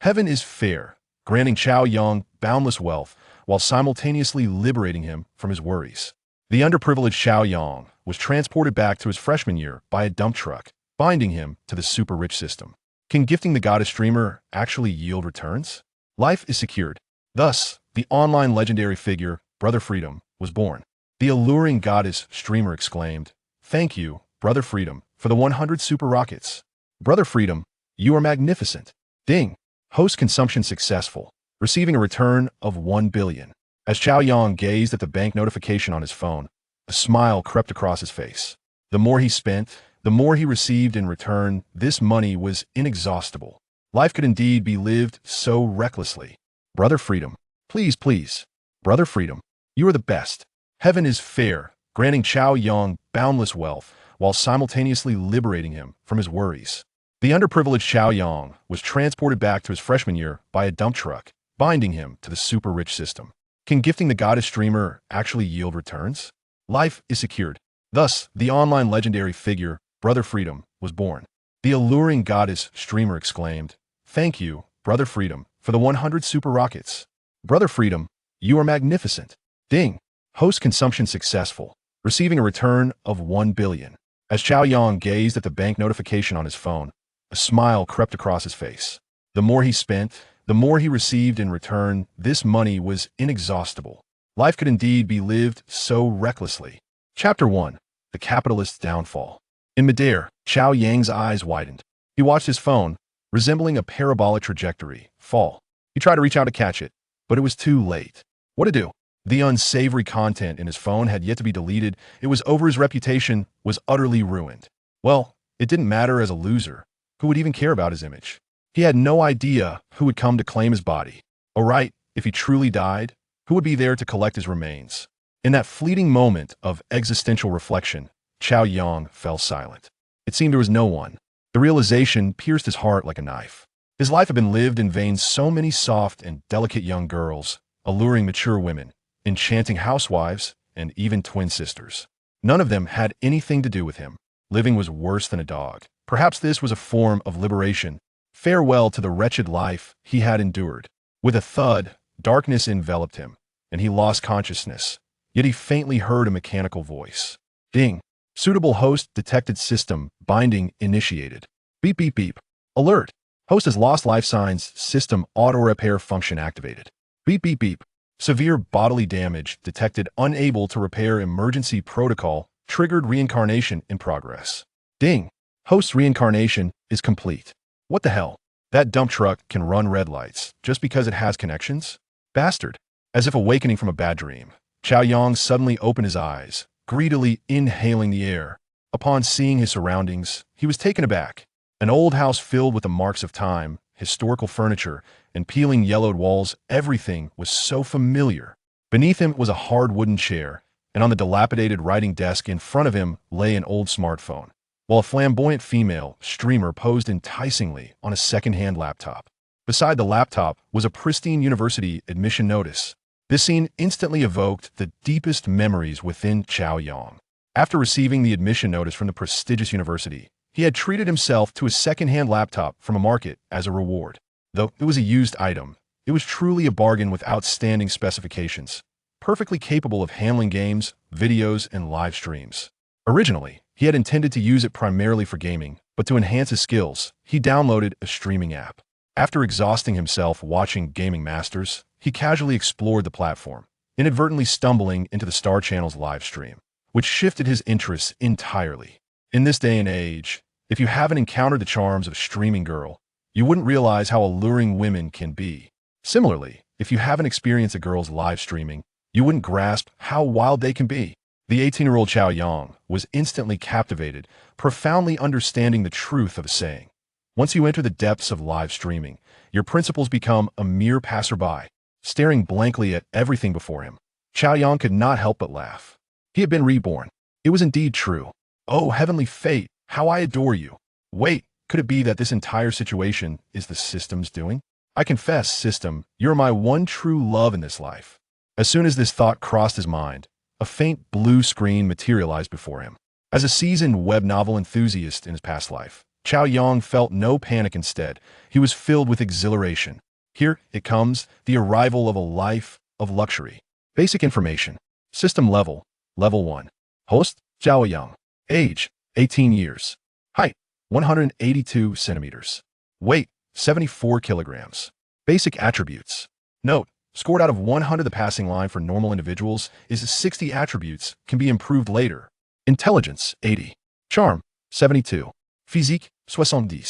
Heaven is fair, granting Cao Yang boundless wealth while simultaneously liberating him from his worries. The underprivileged Cao Yang was transported back to his freshman year by a dump truck, binding him to the super-rich system. Can gifting the goddess streamer actually yield returns? Life is secured. Thus, the online legendary figure, Brother Freedom, was born. The alluring goddess streamer exclaimed, "Thank you, Brother Freedom, for the 100 super rockets. Brother Freedom, you are magnificent." Ding. Host consumption successful, receiving a return of 1 billion. As Cao Yang gazed at the bank notification on his phone, a smile crept across his face. The more he spent, the more he received in return. This money was inexhaustible. Life could indeed be lived so recklessly. Brother Freedom, please, please. Brother Freedom, you are the best. Heaven is fair, granting Cao Yang boundless wealth while simultaneously liberating him from his worries. The underprivileged Cao Yang was transported back to his freshman year by a dump truck, binding him to the super-rich system. Can gifting the goddess streamer actually yield returns? Life is secured. Thus, the online legendary figure, Brother Freedom, was born. The alluring goddess streamer exclaimed, "Thank you, Brother Freedom, for the 100 super rockets. Brother Freedom, you are magnificent." Ding. Host consumption successful, receiving a return of 1 billion. As Cao Yang gazed at the bank notification on his phone, a smile crept across his face. The more he spent, the more he received in return. This money was inexhaustible. Life could indeed be lived so recklessly. Chapter 1. The Capitalist's Downfall. In midair, Cao Yang's eyes widened. He watched his phone, resembling a parabolic trajectory, fall. He tried to reach out to catch it, but it was too late. What to do? The unsavory content in his phone had yet to be deleted. It was over. His reputation was utterly ruined. Well, it didn't matter as a loser. Who would even care about his image? He had no idea who would come to claim his body. Or right, if he truly died, who would be there to collect his remains? In that fleeting moment of existential reflection, Cao Yang fell silent. It seemed there was no one. The realization pierced his heart like a knife. His life had been lived in vain. So many soft and delicate young girls, alluring mature women, enchanting housewives, and even twin sisters. None of them had anything to do with him. Living was worse than a dog. Perhaps this was a form of liberation. Farewell to the wretched life he had endured. With a thud, darkness enveloped him, and he lost consciousness. Yet he faintly heard a mechanical voice. Ding. Suitable host detected. System binding initiated. Beep, beep, beep. Alert. Host has lost life signs. System auto repair function activated. Beep, beep, beep. Severe bodily damage detected. Unable to repair. Emergency protocol triggered. Reincarnation in progress. Ding. Host's reincarnation is complete. What the hell? That dump truck can run red lights just because it has connections? Bastard. As if awakening from a bad dream, Cao Yang suddenly opened his eyes, greedily inhaling the air. Upon seeing his surroundings, he was taken aback. An old house filled with the marks of time, historical furniture, and peeling yellowed walls. Everything was so familiar. Beneath him was a hard wooden chair, and on the dilapidated writing desk in front of him lay an old smartphone, while a flamboyant female streamer posed enticingly on a second-hand laptop. Beside the laptop was a pristine university admission notice. This scene instantly evoked the deepest memories within Cao Yang. After receiving the admission notice from the prestigious university, he had treated himself to a second-hand laptop from a market as a reward. Though it was a used item, it was truly a bargain with outstanding specifications, perfectly capable of handling games, videos, and live streams. Originally, he had intended to use it primarily for gaming, but to enhance his skills, he downloaded a streaming app. After exhausting himself watching gaming masters, he casually explored the platform, inadvertently stumbling into the Star Channel's live stream, which shifted his interests entirely. In this day and age, if you haven't encountered the charms of a streaming girl, you wouldn't realize how alluring women can be. Similarly, if you haven't experienced a girl's live streaming, you wouldn't grasp how wild they can be. The 18-year-old Cao Yang was instantly captivated, profoundly understanding the truth of a saying. Once you enter the depths of live streaming, your principles become a mere passerby, staring blankly at everything before him. Cao Yang could not help but laugh. He had been reborn. It was indeed true. Oh, heavenly fate, how I adore you. Wait, could it be that this entire situation is the system's doing? I confess, system, you're my one true love in this life. As soon as this thought crossed his mind, a faint blue screen materialized before him. As a seasoned web novel enthusiast in his past life, Cao Yang felt no panic instead. He was filled with exhilaration. Here it comes, the arrival of a life of luxury. Basic information. System level. Level 1. Host, Cao Yang. Age, 18 years. Height, 182 centimeters. Weight, 74 kilograms. Basic attributes. Note, scored out of 100, the passing line for normal individuals is 60 attributes, can be improved later. Intelligence, 80. Charm, 72. Physique, 70.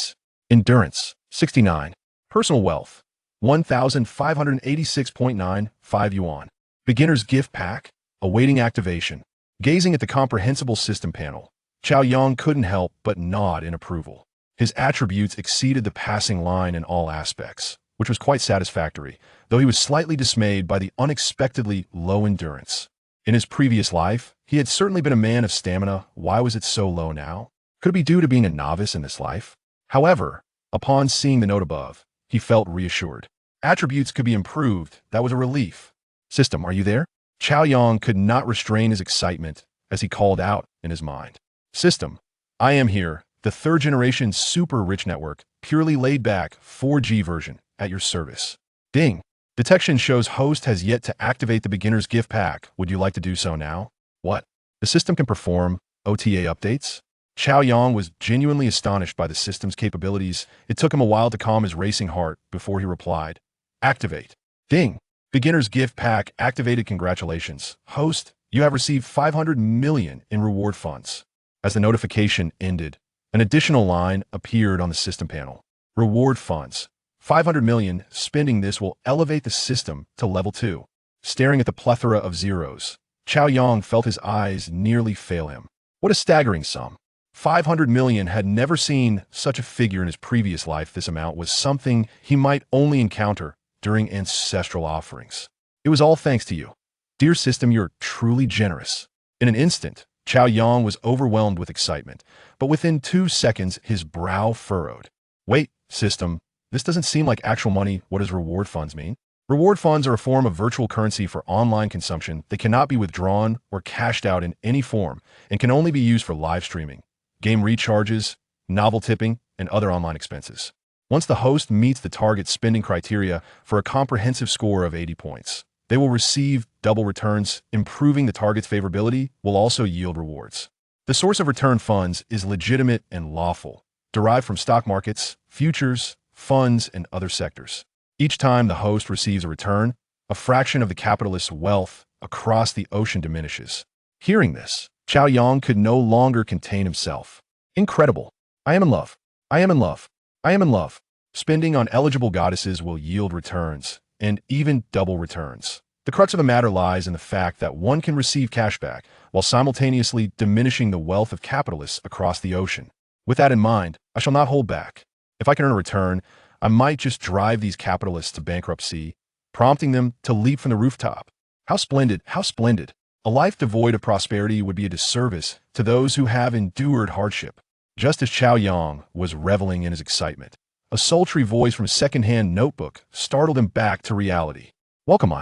Endurance, 69. Personal wealth, 1,586.95 yuan. Beginner's gift pack, awaiting activation. Gazing at the comprehensible system panel, Cao Yang couldn't help but nod in approval. His attributes exceeded the passing line in all aspects, which was quite satisfactory, though he was slightly dismayed by the unexpectedly low endurance. In his previous life, he had certainly been a man of stamina. Why was it so low now? Could it be due to being a novice in this life? However, upon seeing the note above, he felt reassured. Attributes could be improved. That was a relief. System, are you there? Cao Yang could not restrain his excitement as he called out in his mind. System, I am here, the third-generation super-rich network, purely laid-back 4G version, at your service. Ding. Detection shows host has yet to activate the beginner's gift pack. Would you like to do so now? What? The system can perform OTA updates? Cao Yang was genuinely astonished by the system's capabilities. It took him a while to calm his racing heart before he replied. Activate. Ding. Beginner's gift pack activated. Congratulations. Host, you have received 500 million in reward funds. As the notification ended, an additional line appeared on the system panel. Reward funds. 500 million. Spending this will elevate the system to level 2. Staring at the plethora of zeros, Cao Yang felt his eyes nearly fail him. What a staggering sum. 500 million had never seen such a figure in his previous life. This amount was something he might only encounter during ancestral offerings. It was all thanks to you. Dear system, you're truly generous. In an instant, Cao Yang was overwhelmed with excitement, but within 2 seconds, his brow furrowed. Wait, system, this doesn't seem like actual money. What does reward funds mean? Reward funds are a form of virtual currency for online consumption. They cannot be withdrawn or cashed out in any form and can only be used for live streaming, game recharges, novel tipping, and other online expenses. Once the host meets the target spending criteria for a comprehensive score of 80 points, they will receive double returns. Improving the target's favorability will also yield rewards. The source of return funds is legitimate and lawful, derived from stock markets, futures, funds, and other sectors. Each time the host receives a return, a fraction of the capitalist's wealth across the ocean diminishes. Hearing this, Cao Yang could no longer contain himself. Incredible. I am in love. I am in love. I am in love. Spending on eligible goddesses will yield returns, and even double returns. The crux of the matter lies in the fact that one can receive cashback while simultaneously diminishing the wealth of capitalists across the ocean. With that in mind, I shall not hold back. If I can earn a return, I might just drive these capitalists to bankruptcy, prompting them to leap from the rooftop. How splendid, how splendid. A life devoid of prosperity would be a disservice to those who have endured hardship. Just as Cao Yang was reveling in his excitement, a sultry voice from a second-hand notebook startled him back to reality. Welcome,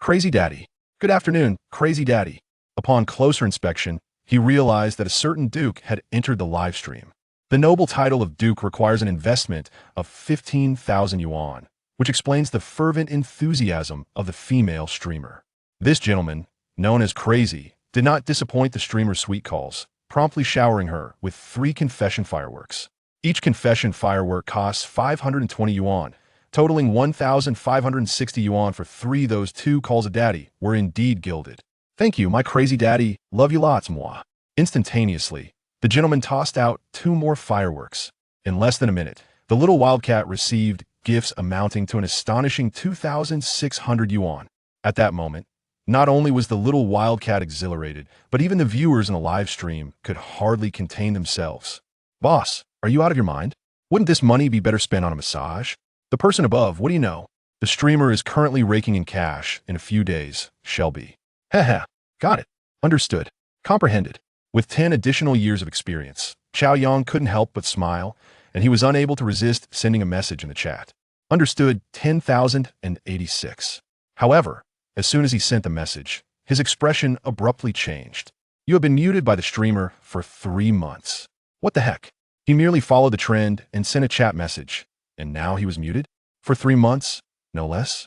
Crazy Daddy. Good afternoon, Crazy Daddy. Upon closer inspection, he realized that a certain duke had entered the live stream. The noble title of duke requires an investment of 15,000 yuan, which explains the fervent enthusiasm of the female streamer. This gentleman, known as Crazy, did not disappoint the streamer's sweet calls, promptly showering her with 3 confession fireworks. Each confession firework costs 520 yuan, totaling 1,560 yuan for 3. Those 2 calls of daddy were indeed gilded. Thank you, my crazy daddy. Love you lots, moi. Instantaneously, the gentleman tossed out 2 more fireworks. In less than a minute, the little wildcat received gifts amounting to an astonishing 2,600 yuan. At that moment, not only was the little wildcat exhilarated, but even the viewers in the live stream could hardly contain themselves. Boss, are you out of your mind? Wouldn't this money be better spent on a massage? The person above, what do you know? The streamer is currently raking in cash. In a few days, shall be. Heh. Got it. Understood. Comprehended. With 10 additional years of experience, Cao Yang couldn't help but smile, and he was unable to resist sending a message in the chat. Understood 10,086. However, as soon as he sent the message, his expression abruptly changed. You have been muted by the streamer for 3 months. What the heck? He merely followed the trend and sent a chat message, and now he was muted? For 3 months, no less?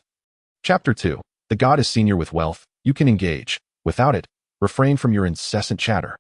Chapter 2. The god is senior with wealth. You can engage. Without it, refrain from your incessant chatter.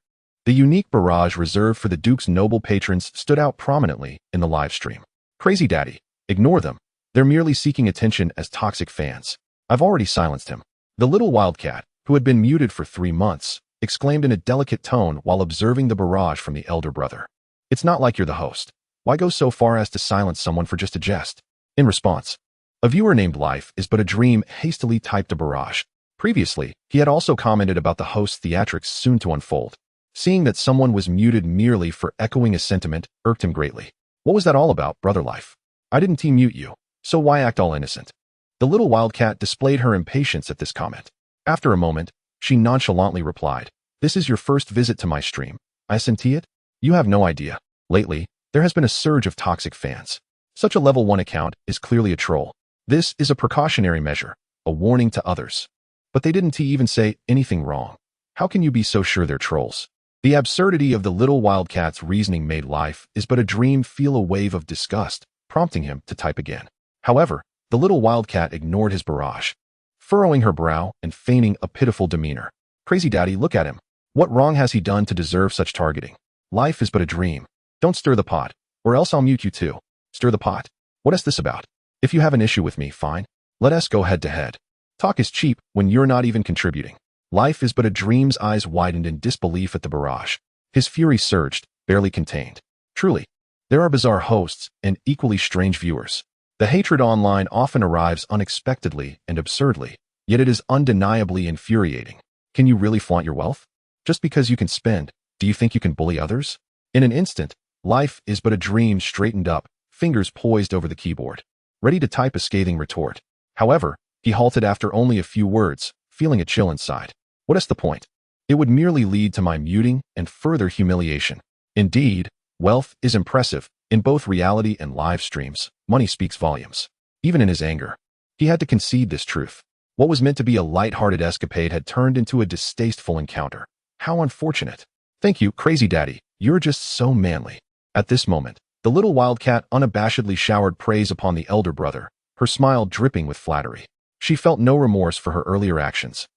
The unique barrage reserved for the Duke's noble patrons stood out prominently in the live stream. Crazy Daddy. Ignore them. They're merely seeking attention as toxic fans. I've already silenced him. The little wildcat, who had been muted for 3 months, exclaimed in a delicate tone while observing the barrage from the elder brother. It's not like you're the host. Why go so far as to silence someone for just a jest? In response, a viewer named Life is but a dream hastily typed a barrage. Previously, he had also commented about the host's theatrics soon to unfold. Seeing that someone was muted merely for echoing a sentiment irked him greatly. What was that all about, brother Life? I didn't mute you, so why act all innocent? The little wildcat displayed her impatience at this comment. After a moment, she nonchalantly replied, This is your first visit to my stream. I senti it? You have no idea. Lately, there has been a surge of toxic fans. Such a level 1 account is clearly a troll. This is a precautionary measure, a warning to others. But they didn't even say anything wrong. How can you be so sure they're trolls? The absurdity of the little wildcat's reasoning made Life is but a dream feel a wave of disgust, prompting him to type again. However, the little wildcat ignored his barrage, furrowing her brow and feigning a pitiful demeanor. Crazy Daddy, look at him. What wrong has he done to deserve such targeting? Life is but a dream. Don't stir the pot, or else I'll mute you too. Stir the pot? What is this about? If you have an issue with me, fine. Let us go head to head. Talk is cheap when you're not even contributing. Life is but a dream's eyes widened in disbelief at the barrage. His fury surged, barely contained. Truly, there are bizarre hosts and equally strange viewers. The hatred online often arrives unexpectedly and absurdly, yet it is undeniably infuriating. Can you really flaunt your wealth? Just because you can spend, do you think you can bully others? In an instant, Life is but a dream straightened up, fingers poised over the keyboard, ready to type a scathing retort. However, he halted after only a few words, feeling a chill inside. What is the point? It would merely lead to my muting and further humiliation. Indeed, wealth is impressive. In both reality and live streams, money speaks volumes. Even in his anger, he had to concede this truth. What was meant to be a light-hearted escapade had turned into a distasteful encounter. How unfortunate. Thank you, Crazy Daddy. You're just so manly. At this moment, the little wildcat unabashedly showered praise upon the elder brother, her smile dripping with flattery. She felt no remorse for her earlier actions.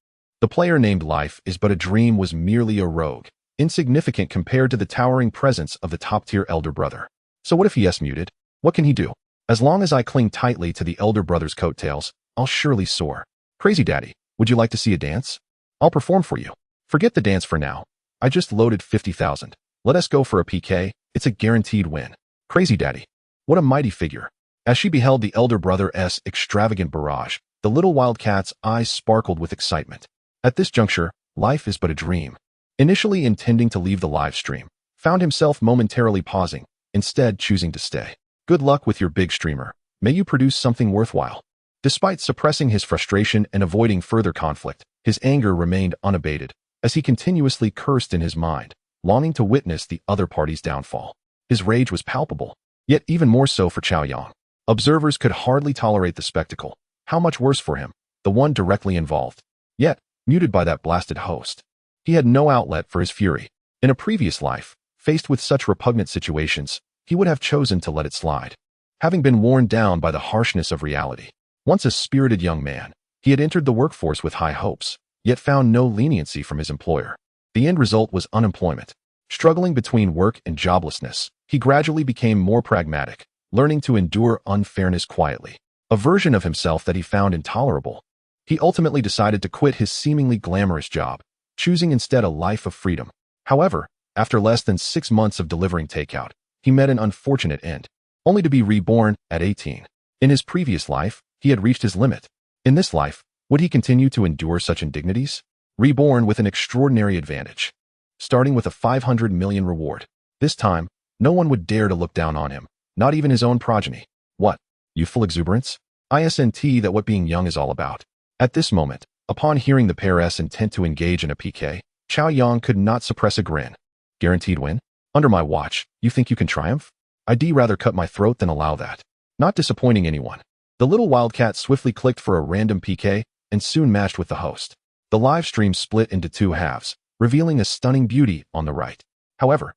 The player named Life is but a dream was merely a rogue, insignificant compared to the towering presence of the top-tier elder brother. So what if he muted? What can he do? As long as I cling tightly to the elder brother's coattails, I'll surely soar. Crazy Daddy, would you like to see a dance? I'll perform for you. Forget the dance for now. I just loaded 50,000. Let us go for a PK. It's a guaranteed win. Crazy Daddy. What a mighty figure. As she beheld the elder brother's extravagant barrage, the little wildcat's eyes sparkled with excitement. At this juncture, Life is but a dream. Initially intending to leave the live stream, found himself momentarily pausing, instead choosing to stay. Good luck with your big streamer. May you produce something worthwhile. Despite suppressing his frustration and avoiding further conflict, his anger remained unabated, as he continuously cursed in his mind, longing to witness the other party's downfall. His rage was palpable, yet even more so for Cao Yang. Observers could hardly tolerate the spectacle. How much worse for him, the one directly involved. Yet, muted by that blasted host. He had no outlet for his fury. In a previous life, faced with such repugnant situations, he would have chosen to let it slide. Having been worn down by the harshness of reality. Once a spirited young man, he had entered the workforce with high hopes, yet found no leniency from his employer. The end result was unemployment. Struggling between work and joblessness, he gradually became more pragmatic, learning to endure unfairness quietly, a version of himself that he found intolerable. He ultimately decided to quit his seemingly glamorous job, choosing instead a life of freedom. However, after less than 6 months of delivering takeout, he met an unfortunate end, only to be reborn at 18. In his previous life, he had reached his limit. In this life, would he continue to endure such indignities? Reborn with an extraordinary advantage. Starting with a 500 million reward. This time, no one would dare to look down on him, not even his own progeny. What? Youthful exuberance? Isn't that what being young is all about? At this moment, upon hearing the pair's intent to engage in a PK, Cao Yang could not suppress a grin. Guaranteed win? Under my watch, you think you can triumph? I'd rather cut my throat than allow that. Not disappointing anyone. The little wildcat swiftly clicked for a random PK and soon matched with the host. The live stream split into 2 halves, revealing a stunning beauty on the right. However,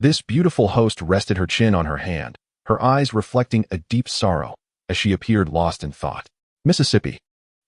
This beautiful host rested her chin on her hand, her eyes reflecting a deep sorrow as she appeared lost in thought. Mississippi.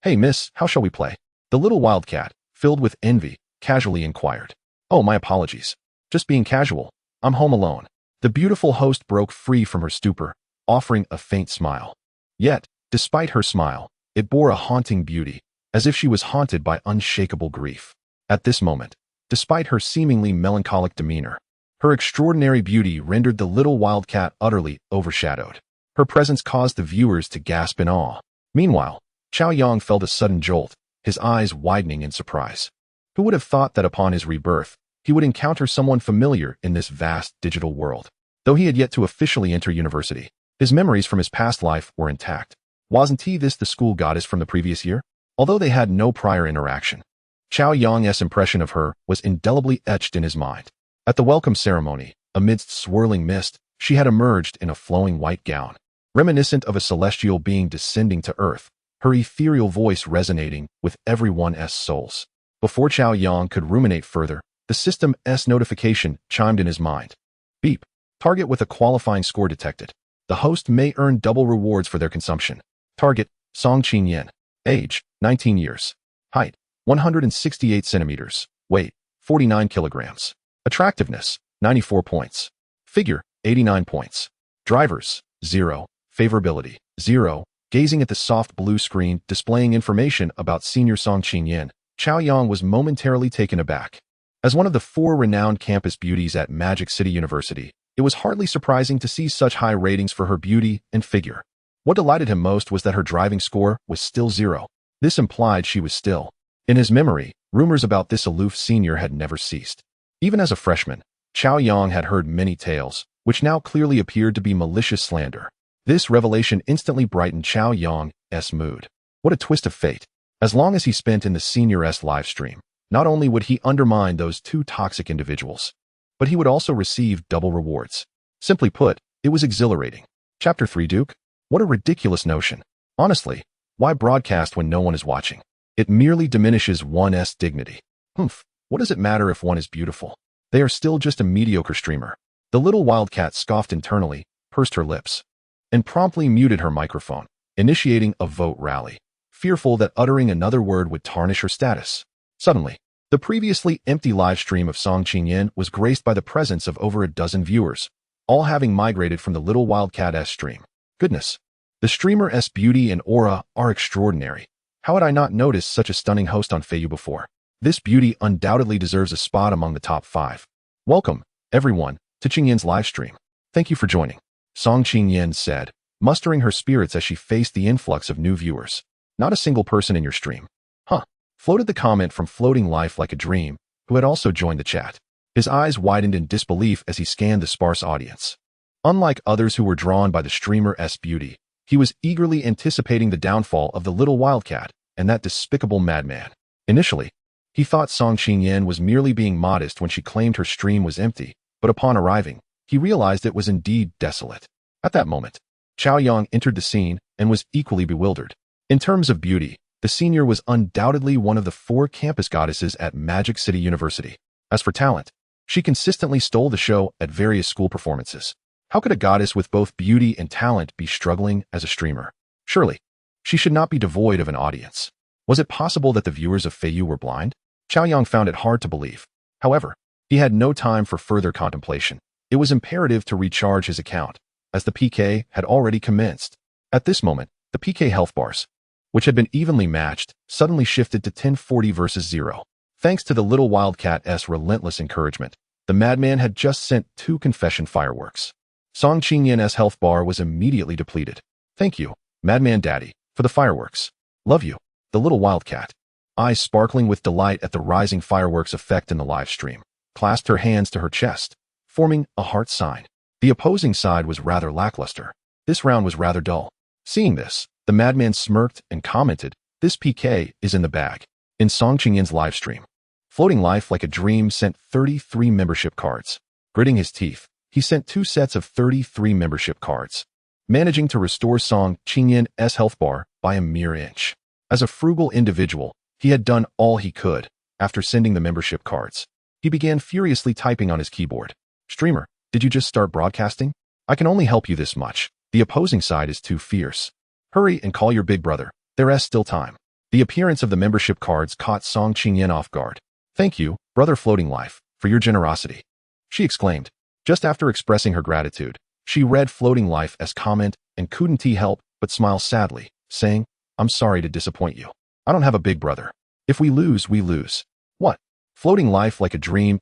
Hey, miss, how shall we play? The little wildcat, filled with envy, casually inquired. Oh, my apologies. Just being casual. I'm home alone. The beautiful host broke free from her stupor, offering a faint smile. Yet, despite her smile, it bore a haunting beauty, as if she was haunted by unshakable grief. At this moment, despite her seemingly melancholic demeanor, her extraordinary beauty rendered the little wildcat utterly overshadowed. Her presence caused the viewers to gasp in awe. Meanwhile, Cao Yang felt a sudden jolt, his eyes widening in surprise. Who would have thought that upon his rebirth, he would encounter someone familiar in this vast digital world? Though he had yet to officially enter university, his memories from his past life were intact. Wasn't he this the school goddess from the previous year? Although they had no prior interaction, Cao Yang's impression of her was indelibly etched in his mind. At the welcome ceremony, amidst swirling mist, she had emerged in a flowing white gown, reminiscent of a celestial being descending to earth, her ethereal voice resonating with everyone's souls. Before Cao Yang could ruminate further, the system's notification chimed in his mind. Beep. Target with a qualifying score detected. The host may earn double rewards for their consumption. Target, Song Qingyan. Age, 19 years. Height, 168 centimeters. Weight, 49 kilograms. Attractiveness, 94 points. Figure, 89 points. Drivers, 0. Favorability, 0. Gazing at the soft blue screen displaying information about senior Song Qingyan, Cao Yang was momentarily taken aback. As one of the 4 renowned campus beauties at Magic City University, it was hardly surprising to see such high ratings for her beauty and figure. What delighted him most was that her driving score was still 0. This implied she was still. In his memory, rumors about this aloof senior had never ceased. Even as a freshman, Cao Yang had heard many tales, which now clearly appeared to be malicious slander. This revelation instantly brightened Cao Yang's mood. What a twist of fate. As long as he spent in the senior's live stream, not only would he undermine those 2 toxic individuals, but he would also receive double rewards. Simply put, it was exhilarating. Chapter 3 Duke? What a ridiculous notion. Honestly, why broadcast when no one is watching? It merely diminishes one's dignity. Humph, what does it matter if one is beautiful? They are still just a mediocre streamer. The little wildcat scoffed internally, pursed her lips, and promptly muted her microphone, initiating a vote rally, fearful that uttering another word would tarnish her status. Suddenly, the previously empty live stream of Song Qingyan was graced by the presence of over a dozen viewers, all having migrated from the little wildcat's stream. Goodness, the streamer's beauty and aura are extraordinary. How had I not noticed such a stunning host on Feiyu before? This beauty undoubtedly deserves a spot among the top 5. Welcome, everyone, to Qingyan's live stream. Thank you for joining, Song Qingyan said, mustering her spirits as she faced the influx of new viewers. Not a single person in your stream. Huh. Floated the comment from Floating Life Like a Dream, who had also joined the chat. His eyes widened in disbelief as he scanned the sparse audience. Unlike others who were drawn by the streamer's beauty, he was eagerly anticipating the downfall of the little wildcat and that despicable madman. Initially, he thought Song Qingyan was merely being modest when she claimed her stream was empty, but upon arriving, he realized it was indeed desolate. At that moment, Cao Yang entered the scene and was equally bewildered. In terms of beauty, the senior was undoubtedly one of the 4 campus goddesses at Magic City University. As for talent, she consistently stole the show at various school performances. How could a goddess with both beauty and talent be struggling as a streamer? Surely, she should not be devoid of an audience. Was it possible that the viewers of Feiyu were blind? Cao Yang found it hard to believe. However, he had no time for further contemplation. It was imperative to recharge his account, as the PK had already commenced. At this moment, the PK health bars, which had been evenly matched, suddenly shifted to 1040 versus 0. Thanks to the little wildcat's relentless encouragement, the madman had just sent 2 confession fireworks. Song Qingyan's health bar was immediately depleted. Thank you, Madman Daddy, for the fireworks. Love you, the little wildcat. Eyes sparkling with delight at the rising fireworks effect in the live stream, clasped her hands to her chest, forming a heart sign. The opposing side was rather lackluster. This round was rather dull. Seeing this, the madman smirked and commented, "This PK is in the bag." In Song Qingyan's live stream, Floating Life Like a Dream sent 33 membership cards. Gritting his teeth, he sent 2 sets of 33 membership cards, managing to restore Song Qingyan's health bar by a mere inch. As a frugal individual, he had done all he could. After sending the membership cards, he began furiously typing on his keyboard. Streamer, Did you just start broadcasting? I can only help you this much. The opposing side is too fierce. Hurry and call your big brother. There's still time. The appearance of the membership cards caught Song Qingyan off guard. Thank you, Brother Floating Life, for your generosity, she exclaimed. Just after expressing her gratitude, she read Floating Life as comment and couldn't help but smile sadly, saying, I'm sorry to disappoint you. I don't have a big brother. If we lose, we lose. What? Floating Life like a dream,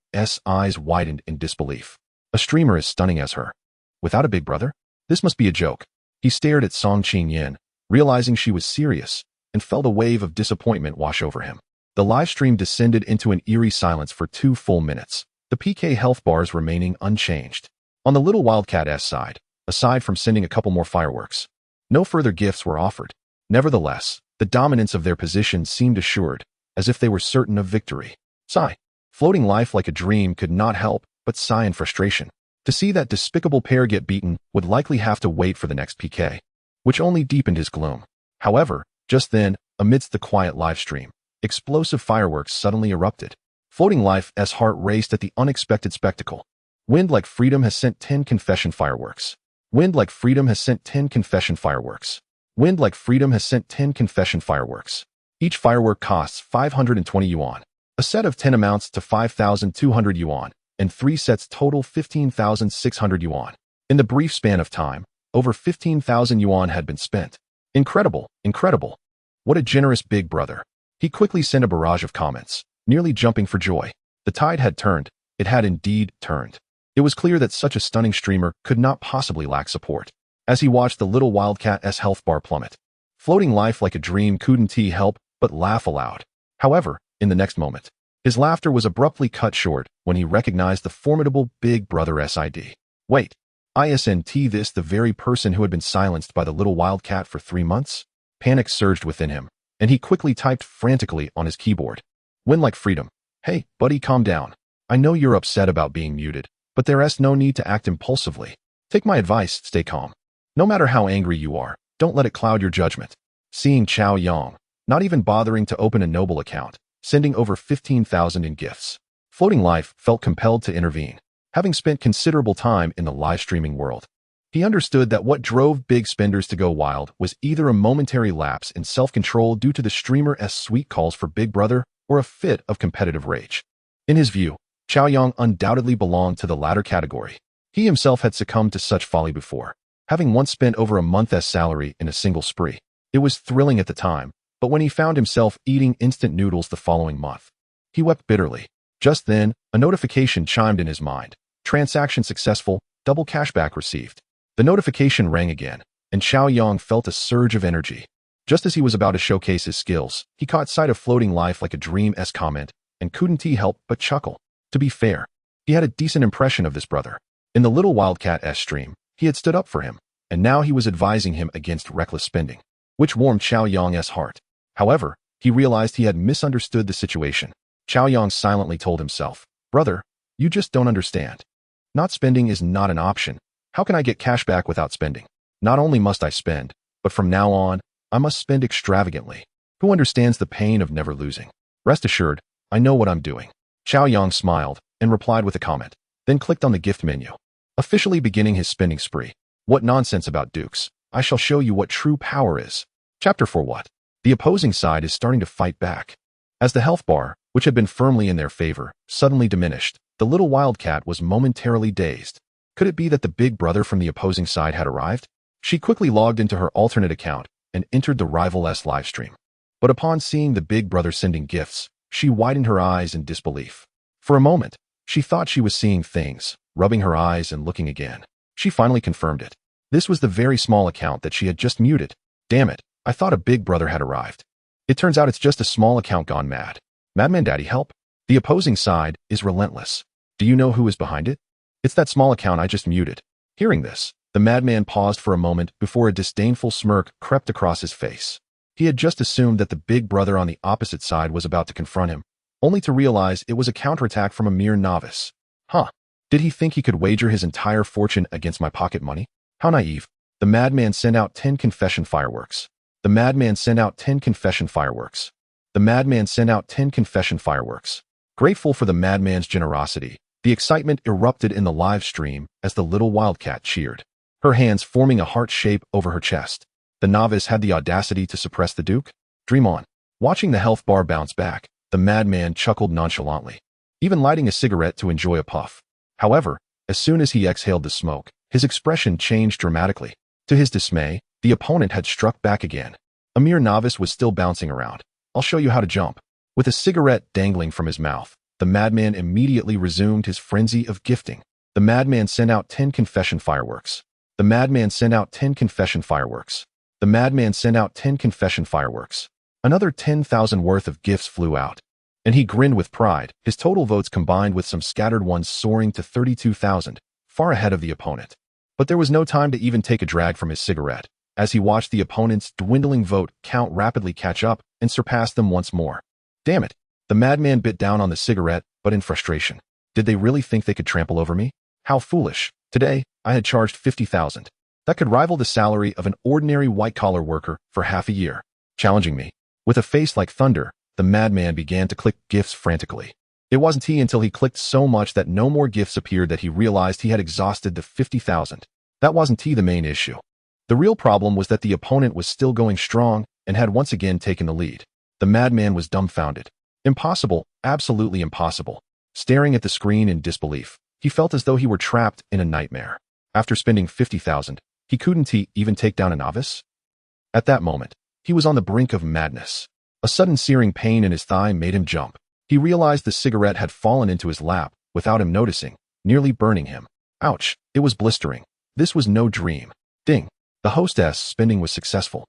eyes widened in disbelief. A streamer as stunning as her. Without a big brother? This must be a joke. He stared at Song Qingyan, realizing she was serious, and felt a wave of disappointment wash over him. The live stream descended into an eerie silence for 2 full minutes, the PK health bars remaining unchanged. On the little Wildcat side, aside from sending a couple more fireworks, no further gifts were offered. Nevertheless, the dominance of their position seemed assured, as if they were certain of victory. Sigh. Floating Life like a dream could not help but sigh in frustration. To see that despicable pair get beaten would likely have to wait for the next PK, which only deepened his gloom. However, just then, amidst the quiet live stream, explosive fireworks suddenly erupted. Floating Life's heart raced at the unexpected spectacle. Wind Like Freedom has sent 10 confession fireworks. Wind Like Freedom has sent 10 confession fireworks. Wind Like Freedom has sent 10 confession fireworks. Each firework costs 520 yuan. A set of 10 amounts to 5,200 yuan, and 3 sets total 15,600 yuan. In the brief span of time, over 15,000 yuan had been spent. Incredible, incredible. What a generous big brother. He quickly sent a barrage of comments, nearly jumping for joy. The tide had turned. It had indeed turned. It was clear that such a stunning streamer could not possibly lack support. As he watched the little Wildcat's health bar plummet, Floating Life like a dream couldn't help but laugh aloud. However, in the next moment, his laughter was abruptly cut short when he recognized the formidable big brother's ID. Wait, isn't this the very person who had been silenced by the little Wildcat for 3 months? Panic surged within him, and he quickly typed frantically on his keyboard. Wind Like Freedom. Hey, buddy, calm down. I know you're upset about being muted, but there's no need to act impulsively. Take my advice, stay calm. No matter how angry you are, don't let it cloud your judgment. Seeing Cao Yang, not even bothering to open a noble account, sending over 15,000 in gifts, Floating Life felt compelled to intervene. Having spent considerable time in the live streaming world, he understood that what drove big spenders to go wild was either a momentary lapse in self-control due to the streamer's sweet calls for Big Brother or a fit of competitive rage. In his view, Cao Yang undoubtedly belonged to the latter category. He himself had succumbed to such folly before, having once spent over a month's salary in a single spree. It was thrilling at the time, but when he found himself eating instant noodles the following month, he wept bitterly. Just then, a notification chimed in his mind. Transaction successful, double cashback received. The notification rang again, and Cao Yang felt a surge of energy. Just as he was about to showcase his skills, he caught sight of Floating Life like a dream's comment, and couldn't help but chuckle. To be fair, he had a decent impression of this brother. In the little Wildcat's stream, he had stood up for him, and now he was advising him against reckless spending, which warmed Cao Yang's heart. However, he realized he had misunderstood the situation. Cao Yang silently told himself, Brother, you just don't understand. Not spending is not an option. How can I get cash back without spending? Not only must I spend, but from now on, I must spend extravagantly. Who understands the pain of never losing? Rest assured, I know what I'm doing. Cao Yang smiled and replied with a comment, then clicked on the gift menu, officially beginning his spending spree. What nonsense about dukes. I shall show you what true power is. Chapter 4. What? The opposing side is starting to fight back. As the health bar, which had been firmly in their favor, suddenly diminished, the little Wildcat was momentarily dazed. Could it be that the big brother from the opposing side had arrived? She quickly logged into her alternate account and entered the rival's livestream. But upon seeing the big brother sending gifts, she widened her eyes in disbelief. For a moment, she thought she was seeing things, rubbing her eyes and looking again. She finally confirmed it. This was the very small account that she had just muted. Damn it, I thought a big brother had arrived. It turns out it's just a small account gone mad. Madman Daddy, help. The opposing side is relentless. Do you know who is behind it? It's that small account I just muted. Hearing this, the madman paused for a moment before a disdainful smirk crept across his face. He had just assumed that the big brother on the opposite side was about to confront him, only to realize it was a counterattack from a mere novice. Huh. Did he think he could wager his entire fortune against my pocket money? How naive. The madman sent out 10 confession fireworks. The madman sent out 10 confession fireworks. The madman sent out 10 confession fireworks. Grateful for the madman's generosity, The excitement erupted in the live stream as the little wildcat cheered, her hands forming a heart shape over her chest. The novice had the audacity to suppress the Duke? Dream on. Watching the health bar bounce back, the madman chuckled nonchalantly, even lighting a cigarette to enjoy a puff. However, as soon as he exhaled the smoke, his expression changed dramatically. To his dismay, the opponent had struck back again. A mere novice was still bouncing around. I'll show you how to jump. With a cigarette dangling from his mouth, the madman immediately resumed his frenzy of gifting. The madman sent out 10 confession fireworks. The madman sent out 10 confession fireworks. The madman sent out 10 confession fireworks. Another 10,000 worth of gifts flew out. And he grinned with pride, his total votes combined with some scattered ones soaring to 32,000, far ahead of the opponent. But there was no time to even take a drag from his cigarette, as he watched the opponent's dwindling vote count rapidly catch up and surpass them once more. Damn it! The madman bit down on the cigarette, but in frustration. Did they really think they could trample over me? How foolish. Today, I had charged 50,000. That could rival the salary of an ordinary white-collar worker for half a year. Challenging me. With a face like thunder, the madman began to click gifts frantically. It wasn't until he clicked so much that no more gifts appeared that he realized he had exhausted the 50,000. That wasn't the main issue. The real problem was that the opponent was still going strong and had once again taken the lead. The madman was dumbfounded. Impossible, absolutely impossible. Staring at the screen in disbelief, he felt as though he were trapped in a nightmare. After spending 50,000, he couldn't even take down a novice? At that moment, he was on the brink of madness. A sudden searing pain in his thigh made him jump. He realized the cigarette had fallen into his lap without him noticing, nearly burning him. Ouch, it was blistering. This was no dream. Ding. The hostess spending was successful,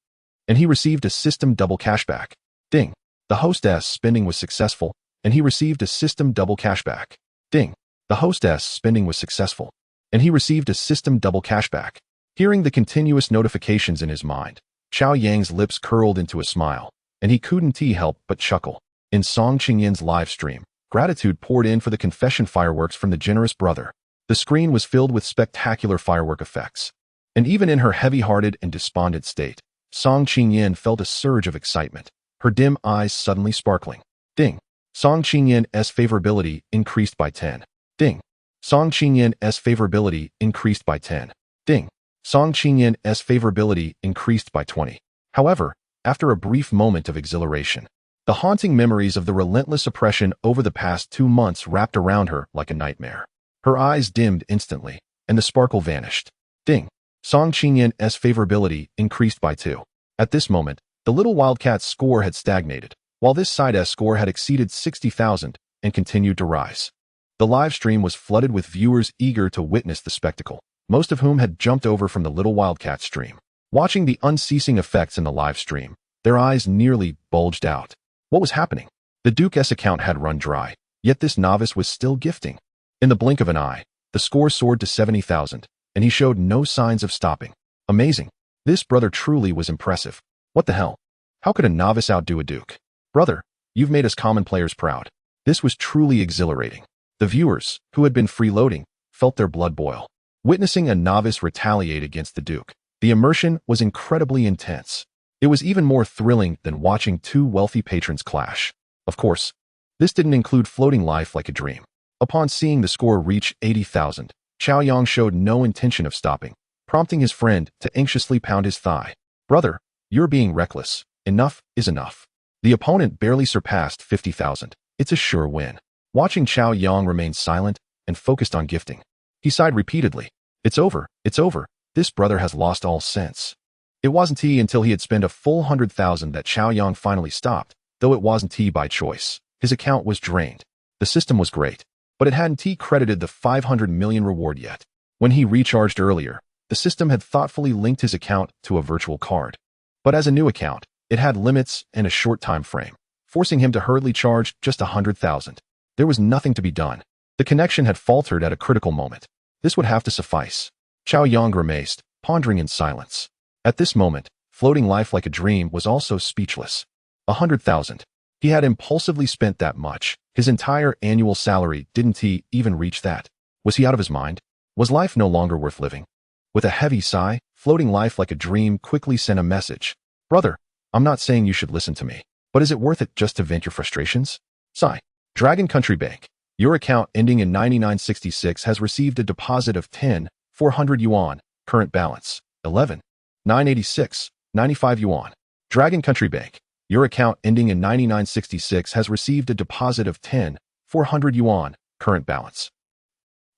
and he received a system double cashback. Ding. The hostess spending was successful, and he received a system double cashback. Ding. The hostess spending was successful, and he received a system double cashback. Hearing the continuous notifications in his mind, Cao Yang's lips curled into a smile, and he couldn't help but chuckle. In Song Qingyin's live stream, gratitude poured in for the confession fireworks from the generous brother. The screen was filled with spectacular firework effects. And even in her heavy-hearted and despondent state, Song Qinyin felt a surge of excitement, her dim eyes suddenly sparkling. Ding. Song Qingyin's favorability increased by 10. Ding. Song Qingyin's favorability increased by 10. Ding. Song Qingyin's favorability increased by 20. However, after a brief moment of exhilaration, the haunting memories of the relentless oppression over the past 2 months wrapped around her like a nightmare. Her eyes dimmed instantly, and the sparkle vanished. Ding. Song Qingyin's favorability increased by 2. At this moment, the little wildcat's score had stagnated, while this side's score had exceeded 60,000 and continued to rise. The live stream was flooded with viewers eager to witness the spectacle, most of whom had jumped over from the little wildcat stream. Watching the unceasing effects in the live stream, their eyes nearly bulged out. What was happening? The Duke's account had run dry, yet this novice was still gifting. In the blink of an eye, the score soared to 70,000, and he showed no signs of stopping. Amazing. This brother truly was impressive. What the hell? How could a novice outdo a Duke? Brother, you've made us common players proud. This was truly exhilarating. The viewers, who had been freeloading, felt their blood boil. Witnessing a novice retaliate against the Duke, the immersion was incredibly intense. It was even more thrilling than watching 2 wealthy patrons clash. Of course, this didn't include floating life like a dream. Upon seeing the score reach 80,000, Cao Yang showed no intention of stopping, prompting his friend to anxiously pound his thigh. Brother, you're being reckless. Enough is enough. The opponent barely surpassed 50,000. It's a sure win. Watching Cao Yang remain silent and focused on gifting, he sighed repeatedly. It's over. It's over. This brother has lost all sense. It wasn't until he had spent a full 100,000 that Cao Yang finally stopped, though it wasn't by choice. His account was drained. The system was great, but it hadn't credited the 500 million reward yet. When he recharged earlier, the system had thoughtfully linked his account to a virtual card. But as a new account, it had limits and a short time frame, forcing him to hurriedly charge just 100,000. There was nothing to be done. The connection had faltered at a critical moment. This would have to suffice. Cao Yang grimaced, pondering in silence. At this moment, floating life like a dream was also speechless. 100,000. He had impulsively spent that much. His entire annual salary didn't even reach that. Was he out of his mind? Was life no longer worth living? With a heavy sigh, floating life like a dream quickly sent a message. Brother, I'm not saying you should listen to me, but is it worth it just to vent your frustrations? Sigh. Dragon Country Bank. Your account ending in 9966 has received a deposit of 10,400 yuan. Current balance, 11,986.95 yuan. Dragon Country Bank. Your account ending in 9966 has received a deposit of 10,400 yuan. Current balance.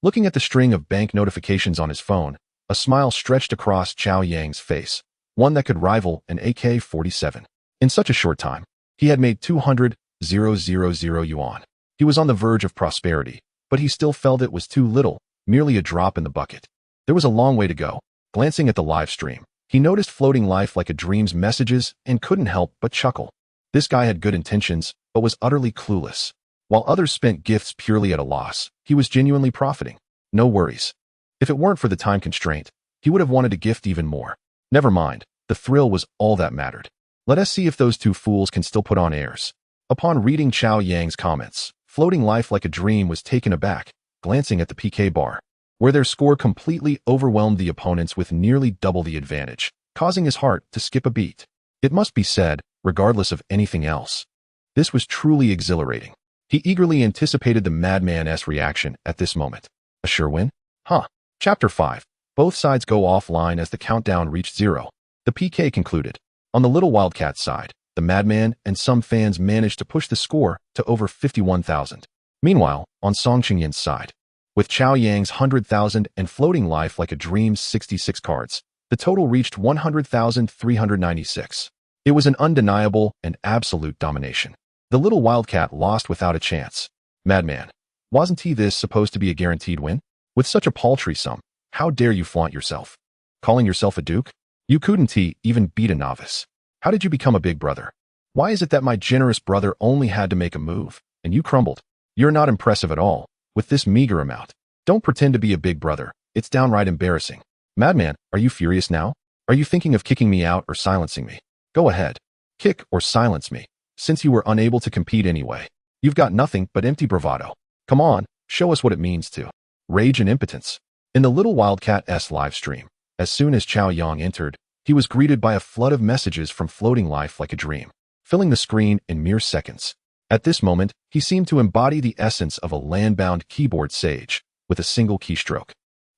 Looking at the string of bank notifications on his phone, a smile stretched across Cao Yang's face, one that could rival an AK-47. In such a short time, he had made 200,000 yuan. He was on the verge of prosperity, but he still felt it was too little, merely a drop in the bucket. There was a long way to go. Glancing at the live stream, he noticed Floating Life Like a Dream's messages and couldn't help but chuckle. This guy had good intentions, but was utterly clueless. While others spent gifts purely at a loss, he was genuinely profiting. No worries. If it weren't for the time constraint, he would have wanted to gift even more. Never mind, the thrill was all that mattered. Let us see if those two fools can still put on airs. Upon reading Cao Yang's comments, Floating Life Like a Dream was taken aback, glancing at the PK bar, where their score completely overwhelmed the opponents with nearly double the advantage, causing his heart to skip a beat. It must be said, regardless of anything else, this was truly exhilarating. He eagerly anticipated the madman's reaction at this moment. A sure win? Huh. Chapter 5. Both sides go offline as the countdown reached 0. The PK concluded. On the Little Wildcat side, the madman and some fans managed to push the score to over 51,000. Meanwhile, on Song Qingyin's side, with Cao Yang's 100,000 and Floating Life Like a Dream's 66 cards, the total reached 100,396. It was an undeniable and absolute domination. The Little Wildcat lost without a chance. Madman, wasn't this supposed to be a guaranteed win? With such a paltry sum, how dare you flaunt yourself? Calling yourself a duke? You couldn't even beat a novice. How did you become a big brother? Why is it that my generous brother only had to make a move, and you crumbled? You're not impressive at all, with this meager amount. Don't pretend to be a big brother, it's downright embarrassing. Madman, are you furious now? Are you thinking of kicking me out or silencing me? Go ahead. Kick or silence me, since you were unable to compete anyway. You've got nothing but empty bravado. Come on, show us what it means to rage and impotence. In the Little Wildcat's live stream, as soon as Cao Yang entered, he was greeted by a flood of messages from Floating Life Like a Dream, filling the screen in mere seconds. At this moment, he seemed to embody the essence of a land-bound keyboard sage, with a single keystroke.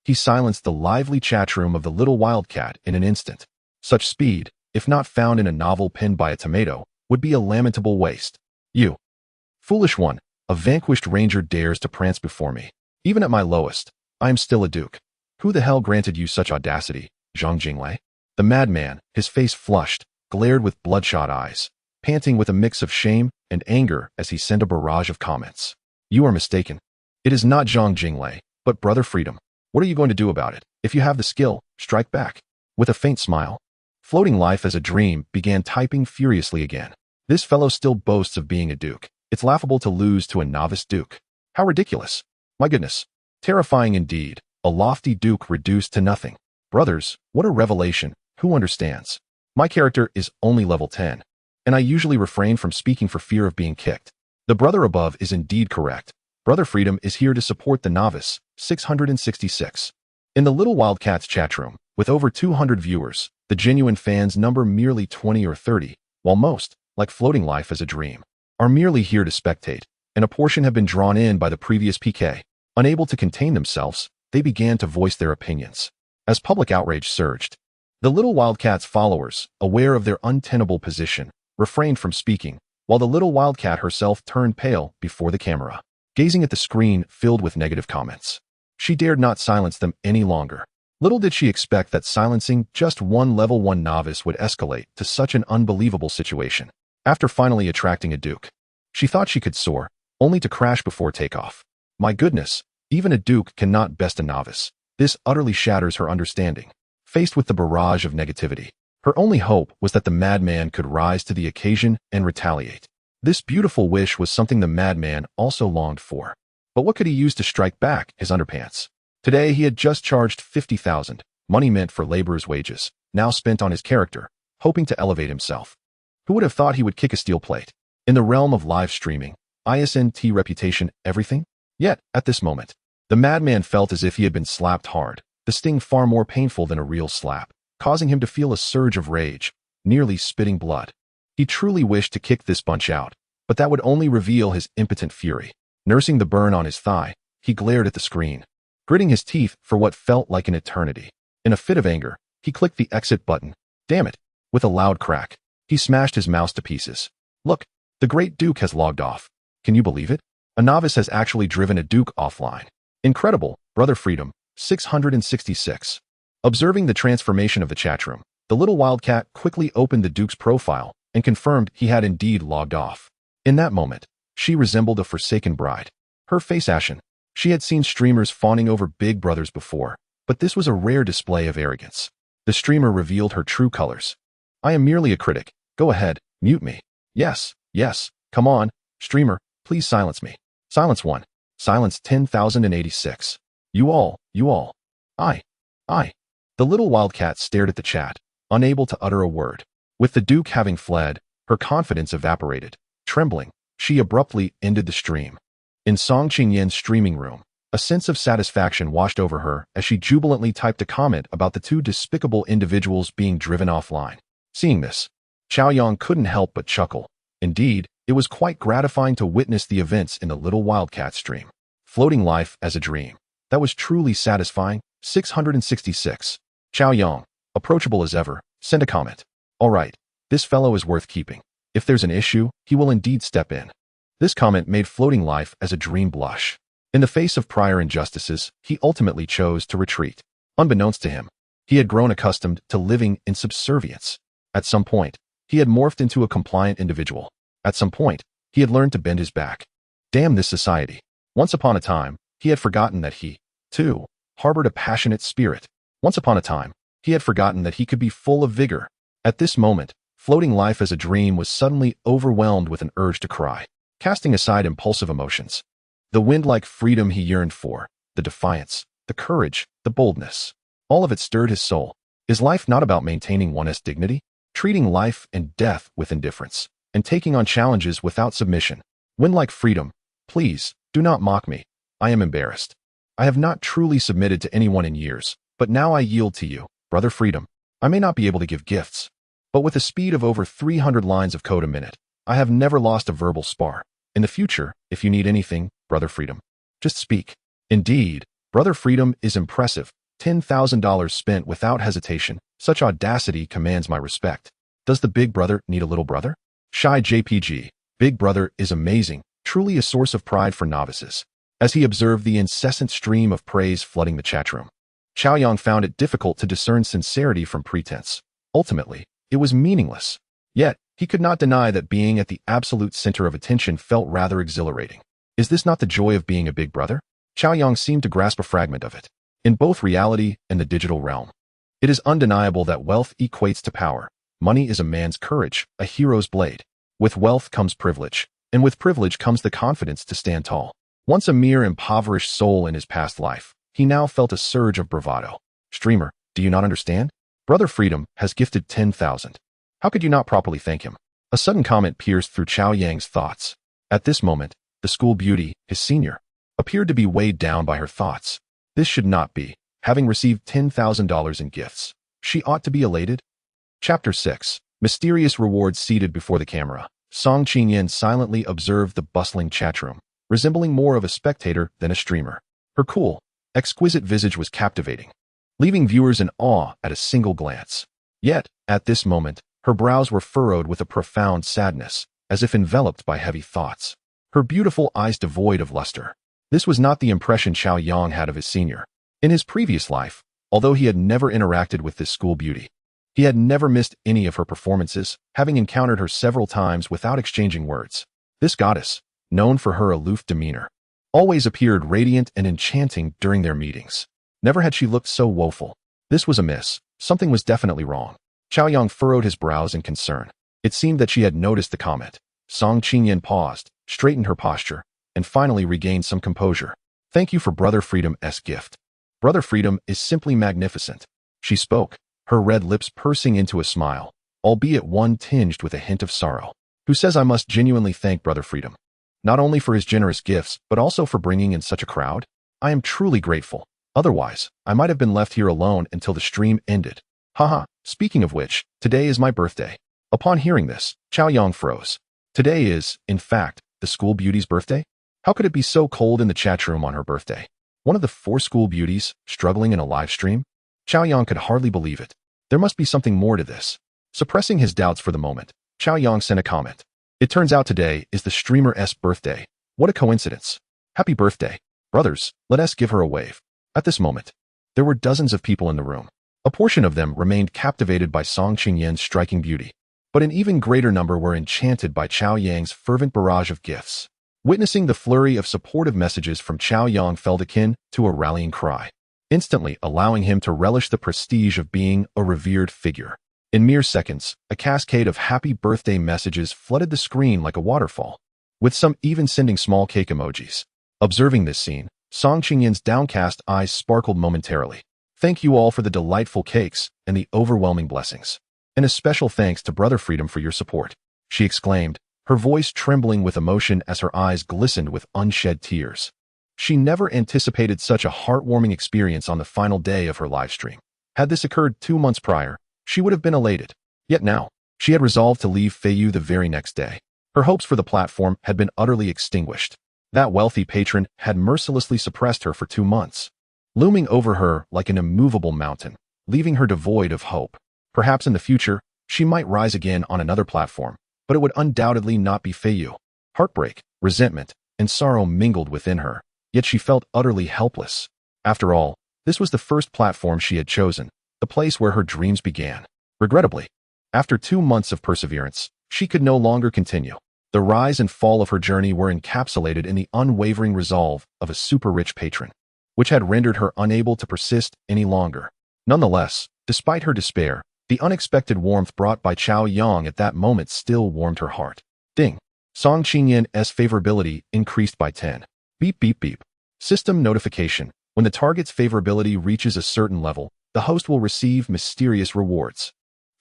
He silenced the lively chat room of the Little Wildcat in an instant. Such speed, if not found in a novel penned by a tomato, would be a lamentable waste. You foolish one, a vanquished ranger dares to prance before me. Even at my lowest, I am still a duke. Who the hell granted you such audacity, Zhang Jinglei? The madman, his face flushed, glared with bloodshot eyes, panting with a mix of shame and anger as he sent a barrage of comments. You are mistaken. It is not Zhang Jinglei, but Brother Freedom. What are you going to do about it? If you have the skill, strike back. With a faint smile, Floating Life as a Dream began typing furiously again. This fellow still boasts of being a duke. It's laughable to lose to a novice duke. How ridiculous. My goodness. Terrifying indeed. A lofty duke reduced to nothing. Brothers, what a revelation. Who understands? My character is only level 10, and I usually refrain from speaking for fear of being kicked. The brother above is indeed correct. Brother Freedom is here to support the novice, 666. In the Little Wildcat's chat room, with over 200 viewers, the genuine fans number merely 20 or 30, while most, like Floating Life as a Dream, are merely here to spectate, and a portion have been drawn in by the previous PK. Unable to contain themselves, they began to voice their opinions. As public outrage surged, the Little Wildcat's followers, aware of their untenable position, refrained from speaking, while the Little Wildcat herself turned pale before the camera, gazing at the screen filled with negative comments. She dared not silence them any longer. Little did she expect that silencing just one level 1 novice would escalate to such an unbelievable situation. After finally attracting a duke, she thought she could soar, only to crash before takeoff. My goodness, even a duke cannot best a novice. This utterly shatters her understanding. Faced with the barrage of negativity, her only hope was that the madman could rise to the occasion and retaliate. This beautiful wish was something the madman also longed for. But what could he use to strike back his underpants? Today he had just charged 50,000, money meant for laborers' wages, now spent on his character, hoping to elevate himself. Who would have thought he would kick a steel plate? In the realm of live streaming, isn't reputation everything? Yet, at this moment, the madman felt as if he had been slapped hard, the sting far more painful than a real slap, causing him to feel a surge of rage, nearly spitting blood. He truly wished to kick this bunch out, but that would only reveal his impotent fury. Nursing the burn on his thigh, he glared at the screen, gritting his teeth for what felt like an eternity. In a fit of anger, he clicked the exit button. Damn it! With a loud crack, he smashed his mouse to pieces. Look, the great Duke has logged off. Can you believe it? A novice has actually driven a Duke offline. Incredible, Brother Freedom, 666. Observing the transformation of the chatroom, the little wildcat quickly opened the Duke's profile and confirmed he had indeed logged off. In that moment, she resembled a forsaken bride. Her face ashen. She had seen streamers fawning over big brothers before, but this was a rare display of arrogance. The streamer revealed her true colors. I am merely a critic. Go ahead, mute me. Yes, come on, streamer, please silence me. Silence 1. Silence 10,086. You all. I. The little wildcat stared at the chat, unable to utter a word. With the Duke having fled, her confidence evaporated. Trembling, she abruptly ended the stream. In Song Qingyan's streaming room, a sense of satisfaction washed over her as she jubilantly typed a comment about the two despicable individuals being driven offline. Seeing this, Cao Yang couldn't help but chuckle. Indeed, it was quite gratifying to witness the events in the little wildcat stream. Floating life as a dream. That was truly satisfying. 666. Cao Yang, approachable as ever, sent a comment. All right, this fellow is worth keeping. If there's an issue, he will indeed step in. This comment made floating life as a dream blush. In the face of prior injustices, he ultimately chose to retreat. Unbeknownst to him, he had grown accustomed to living in subservience. At some point, he had morphed into a compliant individual. At some point, he had learned to bend his back. Damn this society. Once upon a time, he had forgotten that he, too, harbored a passionate spirit. Once upon a time, he had forgotten that he could be full of vigor. At this moment, floating life as a dream was suddenly overwhelmed with an urge to cry, casting aside impulsive emotions. The wind-like freedom he yearned for, the defiance, the courage, the boldness, all of it stirred his soul. Is life not about maintaining one's dignity, treating life and death with indifference, and taking on challenges without submission? Wind-like freedom, please, do not mock me. I am embarrassed. I have not truly submitted to anyone in years, but now I yield to you, Brother Freedom. I may not be able to give gifts, but with a speed of over 300 lines of code a minute, I have never lost a verbal spar. In the future, if you need anything, Brother Freedom, just speak. Indeed, Brother Freedom is impressive. $10,000 spent without hesitation. Such audacity commands my respect. Does the big brother need a little brother? Shy JPG, Big Brother is amazing, truly a source of pride for novices. As he observed the incessant stream of praise flooding the chatroom, Cao Yang found it difficult to discern sincerity from pretense. Ultimately, it was meaningless. Yet, he could not deny that being at the absolute center of attention felt rather exhilarating. Is this not the joy of being a big brother? Cao Yang seemed to grasp a fragment of it. In both reality and the digital realm, it is undeniable that wealth equates to power. Money is a man's courage, a hero's blade. With wealth comes privilege, and with privilege comes the confidence to stand tall. Once a mere impoverished soul in his past life, he now felt a surge of bravado. Streamer, do you not understand? Brother Freedom has gifted 10,000. How could you not properly thank him? A sudden comment pierced through Cao Yang's thoughts. At this moment, the school beauty, his senior, appeared to be weighed down by her thoughts. This should not be. Having received $10,000 in gifts, she ought to be elated. Chapter 6. Mysterious rewards seated before the camera. Song Qingyan silently observed the bustling chatroom, resembling more of a spectator than a streamer. Her cool, exquisite visage was captivating, leaving viewers in awe at a single glance. Yet, at this moment, her brows were furrowed with a profound sadness, as if enveloped by heavy thoughts. Her beautiful eyes devoid of luster. This was not the impression Cao Yang had of his senior. In his previous life, although he had never interacted with this school beauty, he had never missed any of her performances, having encountered her several times without exchanging words. This goddess, known for her aloof demeanor, always appeared radiant and enchanting during their meetings. Never had she looked so woeful. This was amiss. Something was definitely wrong. Cao Yang furrowed his brows in concern. It seemed that she had noticed the comment. Song Qingyan paused, straightened her posture, and finally regained some composure. Thank you for Brother Freedom's gift. Brother Freedom is simply magnificent. She spoke, her red lips pursing into a smile, albeit one tinged with a hint of sorrow. Who says I must genuinely thank Brother Freedom? Not only for his generous gifts, but also for bringing in such a crowd? I am truly grateful. Otherwise, I might have been left here alone until the stream ended. Haha, speaking of which, today is my birthday. Upon hearing this, Cao Yang froze. Today is, in fact, the school beauty's birthday? How could it be so cold in the chat room on her birthday? One of the 4 school beauties, struggling in a live stream? Cao Yang could hardly believe it. There must be something more to this. Suppressing his doubts for the moment, Cao Yang sent a comment. It turns out today is the streamer's birthday. What a coincidence. Happy birthday. Brothers, let us give her a wave. At this moment, there were dozens of people in the room. A portion of them remained captivated by Song Qingyan's striking beauty, but an even greater number were enchanted by Cao Yang's fervent barrage of gifts. Witnessing the flurry of supportive messages from Cao Yang felt akin to a rallying cry, instantly allowing him to relish the prestige of being a revered figure. In mere seconds, a cascade of happy birthday messages flooded the screen like a waterfall, with some even sending small cake emojis. Observing this scene, Song Qingyan's downcast eyes sparkled momentarily. Thank you all for the delightful cakes and the overwhelming blessings. And a special thanks to Brother Freedom for your support, she exclaimed, her voice trembling with emotion as her eyes glistened with unshed tears. She never anticipated such a heartwarming experience on the final day of her livestream. Had this occurred 2 months prior, she would have been elated. Yet now, she had resolved to leave Feiyu the very next day. Her hopes for the platform had been utterly extinguished. That wealthy patron had mercilessly suppressed her for 2 months, looming over her like an immovable mountain, leaving her devoid of hope. Perhaps in the future, she might rise again on another platform, but it would undoubtedly not be Feiyu. Heartbreak, resentment, and sorrow mingled within her, yet she felt utterly helpless. After all, this was the first platform she had chosen, the place where her dreams began. Regrettably, after 2 months of perseverance, she could no longer continue. The rise and fall of her journey were encapsulated in the unwavering resolve of a super-rich patron, which had rendered her unable to persist any longer. Nonetheless, despite her despair, the unexpected warmth brought by Cao Yang at that moment still warmed her heart. Ding! Song Qingyan's favorability increased by 10. Beep beep beep. System notification. When the target's favorability reaches a certain level, the host will receive mysterious rewards.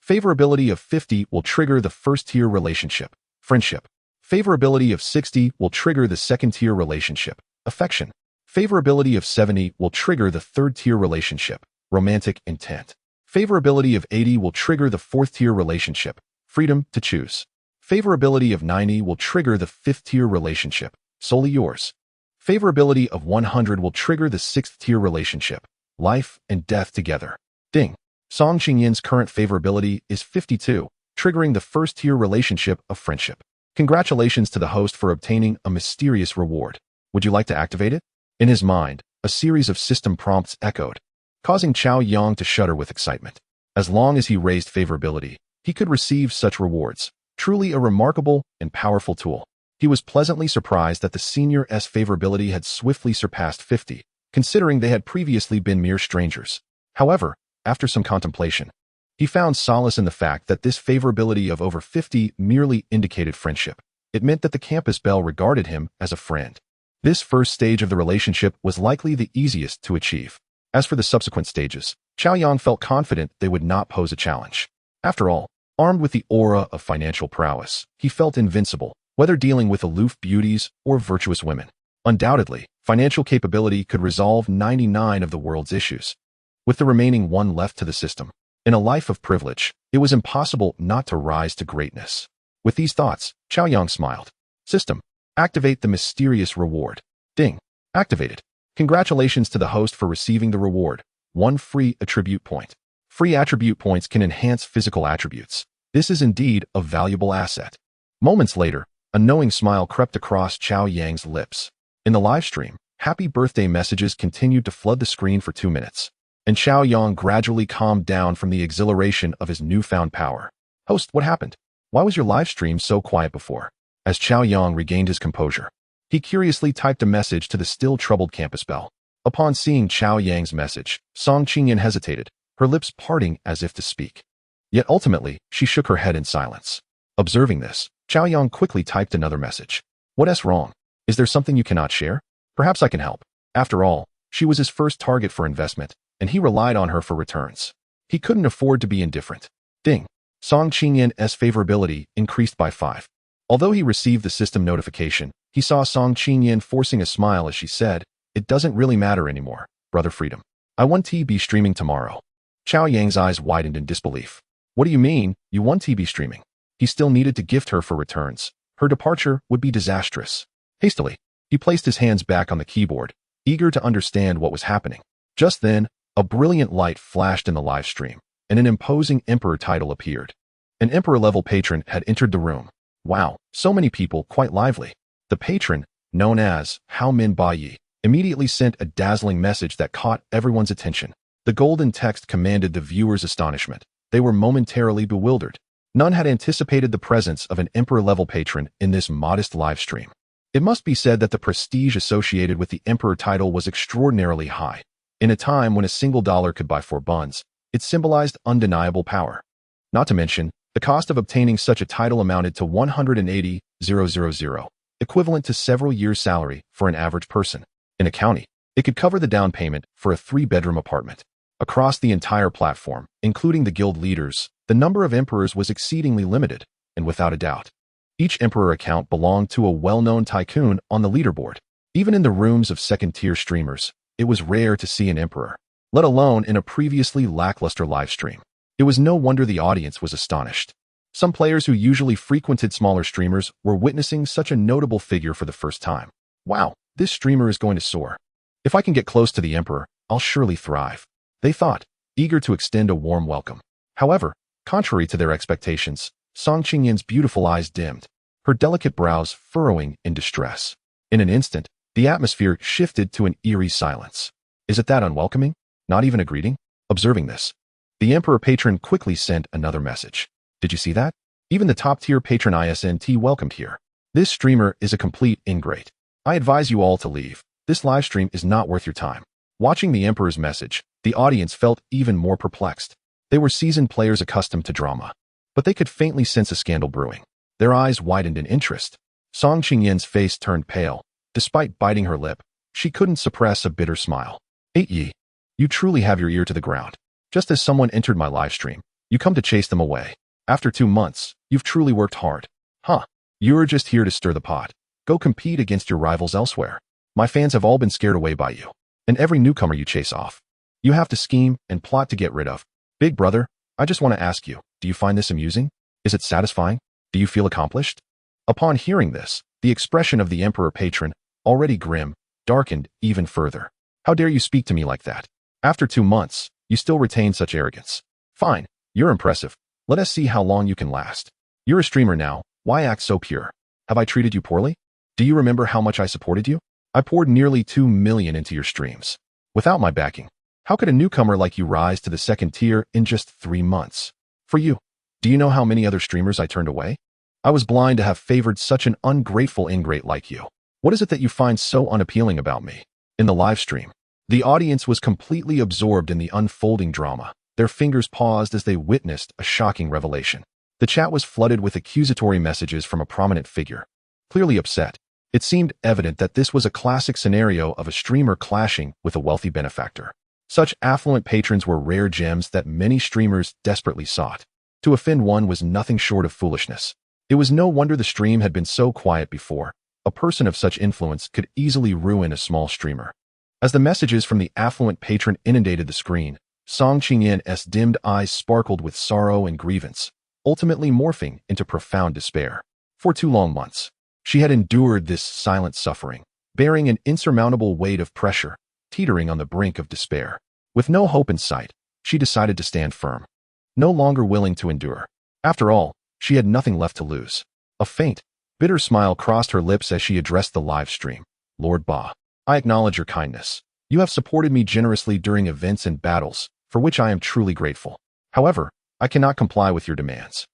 Favorability of 50 will trigger the first-tier relationship, friendship. Favorability of 60 will trigger the second-tier relationship, affection. Favorability of 70 will trigger the third-tier relationship, romantic intent. Favorability of 80 will trigger the fourth-tier relationship, freedom to choose. Favorability of 90 will trigger the fifth-tier relationship, solely yours. Favorability of 100 will trigger the sixth-tier relationship, life and death together. Ding! Song Qingyan's current favorability is 52, triggering the first-tier relationship of friendship. Congratulations to the host for obtaining a mysterious reward. Would you like to activate it? In his mind, a series of system prompts echoed, causing Cao Yang to shudder with excitement. As long as he raised favorability, he could receive such rewards. Truly a remarkable and powerful tool. He was pleasantly surprised that the senior's favorability had swiftly surpassed 50, considering they had previously been mere strangers. However, after some contemplation, he found solace in the fact that this favorability of over 50 merely indicated friendship. It meant that the campus belle regarded him as a friend. This first stage of the relationship was likely the easiest to achieve. As for the subsequent stages, Cao Yang felt confident they would not pose a challenge. After all, armed with the aura of financial prowess, he felt invincible, whether dealing with aloof beauties or virtuous women. Undoubtedly, financial capability could resolve 99 of the world's issues, with the remaining 1 left to the system. In a life of privilege, it was impossible not to rise to greatness. With these thoughts, Cao Yang smiled. System, activate the mysterious reward. Ding! Activated. Congratulations to the host for receiving the reward. 1 free attribute point. Free attribute points can enhance physical attributes. This is indeed a valuable asset. Moments later, a knowing smile crept across Cao Yang's lips. In the live stream, happy birthday messages continued to flood the screen for 2 minutes, and Cao Yang gradually calmed down from the exhilaration of his newfound power. Host, what happened? Why was your live stream so quiet before? As Cao Yang regained his composure, he curiously typed a message to the still troubled campus belle. Upon seeing Cao Yang's message, Song Qingyan hesitated, her lips parting as if to speak. Yet ultimately, she shook her head in silence. Observing this, Cao Yang quickly typed another message. What's wrong? Is there something you cannot share? Perhaps I can help. After all, she was his first target for investment, and he relied on her for returns. He couldn't afford to be indifferent. Ding! Song Qingyan's favorability increased by 5. Although he received the system notification, he saw Song Qingyan forcing a smile as she said, "It doesn't really matter anymore, Brother Freedom. I want to be streaming tomorrow." Cao Yang's eyes widened in disbelief. What do you mean, you want to be streaming? He still needed to gift her for returns. Her departure would be disastrous. Hastily, He placed his hands back on the keyboard, eager to understand what was happening. Just then, a brilliant light flashed in the live stream, and an imposing emperor title appeared. An emperor-level patron had entered the room. Wow, so many people, quite lively. The patron, known as Hao Min Ba Yi, immediately sent a dazzling message that caught everyone's attention. The golden text commanded the viewers' astonishment. They were momentarily bewildered. None had anticipated the presence of an emperor-level patron in this modest live stream. It must be said that the prestige associated with the emperor title was extraordinarily high. In a time when a single dollar could buy 4 buns, it symbolized undeniable power. Not to mention, the cost of obtaining such a title amounted to 180,000, equivalent to several years' salary for an average person. In a county, it could cover the down payment for a 3-bedroom apartment. Across the entire platform, including the guild leaders, the number of emperors was exceedingly limited, and without a doubt, each emperor account belonged to a well-known tycoon on the leaderboard. Even in the rooms of second-tier streamers, it was rare to see an emperor, let alone in a previously lackluster live stream. It was no wonder the audience was astonished. Some players who usually frequented smaller streamers were witnessing such a notable figure for the first time. Wow, this streamer is going to soar. If I can get close to the emperor, I'll surely thrive, they thought, eager to extend a warm welcome. However, contrary to their expectations, Song Qingyan's beautiful eyes dimmed, her delicate brows furrowing in distress. In an instant, the atmosphere shifted to an eerie silence. Is it that unwelcoming? Not even a greeting? Observing this, the emperor patron quickly sent another message. Did you see that? Even the top-tier patron isn't welcomed here. This streamer is a complete ingrate. I advise you all to leave. This live stream is not worth your time. Watching the emperor's message, the audience felt even more perplexed. They were seasoned players accustomed to drama, but they could faintly sense a scandal brewing. Their eyes widened in interest. Song Qingyan's face turned pale. Despite biting her lip, she couldn't suppress a bitter smile. Yi, you truly have your ear to the ground. Just as someone entered my live stream, you come to chase them away. After 2 months, you've truly worked hard. Huh, you're just here to stir the pot. Go compete against your rivals elsewhere. My fans have all been scared away by you, and every newcomer you chase off, you have to scheme and plot to get rid of. Big brother, I just want to ask you, do you find this amusing? Is it satisfying? Do you feel accomplished? Upon hearing this, the expression of the emperor patron, already grim, darkened even further. How dare you speak to me like that? After 2 months, you still retain such arrogance. Fine, you're impressive. Let us see how long you can last. You're a streamer now, why act so pure? Have I treated you poorly? Do you remember how much I supported you? I poured nearly 2 million into your streams. Without my backing, how could a newcomer like you rise to the second tier in just 3 months? For you, do you know how many other streamers I turned away? I was blind to have favored such an ungrateful ingrate like you. What is it that you find so unappealing about me? In the live stream, the audience was completely absorbed in the unfolding drama. Their fingers paused as they witnessed a shocking revelation. The chat was flooded with accusatory messages from a prominent figure. Clearly upset, it seemed evident that this was a classic scenario of a streamer clashing with a wealthy benefactor. Such affluent patrons were rare gems that many streamers desperately sought. To offend one was nothing short of foolishness. It was no wonder the stream had been so quiet before. A person of such influence could easily ruin a small streamer. As the messages from the affluent patron inundated the screen, Song Qingyan's dimmed eyes sparkled with sorrow and grievance, ultimately morphing into profound despair. For 2 long months, she had endured this silent suffering, bearing an insurmountable weight of pressure, teetering on the brink of despair. With no hope in sight, she decided to stand firm, no longer willing to endure. After all, she had nothing left to lose. A faint, bitter smile crossed her lips as she addressed the live stream. Lord Ba, I acknowledge your kindness. You have supported me generously during events and battles, for which I am truly grateful. However, I cannot comply with your demands.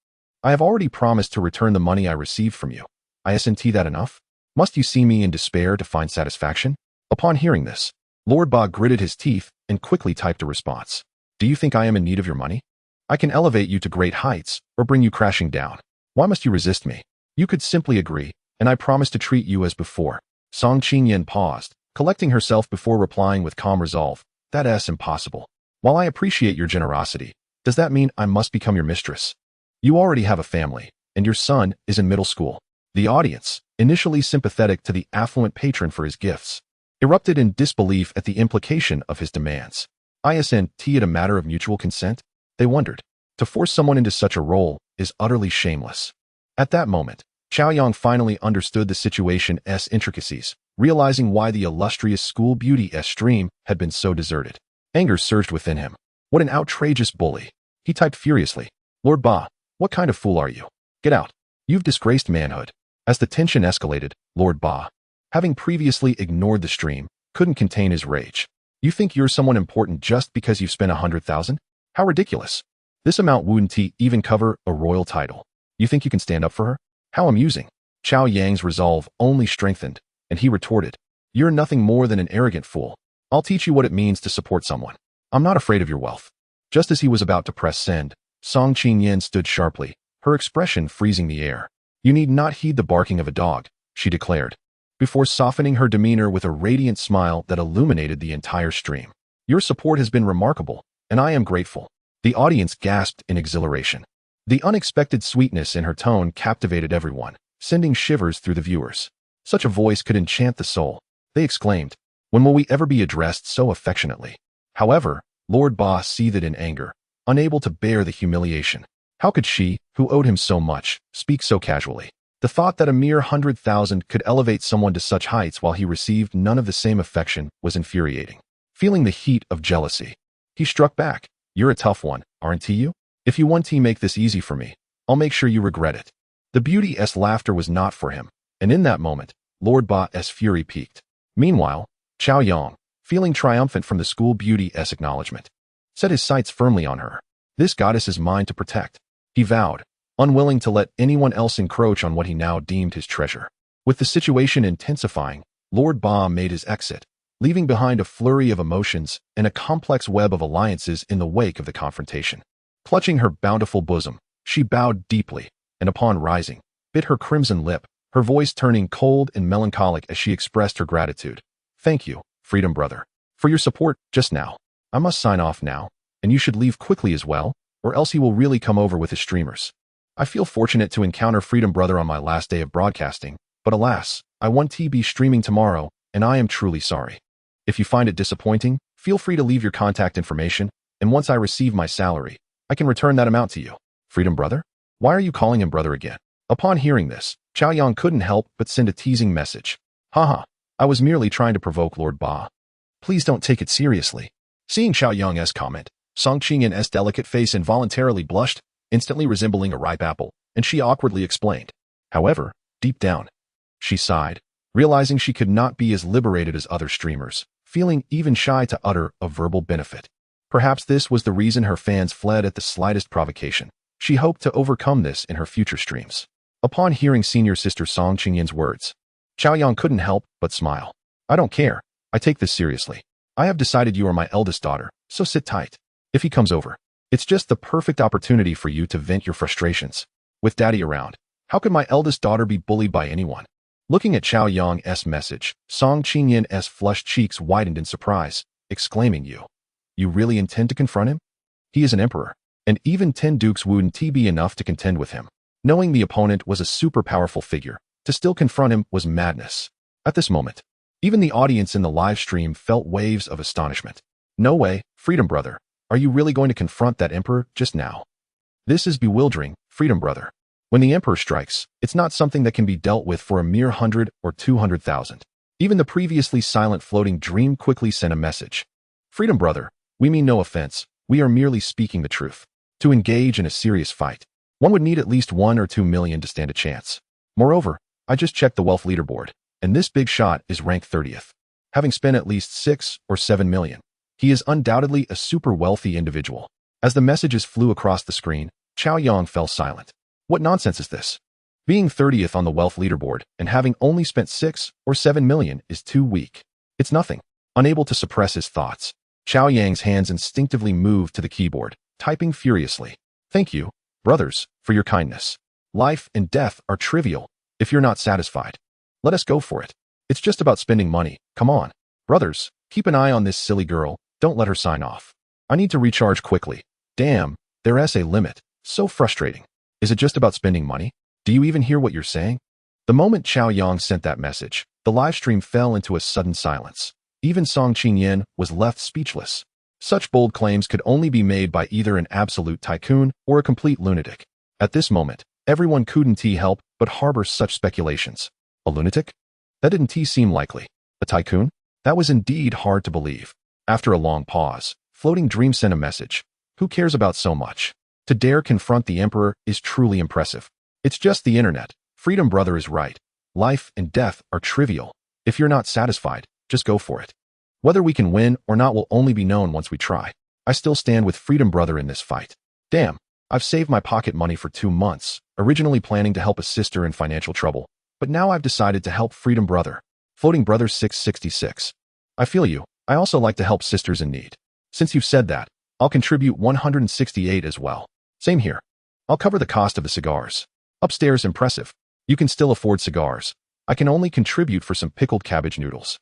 I have already promised to return the money I received from you. Isn't that enough? Must you see me in despair to find satisfaction? Upon hearing this, Lord Ba gritted his teeth and quickly typed a response. Do you think I am in need of your money? I can elevate you to great heights or bring you crashing down. Why must you resist me? You could simply agree, and I promise to treat you as before. Song Qingyan paused, collecting herself before replying with calm resolve. That's impossible. While I appreciate your generosity, does that mean I must become your mistress? You already have a family, and your son is in middle school. The audience, initially sympathetic to the affluent patron for his gifts, erupted in disbelief at the implication of his demands. Isn't it a matter of mutual consent? They wondered. To force someone into such a role is utterly shameless. At that moment, Cao Yang finally understood the situation's intricacies. realizing why the illustrious school beauty's stream had been so deserted. Anger surged within him. What an outrageous bully. He typed furiously. Lord Ba, what kind of fool are you? Get out. You've disgraced manhood. As the tension escalated, Lord Ba, having previously ignored the stream, couldn't contain his rage. You think you're someone important just because you've spent 100,000? How ridiculous. This amount wouldn't even cover a royal title. You think you can stand up for her? How amusing. Cao Yang's resolve only strengthened, and he retorted, you're nothing more than an arrogant fool. I'll teach you what it means to support someone. I'm not afraid of your wealth. Just as he was about to press send, Song Qingyan stood sharply, her expression freezing the air. You need not heed the barking of a dog, she declared, before softening her demeanor with a radiant smile that illuminated the entire stream. Your support has been remarkable, and I am grateful. The audience gasped in exhilaration. The unexpected sweetness in her tone captivated everyone, sending shivers through the viewers. Such a voice could enchant the soul, they exclaimed. When will we ever be addressed so affectionately? However, Lord Ba seethed in anger, unable to bear the humiliation. How could she, who owed him so much, speak so casually? The thought that a mere 100,000 could elevate someone to such heights while he received none of the same affection was infuriating. Feeling the heat of jealousy, he struck back. You're a tough one, aren't you? If you want to make this easy for me, I'll make sure you regret it. The beauty's laughter was not for him, and in that moment, Lord Ba's fury peaked. Meanwhile, Cao Yang, feeling triumphant from the school beauty's acknowledgement, set his sights firmly on her. This goddess is mine to protect, he vowed, unwilling to let anyone else encroach on what he now deemed his treasure. With the situation intensifying, Lord Ba made his exit, leaving behind a flurry of emotions and a complex web of alliances in the wake of the confrontation. Clutching her bountiful bosom, she bowed deeply, and upon rising, bit her crimson lip, her voice turning cold and melancholic as she expressed her gratitude. Thank you, Freedom Brother, for your support just now. I must sign off now, and you should leave quickly as well, or else he will really come over with his streamers. I feel fortunate to encounter Freedom Brother on my last day of broadcasting, but alas, I want to be streaming tomorrow, and I am truly sorry. If you find it disappointing, feel free to leave your contact information, and once I receive my salary, I can return that amount to you. Freedom Brother? Why are you calling him brother again? Upon hearing this, Cao Yang couldn't help but send a teasing message. Haha, I was merely trying to provoke Lord Ba. Please don't take it seriously. Seeing Cao Yang's comment, Song Qingyan's delicate face involuntarily blushed, instantly resembling a ripe apple, and she awkwardly explained. However, deep down, she sighed, realizing she could not be as liberated as other streamers, feeling even shy to utter a verbal benefit. Perhaps this was the reason her fans fled at the slightest provocation. She hoped to overcome this in her future streams. Upon hearing senior sister Song Qingyan's words, Cao Yang couldn't help but smile. I don't care. I take this seriously. I have decided you are my eldest daughter, so sit tight. If he comes over, it's just the perfect opportunity for you to vent your frustrations. With Daddy around, how could my eldest daughter be bullied by anyone? Looking at Cao Yang's message, Song Qingyan's flushed cheeks widened in surprise, exclaiming, You really intend to confront him? He is an emperor, and even 10 dukes wouldn't be enough to contend with him. Knowing the opponent was a super powerful figure, to still confront him was madness. At this moment, even the audience in the live stream felt waves of astonishment. No way, Freedom Brother. Are you really going to confront that emperor just now? This is bewildering, Freedom Brother. When the emperor strikes, it's not something that can be dealt with for a mere 100 or 200,000. Even the previously silent floating dream quickly sent a message. Freedom Brother, we mean no offense, we are merely speaking the truth. To engage in a serious fight, one would need at least 1 or 2 million to stand a chance. Moreover, I just checked the wealth leaderboard, and this big shot is ranked 30th. Having spent at least 6 or 7 million. He is undoubtedly a super wealthy individual. As the messages flew across the screen, Cao Yang fell silent. What nonsense is this? Being 30th on the wealth leaderboard and having only spent 6 or 7 million is too weak. It's nothing. Unable to suppress his thoughts, Cao Yang's hands instinctively moved to the keyboard, typing furiously. Thank you, brothers, for your kindness. Life and death are trivial. If you're not satisfied, let us go for it. It's just about spending money. Come on. Brothers, keep an eye on this silly girl. Don't let her sign off. I need to recharge quickly. Damn, there's a limit. So frustrating. Is it just about spending money? Do you even hear what you're saying? The moment Cao Yang sent that message, the live stream fell into a sudden silence. Even Song Qingyan was left speechless. Such bold claims could only be made by either an absolute tycoon or a complete lunatic. At this moment, everyone couldn't help but harbor such speculations. A lunatic? That didn't seem likely. A tycoon? That was indeed hard to believe. After a long pause, Floating Dream sent a message. Who cares about so much? To dare confront the emperor is truly impressive. It's just the internet. Freedom Brother is right. Life and death are trivial. If you're not satisfied, just go for it. Whether we can win or not will only be known once we try. I still stand with Freedom Brother in this fight. Damn, I've saved my pocket money for 2 months, originally planning to help a sister in financial trouble, but now I've decided to help Freedom Brother. Floating Brother 666. I feel you. I also like to help sisters in need. Since you've said that, I'll contribute 168 as well. Same here. I'll cover the cost of the cigars. Upstairs impressive. You can still afford cigars. I can only contribute for some pickled cabbage noodles.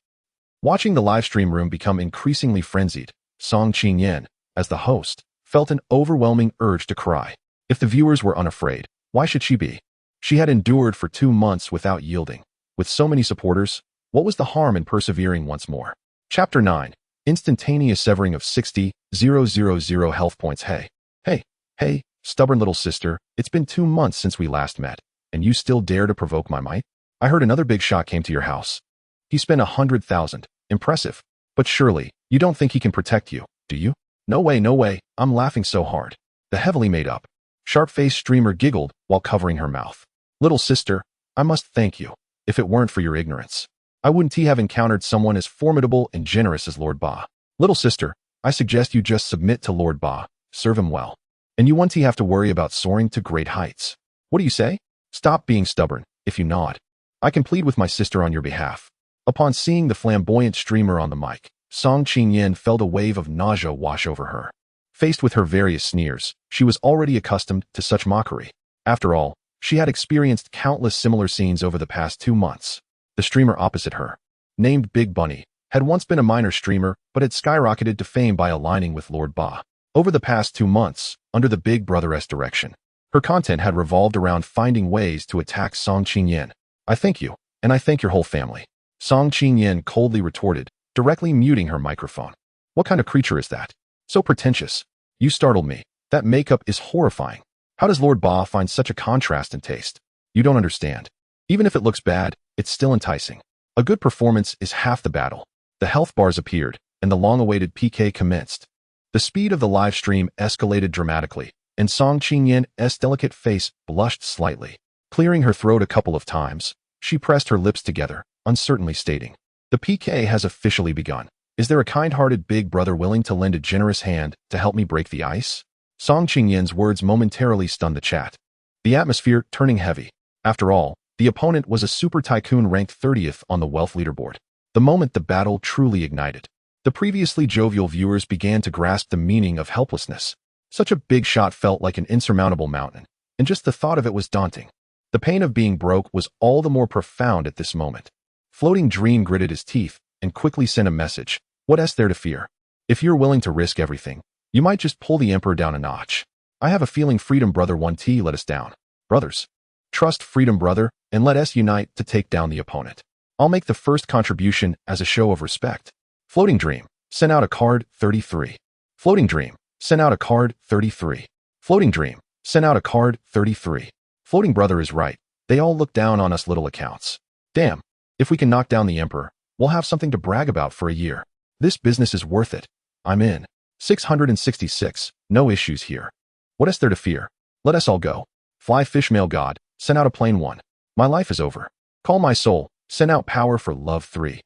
Watching the livestream room become increasingly frenzied, Song Qingyan, as the host, felt an overwhelming urge to cry. If the viewers were unafraid, why should she be? She had endured for 2 months without yielding. With so many supporters, what was the harm in persevering once more? Chapter 9. Instantaneous severing of 60,000 health points. Hey, stubborn little sister, it's been 2 months since we last met, and you still dare to provoke my might? I heard another big shot came to your house. He spent 100,000. Impressive. But surely, you don't think he can protect you, do you? No way, I'm laughing so hard. The heavily made up, sharp-faced streamer giggled while covering her mouth. Little sister, I must thank you. If it weren't for your ignorance, I wouldn't have encountered someone as formidable and generous as Lord Ba. Little sister, I suggest you just submit to Lord Ba, serve him well, and you won't have to worry about soaring to great heights. What do you say? Stop being stubborn, if you nod. I can plead with my sister on your behalf. Upon seeing the flamboyant streamer on the mic, Song Qingyan felt a wave of nausea wash over her. Faced with her various sneers, she was already accustomed to such mockery. After all, she had experienced countless similar scenes over the past 2 months. The streamer opposite her, named Big Bunny, had once been a minor streamer but had skyrocketed to fame by aligning with Lord Ba. Over the past 2 months, under the Big Brother's direction, her content had revolved around finding ways to attack Song Qingyan. I thank you, and I thank your whole family. Song Qingyan coldly retorted, directly muting her microphone. What kind of creature is that? So pretentious. You startled me. That makeup is horrifying. How does Lord Ba find such a contrast in taste? You don't understand. Even if it looks bad, it's still enticing. A good performance is half the battle. The health bars appeared, and the long-awaited PK commenced. The speed of the live stream escalated dramatically, and Song Qingyan's delicate face blushed slightly. Clearing her throat a couple of times, she pressed her lips together, uncertainly stating, "The PK has officially begun. Is there a kind-hearted Big Brother willing to lend a generous hand to help me break the ice?" Song Qingyan's words momentarily stunned the chat, the atmosphere turning heavy. After all, the opponent was a super tycoon ranked 30th on the wealth leaderboard. The moment the battle truly ignited, the previously jovial viewers began to grasp the meaning of helplessness. Such a big shot felt like an insurmountable mountain, and just the thought of it was daunting. The pain of being broke was all the more profound at this moment. Floating Dream gritted his teeth and quickly sent a message. What is there to fear? If you're willing to risk everything, you might just pull the emperor down a notch. I have a feeling Freedom Brother 1T let us down. Brothers, trust Freedom Brother and let us unite to take down the opponent. I'll make the first contribution as a show of respect. Floating Dream, sent out a card 33. Floating Dream, sent out a card 33. Floating Dream, sent out a card 33. Floating Brother is right. They all look down on us little accounts. Damn, if we can knock down the emperor, we'll have something to brag about for a year. This business is worth it. I'm in. 666, no issues here. What is there to fear? Let us all go. Fly fish male god, send out a plain 1. My life is over. Call my soul, send out power for love 3.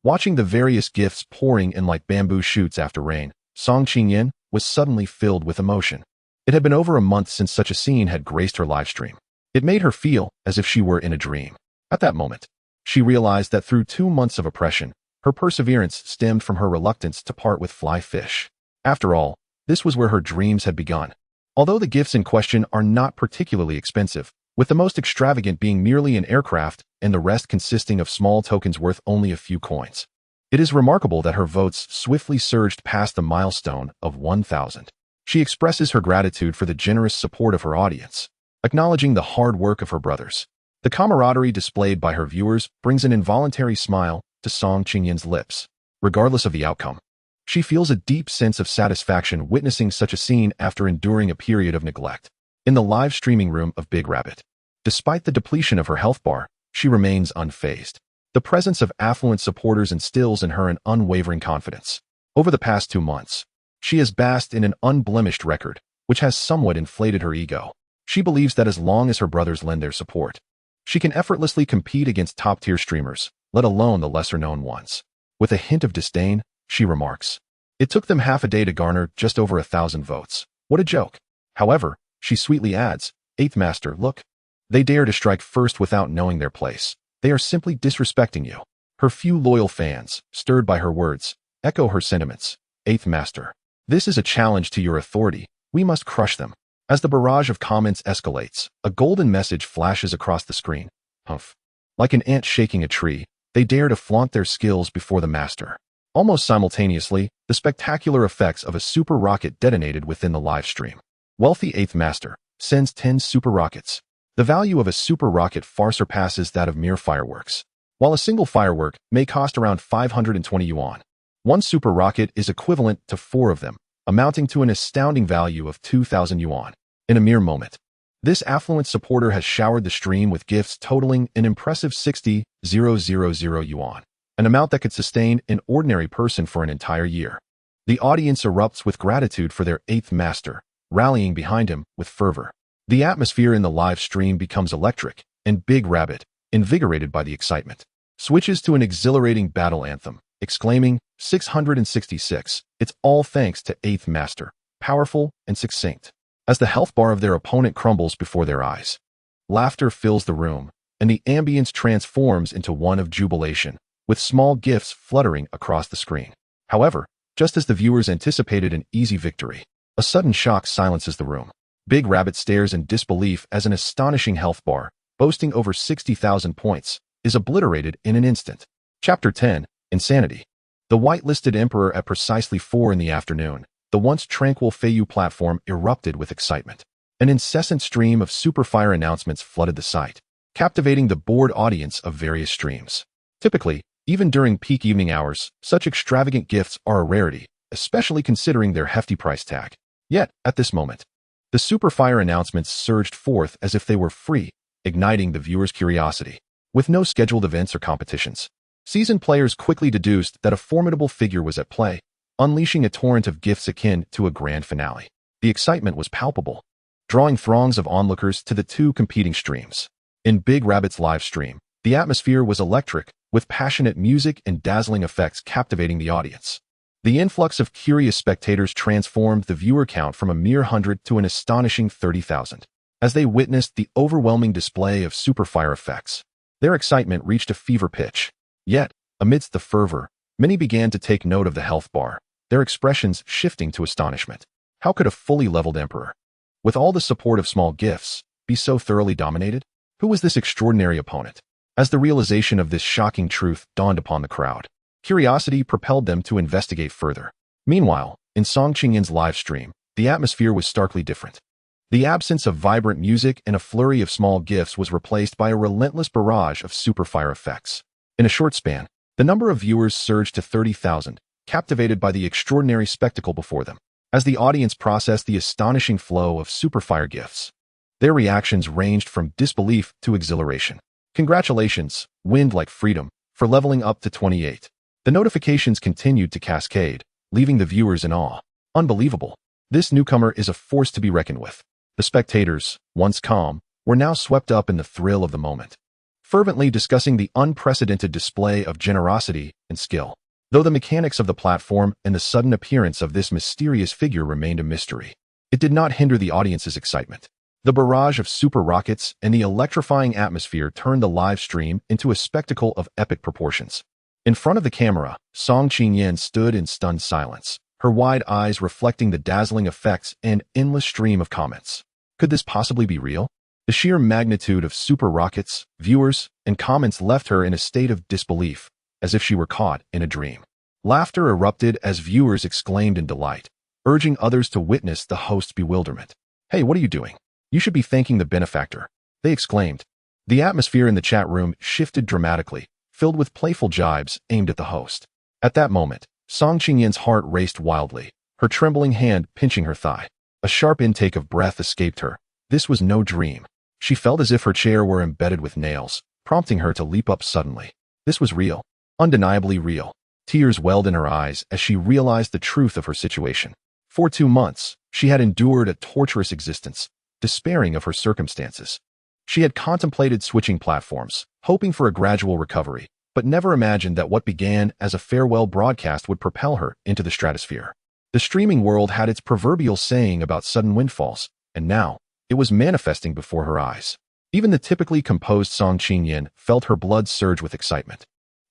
Watching the various gifts pouring in like bamboo shoots after rain, Song Qingyan was suddenly filled with emotion. It had been over a month since such a scene had graced her livestream. It made her feel as if she were in a dream. At that moment, she realized that through 2 months of oppression, her perseverance stemmed from her reluctance to part with fly fish. After all, this was where her dreams had begun. Although the gifts in question are not particularly expensive, with the most extravagant being merely an aircraft and the rest consisting of small tokens worth only a few coins. It is remarkable that her votes swiftly surged past the milestone of 1,000. She expresses her gratitude for the generous support of her audience, acknowledging the hard work of her brothers. The camaraderie displayed by her viewers brings an involuntary smile to Song Qingyan's lips. Regardless of the outcome, she feels a deep sense of satisfaction witnessing such a scene after enduring a period of neglect. In the live streaming room of Big Rabbit, despite the depletion of her health bar, she remains unfazed. The presence of affluent supporters instills in her an unwavering confidence. Over the past 2 months, she has basked in an unblemished record, which has somewhat inflated her ego. She believes that as long as her brothers lend their support, she can effortlessly compete against top-tier streamers, let alone the lesser-known ones. With a hint of disdain, she remarks, "It took them half a day to garner just over 1,000 votes. What a joke." However, she sweetly adds, "Eighth Master, look. They dare to strike first without knowing their place. They are simply disrespecting you." Her few loyal fans, stirred by her words, echo her sentiments. "Eighth Master, this is a challenge to your authority. We must crush them." As the barrage of comments escalates, a golden message flashes across the screen. Humph. Like an ant shaking a tree, they dare to flaunt their skills before the master. Almost simultaneously, the spectacular effects of a super rocket detonated within the live stream. Wealthy Eighth Master sends 10 super rockets. The value of a super rocket far surpasses that of mere fireworks. While a single firework may cost around 520 yuan, one super rocket is equivalent to 4 of them, amounting to an astounding value of 2,000 yuan. In a mere moment, this affluent supporter has showered the stream with gifts totaling an impressive 60,000 yuan, an amount that could sustain an ordinary person for an entire year. The audience erupts with gratitude for their eighth master, rallying behind him with fervor. The atmosphere in the live stream becomes electric, and Big Rabbit, invigorated by the excitement, switches to an exhilarating battle anthem, exclaiming, 666, "It's all thanks to Eighth Master, powerful and succinct." As the health bar of their opponent crumbles before their eyes, laughter fills the room, and the ambience transforms into one of jubilation, with small gifts fluttering across the screen. However, just as the viewers anticipated an easy victory, a sudden shock silences the room. Big Rabbit stares in disbelief as an astonishing health bar, boasting over 60,000 points, is obliterated in an instant. Chapter 10, Insanity. The whitelisted emperor at precisely 4 in the afternoon, the once tranquil Feiyu platform erupted with excitement. An incessant stream of superfire announcements flooded the site, captivating the bored audience of various streams. Typically, even during peak evening hours, such extravagant gifts are a rarity, especially considering their hefty price tag. Yet, at this moment, the superfire announcements surged forth as if they were free, igniting the viewer's curiosity. With no scheduled events or competitions, seasoned players quickly deduced that a formidable figure was at play, unleashing a torrent of gifts akin to a grand finale. The excitement was palpable, drawing throngs of onlookers to the 2 competing streams. In Big Rabbit's live stream, the atmosphere was electric, with passionate music and dazzling effects captivating the audience. The influx of curious spectators transformed the viewer count from a mere 100 to an astonishing 30,000. As they witnessed the overwhelming display of superfire effects, their excitement reached a fever pitch. Yet, amidst the fervor, many began to take note of the health bar, their expressions shifting to astonishment. How could a fully leveled emperor, with all the support of small gifts, be so thoroughly dominated? Who was this extraordinary opponent? As the realization of this shocking truth dawned upon the crowd, curiosity propelled them to investigate further. Meanwhile, in Song Qingyan's live stream, the atmosphere was starkly different. The absence of vibrant music and a flurry of small gifts was replaced by a relentless barrage of superfire effects. In a short span, the number of viewers surged to 30,000, captivated by the extraordinary spectacle before them. As the audience processed the astonishing flow of superfire gifts, their reactions ranged from disbelief to exhilaration. "Congratulations, Wind Like Freedom, for leveling up to 28. The notifications continued to cascade, leaving the viewers in awe. "Unbelievable. This newcomer is a force to be reckoned with." The spectators, once calm, were now swept up in the thrill of the moment, fervently discussing the unprecedented display of generosity and skill. Though the mechanics of the platform and the sudden appearance of this mysterious figure remained a mystery, it did not hinder the audience's excitement. The barrage of super rockets and the electrifying atmosphere turned the live stream into a spectacle of epic proportions. In front of the camera, Song Qingyan stood in stunned silence, her wide eyes reflecting the dazzling effects and endless stream of comments. Could this possibly be real? The sheer magnitude of super rockets, viewers, and comments left her in a state of disbelief, as if she were caught in a dream. Laughter erupted as viewers exclaimed in delight, urging others to witness the host's bewilderment. "Hey, what are you doing? You should be thanking the benefactor," they exclaimed. The atmosphere in the chat room shifted dramatically, filled with playful jibes aimed at the host. At that moment, Song Qingyan's heart raced wildly, her trembling hand pinching her thigh. A sharp intake of breath escaped her. This was no dream. She felt as if her chair were embedded with nails, prompting her to leap up suddenly. This was real. Undeniably real. Tears welled in her eyes as she realized the truth of her situation. For 2 months, she had endured a torturous existence, despairing of her circumstances. She had contemplated switching platforms, hoping for a gradual recovery, but never imagined that what began as a farewell broadcast would propel her into the stratosphere. The streaming world had its proverbial saying about sudden windfalls, and now, it was manifesting before her eyes. Even the typically composed Song Qingyan felt her blood surge with excitement.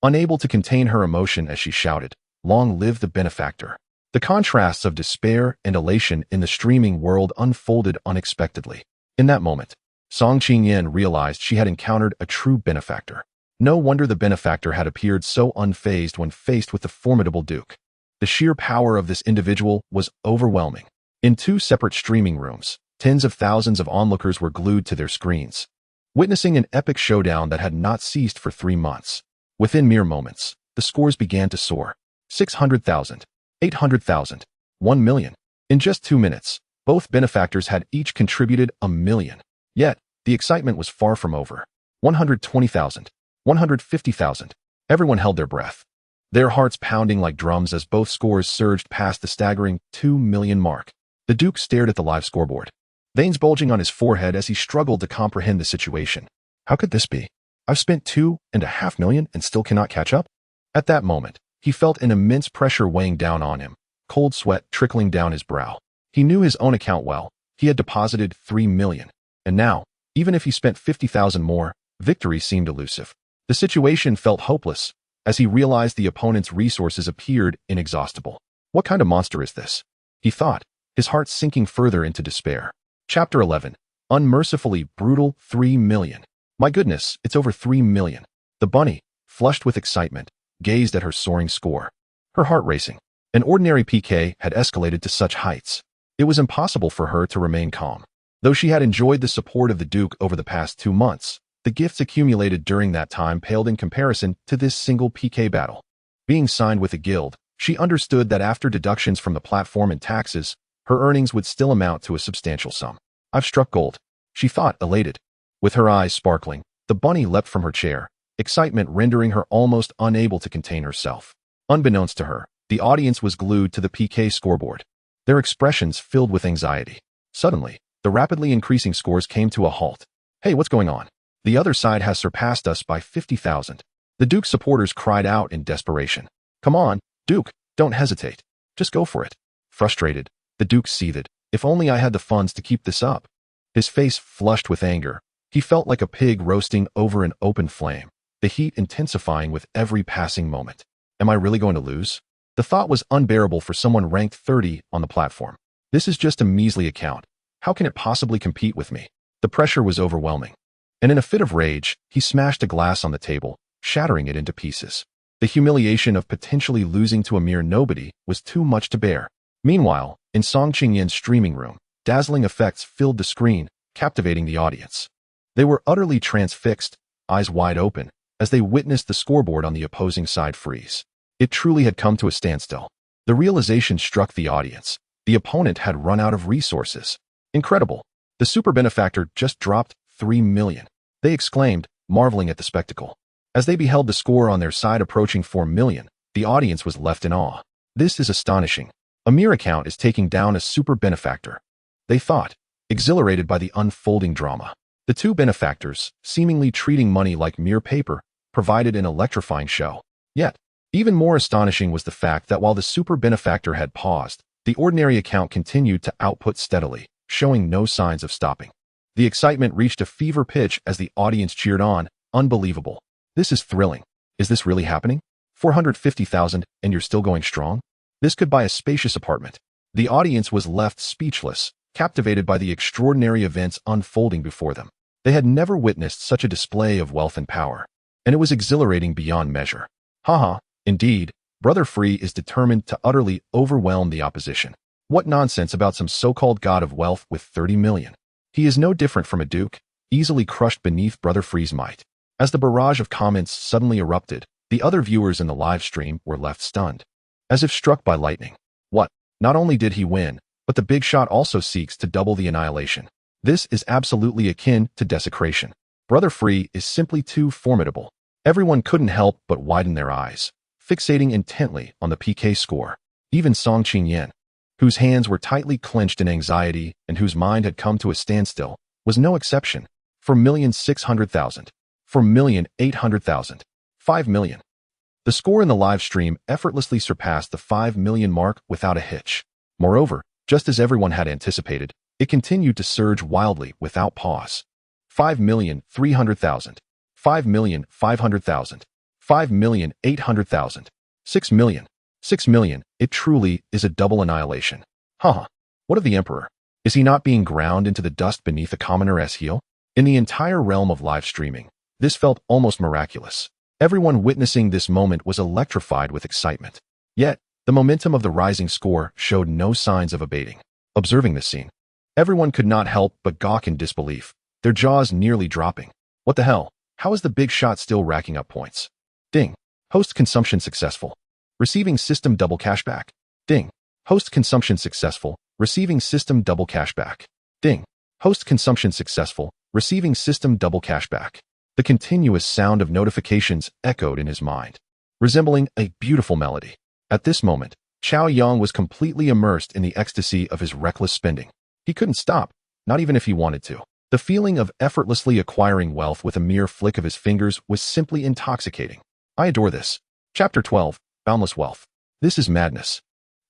Unable to contain her emotion as she shouted, "Long live the benefactor!" The contrasts of despair and elation in the streaming world unfolded unexpectedly. In that moment, Song Qingyan realized she had encountered a true benefactor. No wonder the benefactor had appeared so unfazed when faced with the formidable Duke. The sheer power of this individual was overwhelming. In 2 separate streaming rooms, tens of thousands of onlookers were glued to their screens, witnessing an epic showdown that had not ceased for 3 months. Within mere moments, the scores began to soar. 600,000, 800,000, 1 million. In just 2 minutes, both benefactors had each contributed $1 million. Yet, the excitement was far from over. 120,000, 150,000. Everyone held their breath, their hearts pounding like drums as both scores surged past the staggering 2 million mark. The Duke stared at the live scoreboard, veins bulging on his forehead as he struggled to comprehend the situation. How could this be? I've spent $2.5 million and still cannot catch up? At that moment, he felt an immense pressure weighing down on him, cold sweat trickling down his brow. He knew his own account well. He had deposited $3 million. And now, even if he spent 50,000 more, victory seemed elusive. The situation felt hopeless as he realized the opponent's resources appeared inexhaustible. What kind of monster is this? He thought, his heart sinking further into despair. Chapter 11. Unmercifully brutal 3 million. My goodness, it's over 3 million. The bunny, flushed with excitement, gazed at her soaring score. Her heart racing. An ordinary PK had escalated to such heights. It was impossible for her to remain calm. Though she had enjoyed the support of the Duke over the past 2 months, the gifts accumulated during that time paled in comparison to this single PK battle. Being signed with a guild, she understood that after deductions from the platform and taxes, her earnings would still amount to a substantial sum. I've struck gold, she thought, elated. With her eyes sparkling, the bunny leapt from her chair, excitement rendering her almost unable to contain herself. Unbeknownst to her, the audience was glued to the PK scoreboard, their expressions filled with anxiety. Suddenly, the rapidly increasing scores came to a halt. Hey, what's going on? The other side has surpassed us by 50,000. The Duke's supporters cried out in desperation. Come on, Duke, don't hesitate. Just go for it. Frustrated, the Duke seethed. If only I had the funds to keep this up. His face flushed with anger. He felt like a pig roasting over an open flame, the heat intensifying with every passing moment. Am I really going to lose? The thought was unbearable for someone ranked 30 on the platform. This is just a measly account. How can it possibly compete with me? The pressure was overwhelming. And in a fit of rage, he smashed a glass on the table, shattering it into pieces. The humiliation of potentially losing to a mere nobody was too much to bear. Meanwhile, in Song Qingyan's streaming room, dazzling effects filled the screen, captivating the audience. They were utterly transfixed, eyes wide open, as they witnessed the scoreboard on the opposing side freeze. It truly had come to a standstill. The realization struck the audience. The opponent had run out of resources. Incredible. The super benefactor just dropped 3 million. They exclaimed, marveling at the spectacle. As they beheld the score on their side approaching 4 million, the audience was left in awe. This is astonishing. A mere account is taking down a super benefactor, they thought, exhilarated by the unfolding drama. The 2 benefactors, seemingly treating money like mere paper, provided an electrifying show. Yet, even more astonishing was the fact that while the super benefactor had paused, the ordinary account continued to output steadily, showing no signs of stopping. The excitement reached a fever pitch as the audience cheered on. Unbelievable. This is thrilling. Is this really happening? 450,000 and you're still going strong? This could buy a spacious apartment. The audience was left speechless, captivated by the extraordinary events unfolding before them. They had never witnessed such a display of wealth and power, and it was exhilarating beyond measure. Haha, indeed, Brother Free is determined to utterly overwhelm the opposition. What nonsense about some so-called god of wealth with 30 million. He is no different from a duke, easily crushed beneath Brother Free's might. As the barrage of comments suddenly erupted, the other viewers in the live stream were left stunned, as if struck by lightning. What? Not only did he win, but the big shot also seeks to double the annihilation. This is absolutely akin to desecration. Brother Free is simply too formidable. Everyone couldn't help but widen their eyes, fixating intently on the PK score. Even Song Qingyan, whose hands were tightly clenched in anxiety and whose mind had come to a standstill, was no exception. 4,600,000. 4,800,000. 5 million. The score in the live stream effortlessly surpassed the 5 million mark without a hitch. Moreover, just as everyone had anticipated, it continued to surge wildly without pause. 5,300,000. 5,500,000. 5,800,000. 6 million. 6 million. It truly is a double annihilation. Haha. What of the Emperor? Is he not being ground into the dust beneath a commoner's heel? In the entire realm of live streaming, this felt almost miraculous. Everyone witnessing this moment was electrified with excitement. Yet, the momentum of the rising score showed no signs of abating. Observing this scene, everyone could not help but gawk in disbelief, their jaws nearly dropping. What the hell? How is the big shot still racking up points? Ding. Host consumption successful. Receiving system double cashback. Ding. Host consumption successful. Receiving system double cashback. Ding. Host consumption successful. Receiving system double cashback. The continuous sound of notifications echoed in his mind, resembling a beautiful melody. At this moment, Cao Yang was completely immersed in the ecstasy of his reckless spending. He couldn't stop, not even if he wanted to. The feeling of effortlessly acquiring wealth with a mere flick of his fingers was simply intoxicating. I adore this. Chapter 12. Boundless Wealth. This is madness.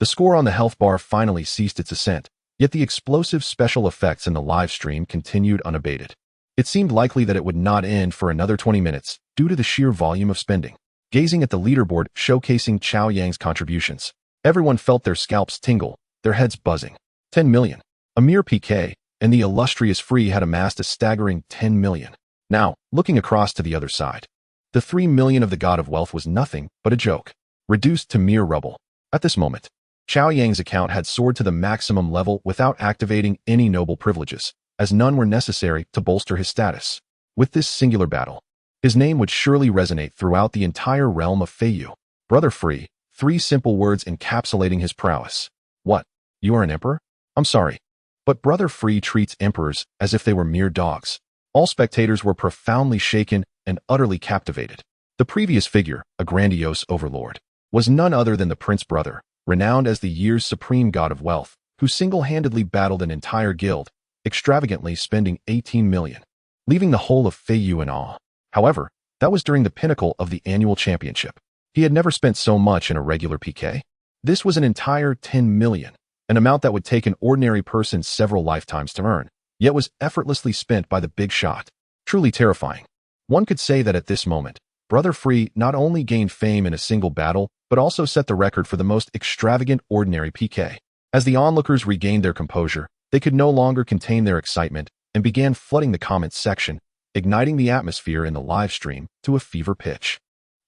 The score on the health bar finally ceased its ascent, yet the explosive special effects in the live stream continued unabated. It seemed likely that it would not end for another 20 minutes due to the sheer volume of spending. Gazing at the leaderboard showcasing Cao Yang's contributions, everyone felt their scalps tingle, their heads buzzing. 10 million. A mere PK, and the illustrious Free had amassed a staggering 10 million. Now, looking across to the other side, the 3 million of the God of Wealth was nothing but a joke, reduced to mere rubble. At this moment, Cao Yang's account had soared to the maximum level without activating any noble privileges, as none were necessary to bolster his status. With this singular battle, his name would surely resonate throughout the entire realm of Feiyu. Brother Free, 3 simple words encapsulating his prowess. What? You are an emperor? I'm sorry. But Brother Free treats emperors as if they were mere dogs. All spectators were profoundly shaken and utterly captivated. The previous figure, a grandiose overlord, was none other than the Prince Brother, renowned as the year's supreme God of Wealth, who single-handedly battled an entire guild, extravagantly spending 18 million, leaving the whole of Feiyu in awe. However, that was during the pinnacle of the annual championship. He had never spent so much in a regular PK. This was an entire 10 million, an amount that would take an ordinary person several lifetimes to earn, yet was effortlessly spent by the big shot. Truly terrifying. One could say that at this moment, Brother Free not only gained fame in a single battle, but also set the record for the most extravagant ordinary PK. As the onlookers regained their composure, they could no longer contain their excitement and began flooding the comments section, igniting the atmosphere in the live stream to a fever pitch.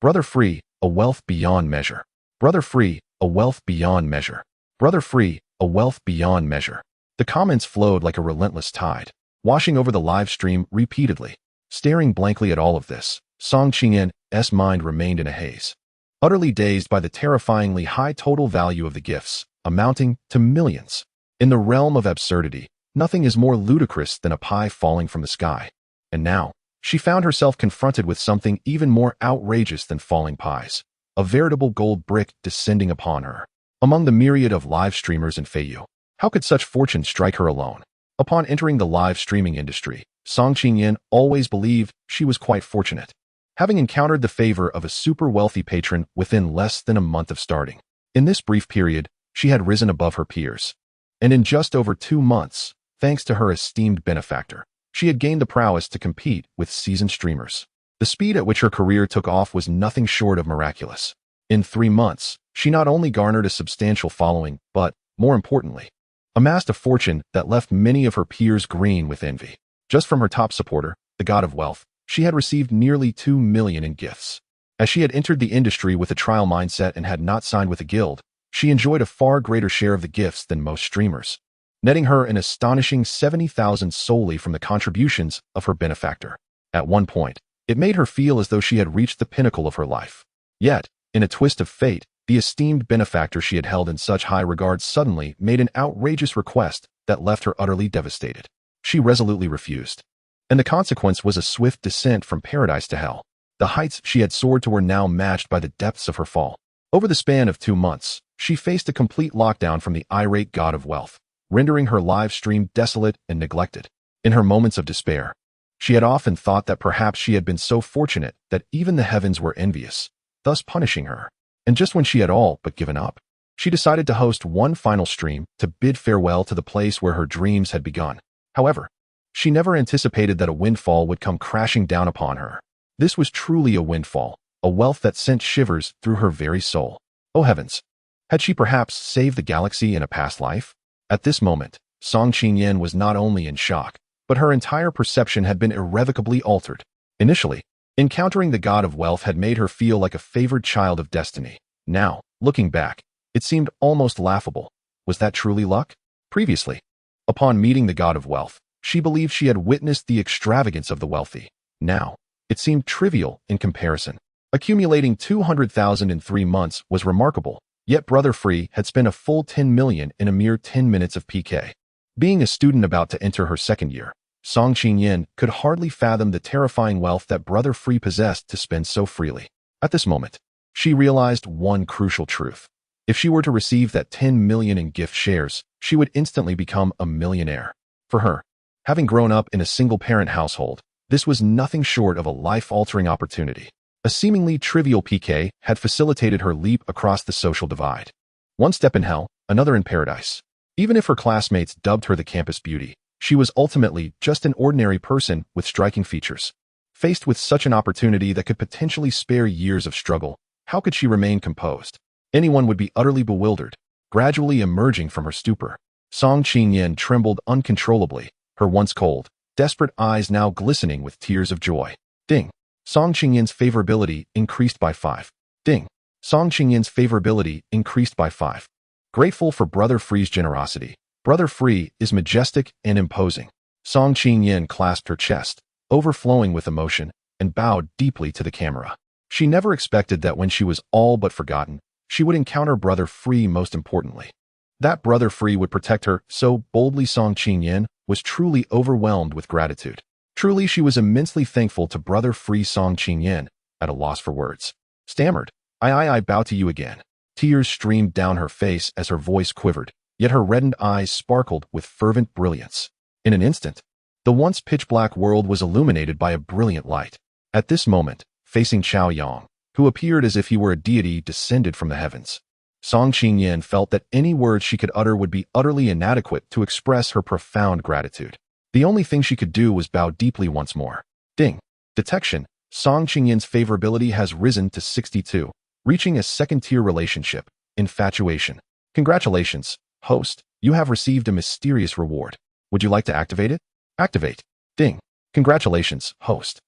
Brother Free, a wealth beyond measure. Brother Free, a wealth beyond measure. Brother Free, a wealth beyond measure. The comments flowed like a relentless tide, washing over the live stream repeatedly. Staring blankly at all of this, Song Qingyan's mind remained in a haze, utterly dazed by the terrifyingly high total value of the gifts, amounting to millions. In the realm of absurdity, nothing is more ludicrous than a pie falling from the sky. And now, she found herself confronted with something even more outrageous than falling pies, a veritable gold brick descending upon her. Among the myriad of live streamers in Feiyu, how could such fortune strike her alone? Upon entering the live streaming industry, Song Qingyan always believed she was quite fortunate, having encountered the favor of a super wealthy patron within less than a month of starting. In this brief period, she had risen above her peers. And in just over 2 months, thanks to her esteemed benefactor, she had gained the prowess to compete with seasoned streamers. The speed at which her career took off was nothing short of miraculous. In 3 months, she not only garnered a substantial following, but, more importantly, amassed a fortune that left many of her peers green with envy. Just from her top supporter, the God of Wealth, she had received nearly 2 million in gifts. As she had entered the industry with a trial mindset and had not signed with a guild, she enjoyed a far greater share of the gifts than most streamers, netting her an astonishing 70,000 solely from the contributions of her benefactor. At one point, it made her feel as though she had reached the pinnacle of her life. Yet, in a twist of fate, the esteemed benefactor she had held in such high regard suddenly made an outrageous request that left her utterly devastated. She resolutely refused, and the consequence was a swift descent from paradise to hell. The heights she had soared to were now matched by the depths of her fall. Over the span of 2 months, she faced a complete lockdown from the irate god of wealth, rendering her live stream desolate and neglected. In her moments of despair, she had often thought that perhaps she had been so fortunate that even the heavens were envious, thus punishing her. And just when she had all but given up, she decided to host one final stream to bid farewell to the place where her dreams had begun. However, she never anticipated that a windfall would come crashing down upon her. This was truly a windfall, a wealth that sent shivers through her very soul. Oh heavens! Had she perhaps saved the galaxy in a past life? At this moment, Song Qingyan was not only in shock, but her entire perception had been irrevocably altered. Initially, encountering the god of wealth had made her feel like a favored child of destiny. Now, looking back, it seemed almost laughable. Was that truly luck? Previously, upon meeting the god of wealth, she believed she had witnessed the extravagance of the wealthy. Now, it seemed trivial in comparison. Accumulating 200,000 in 3 months was remarkable, yet Brother Free had spent a full 10 million in a mere 10 minutes of PK. Being a student about to enter her second year, Song Qingyan could hardly fathom the terrifying wealth that Brother Free possessed to spend so freely. At this moment, she realized one crucial truth. If she were to receive that 10 million in gift shares, she would instantly become a millionaire. For her, having grown up in a single-parent household, this was nothing short of a life-altering opportunity. A seemingly trivial PK had facilitated her leap across the social divide. One step in hell, another in paradise. Even if her classmates dubbed her the campus beauty, she was ultimately just an ordinary person with striking features. Faced with such an opportunity that could potentially spare years of struggle, how could she remain composed? Anyone would be utterly bewildered. Gradually emerging from her stupor, Song Qingyan trembled uncontrollably, her once cold, desperate eyes now glistening with tears of joy. Ding! Song Qingyan's favorability increased by 5. Ding! Song Qingyan's favorability increased by 5. Grateful for Brother Free's generosity, Brother Free is majestic and imposing. Song Qingyan clasped her chest, overflowing with emotion, and bowed deeply to the camera. She never expected that when she was all but forgotten, she would encounter Brother Free most importantly. That Brother Free would protect her so boldly. Song Qingyan was truly overwhelmed with gratitude. Truly she was immensely thankful to Brother Free. Song Qingyan, at a loss for words, stammered, I bow to you again. Tears streamed down her face as her voice quivered, yet her reddened eyes sparkled with fervent brilliance. In an instant, the once pitch-black world was illuminated by a brilliant light. At this moment, facing Cao Yang, who appeared as if he were a deity descended from the heavens, Song Qingyan felt that any words she could utter would be utterly inadequate to express her profound gratitude. The only thing she could do was bow deeply once more. Ding! Detection. Song Qingyan's favorability has risen to 62. Reaching a second-tier relationship, infatuation. Congratulations, host, you have received a mysterious reward. Would you like to activate it? Activate. Ding. Congratulations, host.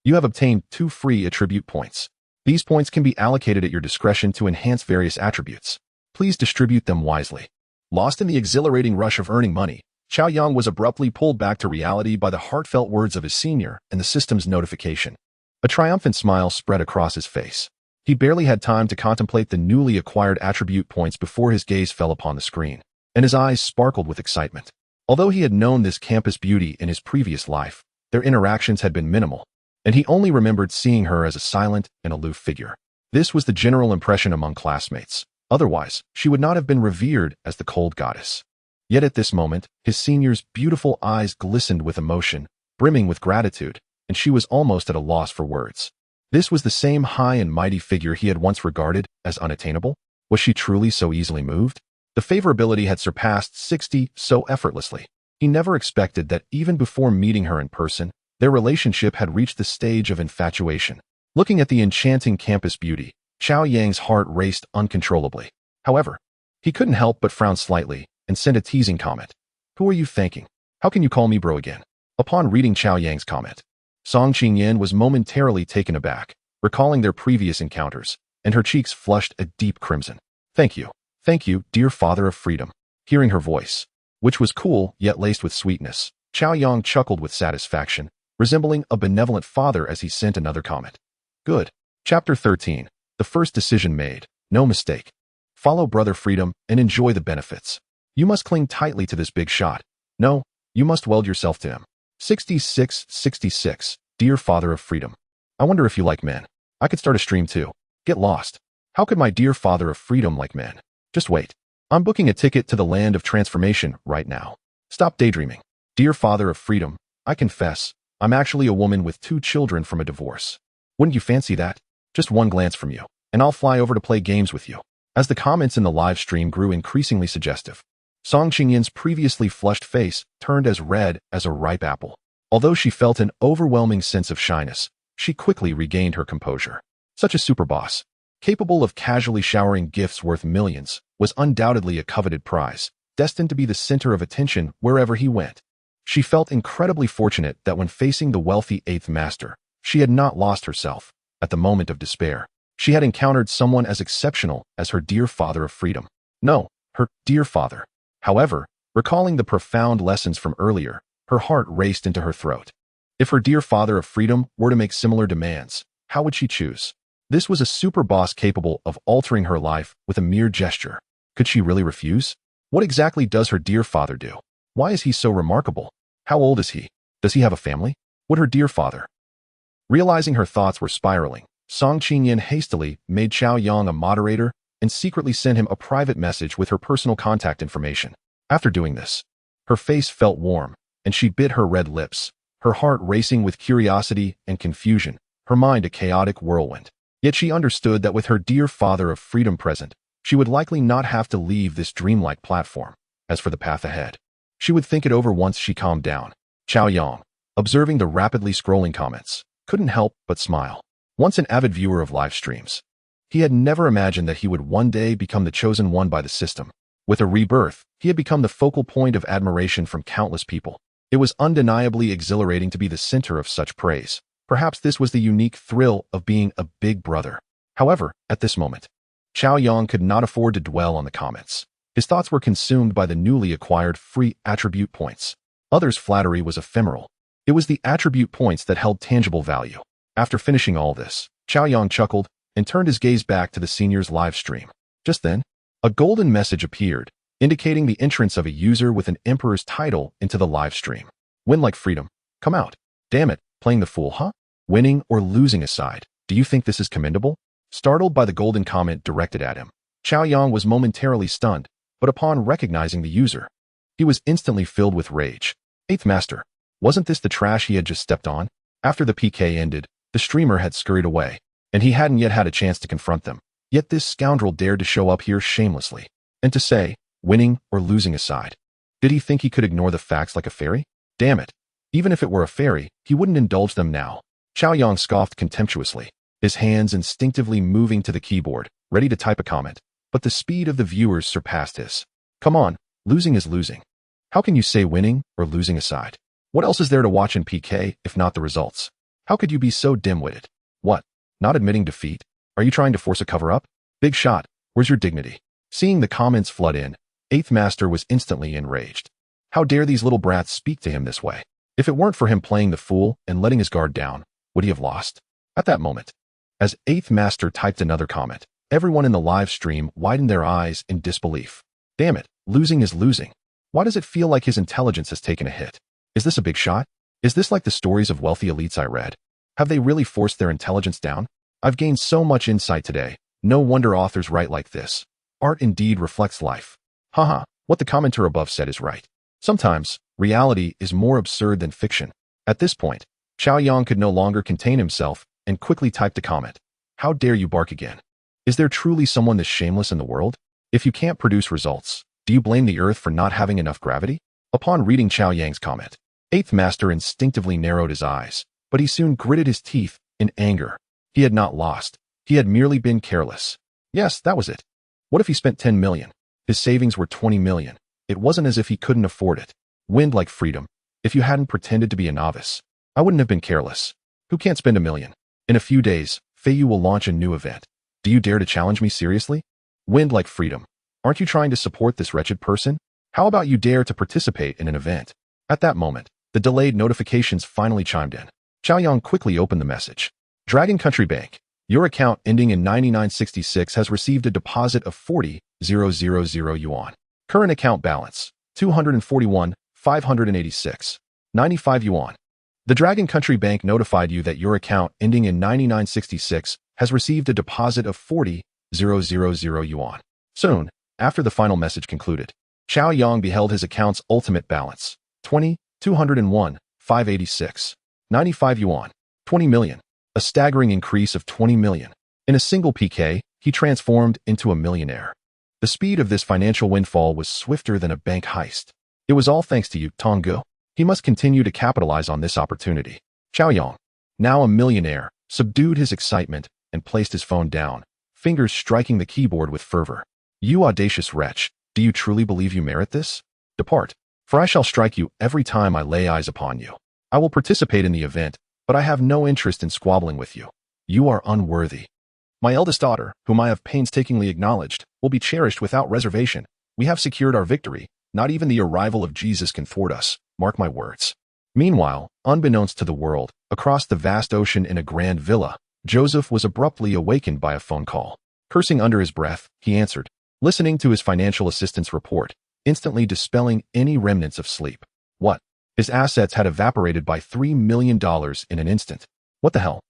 You have obtained 2 free attribute points. These points can be allocated at your discretion to enhance various attributes. Please distribute them wisely. Lost in the exhilarating rush of earning money, Cao Yang was abruptly pulled back to reality by the heartfelt words of his senior and the system's notification. A triumphant smile spread across his face. He barely had time to contemplate the newly acquired attribute points before his gaze fell upon the screen, and his eyes sparkled with excitement. Although he had known this campus beauty in his previous life, their interactions had been minimal, and he only remembered seeing her as a silent and aloof figure. This was the general impression among classmates. Otherwise, she would not have been revered as the cold goddess. Yet at this moment, his senior's beautiful eyes glistened with emotion, brimming with gratitude, and she was almost at a loss for words. This was the same high and mighty figure he had once regarded as unattainable? Was she truly so easily moved? The favorability had surpassed 60 so effortlessly. He never expected that even before meeting her in person, their relationship had reached the stage of infatuation. Looking at the enchanting campus beauty, Cao Yang's heart raced uncontrollably. However, he couldn't help but frown slightly and send a teasing comment. Who are you thanking? How can you call me bro again? Upon reading Cao Yang's comment, Song Qingyan was momentarily taken aback, recalling their previous encounters, and her cheeks flushed a deep crimson. Thank you, dear father of freedom. Hearing her voice, which was cool yet laced with sweetness, Cao Yang chuckled with satisfaction, resembling a benevolent father as he sent another comment. Good. Chapter 13. The first decision made. No mistake. Follow Brother Freedom and enjoy the benefits. You must cling tightly to this big shot. No, you must weld yourself to him. 66. Dear Father of Freedom. I wonder if you like men. I could start a stream too. Get lost. How could my dear father of freedom like men? Just wait. I'm booking a ticket to the land of transformation right now. Stop daydreaming. Dear father of freedom, I confess, I'm actually a woman with 2 children from a divorce. Wouldn't you fancy that? Just one glance from you, and I'll fly over to play games with you. As the comments in the live stream grew increasingly suggestive, Song Qingyan's previously flushed face turned as red as a ripe apple. Although she felt an overwhelming sense of shyness, she quickly regained her composure. Such a super boss, capable of casually showering gifts worth millions, was undoubtedly a coveted prize, destined to be the center of attention wherever he went. She felt incredibly fortunate that when facing the wealthy 8th master, she had not lost herself. At the moment of despair, she had encountered someone as exceptional as her dear father of freedom. No, her dear father. However, recalling the profound lessons from earlier, her heart raced into her throat. If her dear father of freedom were to make similar demands, how would she choose? This was a super boss capable of altering her life with a mere gesture. Could she really refuse? What exactly does her dear father do? Why is he so remarkable? How old is he? Does he have a family? Would her dear father? Realizing her thoughts were spiraling, Song Qingyan hastily made Cao Yang a moderator and secretly sent him a private message with her personal contact information. After doing this, her face felt warm, and she bit her red lips, her heart racing with curiosity and confusion, her mind a chaotic whirlwind. Yet she understood that with her dear father of freedom present, she would likely not have to leave this dreamlike platform. As for the path ahead, she would think it over once she calmed down. Cao Yang, observing the rapidly scrolling comments, couldn't help but smile. Once an avid viewer of live streams, he had never imagined that he would one day become the chosen one by the system. With a rebirth, he had become the focal point of admiration from countless people. It was undeniably exhilarating to be the center of such praise. Perhaps this was the unique thrill of being a big brother. However, at this moment, Cao Yang could not afford to dwell on the comments. His thoughts were consumed by the newly acquired free attribute points. Others' flattery was ephemeral. It was the attribute points that held tangible value. After finishing all this, Cao Yang chuckled and turned his gaze back to the senior's live stream. Just then, a golden message appeared, indicating the entrance of a user with an emperor's title into the live stream. Win like freedom. Come out. Damn it, playing the fool, huh? Winning or losing aside, do you think this is commendable? Startled by the golden comment directed at him, Cao Yang was momentarily stunned, but upon recognizing the user, he was instantly filled with rage. 8th Master, wasn't this the trash he had just stepped on? After the PK ended, the streamer had scurried away, and he hadn't yet had a chance to confront them. Yet this scoundrel dared to show up here shamelessly, and to say, winning or losing aside. Did he think he could ignore the facts like a fairy? Damn it. Even if it were a fairy, he wouldn't indulge them now. Cao Yang scoffed contemptuously, his hands instinctively moving to the keyboard, ready to type a comment. But the speed of the viewers surpassed his. Come on, losing is losing. How can you say winning or losing aside? What else is there to watch in PK if not the results? How could you be so dim-witted? What? Not admitting defeat? Are you trying to force a cover-up? Big shot, where's your dignity? Seeing the comments flood in, 8th Master was instantly enraged. How dare these little brats speak to him this way? If it weren't for him playing the fool and letting his guard down, would he have lost? At that moment, as 8th Master typed another comment, everyone in the live stream widened their eyes in disbelief. Damn it, losing is losing. Why does it feel like his intelligence has taken a hit? Is this a big shot? Is this like the stories of wealthy elites I read? Have they really forced their intelligence down? I've gained so much insight today. No wonder authors write like this. Art indeed reflects life. Haha, what the commenter above said is right. Sometimes, reality is more absurd than fiction. At this point, Cao Yang could no longer contain himself and quickly typed a comment. How dare you bark again? Is there truly someone this shameless in the world? If you can't produce results, do you blame the earth for not having enough gravity? Upon reading Cao Yang's comment, 8th Master instinctively narrowed his eyes, but he soon gritted his teeth in anger. He had not lost. He had merely been careless. Yes, that was it. What if he spent 10 million? His savings were 20 million. It wasn't as if he couldn't afford it. Wind like freedom. If you hadn't pretended to be a novice, I wouldn't have been careless. Who can't spend $1 million? In a few days, Feiyu will launch a new event. Do you dare to challenge me seriously? Wind like freedom. Aren't you trying to support this wretched person? How about you dare to participate in an event? At that moment, the delayed notifications finally chimed in. Cao Yang quickly opened the message. Dragon Country Bank, your account ending in 9966 has received a deposit of 40,000 yuan. Current account balance, 241,586. 95 yuan. The Dragon Country Bank notified you that your account ending in 9966 has received a deposit of 40,000 yuan. Soon, after the final message concluded, Cao Yang beheld his account's ultimate balance, 20,201,586, 95 yuan, 20 million, a staggering increase of 20 million. In a single PK, he transformed into a millionaire. The speed of this financial windfall was swifter than a bank heist. It was all thanks to you, Tonggu. He must continue to capitalize on this opportunity. Cao Yang, now a millionaire, subdued his excitement and placed his phone down, fingers striking the keyboard with fervor. You audacious wretch, do you truly believe you merit this? Depart, for I shall strike you every time I lay eyes upon you. I will participate in the event, but I have no interest in squabbling with you. You are unworthy. My eldest daughter, whom I have painstakingly acknowledged, will be cherished without reservation. We have secured our victory. Not even the arrival of Jesus can thwart us. Mark my words. Meanwhile, unbeknownst to the world, across the vast ocean in a grand villa, Joseph was abruptly awakened by a phone call. Cursing under his breath, he answered, listening to his financial assistant's report, instantly dispelling any remnants of sleep. What? His assets had evaporated by $3 million in an instant. What the hell?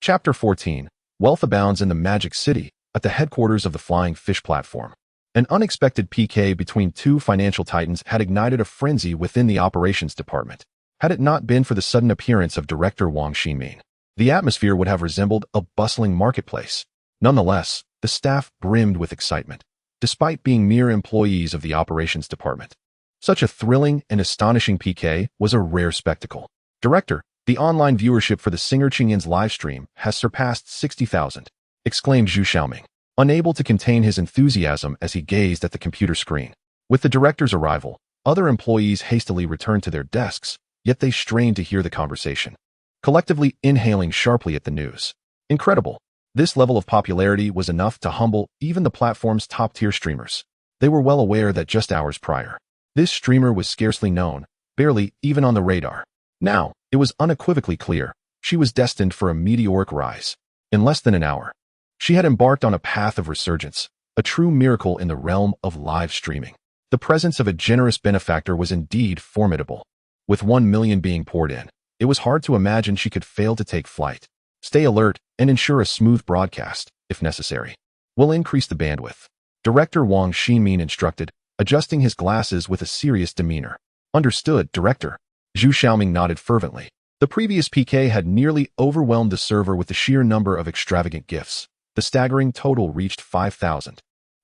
Chapter 14. Wealth abounds in the Magic City, at the headquarters of the Flying Fish platform. An unexpected PK between two financial titans had ignited a frenzy within the operations department. Had it not been for the sudden appearance of Director Wang Xinmin, the atmosphere would have resembled a bustling marketplace. Nonetheless, the staff brimmed with excitement, despite being mere employees of the operations department. Such a thrilling and astonishing PK was a rare spectacle. Director, the online viewership for the singer Qingyin's live stream has surpassed 60,000, exclaimed Zhu Xiaoming, unable to contain his enthusiasm as he gazed at the computer screen. With the director's arrival, other employees hastily returned to their desks, yet they strained to hear the conversation, collectively inhaling sharply at the news. Incredible. This level of popularity was enough to humble even the platform's top-tier streamers. They were well aware that just hours prior, this streamer was scarcely known, barely even on the radar. Now, it was unequivocally clear, she was destined for a meteoric rise. In less than an hour, she had embarked on a path of resurgence, a true miracle in the realm of live streaming. The presence of a generous benefactor was indeed formidable. With 1 million being poured in, it was hard to imagine she could fail to take flight. Stay alert and ensure a smooth broadcast, if necessary. We'll increase the bandwidth. Director Wang Xinmin instructed, adjusting his glasses with a serious demeanor. Understood, Director. Zhu Xiaoming nodded fervently. The previous PK had nearly overwhelmed the server with the sheer number of extravagant gifts. The staggering total reached 5,000.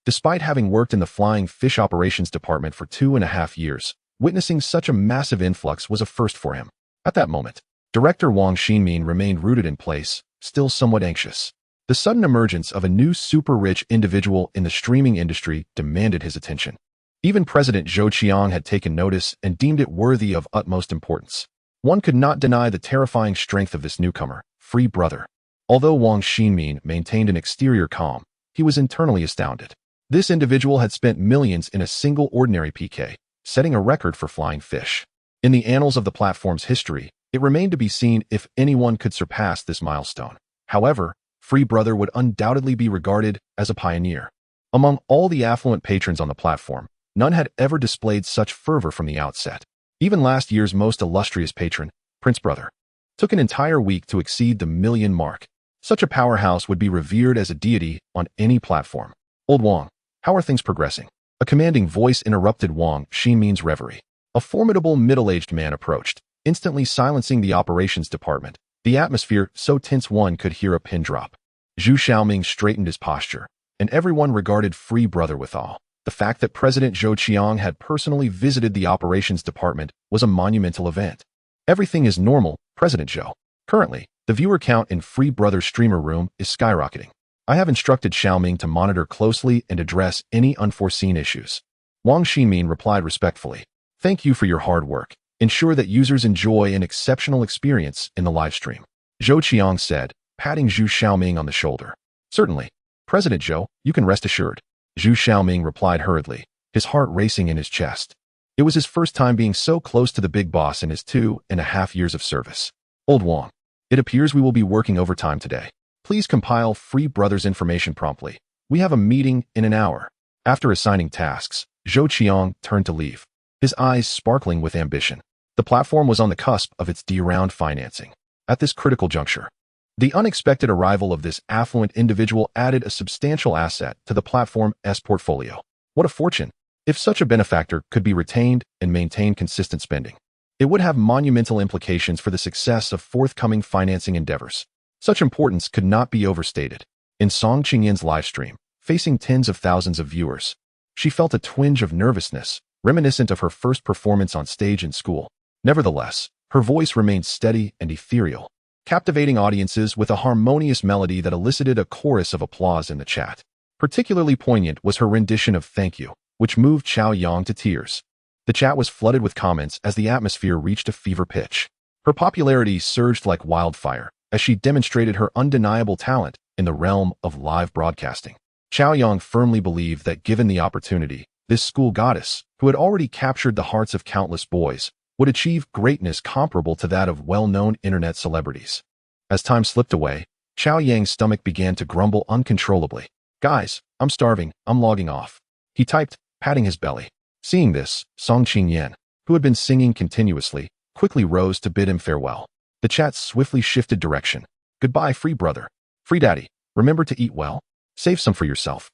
Despite having worked in the Flying Fish operations department for 2.5 years, witnessing such a massive influx was a first for him. At that moment, Director Wang Xinmin remained rooted in place, still somewhat anxious. The sudden emergence of a new super-rich individual in the streaming industry demanded his attention. Even President Zhou Qiang had taken notice and deemed it worthy of utmost importance. One could not deny the terrifying strength of this newcomer, Free Brother. Although Wang Xinmin maintained an exterior calm, he was internally astounded. This individual had spent millions in a single ordinary PK, setting a record for Flying Fish. In the annals of the platform's history, it remained to be seen if anyone could surpass this milestone. However, Free Brother would undoubtedly be regarded as a pioneer. Among all the affluent patrons on the platform, none had ever displayed such fervor from the outset. Even last year's most illustrious patron, Prince Brother, took an entire week to exceed the 1 million mark. Such a powerhouse would be revered as a deity on any platform. Old Wang, how are things progressing? A commanding voice interrupted Wang Xinmin's reverie. A formidable middle-aged man approached, instantly silencing the operations department. The atmosphere so tense one could hear a pin drop. Zhu Xiaoming straightened his posture, and everyone regarded Free Brother with awe. The fact that President Zhou Qiang had personally visited the operations department was a monumental event. Everything is normal, President Zhou. Currently, the viewer count in Free Brother's streamer room is skyrocketing. I have instructed Xiaoming to monitor closely and address any unforeseen issues. Wang Xinmin replied respectfully. Thank you for your hard work. Ensure that users enjoy an exceptional experience in the live stream. Zhou Qiang said, patting Zhu Xiaoming on the shoulder. Certainly, President Zhou, you can rest assured. Zhu Xiaoming replied hurriedly, his heart racing in his chest. It was his first time being so close to the big boss in his 2.5 years of service. Old Wang, it appears we will be working overtime today. Please compile Free Brother's information promptly. We have a meeting in an hour. After assigning tasks, Zhou Qiang turned to leave, his eyes sparkling with ambition. The platform was on the cusp of its D-round financing. At this critical juncture, the unexpected arrival of this affluent individual added a substantial asset to the platform's portfolio. What a fortune! If such a benefactor could be retained and maintain consistent spending, it would have monumental implications for the success of forthcoming financing endeavors. Such importance could not be overstated. In Song Qingyan's livestream, facing tens of thousands of viewers, she felt a twinge of nervousness, reminiscent of her first performance on stage in school. Nevertheless, her voice remained steady and ethereal, captivating audiences with a harmonious melody that elicited a chorus of applause in the chat. Particularly poignant was her rendition of Thank You, which moved Cao Yang to tears. The chat was flooded with comments as the atmosphere reached a fever pitch. Her popularity surged like wildfire as she demonstrated her undeniable talent in the realm of live broadcasting. Cao Yang firmly believed that given the opportunity, this school goddess, who had already captured the hearts of countless boys, would achieve greatness comparable to that of well-known internet celebrities. As time slipped away, Cao Yang's stomach began to grumble uncontrollably. "Guys, I'm starving, I'm logging off," he typed, patting his belly. Seeing this, Song Qingyan, who had been singing continuously, quickly rose to bid him farewell. The chat swiftly shifted direction. "Goodbye, free brother. Free daddy. Remember to eat well. Save some for yourself.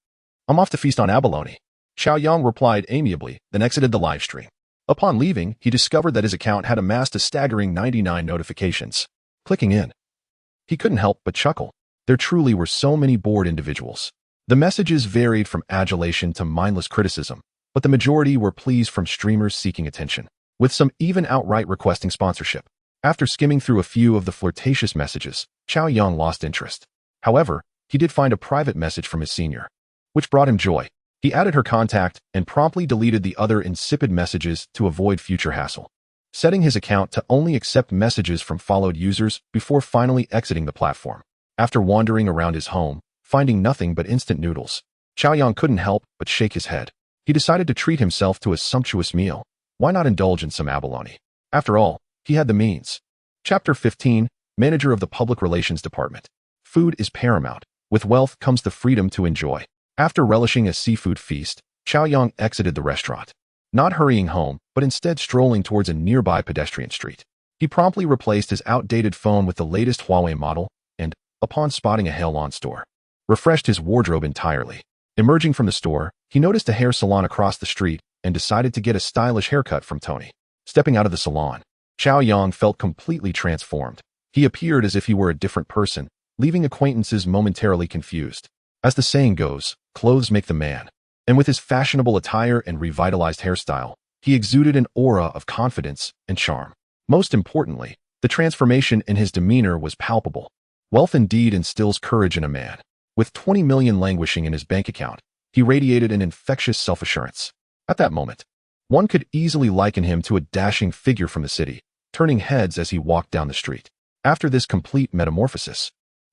I'm off to feast on abalone." Cao Yang replied amiably, then exited the livestream. Upon leaving, he discovered that his account had amassed a staggering 99 notifications. Clicking in, he couldn't help but chuckle. There truly were so many bored individuals. The messages varied from adulation to mindless criticism, but the majority were pleas from streamers seeking attention, with some even outright requesting sponsorship. After skimming through a few of the flirtatious messages, Cao Yang lost interest. However, he did find a private message from his senior, which brought him joy. He added her contact and promptly deleted the other insipid messages to avoid future hassle, setting his account to only accept messages from followed users before finally exiting the platform. After wandering around his home, finding nothing but instant noodles, Cao Yang couldn't help but shake his head. He decided to treat himself to a sumptuous meal. Why not indulge in some abalone? After all, he had the means. Chapter 15, Manager of the Public Relations Department. Food is paramount. With wealth comes the freedom to enjoy. After relishing a seafood feast, Cao Yang exited the restaurant, not hurrying home, but instead strolling towards a nearby pedestrian street. He promptly replaced his outdated phone with the latest Huawei model and, upon spotting a Halon store, refreshed his wardrobe entirely. Emerging from the store, he noticed a hair salon across the street and decided to get a stylish haircut from Tony. Stepping out of the salon, Cao Yang felt completely transformed. He appeared as if he were a different person, leaving acquaintances momentarily confused. As the saying goes, clothes make the man. And with his fashionable attire and revitalized hairstyle, he exuded an aura of confidence and charm. Most importantly, the transformation in his demeanor was palpable. Wealth indeed instills courage in a man. With 20 million languishing in his bank account, he radiated an infectious self-assurance. At that moment, one could easily liken him to a dashing figure from the city, turning heads as he walked down the street. After this complete metamorphosis,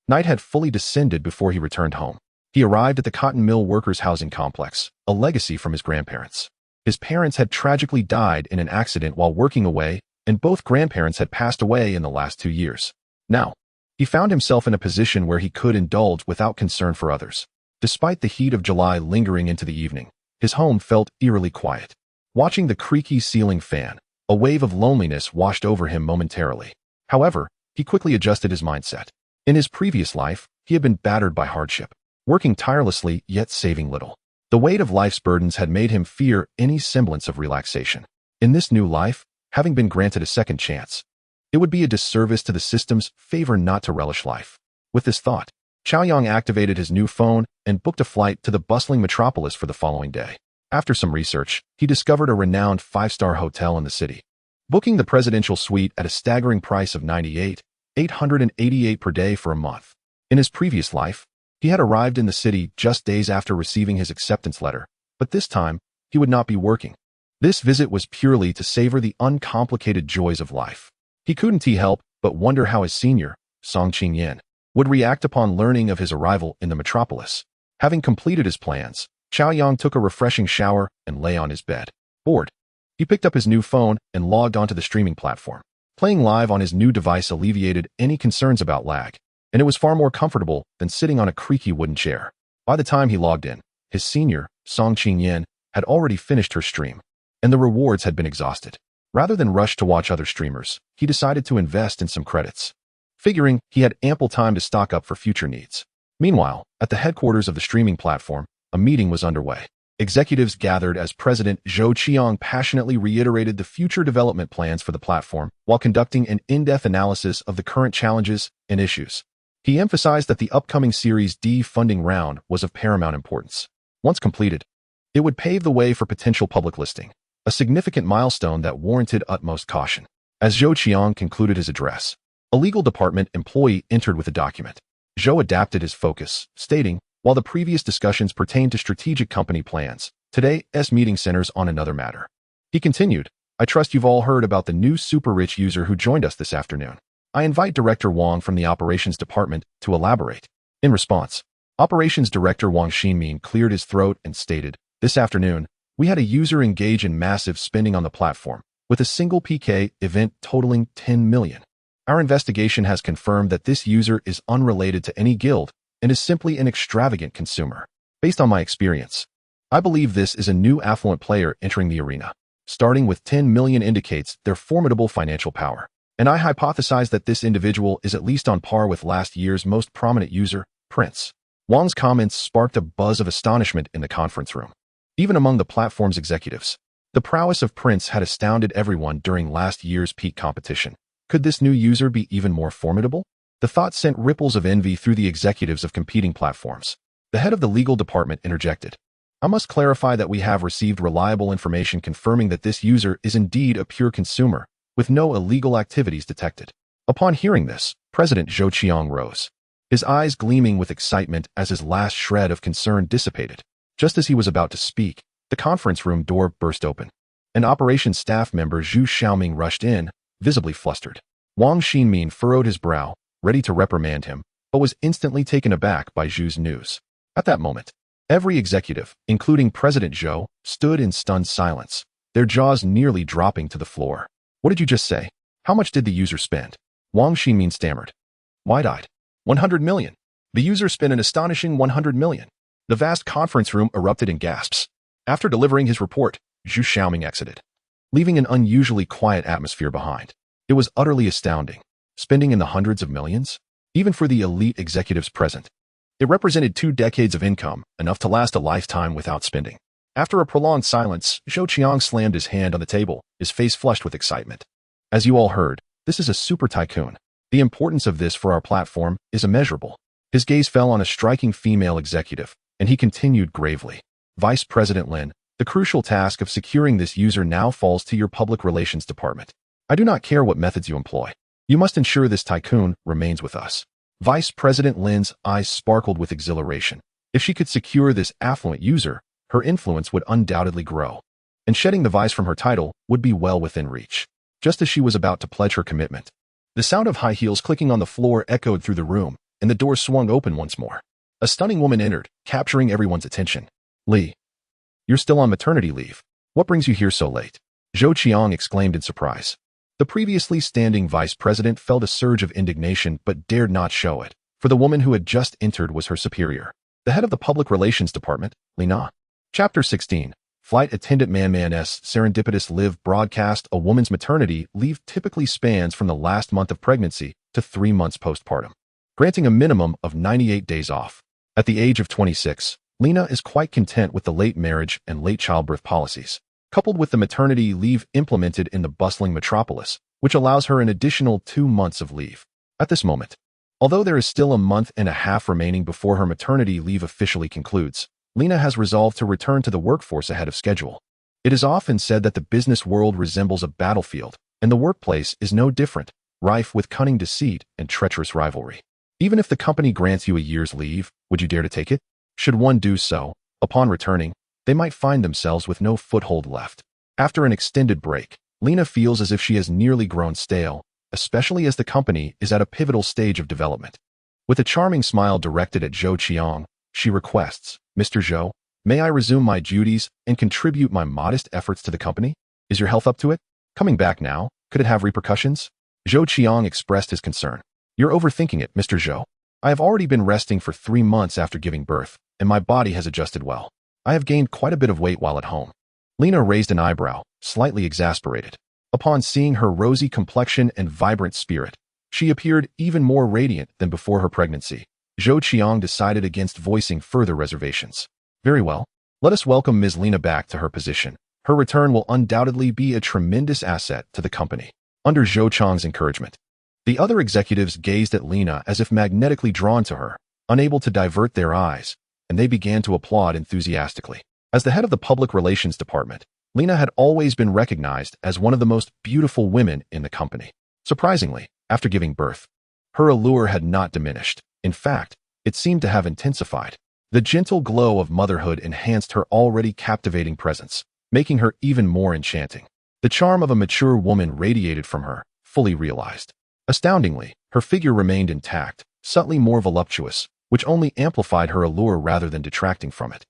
night had fully descended before he returned home. He arrived at the cotton mill workers' housing complex, a legacy from his grandparents. His parents had tragically died in an accident while working away, and both grandparents had passed away in the last 2 years. Now, he found himself in a position where he could indulge without concern for others. Despite the heat of July lingering into the evening, his home felt eerily quiet. Watching the creaky ceiling fan, a wave of loneliness washed over him momentarily. However, he quickly adjusted his mindset. In his previous life, he had been battered by hardship, working tirelessly yet saving little. The weight of life's burdens had made him fear any semblance of relaxation. In this new life, having been granted a second chance, it would be a disservice to the system's favor not to relish life. With this thought, Cao Yang activated his new phone and booked a flight to the bustling metropolis for the following day. After some research, he discovered a renowned 5-star hotel in the city, booking the presidential suite at a staggering price of $98,888 per day for a month. In his previous life, he had arrived in the city just days after receiving his acceptance letter, but this time, he would not be working. This visit was purely to savor the uncomplicated joys of life. He couldn't help but wonder how his senior, Song Qingyan, would react upon learning of his arrival in the metropolis. Having completed his plans, Cao Yang took a refreshing shower and lay on his bed. Bored, he picked up his new phone and logged onto the streaming platform. Playing live on his new device alleviated any concerns about lag, and it was far more comfortable than sitting on a creaky wooden chair. By the time he logged in, his senior, Song Qingyan, had already finished her stream, and the rewards had been exhausted. Rather than rush to watch other streamers, he decided to invest in some credits, figuring he had ample time to stock up for future needs. Meanwhile, at the headquarters of the streaming platform, a meeting was underway. Executives gathered as President Cao Yang passionately reiterated the future development plans for the platform while conducting an in-depth analysis of the current challenges and issues. He emphasized that the upcoming Series D funding round was of paramount importance. Once completed, it would pave the way for potential public listing, a significant milestone that warranted utmost caution. As Cao Yang concluded his address, a legal department employee entered with a document. Zhou adapted his focus, stating, while the previous discussions pertained to strategic company plans, today's meeting centers on another matter. He continued, I trust you've all heard about the new super-rich user who joined us this afternoon. I invite Director Wang from the Operations Department to elaborate. In response, Operations Director Wang Xinmin cleared his throat and stated, this afternoon, we had a user engage in massive spending on the platform, with a single PK event totaling 10 million. Our investigation has confirmed that this user is unrelated to any guild and is simply an extravagant consumer. Based on my experience, I believe this is a new affluent player entering the arena. Starting with 10 million indicates their formidable financial power, and I hypothesize that this individual is at least on par with last year's most prominent user, Prince. Wang's comments sparked a buzz of astonishment in the conference room. Even among the platform's executives, the prowess of Prince had astounded everyone during last year's peak competition. Could this new user be even more formidable? The thought sent ripples of envy through the executives of competing platforms. The head of the legal department interjected. I must clarify that we have received reliable information confirming that this user is indeed a pure consumer, with no illegal activities detected. Upon hearing this, President Cao Yang rose, his eyes gleaming with excitement as his last shred of concern dissipated. Just as he was about to speak, the conference room door burst open. An operations staff member Zhu Xiaoming rushed in, visibly flustered. Wang Xinmin furrowed his brow, ready to reprimand him, but was instantly taken aback by Zhu's news. At that moment, every executive, including President Zhou, stood in stunned silence, their jaws nearly dropping to the floor. What did you just say? How much did the user spend? Wang Xinmin stammered, wide-eyed. 100 million. The user spent an astonishing 100 million. The vast conference room erupted in gasps. After delivering his report, Zhu Xiaoming exited, leaving an unusually quiet atmosphere behind. It was utterly astounding. Spending in the hundreds of millions? Even for the elite executives present. It represented 2 decades of income, enough to last a lifetime without spending. After a prolonged silence, Cao Yang slammed his hand on the table, his face flushed with excitement. As you all heard, this is a super tycoon. The importance of this for our platform is immeasurable. His gaze fell on a striking female executive, and he continued gravely. Vice President Lin, the crucial task of securing this user now falls to your public relations department. I do not care what methods you employ. You must ensure this tycoon remains with us. Vice President Lin's eyes sparkled with exhilaration. If she could secure this affluent user, her influence would undoubtedly grow, and shedding the vice from her title would be well within reach. Just as she was about to pledge her commitment, the sound of high heels clicking on the floor echoed through the room, and the door swung open once more. A stunning woman entered, capturing everyone's attention. Li, you're still on maternity leave. What brings you here so late? Cao Yang exclaimed in surprise. The previously standing vice president felt a surge of indignation but dared not show it, for the woman who had just entered was her superior, the head of the public relations department, Lina. Chapter 16. Flight Attendant Man's Serendipitous Live broadcast. A woman's maternity leave typically spans from the last month of pregnancy to 3 months postpartum, granting a minimum of 98 days off. At the age of 26, Lina is quite content with the late marriage and late childbirth policies, coupled with the maternity leave implemented in the bustling metropolis, which allows her an additional 2 months of leave. At this moment, although there is still a month and a half remaining before her maternity leave officially concludes, Lina has resolved to return to the workforce ahead of schedule. It is often said that the business world resembles a battlefield, and the workplace is no different, rife with cunning deceit and treacherous rivalry. Even if the company grants you a year's leave, would you dare to take it? Should one do so, upon returning, they might find themselves with no foothold left. After an extended break, Lina feels as if she has nearly grown stale, especially as the company is at a pivotal stage of development. With a charming smile directed at Cao Yang, she requests, Mr. Zhou, may I resume my duties and contribute my modest efforts to the company? Is your health up to it? Coming back now, could it have repercussions? Cao Yang expressed his concern. You're overthinking it, Mr. Zhou. I have already been resting for 3 months after giving birth, and my body has adjusted well. I have gained quite a bit of weight while at home. Lina raised an eyebrow, slightly exasperated. Upon seeing her rosy complexion and vibrant spirit, she appeared even more radiant than before her pregnancy. Zhou Qiang decided against voicing further reservations. Very well. Let us welcome Ms. Lina back to her position. Her return will undoubtedly be a tremendous asset to the company. Under Zhou Qiang's encouragement, the other executives gazed at Lina as if magnetically drawn to her, unable to divert their eyes, and they began to applaud enthusiastically. As the head of the public relations department, Lina had always been recognized as one of the most beautiful women in the company. Surprisingly, after giving birth, her allure had not diminished. In fact, it seemed to have intensified. The gentle glow of motherhood enhanced her already captivating presence, making her even more enchanting. The charm of a mature woman radiated from her, fully realized. Astoundingly, her figure remained intact, subtly more voluptuous, which only amplified her allure rather than detracting from it.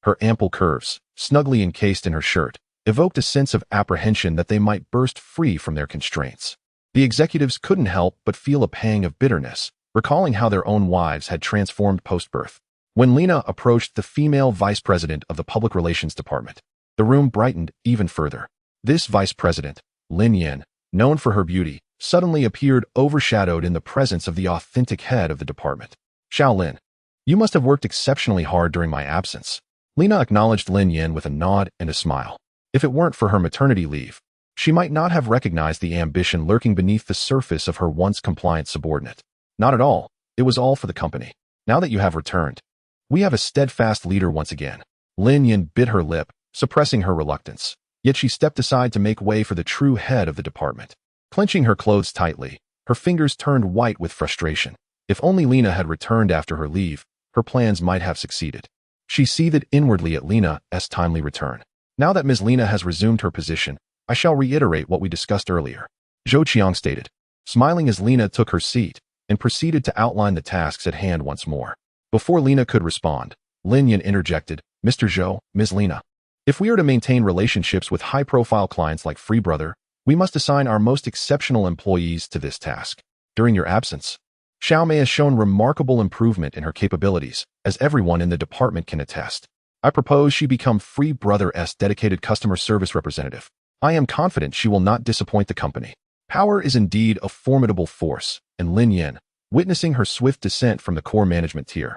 Her ample curves, snugly encased in her shirt, evoked a sense of apprehension that they might burst free from their constraints. The executives couldn't help but feel a pang of bitterness, recalling how their own wives had transformed post-birth. When Lina approached the female vice president of the public relations department, the room brightened even further. This vice president, Lin Yan, known for her beauty, suddenly appeared overshadowed in the presence of the authentic head of the department. Xiao Lin, you must have worked exceptionally hard during my absence. Lina acknowledged Lin Yan with a nod and a smile. If it weren't for her maternity leave, she might not have recognized the ambition lurking beneath the surface of her once compliant subordinate. Not at all. It was all for the company. Now that you have returned, we have a steadfast leader once again. Lin Yan bit her lip, suppressing her reluctance. Yet she stepped aside to make way for the true head of the department. Clenching her clothes tightly, her fingers turned white with frustration. If only Lina had returned after her leave, her plans might have succeeded. She seethed inwardly at Lina's timely return. Now that Ms. Lina has resumed her position, I shall reiterate what we discussed earlier, Zhou Qiang stated, smiling as Lina took her seat and proceeded to outline the tasks at hand once more. Before Lina could respond, Lin Yan interjected, Mr. Zhou, Ms. Lina, if we are to maintain relationships with high-profile clients like Free Brother, we must assign our most exceptional employees to this task. During your absence, Xiao Mei has shown remarkable improvement in her capabilities, as everyone in the department can attest. I propose she become Free Brother's dedicated customer service representative. I am confident she will not disappoint the company. Power is indeed a formidable force, and Lin Yan, witnessing her swift descent from the core management tier,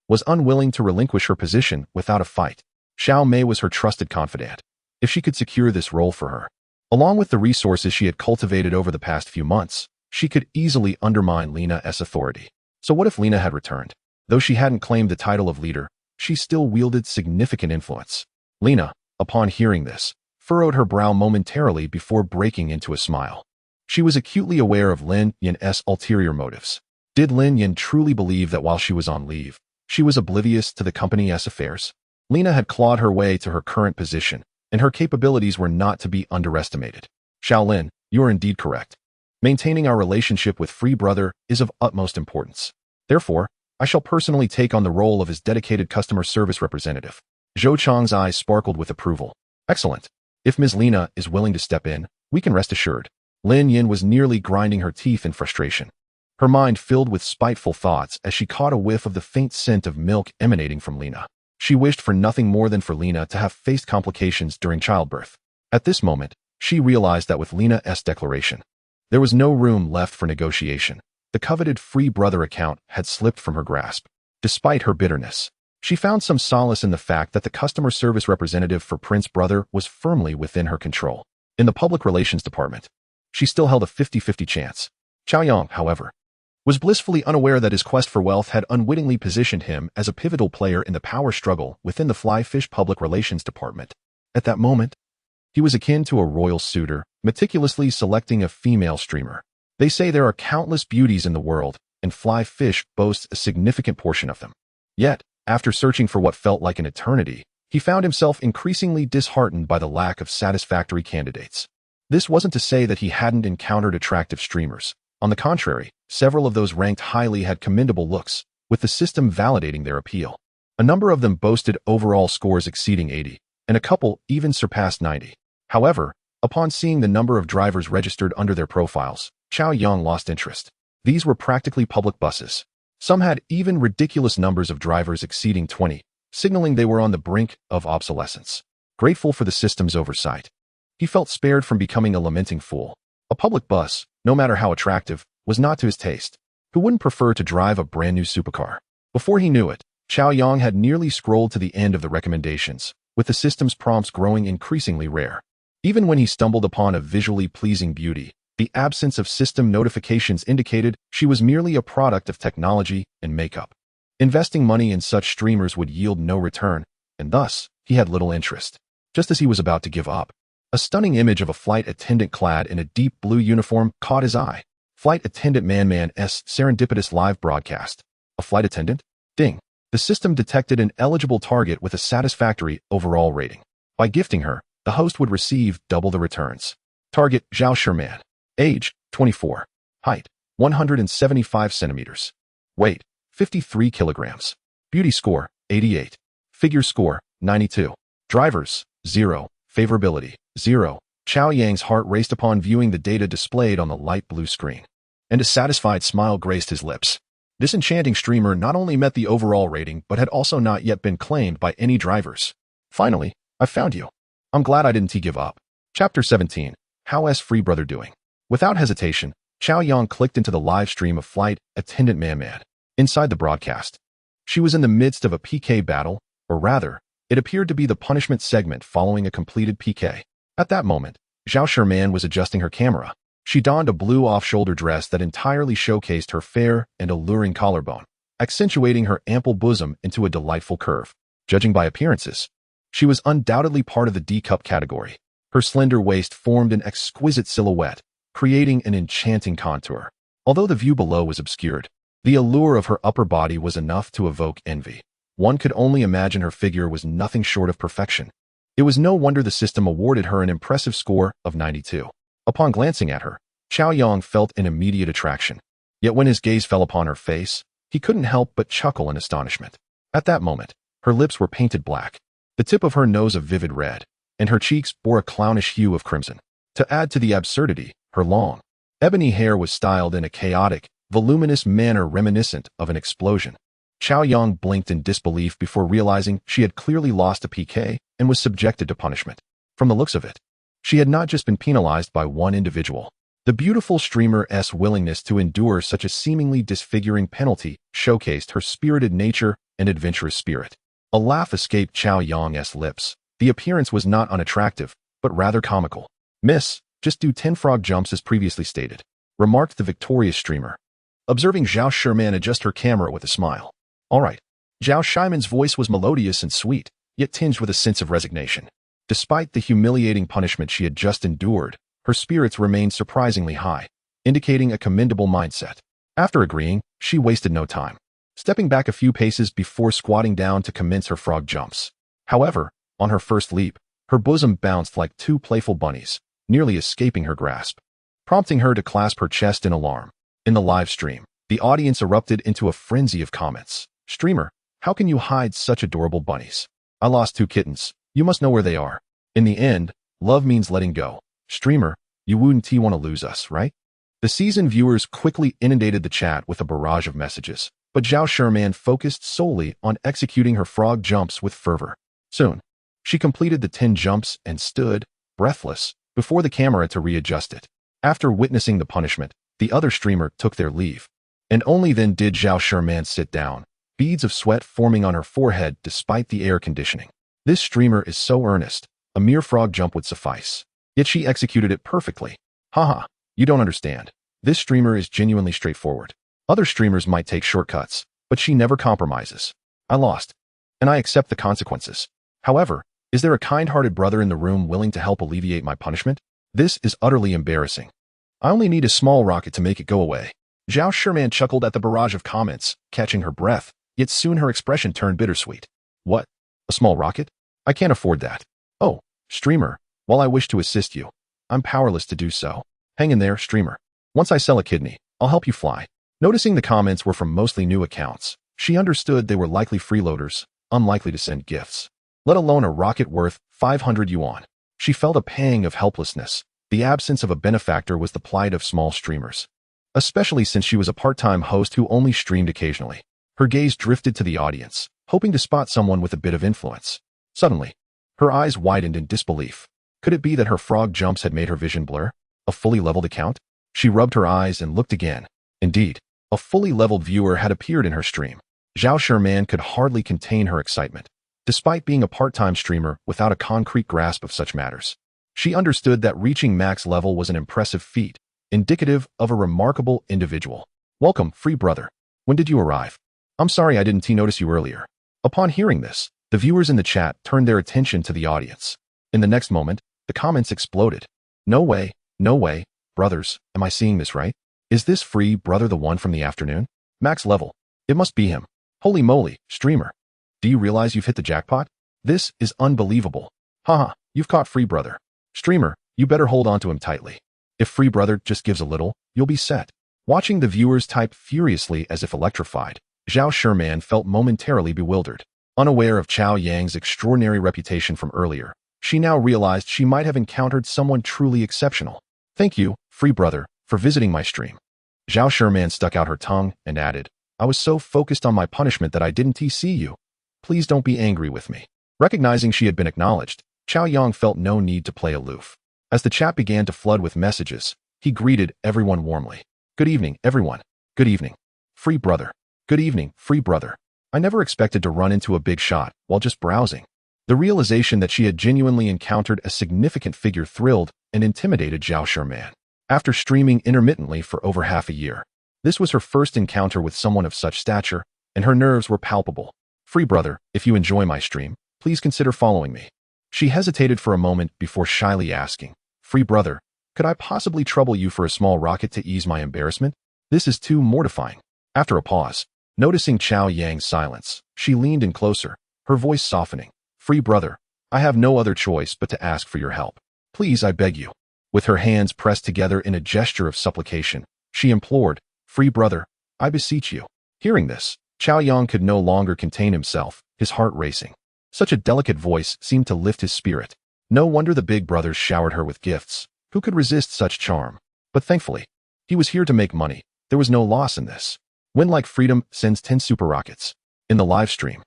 was unwilling to relinquish her position without a fight. Xiao Mei was her trusted confidant. If she could secure this role for her, along with the resources she had cultivated over the past few months, she could easily undermine Lina's authority. So what if Lina had returned? Though she hadn't claimed the title of leader, she still wielded significant influence. Lina, upon hearing this, furrowed her brow momentarily before breaking into a smile. She was acutely aware of Lin Yan's ulterior motives. Did Lin Yan truly believe that while she was on leave, she was oblivious to the company's affairs? Lina had clawed her way to her current position, and her capabilities were not to be underestimated. Xiao Lin, you are indeed correct. Maintaining our relationship with Free Brother is of utmost importance. Therefore, I shall personally take on the role of his dedicated customer service representative. Zhou Qiang's eyes sparkled with approval. Excellent. If Ms. Lina is willing to step in, we can rest assured. Lin Yan was nearly grinding her teeth in frustration. Her mind filled with spiteful thoughts as she caught a whiff of the faint scent of milk emanating from Lina. She wished for nothing more than for Lina to have faced complications during childbirth. At this moment, she realized that with Lina's declaration, there was no room left for negotiation. The coveted Free Brother account had slipped from her grasp. Despite her bitterness, she found some solace in the fact that the customer service representative for Prince Brother was firmly within her control. In the public relations department, she still held a 50-50 chance. Cao Yang, however, was blissfully unaware that his quest for wealth had unwittingly positioned him as a pivotal player in the power struggle within the Flyfish public relations department. At that moment, he was akin to a royal suitor, meticulously selecting a female streamer. They say there are countless beauties in the world, and Flyfish boasts a significant portion of them. Yet, after searching for what felt like an eternity, he found himself increasingly disheartened by the lack of satisfactory candidates. This wasn't to say that he hadn't encountered attractive streamers. On the contrary, several of those ranked highly had commendable looks, with the system validating their appeal. A number of them boasted overall scores exceeding 80, and a couple even surpassed 90. However, upon seeing the number of drivers registered under their profiles, Cao Yang lost interest. These were practically public buses. Some had even ridiculous numbers of drivers exceeding 20, signaling they were on the brink of obsolescence. Grateful for the system's oversight, He felt spared from becoming a lamenting fool. A public bus, no matter how attractive, was not to his taste. Who wouldn't prefer to drive a brand new supercar? Before he knew it, Cao Yang had nearly scrolled to the end of the recommendations, with the system's prompts growing increasingly rare. Even when he stumbled upon a visually pleasing beauty, the absence of system notifications indicated she was merely a product of technology and makeup. Investing money in such streamers would yield no return, and thus, he had little interest. Just as he was about to give up, a stunning image of a flight attendant clad in a deep blue uniform caught his eye. Flight Attendant Man's serendipitous live broadcast. A flight attendant? Ding. The system detected an eligible target with a satisfactory overall rating. By gifting her, the host would receive double the returns. Target: Zhao Sherman. Age: 24. Height: 175 centimeters. Weight: 53 kilograms. Beauty score: 88. Figure score: 92. Drivers: 0. Favorability: 0. Cao Yang's heart raced upon viewing the data displayed on the light blue screen, and a satisfied smile graced his lips. This enchanting streamer not only met the overall rating but had also not yet been claimed by any drivers. Finally, I found you. I'm glad I didn't give up. Chapter 17. How's Free Brother doing? Without hesitation, Cao Yang clicked into the live stream of Flight Attendant Man. Inside the broadcast, she was in the midst of a PK battle, or rather, it appeared to be the punishment segment following a completed PK. At that moment, Zhao Sherman was adjusting her camera. She donned a blue off-shoulder dress that entirely showcased her fair and alluring collarbone, accentuating her ample bosom into a delightful curve. Judging by appearances, she was undoubtedly part of the D-cup category. Her slender waist formed an exquisite silhouette, creating an enchanting contour. Although the view below was obscured, the allure of her upper body was enough to evoke envy. One could only imagine her figure was nothing short of perfection. It was no wonder the system awarded her an impressive score of 92. Upon glancing at her, Cao Yang felt an immediate attraction. Yet when his gaze fell upon her face, he couldn't help but chuckle in astonishment. At that moment, her lips were painted black, the tip of her nose a vivid red, and her cheeks bore a clownish hue of crimson. To add to the absurdity, her long, ebony hair was styled in a chaotic, voluminous manner reminiscent of an explosion. Cao Yang blinked in disbelief before realizing she had clearly lost a PK and was subjected to punishment. From the looks of it, she had not just been penalized by one individual. The beautiful streamer's willingness to endure such a seemingly disfiguring penalty showcased her spirited nature and adventurous spirit. A laugh escaped Cao Yang's lips. The appearance was not unattractive, but rather comical. "Miss, just do 10 frog jumps as previously stated," remarked the victorious streamer, observing Zhao Sherman adjust her camera with a smile. "All right." Zhao Sherman's voice was melodious and sweet, yet tinged with a sense of resignation. Despite the humiliating punishment she had just endured, her spirits remained surprisingly high, indicating a commendable mindset. After agreeing, she wasted no time, stepping back a few paces before squatting down to commence her frog jumps. However, on her first leap, her bosom bounced like two playful bunnies, nearly escaping her grasp, prompting her to clasp her chest in alarm. In the live stream, the audience erupted into a frenzy of comments. "Streamer, how can you hide such adorable bunnies? I lost 2 kittens. You must know where they are. In the end, love means letting go. Streamer, you wouldn't want to lose us, right?" The seasoned viewers quickly inundated the chat with a barrage of messages, but Zhao Sherman focused solely on executing her frog jumps with fervor. Soon, she completed the 10 jumps and stood, breathless, before the camera to readjust it. After witnessing the punishment, the other streamer took their leave. And only then did Zhao Sherman sit down, beads of sweat forming on her forehead despite the air conditioning. This streamer is so earnest, a mere frog jump would suffice. Yet she executed it perfectly. Haha, you don't understand. This streamer is genuinely straightforward. Other streamers might take shortcuts, but she never compromises. I lost, and I accept the consequences. However, is there a kind-hearted brother in the room willing to help alleviate my punishment? This is utterly embarrassing. I only need a small rocket to make it go away. Zhao Sherman chuckled at the barrage of comments, catching her breath, yet soon her expression turned bittersweet. What? A small rocket? I can't afford that. Oh, streamer, while I wish to assist you, I'm powerless to do so. Hang in there, streamer. Once I sell a kidney, I'll help you fly. Noticing the comments were from mostly new accounts, she understood they were likely freeloaders, unlikely to send gifts, let alone a rocket worth 500 yuan. She felt a pang of helplessness. The absence of a benefactor was the plight of small streamers, especially since she was a part-time host who only streamed occasionally. Her gaze drifted to the audience, hoping to spot someone with a bit of influence. Suddenly, her eyes widened in disbelief. Could it be that her frog jumps had made her vision blur? A fully leveled account? She rubbed her eyes and looked again. Indeed, a fully leveled viewer had appeared in her stream. Zhao Sherman could hardly contain her excitement. Despite being a part-time streamer without a concrete grasp of such matters, she understood that reaching max level was an impressive feat, indicative of a remarkable individual. Welcome, free brother. When did you arrive? I'm sorry I didn't notice you earlier. Upon hearing this, the viewers in the chat turned their attention to the audience. In the next moment, the comments exploded. No way, brothers, am I seeing this right? Is this free brother the one from the afternoon? Max level. It must be him. Holy moly, streamer. Do you realize you've hit the jackpot? This is unbelievable. Haha, you've caught free brother. Streamer, you better hold on to him tightly. If free brother just gives a little, you'll be set. Watching the viewers type furiously as if electrified, Zhao Sherman felt momentarily bewildered. Unaware of Cao Yang's extraordinary reputation from earlier, she now realized she might have encountered someone truly exceptional. Thank you, free brother, for visiting my stream. Zhao Sherman stuck out her tongue and added, I was so focused on my punishment that I didn't see you. Please don't be angry with me. Recognizing she had been acknowledged, Cao Yang felt no need to play aloof. As the chat began to flood with messages, he greeted everyone warmly. Good evening, everyone. Good evening. Free brother. Good evening, free brother. I never expected to run into a big shot while just browsing. The realization that she had genuinely encountered a significant figure thrilled and intimidated Zhao Sherman. After streaming intermittently for over half a year, this was her first encounter with someone of such stature, and her nerves were palpable. Free brother, if you enjoy my stream, please consider following me. She hesitated for a moment before shyly asking, Free brother, could I possibly trouble you for a small rocket to ease my embarrassment? This is too mortifying. After a pause, noticing Cao Yang's silence, she leaned in closer, her voice softening. Free brother, I have no other choice but to ask for your help. Please, I beg you. With her hands pressed together in a gesture of supplication, she implored, Free brother, I beseech you. Hearing this, Cao Yang could no longer contain himself, his heart racing. Such a delicate voice seemed to lift his spirit. No wonder the big brothers showered her with gifts. Who could resist such charm? But thankfully, he was here to make money. There was no loss in this. Win like freedom sends 10 super rockets. In the live stream,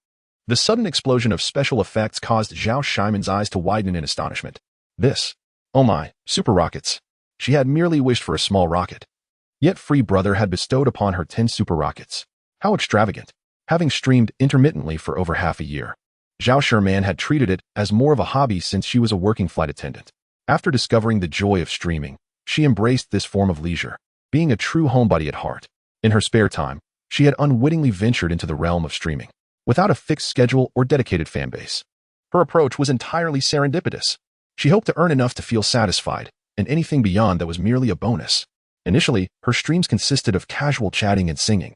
the sudden explosion of special effects caused Zhao Sherman's eyes to widen in astonishment. This, oh my, super rockets. She had merely wished for a small rocket. Yet free brother had bestowed upon her 10 super rockets. How extravagant. Having streamed intermittently for over half a year, Zhao Sherman had treated it as more of a hobby since she was a working flight attendant. After discovering the joy of streaming, she embraced this form of leisure, being a true homebody at heart. In her spare time, she had unwittingly ventured into the realm of streaming, without a fixed schedule or dedicated fanbase. Her approach was entirely serendipitous. She hoped to earn enough to feel satisfied, and anything beyond that was merely a bonus. Initially, her streams consisted of casual chatting and singing.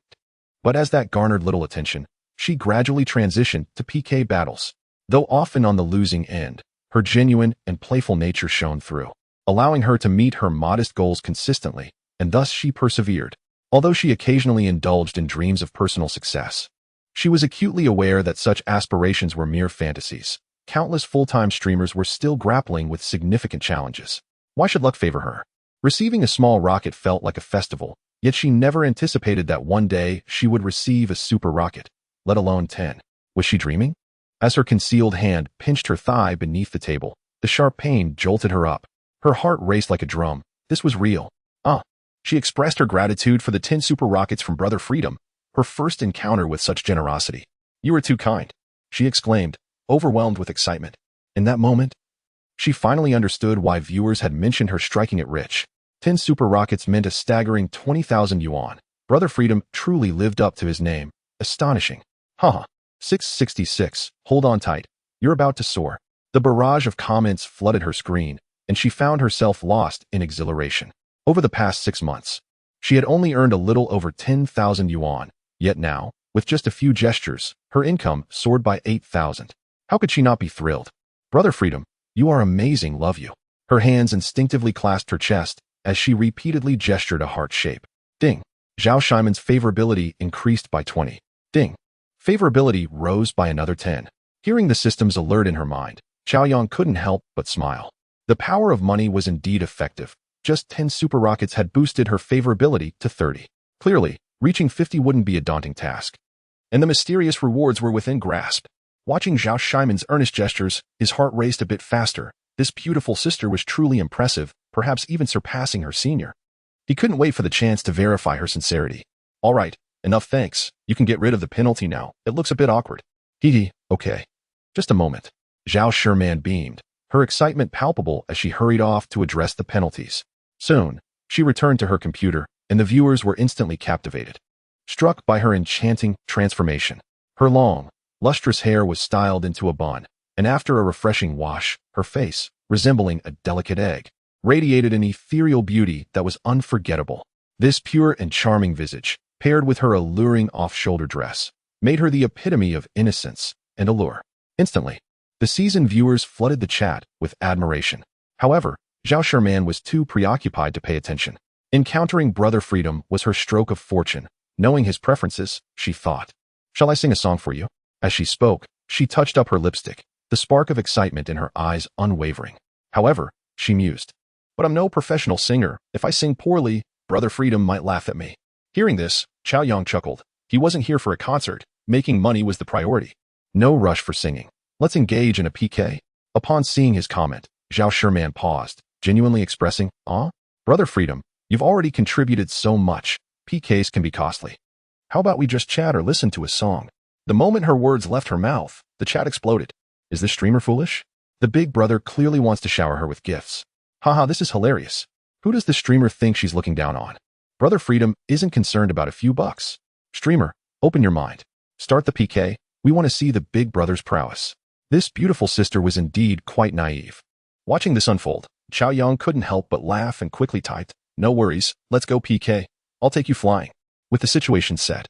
But as that garnered little attention, she gradually transitioned to PK battles. Though often on the losing end, her genuine and playful nature shone through, allowing her to meet her modest goals consistently, and thus she persevered. Although she occasionally indulged in dreams of personal success, she was acutely aware that such aspirations were mere fantasies. Countless full-time streamers were still grappling with significant challenges. Why should luck favor her? Receiving a small rocket felt like a festival, yet she never anticipated that one day she would receive a super rocket, let alone 10. Was she dreaming? As her concealed hand pinched her thigh beneath the table, the sharp pain jolted her up. Her heart raced like a drum. This was real. She expressed her gratitude for the 10 super rockets from Brother Freedom, her first encounter with such generosity. You were too kind, she exclaimed, overwhelmed with excitement. In that moment, she finally understood why viewers had mentioned her striking it rich. 10 super rockets meant a staggering 20,000 yuan. Brother Freedom truly lived up to his name. Astonishing. 666, hold on tight. You're about to soar. The barrage of comments flooded her screen, and she found herself lost in exhilaration. Over the past 6 months, she had only earned a little over 10,000 yuan, yet now, with just a few gestures, her income soared by 8,000. How could she not be thrilled? Brother Freedom, you are amazing, love you. Her hands instinctively clasped her chest as she repeatedly gestured a heart shape. Ding. Zhao Sherman's favorability increased by 20. Ding. Favorability rose by another 10. Hearing the system's alert in her mind, Cao Yang couldn't help but smile. The power of money was indeed effective. Just 10 super rockets had boosted her favorability to 30. Clearly, reaching 50 wouldn't be a daunting task. And the mysterious rewards were within grasp. Watching Zhao Sherman's earnest gestures, his heart raced a bit faster, This beautiful sister was truly impressive, perhaps even surpassing her senior. He couldn't wait for the chance to verify her sincerity. All right, enough thanks. You can get rid of the penalty now. It looks a bit awkward. Hee, okay. Just a moment. Zhao Sherman beamed, her excitement palpable as she hurried off to address the penalties. Soon, she returned to her computer, and the viewers were instantly captivated. Struck by her enchanting transformation. Her long, lustrous hair was styled into a bun, and after a refreshing wash, her face, resembling a delicate egg, radiated an ethereal beauty that was unforgettable. This pure and charming visage, paired with her alluring off-shoulder dress, made her the epitome of innocence and allure. Instantly, the seasoned viewers flooded the chat with admiration. However, Zhao Sherman was too preoccupied to pay attention. Encountering Brother Freedom was her stroke of fortune. Knowing his preferences, she thought, "Shall I sing a song for you?" As she spoke, she touched up her lipstick, the spark of excitement in her eyes unwavering. However, she mused, "But I'm no professional singer. If I sing poorly, Brother Freedom might laugh at me." Hearing this, Cao Yang chuckled. He wasn't here for a concert. Making money was the priority. No rush for singing. Let's engage in a PK. Upon seeing his comment, Zhao Sherman paused, genuinely expressing, Brother Freedom, you've already contributed so much. PKs can be costly. How about we just chat or listen to a song?" The moment her words left her mouth, the chat exploded. Is this streamer foolish? The big brother clearly wants to shower her with gifts. Haha, this is hilarious. Who does the streamer think she's looking down on? Brother Freedom isn't concerned about a few bucks. Streamer, open your mind. Start the PK. We want to see the big brother's prowess. This beautiful sister was indeed quite naive. Watching this unfold, Cao Yang couldn't help but laugh and quickly typed, "No worries, let's go PK. I'll take you flying." With the situation set,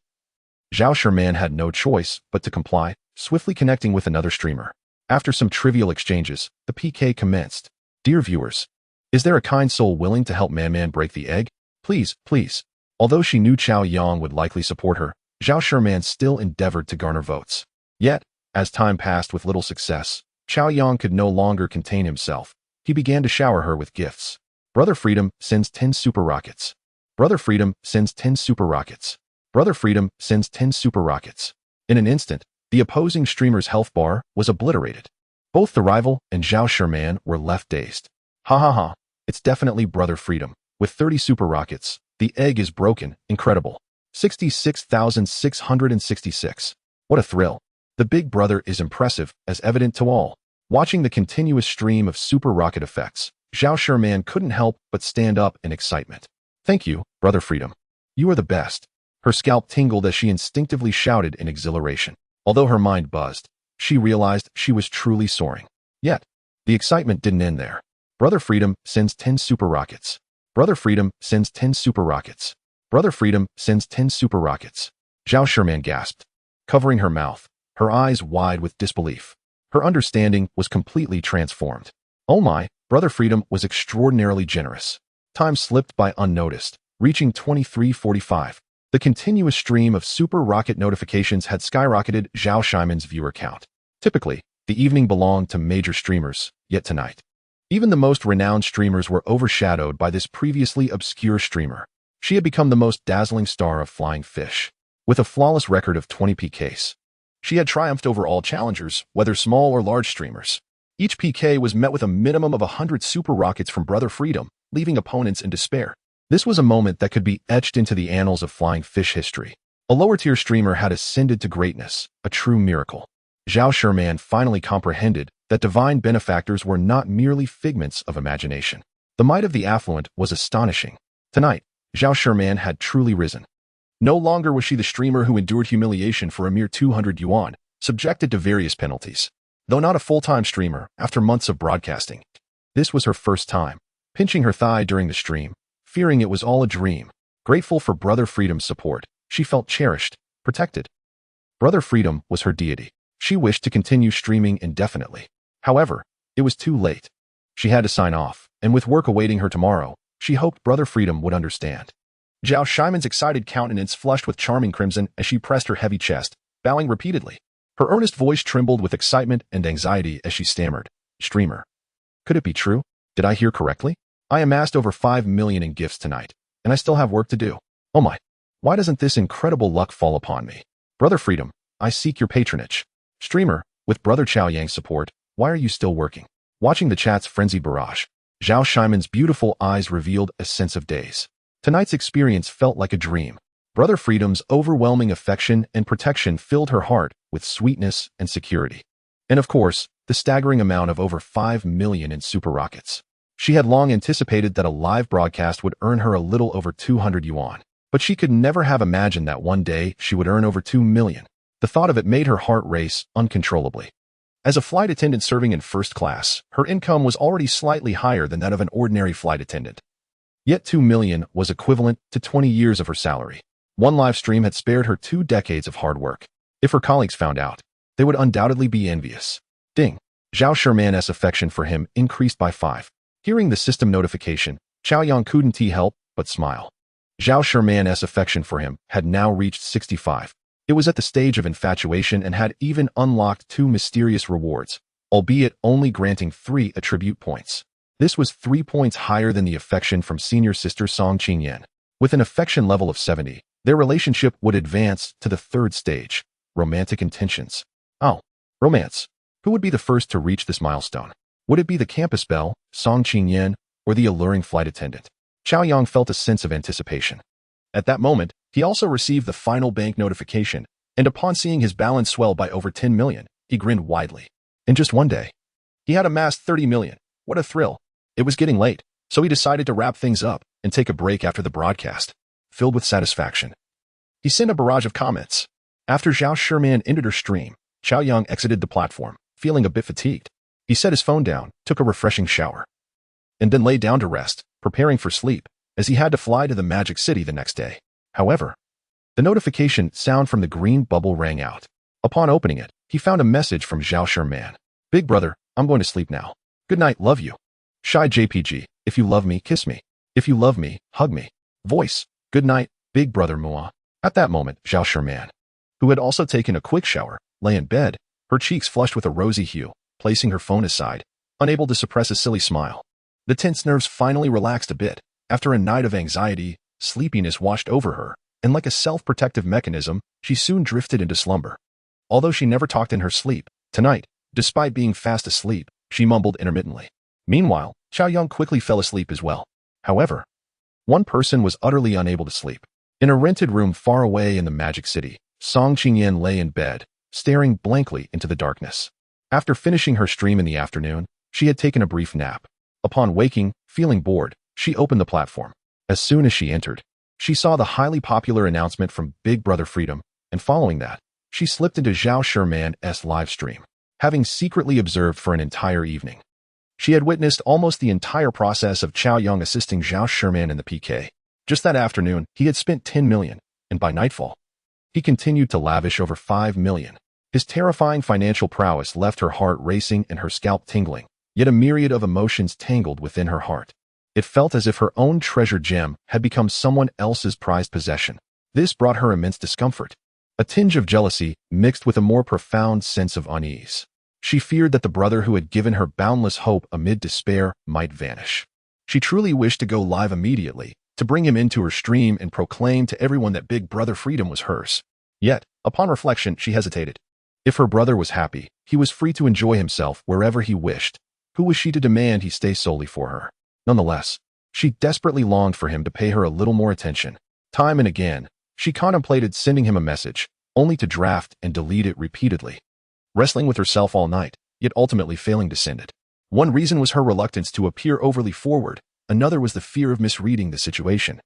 Zhao Sherman had no choice but to comply, swiftly connecting with another streamer. After some trivial exchanges, the PK commenced. Dear viewers, is there a kind soul willing to help Man break the egg? Please, please. Although she knew Cao Yang would likely support her, Zhao Sherman still endeavored to garner votes. Yet, as time passed with little success, Cao Yang could no longer contain himself. He began to shower her with gifts. Brother Freedom sends 10 super rockets. Brother Freedom sends 10 super rockets. Brother Freedom sends 10 super rockets. In an instant, the opposing streamer's health bar was obliterated. Both the rival and Zhao Sherman were left dazed. Ha ha ha, it's definitely Brother Freedom. With 30 super rockets, the egg is broken. Incredible. 66,666. What a thrill. The big brother is impressive, as evident to all. Watching the continuous stream of super rocket effects, Zhao Sherman couldn't help but stand up in excitement. Thank you, Brother Freedom. You are the best. Her scalp tingled as she instinctively shouted in exhilaration. Although her mind buzzed, she realized she was truly soaring. Yet, the excitement didn't end there. Brother Freedom sends 10 super rockets. Brother Freedom sends 10 super rockets. Brother Freedom sends 10 super rockets. Zhao Sherman gasped, covering her mouth, her eyes wide with disbelief. Her understanding was completely transformed. Oh my, Brother Freedom was extraordinarily generous. Time slipped by unnoticed, reaching 23:45. The continuous stream of super rocket notifications had skyrocketed Zhao Sherman's viewer count. Typically, the evening belonged to major streamers, yet tonight, even the most renowned streamers were overshadowed by this previously obscure streamer. She had become the most dazzling star of Flying Fish. With a flawless record of 20 PKs, she had triumphed over all challengers, whether small or large streamers. Each PK was met with a minimum of 100 super rockets from Brother Freedom, leaving opponents in despair. This was a moment that could be etched into the annals of Flying Fish history. A lower-tier streamer had ascended to greatness, a true miracle. Zhao Sherman finally comprehended that divine benefactors were not merely figments of imagination. The might of the affluent was astonishing. Tonight, Zhao Sherman had truly risen. No longer was she the streamer who endured humiliation for a mere 200 yuan, subjected to various penalties. Though not a full-time streamer, after months of broadcasting, this was her first time. Pinching her thigh during the stream, fearing it was all a dream, grateful for Brother Freedom's support, she felt cherished, protected. Brother Freedom was her deity. She wished to continue streaming indefinitely. However, it was too late. She had to sign off, and with work awaiting her tomorrow, she hoped Brother Freedom would understand. Zhao Sherman's excited countenance flushed with charming crimson as she pressed her heavy chest, bowing repeatedly. Her earnest voice trembled with excitement and anxiety as she stammered, "Streamer. Could it be true? Did I hear correctly? I amassed over 5 million in gifts tonight, and I still have work to do. Oh my, why doesn't this incredible luck fall upon me? Brother Freedom, I seek your patronage. Streamer, with Brother Cao Yang's support, why are you still working? Watching the chat's frenzied barrage, Zhao Shimon's beautiful eyes revealed a sense of daze. Tonight's experience felt like a dream. Brother Freedom's overwhelming affection and protection filled her heart with sweetness and security. And of course, the staggering amount of over 5 million in super rockets. She had long anticipated that a live broadcast would earn her a little over 200 yuan, but she could never have imagined that one day she would earn over 2 million. The thought of it made her heart race uncontrollably. As a flight attendant serving in first class, her income was already slightly higher than that of an ordinary flight attendant. Yet 2 million was equivalent to 20 years of her salary. One live stream had spared her 2 decades of hard work. If her colleagues found out, they would undoubtedly be envious. Ding. Zhao Shimon's affection for him increased by 5. Hearing the system notification, Cao Yang couldn't help but smile. Zhao Shimon's affection for him had now reached 65. It was at the stage of infatuation and had even unlocked 2 mysterious rewards, albeit only granting 3 attribute points. This was 3 points higher than the affection from senior sister Song Qingyan. With an affection level of 70, their relationship would advance to the 3rd stage, romantic intentions. Oh, romance. Who would be the first to reach this milestone? Would it be the campus belle, Song Qingyan, or the alluring flight attendant? Cao Yang felt a sense of anticipation. At that moment, he also received the final bank notification, and upon seeing his balance swell by over 10 million, he grinned widely. In just one day, he had amassed 30 million. What a thrill. It was getting late, so he decided to wrap things up and take a break after the broadcast. Filled with satisfaction, he sent a barrage of comments. After Zhao Shimon ended her stream, Cao Yang exited the platform, feeling a bit fatigued. He set his phone down, took a refreshing shower, and then lay down to rest, preparing for sleep, as he had to fly to the Magic City the next day. However, the notification sound from the green bubble rang out. Upon opening it, he found a message from Zhao Shimon. Big brother, I'm going to sleep now. Good night, love you. Shy JPG, if you love me, kiss me. If you love me, hug me. Voice, good night, big brother Mua. At that moment, Zhao Shimon, who had also taken a quick shower, lay in bed, her cheeks flushed with a rosy hue, placing her phone aside, unable to suppress a silly smile. The tense nerves finally relaxed a bit. After a night of anxiety, sleepiness washed over her, and like a self-protective mechanism, she soon drifted into slumber. Although she never talked in her sleep, tonight, despite being fast asleep, she mumbled intermittently. Meanwhile, Cao Yang quickly fell asleep as well. However, one person was utterly unable to sleep. In a rented room far away in the Magic City, Song Qingyan lay in bed, staring blankly into the darkness. After finishing her stream in the afternoon, she had taken a brief nap. Upon waking, feeling bored, she opened the platform. As soon as she entered, she saw the highly popular announcement from Big Brother Freedom, and following that, she slipped into Zhao Shimon's live stream, having secretly observed for an entire evening. She had witnessed almost the entire process of Cao Yang assisting Zhao Shimon in the PK. Just that afternoon, he had spent 10 million, and by nightfall, he continued to lavish over 5 million. His terrifying financial prowess left her heart racing and her scalp tingling, yet a myriad of emotions tangled within her heart. It felt as if her own treasured gem had become someone else's prized possession. This brought her immense discomfort, a tinge of jealousy mixed with a more profound sense of unease. She feared that the brother who had given her boundless hope amid despair might vanish. She truly wished to go live immediately, to bring him into her stream and proclaim to everyone that Big Brother Freedom was hers. Yet, upon reflection, she hesitated. If her brother was happy, he was free to enjoy himself wherever he wished. Who was she to demand he stay solely for her? Nonetheless, she desperately longed for him to pay her a little more attention. Time and again, she contemplated sending him a message, only to draft and delete it repeatedly. Wrestling with herself all night, yet ultimately failing to send it. One reason was her reluctance to appear overly forward, another was the fear of misreading the situation.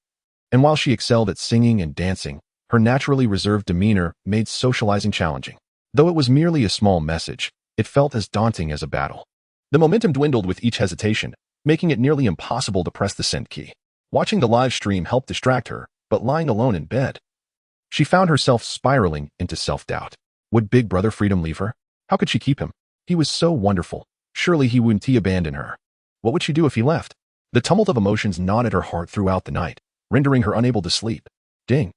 And while she excelled at singing and dancing, her naturally reserved demeanor made socializing challenging. Though it was merely a small message, it felt as daunting as a battle. The momentum dwindled with each hesitation, making it nearly impossible to press the send key. Watching the live stream helped distract her, but lying alone in bed, she found herself spiraling into self-doubt. Would Big Brother Freedom leave her? How could she keep him? He was so wonderful. Surely he wouldn't abandon her. What would she do if he left? The tumult of emotions gnawed at her heart throughout the night, rendering her unable to sleep. Ding.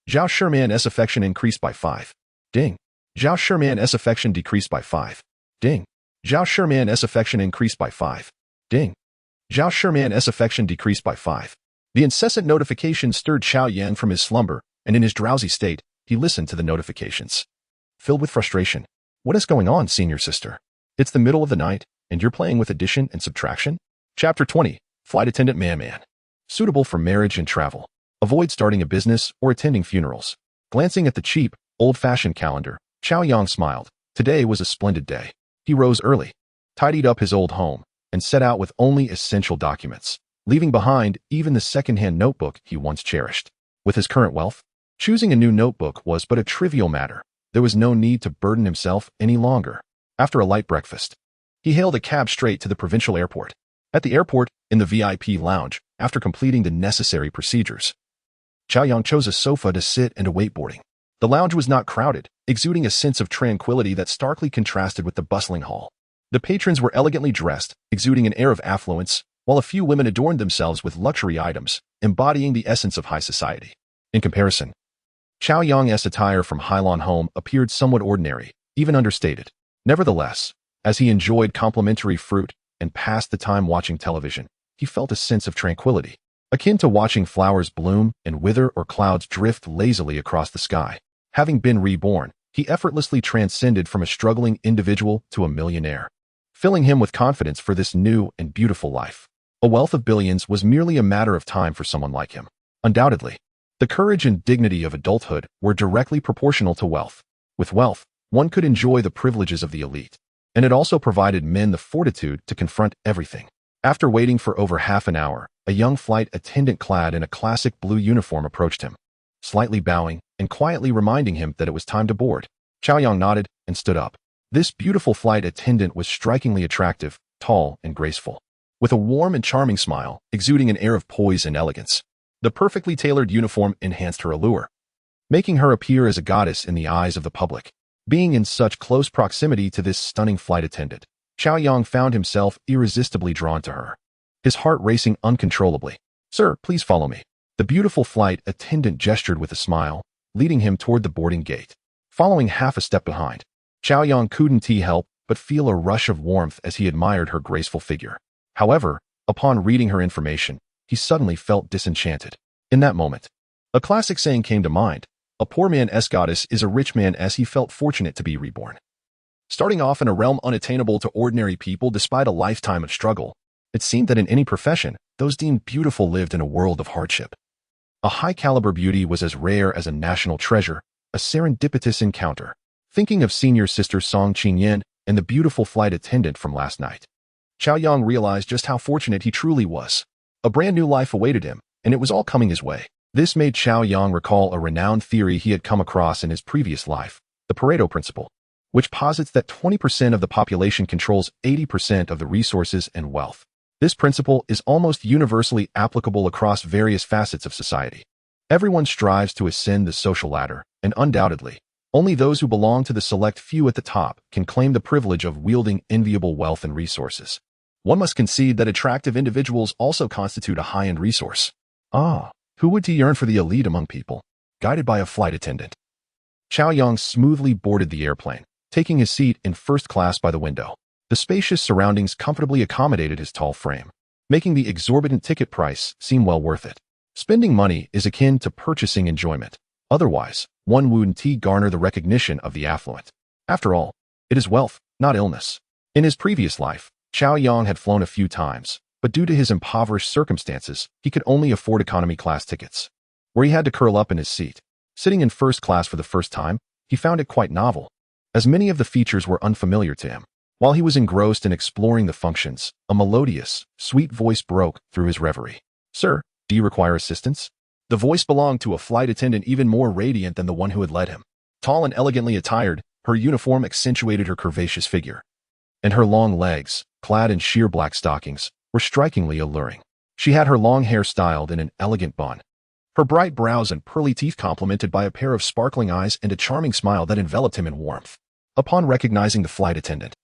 Zhao Shimon's affection increased by 5. Ding. Zhao Shimon's affection decreased by 5. Ding. Zhao Shimon's affection increased by 5. Ding. Zhao Shimon's affection decreased by 5. The incessant notification stirred Cao Yang from his slumber, and in his drowsy state, he listened to the notifications. Filled with frustration. What is going on, senior sister? It's the middle of the night. And you're playing with addition and subtraction? Chapter 20. Flight Attendant Man. Suitable for marriage and travel. Avoid starting a business or attending funerals. Glancing at the cheap, old-fashioned calendar, Cao Yang smiled. Today was a splendid day. He rose early, tidied up his old home, and set out with only essential documents, leaving behind even the second-hand notebook he once cherished. With his current wealth, choosing a new notebook was but a trivial matter. There was no need to burden himself any longer. After a light breakfast, he hailed a cab straight to the provincial airport. At the airport, in the VIP lounge, after completing the necessary procedures, Cao Yang chose a sofa to sit and await boarding. The lounge was not crowded, exuding a sense of tranquility that starkly contrasted with the bustling hall. The patrons were elegantly dressed, exuding an air of affluence, while a few women adorned themselves with luxury items, embodying the essence of high society. In comparison, Cao Yang's attire from Hylon home appeared somewhat ordinary, even understated. Nevertheless, as he enjoyed complimentary fruit and passed the time watching television, he felt a sense of tranquility, akin to watching flowers bloom and wither or clouds drift lazily across the sky. Having been reborn, he effortlessly transcended from a struggling individual to a millionaire, filling him with confidence for this new and beautiful life. A wealth of billions was merely a matter of time for someone like him. Undoubtedly, the courage and dignity of adulthood were directly proportional to wealth. With wealth, one could enjoy the privileges of the elite, and it also provided men the fortitude to confront everything. After waiting for over half an hour, a young flight attendant clad in a classic blue uniform approached him, slightly bowing and quietly reminding him that it was time to board. Cao Yang nodded and stood up. This beautiful flight attendant was strikingly attractive, tall, and graceful, with a warm and charming smile, exuding an air of poise and elegance. The perfectly tailored uniform enhanced her allure, making her appear as a goddess in the eyes of the public. Being in such close proximity to this stunning flight attendant, Cao Yang found himself irresistibly drawn to her, his heart racing uncontrollably. "Sir, please follow me." The beautiful flight attendant gestured with a smile, leading him toward the boarding gate. Following half a step behind, Cao Yang couldn't help but feel a rush of warmth as he admired her graceful figure. However, upon reading her information, he suddenly felt disenchanted. In that moment, a classic saying came to mind: a poor man's goddess is a rich man, as he felt fortunate to be reborn. Starting off in a realm unattainable to ordinary people despite a lifetime of struggle, it seemed that in any profession, those deemed beautiful lived in a world of hardship. A high-caliber beauty was as rare as a national treasure, a serendipitous encounter. Thinking of senior sister Song Qingyan and the beautiful flight attendant from last night, Cao Yang realized just how fortunate he truly was. A brand new life awaited him, and it was all coming his way. This made Cao Yang recall a renowned theory he had come across in his previous life, the Pareto principle, which posits that 20% of the population controls 80% of the resources and wealth. This principle is almost universally applicable across various facets of society. Everyone strives to ascend the social ladder, and undoubtedly, only those who belong to the select few at the top can claim the privilege of wielding enviable wealth and resources. One must concede that attractive individuals also constitute a high-end resource. Who would yearn for the elite among people? Guided by a flight attendant, Cao Yang smoothly boarded the airplane, taking his seat in first class by the window. The spacious surroundings comfortably accommodated his tall frame, making the exorbitant ticket price seem well worth it. Spending money is akin to purchasing enjoyment. Otherwise, one wouldn't garner the recognition of the affluent. After all, it is wealth, not illness. In his previous life, Cao Yang had flown a few times, but due to his impoverished circumstances, he could only afford economy class tickets, where he had to curl up in his seat. Sitting in first class for the first time, he found it quite novel, as many of the features were unfamiliar to him. While he was engrossed in exploring the functions, a melodious, sweet voice broke through his reverie. "Sir, do you require assistance?" The voice belonged to a flight attendant even more radiant than the one who had led him. Tall and elegantly attired, her uniform accentuated her curvaceous figure, and her long legs, clad in sheer black stockings, were strikingly alluring. She had her long hair styled in an elegant bun, her bright brows and pearly teeth complemented by a pair of sparkling eyes and a charming smile that enveloped him in warmth. Upon recognizing the flight attendant,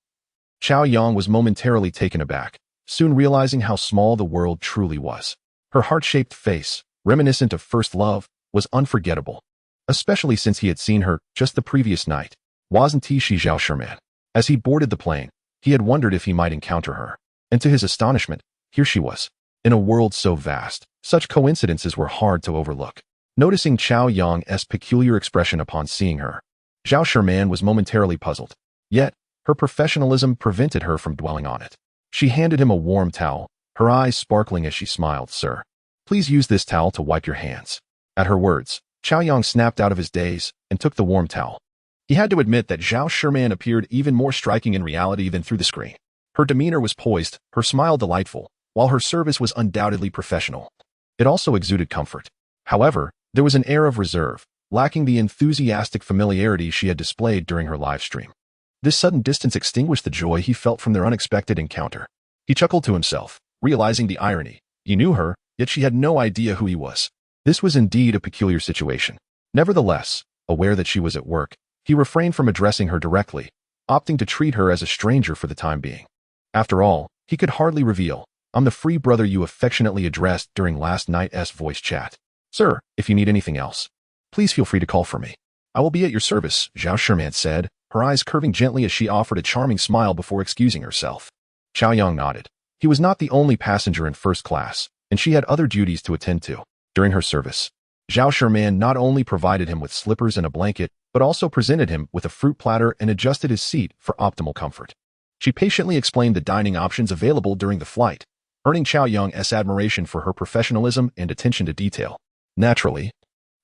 Cao Yang was momentarily taken aback, soon realizing how small the world truly was. Her heart-shaped face, reminiscent of first love, was unforgettable, especially since he had seen her just the previous night. Wasn't she Zhao Sherman? As he boarded the plane, he had wondered if he might encounter her, and to his astonishment, here she was. In a world so vast, such coincidences were hard to overlook. Noticing Cao Yang's peculiar expression upon seeing her, Zhao Sherman was momentarily puzzled. Yet, Her professionalism prevented her from dwelling on it. She handed him a warm towel, her eyes sparkling as she smiled. "Sir, please use this towel to wipe your hands." At her words, Cao Yang snapped out of his daze and took the warm towel. He had to admit that Zhao Sherman appeared even more striking in reality than through the screen. Her demeanor was poised, her smile delightful, while her service was undoubtedly professional. It also exuded comfort. However, there was an air of reserve, lacking the enthusiastic familiarity she had displayed during her live stream. This sudden distance extinguished the joy he felt from their unexpected encounter. He chuckled to himself, realizing the irony. He knew her, yet she had no idea who he was. This was indeed a peculiar situation. Nevertheless, aware that she was at work, he refrained from addressing her directly, opting to treat her as a stranger for the time being. After all, he could hardly reveal, "I'm the free brother you affectionately addressed during last night's voice chat. Sir, if you need anything else, please feel free to call for me. I will be at your service," Zhao Sherman said, her eyes curving gently as she offered a charming smile before excusing herself. Cao Yang nodded. He was not the only passenger in first class, and she had other duties to attend to. During her service, Zhao Sherman not only provided him with slippers and a blanket, but also presented him with a fruit platter and adjusted his seat for optimal comfort. She patiently explained the dining options available during the flight, earning Cao Yang's admiration for her professionalism and attention to detail. Naturally,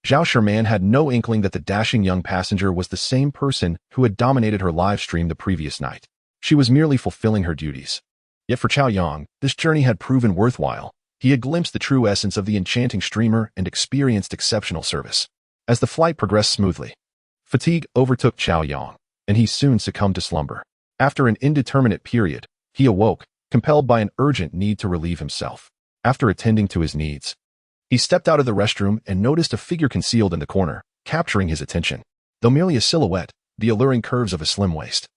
Zhao Sherman had no inkling that the dashing young passenger was the same person who had dominated her live stream the previous night. She was merely fulfilling her duties. Yet for Cao Yang, this journey had proven worthwhile. He had glimpsed the true essence of the enchanting streamer and experienced exceptional service. As the flight progressed smoothly, fatigue overtook Cao Yang, and he soon succumbed to slumber. After an indeterminate period, he awoke, compelled by an urgent need to relieve himself. After attending to his needs, he stepped out of the restroom and noticed a figure concealed in the corner, capturing his attention. Though merely a silhouette, the alluring curves of a slim waist,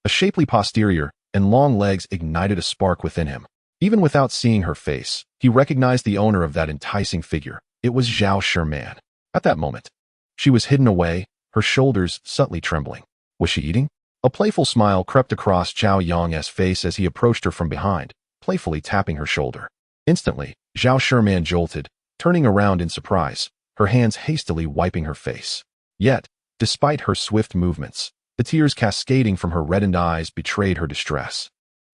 a shapely posterior, and long legs ignited a spark within him. Even without seeing her face, he recognized the owner of that enticing figure. It was Zhao Sherman. At that moment, she was hidden away, her shoulders subtly trembling. Was she eating? A playful smile crept across Cao Yang's face as he approached her from behind, playfully tapping her shoulder. Instantly, Zhao Sherman jolted, turning around in surprise, her hands hastily wiping her face. Yet, despite her swift movements, the tears cascading from her reddened eyes betrayed her distress.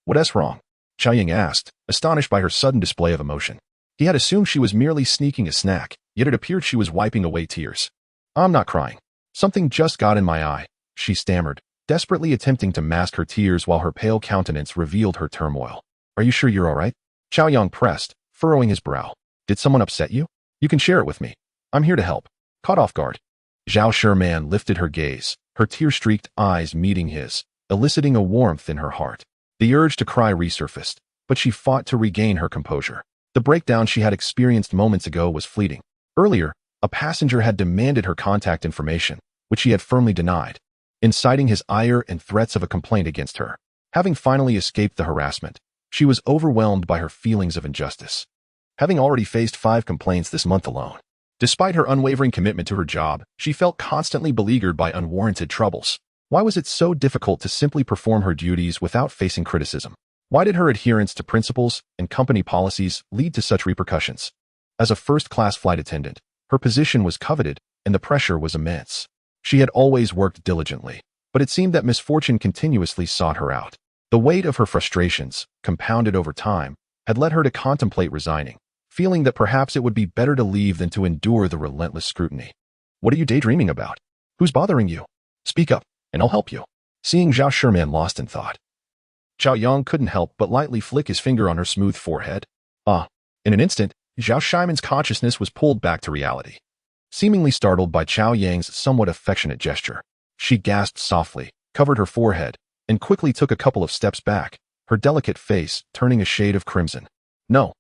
"What's wrong?" Cao Yang asked, astonished by her sudden display of emotion. He had assumed she was merely sneaking a snack, yet it appeared she was wiping away tears. "I'm not crying. Something just got in my eye," she stammered, desperately attempting to mask her tears while her pale countenance revealed her turmoil. "Are you sure you're all right?" Cao Yang pressed, furrowing his brow. "Did someone upset you? You can share it with me. I'm here to help." Caught off guard, Zhao Sherman lifted her gaze, her tear-streaked eyes meeting his, eliciting a warmth in her heart. The urge to cry resurfaced, but she fought to regain her composure. The breakdown she had experienced moments ago was fleeting. Earlier, a passenger had demanded her contact information, which she had firmly denied, inciting his ire and threats of a complaint against her. Having finally escaped the harassment, she was overwhelmed by her feelings of injustice. Having already faced 5 complaints this month alone, despite her unwavering commitment to her job, she felt constantly beleaguered by unwarranted troubles. Why was it so difficult to simply perform her duties without facing criticism? Why did her adherence to principles and company policies lead to such repercussions? As a first-class flight attendant, her position was coveted and the pressure was immense. She had always worked diligently, but it seemed that misfortune continuously sought her out. The weight of her frustrations, compounded over time, had led her to contemplate resigning, feeling that perhaps it would be better to leave than to endure the relentless scrutiny. "What are you daydreaming about? Who's bothering you? Speak up, and I'll help you." Seeing Zhao Sherman lost in thought, Cao Yang couldn't help but lightly flick his finger on her smooth forehead. In an instant, Zhao Sherman's consciousness was pulled back to reality. Seemingly startled by Cao Yang's somewhat affectionate gesture, she gasped softly, covered her forehead, and quickly took a couple of steps back, her delicate face turning a shade of crimson. "No,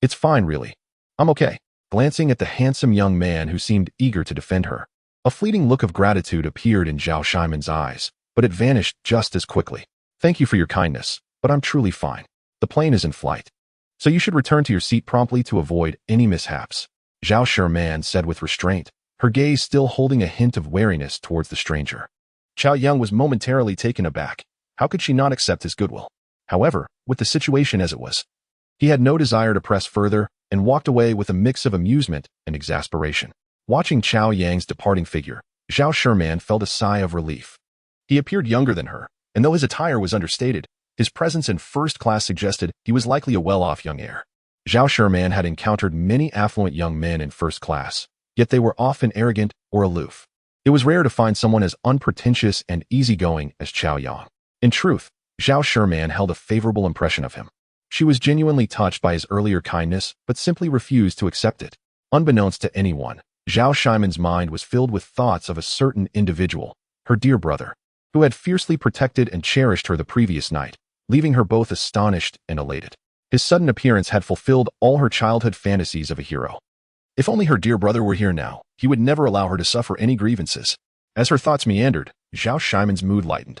it's fine, really. I'm okay." Glancing at the handsome young man who seemed eager to defend her, a fleeting look of gratitude appeared in Zhao Sherman's eyes, but it vanished just as quickly. "Thank you for your kindness, but I'm truly fine. The plane is in flight, so you should return to your seat promptly to avoid any mishaps," Zhao Sherman said with restraint, her gaze still holding a hint of wariness towards the stranger. Cao Yang was momentarily taken aback. How could she not accept his goodwill? However, with the situation as it was, he had no desire to press further and walked away with a mix of amusement and exasperation. Watching Cao Yang's departing figure, Zhao Sherman felt a sigh of relief. He appeared younger than her, and though his attire was understated, his presence in first class suggested he was likely a well-off young heir. Zhao Sherman had encountered many affluent young men in first class, yet they were often arrogant or aloof. It was rare to find someone as unpretentious and easygoing as Cao Yang. In truth, Zhao Sherman held a favorable impression of him. She was genuinely touched by his earlier kindness, but simply refused to accept it. Unbeknownst to anyone, Zhao Sherman's mind was filled with thoughts of a certain individual, her dear brother, who had fiercely protected and cherished her the previous night, leaving her both astonished and elated. His sudden appearance had fulfilled all her childhood fantasies of a hero. If only her dear brother were here now, he would never allow her to suffer any grievances. As her thoughts meandered, Zhao Sherman's mood lightened,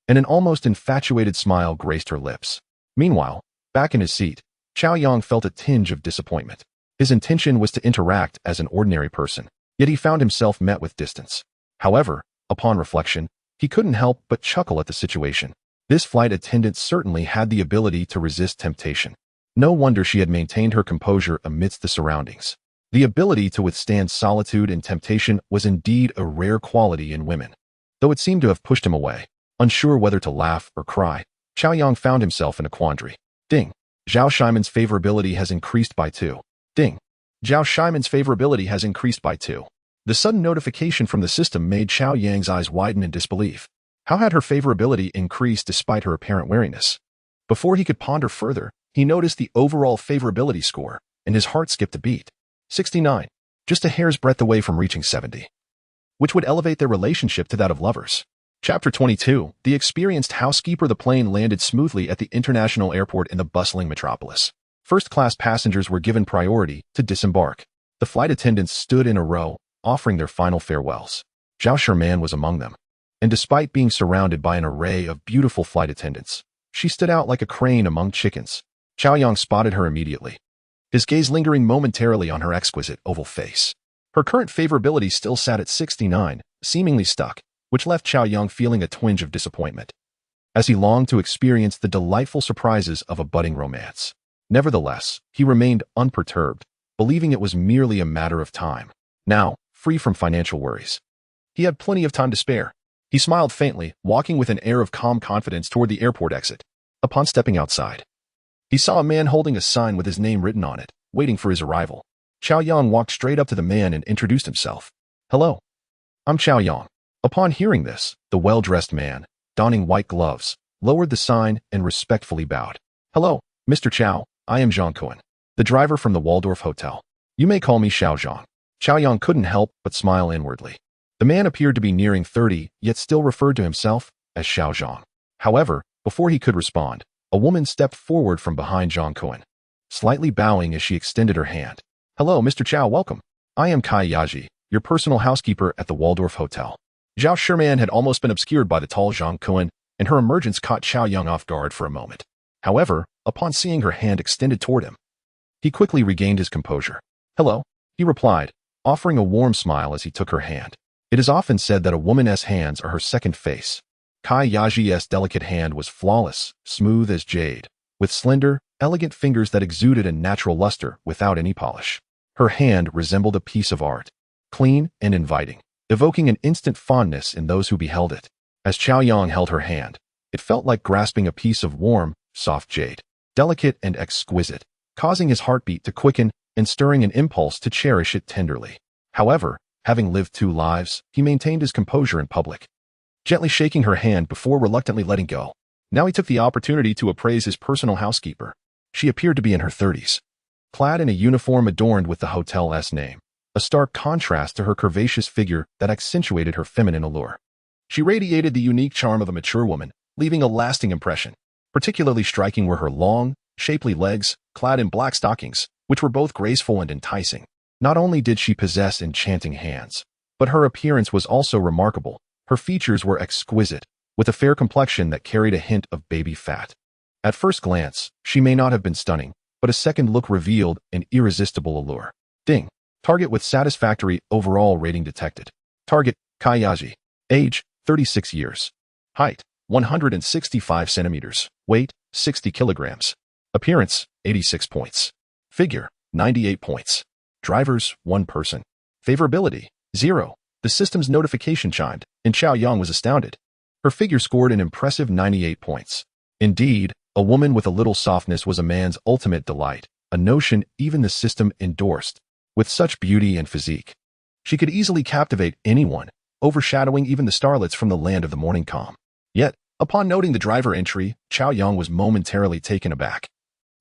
and an almost infatuated smile graced her lips. Meanwhile, back in his seat, Cao Yang felt a tinge of disappointment. His intention was to interact as an ordinary person, yet he found himself met with distance. However, upon reflection, he couldn't help but chuckle at the situation. This flight attendant certainly had the ability to resist temptation. No wonder she had maintained her composure amidst the surroundings. The ability to withstand solitude and temptation was indeed a rare quality in women. Though it seemed to have pushed him away, unsure whether to laugh or cry, Cao Yang found himself in a quandary. Ding. Zhao Sherman's favorability has increased by 2. Ding. Zhao Sherman's favorability has increased by 2. The sudden notification from the system made Cao Yang's eyes widen in disbelief. How had her favorability increased despite her apparent wariness? Before he could ponder further, he noticed the overall favorability score, and his heart skipped a beat. 69. Just a hair's breadth away from reaching 70. Which would elevate their relationship to that of lovers. Chapter 22. The experienced housekeeper. The plane landed smoothly at the international airport in the bustling metropolis. First-class passengers were given priority to disembark. The flight attendants stood in a row, offering their final farewells. Zhao Sherman was among them. And despite being surrounded by an array of beautiful flight attendants, she stood out like a crane among chickens. Cao Yang spotted her immediately, his gaze lingering momentarily on her exquisite oval face. Her current favorability still sat at 69, seemingly stuck, which left Cao Yang feeling a twinge of disappointment, as he longed to experience the delightful surprises of a budding romance. Nevertheless, he remained unperturbed, believing it was merely a matter of time. Now, free from financial worries, he had plenty of time to spare. He smiled faintly, walking with an air of calm confidence toward the airport exit. Upon stepping outside, he saw a man holding a sign with his name written on it, waiting for his arrival. Cao Yang walked straight up to the man and introduced himself. "Hello. I'm Cao Yang." Upon hearing this, the well-dressed man, donning white gloves, lowered the sign and respectfully bowed. "Hello, Mr. Cao, I am Zhang Kuan, the driver from the Waldorf Hotel. You may call me Xiao Zhang." Cao Yang couldn't help but smile inwardly. The man appeared to be nearing 30, yet still referred to himself as Xiao Zhang. However, before he could respond, a woman stepped forward from behind Zhang Kuan, slightly bowing as she extended her hand. "Hello, Mr. Cao, welcome. I am Kai Yaji, your personal housekeeper at the Waldorf Hotel." Zhao Sherman had almost been obscured by the tall Zhang Kuan, and her emergence caught Cao Yang off guard for a moment. However, upon seeing her hand extended toward him, he quickly regained his composure. "Hello," he replied, offering a warm smile as he took her hand. It is often said that a woman's hands are her second face. Kai Yaji's delicate hand was flawless, smooth as jade, with slender, elegant fingers that exuded a natural luster without any polish. Her hand resembled a piece of art, clean and inviting, evoking an instant fondness in those who beheld it. As Cao Yang held her hand, it felt like grasping a piece of warm, soft jade, delicate and exquisite, causing his heartbeat to quicken and stirring an impulse to cherish it tenderly. However, having lived 2 lives, he maintained his composure in public, gently shaking her hand before reluctantly letting go. Now he took the opportunity to appraise his personal housekeeper. She appeared to be in her 30s, clad in a uniform adorned with the hotel's name, a stark contrast to her curvaceous figure that accentuated her feminine allure. She radiated the unique charm of a mature woman, leaving a lasting impression. Particularly striking were her long, shapely legs, clad in black stockings, which were both graceful and enticing. Not only did she possess enchanting hands, but her appearance was also remarkable. Her features were exquisite, with a fair complexion that carried a hint of baby fat. At first glance, she may not have been stunning, but a second look revealed an irresistible allure. Ding. Target with satisfactory overall rating detected. Target, Kai Yaji. Age, 36 years. Height, 165 centimeters. Weight, 60 kilograms. Appearance, 86 points. Figure, 98 points. Drivers, 1 person. Favorability, 0. The system's notification chimed, and Cao Yang was astounded. Her figure scored an impressive 98 points. Indeed, a woman with a little softness was a man's ultimate delight, a notion even the system endorsed. With such beauty and physique, she could easily captivate anyone, overshadowing even the starlets from the land of the morning calm. Yet, upon noting the driver entry, Cao Yang was momentarily taken aback.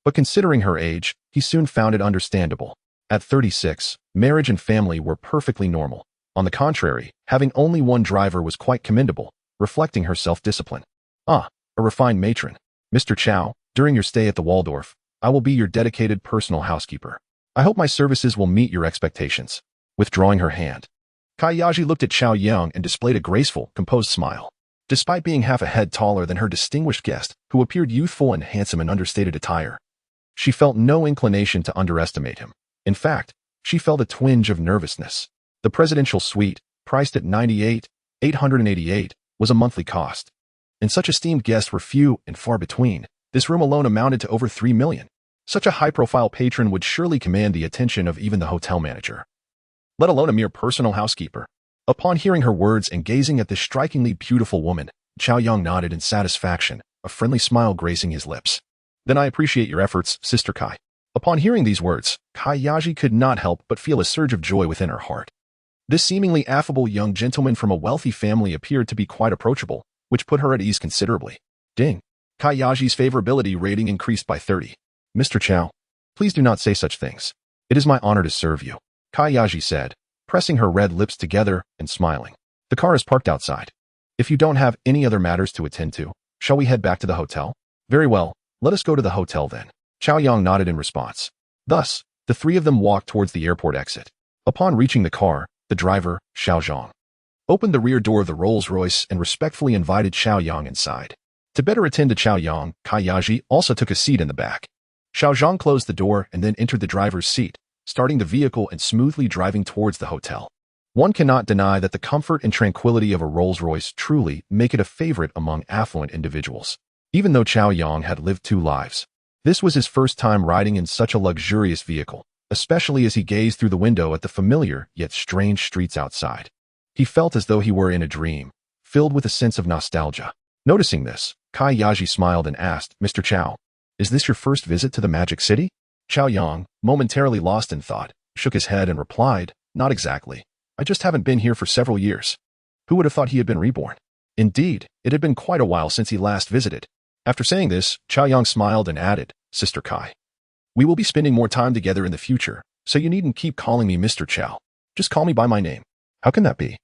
But considering her age, he soon found it understandable. At 36, marriage and family were perfectly normal. On the contrary, having only one driver was quite commendable, reflecting her self-discipline. Ah, a refined matron. Mr. Cao, during your stay at the Waldorf, I will be your dedicated personal housekeeper. I hope my services will meet your expectations. Withdrawing her hand, Kayaji looked at Cao Yang and displayed a graceful, composed smile. Despite being half a head taller than her distinguished guest, who appeared youthful and handsome in understated attire, she felt no inclination to underestimate him. In fact, she felt a twinge of nervousness. The presidential suite, priced at $98,888, was a monthly cost. And such esteemed guests were few and far between. This room alone amounted to over $3 million. Such a high-profile patron would surely command the attention of even the hotel manager, let alone a mere personal housekeeper. Upon hearing her words and gazing at this strikingly beautiful woman, Cao Yang nodded in satisfaction, a friendly smile gracing his lips. Then I appreciate your efforts, Sister Kai. Upon hearing these words, Kayaji could not help but feel a surge of joy within her heart. This seemingly affable young gentleman from a wealthy family appeared to be quite approachable, which put her at ease considerably. Ding. Kayaji's favorability rating increased by 30. Mr. Cao, please do not say such things. It is my honor to serve you, Kayaji said, pressing her red lips together and smiling. The car is parked outside. If you don't have any other matters to attend to, shall we head back to the hotel? Very well, let us go to the hotel then. Cao Yang nodded in response. Thus, the three of them walked towards the airport exit. Upon reaching the car, the driver, Xiao Zhang, opened the rear door of the Rolls-Royce and respectfully invited Cao Yang inside. To better attend to Cao Yang, Kayaji also took a seat in the back. Xiao Zhang closed the door and then entered the driver's seat, starting the vehicle and smoothly driving towards the hotel. One cannot deny that the comfort and tranquility of a Rolls-Royce truly make it a favorite among affluent individuals. Even though Cao Yang had lived 2 lives, this was his first time riding in such a luxurious vehicle, especially as he gazed through the window at the familiar yet strange streets outside. He felt as though he were in a dream, filled with a sense of nostalgia. Noticing this, Kayaji smiled and asked, Mr. Cao, is this your first visit to the Magic City? Cao Yang, momentarily lost in thought, shook his head and replied, not exactly. I just haven't been here for several years. Who would have thought he had been reborn? Indeed, it had been quite a while since he last visited. After saying this, Cao Yang smiled and added, Sister Kai, we will be spending more time together in the future, so you needn't keep calling me Mr. Cao. Just call me by my name. How can that be?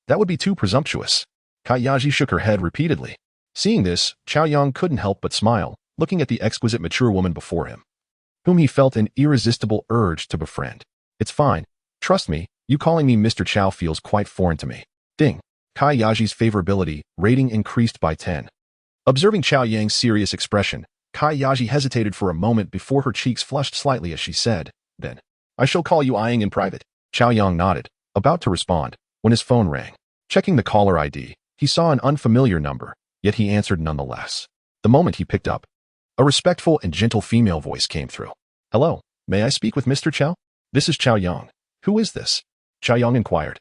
That would be too presumptuous. Kayaji shook her head repeatedly. Seeing this, Cao Yang couldn't help but smile, looking at the exquisite mature woman before him, whom he felt an irresistible urge to befriend. It's fine. Trust me, you calling me Mr. Cao feels quite foreign to me. Ding. Kayaji's favorability rating increased by 10. Observing Cao Yang's serious expression, Kayaji hesitated for a moment before her cheeks flushed slightly as she said, then, I shall call you Yang in private. Cao Yang nodded, about to respond, when his phone rang. Checking the caller ID, he saw an unfamiliar number, yet he answered nonetheless. The moment he picked up, a respectful and gentle female voice came through. Hello, may I speak with Mr. Cao? This is Cao Yang. Who is this? Cao Yang inquired,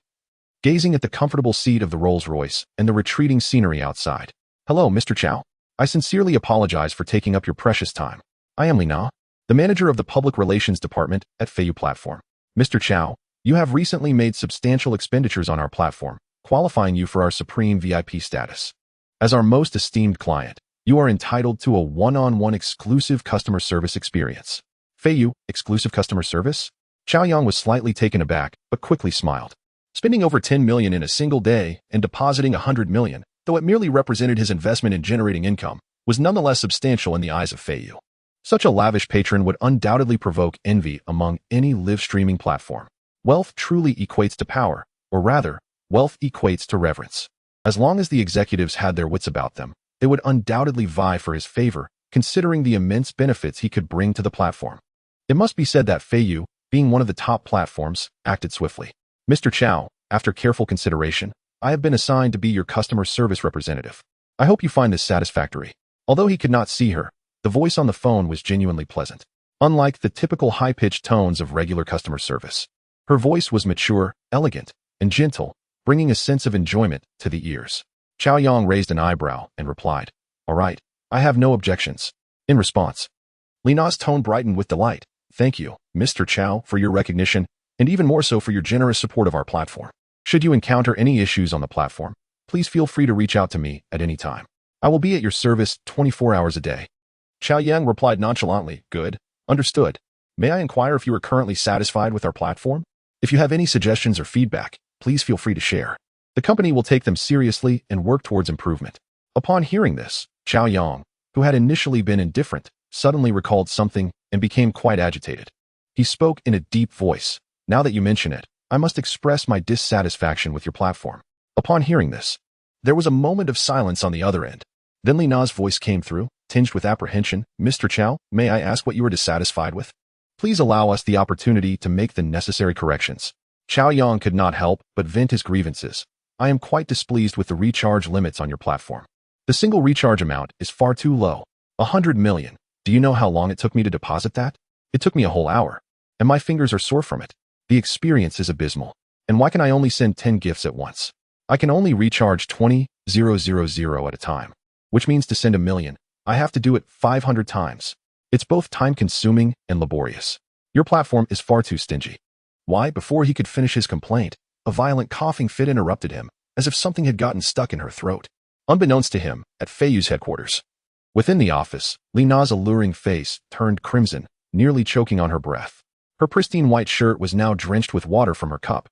gazing at the comfortable seat of the Rolls-Royce and the retreating scenery outside. Hello, Mr. Cao. I sincerely apologize for taking up your precious time. I am Lina, the manager of the Public Relations Department at Feiyu Platform. Mr. Cao, you have recently made substantial expenditures on our platform, qualifying you for our supreme VIP status. As our most esteemed client, you are entitled to a one-on-one exclusive customer service experience. Feiyu, exclusive customer service? Cao Yang was slightly taken aback, but quickly smiled. Spending over 10 million in a single day and depositing 100 million, though it merely represented his investment in generating income, was nonetheless substantial in the eyes of Feiyu. Such a lavish patron would undoubtedly provoke envy among any live streaming platform. Wealth truly equates to power, or rather, wealth equates to reverence. As long as the executives had their wits about them, they would undoubtedly vie for his favor, considering the immense benefits he could bring to the platform. It must be said that Feiyu, being one of the top platforms, acted swiftly. Mr. Cao, after careful consideration, I have been assigned to be your customer service representative. I hope you find this satisfactory. Although he could not see her, the voice on the phone was genuinely pleasant. Unlike the typical high-pitched tones of regular customer service, her voice was mature, elegant, and gentle, bringing a sense of enjoyment to the ears. Cao Yang raised an eyebrow and replied, "All right, I have no objections." In response, Li Na's tone brightened with delight. "Thank you, Mr. Cao, for your recognition, and even more so for your generous support of our platform. Should you encounter any issues on the platform, please feel free to reach out to me at any time. I will be at your service 24 hours a day." Cao Yang replied nonchalantly, "Good, understood. May I inquire if you are currently satisfied with our platform? If you have any suggestions or feedback, please feel free to share. The company will take them seriously and work towards improvement." Upon hearing this, Cao Yang, who had initially been indifferent, suddenly recalled something and became quite agitated. He spoke in a deep voice. "Now that you mention it, I must express my dissatisfaction with your platform." Upon hearing this, there was a moment of silence on the other end. Then Li Na's voice came through, tinged with apprehension. "Mr. Cao, may I ask what you are dissatisfied with? Please allow us the opportunity to make the necessary corrections." Cao Yang could not help but vent his grievances. "I am quite displeased with the recharge limits on your platform. The single recharge amount is far too low. 100 million. Do you know how long it took me to deposit that? It took me a whole hour, and my fingers are sore from it. The experience is abysmal. And why can I only send 10 gifts at once? I can only recharge 20,000 at a time, which means to send 1,000,000, I have to do it 500 times. It's both time-consuming and laborious. Your platform is far too stingy." Why? Before he could finish his complaint, a violent coughing fit interrupted him, as if something had gotten stuck in her throat. Unbeknownst to him, at Feiyu's headquarters. Within the office, Li Na's alluring face turned crimson, nearly choking on her breath. Her pristine white shirt was now drenched with water from her cup,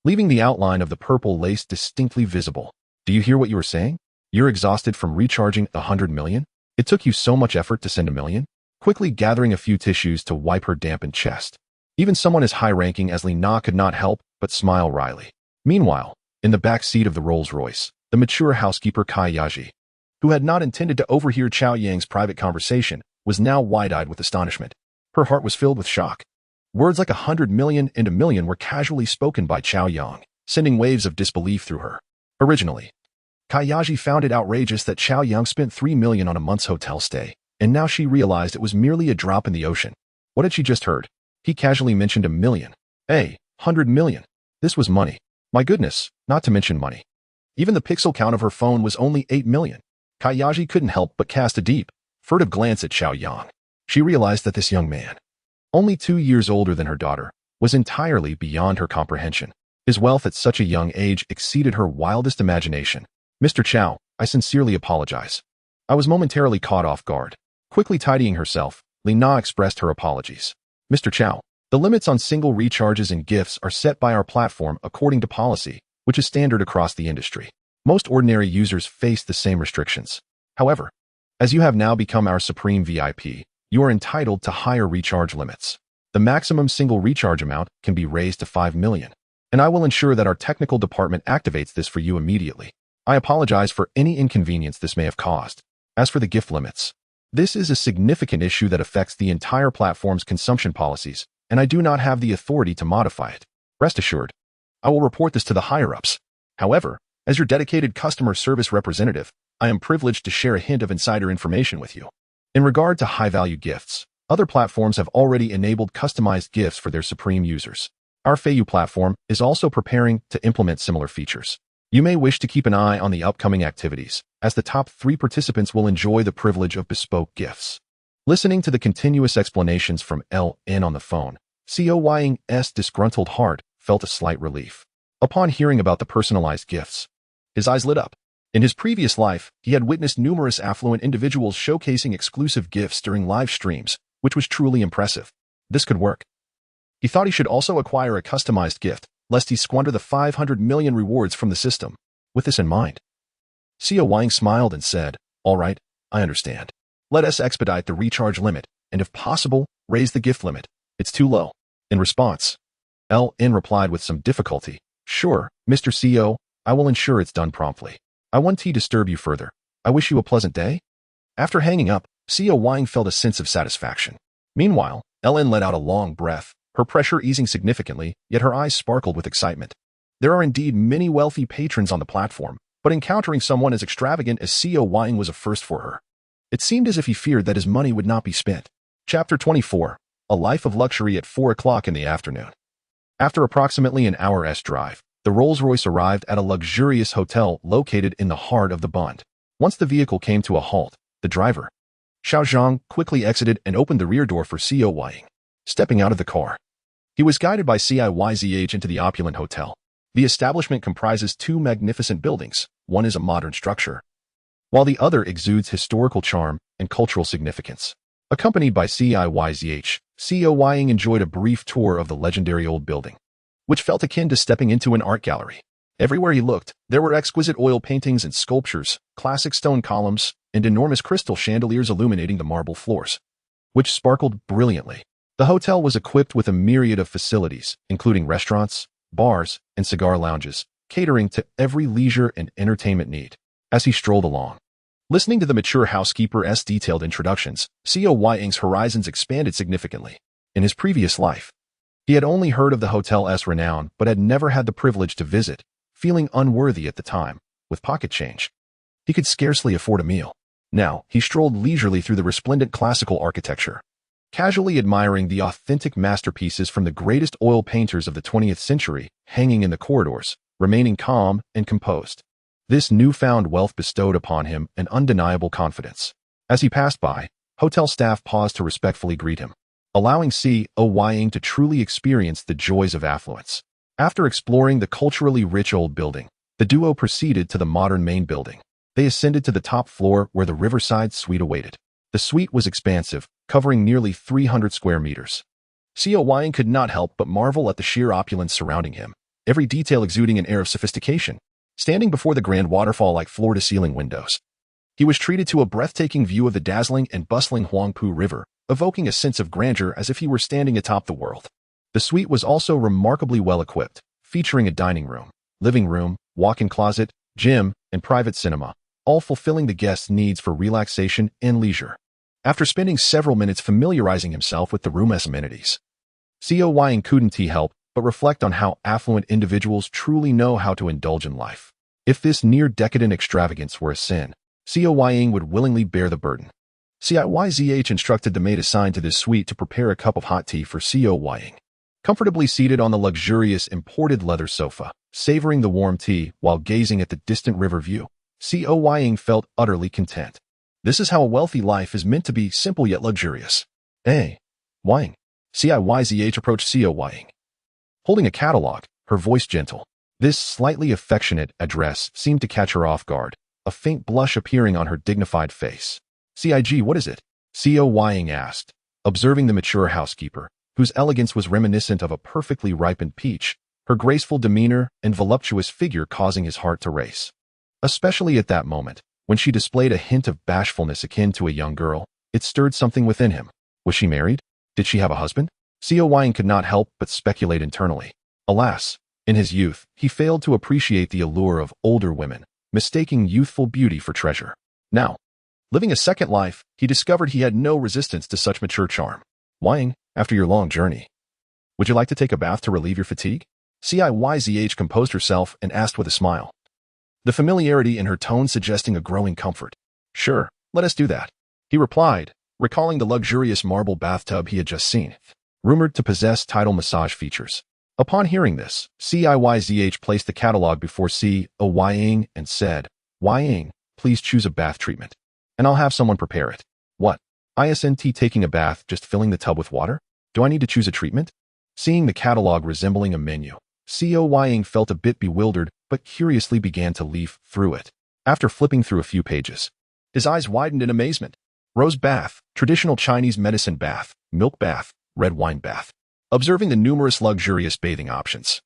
leaving the outline of the purple lace distinctly visible. "Do you hear what you are saying? You're exhausted from recharging 100 million? It took you so much effort to send 1,000,000? Quickly gathering a few tissues to wipe her dampened chest. Even someone as high-ranking as Li Na could not help but smile wryly. Meanwhile, in the back seat of the Rolls-Royce, the mature housekeeper Cao Yang, who had not intended to overhear Cao Yang's private conversation, was now wide-eyed with astonishment. Her heart was filled with shock. Words like 100 million and 1,000,000 were casually spoken by Cao Yang, sending waves of disbelief through her. Originally, Cao Yang found it outrageous that Cao Yang spent 3 million on a month's hotel stay, and now she realized it was merely a drop in the ocean. What had she just heard? He casually mentioned 1,000,000. 100 million. This was money. My goodness, not to mention money. Even the pixel count of her phone was only 8 million. Cao Yang couldn't help but cast a deep, furtive glance at Cao Yang. She realized that this young man, only 2 years older than her daughter, was entirely beyond her comprehension. His wealth at such a young age exceeded her wildest imagination. "Mr. Cao, I sincerely apologize. I was momentarily caught off guard." Quickly tidying herself, Li Na expressed her apologies. "Mr. Cao, the limits on single recharges and gifts are set by our platform according to policy, which is standard across the industry. Most ordinary users face the same restrictions. However, as you have now become our supreme VIP, you are entitled to higher recharge limits. The maximum single recharge amount can be raised to 5 million, and I will ensure that our technical department activates this for you immediately. I apologize for any inconvenience this may have caused. As for the gift limits, this is a significant issue that affects the entire platform's consumption policies, and I do not have the authority to modify it. Rest assured, I will report this to the higher-ups. However, as your dedicated customer service representative, I am privileged to share a hint of insider information with you. In regard to high-value gifts, other platforms have already enabled customized gifts for their supreme users. Our Feiyu platform is also preparing to implement similar features. You may wish to keep an eye on the upcoming activities, as the top 3 participants will enjoy the privilege of bespoke gifts." Listening to the continuous explanations from LN on the phone, Cao Yang's disgruntled heart felt a slight relief. Upon hearing about the personalized gifts, his eyes lit up. In his previous life, he had witnessed numerous affluent individuals showcasing exclusive gifts during live streams, which was truly impressive. This could work. He thought he should also acquire a customized gift, lest he squander the 500 million rewards from the system. With this in mind, Cao Yang smiled and said, "All right, I understand. Let us expedite the recharge limit, and if possible, raise the gift limit. It's too low." In response, LN replied with some difficulty, "Sure, Mr. CEO, I will ensure it's done promptly. I won't disturb you further. I wish you a pleasant day." After hanging up, Cao Yang felt a sense of satisfaction. Meanwhile, LN let out a long breath, her pressure easing significantly, yet her eyes sparkled with excitement. There are indeed many wealthy patrons on the platform, but encountering someone as extravagant as Cao Yang was a first for her. It seemed as if he feared that his money would not be spent. Chapter 24. A Life of Luxury at 4 o'clock in the afternoon. After approximately an hour's drive, The Rolls-Royce arrived at a luxurious hotel located in the heart of the Bund. Once the vehicle came to a halt, the driver, Cao Yang, quickly exited and opened the rear door for Cao Yang. Stepping out of the car, he was guided by Ciyzh into the opulent hotel. The establishment comprises two magnificent buildings. One is a modern structure, while the other exudes historical charm and cultural significance. Accompanied by Ciyzh, Cao Yang enjoyed a brief tour of the legendary old building, which felt akin to stepping into an art gallery. Everywhere he looked, there were exquisite oil paintings and sculptures, classic stone columns, and enormous crystal chandeliers illuminating the marble floors, which sparkled brilliantly. The hotel was equipped with a myriad of facilities, including restaurants, bars, and cigar lounges, catering to every leisure and entertainment need. As he strolled along, listening to the mature housekeeper's detailed introductions, Cao Yang's horizons expanded significantly. In his previous life, he had only heard of the hotel's renown but had never had the privilege to visit. Feeling unworthy at the time, with pocket change, he could scarcely afford a meal. Now, he strolled leisurely through the resplendent classical architecture, casually admiring the authentic masterpieces from the greatest oil painters of the 20th century hanging in the corridors, remaining calm and composed. This newfound wealth bestowed upon him an undeniable confidence. As he passed by, hotel staff paused to respectfully greet him, allowing Cao Yang to truly experience the joys of affluence. After exploring the culturally rich old building, the duo proceeded to the modern main building. They ascended to the top floor where the riverside suite awaited. The suite was expansive, covering nearly 300 square meters. Cao Yang could not help but marvel at the sheer opulence surrounding him, every detail exuding an air of sophistication. Standing before the grand waterfall like floor-to-ceiling windows, he was treated to a breathtaking view of the dazzling and bustling Huangpu River, evoking a sense of grandeur as if he were standing atop the world. The suite was also remarkably well-equipped, featuring a dining room, living room, walk-in closet, gym, and private cinema, all fulfilling the guest's needs for relaxation and leisure. After spending several minutes familiarizing himself with the room's amenities, Cao Yang couldn't help but reflect on how affluent individuals truly know how to indulge in life. If this near-decadent extravagance were a sin, Cao Yang would willingly bear the burden. Ciyzh instructed the maid assigned to this suite to prepare a cup of hot tea for Cao Yang. Comfortably seated on the luxurious imported leather sofa, savoring the warm tea while gazing at the distant river view, Cao Yang felt utterly content. This is how a wealthy life is meant to be, simple yet luxurious. Hey, Wang. Ciyzh approached Cao Yang, holding a catalog, her voice gentle. This slightly affectionate address seemed to catch her off guard, a faint blush appearing on her dignified face. Cig, what is it? Cao Yang asked, observing the mature housekeeper, whose elegance was reminiscent of a perfectly ripened peach, her graceful demeanor and voluptuous figure causing his heart to race. Especially at that moment, when she displayed a hint of bashfulness akin to a young girl, it stirred something within him. Was she married? Did she have a husband? Cao Yang could not help but speculate internally. Alas, in his youth, he failed to appreciate the allure of older women, mistaking youthful beauty for treasure. Now, living a second life, he discovered he had no resistance to such mature charm. Wang, after your long journey, would you like to take a bath to relieve your fatigue? Ciyzh composed herself and asked with a smile, the familiarity in her tone suggesting a growing comfort. Sure, let us do that, he replied, recalling the luxurious marble bathtub he had just seen, rumored to possess tidal massage features. Upon hearing this, Ciyzh placed the catalog before Cao Yang and said, Yang, please choose a bath treatment, and I'll have someone prepare it. What? Isn't taking a bath just filling the tub with water? Do I need to choose a treatment? Seeing the catalog resembling a menu, Cao Yang felt a bit bewildered but curiously began to leaf through it. After flipping through a few pages, his eyes widened in amazement. Rose bath, traditional Chinese medicine bath, milk bath, red wine bath. Observing the numerous luxurious bathing options,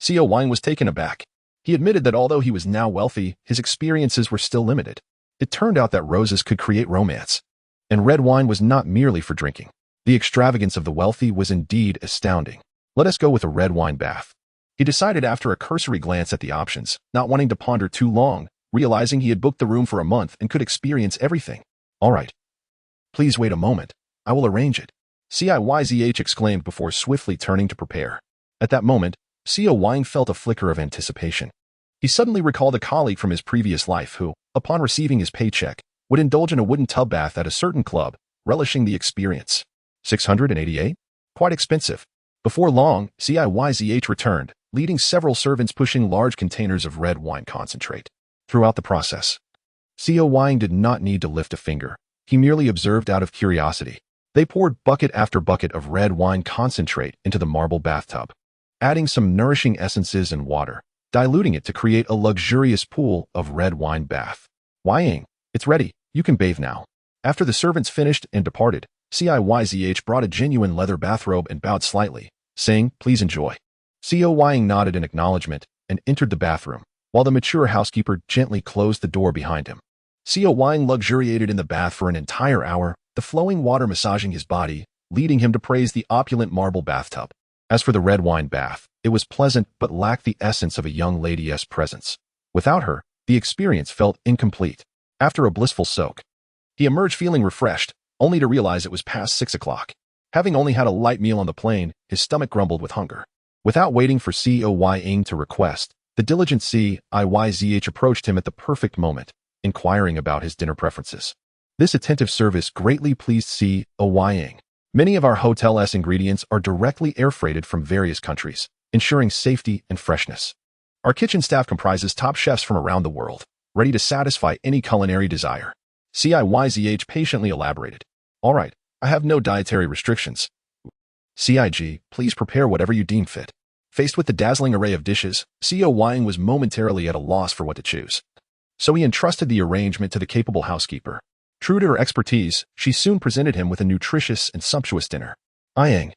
Cao Yang was taken aback. He admitted that although he was now wealthy, his experiences were still limited. It turned out that roses could create romance, and red wine was not merely for drinking. The extravagance of the wealthy was indeed astounding. Let us go with a red wine bath, he decided after a cursory glance at the options, not wanting to ponder too long, realizing he had booked the room for a month and could experience everything. All right. Please wait a moment. I will arrange it, Ciyzh exclaimed before swiftly turning to prepare. At that moment, Cao Yang felt a flicker of anticipation. He suddenly recalled a colleague from his previous life who, upon receiving his paycheck, would indulge in a wooden tub bath at a certain club, relishing the experience. $688? Quite expensive. Before long, Ciyzh returned, leading several servants pushing large containers of red wine concentrate. Throughout the process, Cao Yang did not need to lift a finger. He merely observed out of curiosity. They poured bucket after bucket of red wine concentrate into the marble bathtub, adding some nourishing essences and water, diluting it to create a luxurious pool of red wine bath. Yang, it's ready. You can bathe now. After the servants finished and departed, Ciyzh brought a genuine leather bathrobe and bowed slightly, saying, "Please enjoy." Cao Yang nodded in acknowledgement and entered the bathroom, while the mature housekeeper gently closed the door behind him. Cao Yang luxuriated in the bath for an entire hour, the flowing water massaging his body, leading him to praise the opulent marble bathtub. As for the red wine bath, it was pleasant but lacked the essence of a young lady's presence. Without her, the experience felt incomplete. After a blissful soak, he emerged feeling refreshed, only to realize it was past 6 o'clock. Having only had a light meal on the plane, his stomach grumbled with hunger. Without waiting for Cao Yang to request, the diligent Ciyzh approached him at the perfect moment, inquiring about his dinner preferences. This attentive service greatly pleased Cao Yang. Many of our hotel's ingredients are directly air-freighted from various countries, ensuring safety and freshness. Our kitchen staff comprises top chefs from around the world, ready to satisfy any culinary desire. Ciyzh patiently elaborated. All right, I have no dietary restrictions. Cig, please prepare whatever you deem fit. Faced with the dazzling array of dishes, Cao Yang was momentarily at a loss for what to choose. So he entrusted the arrangement to the capable housekeeper. True to her expertise, she soon presented him with a nutritious and sumptuous dinner. Yang,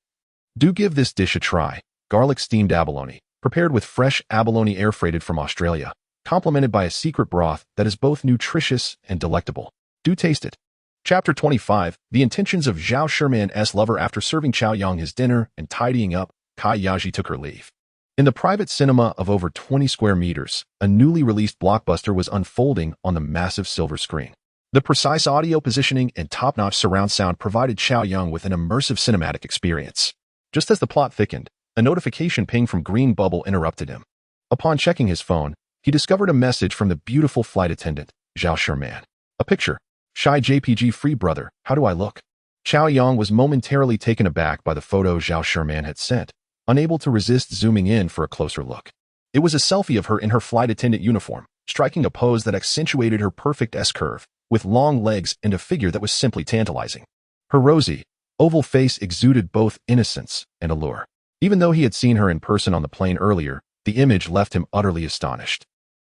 do give this dish a try. Garlic steamed abalone, prepared with fresh abalone air-freighted from Australia, complemented by a secret broth that is both nutritious and delectable. Do taste it. Chapter 25, The Intentions of Zhao Sherman's Lover. After serving Cao Yang his dinner and tidying up, Ciyzh took her leave. In the private cinema of over 20 square meters, a newly released blockbuster was unfolding on the massive silver screen. The precise audio positioning and top-notch surround sound provided Cao Yang with an immersive cinematic experience. Just as the plot thickened, a notification ping from Green Bubble interrupted him. Upon checking his phone, he discovered a message from the beautiful flight attendant, Zhao Sherman. A picture. Shy JPG free brother, how do I look? Cao Yang was momentarily taken aback by the photo Zhao Sherman had sent, unable to resist zooming in for a closer look. It was a selfie of her in her flight attendant uniform, striking a pose that accentuated her perfect S-curve, with long legs and a figure that was simply tantalizing. Her rosy, oval face exuded both innocence and allure. Even though he had seen her in person on the plane earlier, the image left him utterly astonished.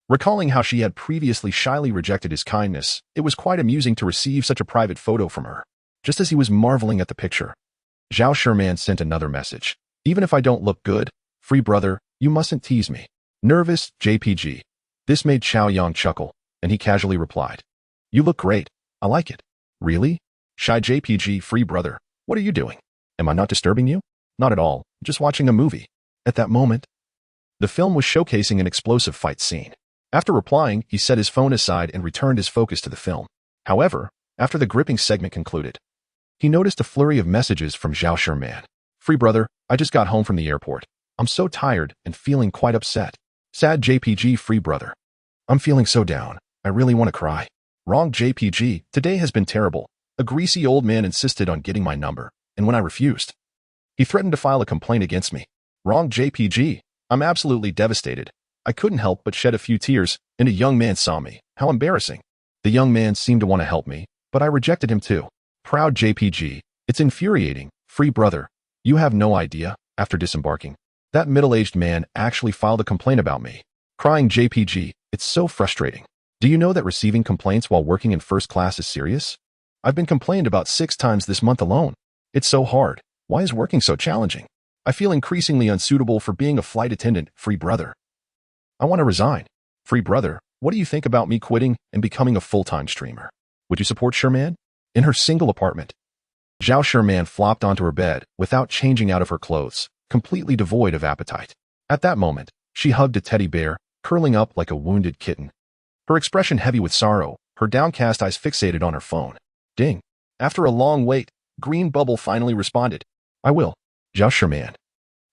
Recalling how she had previously shyly rejected his kindness, it was quite amusing to receive such a private photo from her. Just as he was marveling at the picture, Zhao Sherman sent another message. Even if I don't look good, free brother, you mustn't tease me. Nervous, JPG. This made Cao Yang chuckle, and he casually replied. You look great. I like it. Really? Shy JPG, free brother. What are you doing? Am I not disturbing you? Not at all. Just watching a movie. At that moment, the film was showcasing an explosive fight scene. After replying, he set his phone aside and returned his focus to the film. However, after the gripping segment concluded, he noticed a flurry of messages from Zhao Sherman. Free brother, I just got home from the airport. I'm so tired and feeling quite upset. Sad JPG, free brother. I'm feeling so down. I really want to cry. Wrong JPG, today has been terrible. A greasy old man insisted on getting my number, and when I refused, he threatened to file a complaint against me. Wrong JPG, I'm absolutely devastated. I couldn't help but shed a few tears, and a young man saw me. How embarrassing. The young man seemed to want to help me, but I rejected him too. Proud JPG, it's infuriating. Free brother, you have no idea. After disembarking, that middle-aged man actually filed a complaint about me. Crying JPG, it's so frustrating. Do you know that receiving complaints while working in first class is serious? I've been complained about 6 times this month alone. It's so hard. Why is working so challenging? I feel increasingly unsuitable for being a flight attendant, free brother. I want to resign. Free brother, what do you think about me quitting and becoming a full-time streamer? Would you support Sherman? In her single apartment, Zhao Sherman flopped onto her bed without changing out of her clothes, completely devoid of appetite. At that moment, she hugged a teddy bear, curling up like a wounded kitten. Her expression heavy with sorrow, her downcast eyes fixated on her phone. Ding. After a long wait, Green Bubble finally responded. I will. Zhao Sherman,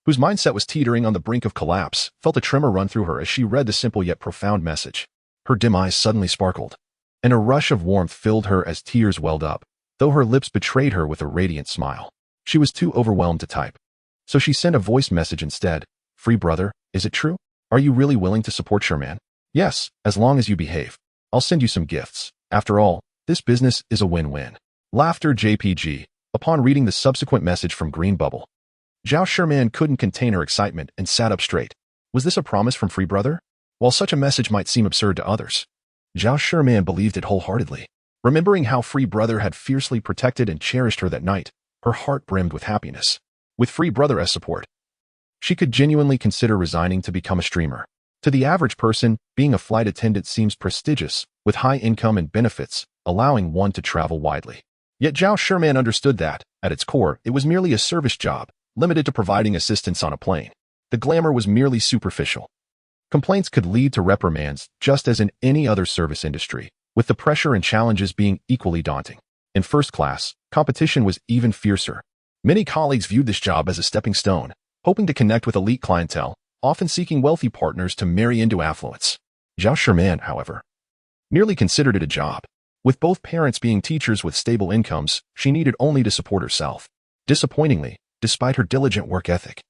whose mindset was teetering on the brink of collapse, felt a tremor run through her as she read the simple yet profound message. Her dim eyes suddenly sparkled, and a rush of warmth filled her as tears welled up, though her lips betrayed her with a radiant smile. She was too overwhelmed to type, so she sent a voice message instead. Free brother, is it true? Are you really willing to support Sherman? Yes, as long as you behave. I'll send you some gifts. After all, this business is a win-win. Laughter JPG. Upon reading the subsequent message from Green Bubble, Zhao Sherman couldn't contain her excitement and sat up straight. Was this a promise from Free Brother? While such a message might seem absurd to others, Zhao Sherman believed it wholeheartedly. Remembering how Free Brother had fiercely protected and cherished her that night, her heart brimmed with happiness. With Free Brother as support, she could genuinely consider resigning to become a streamer. To the average person, being a flight attendant seems prestigious, with high income and benefits, allowing one to travel widely. Yet Zhao Sherman understood that, at its core, it was merely a service job, limited to providing assistance on a plane. The glamour was merely superficial. Complaints could lead to reprimands, just as in any other service industry, with the pressure and challenges being equally daunting. In first class, competition was even fiercer. Many colleagues viewed this job as a stepping stone, hoping to connect with elite clientele, often seeking wealthy partners to marry into affluence. Zhao Sherman, however, merely considered it a job. With both parents being teachers with stable incomes, she needed only to support herself. Disappointingly, despite her diligent work ethic,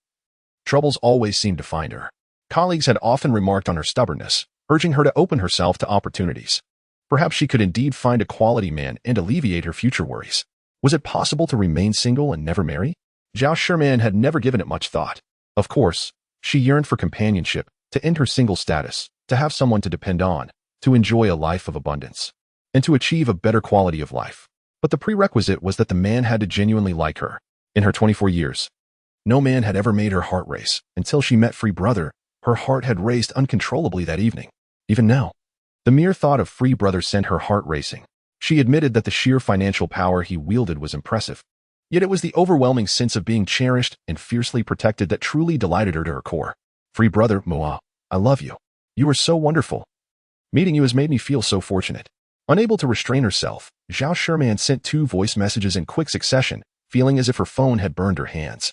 troubles always seemed to find her. Colleagues had often remarked on her stubbornness, urging her to open herself to opportunities. Perhaps she could indeed find a quality man and alleviate her future worries. Was it possible to remain single and never marry? Zhao Sherman had never given it much thought. Of course, she yearned for companionship, to end her single status, to have someone to depend on, to enjoy a life of abundance, and to achieve a better quality of life. But the prerequisite was that the man had to genuinely like her. In her 24 years, no man had ever made her heart race. Until she met Free Brother, her heart had raced uncontrollably that evening. Even now, the mere thought of Free Brother sent her heart racing. She admitted that the sheer financial power he wielded was impressive. Yet it was the overwhelming sense of being cherished and fiercely protected that truly delighted her to her core. Free Brother, Moa, I love you. You are so wonderful. Meeting you has made me feel so fortunate. Unable to restrain herself, Zhao Sherman sent 2 voice messages in quick succession, feeling as if her phone had burned her hands.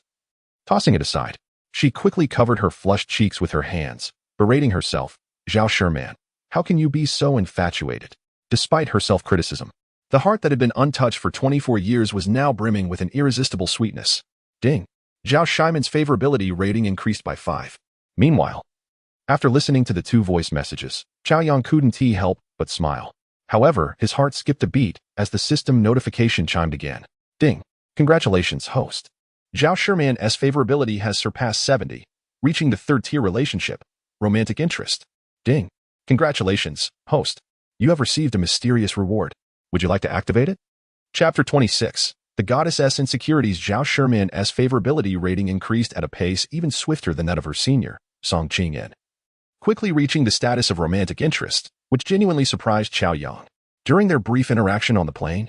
Tossing it aside, she quickly covered her flushed cheeks with her hands, berating herself. Zhao Sherman, how can you be so infatuated? Despite her self-criticism, the heart that had been untouched for 24 years was now brimming with an irresistible sweetness. Ding. Zhao Sherman's favorability rating increased by 5. Meanwhile, after listening to the 2 voice messages, Cao Yang couldn't help but smile. However, his heart skipped a beat as the system notification chimed again. Ding. Congratulations, host. Zhao Sherman's favorability has surpassed 70, reaching the 3rd-tier relationship, romantic interest. Ding. Congratulations, host. You have received a mysterious reward. Would you like to activate it? Chapter 26. The Goddess's Insecurities. Zhao Sherman's favorability rating increased at a pace even swifter than that of her senior, Song Qingyan, quickly reaching the status of romantic interest, which genuinely surprised Cao Yang. During their brief interaction on the plane,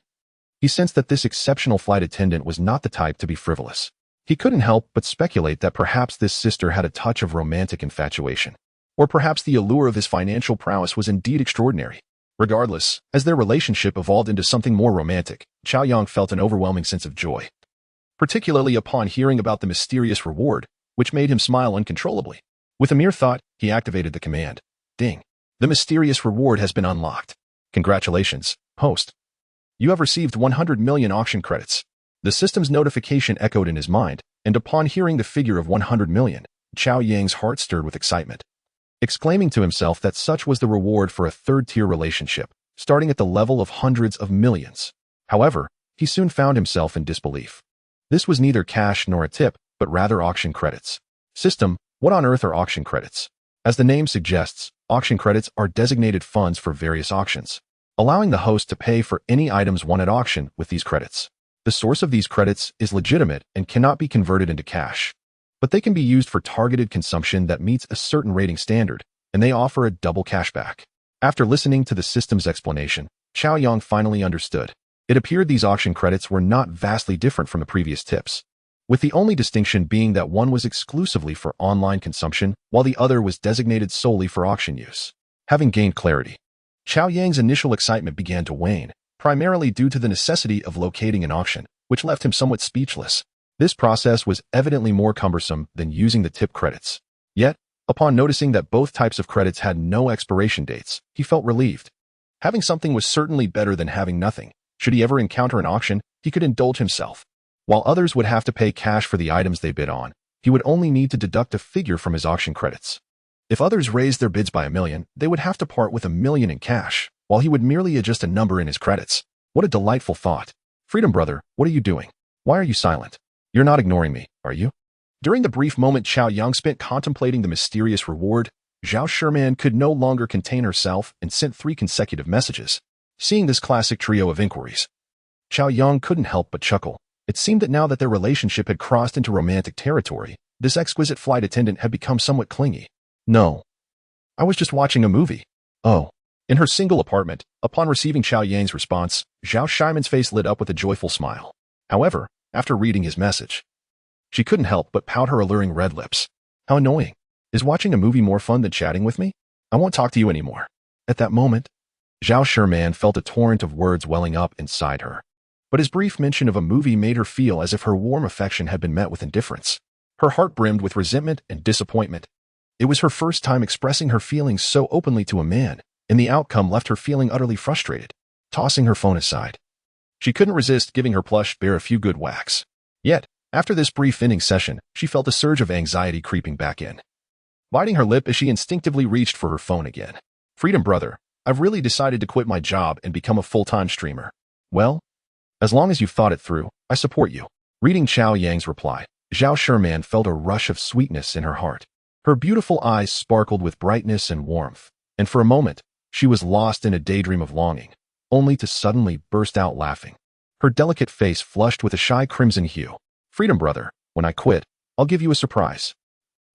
he sensed that this exceptional flight attendant was not the type to be frivolous. He couldn't help but speculate that perhaps this sister had a touch of romantic infatuation, or perhaps the allure of his financial prowess was indeed extraordinary. Regardless, as their relationship evolved into something more romantic, Cao Yang felt an overwhelming sense of joy, particularly upon hearing about the mysterious reward, which made him smile uncontrollably. With a mere thought, he activated the command. Ding. The mysterious reward has been unlocked. Congratulations, host. You have received 100 million auction credits. The system's notification echoed in his mind, and upon hearing the figure of 100 million, Cao Yang's heart stirred with excitement. Exclaiming to himself that such was the reward for a 3rd-tier relationship, starting at the level of hundreds of millions. However, he soon found himself in disbelief. This was neither cash nor a tip, but rather auction credits. System, what on earth are auction credits? As the name suggests, auction credits are designated funds for various auctions, allowing the host to pay for any items won at auction with these credits. The source of these credits is legitimate and cannot be converted into cash, but they can be used for targeted consumption that meets a certain rating standard, and they offer a double cashback. After listening to the system's explanation, Cao Yang finally understood. It appeared these auction credits were not vastly different from the previous tips, with the only distinction being that one was exclusively for online consumption, while the other was designated solely for auction use. Having gained clarity, Cao Yang's initial excitement began to wane, primarily due to the necessity of locating an auction, which left him somewhat speechless. This process was evidently more cumbersome than using the tip credits. Yet, upon noticing that both types of credits had no expiration dates, he felt relieved. Having something was certainly better than having nothing. Should he ever encounter an auction, he could indulge himself. While others would have to pay cash for the items they bid on, he would only need to deduct a figure from his auction credits. If others raised their bids by 1 million, they would have to part with 1 million in cash, while he would merely adjust a number in his credits. What a delightful thought. Freedom brother, what are you doing? Why are you silent? You're not ignoring me, are you? During the brief moment Cao Yang spent contemplating the mysterious reward, Zhao Sherman could no longer contain herself and sent 3 consecutive messages. Seeing this classic trio of inquiries, Cao Yang couldn't help but chuckle. It seemed that now that their relationship had crossed into romantic territory, this exquisite flight attendant had become somewhat clingy. No. I was just watching a movie. Oh. In her single apartment, upon receiving Cao Yang's response, Zhao Shimon's face lit up with a joyful smile. However, after reading his message, she couldn't help but pout her alluring red lips. How annoying. Is watching a movie more fun than chatting with me? I won't talk to you anymore. At that moment, Zhao Sherman felt a torrent of words welling up inside her. But his brief mention of a movie made her feel as if her warm affection had been met with indifference. Her heart brimmed with resentment and disappointment. It was her first time expressing her feelings so openly to a man, and the outcome left her feeling utterly frustrated. Tossing her phone aside, she couldn't resist giving her plush bear a few good whacks. Yet, after this brief inning session, she felt a surge of anxiety creeping back in. Biting her lip as she instinctively reached for her phone again. Freedom brother, I've really decided to quit my job and become a full-time streamer. Well, as long as you've thought it through, I support you. Reading Cao Yang's reply, Zhao Sherman felt a rush of sweetness in her heart. Her beautiful eyes sparkled with brightness and warmth, and for a moment, she was lost in a daydream of longing, only to suddenly burst out laughing. Her delicate face flushed with a shy crimson hue. Freedom brother, when I quit, I'll give you a surprise.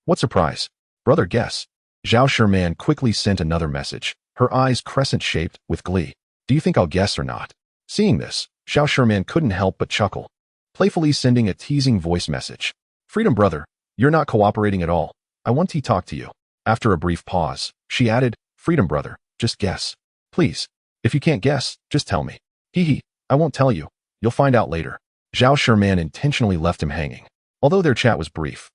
What surprise? Brother, guess. Zhao Sherman quickly sent another message, her eyes crescent-shaped with glee. Do you think I'll guess or not? Seeing this, Zhao Sherman couldn't help but chuckle, playfully sending a teasing voice message. Freedom brother, you're not cooperating at all. I want to talk to you. After a brief pause, she added, Freedom brother, just guess. Please. If you can't guess, just tell me. Hee, I won't tell you. You'll find out later. Zhao Sherman intentionally left him hanging. Although their chat was brief,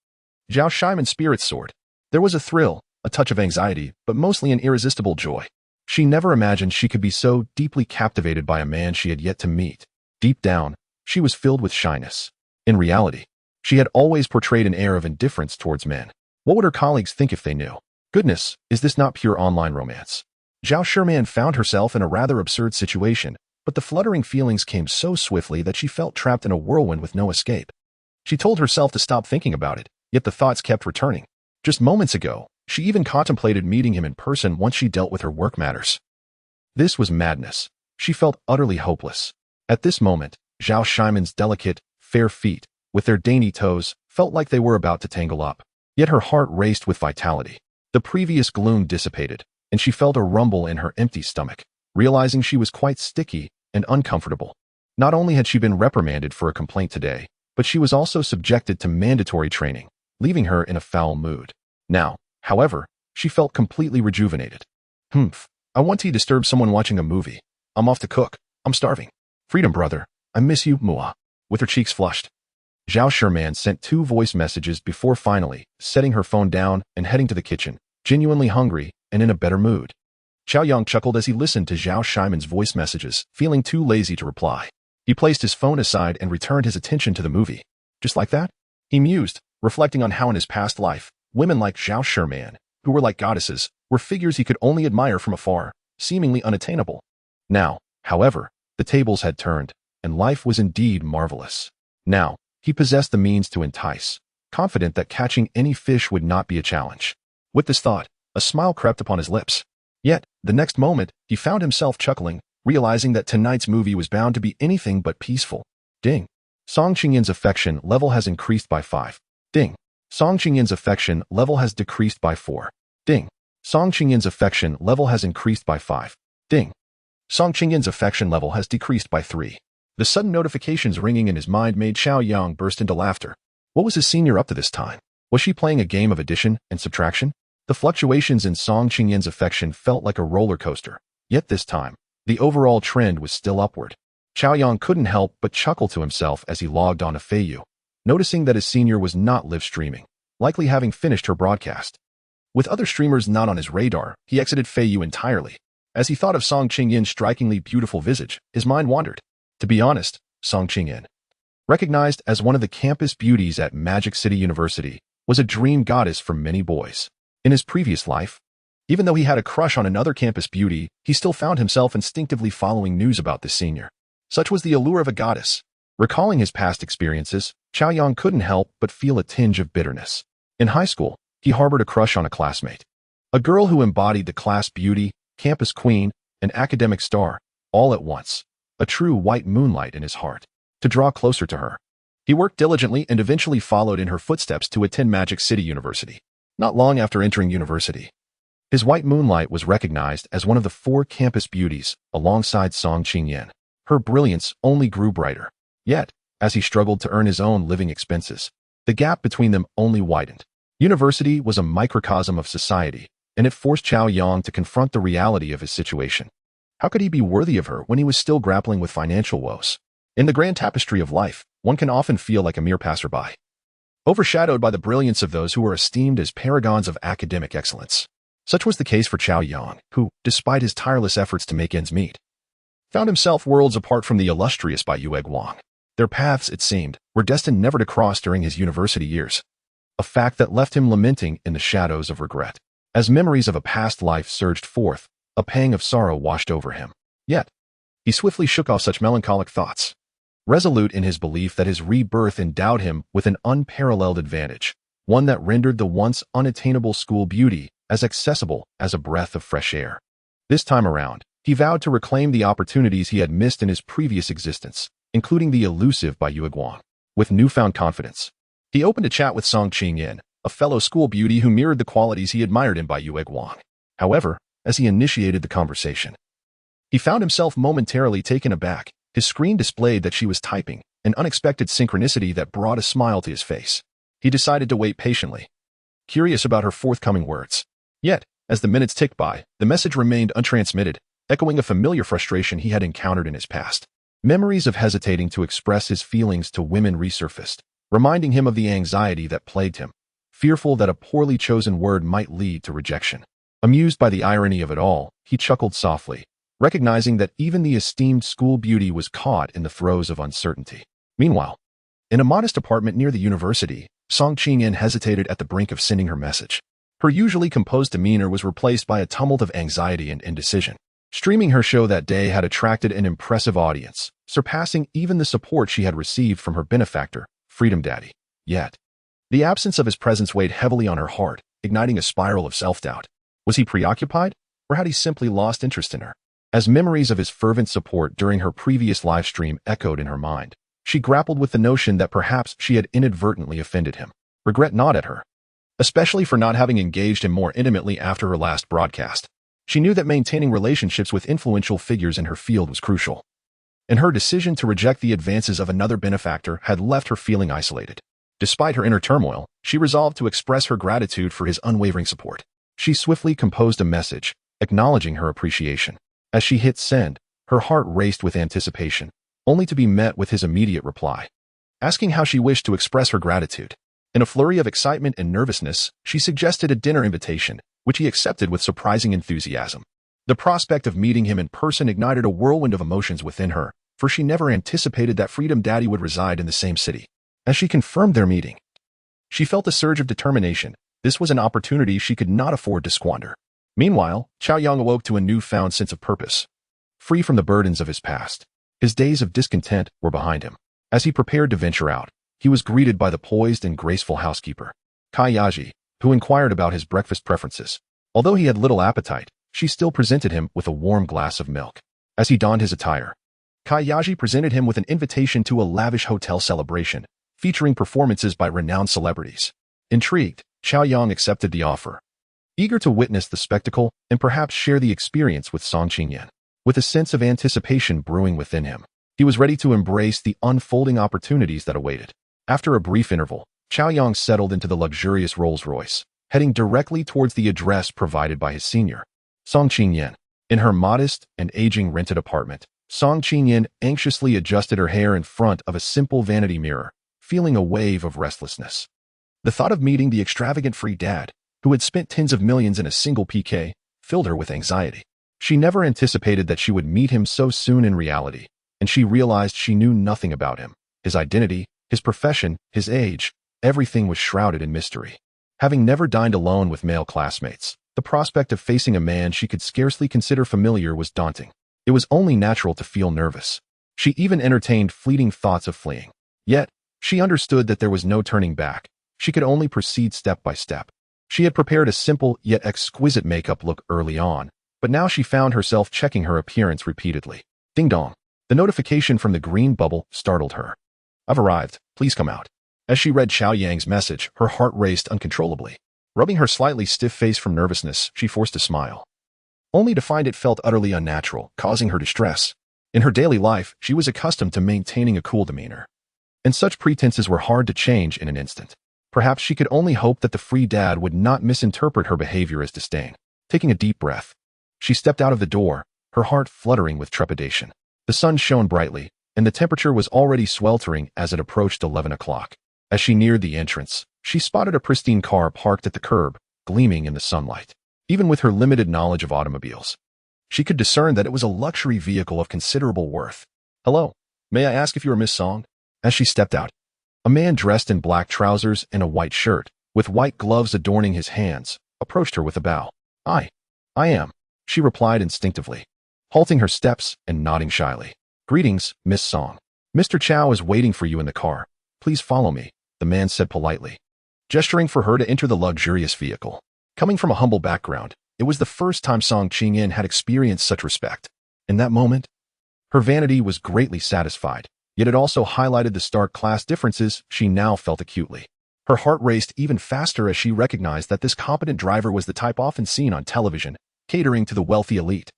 Zhao Shimon's spirits soared. There was a thrill, a touch of anxiety, but mostly an irresistible joy. She never imagined she could be so deeply captivated by a man she had yet to meet. Deep down, she was filled with shyness. In reality, she had always portrayed an air of indifference towards men. What would her colleagues think if they knew? Goodness, is this not pure online romance? Zhao Sherman found herself in a rather absurd situation, but the fluttering feelings came so swiftly that she felt trapped in a whirlwind with no escape. She told herself to stop thinking about it, yet the thoughts kept returning. Just moments ago, she even contemplated meeting him in person once she dealt with her work matters. This was madness. She felt utterly hopeless. At this moment, Zhao Shimon's delicate, fair feet, with their dainty toes, felt like they were about to tangle up. Yet her heart raced with vitality. The previous gloom dissipated, and she felt a rumble in her empty stomach, realizing she was quite sticky and uncomfortable. Not only had she been reprimanded for a complaint today, but she was also subjected to mandatory training, leaving her in a foul mood. Now, however, she felt completely rejuvenated. I want to disturb someone watching a movie. I'm off to cook. I'm starving. Freedom brother, I miss you, Mua. With her cheeks flushed, Zhao Sherman sent 2 voice messages before finally setting her phone down and heading to the kitchen, genuinely hungry and in a better mood. Cao Yang chuckled as he listened to Zhao Shimon's voice messages, feeling too lazy to reply. He placed his phone aside and returned his attention to the movie. Just like that? He mused, reflecting on how in his past life, women like Zhao Sherman, who were like goddesses, were figures he could only admire from afar, seemingly unattainable. Now, however, the tables had turned, and life was indeed marvelous. Now, he possessed the means to entice, confident that catching any fish would not be a challenge. With this thought, a smile crept upon his lips. Yet, the next moment, he found himself chuckling, realizing that tonight's movie was bound to be anything but peaceful. Ding. Song Qingyin's affection level has increased by 5. Ding. Song Qingyin's affection level has decreased by 4. Ding. Song Qingyin's affection level has increased by 5. Ding. Song Qingyin's affection level has decreased by 3. The sudden notifications ringing in his mind made Cao Yang burst into laughter. What was his senior up to this time? Was she playing a game of addition and subtraction? The fluctuations in Song Qingyin's affection felt like a roller coaster. Yet this time, the overall trend was still upward. Cao Yang couldn't help but chuckle to himself as he logged on to Feiyu, noticing that his senior was not live streaming, likely having finished her broadcast. With other streamers not on his radar, he exited Feiyu entirely. As he thought of Song Qingyin's strikingly beautiful visage, his mind wandered. To be honest, Song Qingyin Recognized as one of the campus beauties at Magic City University, was a dream goddess for many boys. In his previous life, even though he had a crush on another campus beauty, he still found himself instinctively following news about this senior. Such was the allure of a goddess. Recalling his past experiences, Cao Yang couldn't help but feel a tinge of bitterness. In high school, he harbored a crush on a classmate. A girl who embodied the class beauty, campus queen, and academic star, all at once. A true white moonlight in his heart. To draw closer to her, he worked diligently and eventually followed in her footsteps to attend Magic City University. Not long after entering university, his white moonlight was recognized as one of the 4 campus beauties, alongside Song Qingyan. Her brilliance only grew brighter. Yet, as he struggled to earn his own living expenses, the gap between them only widened. University was a microcosm of society, and it forced Cao Yang to confront the reality of his situation. How could he be worthy of her when he was still grappling with financial woes? In the grand tapestry of life, one can often feel like a mere passerby, overshadowed by the brilliance of those who are esteemed as paragons of academic excellence. Such was the case for Cao Yang, who, despite his tireless efforts to make ends meet, found himself worlds apart from the illustrious Bai Yueguang. Their paths, it seemed, were destined never to cross during his university years, a fact that left him lamenting in the shadows of regret. As memories of a past life surged forth, a pang of sorrow washed over him. Yet, he swiftly shook off such melancholic thoughts, resolute in his belief that his rebirth endowed him with an unparalleled advantage, one that rendered the once unattainable school beauty as accessible as a breath of fresh air. This time around, he vowed to reclaim the opportunities he had missed in his previous existence, including the elusive Bai Yueguang. With newfound confidence, he opened a chat with Song Qingyan, a fellow school beauty who mirrored the qualities he admired in Bai Yueguang. However, as he initiated the conversation, he found himself momentarily taken aback. His screen displayed that she was typing, an unexpected synchronicity that brought a smile to his face. He decided to wait patiently, curious about her forthcoming words. Yet, as the minutes ticked by, the message remained untransmitted, echoing a familiar frustration he had encountered in his past. Memories of hesitating to express his feelings to women resurfaced, reminding him of the anxiety that plagued him, fearful that a poorly chosen word might lead to rejection. Amused by the irony of it all, he chuckled softly, recognizing that even the esteemed school beauty was caught in the throes of uncertainty. Meanwhile, in a modest apartment near the university, Song Qingyan hesitated at the brink of sending her message. Her usually composed demeanor was replaced by a tumult of anxiety and indecision. Streaming her show that day had attracted an impressive audience, surpassing even the support she had received from her benefactor, Freedom Daddy. Yet, the absence of his presence weighed heavily on her heart, igniting a spiral of self-doubt. Was he preoccupied, or had he simply lost interest in her? As memories of his fervent support during her previous live stream echoed in her mind, she grappled with the notion that perhaps she had inadvertently offended him. Regret gnawed at her, especially for not having engaged him more intimately after her last broadcast. She knew that maintaining relationships with influential figures in her field was crucial, and her decision to reject the advances of another benefactor had left her feeling isolated. Despite her inner turmoil, she resolved to express her gratitude for his unwavering support. She swiftly composed a message, acknowledging her appreciation. As she hit send, her heart raced with anticipation, only to be met with his immediate reply, asking how she wished to express her gratitude. In a flurry of excitement and nervousness, she suggested a dinner invitation, which he accepted with surprising enthusiasm. The prospect of meeting him in person ignited a whirlwind of emotions within her, for she never anticipated that Freedom Daddy would reside in the same city. As she confirmed their meeting, she felt a surge of determination. This was an opportunity she could not afford to squander. Meanwhile, Cao Yang awoke to a newfound sense of purpose. Free from the burdens of his past, his days of discontent were behind him. As he prepared to venture out, he was greeted by the poised and graceful housekeeper, Kai Yaji, who inquired about his breakfast preferences. Although he had little appetite, she still presented him with a warm glass of milk. As he donned his attire, Kai Yaji presented him with an invitation to a lavish hotel celebration, featuring performances by renowned celebrities. Intrigued, Cao Yang accepted the offer, eager to witness the spectacle and perhaps share the experience with Song Qingyan. With a sense of anticipation brewing within him, he was ready to embrace the unfolding opportunities that awaited. After a brief interval, Cao Yang settled into the luxurious Rolls-Royce, heading directly towards the address provided by his senior, Song Qingyan. In her modest and aging rented apartment, Song Qingyan anxiously adjusted her hair in front of a simple vanity mirror, feeling a wave of restlessness. The thought of meeting the extravagant free dad, who had spent tens of millions in a single PK, filled her with anxiety. She never anticipated that she would meet him so soon in reality, and she realized she knew nothing about him. His identity, his profession, his age, everything was shrouded in mystery. Having never dined alone with male classmates, the prospect of facing a man she could scarcely consider familiar was daunting. It was only natural to feel nervous. She even entertained fleeting thoughts of fleeing. Yet, she understood that there was no turning back. She could only proceed step by step. She had prepared a simple yet exquisite makeup look early on, but now she found herself checking her appearance repeatedly. Ding dong. The notification from the green bubble startled her. "I've arrived. Please come out." As she read Cao Yang's message, her heart raced uncontrollably. Rubbing her slightly stiff face from nervousness, she forced a smile, only to find it felt utterly unnatural, causing her distress. In her daily life, she was accustomed to maintaining a cool demeanor, and such pretenses were hard to change in an instant. Perhaps she could only hope that the free dad would not misinterpret her behavior as disdain. Taking a deep breath, she stepped out of the door, her heart fluttering with trepidation. The sun shone brightly, and the temperature was already sweltering as it approached 11 o'clock. As she neared the entrance, she spotted a pristine car parked at the curb, gleaming in the sunlight. Even with her limited knowledge of automobiles, she could discern that it was a luxury vehicle of considerable worth. "Hello, may I ask if you are Miss Song?" As she stepped out, a man dressed in black trousers and a white shirt, with white gloves adorning his hands, approached her with a bow. I am," she replied instinctively, halting her steps and nodding shyly. "Greetings, Miss Song. Mr. Cao is waiting for you in the car. Please follow me," the man said politely, gesturing for her to enter the luxurious vehicle. Coming from a humble background, it was the first time Song Qingyan had experienced such respect. In that moment, her vanity was greatly satisfied, yet it also highlighted the stark class differences she now felt acutely. Her heart raced even faster as she recognized that this competent driver was the type often seen on television, catering to the wealthy elite.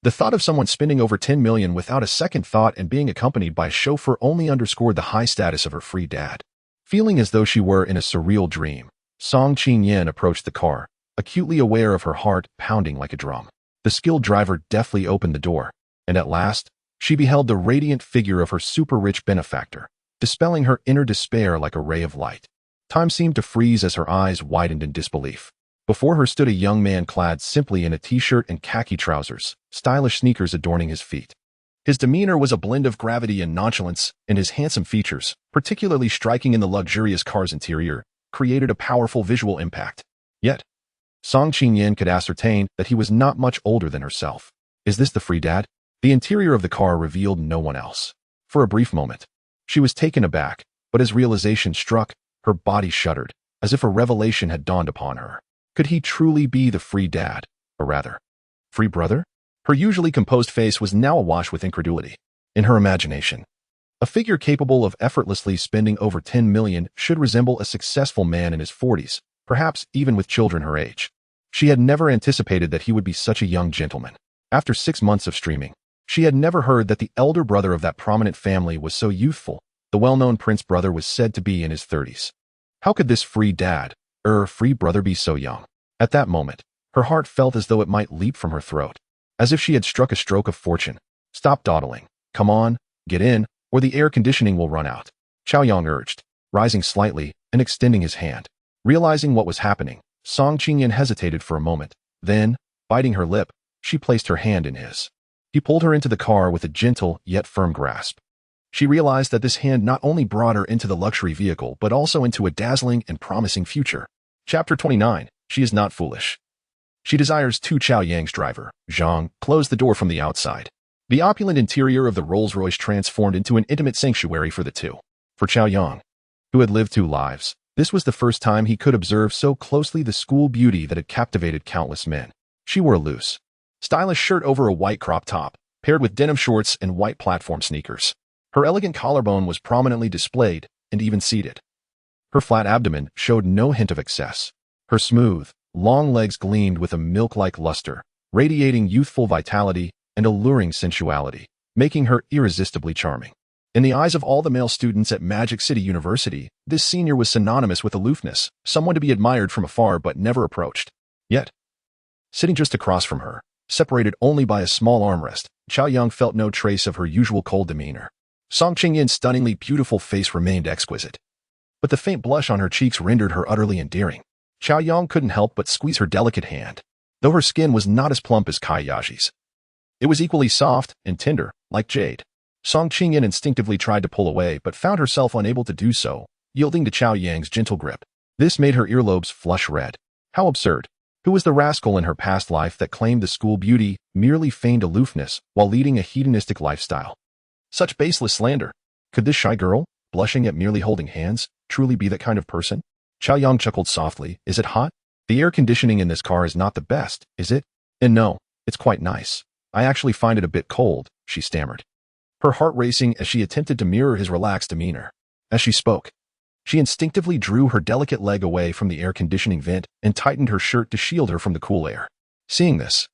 The thought of someone spending over 10 million without a second thought and being accompanied by a chauffeur only underscored the high status of her free dad. Feeling as though she were in a surreal dream, Song Qingyan approached the car, acutely aware of her heart pounding like a drum. The skilled driver deftly opened the door, and at last, she beheld the radiant figure of her super-rich benefactor, dispelling her inner despair like a ray of light. Time seemed to freeze as her eyes widened in disbelief. Before her stood a young man clad simply in a t-shirt and khaki trousers, stylish sneakers adorning his feet. His demeanor was a blend of gravity and nonchalance, and his handsome features, particularly striking in the luxurious car's interior, created a powerful visual impact. Yet, Song Qingyan could ascertain that he was not much older than herself. Is this the free dad? The interior of the car revealed no one else. For a brief moment, she was taken aback, but as realization struck, her body shuddered, as if a revelation had dawned upon her. Could he truly be the free dad, or rather, free brother? Her usually composed face was now awash with incredulity. In her imagination, a figure capable of effortlessly spending over 10 million should resemble a successful man in his 40s, perhaps even with children her age. She had never anticipated that he would be such a young gentleman. After 6 months of streaming, she had never heard that the elder brother of that prominent family was so youthful. The well-known prince brother was said to be in his 30s. How could this free dad, free brother be so young? At that moment, her heart felt as though it might leap from her throat, as if she had struck a stroke of fortune. "Stop dawdling. Come on, get in, or the air conditioning will run out," Cao Yang urged, rising slightly and extending his hand. Realizing what was happening, Song Qingyan hesitated for a moment. Then, biting her lip, she placed her hand in his. He pulled her into the car with a gentle yet firm grasp. She realized that this hand not only brought her into the luxury vehicle but also into a dazzling and promising future. Chapter 29. She is not foolish. She desires to. Cao Yang's driver, Zhang, closed the door from the outside. The opulent interior of the Rolls-Royce transformed into an intimate sanctuary for the two. For Cao Yang, who had lived 2 lives, this was the first time he could observe so closely the school beauty that had captivated countless men. She wore a loose, stylish shirt over a white crop top, paired with denim shorts and white platform sneakers. Her elegant collarbone was prominently displayed and even seated. Her flat abdomen showed no hint of excess. Her smooth, long legs gleamed with a milk-like luster, radiating youthful vitality and alluring sensuality, making her irresistibly charming. In the eyes of all the male students at Magic City University, this senior was synonymous with aloofness, someone to be admired from afar but never approached. Yet, sitting just across from her, separated only by a small armrest, Cao Yang felt no trace of her usual cold demeanor. Song Qingyan's stunningly beautiful face remained exquisite, but the faint blush on her cheeks rendered her utterly endearing. Cao Yang couldn't help but squeeze her delicate hand, though her skin was not as plump as Kai Yaji's. It was equally soft and tender, like jade. Song Qingyan instinctively tried to pull away but found herself unable to do so, yielding to Cao Yang's gentle grip. This made her earlobes flush red. How absurd. Who was the rascal in her past life that claimed the school beauty merely feigned aloofness while leading a hedonistic lifestyle? Such baseless slander. Could this shy girl, blushing at merely holding hands, truly be that kind of person? Cao Yang chuckled softly. Is it hot? The air conditioning in this car is not the best, is it? And no, it's quite nice. I actually find it a bit cold, she stammered, her heart racing as she attempted to mirror his relaxed demeanor. As she spoke, she instinctively drew her delicate leg away from the air conditioning vent and tightened her shirt to shield her from the cool air. Seeing this,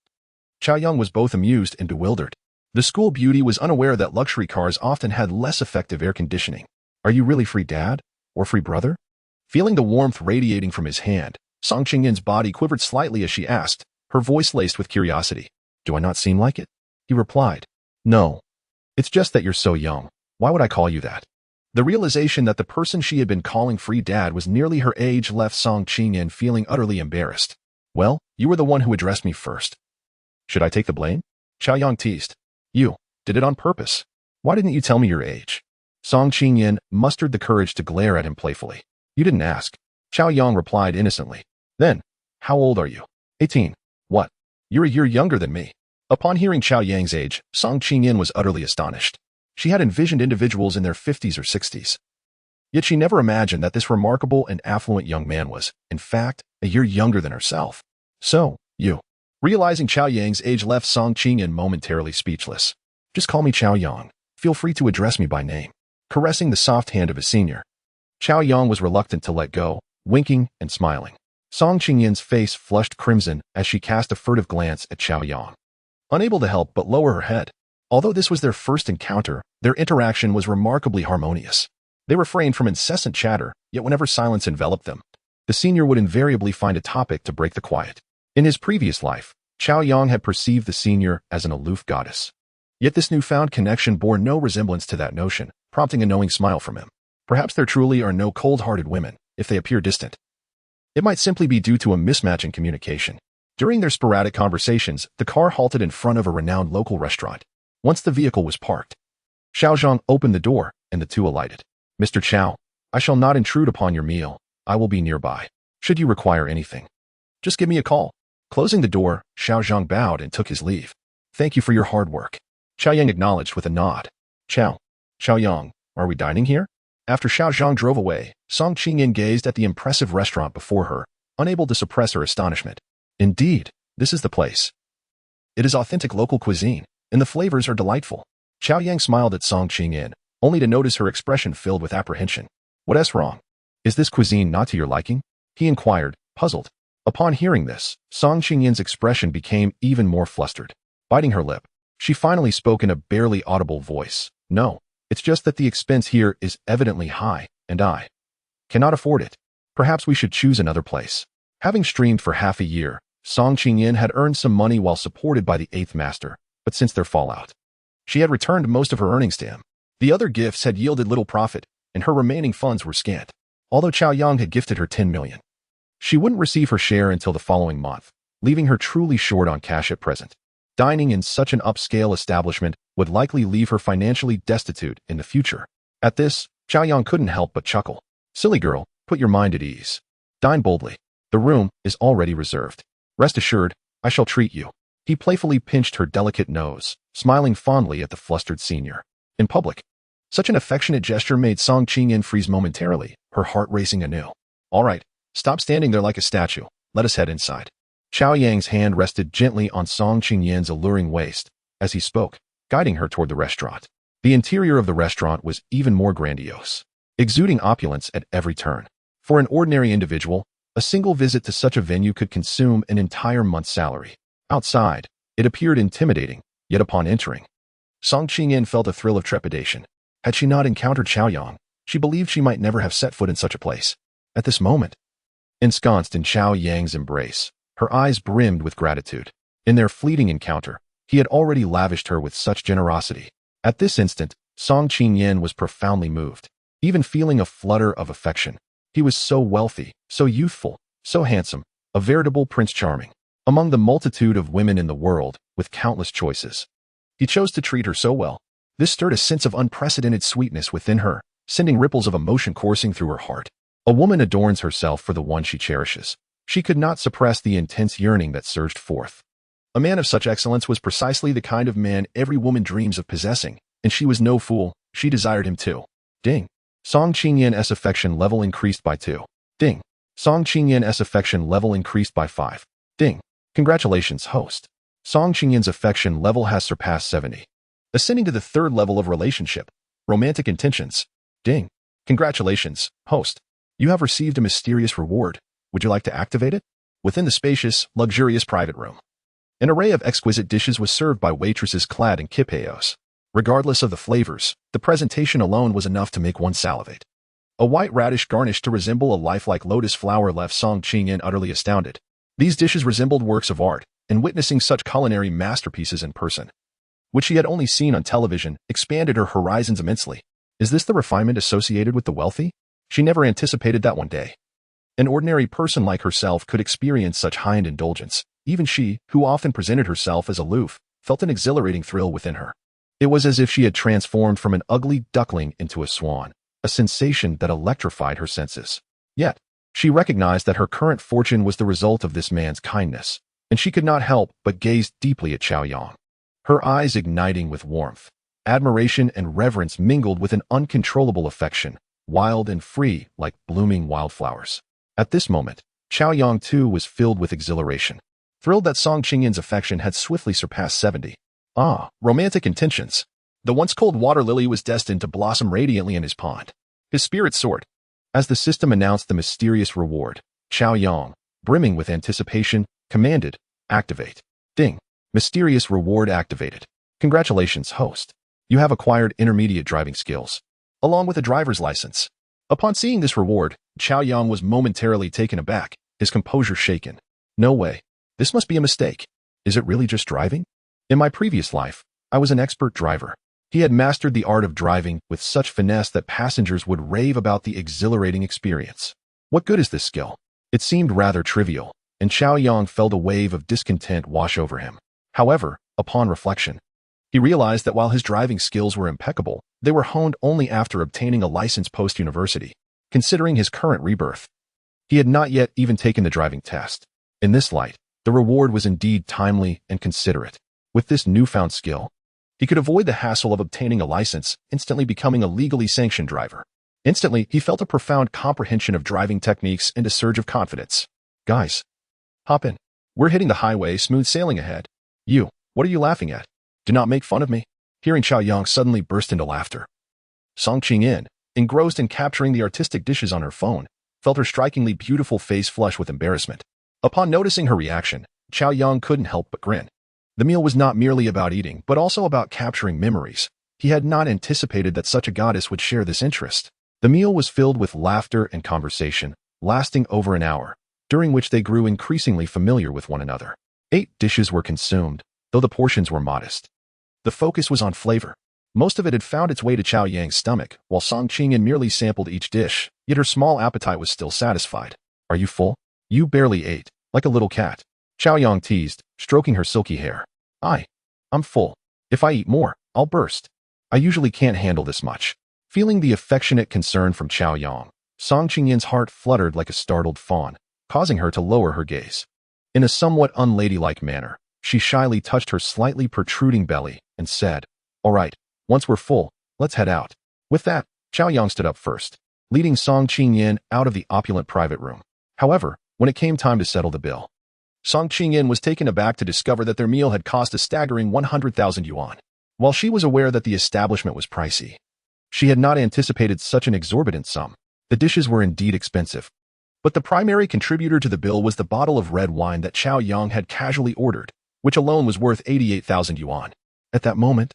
Cao Yang was both amused and bewildered. The school beauty was unaware that luxury cars often had less effective air conditioning. Are you really free, Dad? Or free, brother? Feeling the warmth radiating from his hand, Song Qingyan's body quivered slightly as she asked, her voice laced with curiosity. Do I not seem like it? He replied. No. It's just that you're so young. Why would I call you that? The realization that the person she had been calling free dad was nearly her age left Song Qingyan feeling utterly embarrassed. Well, you were the one who addressed me first. Should I take the blame? Cao Yang teased. You did it on purpose. Why didn't you tell me your age? Song Qingyan mustered the courage to glare at him playfully. You didn't ask. Cao Yang replied innocently. Then, how old are you? 18. What? You're a year younger than me. Upon hearing Cao Yang's age, Song Qingyan was utterly astonished. She had envisioned individuals in their 50s or 60s. Yet she never imagined that this remarkable and affluent young man was, in fact, a year younger than herself. So, you. Realizing Cao Yang's age left Song Qingyan momentarily speechless. Just call me Cao Yang. Feel free to address me by name. Caressing the soft hand of his senior, Cao Yang was reluctant to let go, winking and smiling. Song Qingyan's face flushed crimson as she cast a furtive glance at Cao Yang, unable to help but lower her head. Although this was their first encounter, their interaction was remarkably harmonious. They refrained from incessant chatter, yet whenever silence enveloped them, the senior would invariably find a topic to break the quiet. In his previous life, Cao Yang had perceived the senior as an aloof goddess. Yet this newfound connection bore no resemblance to that notion, prompting a knowing smile from him. Perhaps there truly are no cold-hearted women, if they appear distant. It might simply be due to a mismatch in communication. During their sporadic conversations, the car halted in front of a renowned local restaurant. Once the vehicle was parked, Xiao Zhang opened the door, and the two alighted. Mr. Cao, I shall not intrude upon your meal. I will be nearby. Should you require anything, just give me a call. Closing the door, Xiao Zhang bowed and took his leave. Thank you for your hard work. Cao Yang acknowledged with a nod. Cao Yang, are we dining here? After Xiao Zhang drove away, Song Qingyan gazed at the impressive restaurant before her, unable to suppress her astonishment. Indeed, this is the place. It is authentic local cuisine, and the flavors are delightful. Cao Yang smiled at Song Qingyan, only to notice her expression filled with apprehension. What's wrong? Is this cuisine not to your liking? He inquired, puzzled. Upon hearing this, Song Qingyan's expression became even more flustered. Biting her lip, she finally spoke in a barely audible voice. No, it's just that the expense here is evidently high, and I cannot afford it. Perhaps we should choose another place. Having streamed for half a year, Song Qingyan had earned some money while supported by the eighth master, but since their fallout, she had returned most of her earnings to him. The other gifts had yielded little profit, and her remaining funds were scant. Although Cao Yang had gifted her 10 million, she wouldn't receive her share until the following month, leaving her truly short on cash at present. Dining in such an upscale establishment would likely leave her financially destitute in the future. At this, Cao Yang couldn't help but chuckle. Silly girl, put your mind at ease. Dine boldly. The room is already reserved. Rest assured, I shall treat you. He playfully pinched her delicate nose, smiling fondly at the flustered senior. In public, such an affectionate gesture made Song Qingyan freeze momentarily, her heart racing anew. All right, stop standing there like a statue. Let us head inside. Cao Yang's hand rested gently on Song Qingyan's alluring waist as he spoke, guiding her toward the restaurant. The interior of the restaurant was even more grandiose, exuding opulence at every turn. For an ordinary individual, a single visit to such a venue could consume an entire month's salary. Outside, it appeared intimidating, yet upon entering, Song Qingyan felt a thrill of trepidation. Had she not encountered Cao Yang, she believed she might never have set foot in such a place. At this moment, ensconced in Cao Yang's embrace, her eyes brimmed with gratitude. In their fleeting encounter, he had already lavished her with such generosity. At this instant, Song Qingyan was profoundly moved, even feeling a flutter of affection. He was so wealthy, so youthful, so handsome, a veritable Prince Charming. Among the multitude of women in the world, with countless choices, he chose to treat her so well. This stirred a sense of unprecedented sweetness within her, sending ripples of emotion coursing through her heart. A woman adorns herself for the one she cherishes. She could not suppress the intense yearning that surged forth. A man of such excellence was precisely the kind of man every woman dreams of possessing, and she was no fool. She desired him too. Ding. Song Qingyan's affection level increased by 2. Ding. Song Qingyan's affection level increased by 5. Ding. Congratulations, host. Song Qingyan's affection level has surpassed 70. Ascending to the 3rd level of relationship. Romantic intentions. Ding. Congratulations, host. You have received a mysterious reward. Would you like to activate it? Within the spacious, luxurious private room, an array of exquisite dishes was served by waitresses clad in kipayos. Regardless of the flavors, the presentation alone was enough to make one salivate. A white radish garnish to resemble a lifelike lotus flower left Song Qingyan utterly astounded. These dishes resembled works of art, and witnessing such culinary masterpieces in person, which she had only seen on television, expanded her horizons immensely. Is this the refinement associated with the wealthy? She never anticipated that one day an ordinary person like herself could experience such high-end indulgence. Even she, who often presented herself as aloof, felt an exhilarating thrill within her. It was as if she had transformed from an ugly duckling into a swan, a sensation that electrified her senses. Yet, she recognized that her current fortune was the result of this man's kindness, and she could not help but gaze deeply at Cao Yang. Her eyes igniting with warmth, admiration and reverence mingled with an uncontrollable affection, wild and free like blooming wildflowers. At this moment, Cao Yang too was filled with exhilaration, thrilled that Song Qingyan's affection had swiftly surpassed 70. Romantic intentions. The once cold water lily was destined to blossom radiantly in his pond. His spirit soared. As the system announced the mysterious reward, Cao Yang, brimming with anticipation, commanded, activate. Ding. Mysterious reward activated. Congratulations, host. You have acquired intermediate driving skills, along with a driver's license. Upon seeing this reward, Cao Yang was momentarily taken aback, his composure shaken. No way. This must be a mistake. Is it really just driving? In my previous life, I was an expert driver. He had mastered the art of driving with such finesse that passengers would rave about the exhilarating experience. What good is this skill? It seemed rather trivial, and Cao Yang felt a wave of discontent wash over him. However, upon reflection, he realized that while his driving skills were impeccable, they were honed only after obtaining a license post-university. Considering his current rebirth, he had not yet even taken the driving test. In this light, the reward was indeed timely and considerate. With this newfound skill, he could avoid the hassle of obtaining a license, instantly becoming a legally sanctioned driver. Instantly, he felt a profound comprehension of driving techniques and a surge of confidence. Guys, hop in. We're hitting the highway, smooth sailing ahead. You, what are you laughing at? Do not make fun of me. Hearing Cao Yang suddenly burst into laughter. Song Qingyan, engrossed in capturing the artistic dishes on her phone, felt her strikingly beautiful face flush with embarrassment. Upon noticing her reaction, Cao Yang couldn't help but grin. The meal was not merely about eating, but also about capturing memories. He had not anticipated that such a goddess would share this interest. The meal was filled with laughter and conversation, lasting over an hour, during which they grew increasingly familiar with one another. 8 dishes were consumed, though the portions were modest. The focus was on flavor. Most of it had found its way to Cao Yang's stomach, while Song Qingyan merely sampled each dish, yet her small appetite was still satisfied. Are you full? You barely ate, like a little cat. Cao Yang teased, stroking her silky hair. I'm full. If I eat more, I'll burst. I usually can't handle this much. Feeling the affectionate concern from Cao Yang, Song Qingyan's heart fluttered like a startled fawn, causing her to lower her gaze. In a somewhat unladylike manner, she shyly touched her slightly protruding belly and said, All right, once we're full, let's head out. With that, Cao Yang stood up first, leading Song Qingyan out of the opulent private room. However, when it came time to settle the bill, Song Qingyan was taken aback to discover that their meal had cost a staggering 100,000 yuan. While she was aware that the establishment was pricey, she had not anticipated such an exorbitant sum. The dishes were indeed expensive, but the primary contributor to the bill was the bottle of red wine that Cao Yang had casually ordered, which alone was worth 88,000 yuan. At that moment,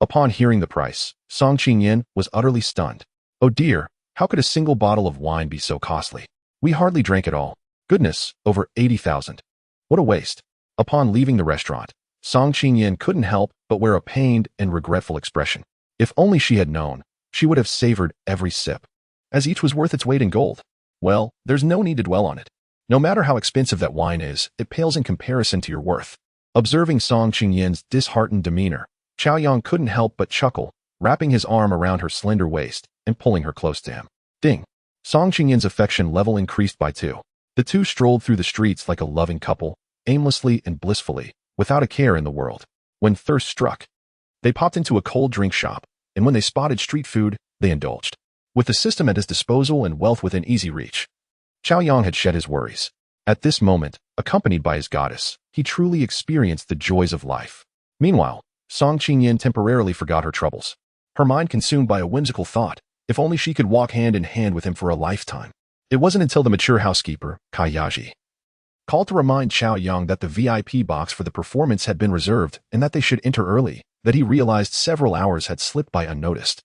upon hearing the price, Song Qingyan was utterly stunned. Oh dear, how could a single bottle of wine be so costly? We hardly drank it all. Goodness, over 80,000. What a waste. Upon leaving the restaurant, Song Qingyan couldn't help but wear a pained and regretful expression. If only she had known, she would have savored every sip, as each was worth its weight in gold. Well, there's no need to dwell on it. No matter how expensive that wine is, it pales in comparison to your worth. Observing Song Qingyan's disheartened demeanor, Cao Yang couldn't help but chuckle, wrapping his arm around her slender waist and pulling her close to him. Ding! Song Qingyan's affection level increased by 2. The two strolled through the streets like a loving couple, aimlessly and blissfully, without a care in the world. When thirst struck, they popped into a cold drink shop, and when they spotted street food, they indulged. With the system at his disposal and wealth within easy reach, Cao Yang had shed his worries. At this moment, accompanied by his goddess, he truly experienced the joys of life. Meanwhile, Song Qingyan temporarily forgot her troubles. Her mind consumed by a whimsical thought, if only she could walk hand in hand with him for a lifetime. It wasn't until the mature housekeeper, Kai Yaji, called to remind Cao Yang that the VIP box for the performance had been reserved and that they should enter early, that he realized several hours had slipped by unnoticed.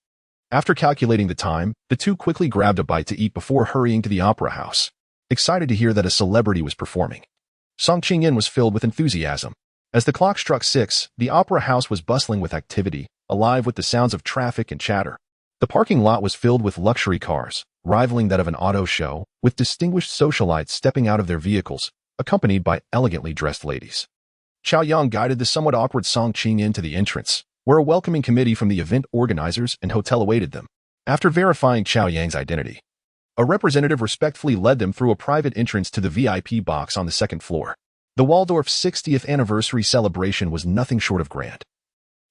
After calculating the time, the two quickly grabbed a bite to eat before hurrying to the opera house, excited to hear that a celebrity was performing. Song Qingyan was filled with enthusiasm. As the clock struck 6, the opera house was bustling with activity, alive with the sounds of traffic and chatter. The parking lot was filled with luxury cars, rivaling that of an auto show, with distinguished socialites stepping out of their vehicles, accompanied by elegantly dressed ladies. Cao Yang guided the somewhat awkward Song Qingyan to the entrance, where a welcoming committee from the event organizers and hotel awaited them. After verifying Cao Yang's identity, a representative respectfully led them through a private entrance to the VIP box on the second floor. The Waldorf's 60th anniversary celebration was nothing short of grand.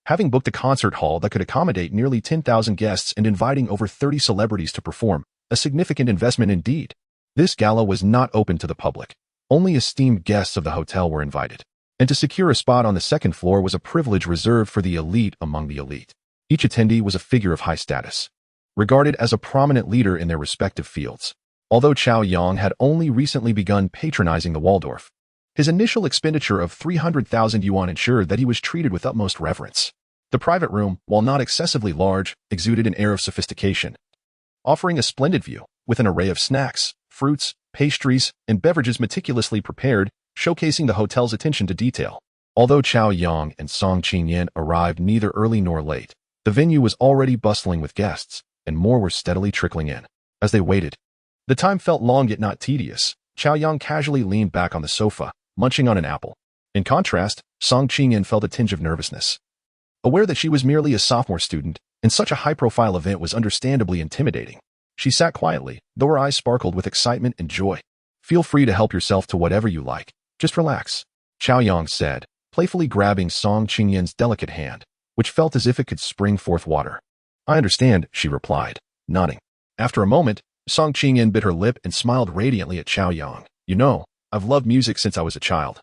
Having booked a concert hall that could accommodate nearly 10,000 guests and inviting over 30 celebrities to perform, a significant investment indeed. This gala was not open to the public. Only esteemed guests of the hotel were invited. And to secure a spot on the second floor was a privilege reserved for the elite among the elite. Each attendee was a figure of high status, regarded as a prominent leader in their respective fields. Although Cao Yang had only recently begun patronizing the Waldorf, his initial expenditure of 300,000 yuan ensured that he was treated with utmost reverence. The private room, while not excessively large, exuded an air of sophistication, offering a splendid view, with an array of snacks, fruits, pastries, and beverages meticulously prepared, showcasing the hotel's attention to detail. Although Cao Yang and Song Qingyan arrived neither early nor late, the venue was already bustling with guests, and more were steadily trickling in. As they waited, the time felt long yet not tedious. Cao Yang casually leaned back on the sofa, munching on an apple. In contrast, Song Qingyan felt a tinge of nervousness. Aware that she was merely a sophomore student, and such a high-profile event was understandably intimidating. She sat quietly, though her eyes sparkled with excitement and joy. "Feel free to help yourself to whatever you like. Just relax," Cao Yang said, playfully grabbing Song Qingyan's delicate hand, which felt as if it could spring forth water. "I understand," she replied, nodding. After a moment, Song Qingyan bit her lip and smiled radiantly at Cao Yang. "You know, I've loved music since I was a child,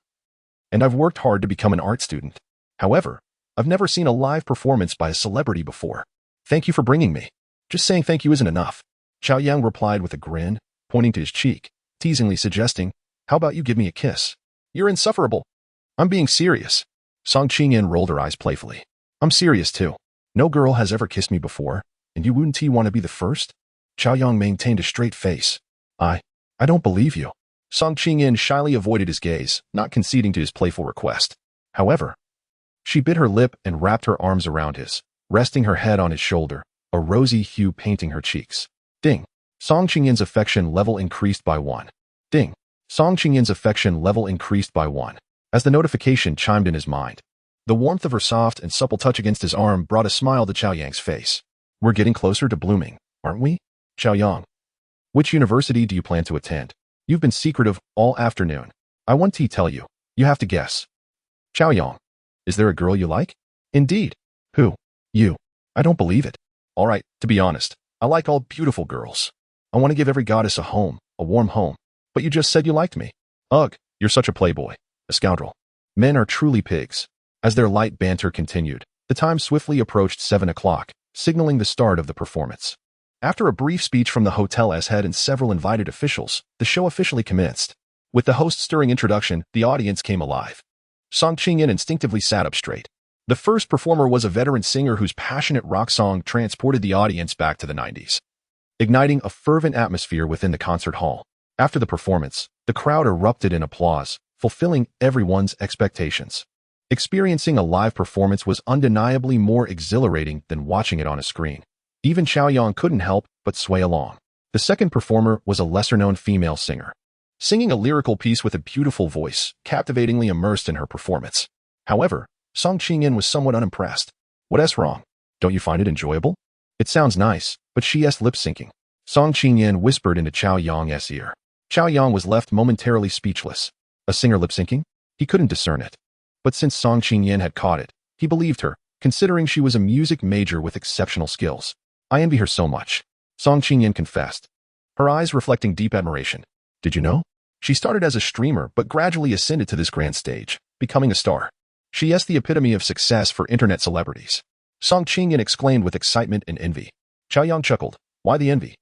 and I've worked hard to become an art student. However, I've never seen a live performance by a celebrity before. Thank you for bringing me." "Just saying thank you isn't enough," Cao Yang replied with a grin, pointing to his cheek, teasingly suggesting, "How about you give me a kiss? You're insufferable." "I'm being serious." Song Qingyan rolled her eyes playfully. "I'm serious too. No girl has ever kissed me before, and you wouldn't want to be the first?" Cao Yang maintained a straight face. I don't believe you." Song Qingyan shyly avoided his gaze, not conceding to his playful request. However, she bit her lip and wrapped her arms around his, resting her head on his shoulder, a rosy hue painting her cheeks. Ding! Song Qingyan's affection level increased by 1. Ding! Song Qingyan's affection level increased by 1. As the notification chimed in his mind, the warmth of her soft and supple touch against his arm brought a smile to Cao Yang's face. "We're getting closer to blooming, aren't we, Cao Yang? Which university do you plan to attend? You've been secretive all afternoon. I want to tell you. You have to guess." "Cao Yang, is there a girl you like?" "Indeed." "Who?" "You." "I don't believe it." "All right, to be honest, I like all beautiful girls. I want to give every goddess a home, a warm home. But you just said you liked me." "Ugh, you're such a playboy, a scoundrel. Men are truly pigs." As their light banter continued, the time swiftly approached 7 o'clock, signaling the start of the performance. After a brief speech from the hotel's head and several invited officials, the show officially commenced. With the host's stirring introduction, the audience came alive. Song Qingyan instinctively sat up straight. The first performer was a veteran singer whose passionate rock song transported the audience back to the 90s, igniting a fervent atmosphere within the concert hall. After the performance, the crowd erupted in applause, fulfilling everyone's expectations. Experiencing a live performance was undeniably more exhilarating than watching it on a screen. Even Cao Yang couldn't help but sway along. The second performer was a lesser-known female singer, singing a lyrical piece with a beautiful voice, captivatingly immersed in her performance. However, Song Qingyan was somewhat unimpressed. What's wrong? Don't you find it enjoyable? It sounds nice, but she's lip-syncing. Song Qingyan whispered into Cao Yang's ear. Cao Yang was left momentarily speechless. A singer lip-syncing? He couldn't discern it. But since Song Qingyan had caught it, he believed her, considering she was a music major with exceptional skills. I envy her so much, Song Qingyan confessed, her eyes reflecting deep admiration. Did you know? She started as a streamer but gradually ascended to this grand stage, becoming a star. She is the epitome of success for internet celebrities. Song Qingyan exclaimed with excitement and envy. Cao Yang chuckled. Why the envy?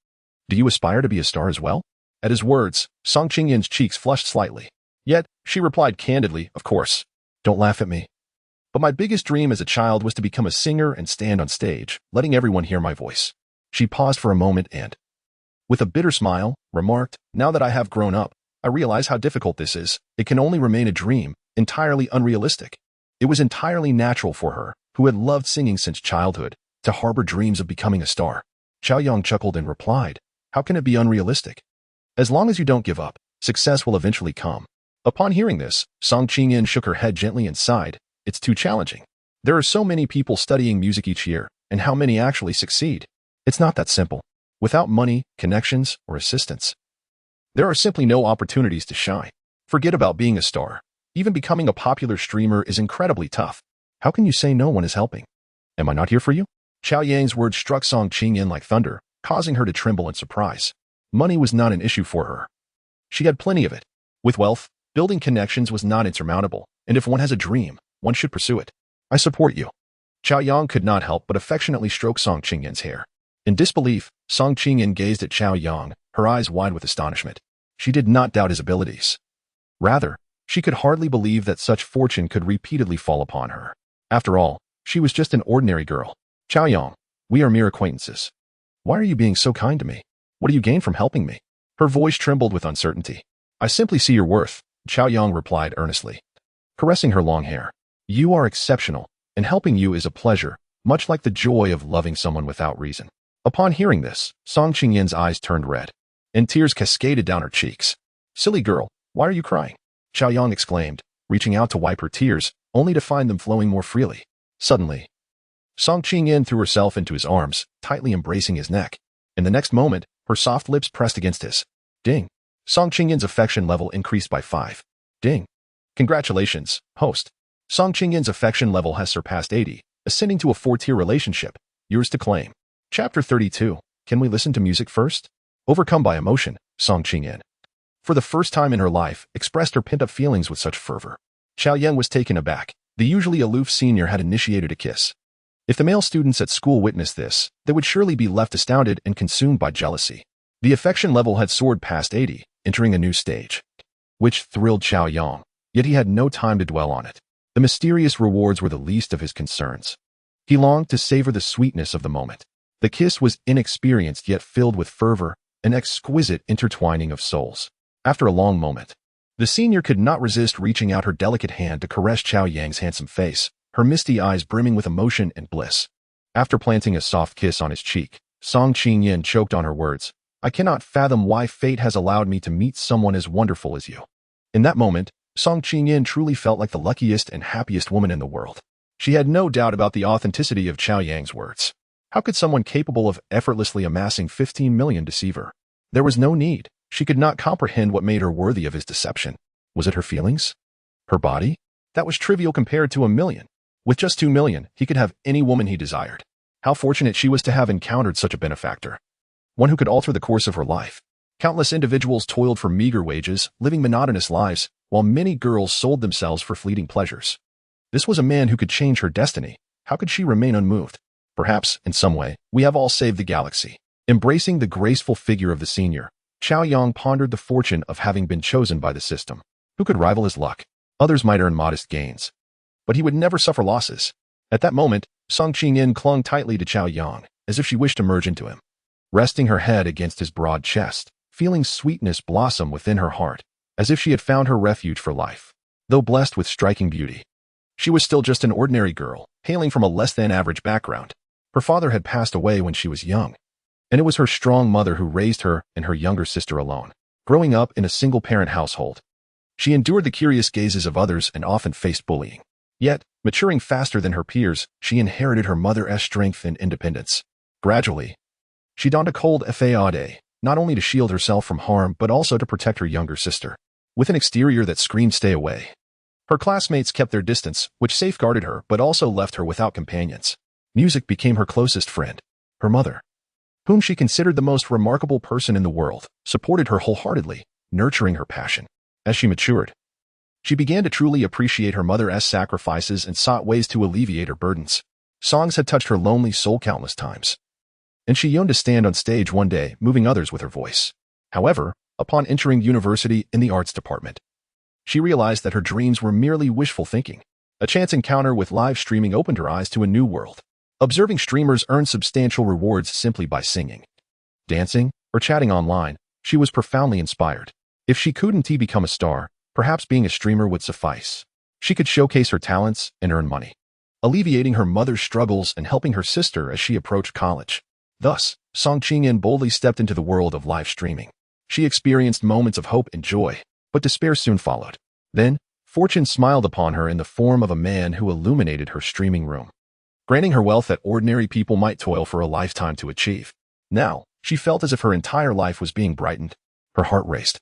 Do you aspire to be a star as well? At his words, Song Qingyan's cheeks flushed slightly. Yet, she replied candidly, of course. Don't laugh at me. But my biggest dream as a child was to become a singer and stand on stage, letting everyone hear my voice. She paused for a moment and, with a bitter smile, remarked, now that I have grown up, I realize how difficult this is. It can only remain a dream, entirely unrealistic. It was entirely natural for her, who had loved singing since childhood, to harbor dreams of becoming a star. Cao Yang chuckled and replied, how can it be unrealistic? As long as you don't give up, success will eventually come. Upon hearing this, Song Qingyan shook her head gently and sighed. It's too challenging. There are so many people studying music each year, and how many actually succeed? It's not that simple. Without money, connections, or assistance, there are simply no opportunities to shine. Forget about being a star. Even becoming a popular streamer is incredibly tough. How can you say no one is helping? Am I not here for you? Cao Yang's words struck Song Qingyan like thunder, causing her to tremble in surprise. Money was not an issue for her. She had plenty of it. With wealth, building connections was not insurmountable, and if one has a dream, one should pursue it. I support you. Cao Yang could not help but affectionately stroke Song Qingyan's hair. In disbelief, Song Qingyan gazed at Cao Yang, her eyes wide with astonishment. She did not doubt his abilities. Rather, she could hardly believe that such fortune could repeatedly fall upon her. After all, she was just an ordinary girl. Cao Yang, we are mere acquaintances. Why are you being so kind to me? What do you gain from helping me? Her voice trembled with uncertainty. I simply see your worth, Cao Yang replied earnestly, caressing her long hair. You are exceptional, and helping you is a pleasure, much like the joy of loving someone without reason. Upon hearing this, Song Qingyan's eyes turned red, and tears cascaded down her cheeks. Silly girl, why are you crying? Cao Yang exclaimed, reaching out to wipe her tears, only to find them flowing more freely. Suddenly, Song Qingyan threw herself into his arms, tightly embracing his neck. In the next moment, her soft lips pressed against his. Ding. Song Qingyan's affection level increased by 5. Ding. Congratulations, host. Song Qingyan's affection level has surpassed 80, ascending to a 4-tier relationship. Yours to claim. Chapter 32. Can we listen to music first? Overcome by emotion, Song Qingyan, for the first time in her life, expressed her pent-up feelings with such fervor. Cao Yang was taken aback. The usually aloof senior had initiated a kiss. If the male students at school witnessed this, they would surely be left astounded and consumed by jealousy. The affection level had soared past 80, entering a new stage, which thrilled Cao Yang, yet he had no time to dwell on it. The mysterious rewards were the least of his concerns. He longed to savor the sweetness of the moment. The kiss was inexperienced yet filled with fervor, an exquisite intertwining of souls. After a long moment, the senior could not resist reaching out her delicate hand to caress Cao Yang's handsome face, her misty eyes brimming with emotion and bliss. After planting a soft kiss on his cheek, Song Qingyan choked on her words. I cannot fathom why fate has allowed me to meet someone as wonderful as you. In that moment, Song Qingyan truly felt like the luckiest and happiest woman in the world. She had no doubt about the authenticity of Cao Yang's words. How could someone capable of effortlessly amassing 15 million deceive her? There was no need. She could not comprehend what made her worthy of his deception. Was it her feelings? Her body? That was trivial compared to 1 million. With just 2 million, he could have any woman he desired. How fortunate she was to have encountered such a benefactor. One who could alter the course of her life. Countless individuals toiled for meager wages, living monotonous lives, while many girls sold themselves for fleeting pleasures. This was a man who could change her destiny. How could she remain unmoved? Perhaps, in some way, we have all saved the galaxy. Embracing the graceful figure of the senior, Cao Yang pondered the fortune of having been chosen by the system. Who could rival his luck? Others might earn modest gains, but he would never suffer losses. At that moment, Song Qingyan clung tightly to Cao Yang, as if she wished to merge into him. Resting her head against his broad chest, feeling sweetness blossom within her heart, as if she had found her refuge for life. Though blessed with striking beauty, she was still just an ordinary girl, hailing from a less-than-average background. Her father had passed away when she was young, and it was her strong mother who raised her and her younger sister alone. Growing up in a single-parent household, she endured the curious gazes of others and often faced bullying. Yet, maturing faster than her peers, she inherited her mother's strength and independence. Gradually, she donned a cold facade, not only to shield herself from harm but also to protect her younger sister. With an exterior that screamed stay away. Her classmates kept their distance, which safeguarded her but also left her without companions. Music became her closest friend. Her mother, whom she considered the most remarkable person in the world, supported her wholeheartedly, nurturing her passion. As she matured, she began to truly appreciate her mother's sacrifices and sought ways to alleviate her burdens. Songs had touched her lonely soul countless times, and she yearned to stand on stage one day, moving others with her voice. However, upon entering university in the arts department, she realized that her dreams were merely wishful thinking. A chance encounter with live streaming opened her eyes to a new world. Observing streamers earn substantial rewards simply by singing, dancing, or chatting online, she was profoundly inspired. If she couldn't become a star, perhaps being a streamer would suffice. She could showcase her talents and earn money, alleviating her mother's struggles and helping her sister as she approached college. Thus, Cao Yang boldly stepped into the world of live streaming. She experienced moments of hope and joy, but despair soon followed. Then, fortune smiled upon her in the form of a man who illuminated her streaming room, granting her wealth that ordinary people might toil for a lifetime to achieve. Now, she felt as if her entire life was being brightened. Her heart raced,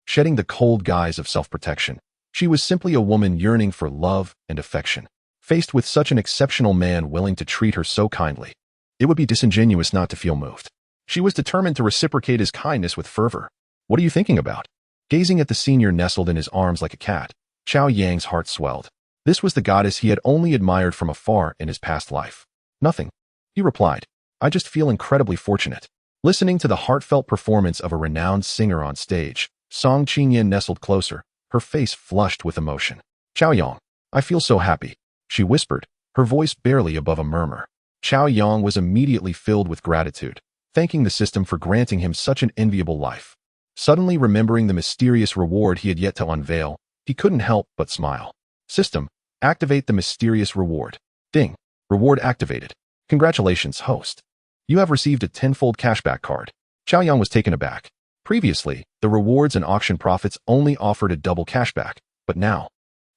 shedding the cold guise of self-protection. She was simply a woman yearning for love and affection. Faced with such an exceptional man willing to treat her so kindly, it would be disingenuous not to feel moved. She was determined to reciprocate his kindness with fervor. What are you thinking about? Gazing at the senior nestled in his arms like a cat, Cao Yang's heart swelled. This was the goddess he had only admired from afar in his past life. Nothing, he replied. I just feel incredibly fortunate. Listening to the heartfelt performance of a renowned singer on stage, Cao Yang nestled closer, her face flushed with emotion. Cao Yang, I feel so happy, she whispered, her voice barely above a murmur. Cao Yang was immediately filled with gratitude, thanking the system for granting him such an enviable life. Suddenly remembering the mysterious reward he had yet to unveil, he couldn't help but smile. System, activate the mysterious reward. Ding. Reward activated. Congratulations, host. You have received a tenfold cashback card. Cao Yang was taken aback. Previously, the rewards and auction profits only offered a double cashback, but now,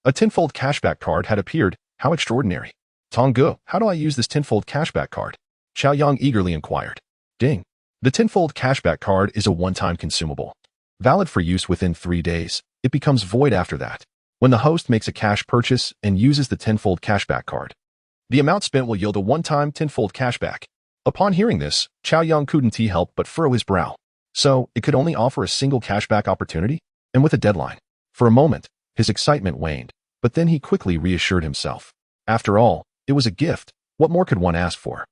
a tenfold cashback card had appeared. How extraordinary. Tonggu, how do I use this tenfold cashback card? Cao Yang eagerly inquired. Ding. The tenfold cashback card is a one-time consumable. Valid for use within 3 days. It becomes void after that. When the host makes a cash purchase and uses the tenfold cashback card, the amount spent will yield a one-time tenfold cashback. Upon hearing this, Cao Yang couldn't help but furrow his brow. So, it could only offer a single cashback opportunity? And with a deadline. For a moment, his excitement waned, but then he quickly reassured himself. After all, it was a gift. What more could one ask for?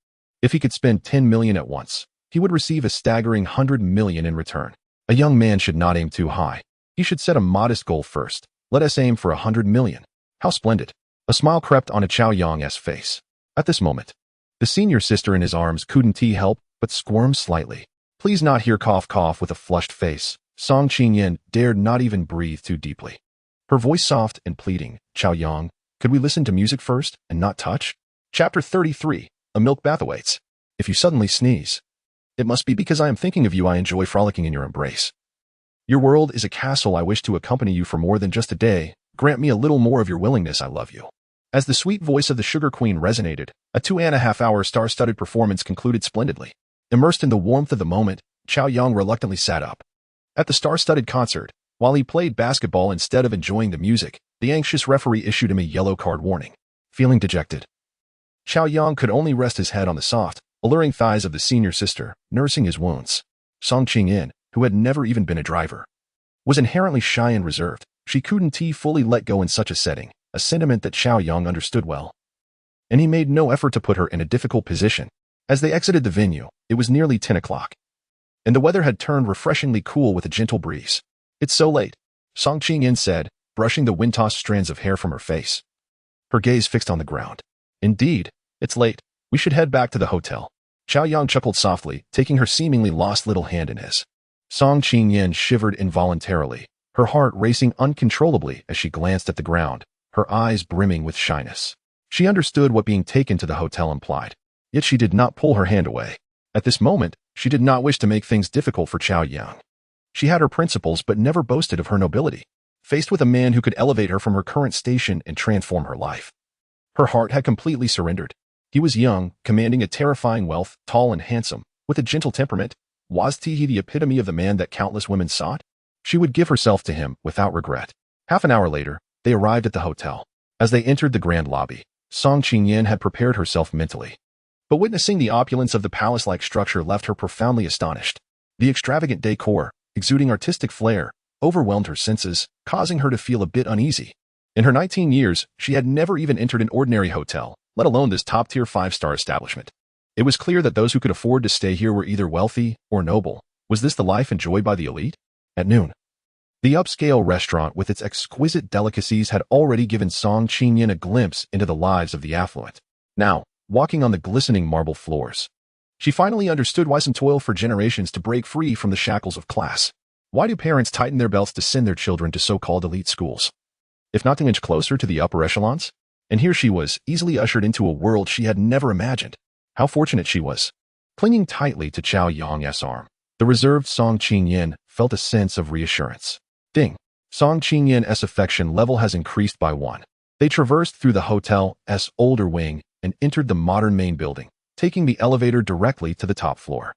If he could spend 10 million at once, he would receive a staggering 100 million in return. A young man should not aim too high. He should set a modest goal first. Let us aim for 100 million. How splendid. A smile crept onto Cao Yang's face. At this moment, the senior sister in his arms couldn't help but squirm slightly. Please not here cough with a flushed face. Cao Yang dared not even breathe too deeply. Her voice soft and pleading. Cao Yang, could we listen to music first and not touch? Chapter 33. A milk bath awaits. If you suddenly sneeze, it must be because I am thinking of you. I enjoy frolicking in your embrace. Your world is a castle. I wish to accompany you for more than just a day. Grant me a little more of your willingness. I love you. As the sweet voice of the Sugar Queen resonated, a 2.5-hour star-studded performance concluded splendidly. Immersed in the warmth of the moment, Cao Yang reluctantly sat up. At the star-studded concert, while he played basketball instead of enjoying the music, the anxious referee issued him a yellow card warning. Feeling dejected, Cao Yang could only rest his head on the soft, alluring thighs of the senior sister, nursing his wounds. Cao Yang, who had never even been a driver, was inherently shy and reserved. She couldn't fully let go in such a setting, a sentiment that Cao Yang understood well. And he made no effort to put her in a difficult position. As they exited the venue, it was nearly 10 o'clock, and the weather had turned refreshingly cool with a gentle breeze. It's so late, Cao Yang said, brushing the wind-tossed strands of hair from her face. Her gaze fixed on the ground. Indeed, it's late. We should head back to the hotel. Cao Yang chuckled softly, taking her seemingly lost little hand in his. Cao Yang shivered involuntarily, her heart racing uncontrollably as she glanced at the ground, her eyes brimming with shyness. She understood what being taken to the hotel implied, yet she did not pull her hand away. At this moment, she did not wish to make things difficult for Cao Yang. She had her principles but never boasted of her nobility. Faced with a man who could elevate her from her current station and transform her life, Her heart had completely surrendered. He was young, commanding a terrifying wealth, tall and handsome, with a gentle temperament. Was he the epitome of the man that countless women sought? She would give herself to him without regret. Half an hour later, they arrived at the hotel. As they entered the grand lobby, Song Qingyan had prepared herself mentally. But witnessing the opulence of the palace-like structure left her profoundly astonished. The extravagant decor, exuding artistic flair, overwhelmed her senses, causing her to feel a bit uneasy. In her 19 years, she had never even entered an ordinary hotel, let alone this top-tier 5-star establishment. It was clear that those who could afford to stay here were either wealthy or noble. Was this the life enjoyed by the elite? At noon, the upscale restaurant with its exquisite delicacies had already given Song Qingyan a glimpse into the lives of the affluent. Now, walking on the glistening marble floors, she finally understood why some toil for generations to break free from the shackles of class. Why do parents tighten their belts to send their children to so-called elite schools, if not to inch closer to the upper echelons? And here she was, easily ushered into a world she had never imagined. How fortunate she was. Clinging tightly to Cao Yang's arm, the reserved Song Qingyan felt a sense of reassurance. Ding. Song Qingyan's affection level has increased by 1. They traversed through the hotel's older wing and entered the modern main building, taking the elevator directly to the top floor.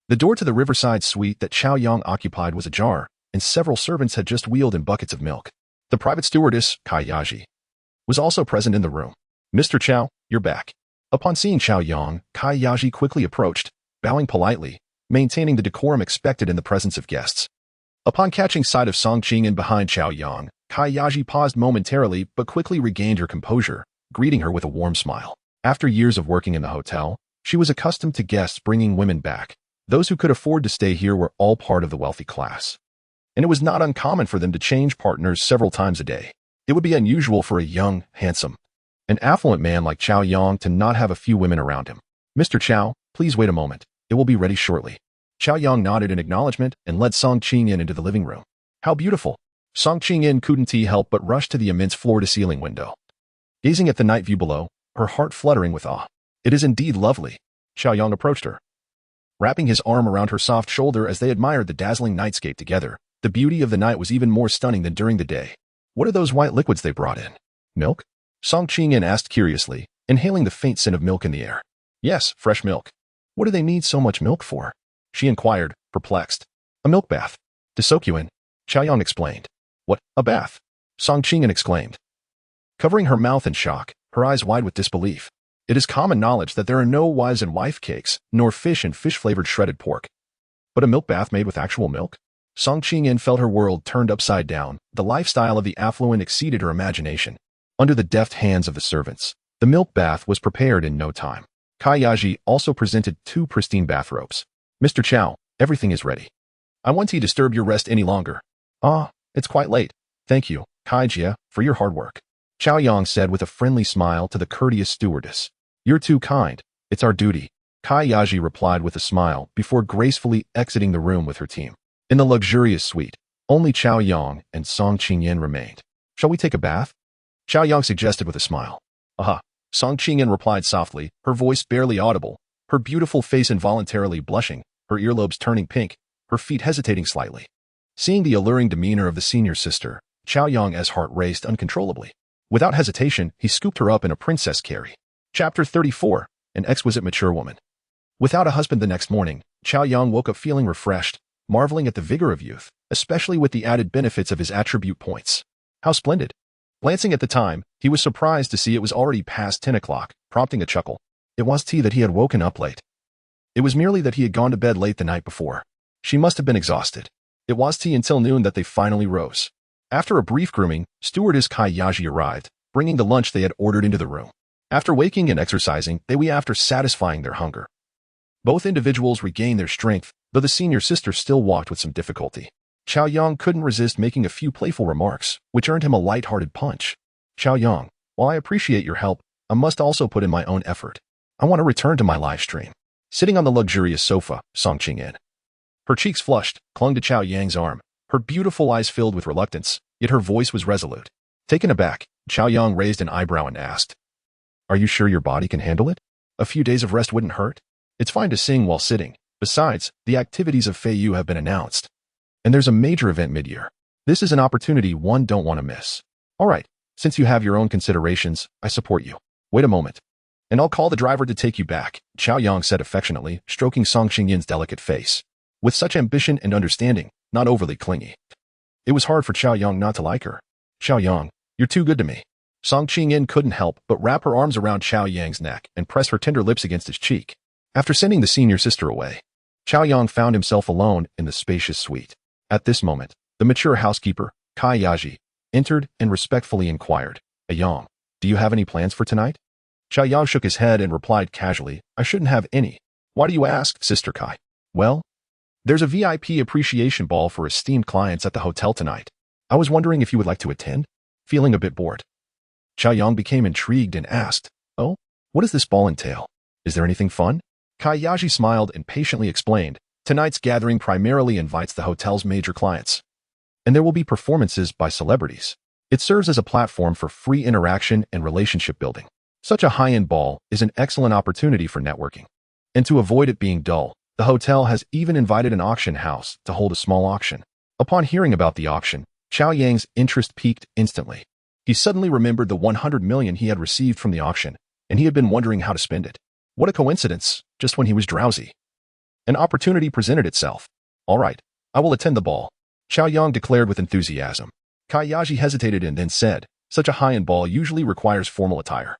The door to the riverside suite that Cao Yang occupied was ajar, and several servants had just wheeled in buckets of milk. The private stewardess, Cao Yang, was also present in the room. "Mr. Cao, you're back." Upon seeing Cao Yang, Cao Yang quickly approached, bowing politely, maintaining the decorum expected in the presence of guests. Upon catching sight of Song Qingyan behind Cao Yang, Cao Yang paused momentarily but quickly regained her composure, greeting her with a warm smile. After years of working in the hotel, she was accustomed to guests bringing women back. Those who could afford to stay here were all part of the wealthy class, and it was not uncommon for them to change partners several times a day. It would be unusual for a young, handsome, and affluent man like Cao Yang to not have a few women around him. "Mr. Cao, please wait a moment. It will be ready shortly." Cao Yang nodded in acknowledgement and led Song Qingyan into the living room. How beautiful! Song Qingyan couldn't help but rush to the immense floor-to-ceiling window. Gazing at the night view below, her heart fluttering with awe. "It is indeed lovely." Cao Yang approached her, wrapping his arm around her soft shoulder as they admired the dazzling nightscape together. The beauty of the night was even more stunning than during the day. "What are those white liquids they brought in? Milk?" Song Qingyan asked curiously, inhaling the faint scent of milk in the air. "Yes, fresh milk." "What do they need so much milk for?" she inquired, perplexed. "A milk bath. To soak you in," Cao Yang explained. "What, a bath?" Song Qingyan exclaimed, covering her mouth in shock, her eyes wide with disbelief. It is common knowledge that there are no wives and wife cakes, nor fish and fish-flavored shredded pork. But a milk bath made with actual milk? Song Qingyan felt her world turned upside down. The lifestyle of the affluent exceeded her imagination. Under the deft hands of the servants, the milk bath was prepared in no time. Cao Yang also presented 2 pristine bathrobes. "Mr. Cao, everything is ready. I won't disturb your rest any longer." "Ah, it's quite late. Thank you, Cao Jia, for your hard work," Cao Yang said with a friendly smile to the courteous stewardess. "You're too kind. It's our duty," Cao Yang replied with a smile before gracefully exiting the room with her team. In the luxurious suite, only Cao Yang and Song Qingyan remained. "Shall we take a bath?" Cao Yang suggested with a smile. "Aha," Song Qingyan replied softly, her voice barely audible, her beautiful face involuntarily blushing, her earlobes turning pink, her feet hesitating slightly. Seeing the alluring demeanor of the senior sister, Cao Yang's heart raced uncontrollably. Without hesitation, he scooped her up in a princess carry. Chapter 34. An exquisite mature woman. Without a husband the next morning, Cao Yang woke up feeling refreshed, marveling at the vigor of youth, especially with the added benefits of his attribute points. How splendid! Glancing at the time, he was surprised to see it was already past 10 o'clock, prompting a chuckle. It was that he had woken up late. It was merely that he had gone to bed late the night before. She must have been exhausted. It was until noon that they finally rose. After a brief grooming, stewardess Cao Yang arrived, bringing the lunch they had ordered into the room. After waking and exercising, they were after satisfying their hunger. Both individuals regained their strength, though the senior sister still walked with some difficulty. Cao Yang couldn't resist making a few playful remarks, which earned him a light-hearted punch. "Cao Yang, while I appreciate your help, I must also put in my own effort. I want to return to my live stream." Sitting on the luxurious sofa, Song Qingyan, her cheeks flushed, clung to Cao Yang's arm, her beautiful eyes filled with reluctance, yet her voice was resolute. Taken aback, Cao Yang raised an eyebrow and asked, "Are you sure your body can handle it? A few days of rest wouldn't hurt? It's fine to sing while sitting. Besides, the activities of Fei Yu have been announced. And there's a major event mid-year. This is an opportunity one don't want to miss. All right, since you have your own considerations, I support you." Wait a moment, and I'll call the driver to take you back, Cao Yang said affectionately, stroking Song Qingyin's delicate face. With such ambition and understanding, not overly clingy. It was hard for Cao Yang not to like her. Cao Yang, you're too good to me. Song Qingyin couldn't help but wrap her arms around Cao Yang's neck and press her tender lips against his cheek. After sending the senior sister away, Cao Yang found himself alone in the spacious suite. At this moment, the mature housekeeper, Kai Yaji, entered and respectfully inquired, Yang, do you have any plans for tonight? Cao Yang shook his head and replied casually, I shouldn't have any. Why do you ask, Sister Kai? Well, there's a VIP appreciation ball for esteemed clients at the hotel tonight. I was wondering if you would like to attend? Feeling a bit bored. Cao Yang became intrigued and asked, Oh, what does this ball entail? Is there anything fun? Kai Yaji smiled and patiently explained, tonight's gathering primarily invites the hotel's major clients. And there will be performances by celebrities. It serves as a platform for free interaction and relationship building. Such a high-end ball is an excellent opportunity for networking. And to avoid it being dull, the hotel has even invited an auction house to hold a small auction. Upon hearing about the auction, Cao Yang's interest piqued instantly. He suddenly remembered the 100 million he had received from the auction, and he had been wondering how to spend it. What a coincidence, just when he was drowsy. An opportunity presented itself. All right, I will attend the ball, Cao Yang declared with enthusiasm. Kai Yaji hesitated and then said, such a high-end ball usually requires formal attire.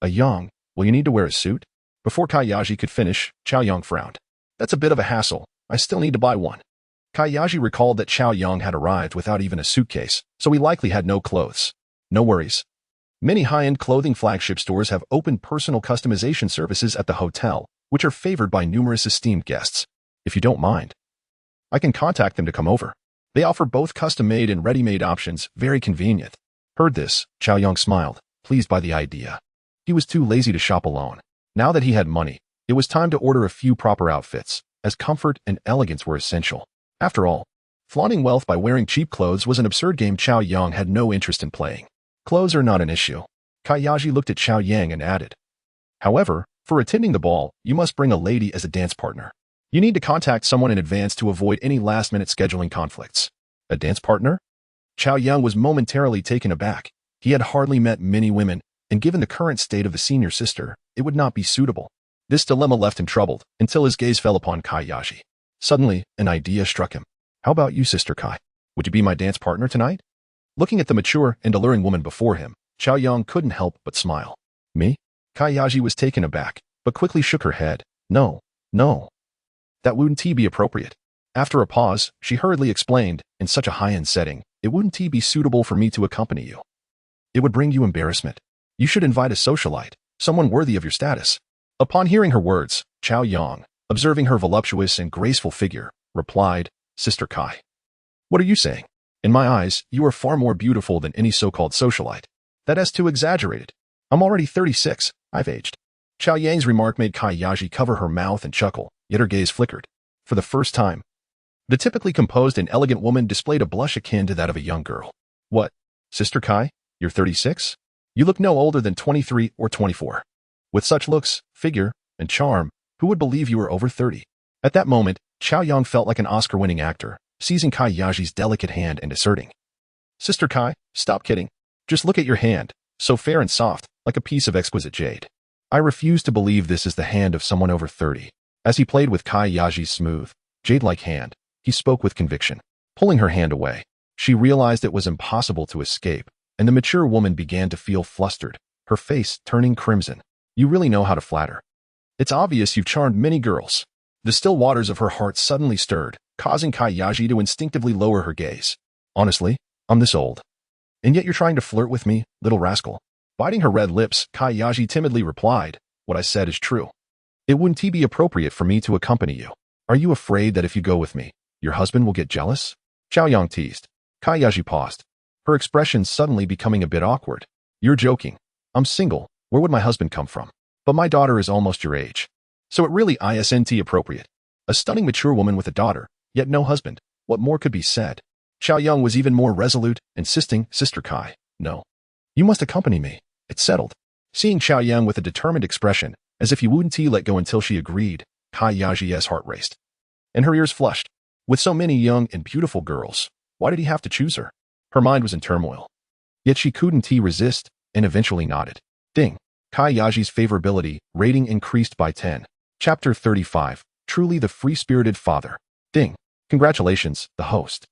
Yang, will you need to wear a suit? Before Kai Yaji could finish, Cao Yang frowned. That's a bit of a hassle. I still need to buy one. Kai Yaji recalled that Cao Yang had arrived without even a suitcase, so he likely had no clothes. No worries. Many high-end clothing flagship stores have open personal customization services at the hotel, which are favored by numerous esteemed guests. If you don't mind, I can contact them to come over. They offer both custom-made and ready-made options, very convenient. Heard this, Cao Yang smiled, pleased by the idea. He was too lazy to shop alone. Now that he had money, it was time to order a few proper outfits, as comfort and elegance were essential. After all, flaunting wealth by wearing cheap clothes was an absurd game Cao Yang had no interest in playing. Clothes are not an issue. Kai Yaji looked at Cao Yang and added. However, for attending the ball, you must bring a lady as a dance partner. You need to contact someone in advance to avoid any last-minute scheduling conflicts. A dance partner? Cao Yang was momentarily taken aback. He had hardly met many women, and given the current state of the senior sister, it would not be suitable. This dilemma left him troubled, until his gaze fell upon Kai Yaji. Suddenly, an idea struck him. How about you, Sister Kai? Would you be my dance partner tonight? Looking at the mature and alluring woman before him, Cao Yang couldn't help but smile. Me? Kai Yaji was taken aback, but quickly shook her head. No. That wouldn't be appropriate. After a pause, she hurriedly explained, in such a high-end setting, it wouldn't be suitable for me to accompany you. It would bring you embarrassment. You should invite a socialite, someone worthy of your status. Upon hearing her words, Cao Yang, observing her voluptuous and graceful figure, replied, Sister Kai. What are you saying? In my eyes, you are far more beautiful than any so-called socialite. That is too exaggerated. I'm already 36. I've aged. Cao Yang's remark made Kai Yaji cover her mouth and chuckle, yet her gaze flickered. For the first time, the typically composed and elegant woman displayed a blush akin to that of a young girl. What? Sister Kai? You're 36? You look no older than 23 or 24. With such looks, figure, and charm, who would believe you were over 30? At that moment, Cao Yang felt like an Oscar-winning actor, seizing Kai Yaji's delicate hand and asserting. Sister Kai, stop kidding. Just look at your hand, so fair and soft, like a piece of exquisite jade. I refuse to believe this is the hand of someone over 30. As he played with Kai Yaji's smooth, jade-like hand, he spoke with conviction. Pulling her hand away, she realized it was impossible to escape, and the mature woman began to feel flustered, her face turning crimson. You really know how to flatter. It's obvious you've charmed many girls. The still waters of her heart suddenly stirred, causing Kai Yaji to instinctively lower her gaze. Honestly, I'm this old. And yet you're trying to flirt with me, little rascal. Biting her red lips, Kai Yaji timidly replied, what I said is true. It wouldn't be appropriate for me to accompany you. Are you afraid that if you go with me, your husband will get jealous? Cao Yang teased. Kai Yaji paused, her expression suddenly becoming a bit awkward. You're joking. I'm single. Where would my husband come from? But my daughter is almost your age. So it really isn't appropriate. A stunning mature woman with a daughter, yet no husband. What more could be said? Cao Yang was even more resolute, insisting, Sister Kai, no. You must accompany me. It's settled. Seeing Cao Yang with a determined expression, as if he wouldn't let go until she agreed, Kai Yaji's heart raced. And her ears flushed. With so many young and beautiful girls, why did he have to choose her? Her mind was in turmoil. Yet she couldn't resist, and eventually nodded. Ding. Cao Yang's favorability rating increased by 10. Chapter 35. Truly the free-spirited father. Ding. Congratulations, the host.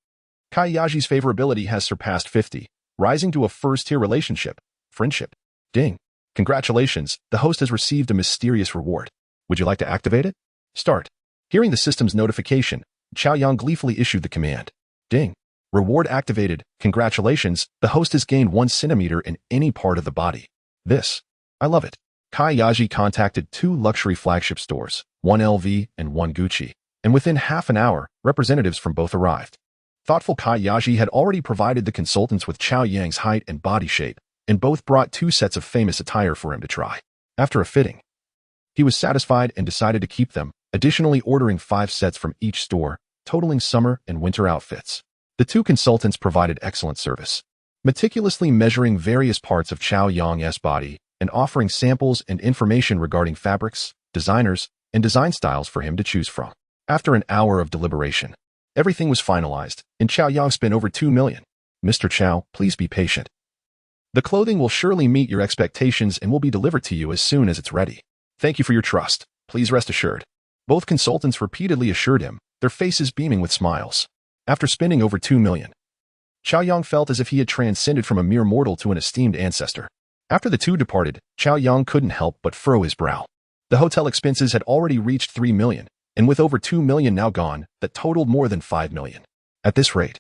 Cao Yang's favorability has surpassed 50, rising to a first-tier relationship. Friendship. Ding. Congratulations, the host has received a mysterious reward. Would you like to activate it? Start. Hearing the system's notification, Cao Yang gleefully issued the command. Ding. Reward activated. Congratulations, the host has gained 1 centimeter in any part of the body. I love it. Cao Yang contacted 2 luxury flagship stores, 1 LV and 1 Gucci, and within half an hour, representatives from both arrived. Thoughtful Cao Yang had already provided the consultants with Cao Yang's height and body shape, and both brought 2 sets of famous attire for him to try. After a fitting, he was satisfied and decided to keep them, additionally ordering 5 sets from each store, totaling summer and winter outfits. The 2 consultants provided excellent service, meticulously measuring various parts of Cao Yang's body and offering samples and information regarding fabrics, designers, and design styles for him to choose from. After an hour of deliberation, everything was finalized, and Cao Yang spent over 2 million. Mr. Cao, please be patient. The clothing will surely meet your expectations and will be delivered to you as soon as it's ready. Thank you for your trust. Please rest assured. Both consultants repeatedly assured him, their faces beaming with smiles. After spending over 2 million, Cao Yang felt as if he had transcended from a mere mortal to an esteemed ancestor. After the 2 departed, Cao Yang couldn't help but furrow his brow. The hotel expenses had already reached 3 million, and with over 2 million now gone, that totaled more than 5 million. At this rate,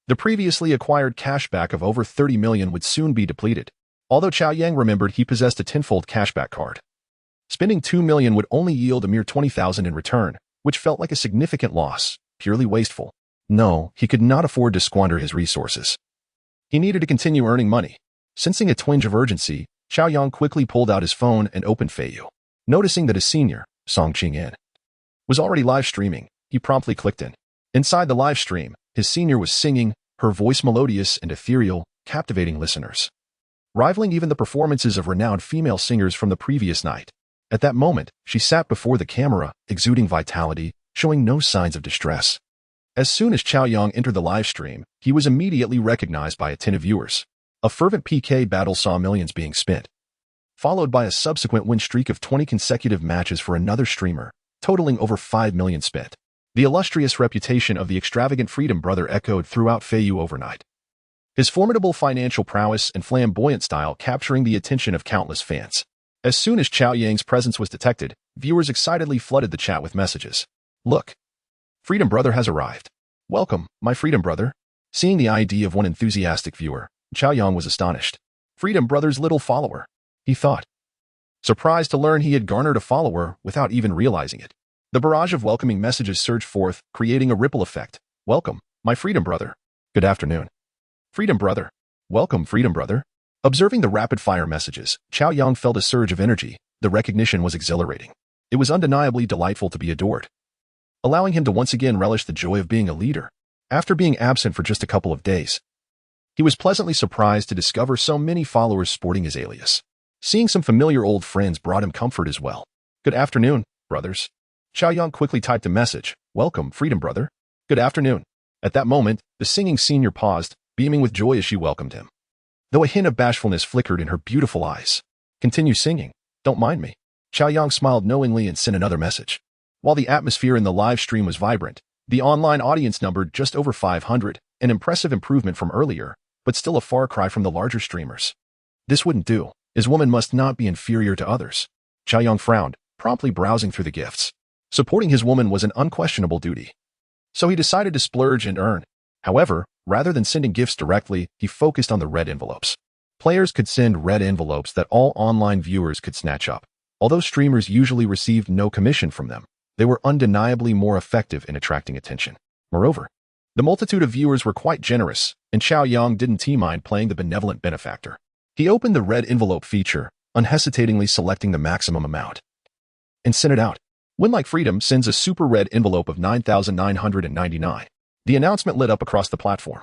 the previously acquired cashback of over 30 million would soon be depleted, although Cao Yang remembered he possessed a tenfold cashback card. Spending 2 million would only yield a mere 20,000 in return, which felt like a significant loss, purely wasteful. No, he could not afford to squander his resources. He needed to continue earning money. Sensing a twinge of urgency, Cao Yang quickly pulled out his phone and opened Feiyu. Noticing that his senior, Song Qingyan, was already live streaming, he promptly clicked in. Inside the live stream, his senior was singing, her voice melodious and ethereal, captivating listeners, rivaling even the performances of renowned female singers from the previous night. At that moment, she sat before the camera, exuding vitality, showing no signs of distress. As soon as Cao Yang entered the live stream, he was immediately recognized by attentive viewers. A fervent PK battle saw millions being spent, followed by a subsequent win streak of 20 consecutive matches for another streamer, totaling over 5 million spent. The illustrious reputation of the extravagant Freedom Brother echoed throughout Feiyu overnight. His formidable financial prowess and flamboyant style capturing the attention of countless fans. As soon as Cao Yang's presence was detected, viewers excitedly flooded the chat with messages. Look! Freedom Brother has arrived. Welcome, my Freedom Brother. Seeing the ID of one enthusiastic viewer, Cao Yang was astonished. Freedom Brother's little follower, he thought. Surprised to learn he had garnered a follower without even realizing it. The barrage of welcoming messages surged forth, creating a ripple effect. Welcome, my Freedom Brother. Good afternoon. Freedom Brother. Welcome, Freedom Brother. Observing the rapid-fire messages, Cao Yang felt a surge of energy. The recognition was exhilarating. It was undeniably delightful to be adored, allowing him to once again relish the joy of being a leader. After being absent for just a couple of days, he was pleasantly surprised to discover so many followers sporting his alias. Seeing some familiar old friends brought him comfort as well. Good afternoon, brothers. Cao Yang quickly typed a message. Welcome, Freedom Brother. Good afternoon. At that moment, the singing senior paused, beaming with joy as she welcomed him, though a hint of bashfulness flickered in her beautiful eyes. Continue singing. Don't mind me. Cao Yang smiled knowingly and sent another message. While the atmosphere in the live stream was vibrant, the online audience numbered just over 500, an impressive improvement from earlier, but still a far cry from the larger streamers. This wouldn't do. His woman must not be inferior to others. Cao Yang frowned, promptly browsing through the gifts. Supporting his woman was an unquestionable duty, so he decided to splurge and earn. However, rather than sending gifts directly, he focused on the red envelopes. Players could send red envelopes that all online viewers could snatch up. Although streamers usually received no commission from them, they were undeniably more effective in attracting attention. Moreover, the multitude of viewers were quite generous, and Cao Yang didn't mind playing the benevolent benefactor. He opened the red envelope feature, unhesitatingly selecting the maximum amount, and sent it out. When Like Freedom sends a super red envelope of 9,999, the announcement lit up across the platform,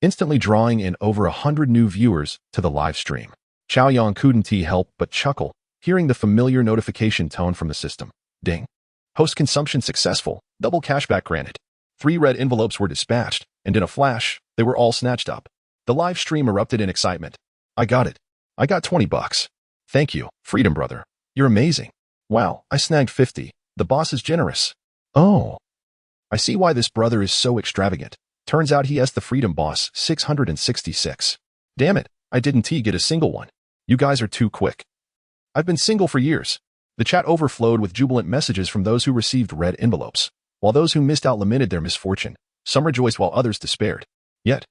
instantly drawing in over 100 new viewers to the live stream. Cao Yang couldn't help but chuckle, hearing the familiar notification tone from the system. Ding. Host consumption successful, double cashback granted. 3 red envelopes were dispatched, and in a flash, they were all snatched up. The live stream erupted in excitement. I got it. I got $20. Thank you, Freedom Brother. You're amazing. Wow, I snagged 50. The boss is generous. Oh, I see why this brother is so extravagant. Turns out he has the Freedom Boss 666. Damn it, I didn't get a single one. You guys are too quick. I've been single for years. The chat overflowed with jubilant messages from those who received red envelopes, while those who missed out lamented their misfortune. Some rejoiced while others despaired. Yet,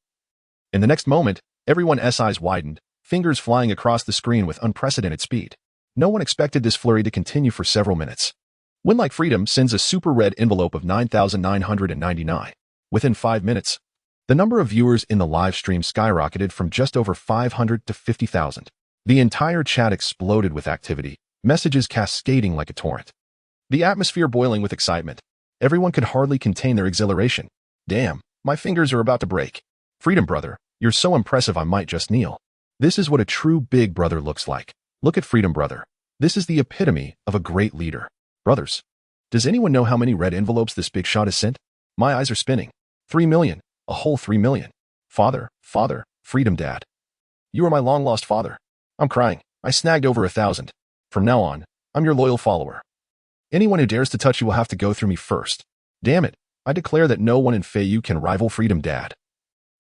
in the next moment, everyone's eyes widened, fingers flying across the screen with unprecedented speed. No one expected this flurry to continue for several minutes. When Like Freedom sends a super red envelope of 9,999. Within 5 minutes, the number of viewers in the live stream skyrocketed from just over 500 to 50,000. The entire chat exploded with activity, messages cascading like a torrent. The atmosphere boiling with excitement. Everyone could hardly contain their exhilaration. Damn, my fingers are about to break. Freedom Brother, you're so impressive I might just kneel. This is what a true big brother looks like. Look at Freedom Brother. This is the epitome of a great leader. Brothers, does anyone know how many red envelopes this big shot has sent? My eyes are spinning. 3 million. A whole 3 million. Father, Freedom Dad. You are my long-lost father. I'm crying. I snagged over 1,000. From now on, I'm your loyal follower. Anyone who dares to touch you will have to go through me first. Damn it, I declare that no one in Feiyu can rival Freedom Dad.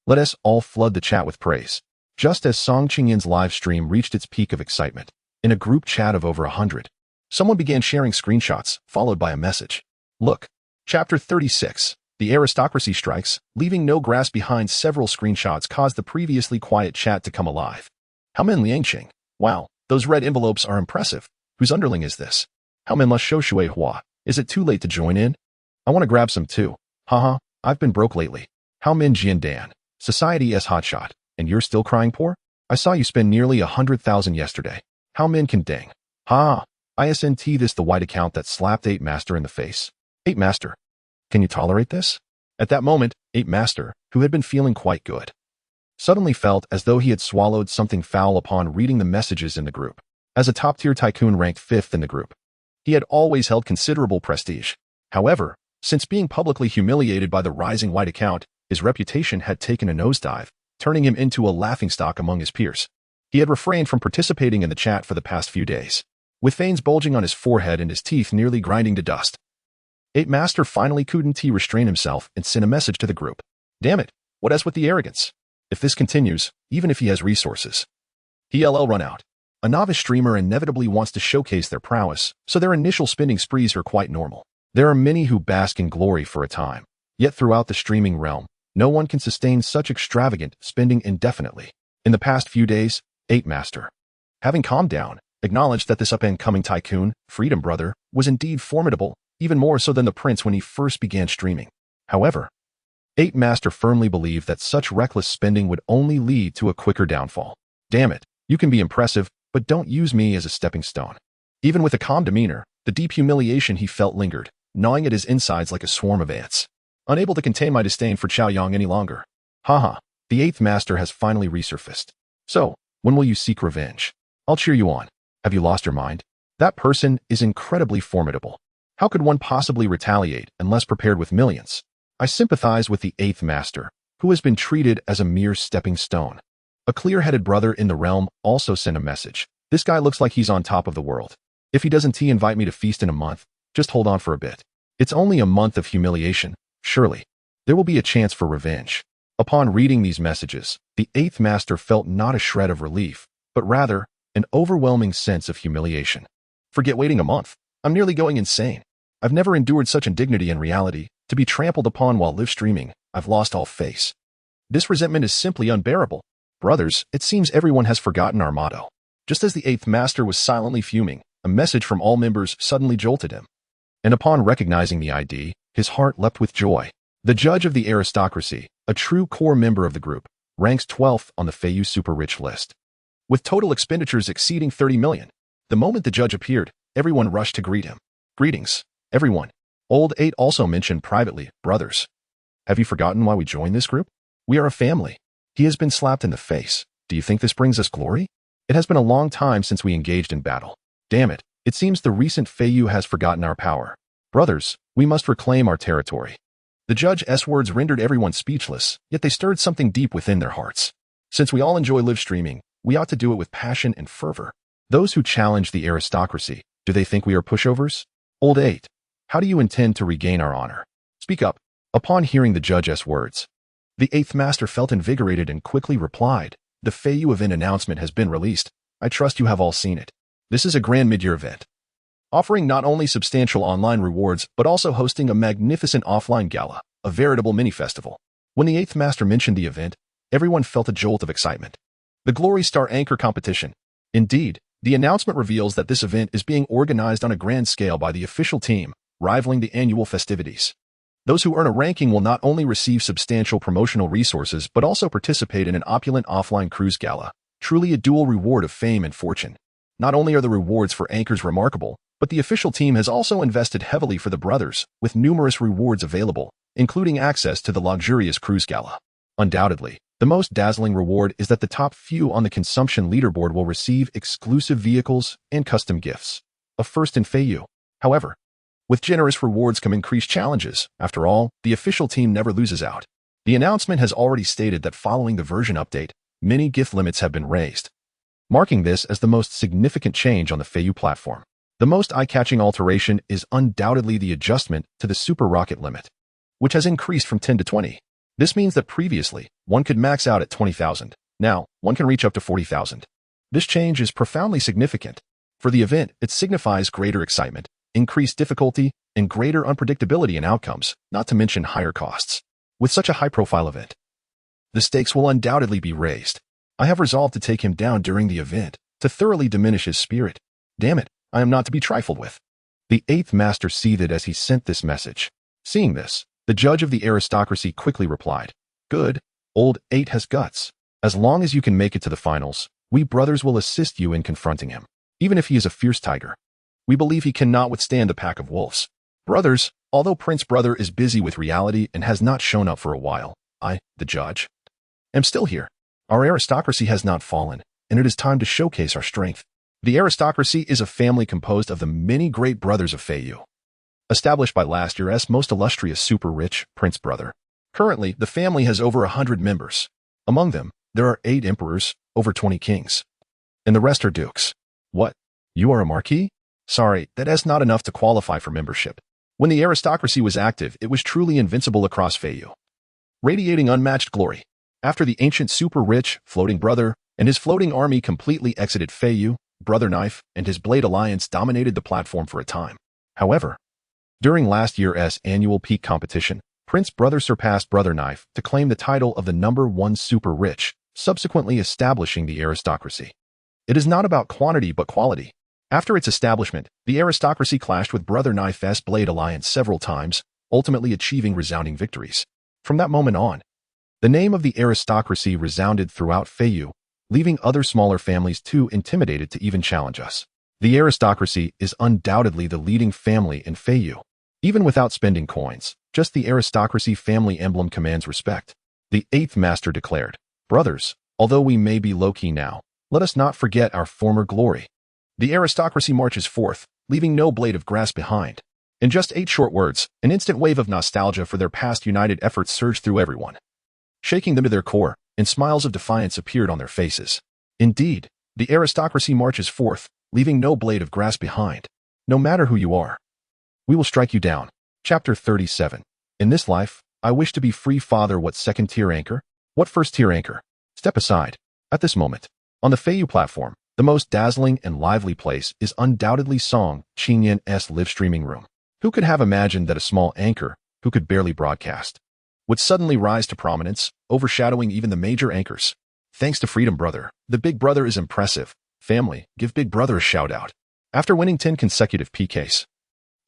Let us all flood the chat with praise. Just as Song Qingyan's live stream reached its peak of excitement, in a group chat of over 100, someone began sharing screenshots, followed by a message. Look, Chapter 36. The aristocracy strikes, leaving no grass behind. Several screenshots caused the previously quiet chat to come alive. Haomen Liangqing. Wow, those red envelopes are impressive. Whose underling is this? Haomen La Shou Shui Hua. Is it too late to join in? I want to grab some too. Haha, I've been broke lately. Haomen Jian Dan. Society S hotshot. And you're still crying poor? I saw you spend nearly 100,000 yesterday. Haomen can dang. Ha! ISNT this the white account that slapped 8 Master in the face. 8 Master. Can you tolerate this? At that moment, 8 Master, who had been feeling quite good, suddenly felt as though he had swallowed something foul upon reading the messages in the group. As a top-tier tycoon ranked 5th in the group, he had always held considerable prestige. However, since being publicly humiliated by the rising white account, his reputation had taken a nosedive, turning him into a laughingstock among his peers. He had refrained from participating in the chat for the past few days, with veins bulging on his forehead and his teeth nearly grinding to dust. 8 Master finally couldn't restrain himself and sent a message to the group. Damn it, what is with the arrogance? If this continues, even if he has resources, he'll run out. A novice streamer inevitably wants to showcase their prowess, so their initial spending sprees are quite normal. There are many who bask in glory for a time, yet throughout the streaming realm, no one can sustain such extravagant spending indefinitely. In the past few days, 8 Master, having calmed down, acknowledged that this up-and-coming tycoon, Freedom Brother, was indeed formidable, even more so than the prince when he first began streaming. However, 8 Master firmly believed that such reckless spending would only lead to a quicker downfall. Damn it, you can be impressive, but don't use me as a stepping stone. Even with a calm demeanor, the deep humiliation he felt lingered, gnawing at his insides like a swarm of ants. Unable to contain my disdain for Cao Yang any longer. Haha, the 8th Master has finally resurfaced. So, when will you seek revenge? I'll cheer you on. Have you lost your mind? That person is incredibly formidable. How could one possibly retaliate unless prepared with millions? I sympathize with the 8th Master, who has been treated as a mere stepping stone. A clear-headed brother in the realm also sent a message. This guy looks like he's on top of the world. If he doesn't invite me to feast in a month, just hold on for a bit. It's only a month of humiliation. Surely, there will be a chance for revenge. Upon reading these messages, the 8th Master felt not a shred of relief, but rather an overwhelming sense of humiliation. Forget waiting a month. I'm nearly going insane. I've never endured such indignity in reality. To be trampled upon while live streaming, I've lost all face. This resentment is simply unbearable. Brothers, it seems everyone has forgotten our motto. Just as the 8th Master was silently fuming, a message from all members suddenly jolted him. And upon recognizing the ID, his heart leapt with joy. The judge of the aristocracy, a true core member of the group, ranks 12th on the Feiyu Super Rich list, with total expenditures exceeding 30 million. The moment the judge appeared, everyone rushed to greet him. Greetings, everyone. Old 8 also mentioned privately, brothers. Have you forgotten why we joined this group? We are a family. He has been slapped in the face. Do you think this brings us glory? It has been a long time since we engaged in battle. Damn it, it seems the recent Feiyu has forgotten our power. Brothers, we must reclaim our territory. The judge's words rendered everyone speechless, yet they stirred something deep within their hearts. Since we all enjoy live streaming, we ought to do it with passion and fervor. Those who challenge the aristocracy, do they think we are pushovers? Old 8. How do you intend to regain our honor? Speak up. Upon hearing the judge's words, the 8th master felt invigorated and quickly replied, the Feiyu event announcement has been released. I trust you have all seen it. This is a grand mid-year event, offering not only substantial online rewards, but also hosting a magnificent offline gala, a veritable mini-festival. When the 8th master mentioned the event, everyone felt a jolt of excitement. The Glory Star Anchor Competition. Indeed, the announcement reveals that this event is being organized on a grand scale by the official team, rivaling the annual festivities. Those who earn a ranking will not only receive substantial promotional resources but also participate in an opulent offline cruise gala, truly a dual reward of fame and fortune. Not only are the rewards for anchors remarkable, but the official team has also invested heavily for the brothers, with numerous rewards available, including access to the luxurious cruise gala. Undoubtedly, the most dazzling reward is that the top few on the consumption leaderboard will receive exclusive vehicles and custom gifts, a first in Feiyu. However, with generous rewards come increased challenges. After all, the official team never loses out. The announcement has already stated that following the version update, many gift limits have been raised, marking this as the most significant change on the Feiyu platform. The most eye-catching alteration is undoubtedly the adjustment to the super rocket limit, which has increased from 10 to 20. This means that previously, one could max out at 20,000. Now, one can reach up to 40,000. This change is profoundly significant. For the event, it signifies greater excitement, increased difficulty, and greater unpredictability in outcomes, not to mention higher costs. With such a high-profile event, the stakes will undoubtedly be raised. I have resolved to take him down during the event, to thoroughly diminish his spirit. Damn it, I am not to be trifled with. The 8th master seethed as he sent this message. Seeing this, the judge of the aristocracy quickly replied, good, old 8 has guts. As long as you can make it to the finals, we brothers will assist you in confronting him. Even if he is a fierce tiger, we believe he cannot withstand the pack of wolves. Brothers, although Prince Brother is busy with reality and has not shown up for a while, I, the judge, am still here. Our aristocracy has not fallen, and it is time to showcase our strength. The aristocracy is a family composed of the many great brothers of Feiyu, established by last year's most illustrious super-rich Prince Brother. Currently, the family has over 100 members. Among them, there are 8 emperors, over 20 kings, and the rest are dukes. What? You are a marquis? Sorry, that is not enough to qualify for membership. When the aristocracy was active, it was truly invincible across Feiyu, radiating unmatched glory. After the ancient super-rich, floating brother, and his floating army completely exited Feiyu, Brother Knife and his Blade Alliance dominated the platform for a time. However, during last year's annual peak competition, Prince Brother surpassed Brother Knife to claim the title of the #1 super-rich, subsequently establishing the aristocracy. It is not about quantity but quality. After its establishment, the aristocracy clashed with Brother Knife's Blade Alliance several times, ultimately achieving resounding victories. From that moment on, the name of the aristocracy resounded throughout Feiyu, leaving other smaller families too intimidated to even challenge us. The aristocracy is undoubtedly the leading family in Feiyu. Even without spending coins, just the aristocracy family emblem commands respect. The 8th master declared, brothers, although we may be low-key now, let us not forget our former glory. The aristocracy marches forth, leaving no blade of grass behind. In just 8 short words, an instant wave of nostalgia for their past united efforts surged through everyone, shaking them to their core, and smiles of defiance appeared on their faces. Indeed, the aristocracy marches forth, leaving no blade of grass behind. No matter who you are, we will strike you down. Chapter 37. In this life, I wish to be free. Father, what second-tier anchor? What first-tier anchor? Step aside. At this moment, on the Feiyu platform, the most dazzling and lively place is undoubtedly Song Qingyan's live streaming room. Who could have imagined that a small anchor, who could barely broadcast, would suddenly rise to prominence, overshadowing even the major anchors? Thanks to Freedom Brother, the Big Brother is impressive. Family, give Big Brother a shout-out. After winning 10 consecutive PKs,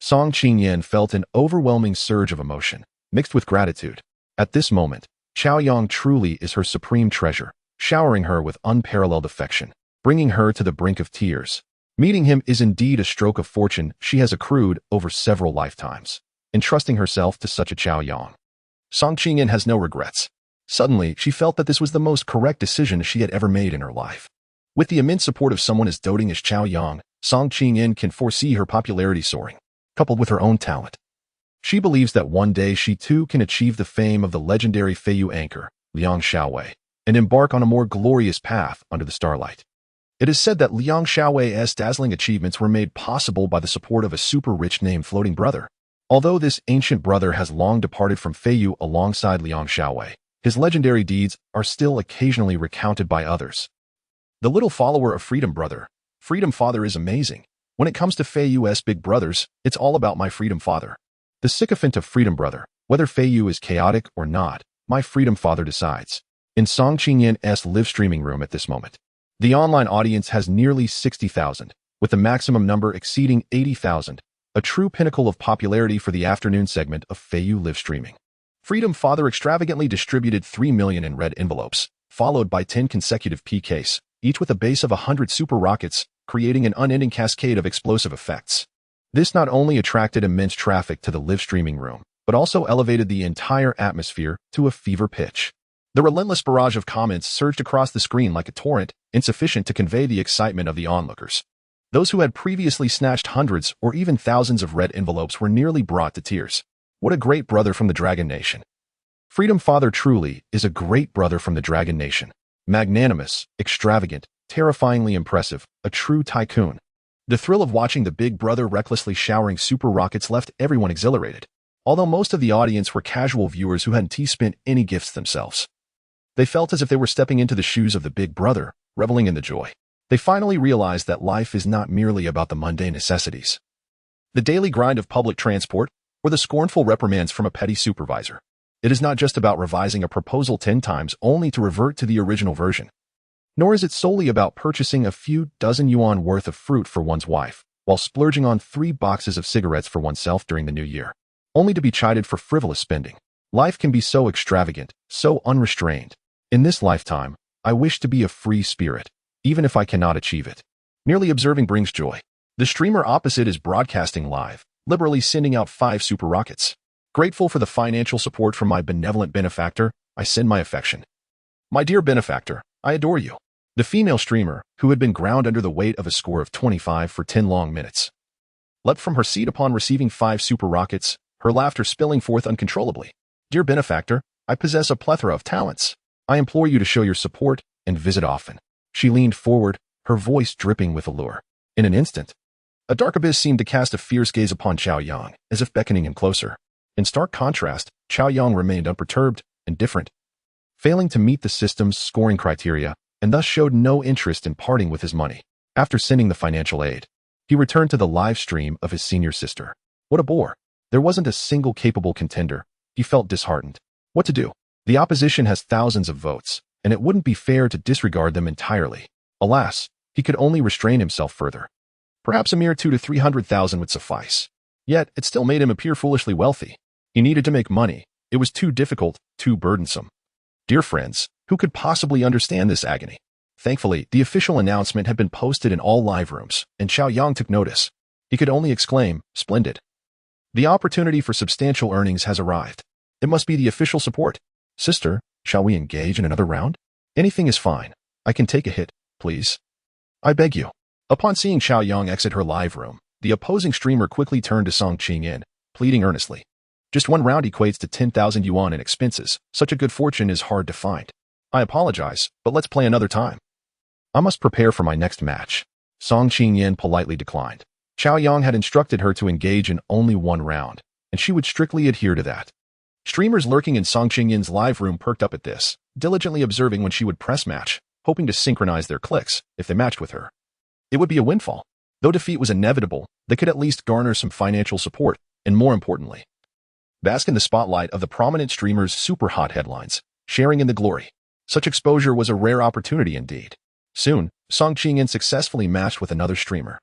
Song Qingyan felt an overwhelming surge of emotion, mixed with gratitude. At this moment, Cao Yang truly is her supreme treasure, showering her with unparalleled affection, bringing her to the brink of tears. Meeting him is indeed a stroke of fortune she has accrued over several lifetimes, entrusting herself to such a Cao Yang. Song Qingyan has no regrets. Suddenly, she felt that this was the most correct decision she had ever made in her life. With the immense support of someone as doting as Cao Yang, Song Qingyan can foresee her popularity soaring, coupled with her own talent. She believes that one day she too can achieve the fame of the legendary Feiyu anchor, Liang Xiaowei, and embark on a more glorious path under the starlight. It is said that Liang Xiaowei's dazzling achievements were made possible by the support of a super-rich named Floating Brother. Although this ancient brother has long departed from Feiyu alongside Liang Xiaowei, his legendary deeds are still occasionally recounted by others. The little follower of Freedom Brother, Freedom Father is amazing. When it comes to Feiyu's big brothers, it's all about my Freedom Father. The sycophant of Freedom Brother, whether Feiyu is chaotic or not, my Freedom Father decides. In Song Qingyan's live streaming room at this moment, the online audience has nearly 60,000, with the maximum number exceeding 80,000, a true pinnacle of popularity for the afternoon segment of Feiyu live streaming. Freedom Father extravagantly distributed 3 million in red envelopes, followed by 10 consecutive PKs, each with a base of 100 super rockets, creating an unending cascade of explosive effects. This not only attracted immense traffic to the live streaming room, but also elevated the entire atmosphere to a fever pitch. The relentless barrage of comments surged across the screen like a torrent, insufficient to convey the excitement of the onlookers. Those who had previously snatched hundreds or even thousands of red envelopes were nearly brought to tears. What a great brother from the Dragon Nation. Freedom Father truly is a great brother from the Dragon Nation. Magnanimous, extravagant, terrifyingly impressive, a true tycoon. The thrill of watching the big brother recklessly showering super rockets left everyone exhilarated, although most of the audience were casual viewers who hadn't spent any gifts themselves. They felt as if they were stepping into the shoes of the big brother, reveling in the joy. They finally realized that life is not merely about the mundane necessities, the daily grind of public transport, or the scornful reprimands from a petty supervisor. It is not just about revising a proposal 10 times only to revert to the original version. Nor is it solely about purchasing a few dozen yuan worth of fruit for one's wife, while splurging on 3 boxes of cigarettes for oneself during the new year, only to be chided for frivolous spending. Life can be so extravagant, so unrestrained. In this lifetime, I wish to be a free spirit, even if I cannot achieve it. Merely observing brings joy. The streamer opposite is broadcasting live, liberally sending out 5 super rockets. Grateful for the financial support from my benevolent benefactor, I send my affection. My dear benefactor, I adore you. The female streamer, who had been ground under the weight of a score of 25 for 10 long minutes, leapt from her seat upon receiving 5 super rockets, her laughter spilling forth uncontrollably. Dear benefactor, I possess a plethora of talents. I implore you to show your support and visit often. She leaned forward, her voice dripping with allure. In an instant, a dark abyss seemed to cast a fierce gaze upon Cao Yang, as if beckoning him closer. In stark contrast, Cao Yang remained unperturbed, indifferent, failing to meet the system's scoring criteria, and thus showed no interest in parting with his money. After sending the financial aid, he returned to the live stream of his senior sister. What a bore. There wasn't a single capable contender. He felt disheartened. What to do? The opposition has thousands of votes, and it wouldn't be fair to disregard them entirely. Alas, he could only restrain himself further. Perhaps a mere 200,000 to 300,000 would suffice. Yet, it still made him appear foolishly wealthy. He needed to make money. It was too difficult, too burdensome. Dear friends, who could possibly understand this agony? Thankfully, the official announcement had been posted in all live rooms, and Cao Yang took notice. He could only exclaim, "Splendid. The opportunity for substantial earnings has arrived. It must be the official support. Sister, shall we engage in another round? Anything is fine. I can take a hit, please. I beg you." Upon seeing Cao Yang exit her live room, the opposing streamer quickly turned to Song Qingyan, pleading earnestly. Just one round equates to 10,000 yuan in expenses. Such a good fortune is hard to find. I apologize, but let's play another time. I must prepare for my next match. Song Qingyan politely declined. Cao Yang had instructed her to engage in only one round, and she would strictly adhere to that. Streamers lurking in Song Qingyan's live room perked up at this, diligently observing when she would press match, hoping to synchronize their clicks if they matched with her. It would be a windfall. Though defeat was inevitable, they could at least garner some financial support, and more importantly, bask in the spotlight of the prominent streamer's super hot headlines, sharing in the glory. Such exposure was a rare opportunity indeed. Soon, Song Qingyan successfully matched with another streamer,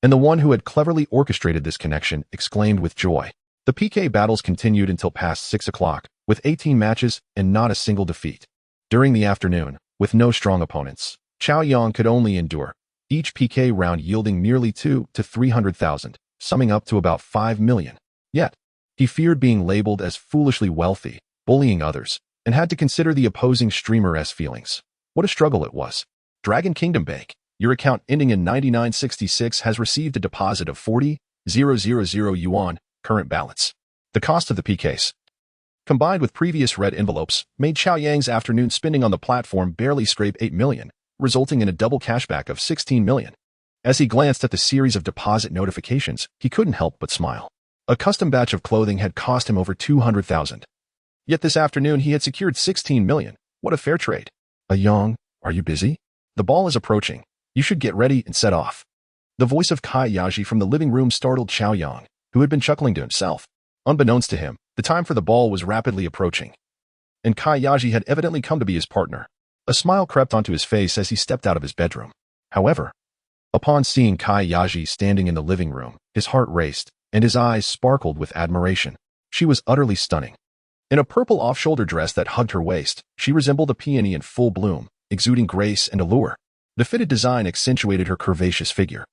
and the one who had cleverly orchestrated this connection exclaimed with joy. The PK battles continued until past 6 o'clock, with 18 matches and not a single defeat. During the afternoon, with no strong opponents, Cao Yang could only endure, each PK round yielding nearly 200,000 to 300,000, summing up to about 5 million. Yet, he feared being labeled as foolishly wealthy, bullying others, and had to consider the opposing streamer's feelings. What a struggle it was. Dragon Kingdom Bank, your account ending in 9966 has received a deposit of 40,000 yuan, current balance. The cost of the PKs, combined with previous red envelopes, made Cao Yang's afternoon spending on the platform barely scrape 8 million, resulting in a double cashback of 16 million. As he glanced at the series of deposit notifications, he couldn't help but smile. A custom batch of clothing had cost him over 200,000. Yet this afternoon he had secured 16 million. What a fair trade. Yang, are you busy? The ball is approaching. You should get ready and set off. The voice of Cao Yang from the living room startled Cao Yang, who had been chuckling to himself. Unbeknownst to him, the time for the ball was rapidly approaching. And Cao Yang had evidently come to be his partner. A smile crept onto his face as he stepped out of his bedroom. However, upon seeing Cao Yang standing in the living room, his heart raced, and his eyes sparkled with admiration. She was utterly stunning. In a purple off-shoulder dress that hugged her waist, she resembled a peony in full bloom, exuding grace and allure. The fitted design accentuated her curvaceous figure,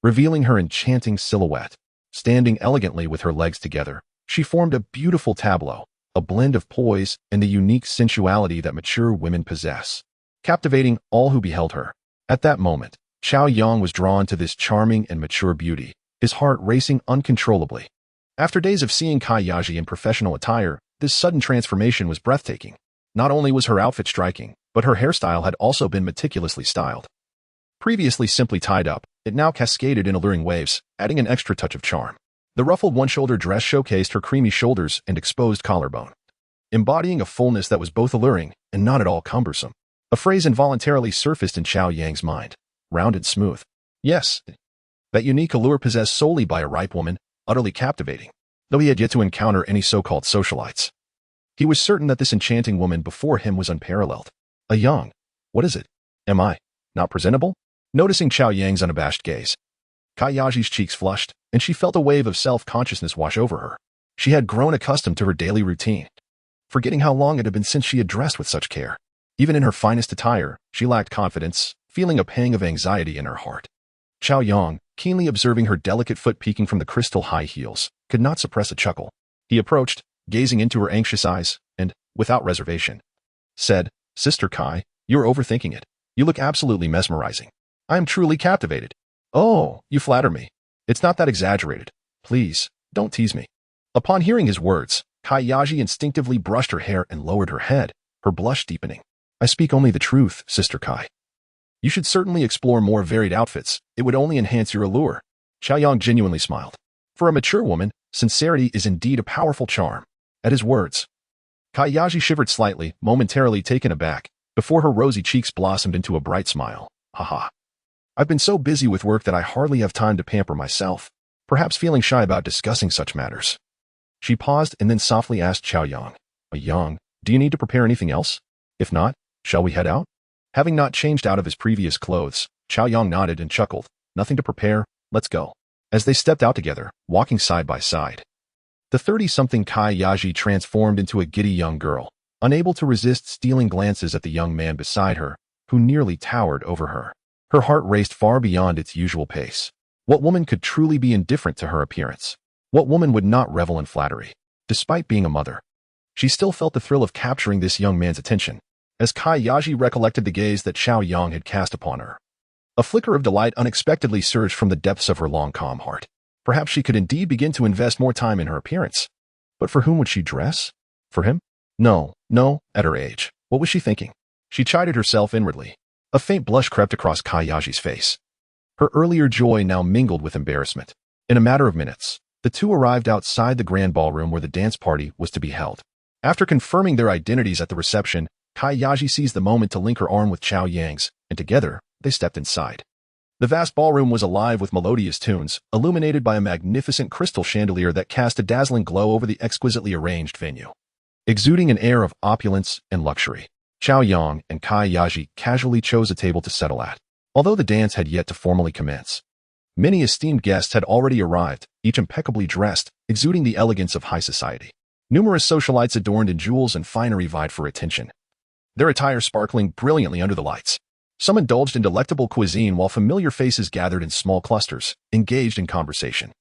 revealing her enchanting silhouette. Standing elegantly with her legs together, she formed a beautiful tableau, a blend of poise and the unique sensuality that mature women possess, captivating all who beheld her. At that moment, Cao Yang was drawn to this charming and mature beauty, his heart racing uncontrollably. After days of seeing Cao Yang in professional attire, this sudden transformation was breathtaking. Not only was her outfit striking, but her hairstyle had also been meticulously styled. Previously simply tied up, it now cascaded in alluring waves, adding an extra touch of charm. The ruffled one-shoulder dress showcased her creamy shoulders and exposed collarbone, embodying a fullness that was both alluring and not at all cumbersome. A phrase involuntarily surfaced in Cao Yang's mind. Round and smooth. Yes, that unique allure possessed solely by a ripe woman, utterly captivating. Though he had yet to encounter any so-called socialites, he was certain that this enchanting woman before him was unparalleled. Yang, what is it? Am I not presentable? Noticing Cao Yang's unabashed gaze, Cao Yang's cheeks flushed, and she felt a wave of self-consciousness wash over her. She had grown accustomed to her daily routine, forgetting how long it had been since she had dressed with such care. Even in her finest attire, she lacked confidence, feeling a pang of anxiety in her heart. Cao Yang, keenly observing her delicate foot peeking from the crystal high heels, could not suppress a chuckle. He approached, gazing into her anxious eyes, and, without reservation, said, Sister Kai, you are overthinking it. You look absolutely mesmerizing. I am truly captivated. Oh, you flatter me. It's not that exaggerated. Please, don't tease me. Upon hearing his words, Cao Yang instinctively brushed her hair and lowered her head, her blush deepening. I speak only the truth, Sister Kai. You should certainly explore more varied outfits. It would only enhance your allure. Cao Yang genuinely smiled. For a mature woman, sincerity is indeed a powerful charm. At his words, Cao Yang shivered slightly, momentarily taken aback, before her rosy cheeks blossomed into a bright smile. Haha. I've been so busy with work that I hardly have time to pamper myself, perhaps feeling shy about discussing such matters. She paused and then softly asked Cao Yang, Yang, do you need to prepare anything else? If not, shall we head out? Having not changed out of his previous clothes, Cao Yang nodded and chuckled. Nothing to prepare, let's go. As they stepped out together, walking side by side, the 30-something Cao Yang transformed into a giddy young girl, unable to resist stealing glances at the young man beside her, who nearly towered over her. Her heart raced far beyond its usual pace. What woman could truly be indifferent to her appearance? What woman would not revel in flattery? Despite being a mother, she still felt the thrill of capturing this young man's attention. As Cao Yang recollected the gaze that Cao Yang had cast upon her, a flicker of delight unexpectedly surged from the depths of her long calm heart. Perhaps she could indeed begin to invest more time in her appearance. But for whom would she dress? For him? No, at her age. What was she thinking? She chided herself inwardly. A faint blush crept across Cao Yang's face. Her earlier joy now mingled with embarrassment. In a matter of minutes, the two arrived outside the grand ballroom where the dance party was to be held. After confirming their identities at the reception, Cao Yang seized the moment to link her arm with Cao Yang's, and together, they stepped inside. The vast ballroom was alive with melodious tunes, illuminated by a magnificent crystal chandelier that cast a dazzling glow over the exquisitely arranged venue. Exuding an air of opulence and luxury, Cao Yang and Cao Yang casually chose a table to settle at. Although the dance had yet to formally commence, many esteemed guests had already arrived, each impeccably dressed, exuding the elegance of high society. Numerous socialites adorned in jewels and finery vied for attention, their attire sparkling brilliantly under the lights. Some indulged in delectable cuisine while familiar faces gathered in small clusters, engaged in conversation.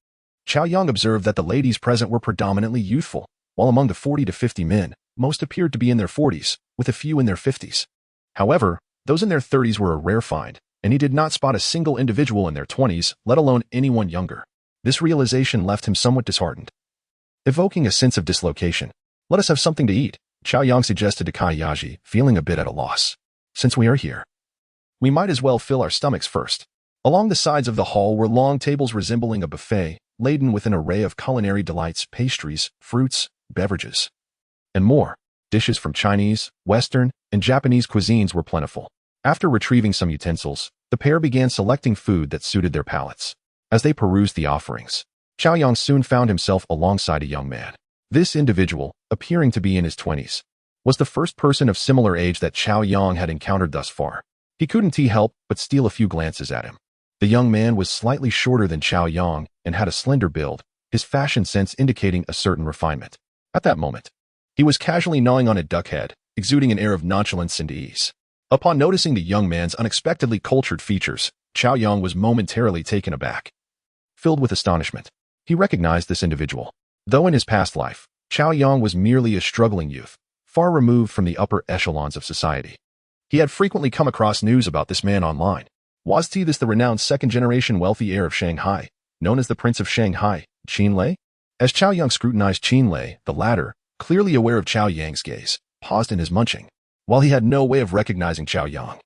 Cao Yang observed that the ladies present were predominantly youthful, while among the 40 to 50 men, most appeared to be in their 40s, with a few in their 50s. However, those in their 30s were a rare find, and he did not spot a single individual in their 20s, let alone anyone younger. This realization left him somewhat disheartened. Evoking a sense of dislocation, let us have something to eat, Cao Yang suggested to Cao Yang, feeling a bit at a loss. Since we are here, We might as well fill our stomachs first. Along the sides of the hall were long tables resembling a buffet, laden with an array of culinary delights, pastries, fruits, beverages, and more. Dishes from Chinese, Western, and Japanese cuisines were plentiful. After retrieving some utensils, the pair began selecting food that suited their palates. As they perused the offerings, Cao Yang soon found himself alongside a young man. This individual, appearing to be in his 20s, was the first person of similar age that Cao Yang had encountered thus far. He couldn't help but steal a few glances at him. The young man was slightly shorter than Cao Yang and had a slender build, his fashion sense indicating a certain refinement. At that moment, he was casually gnawing on a duck head, exuding an air of nonchalance and ease. Upon noticing the young man's unexpectedly cultured features, Cao Yang was momentarily taken aback. Filled with astonishment, he recognized this individual. Though in his past life, Cao Yang was merely a struggling youth, far removed from the upper echelons of society. He had frequently come across news about this man online. Was this the renowned second-generation wealthy heir of Shanghai, known as the Prince of Shanghai, Qin Lei? As Cao Yang scrutinized Qin Lei, the latter, clearly aware of Cao Yang's gaze, paused in his munching, while he had no way of recognizing Cao Yang.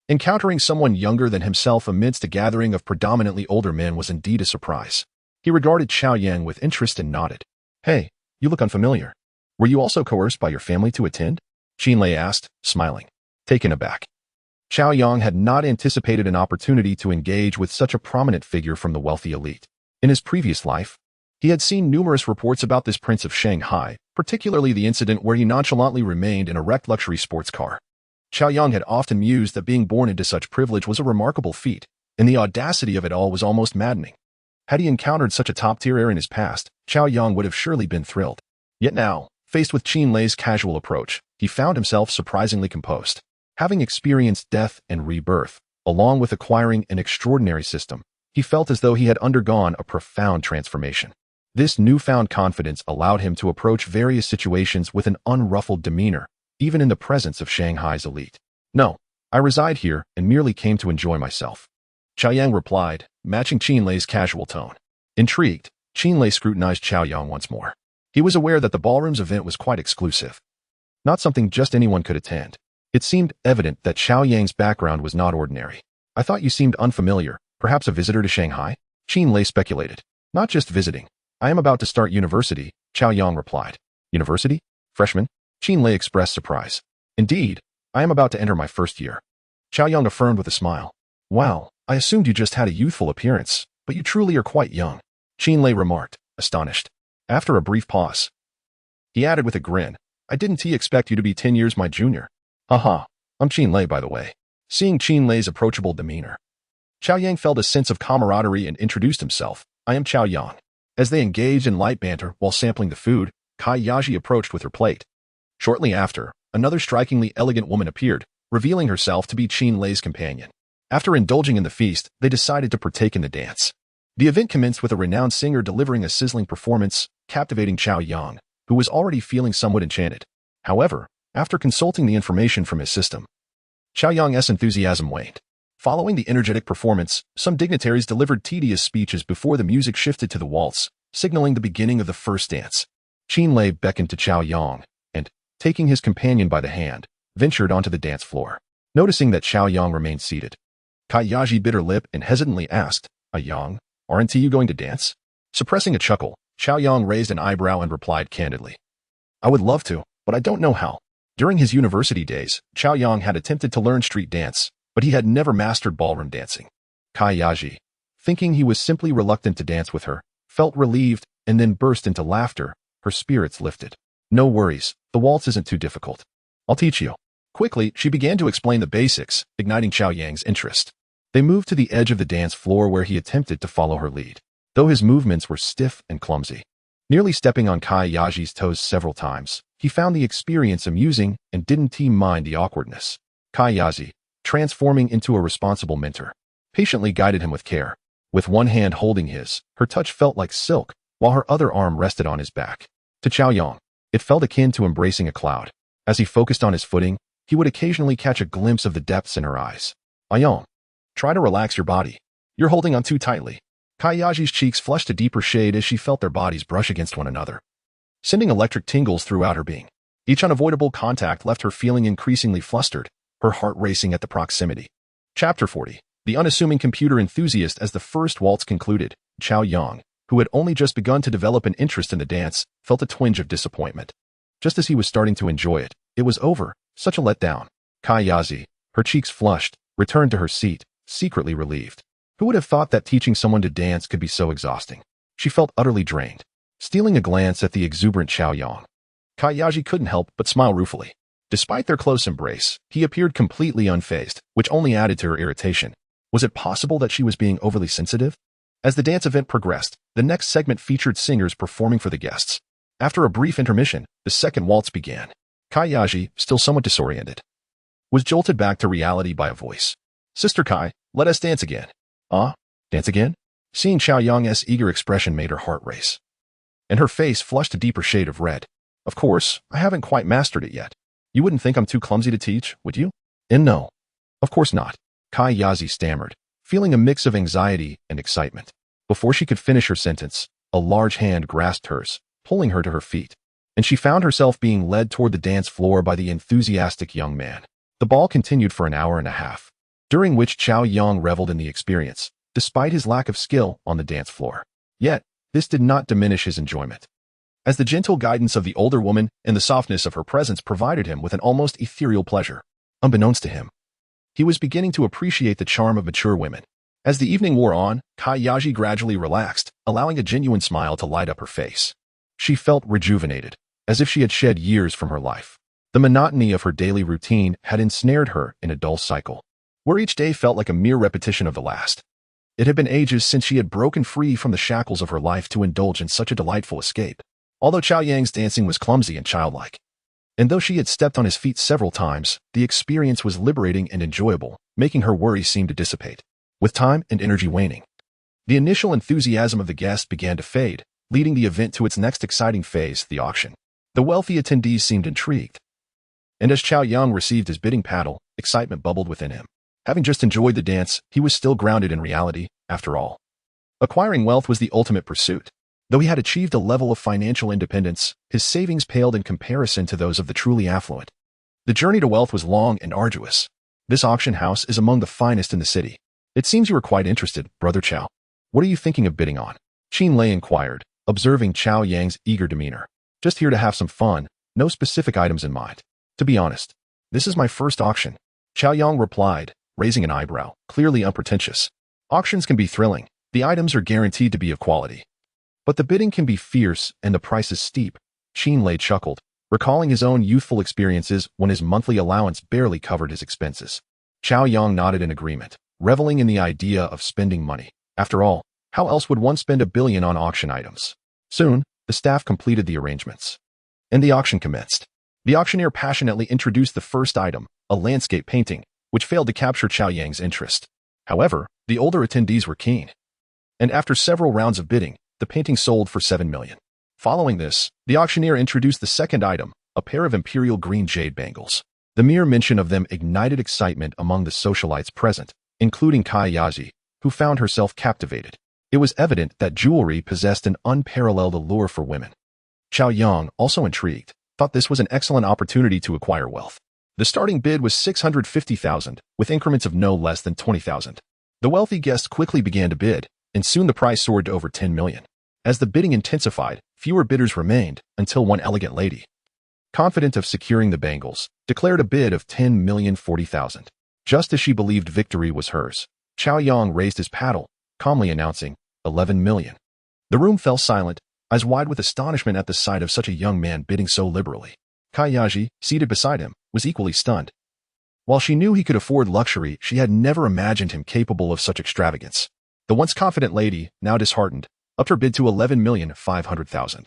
Encountering someone younger than himself amidst a gathering of predominantly older men was indeed a surprise. He regarded Cao Yang with interest and nodded. "Hey, you look unfamiliar. Were you also coerced by your family to attend?" Qin Lei asked, smiling. Taken aback, Cao Yang had not anticipated an opportunity to engage with such a prominent figure from the wealthy elite. In his previous life, he had seen numerous reports about this Prince of Shanghai, particularly the incident where he nonchalantly remained in a wrecked luxury sports car. Cao Yang had often mused that being born into such privilege was a remarkable feat, and the audacity of it all was almost maddening. Had he encountered such a top-tier heir in his past, Cao Yang would have surely been thrilled. Yet now, faced with Qin Lei's casual approach, he found himself surprisingly composed. Having experienced death and rebirth, along with acquiring an extraordinary system, he felt as though he had undergone a profound transformation. This newfound confidence allowed him to approach various situations with an unruffled demeanor, even in the presence of Shanghai's elite. "No, I reside here and merely came to enjoy myself," Cao Yang replied, matching Qin Lei's casual tone. Intrigued, Qin Lei scrutinized Cao Yang once more. He was aware that the ballroom's event was quite exclusive, not something just anyone could attend. It seemed evident that Cao Yang's background was not ordinary. "I thought you seemed unfamiliar, perhaps a visitor to Shanghai?" Qin Lei speculated. "Not just visiting. I am about to start university," Cao Yang replied. "University? Freshman?" Qin Lei expressed surprise. "Indeed, I am about to enter my first year," Cao Yang affirmed with a smile. "Wow, I assumed you just had a youthful appearance, but you truly are quite young," Qin Lei remarked, astonished. After a brief pause, he added with a grin, "I didn't expect you to be 10 years my junior." "Haha, I'm Qin Lei, by the way." Seeing Qin Lei's approachable demeanor, Cao Yang felt a sense of camaraderie and introduced himself. "I am Cao Yang." As they engaged in light banter while sampling the food, Kai Yaji approached with her plate. Shortly after, another strikingly elegant woman appeared, revealing herself to be Qin Lei's companion. After indulging in the feast, they decided to partake in the dance. The event commenced with a renowned singer delivering a sizzling performance, captivating Cao Yang, who was already feeling somewhat enchanted. However, after consulting the information from his system, Cao Yang's enthusiasm waned. Following the energetic performance, some dignitaries delivered tedious speeches before the music shifted to the waltz, signaling the beginning of the first dance. Qin Lei beckoned to Cao Yang, and, taking his companion by the hand, ventured onto the dance floor. Noticing that Cao Yang remained seated, Kai Yaji bit her lip and hesitantly asked, "Yang, aren't you going to dance?" Suppressing a chuckle, Cao Yang raised an eyebrow and replied candidly, "I would love to, but I don't know how." During his university days, Cao Yang had attempted to learn street dance, but he had never mastered ballroom dancing. Kai Yaji, thinking he was simply reluctant to dance with her, felt relieved and then burst into laughter, her spirits lifted. "No worries, the waltz isn't too difficult. I'll teach you." Quickly, she began to explain the basics, igniting Cao Yang's interest. They moved to the edge of the dance floor where he attempted to follow her lead, though his movements were stiff and clumsy. Nearly stepping on Kai Yaji's toes several times, he found the experience amusing and didn't mind the awkwardness. Kai Yaji, transforming into a responsible mentor, patiently guided him with care. With one hand holding his, her touch felt like silk, while her other arm rested on his back. To Cao Yang, it felt akin to embracing a cloud. As he focused on his footing, he would occasionally catch a glimpse of the depths in her eyes. "Yang, try to relax your body. You're holding on too tightly." Kai Yaji's cheeks flushed a deeper shade as she felt their bodies brush against one another, sending electric tingles throughout her being. Each unavoidable contact left her feeling increasingly flustered, her heart racing at the proximity. Chapter 40. The unassuming computer enthusiast. As the first waltz concluded, Cao Yang, who had only just begun to develop an interest in the dance, felt a twinge of disappointment. Just as he was starting to enjoy it, it was over. Such a letdown. Kayazi, her cheeks flushed, returned to her seat, secretly relieved. Who would have thought that teaching someone to dance could be so exhausting? She felt utterly drained. Stealing a glance at the exuberant Cao Yang, Kayaji couldn't help but smile ruefully. Despite their close embrace, he appeared completely unfazed, which only added to her irritation. Was it possible that she was being overly sensitive? As the dance event progressed, the next segment featured singers performing for the guests. After a brief intermission, the second waltz began. Kayaji, still somewhat disoriented, was jolted back to reality by a voice. "Sister Kai, let us dance again." "Ah? Dance again?" Seeing Cao Yang's eager expression made her heart race, and her face flushed a deeper shade of red. "Of course, I haven't quite mastered it yet. You wouldn't think I'm too clumsy to teach, would you?" "And no. Of course not," Kayazi stammered, feeling a mix of anxiety and excitement. Before she could finish her sentence, a large hand grasped hers, pulling her to her feet, and she found herself being led toward the dance floor by the enthusiastic young man. The ball continued for an hour and a half, during which Cao Yang reveled in the experience, despite his lack of skill on the dance floor. Yet, this did not diminish his enjoyment, as the gentle guidance of the older woman and the softness of her presence provided him with an almost ethereal pleasure. Unbeknownst to him, he was beginning to appreciate the charm of mature women. As the evening wore on, Kayaji gradually relaxed, allowing a genuine smile to light up her face. She felt rejuvenated, as if she had shed years from her life. The monotony of her daily routine had ensnared her in a dull cycle, where each day felt like a mere repetition of the last. It had been ages since she had broken free from the shackles of her life to indulge in such a delightful escape. Although Cao Yang's dancing was clumsy and childlike, and though she had stepped on his feet several times, the experience was liberating and enjoyable, making her worries seem to dissipate. With time and energy waning, the initial enthusiasm of the guests began to fade, leading the event to its next exciting phase, the auction. The wealthy attendees seemed intrigued, and as Cao Yang received his bidding paddle, excitement bubbled within him. Having just enjoyed the dance, he was still grounded in reality, after all. Acquiring wealth was the ultimate pursuit. Though he had achieved a level of financial independence, his savings paled in comparison to those of the truly affluent. The journey to wealth was long and arduous. This auction house is among the finest in the city. "It seems you are quite interested, Brother Cao. What are you thinking of bidding on?" Qin Lei inquired, observing Cao Yang's eager demeanor. "Just here to have some fun, no specific items in mind. To be honest, this is my first auction," Cao Yang replied, raising an eyebrow, clearly unpretentious. "Auctions can be thrilling. The items are guaranteed to be of quality, but the bidding can be fierce and the prices steep." Qin Lei chuckled, recalling his own youthful experiences when his monthly allowance barely covered his expenses. Cao Yang nodded in agreement, reveling in the idea of spending money. After all, how else would one spend $1 billion on auction items? Soon, the staff completed the arrangements, and the auction commenced. The auctioneer passionately introduced the first item, a landscape painting, which failed to capture Cao Yang's interest. However, the older attendees were keen, and after several rounds of bidding, the painting sold for $7 million. Following this, the auctioneer introduced the second item, a pair of imperial green jade bangles. The mere mention of them ignited excitement among the socialites present, including Kayazi, who found herself captivated. It was evident that jewelry possessed an unparalleled allure for women. Cao Yang, also intrigued, thought this was an excellent opportunity to acquire wealth. The starting bid was $650,000, with increments of no less than $20,000. The wealthy guests quickly began to bid, and soon the price soared to over $10 million. As the bidding intensified, fewer bidders remained, until one elegant lady, confident of securing the bangles, declared a bid of $10,040,000. Just as she believed victory was hers, Cao Yang raised his paddle, calmly announcing, $11 million. The room fell silent, eyes wide with astonishment at the sight of such a young man bidding so liberally. Kayaji, seated beside him, was equally stunned. While she knew he could afford luxury, she had never imagined him capable of such extravagance. The once confident lady, now disheartened, upped her bid to $11,500,000,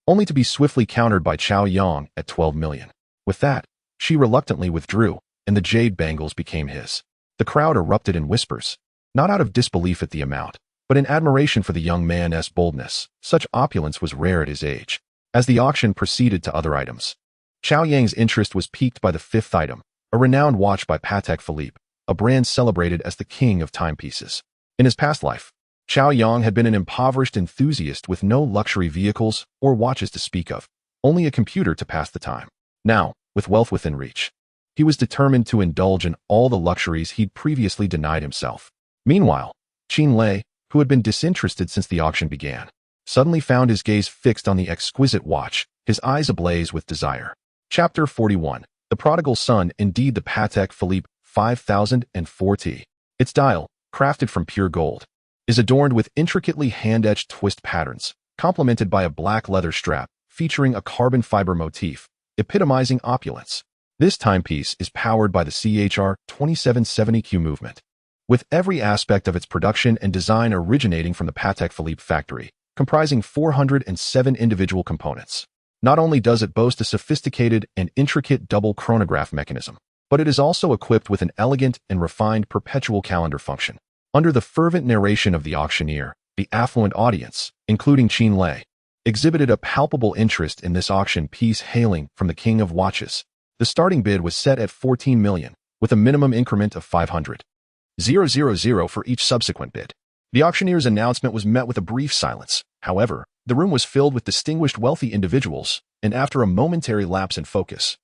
only to be swiftly countered by Cao Yang at $12 million. With that, she reluctantly withdrew, and the jade bangles became his. The crowd erupted in whispers, not out of disbelief at the amount, but in admiration for the young man's boldness. Such opulence was rare at his age. As the auction proceeded to other items, Cao Yang's interest was piqued by the fifth item, a renowned watch by Patek Philippe, a brand celebrated as the king of timepieces. In his past life, Cao Yang had been an impoverished enthusiast with no luxury vehicles or watches to speak of, only a computer to pass the time. Now, with wealth within reach, He was determined to indulge in all the luxuries he'd previously denied himself. Meanwhile, Lei, who had been disinterested since the auction began, suddenly found his gaze fixed on the exquisite watch, his eyes ablaze with desire. Chapter 41. The Prodigal Son, indeed the Patek Philippe 5040. Its dial, crafted from pure gold, is adorned with intricately hand-etched twist patterns, complemented by a black leather strap featuring a carbon fiber motif, epitomizing opulence. This timepiece is powered by the CHR 2770Q movement, with every aspect of its production and design originating from the Patek Philippe factory, comprising 407 individual components. Not only does it boast a sophisticated and intricate double chronograph mechanism, but it is also equipped with an elegant and refined perpetual calendar function. Under the fervent narration of the auctioneer, the affluent audience, including Lei, exhibited a palpable interest in this auction piece hailing from the king of watches. The starting bid was set at 14 million, with a minimum increment of 500,000 for each subsequent bid. The auctioneer's announcement was met with a brief silence. However, the room was filled with distinguished wealthy individuals, and after a momentary lapse in focus,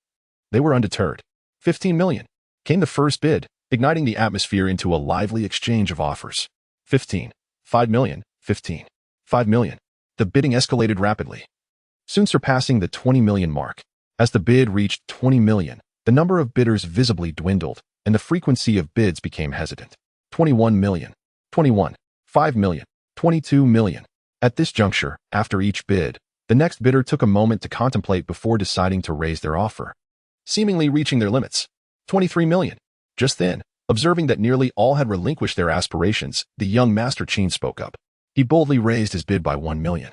they were undeterred. 15 million. Came the first bid, igniting the atmosphere into a lively exchange of offers. 15. 5 million. 15. 5 million. The bidding escalated rapidly, soon surpassing the 20 million mark. As the bid reached 20 million, the number of bidders visibly dwindled, and the frequency of bids became hesitant. 21 million. 21. 5 million. 22 million. At this juncture, after each bid, the next bidder took a moment to contemplate before deciding to raise their offer, seemingly reaching their limits. 23 million. Just then, observing that nearly all had relinquished their aspirations, the young Master Qin spoke up. He boldly raised his bid by 1 million,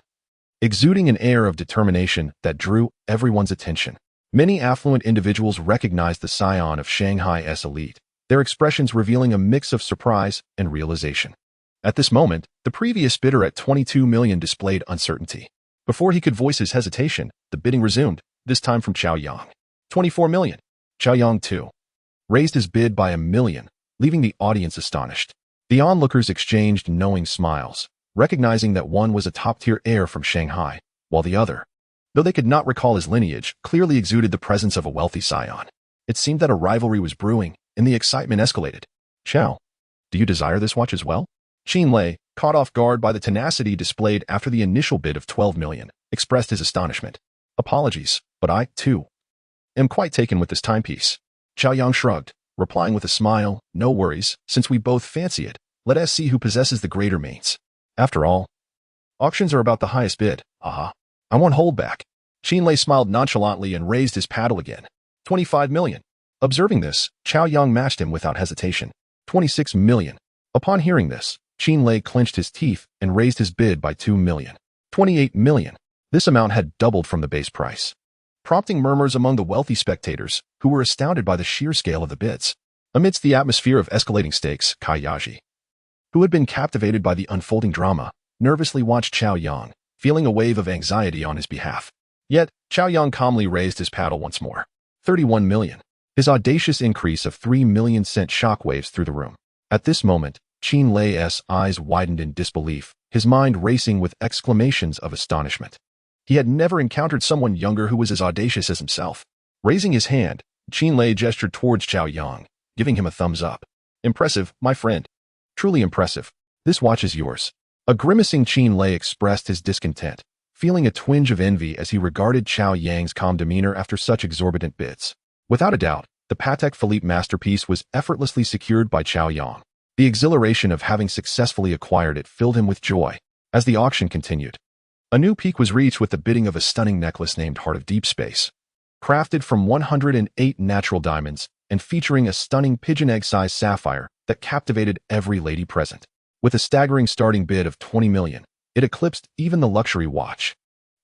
exuding an air of determination that drew everyone's attention. Many affluent individuals recognized the scion of Shanghai's elite, their expressions revealing a mix of surprise and realization. At this moment, the previous bidder at 22 million displayed uncertainty. Before he could voice his hesitation, the bidding resumed, this time from Cao Yang. 24 million. Cao Yang, too, raised his bid by 1 million, leaving the audience astonished. The onlookers exchanged knowing smiles, recognizing that one was a top-tier heir from Shanghai, while the other, though they could not recall his lineage, clearly exuded the presence of a wealthy scion. It seemed that a rivalry was brewing, and the excitement escalated. Cao, do you desire this watch as well? Lei, caught off guard by the tenacity displayed after the initial bid of 12 million, expressed his astonishment. Apologies, but I, too, am quite taken with this timepiece. Cao Yang shrugged, replying with a smile, no worries, since we both fancy it, let us see who possesses the greater means. After all, auctions are about the highest bid. I won't hold back. Lei smiled nonchalantly and raised his paddle again. 25 million. Observing this, Cao Yang matched him without hesitation. 26 million. Upon hearing this, Lei clenched his teeth and raised his bid by 2 million. 28 million. This amount had doubled from the base price, prompting murmurs among the wealthy spectators, who were astounded by the sheer scale of the bids. Amidst the atmosphere of escalating stakes, Kayaji, who had been captivated by the unfolding drama, nervously watched Cao Yang, feeling a wave of anxiety on his behalf. Yet, Cao Yang calmly raised his paddle once more. 31 million. His audacious increase of 3 million sent shockwaves through the room. At this moment, Lei's eyes widened in disbelief, his mind racing with exclamations of astonishment. He had never encountered someone younger who was as audacious as himself. Raising his hand, Lei gestured towards Cao Yang, giving him a thumbs up. Impressive, my friend. Truly impressive. This watch is yours. A grimacing Lei expressed his discontent, feeling a twinge of envy as he regarded Cao Yang's calm demeanor after such exorbitant bids. Without a doubt, the Patek Philippe masterpiece was effortlessly secured by Cao Yang. The exhilaration of having successfully acquired it filled him with joy. As the auction continued, a new peak was reached with the bidding of a stunning necklace named Heart of Deep Space, crafted from 108 natural diamonds and featuring a stunning pigeon egg-sized sapphire that captivated every lady present. With a staggering starting bid of 20 million, it eclipsed even the luxury watch.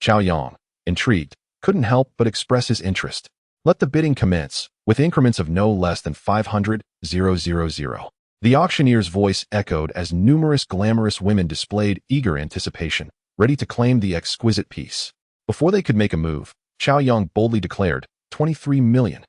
Cao Yang, intrigued, couldn't help but express his interest. Let the bidding commence, with increments of no less than 500,000. The auctioneer's voice echoed as numerous glamorous women displayed eager anticipation, ready to claim the exquisite piece. Before they could make a move, Cao Yang boldly declared, 23 million.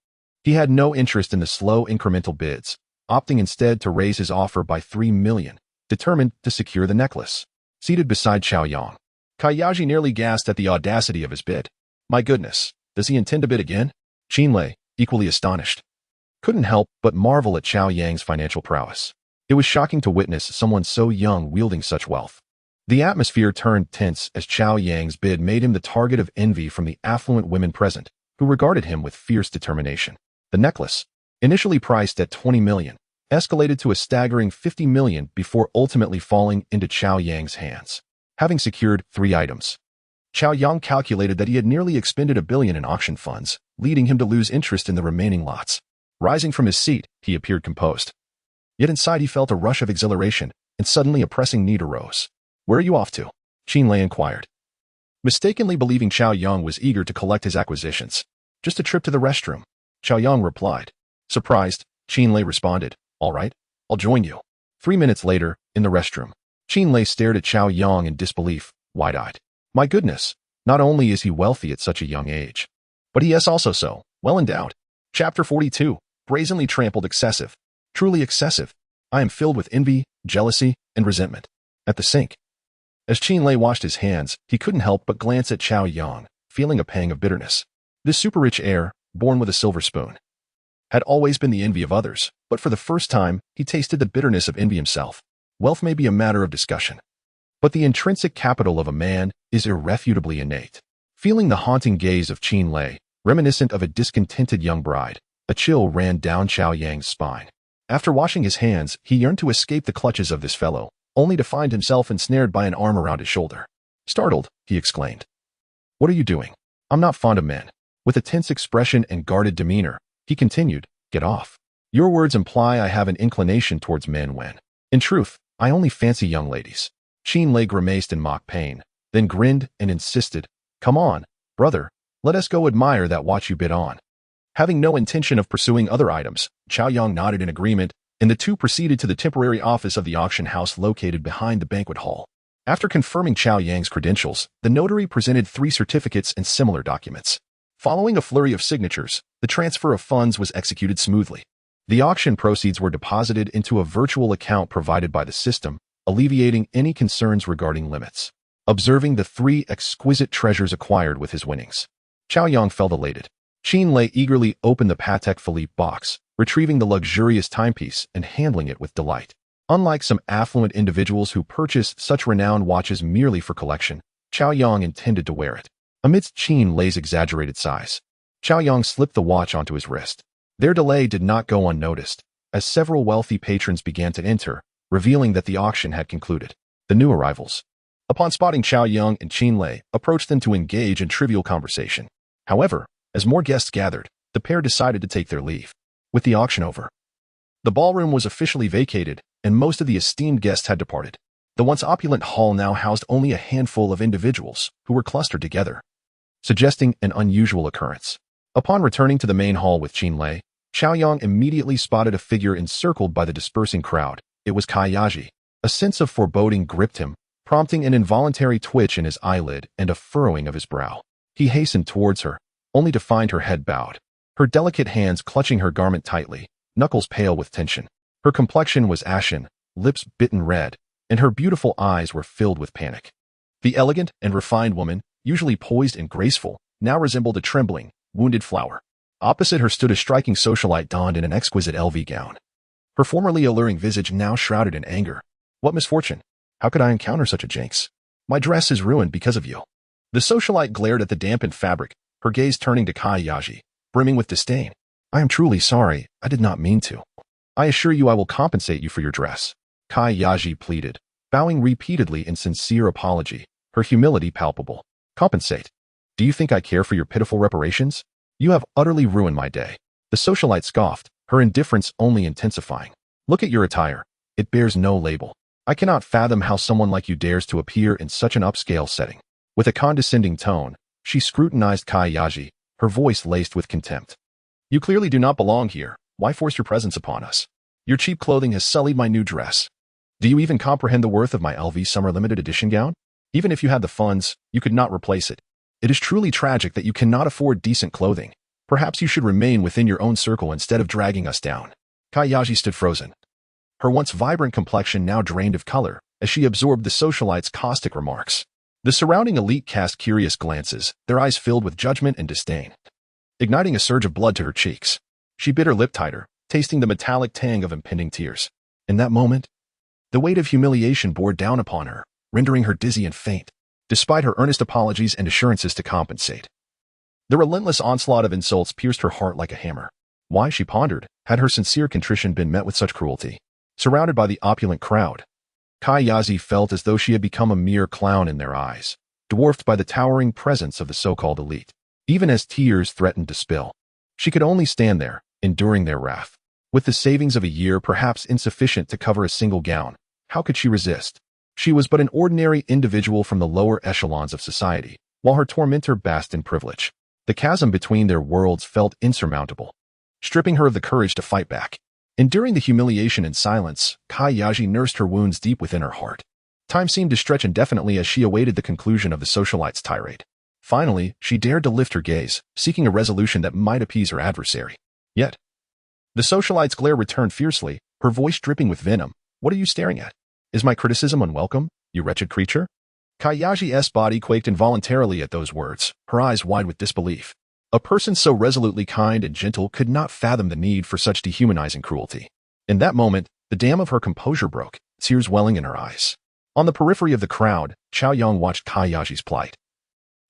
He had no interest in the slow incremental bids, opting instead to raise his offer by 3 million, determined to secure the necklace. Seated beside Cao Yang, Kayaji nearly gasped at the audacity of his bid. My goodness, does he intend to bid again? Lei, equally astonished, couldn't help but marvel at Cao Yang's financial prowess. It was shocking to witness someone so young wielding such wealth. The atmosphere turned tense as Cao Yang's bid made him the target of envy from the affluent women present, who regarded him with fierce determination. The necklace, initially priced at 20 million, escalated to a staggering 50 million before ultimately falling into Cao Yang's hands. Having secured 3 items, Cao Yang calculated that he had nearly expended $1 billion in auction funds, leading him to lose interest in the remaining lots. Rising from his seat, he appeared composed. Yet inside he felt a rush of exhilaration, and suddenly a pressing need arose. "Where are you off to?" Qin inquired, mistakenly believing Cao Yang was eager to collect his acquisitions. "Just a trip to the restroom," Cao Yang replied. Surprised, Qin responded, "All right, I'll join you." 3 minutes later, in the restroom, Qin stared at Cao Yang in disbelief, wide-eyed. My goodness, not only is he wealthy at such a young age, but he is also so well endowed. Chapter 42, brazenly trampled excessive. Truly excessive. I am filled with envy, jealousy, and resentment. At the sink. As Qin washed his hands, he couldn't help but glance at Cao Yang, feeling a pang of bitterness. This super-rich heir, born with a silver spoon, had always been the envy of others, but for the first time, he tasted the bitterness of envy himself. Wealth may be a matter of discussion, but the intrinsic capital of a man is irrefutably innate. Feeling the haunting gaze of Qin, reminiscent of a discontented young bride, a chill ran down Cao Yang's spine. After washing his hands, he yearned to escape the clutches of this fellow, only to find himself ensnared by an arm around his shoulder. Startled, he exclaimed, "What are you doing? I'm not fond of men." With a tense expression and guarded demeanor, he continued, "Get off. Your words imply I have an inclination towards men when, in truth, I only fancy young ladies." Qin grimaced in mock pain, then grinned and insisted, "Come on, brother, let us go admire that watch you bid on." Having no intention of pursuing other items, Cao Yang nodded in agreement, and the two proceeded to the temporary office of the auction house located behind the banquet hall. After confirming Cao Yang's credentials, the notary presented 3 certificates and similar documents. Following a flurry of signatures, the transfer of funds was executed smoothly. The auction proceeds were deposited into a virtual account provided by the system, alleviating any concerns regarding limits. Observing the 3 exquisite treasures acquired with his winnings, Cao Yang felt elated. Qin eagerly opened the Patek Philippe box, retrieving the luxurious timepiece and handling it with delight. Unlike some affluent individuals who purchase such renowned watches merely for collection, Cao Yang intended to wear it. Amidst Qin's exaggerated size, Cao Yang slipped the watch onto his wrist. Their delay did not go unnoticed, as several wealthy patrons began to enter, revealing that the auction had concluded. The new arrivals, upon spotting Cao Yang and Qin, approached them to engage in trivial conversation. However, as more guests gathered, the pair decided to take their leave. With the auction over, the ballroom was officially vacated, and most of the esteemed guests had departed. The once opulent hall now housed only a handful of individuals who were clustered together, suggesting an unusual occurrence. Upon returning to the main hall with Qin, Cao Yang immediately spotted a figure encircled by the dispersing crowd. It was Kai Yaji. A sense of foreboding gripped him, prompting an involuntary twitch in his eyelid and a furrowing of his brow. He hastened towards her, only to find her head bowed, her delicate hands clutching her garment tightly, knuckles pale with tension. Her complexion was ashen, lips bitten red, and her beautiful eyes were filled with panic. The elegant and refined woman, usually poised and graceful, now resembled a trembling, wounded flower. Opposite her stood a striking socialite donned in an exquisite LV gown. Her formerly alluring visage now shrouded in anger. "What misfortune? How could I encounter such a jinx? My dress is ruined because of you." The socialite glared at the dampened fabric, her gaze turning to Kai Yaji, brimming with disdain. "I am truly sorry, I did not mean to. I assure you I will compensate you for your dress," Kai Yaji pleaded, bowing repeatedly in sincere apology, her humility palpable. "Compensate? Do you think I care for your pitiful reparations? You have utterly ruined my day." The socialite scoffed, her indifference only intensifying. "Look at your attire. It bears no label. I cannot fathom how someone like you dares to appear in such an upscale setting." With a condescending tone, she scrutinized Kai Yaji, her voice laced with contempt. "You clearly do not belong here. Why force your presence upon us? Your cheap clothing has sullied my new dress. Do you even comprehend the worth of my LV summer limited edition gown? Even if you had the funds, you could not replace it. It is truly tragic that you cannot afford decent clothing. Perhaps you should remain within your own circle instead of dragging us down." Kai Yaji stood frozen, her once vibrant complexion now drained of color, as she absorbed the socialite's caustic remarks. The surrounding elite cast curious glances, their eyes filled with judgment and disdain. Igniting a surge of blood to her cheeks, she bit her lip tighter, tasting the metallic tang of impending tears. In that moment, the weight of humiliation bore down upon her, rendering her dizzy and faint, despite her earnest apologies and assurances to compensate. The relentless onslaught of insults pierced her heart like a hammer. Why, she pondered, had her sincere contrition been met with such cruelty? Surrounded by the opulent crowd, Cao Yang felt as though she had become a mere clown in their eyes, dwarfed by the towering presence of the so-called elite. Even as tears threatened to spill, she could only stand there, enduring their wrath. With the savings of a year perhaps insufficient to cover a single gown, how could she resist? She was but an ordinary individual from the lower echelons of society, while her tormentor basked in privilege. The chasm between their worlds felt insurmountable, stripping her of the courage to fight back. Enduring the humiliation in silence, Cao Yang nursed her wounds deep within her heart. Time seemed to stretch indefinitely as she awaited the conclusion of the socialite's tirade. Finally, she dared to lift her gaze, seeking a resolution that might appease her adversary. Yet, the socialite's glare returned fiercely, her voice dripping with venom. What are you staring at? Is my criticism unwelcome, you wretched creature? Cao Yang's body quaked involuntarily at those words, her eyes wide with disbelief. A person so resolutely kind and gentle could not fathom the need for such dehumanizing cruelty. In that moment, the dam of her composure broke, tears welling in her eyes. On the periphery of the crowd, Cao Yang watched Cao Yang's plight,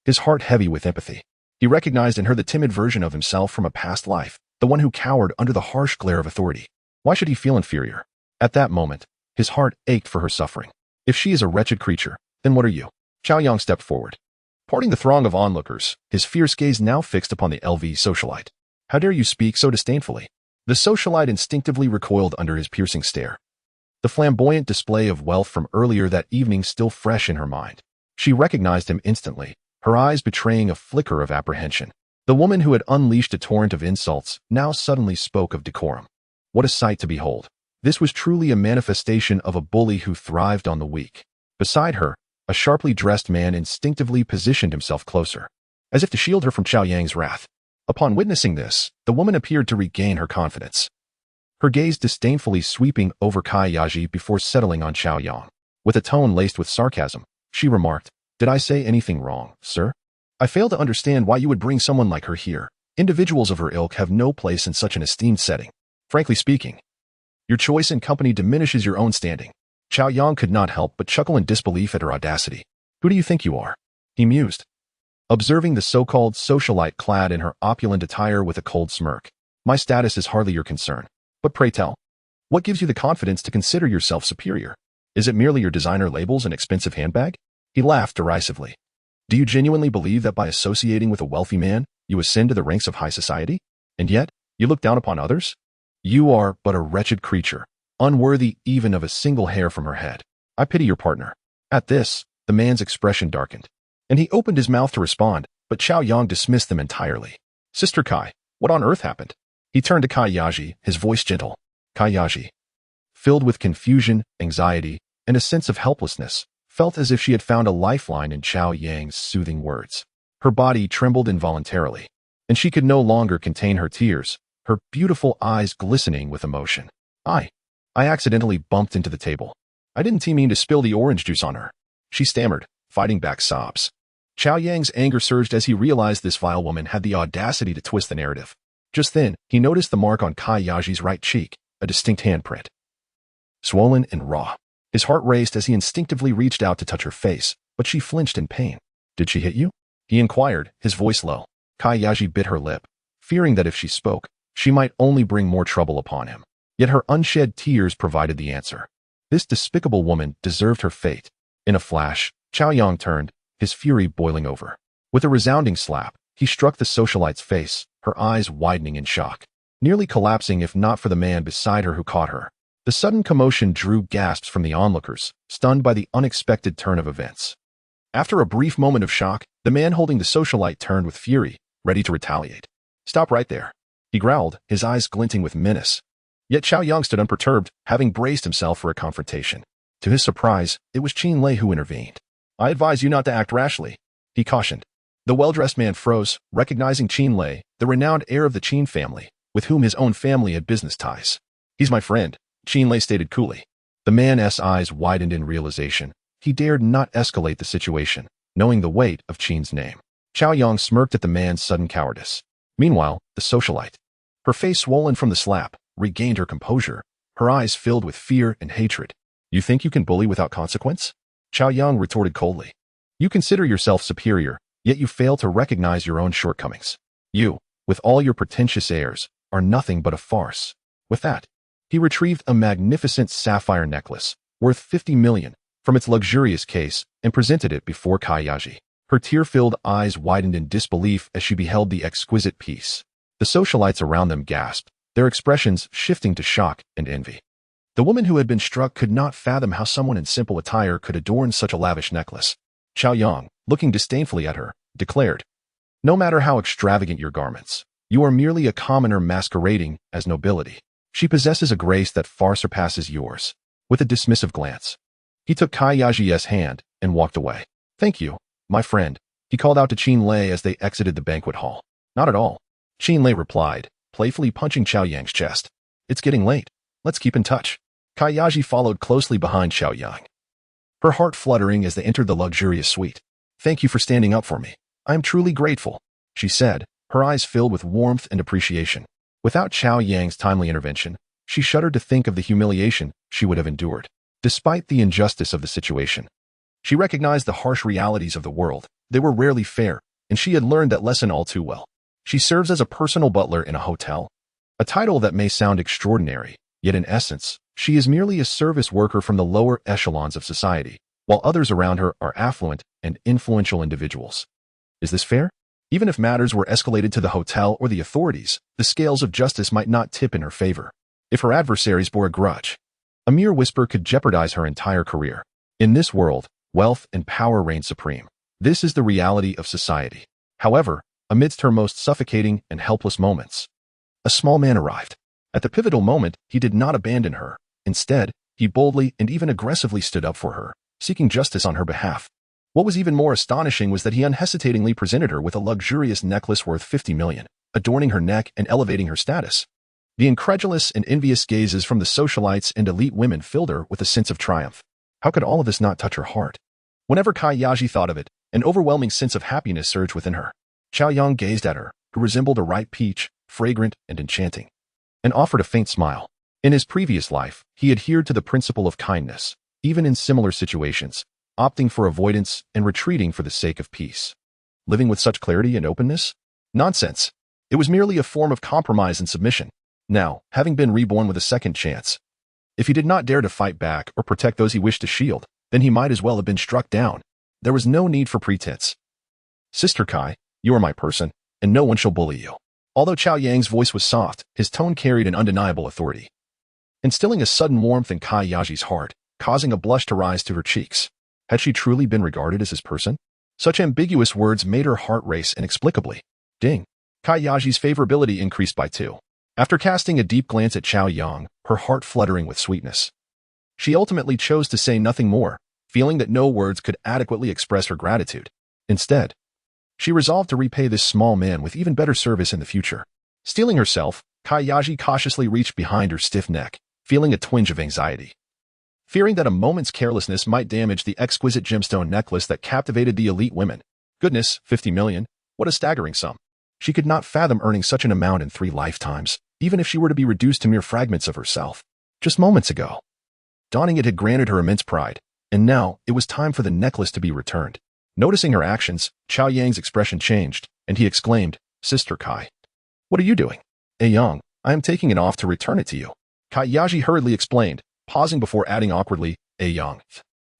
his heart heavy with empathy. He recognized in her the timid version of himself from a past life, the one who cowered under the harsh glare of authority. Why should he feel inferior? At that moment, his heart ached for her suffering. If she is a wretched creature, then what are you? Cao Yang stepped forward, parting the throng of onlookers, his fierce gaze now fixed upon the LV socialite. How dare you speak so disdainfully? The socialite instinctively recoiled under his piercing stare, the flamboyant display of wealth from earlier that evening still fresh in her mind. She recognized him instantly, her eyes betraying a flicker of apprehension. The woman who had unleashed a torrent of insults now suddenly spoke of decorum. What a sight to behold! This was truly a manifestation of a bully who thrived on the weak. Beside her, a sharply dressed man instinctively positioned himself closer, as if to shield her from Cao Yang's wrath. Upon witnessing this, the woman appeared to regain her confidence, her gaze disdainfully sweeping over Cao Yang before settling on Cao Yang. With a tone laced with sarcasm, she remarked, "Did I say anything wrong, sir? I fail to understand why you would bring someone like her here. Individuals of her ilk have no place in such an esteemed setting. Frankly speaking, your choice in company diminishes your own standing." Cao Yang could not help but chuckle in disbelief at her audacity. "Who do you think you are?" he mused, observing the so-called socialite clad in her opulent attire with a cold smirk. "My status is hardly your concern. But pray tell, what gives you the confidence to consider yourself superior? Is it merely your designer labels and expensive handbag?" He laughed derisively. "Do you genuinely believe that by associating with a wealthy man, you ascend to the ranks of high society? And yet, you look down upon others? You are but a wretched creature, unworthy even of a single hair from her head. I pity your partner." At this, the man's expression darkened, and he opened his mouth to respond, but Cao Yang dismissed them entirely. "Sister Kai, what on earth happened?" He turned to Cao Yang, his voice gentle. Cao Yang, filled with confusion, anxiety, and a sense of helplessness, felt as if she had found a lifeline in Cao Yang's soothing words. Her body trembled involuntarily, and she could no longer contain her tears, her beautiful eyes glistening with emotion. I accidentally bumped into the table. I didn't mean to spill the orange juice on her," she stammered, fighting back sobs. Cao Yang's anger surged as he realized this vile woman had the audacity to twist the narrative. Just then, he noticed the mark on Cao Yang's right cheek, a distinct handprint, swollen and raw. His heart raced as he instinctively reached out to touch her face, but she flinched in pain. "Did she hit you?" he inquired, his voice low. Cao Yang bit her lip, fearing that if she spoke, she might only bring more trouble upon him. Yet her unshed tears provided the answer. This despicable woman deserved her fate. In a flash, Cao Yang turned, his fury boiling over. With a resounding slap, he struck the socialite's face, her eyes widening in shock, nearly collapsing if not for the man beside her who caught her. The sudden commotion drew gasps from the onlookers, stunned by the unexpected turn of events. After a brief moment of shock, the man holding the socialite turned with fury, ready to retaliate. "Stop right there," he growled, his eyes glinting with menace. Yet Cao Yang stood unperturbed, having braced himself for a confrontation. To his surprise, it was Qin Lei who intervened. "I advise you not to act rashly," he cautioned. The well-dressed man froze, recognizing Qin Lei, the renowned heir of the Qin family, with whom his own family had business ties. "He's my friend," Qin Lei stated coolly. The man's eyes widened in realization. He dared not escalate the situation, knowing the weight of Qin's name. Cao Yang smirked at the man's sudden cowardice. Meanwhile, the socialite, her face swollen from the slap, regained her composure, her eyes filled with fear and hatred. You think you can bully without consequence? Cao Yang retorted coldly. You consider yourself superior, yet you fail to recognize your own shortcomings. You, with all your pretentious airs, are nothing but a farce. With that, he retrieved a magnificent sapphire necklace, worth 50 million, from its luxurious case and presented it before Cao Yang. Her tear-filled eyes widened in disbelief as she beheld the exquisite piece. The socialites around them gasped, their expressions shifting to shock and envy. The woman who had been struck could not fathom how someone in simple attire could adorn such a lavish necklace. Cao Yang, looking disdainfully at her, declared, "No matter how extravagant your garments, you are merely a commoner masquerading as nobility. She possesses a grace that far surpasses yours." With a dismissive glance, he took Cao Yang's hand and walked away. "Thank you, my friend," he called out to Qin Lei as they exited the banquet hall. "Not at all," Qin Lei replied, playfully punching Cao Yang's chest. "It's getting late. Let's keep in touch." Cao Yang followed closely behind Cao Yang, her heart fluttering as they entered the luxurious suite. "Thank you for standing up for me. I am truly grateful," she said, her eyes filled with warmth and appreciation. Without Cao Yang's timely intervention, she shuddered to think of the humiliation she would have endured. Despite the injustice of the situation, she recognized the harsh realities of the world. They were rarely fair, and she had learned that lesson all too well. She serves as a personal butler in a hotel, a title that may sound extraordinary, yet in essence, she is merely a service worker from the lower echelons of society, while others around her are affluent and influential individuals. Is this fair? Even if matters were escalated to the hotel or the authorities, the scales of justice might not tip in her favor. If her adversaries bore a grudge, a mere whisper could jeopardize her entire career. In this world, wealth and power reign supreme. This is the reality of society. However, amidst her most suffocating and helpless moments, a small man arrived. At the pivotal moment, he did not abandon her. Instead, he boldly and even aggressively stood up for her, seeking justice on her behalf. What was even more astonishing was that he unhesitatingly presented her with a luxurious necklace worth 50 million, adorning her neck and elevating her status. The incredulous and envious gazes from the socialites and elite women filled her with a sense of triumph. How could all of this not touch her heart? Whenever Cao Yang thought of it, an overwhelming sense of happiness surged within her. Cao Yang gazed at her, who resembled a ripe peach, fragrant and enchanting, and offered a faint smile. In his previous life, he adhered to the principle of kindness, even in similar situations, opting for avoidance and retreating for the sake of peace. Living with such clarity and openness? Nonsense. It was merely a form of compromise and submission. Now, having been reborn with a second chance, if he did not dare to fight back or protect those he wished to shield, then he might as well have been struck down. There was no need for pretense. "Sister Kai, you are my person, and no one shall bully you." Although Cao Yang's voice was soft, his tone carried an undeniable authority, instilling a sudden warmth in Cao Yang's heart, causing a blush to rise to her cheeks. Had she truly been regarded as his person? Such ambiguous words made her heart race inexplicably. Ding. Cao Yang's favorability increased by 2. After casting a deep glance at Cao Yang, her heart fluttering with sweetness, she ultimately chose to say nothing more, feeling that no words could adequately express her gratitude. Instead, she resolved to repay this small man with even better service in the future. Steeling herself, Cao Yang cautiously reached behind her stiff neck, feeling a twinge of anxiety. Fearing that a moment's carelessness might damage the exquisite gemstone necklace that captivated the elite women. Goodness, 50 million, what a staggering sum. She could not fathom earning such an amount in 3 lifetimes, even if she were to be reduced to mere fragments of herself. Just moments ago, donning it had granted her immense pride, and now it was time for the necklace to be returned. Noticing her actions, Cao Yang's expression changed, and he exclaimed, "Sister Kai, what are you doing?" "Yang, I am taking it off to return it to you," Cao Yang hurriedly explained, pausing before adding awkwardly, "Yang,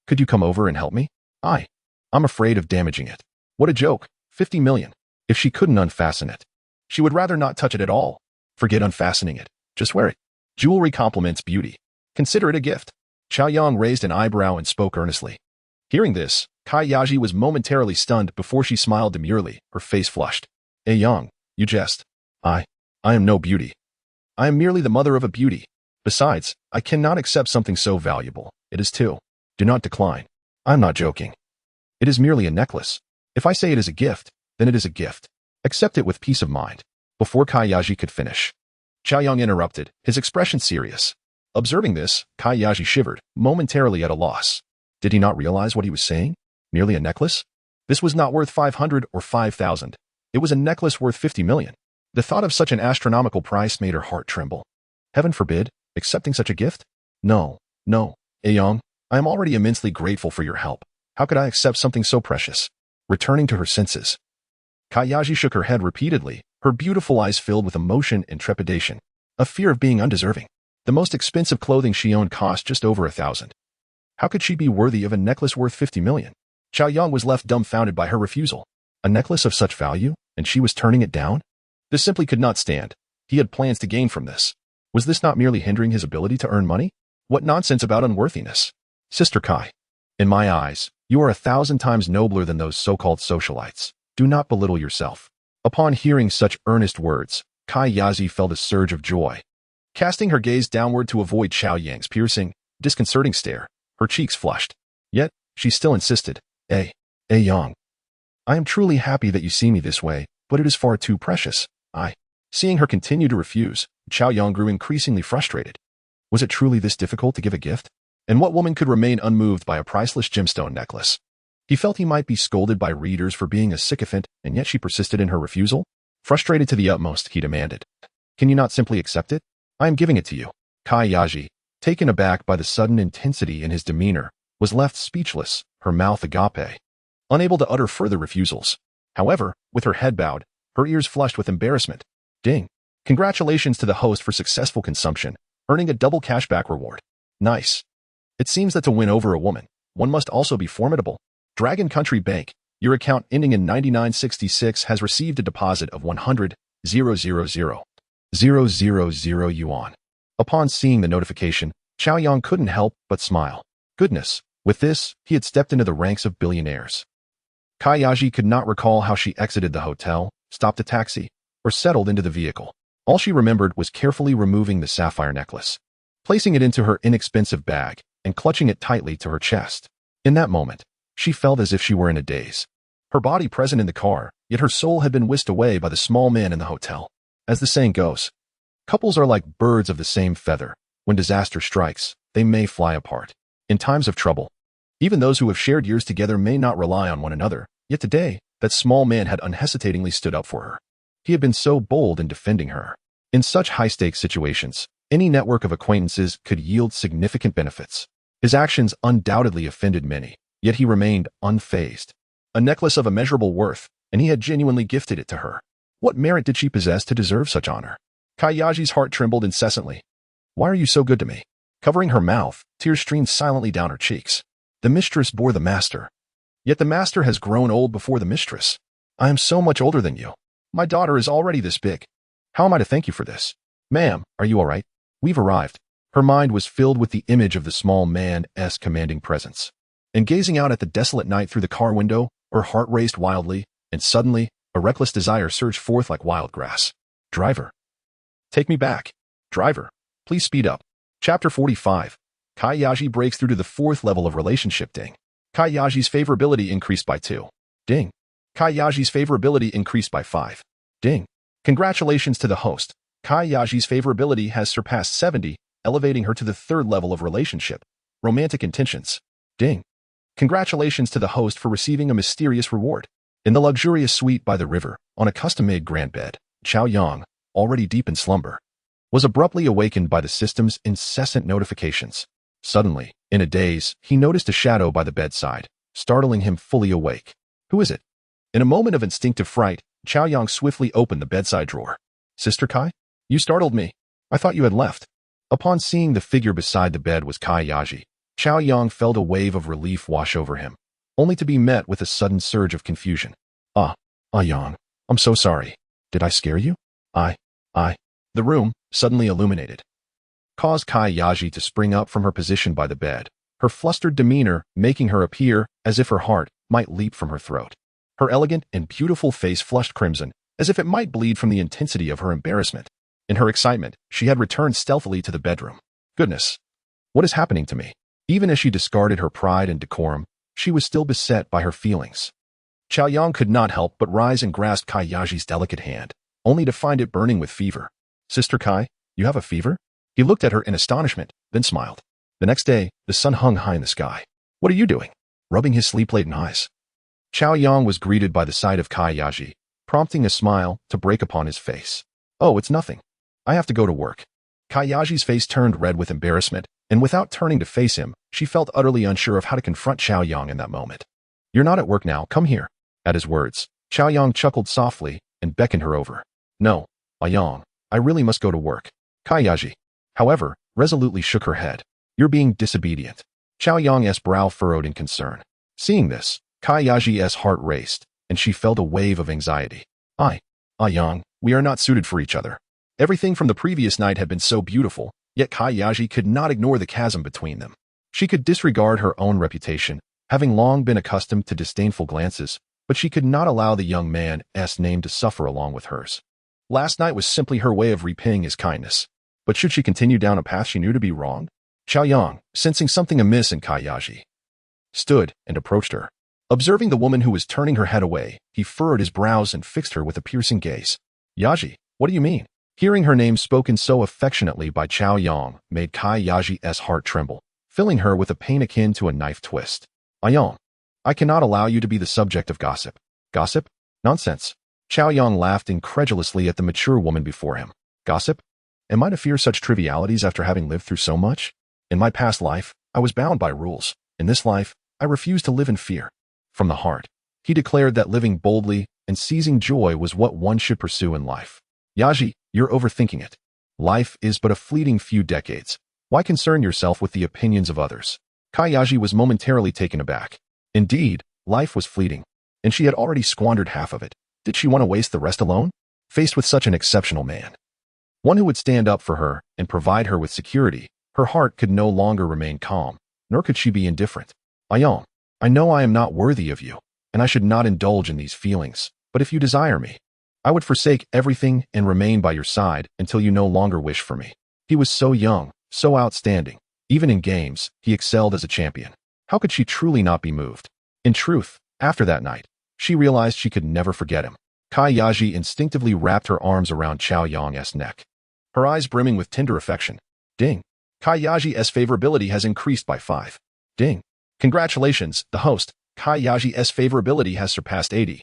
could you come over and help me? I'm afraid of damaging it." What a joke, 50 million. If she couldn't unfasten it, she would rather not touch it at all. Forget unfastening it. Just wear it. Jewelry complements beauty. Consider it a gift. Cao Yang raised an eyebrow and spoke earnestly. Hearing this, Cao Yang was momentarily stunned before she smiled demurely, her face flushed. "Yang, you jest. I am no beauty. I am merely the mother of a beauty. Besides, I cannot accept something so valuable. It is too. Do not decline. I'm not joking. It is merely a necklace. If I say it is a gift, then it is a gift. Accept it with peace of mind." Before Cao Yang could finish, Cao Yang interrupted, his expression serious. Observing this, Cao Yang shivered, momentarily at a loss. Did he not realize what he was saying? Merely a necklace? This was not worth 500 or 5,000. It was a necklace worth 50 million. The thought of such an astronomical price made her heart tremble. Heaven forbid, accepting such a gift? No, no, Yang, I am already immensely grateful for your help. How could I accept something so precious? Returning to her senses, Kayaji shook her head repeatedly, her beautiful eyes filled with emotion and trepidation, a fear of being undeserving. The most expensive clothing she owned cost just over 1,000. How could she be worthy of a necklace worth 50 million? Cao Yang was left dumbfounded by her refusal. A necklace of such value, and she was turning it down? This simply could not stand. He had plans to gain from this. Was this not merely hindering his ability to earn money? What nonsense about unworthiness? Sister Kai, in my eyes, you are 1,000 times nobler than those so-called socialites. Do not belittle yourself. Upon hearing such earnest words, Kayaji felt a surge of joy. Casting her gaze downward to avoid Cao Yang's piercing, disconcerting stare, her cheeks flushed. Yet, she still insisted, Yang, I am truly happy that you see me this way, but it is far too precious. Seeing her continue to refuse, Cao Yang grew increasingly frustrated. Was it truly this difficult to give a gift? And what woman could remain unmoved by a priceless gemstone necklace? He felt he might be scolded by readers for being a sycophant, and yet she persisted in her refusal. Frustrated to the utmost, he demanded, Can you not simply accept it? I am giving it to you. Kayaji, taken aback by the sudden intensity in his demeanor, was left speechless, her mouth agape, unable to utter further refusals. However, with her head bowed, her ears flushed with embarrassment. Ding. Congratulations to the host for successful consumption, earning a double cashback reward. Nice. It seems that to win over a woman, one must also be formidable. Dragon Country Bank, your account ending in 9966 has received a deposit of 100,000 yuan. Upon seeing the notification, Cao Yang couldn't help but smile. Goodness, with this, he had stepped into the ranks of billionaires. Kayaji could not recall how she exited the hotel, stopped a taxi, or settled into the vehicle. All she remembered was carefully removing the sapphire necklace, placing it into her inexpensive bag, and clutching it tightly to her chest. In that moment, she felt as if she were in a daze. Her body present in the car, yet her soul had been whisked away by the small man in the hotel. As the saying goes, couples are like birds of the same feather. When disaster strikes, they may fly apart. In times of trouble, even those who have shared years together may not rely on one another. Yet today, that small man had unhesitatingly stood up for her. He had been so bold in defending her. In such high-stakes situations, any network of acquaintances could yield significant benefits. His actions undoubtedly offended many, yet he remained unfazed. A necklace of immeasurable worth, and he had genuinely gifted it to her. What merit did she possess to deserve such honor? Kayaji's heart trembled incessantly. Why are you so good to me? Covering her mouth, tears streamed silently down her cheeks. The mistress bore the master. Yet the master has grown old before the mistress. I am so much older than you. My daughter is already this big. How am I to thank you for this? Ma'am, are you all right? We've arrived. Her mind was filled with the image of the small man's commanding presence. And gazing out at the desolate night through the car window, her heart raced wildly, and suddenly, a reckless desire surged forth like wild grass. Driver. Take me back. Driver. Please speed up. Chapter 45. Kayaji breaks through to the 4th level of relationship. Ding. Kayaji's favorability increased by 2. Ding. Kayaji's favorability increased by 5. Ding. Congratulations to the host. Kayaji's favorability has surpassed 70, elevating her to the 3rd level of relationship. Romantic intentions. Ding. Congratulations to the host for receiving a mysterious reward. In the luxurious suite by the river, on a custom-made grand bed, Cao Yang, already deep in slumber, was abruptly awakened by the system's incessant notifications. Suddenly, in a daze, he noticed a shadow by the bedside, startling him fully awake. Who is it? In a moment of instinctive fright, Cao Yang swiftly opened the bedside drawer. Sister Kai? You startled me. I thought you had left. Upon seeing the figure beside the bed was Kayaji, Cao Yang felt a wave of relief wash over him, only to be met with a sudden surge of confusion. Yang, I'm so sorry. Did I scare you? The room, suddenly illuminated, caused Kayaji to spring up from her position by the bed, her flustered demeanor making her appear as if her heart might leap from her throat. Her elegant and beautiful face flushed crimson, as if it might bleed from the intensity of her embarrassment. In her excitement, she had returned stealthily to the bedroom. Goodness, what is happening to me? Even as she discarded her pride and decorum, she was still beset by her feelings. Cao Yang could not help but rise and grasp Kayaji's delicate hand, only to find it burning with fever. Sister Kai, you have a fever? He looked at her in astonishment, then smiled. The next day, the sun hung high in the sky. What are you doing? Rubbing his sleep-laden eyes. Cao Yang was greeted by the sight of Kayaji, prompting a smile to break upon his face. Oh, it's nothing. I have to go to work. Kayaji's face turned red with embarrassment, and without turning to face him, she felt utterly unsure of how to confront Cao Yang in that moment. "You're not at work now, come here." At his words, Cao Yang chuckled softly and beckoned her over. "No, Yang, I really must go to work." Kayaji, however, resolutely shook her head. "You're being disobedient." Cao Yang's brow furrowed in concern. Seeing this, Kayaji's heart raced, and she felt a wave of anxiety. Yang, we are not suited for each other." Everything from the previous night had been so beautiful, yet Kayaji could not ignore the chasm between them. She could disregard her own reputation, having long been accustomed to disdainful glances, but she could not allow the young man's name to suffer along with hers. Last night was simply her way of repaying his kindness. But should she continue down a path she knew to be wrong? Cao Yang, sensing something amiss in Kayaji, stood and approached her. Observing the woman who was turning her head away, he furrowed his brows and fixed her with a piercing gaze. "Yaji, what do you mean?" Hearing her name spoken so affectionately by Cao Yang made Kayaji's heart tremble, filling her with a pain akin to a knife twist. "Yang, I cannot allow you to be the subject of gossip." "Gossip? Nonsense." Cao Yang laughed incredulously at the mature woman before him. "Gossip? Am I to fear such trivialities after having lived through so much? In my past life, I was bound by rules. In this life, I refuse to live in fear." From the heart, he declared that living boldly and seizing joy was what one should pursue in life. "Yaji, you're overthinking it. Life is but a fleeting few decades. Why concern yourself with the opinions of others?" Kayaji was momentarily taken aback. Indeed, life was fleeting, and she had already squandered half of it. Did she want to waste the rest alone? Faced with such an exceptional man, one who would stand up for her and provide her with security, her heart could no longer remain calm, nor could she be indifferent. "Yang, I know I am not worthy of you, and I should not indulge in these feelings, but if you desire me, I would forsake everything and remain by your side until you no longer wish for me." He was so young, so outstanding. Even in games, he excelled as a champion. How could she truly not be moved? In truth, after that night, she realized she could never forget him. Kayaji instinctively wrapped her arms around Cao Yang's neck, her eyes brimming with tender affection. Ding. Kayaji's favorability has increased by 5. Ding. Congratulations, the host. Kayaji's favorability has surpassed 80.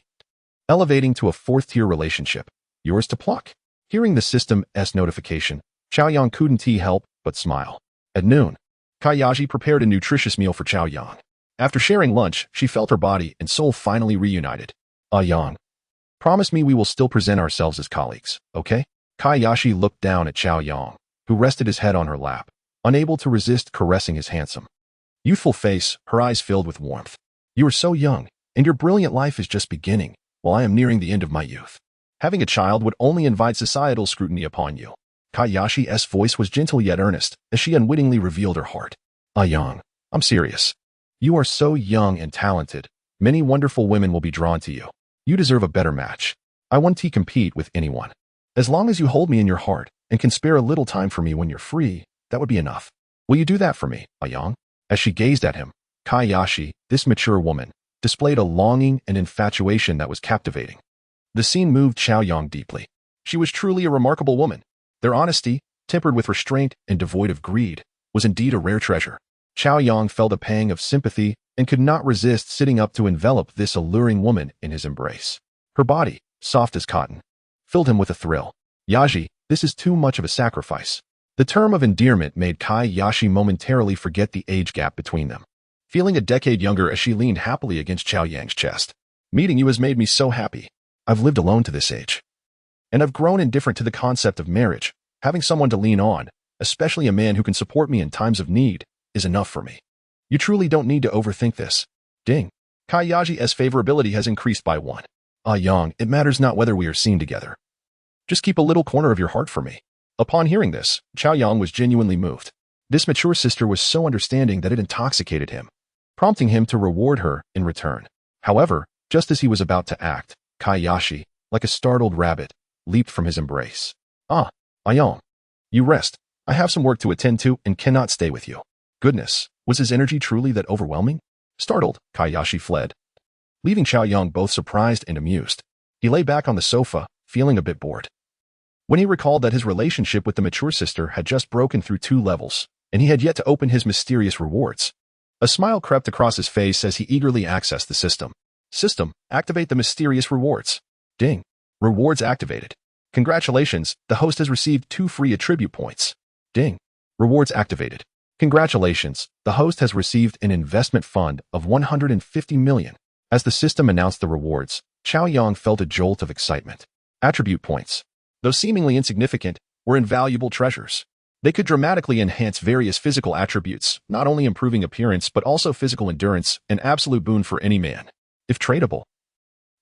Elevating to a 4th-tier relationship. Yours to pluck. Hearing the system's notification, Cao Yang couldn't help but smile. At noon, Kayaji prepared a nutritious meal for Cao Yang. After sharing lunch, she felt her body and soul finally reunited. Yang, promise me we will still present ourselves as colleagues, okay? Kayashi looked down at Cao Yang, who rested his head on her lap, unable to resist caressing his handsome, youthful face, her eyes filled with warmth. "You are so young, and your brilliant life is just beginning, while I am nearing the end of my youth. Having a child would only invite societal scrutiny upon you." Kayashi's voice was gentle yet earnest, as she unwittingly revealed her heart. "Yang, I'm serious. You are so young and talented. Many wonderful women will be drawn to you. You deserve a better match. I want to compete with anyone. As long as you hold me in your heart and can spare a little time for me when you're free, that would be enough. Will you do that for me, Yang?" As she gazed at him, Kayashi, this mature woman, displayed a longing and infatuation that was captivating. The scene moved Cao Yang deeply. She was truly a remarkable woman. Their honesty, tempered with restraint and devoid of greed, was indeed a rare treasure. Cao Yang felt a pang of sympathy and could not resist sitting up to envelop this alluring woman in his embrace. Her body, soft as cotton, filled him with a thrill. "Yaji, this is too much of a sacrifice." The term of endearment made Kayashi momentarily forget the age gap between them, feeling a decade younger as she leaned happily against Cao Yang's chest. "Meeting you has made me so happy. I've lived alone to this age, and I've grown indifferent to the concept of marriage. Having someone to lean on, especially a man who can support me in times of need, is enough for me. You truly don't need to overthink this." Ding. Kayaji's favorability has increased by 1. Yang, it matters not whether we are seen together. Just keep a little corner of your heart for me." Upon hearing this, Cao Yang was genuinely moved. This mature sister was so understanding that it intoxicated him, prompting him to reward her in return. However, just as he was about to act, Kayashi, like a startled rabbit, leaped from his embrace. Yang, you rest. I have some work to attend to and cannot stay with you." Goodness, was his energy truly that overwhelming? Startled, Kayashi fled, leaving Cao Yang both surprised and amused. He lay back on the sofa, feeling a bit bored, when he recalled that his relationship with the mature sister had just broken through 2 levels, and he had yet to open his mysterious rewards. A smile crept across his face as he eagerly accessed the system. System, activate the mysterious rewards. Ding. Rewards activated. Congratulations, the host has received 2 free attribute points. Ding. Rewards activated. Congratulations, the host has received an investment fund of 150 million. As the system announced the rewards, Cao Yang felt a jolt of excitement. Attribute points, though seemingly insignificant, were invaluable treasures. They could dramatically enhance various physical attributes, not only improving appearance but also physical endurance, an absolute boon for any man. If tradable,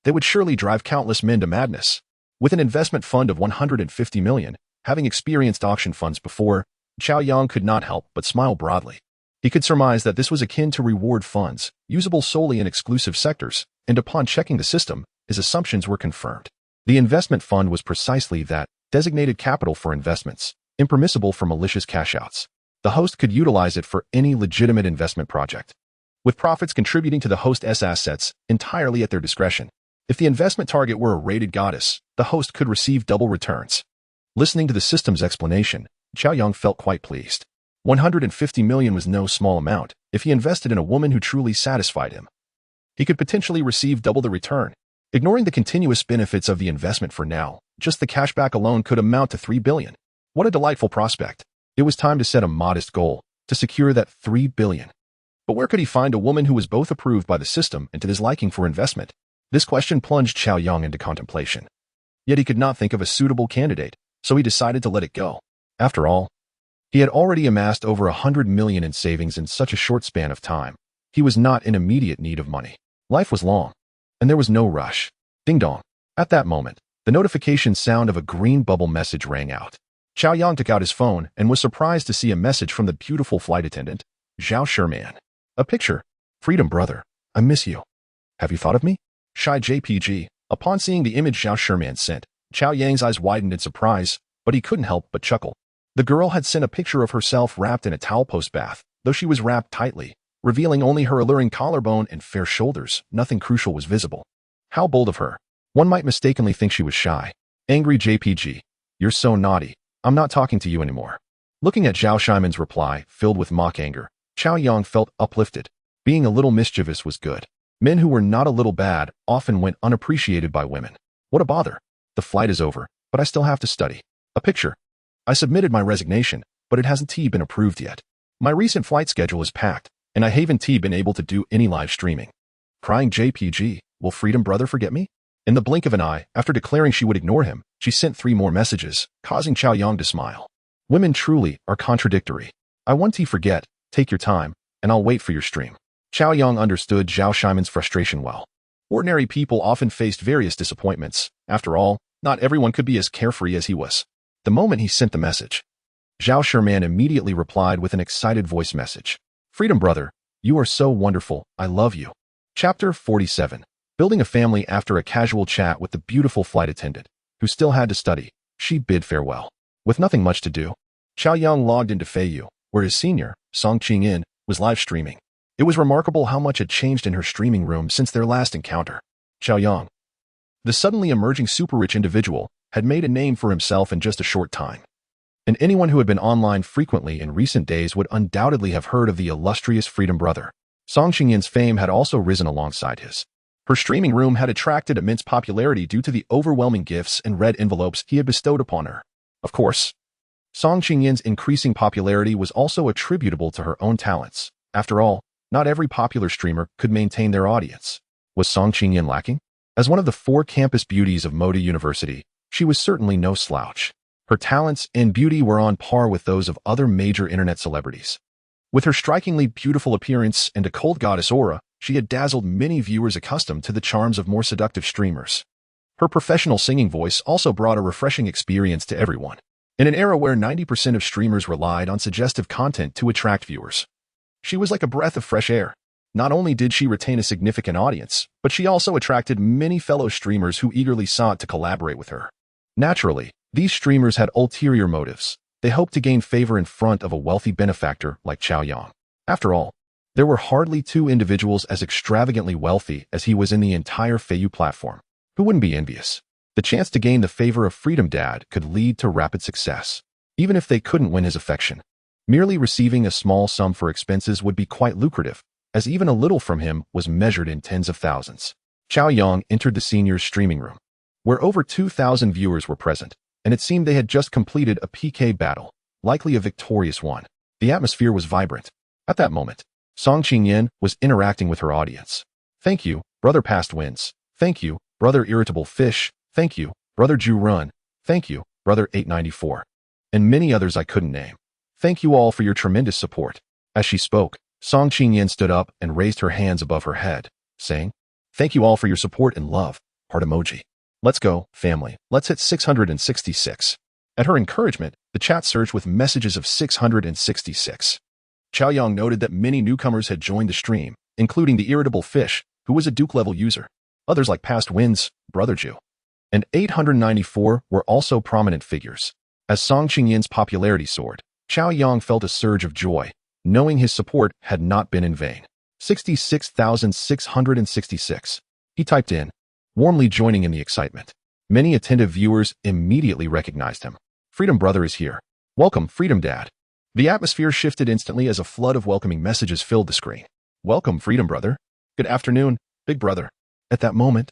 they would surely drive countless men to madness. With an investment fund of 150 million, having experienced auction funds before, Cao Yang could not help but smile broadly. He could surmise that this was akin to reward funds, usable solely in exclusive sectors, and upon checking the system, his assumptions were confirmed. The investment fund was precisely that, designated capital for investments, impermissible for malicious cash-outs. The host could utilize it for any legitimate investment project, with profits contributing to the host's assets entirely at their discretion. If the investment target were a rated goddess, the host could receive double returns. Listening to the system's explanation, Cao Yang felt quite pleased. 150 million was no small amount. If he invested in a woman who truly satisfied him, he could potentially receive double the return. Ignoring the continuous benefits of the investment for now, just the cashback alone could amount to 3 billion. What a delightful prospect. It was time to set a modest goal, to secure that 3 billion. But where could he find a woman who was both approved by the system and to his liking for investment? This question plunged Cao Yang into contemplation. Yet he could not think of a suitable candidate, so he decided to let it go. After all, he had already amassed over 100 million in savings in such a short span of time. He was not in immediate need of money. Life was long, and there was no rush. Ding dong. At that moment, the notification sound of a green bubble message rang out. Cao Yang took out his phone and was surprised to see a message from the beautiful flight attendant, Zhao Sherman. A picture. Freedom brother, I miss you. Have you thought of me? Shy JPG. Upon seeing the image Zhao Sherman sent, Cao Yang's eyes widened in surprise, but he couldn't help but chuckle. The girl had sent a picture of herself wrapped in a towel post-bath, though she was wrapped tightly, revealing only her alluring collarbone and fair shoulders. Nothing crucial was visible. How bold of her. One might mistakenly think she was shy. Angry JPG. You're so naughty. I'm not talking to you anymore. Looking at Zhao Sherman's reply, filled with mock anger, Cao Yang felt uplifted. Being a little mischievous was good. Men who were not a little bad often went unappreciated by women. What a bother. The flight is over, but I still have to study. A picture. I submitted my resignation, but it hasn't been approved yet. My recent flight schedule is packed, and I haven't been able to do any live streaming. Crying JPG, will Freedom Brother forget me? In the blink of an eye, after declaring she would ignore him, she sent 3 more messages, causing Cao Yang to smile. Women truly are contradictory. I want to forget, take your time, and I'll wait for your stream. Cao Yang understood Zhao Sherman's frustration well. Ordinary people often faced various disappointments. After all, not everyone could be as carefree as he was. The moment he sent the message, Zhao Sherman immediately replied with an excited voice message. Freedom brother, you are so wonderful, I love you. Chapter 47. Building a family. After a casual chat with the beautiful flight attendant, who still had to study, she bid farewell. With nothing much to do, Cao Yang logged into Feiyu, where his senior, Song Qingyin, was live streaming. It was remarkable how much had changed in her streaming room since their last encounter. Cao Yang, the suddenly emerging super-rich individual, had made a name for himself in just a short time. And anyone who had been online frequently in recent days would undoubtedly have heard of the illustrious Freedom Brother. Song Qingyin's fame had also risen alongside his. Her streaming room had attracted immense popularity due to the overwhelming gifts and red envelopes he had bestowed upon her. Of course, Song Qingyin's increasing popularity was also attributable to her own talents. After all, not every popular streamer could maintain their audience. Was Song Qingyin lacking? As one of the 4 campus beauties of Moda University, she was certainly no slouch. Her talents and beauty were on par with those of other major internet celebrities. With her strikingly beautiful appearance and a cold goddess aura, she had dazzled many viewers accustomed to the charms of more seductive streamers. Her professional singing voice also brought a refreshing experience to everyone. In an era where 90% of streamers relied on suggestive content to attract viewers, she was like a breath of fresh air. Not only did she retain a significant audience, but she also attracted many fellow streamers who eagerly sought to collaborate with her. Naturally, these streamers had ulterior motives. They hoped to gain favor in front of a wealthy benefactor like Cao Yang. After all, there were hardly 2 individuals as extravagantly wealthy as he was in the entire Feiyu platform. Who wouldn't be envious? The chance to gain the favor of Freedom Dad could lead to rapid success, even if they couldn't win his affection. Merely receiving a small sum for expenses would be quite lucrative, as even a little from him was measured in tens of thousands. Cao Yang entered the senior's streaming room, where over 2,000 viewers were present, and it seemed they had just completed a PK battle. likely a victorious one. The atmosphere was vibrant. At that moment, Song Qingyan was interacting with her audience. Thank you, Brother Past Winds. Thank you, Brother Irritable Fish. Thank you, Brother Ju Run. Thank you, Brother 894. And many others I couldn't name. Thank you all for your tremendous support. As she spoke, Song Qingyan stood up and raised her hands above her head, saying, thank you all for your support and love. Heart emoji. Let's go, family. Let's hit 666. At her encouragement, the chat surged with messages of 666. Cao Yang noted that many newcomers had joined the stream, including the Irritable Fish, who was a Duke-level user. Others like Past Winds, Brother Ju, and 894 were also prominent figures. As Song Qingyan's popularity soared, Cao Yang felt a surge of joy, knowing his support had not been in vain. 66,666. He typed in, warmly joining in the excitement. Many attentive viewers immediately recognized him. Freedom Brother is here. Welcome, Freedom Dad. The atmosphere shifted instantly as a flood of welcoming messages filled the screen. Welcome, Freedom Brother. Good afternoon, Big Brother. At that moment,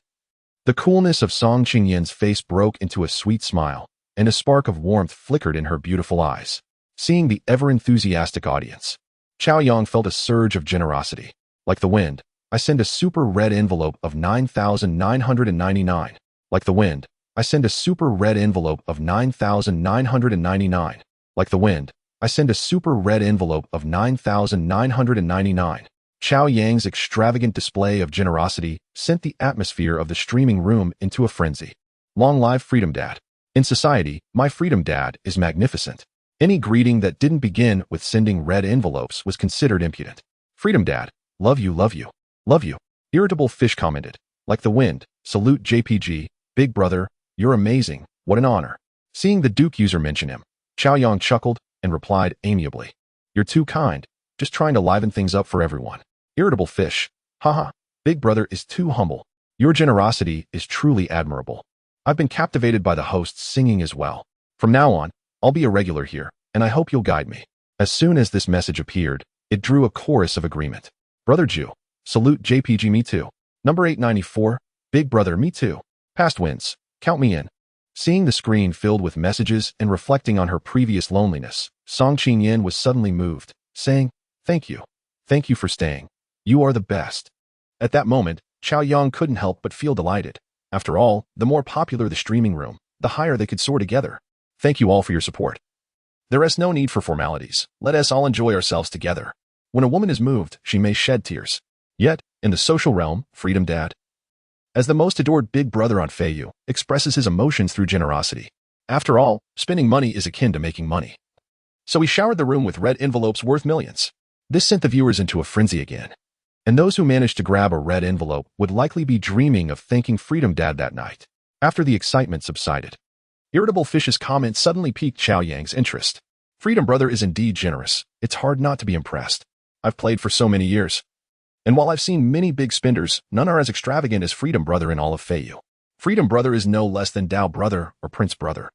the coolness of Song Qingyan's face broke into a sweet smile, and a spark of warmth flickered in her beautiful eyes. Seeing the ever-enthusiastic audience, Cao Yang felt a surge of generosity. Like the wind, I send a super red envelope of 9,999. Like the wind, I send a super red envelope of 9,999. Like the wind, I send a super red envelope of 9,999. Cao Yang's extravagant display of generosity sent the atmosphere of the streaming room into a frenzy. Long live Freedom Dad. In society, my Freedom Dad is magnificent. Any greeting that didn't begin with sending red envelopes was considered impudent. Freedom Dad, love you, love you, love you. Irritable Fish commented, like the wind, salute JPG, Big Brother, you're amazing, what an honor. Seeing the Duke user mention him, Cao Yang chuckled and replied amiably, you're too kind, just trying to liven things up for everyone. Irritable Fish, haha, Big Brother is too humble. Your generosity is truly admirable. I've been captivated by the hosts singing as well. From now on, I'll be a regular here, and I hope you'll guide me. As soon as this message appeared, it drew a chorus of agreement. Brother Ju, salute JPG, me too. Number 894, Big Brother, me too. Past Winds, count me in. Seeing the screen filled with messages and reflecting on her previous loneliness, Song Qingyan was suddenly moved, saying, thank you. Thank you for staying. You are the best. At that moment, Cao Yang couldn't help but feel delighted. After all, the more popular the streaming room, the higher they could soar together. Thank you all for your support. There is no need for formalities. Let us all enjoy ourselves together. When a woman is moved, she may shed tears. Yet, in the social realm, Freedom Dad, as the most adored Big Brother on Feiyu, expresses his emotions through generosity. After all, spending money is akin to making money. So he showered the room with red envelopes worth millions. This sent the viewers into a frenzy again. And those who managed to grab a red envelope would likely be dreaming of thanking Freedom Dad that night. After the excitement subsided, Irritable Fish's comment suddenly piqued Cao Yang's interest. Freedom Brother is indeed generous. It's hard not to be impressed. I've played for so many years. And while I've seen many big spenders, none are as extravagant as Freedom Brother in all of Feiyu. Freedom Brother is no less than Dao Brother or Prince Brother.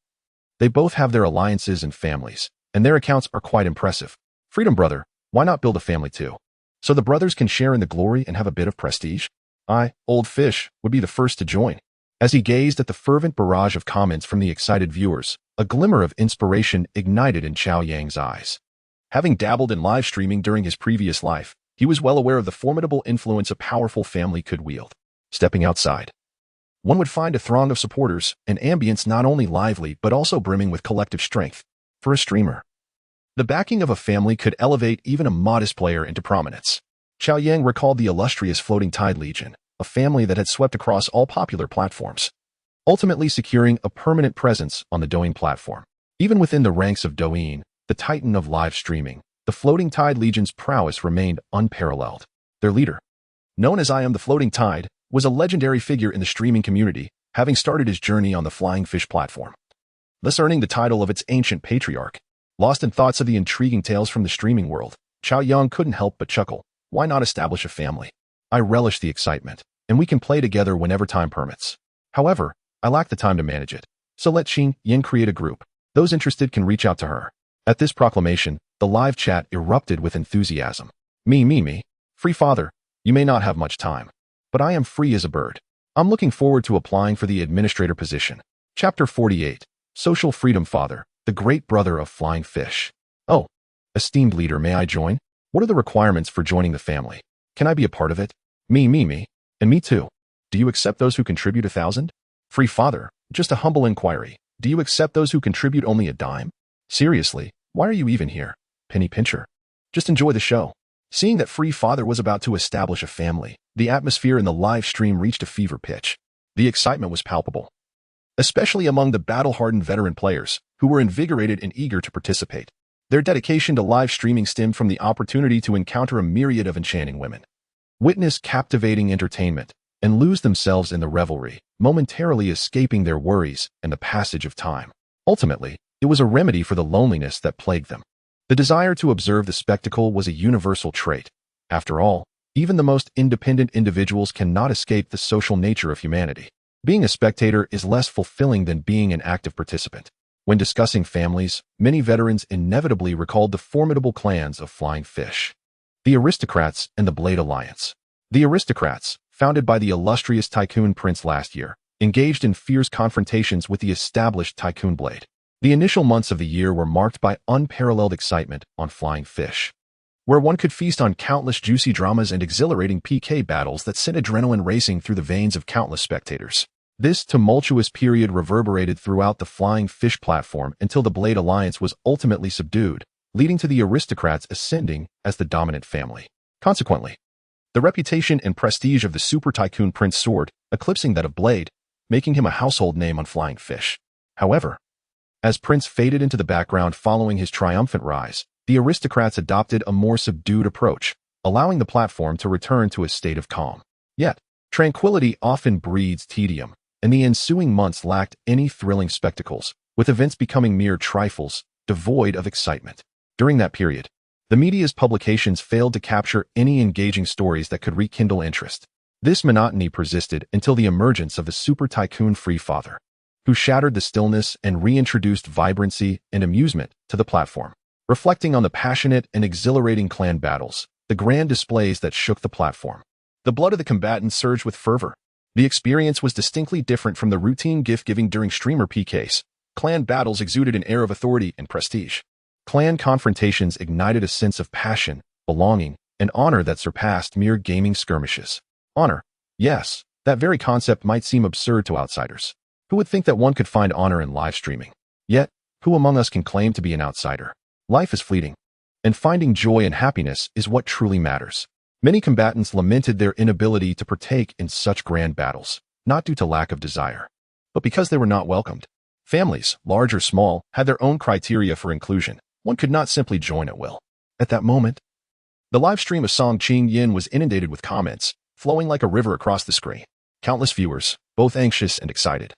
They both have their alliances and families, and their accounts are quite impressive. Freedom Brother, why not build a family too? So the brothers can share in the glory and have a bit of prestige? I, Old Fish, would be the first to join. As he gazed at the fervent barrage of comments from the excited viewers, a glimmer of inspiration ignited in Cao Yang's eyes. Having dabbled in live streaming during his previous life, he was well aware of the formidable influence a powerful family could wield. Stepping outside, one would find a throng of supporters, an ambience not only lively but also brimming with collective strength. For a streamer, the backing of a family could elevate even a modest player into prominence. Cao Yang recalled the illustrious Floating Tide Legion, a family that had swept across all popular platforms, ultimately securing a permanent presence on the Douyin platform. Even within the ranks of Douyin, the titan of live streaming, the Floating Tide Legion's prowess remained unparalleled. Their leader, known as I Am the Floating Tide, was a legendary figure in the streaming community, having started his journey on the Flying Fish platform, thus earning the title of its ancient patriarch. Lost in thoughts of the intriguing tales from the streaming world, Cao Yang couldn't help but chuckle. Why not establish a family? I relish the excitement, and we can play together whenever time permits. However, I lack the time to manage it. So let Qing Yin create a group. Those interested can reach out to her. At this proclamation, the live chat erupted with enthusiasm. Me. Free father, you may not have much time, but I am free as a bird. I'm looking forward to applying for the administrator position. Chapter 48. Social Freedom Father, the great brother of flying fish. Oh, esteemed leader, may I join? What are the requirements for joining the family? Can I be a part of it? Me. And me too. Do you accept those who contribute 1,000? Free father, just a humble inquiry. Do you accept those who contribute only a dime? Seriously, why are you even here? Penny pincher. Just enjoy the show. Seeing that Free Father was about to establish a family, the atmosphere in the live stream reached a fever pitch. The excitement was palpable, especially among the battle-hardened veteran players who were invigorated and eager to participate. Their dedication to live streaming stemmed from the opportunity to encounter a myriad of enchanting women, witness captivating entertainment, and lose themselves in the revelry, momentarily escaping their worries and the passage of time. Ultimately, it was a remedy for the loneliness that plagued them. The desire to observe the spectacle was a universal trait. After all, even the most independent individuals cannot escape the social nature of humanity. Being a spectator is less fulfilling than being an active participant. When discussing families, many veterans inevitably recalled the formidable clans of flying fish, the aristocrats and the Blade Alliance. The aristocrats, founded by the illustrious Tycoon Prince last year, engaged in fierce confrontations with the established Tycoon Blade. The initial months of the year were marked by unparalleled excitement on Flying Fish, where one could feast on countless juicy dramas and exhilarating PK battles that sent adrenaline racing through the veins of countless spectators. This tumultuous period reverberated throughout the Flying Fish platform until the Blade Alliance was ultimately subdued, leading to the aristocrats ascending as the dominant family. Consequently, the reputation and prestige of the Super Tycoon Prince soared, eclipsing that of Blade, making him a household name on Flying Fish. However, as Prince faded into the background following his triumphant rise, the aristocrats adopted a more subdued approach, allowing the platform to return to a state of calm. Yet, tranquility often breeds tedium, and the ensuing months lacked any thrilling spectacles, with events becoming mere trifles, devoid of excitement. During that period, the media's publications failed to capture any engaging stories that could rekindle interest. This monotony persisted until the emergence of the Super Tycoon Free Father, who shattered the stillness and reintroduced vibrancy and amusement to the platform. Reflecting on the passionate and exhilarating clan battles, the grand displays that shook the platform, the blood of the combatants surged with fervor. The experience was distinctly different from the routine gift-giving during streamer PKs. Clan battles exuded an air of authority and prestige. Clan confrontations ignited a sense of passion, belonging, and honor that surpassed mere gaming skirmishes. Honor. Yes, that very concept might seem absurd to outsiders. Who would think that one could find honor in live streaming? Yet, who among us can claim to be an outsider? Life is fleeting, and finding joy and happiness is what truly matters. Many combatants lamented their inability to partake in such grand battles, not due to lack of desire, but because they were not welcomed. Families, large or small, had their own criteria for inclusion. One could not simply join at will. At that moment, the live stream of Song Ching Yin was inundated with comments, flowing like a river across the screen. Countless viewers, both anxious and excited,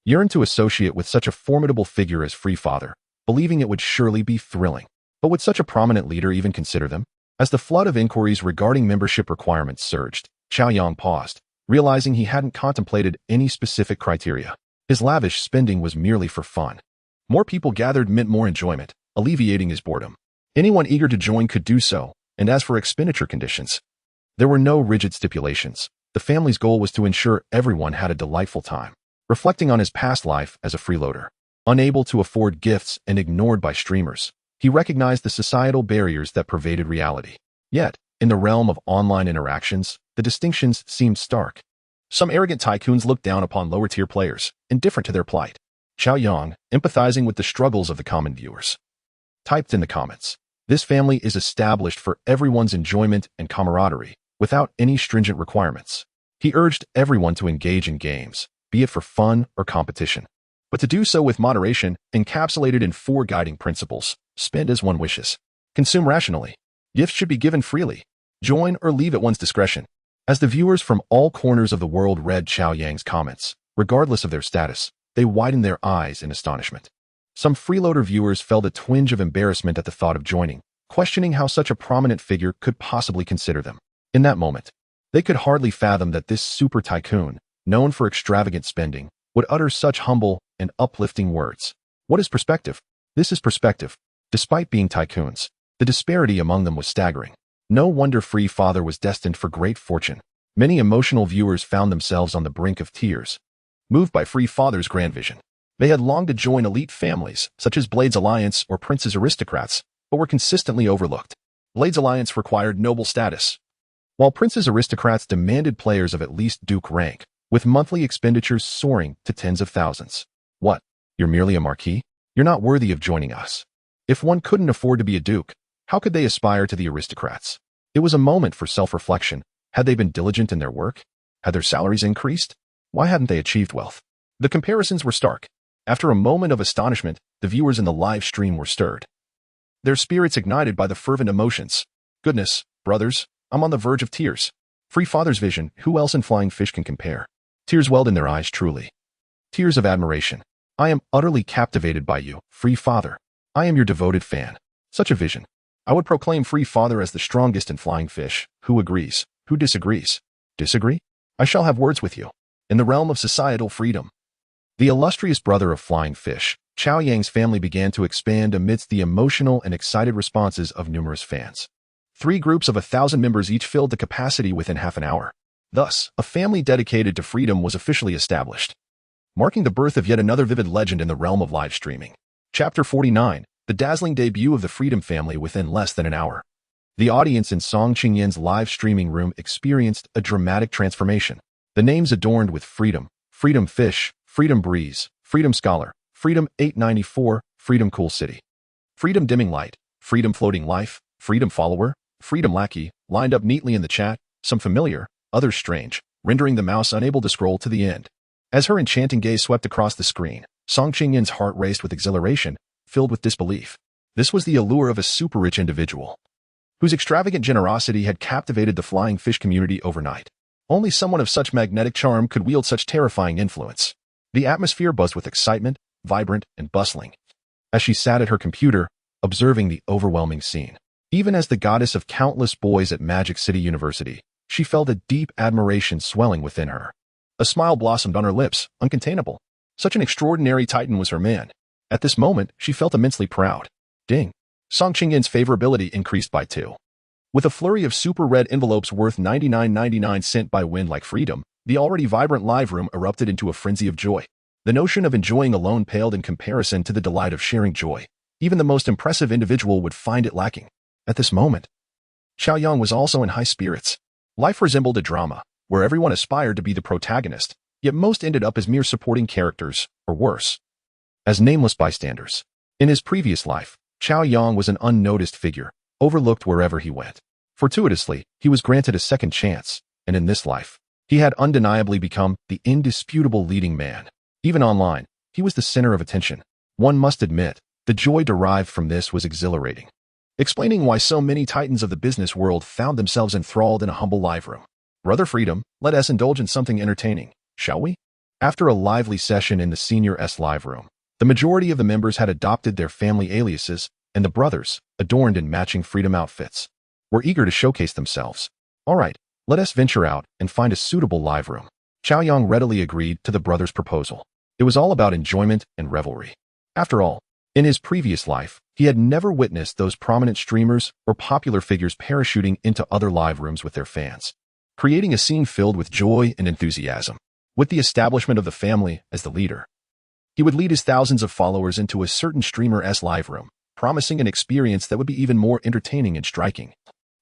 yearned to associate with such a formidable figure as Free Father, believing it would surely be thrilling. But would such a prominent leader even consider them? As the flood of inquiries regarding membership requirements surged, Cao Yang paused, realizing he hadn't contemplated any specific criteria. His lavish spending was merely for fun. More people gathered meant more enjoyment, alleviating his boredom. Anyone eager to join could do so, and as for expenditure conditions, there were no rigid stipulations. The family's goal was to ensure everyone had a delightful time. Reflecting on his past life as a freeloader, unable to afford gifts and ignored by streamers, he recognized the societal barriers that pervaded reality. Yet, in the realm of online interactions, the distinctions seemed stark. Some arrogant tycoons looked down upon lower-tier players, indifferent to their plight. Cao Yang, empathizing with the struggles of the common viewers, typed in the comments, "This family is established for everyone's enjoyment and camaraderie, without any stringent requirements." He urged everyone to engage in games, be it for fun or competition, but to do so with moderation, encapsulated in 4 guiding principles. Spend as one wishes. Consume rationally. Gifts should be given freely. Join or leave at one's discretion. As the viewers from all corners of the world read Cao Yang's comments, regardless of their status, they widened their eyes in astonishment. Some freeloader viewers felt a twinge of embarrassment at the thought of joining, questioning how such a prominent figure could possibly consider them. In that moment, they could hardly fathom that this super tycoon, known for extravagant spending, would utter such humble and uplifting words. What is perspective? This is perspective. Despite being tycoons, the disparity among them was staggering. No wonder Free Father was destined for great fortune. Many emotional viewers found themselves on the brink of tears, moved by Free Father's grand vision. They had longed to join elite families, such as Blade's Alliance or Prince's Aristocrats, but were consistently overlooked. Blade's Alliance required noble status, while Prince's Aristocrats demanded players of at least Duke rank, with monthly expenditures soaring to tens of thousands. What? You're merely a marquis? You're not worthy of joining us. If one couldn't afford to be a duke, how could they aspire to the aristocrats? It was a moment for self-reflection. Had they been diligent in their work? Had their salaries increased? Why hadn't they achieved wealth? The comparisons were stark. After a moment of astonishment, the viewers in the live stream were stirred, their spirits ignited by the fervent emotions. Goodness, brothers, I'm on the verge of tears. Free Father's vision, who else in Flying Fish can compare? Tears welled in their eyes truly. Tears of admiration. I am utterly captivated by you, Free Father. I am your devoted fan. Such a vision. I would proclaim Free Father as the strongest in Flying Fish. Who agrees? Who disagrees? Disagree? I shall have words with you. In the realm of societal freedom. The illustrious brother of Flying Fish, Cao Yang's family began to expand amidst the emotional and excited responses of numerous fans. 3 groups of 1,000 members each filled the capacity within half an hour. Thus, a family dedicated to freedom was officially established, marking the birth of yet another vivid legend in the realm of live streaming. Chapter 49, the dazzling debut of the Freedom family within less than an hour. The audience in Song Qingyan's live streaming room experienced a dramatic transformation. The names adorned with Freedom, Freedom Fish, Freedom Breeze, Freedom Scholar, Freedom 894, Freedom Cool City, Freedom Dimming Light, Freedom Floating Life, Freedom Follower, Freedom Lackey, lined up neatly in the chat, some familiar, others strange, rendering the mouse unable to scroll to the end. As her enchanting gaze swept across the screen, Song Qingyan's heart raced with exhilaration, filled with disbelief. This was the allure of a super-rich individual, whose extravagant generosity had captivated the Flying Fish community overnight. Only someone of such magnetic charm could wield such terrifying influence. The atmosphere buzzed with excitement, vibrant and bustling, as she sat at her computer, observing the overwhelming scene. Even as the goddess of countless boys at Magic City University, she felt a deep admiration swelling within her. A smile blossomed on her lips, uncontainable. Such an extraordinary titan was her man. At this moment, she felt immensely proud. Ding. Song Qingyan's favorability increased by 2. With a flurry of super red envelopes worth 99.99 sent by Wind Like Freedom, the already vibrant live room erupted into a frenzy of joy. The notion of enjoying alone paled in comparison to the delight of sharing joy. Even the most impressive individual would find it lacking. At this moment, Cao Yang was also in high spirits. Life resembled a drama, where everyone aspired to be the protagonist, yet most ended up as mere supporting characters, or worse, as nameless bystanders. In his previous life, Cao Yang was an unnoticed figure, overlooked wherever he went. Fortuitously, he was granted a second chance, and in this life, he had undeniably become the indisputable leading man. Even online, he was the center of attention. One must admit, the joy derived from this was exhilarating, explaining why so many titans of the business world found themselves enthralled in a humble live room. Brother Freedom, let us indulge in something entertaining, shall we? After a lively session in the Senior S live room, the majority of the members had adopted their family aliases, and the brothers, adorned in matching Freedom outfits, were eager to showcase themselves. All right, let us venture out and find a suitable live room. Cao Yang readily agreed to the brothers' proposal. It was all about enjoyment and revelry. After all, in his previous life, he had never witnessed those prominent streamers or popular figures parachuting into other live rooms with their fans, creating a scene filled with joy and enthusiasm. With the establishment of the family as the leader, he would lead his thousands of followers into a certain streamer-s live room, promising an experience that would be even more entertaining and striking,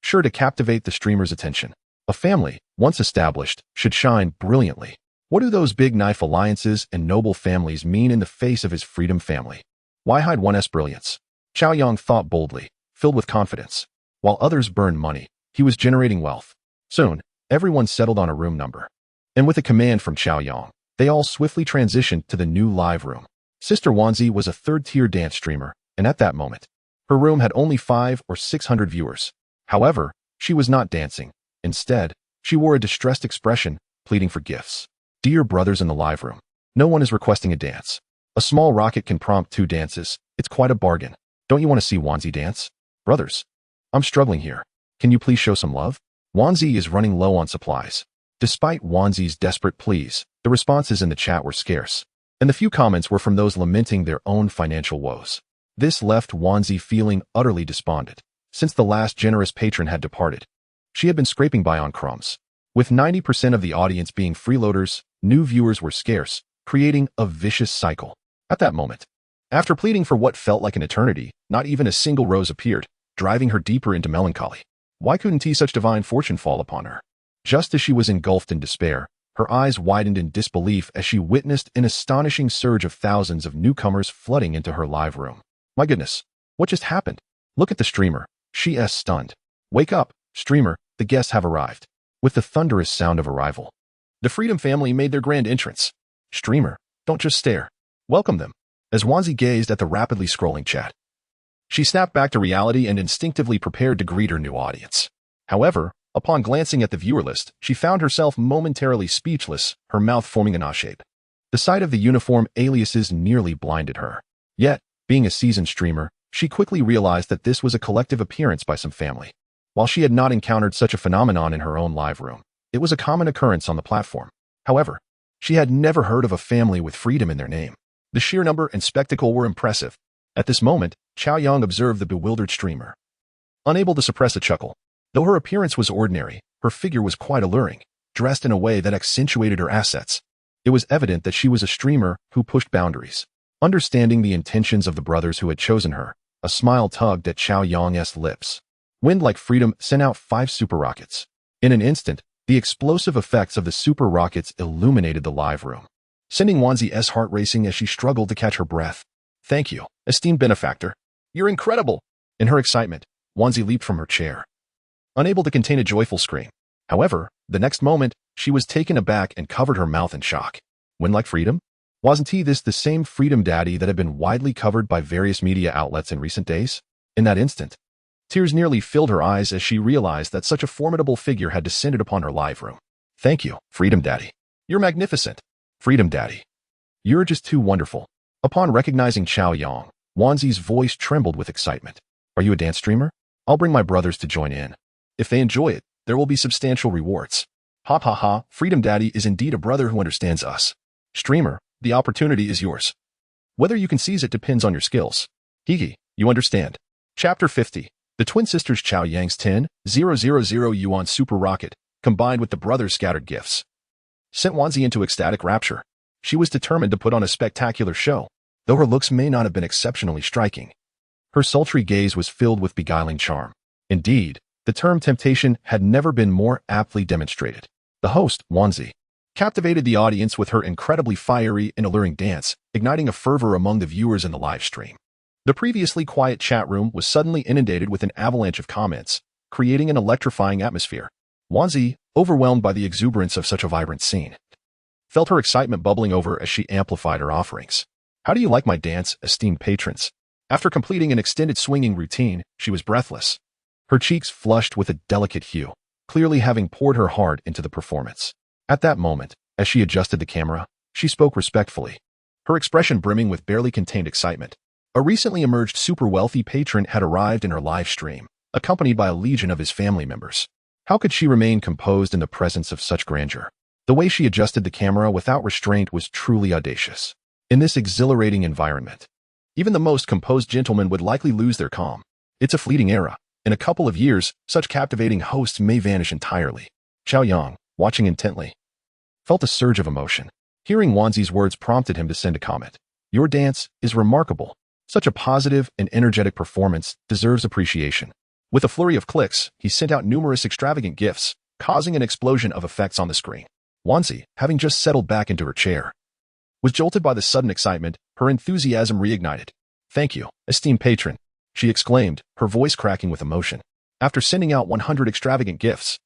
sure to captivate the streamer's attention. A family, once established, should shine brilliantly. What do those big knife alliances and noble families mean in the face of his Freedom family? Why hide one's brilliance? Cao Yang thought boldly, filled with confidence. While others burned money, he was generating wealth. Soon, everyone settled on a room number. And with a command from Cao Yang, they all swiftly transitioned to the new live room. Sister Wanzi was a third-tier dance streamer, and at that moment, her room had only 500 or 600 viewers. However, she was not dancing. Instead, she wore a distressed expression, pleading for gifts. Dear brothers in the live room, no one is requesting a dance. A small rocket can prompt 2 dances. It's quite a bargain. Don't you want to see Wanzi dance? Brothers, I'm struggling here. Can you please show some love? Wanzi is running low on supplies. Despite Wanzi's desperate pleas, the responses in the chat were scarce, and the few comments were from those lamenting their own financial woes. This left Wanzi feeling utterly despondent. Since the last generous patron had departed, she had been scraping by on crumbs. With 90% of the audience being freeloaders, new viewers were scarce, creating a vicious cycle. At that moment, after pleading for what felt like an eternity, not even a single rose appeared, driving her deeper into melancholy. Why couldn't such divine fortune fall upon her? Just as she was engulfed in despair, her eyes widened in disbelief as she witnessed an astonishing surge of thousands of newcomers flooding into her live room. My goodness, what just happened? Look at the streamer. She's stunned. Wake up, streamer, the guests have arrived. With the thunderous sound of arrival, the Freedom family made their grand entrance. Streamer, don't just stare. Welcome them. As Wanzi gazed at the rapidly scrolling chat, she snapped back to reality and instinctively prepared to greet her new audience. However, upon glancing at the viewer list, she found herself momentarily speechless, her mouth forming an A shape. The sight of the uniform aliases nearly blinded her. Yet, being a seasoned streamer, she quickly realized that this was a collective appearance by some family. While she had not encountered such a phenomenon in her own live room, it was a common occurrence on the platform. However, she had never heard of a family with freedom in their name. The sheer number and spectacle were impressive. At this moment, Cao Yang observed the bewildered streamer, unable to suppress a chuckle. Though her appearance was ordinary, her figure was quite alluring, dressed in a way that accentuated her assets. It was evident that she was a streamer who pushed boundaries. Understanding the intentions of the brothers who had chosen her, a smile tugged at Cao Yang's lips. Wind like freedom sent out 5 super rockets. In an instant, the explosive effects of the super rockets illuminated the live room, sending Wanzi's heart racing as she struggled to catch her breath. Thank you, esteemed benefactor. You're incredible. In her excitement, Wanzi leaped from her chair, unable to contain a joyful scream. However, the next moment, she was taken aback and covered her mouth in shock. Wind like freedom? Wasn't this the same freedom daddy that had been widely covered by various media outlets in recent days? In that instant, tears nearly filled her eyes as she realized that such a formidable figure had descended upon her live room. Thank you, Freedom Daddy. You're magnificent. Freedom Daddy. You're just too wonderful. Upon recognizing Cao Yang, Wanzi's voice trembled with excitement. Are you a dance streamer? I'll bring my brothers to join in. If they enjoy it, there will be substantial rewards. Ha ha ha, Freedom Daddy is indeed a brother who understands us. Streamer, the opportunity is yours. Whether you can seize it depends on your skills. Higi, you understand. Chapter 50. The twin sisters Cao Yang's 10,000 yuan super rocket, combined with the brothers' scattered gifts, sent Wanzi into ecstatic rapture. She was determined to put on a spectacular show, though her looks may not have been exceptionally striking. Her sultry gaze was filled with beguiling charm. Indeed, the term temptation had never been more aptly demonstrated. The host, Wanzi, captivated the audience with her incredibly fiery and alluring dance, igniting a fervor among the viewers in the live stream. The previously quiet chat room was suddenly inundated with an avalanche of comments, creating an electrifying atmosphere. Wanzi, overwhelmed by the exuberance of such a vibrant scene, felt her excitement bubbling over as she amplified her offerings. How do you like my dance, esteemed patrons? After completing an extended swinging routine, she was breathless, her cheeks flushed with a delicate hue, clearly having poured her heart into the performance. At that moment, as she adjusted the camera, she spoke respectfully, her expression brimming with barely contained excitement. A recently emerged super wealthy patron had arrived in her live stream, accompanied by a legion of his family members. How could she remain composed in the presence of such grandeur? The way she adjusted the camera without restraint was truly audacious. In this exhilarating environment, even the most composed gentlemen would likely lose their calm. It's a fleeting era. In a couple of years, such captivating hosts may vanish entirely. Cao Yang, watching intently, felt a surge of emotion. Hearing Wanzi's words prompted him to send a comment. Your dance is remarkable. Such a positive and energetic performance deserves appreciation. With a flurry of clicks, he sent out numerous extravagant gifts, causing an explosion of effects on the screen. Wanzi, having just settled back into her chair, was jolted by the sudden excitement, her enthusiasm reignited. Thank you, esteemed patron, she exclaimed, her voice cracking with emotion. After sending out 100 extravagant gifts,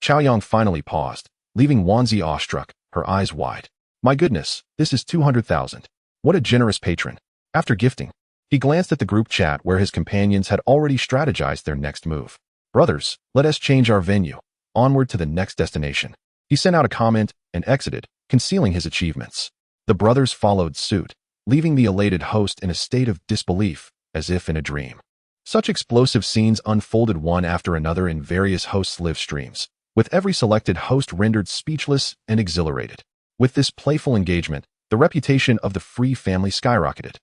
Cao Yang finally paused, leaving Wanzi awestruck, her eyes wide. My goodness, this is 200,000. What a generous patron. After gifting, he glanced at the group chat where his companions had already strategized their next move. Brothers, let us change our venue. Onward to the next destination. He sent out a comment and exited, concealing his achievements. The brothers followed suit, leaving the elated host in a state of disbelief, as if in a dream. Such explosive scenes unfolded one after another in various hosts' live streams, with every selected host rendered speechless and exhilarated. With this playful engagement, the reputation of the Free family skyrocketed.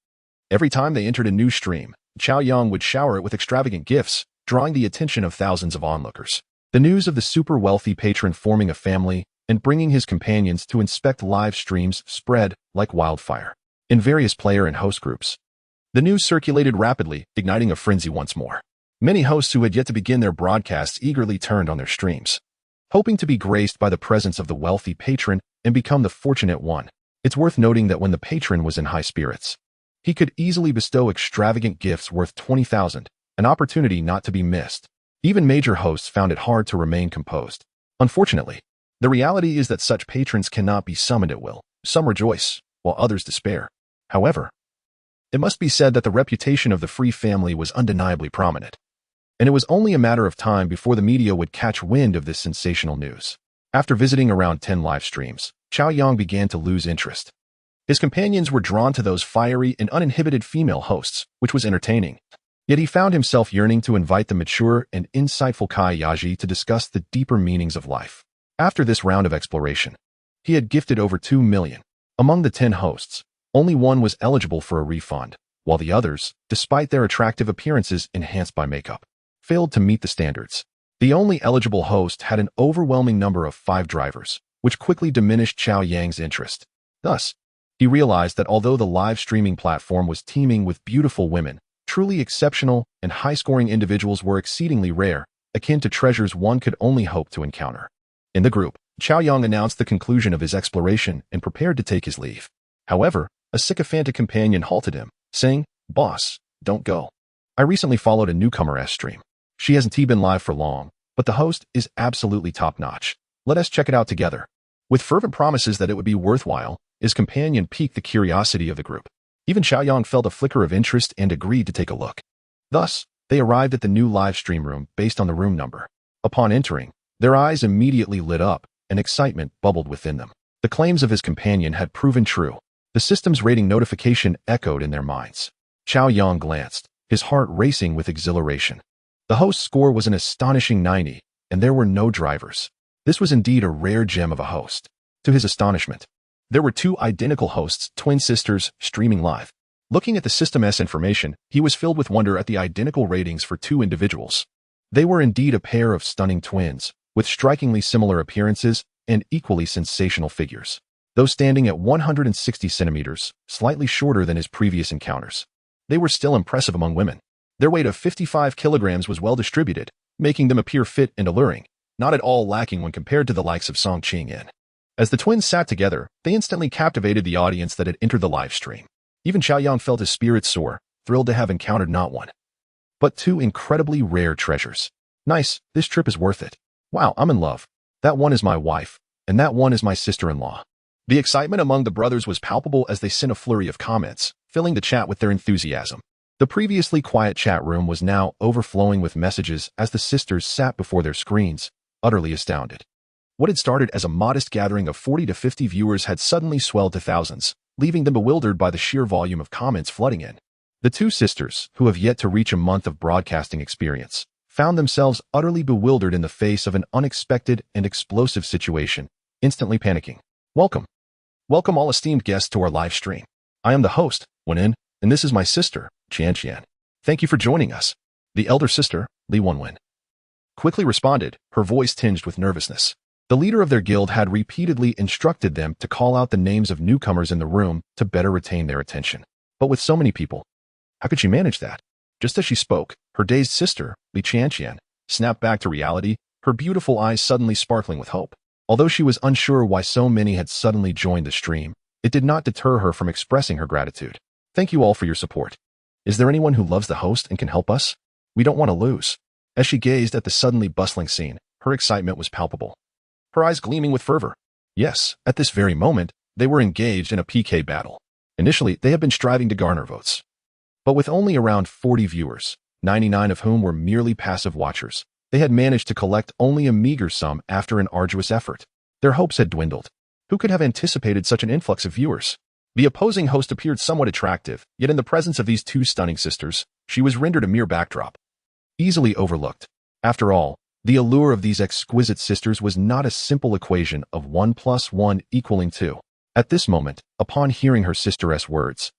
Every time they entered a new stream, Cao Yang would shower it with extravagant gifts, drawing the attention of thousands of onlookers. The news of the super wealthy patron forming a family and bringing his companions to inspect live streams spread like wildfire. in various player and host groups. The news circulated rapidly, igniting a frenzy once more. Many hosts who had yet to begin their broadcasts eagerly turned on their streams, hoping to be graced by the presence of the wealthy patron and become the fortunate one. It's worth noting that when the patron was in high spirits, he could easily bestow extravagant gifts worth $20,000, an opportunity not to be missed. Even major hosts found it hard to remain composed. Unfortunately, the reality is that such patrons cannot be summoned at will. Some rejoice, while others despair. However, it must be said that the reputation of the Free family was undeniably prominent, and it was only a matter of time before the media would catch wind of this sensational news. After visiting around 10 live streams, Cao Yang began to lose interest. His companions were drawn to those fiery and uninhibited female hosts, which was entertaining. Yet he found himself yearning to invite the mature and insightful Cao Yang to discuss the deeper meanings of life. After this round of exploration, he had gifted over 2 million. Among the 10 hosts, only one was eligible for a refund, while the others, despite their attractive appearances enhanced by makeup, failed to meet the standards. The only eligible host had an overwhelming number of 5 drivers, which quickly diminished Cao Yang's interest. Thus, he realized that although the live streaming platform was teeming with beautiful women, truly exceptional and high-scoring individuals were exceedingly rare, akin to treasures one could only hope to encounter. In the group, Cao Yang announced the conclusion of his exploration and prepared to take his leave. However, a sycophantic companion halted him, saying, "Boss, don't go. I recently followed a newcomer-esque stream. She hasn't been live for long, but the host is absolutely top-notch. Let us check it out together." With fervent promises that it would be worthwhile, his companion piqued the curiosity of the group. Even Cao Yang felt a flicker of interest and agreed to take a look. Thus, they arrived at the new live stream room based on the room number. Upon entering, their eyes immediately lit up, and excitement bubbled within them. The claims of his companion had proven true. The system's rating notification echoed in their minds. Cao Yang glanced, his heart racing with exhilaration. The host's score was an astonishing 90, and there were no drivers. This was indeed a rare gem of a host. To his astonishment, there were 2 identical hosts, twin sisters, streaming live. Looking at the system's information, he was filled with wonder at the identical ratings for 2 individuals. They were indeed a pair of stunning twins, with strikingly similar appearances and equally sensational figures. Though standing at 160 centimeters, slightly shorter than his previous encounters, they were still impressive among women. Their weight of 55 kilograms was well distributed, making them appear fit and alluring, not at all lacking when compared to the likes of Song Qing-in. As the twins sat together, they instantly captivated the audience that had entered the live stream. Even Cao Yang felt his spirits soar, thrilled to have encountered not one, but 2 incredibly rare treasures. Nice, this trip is worth it. Wow, I'm in love. That one is my wife, and that one is my sister-in-law. The excitement among the brothers was palpable as they sent a flurry of comments, filling the chat with their enthusiasm. The previously quiet chat room was now overflowing with messages as the sisters sat before their screens, utterly astounded. What had started as a modest gathering of 40 to 50 viewers had suddenly swelled to thousands, leaving them bewildered by the sheer volume of comments flooding in. The 2 sisters, who have yet to reach a month of broadcasting experience, found themselves utterly bewildered in the face of an unexpected and explosive situation, instantly panicking. Welcome all esteemed guests to our live stream. I am the host, Wen-in, and this is my sister, Qian. Thank you for joining us. The elder sister, Li Wenwen, quickly responded, her voice tinged with nervousness. The leader of their guild had repeatedly instructed them to call out the names of newcomers in the room to better retain their attention. But with so many people, how could she manage that? Just as she spoke, her dazed sister, Li Qian, snapped back to reality, her beautiful eyes suddenly sparkling with hope. Although she was unsure why so many had suddenly joined the stream, it did not deter her from expressing her gratitude. Thank you all for your support. Is there anyone who loves the host and can help us? We don't want to lose. As she gazed at the suddenly bustling scene, her excitement was palpable, her eyes gleaming with fervor. Yes, at this very moment, they were engaged in a PK battle. Initially, they had been striving to garner votes. But with only around 40 viewers, 99 of whom were merely passive watchers, they had managed to collect only a meager sum after an arduous effort. Their hopes had dwindled. Who could have anticipated such an influx of viewers? The opposing host appeared somewhat attractive, yet in the presence of these 2 stunning sisters, she was rendered a mere backdrop, easily overlooked. After all, the allure of these exquisite sisters was not a simple equation of 1 + 1 = 2. At this moment, upon hearing her sister's words,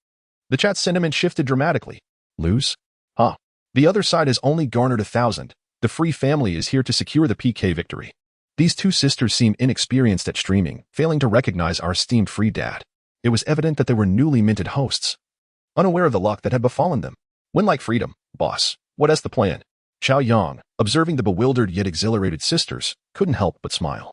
the chat sentiment shifted dramatically. Lose? Huh. The other side has only garnered 1,000. The Free family is here to secure the PK victory. These 2 sisters seem inexperienced at streaming, failing to recognize our esteemed Free dad. It was evident that they were newly minted hosts, unaware of the luck that had befallen them. Win like freedom, boss. What is the plan? Cao Yang, observing the bewildered yet exhilarated sisters, couldn't help but smile.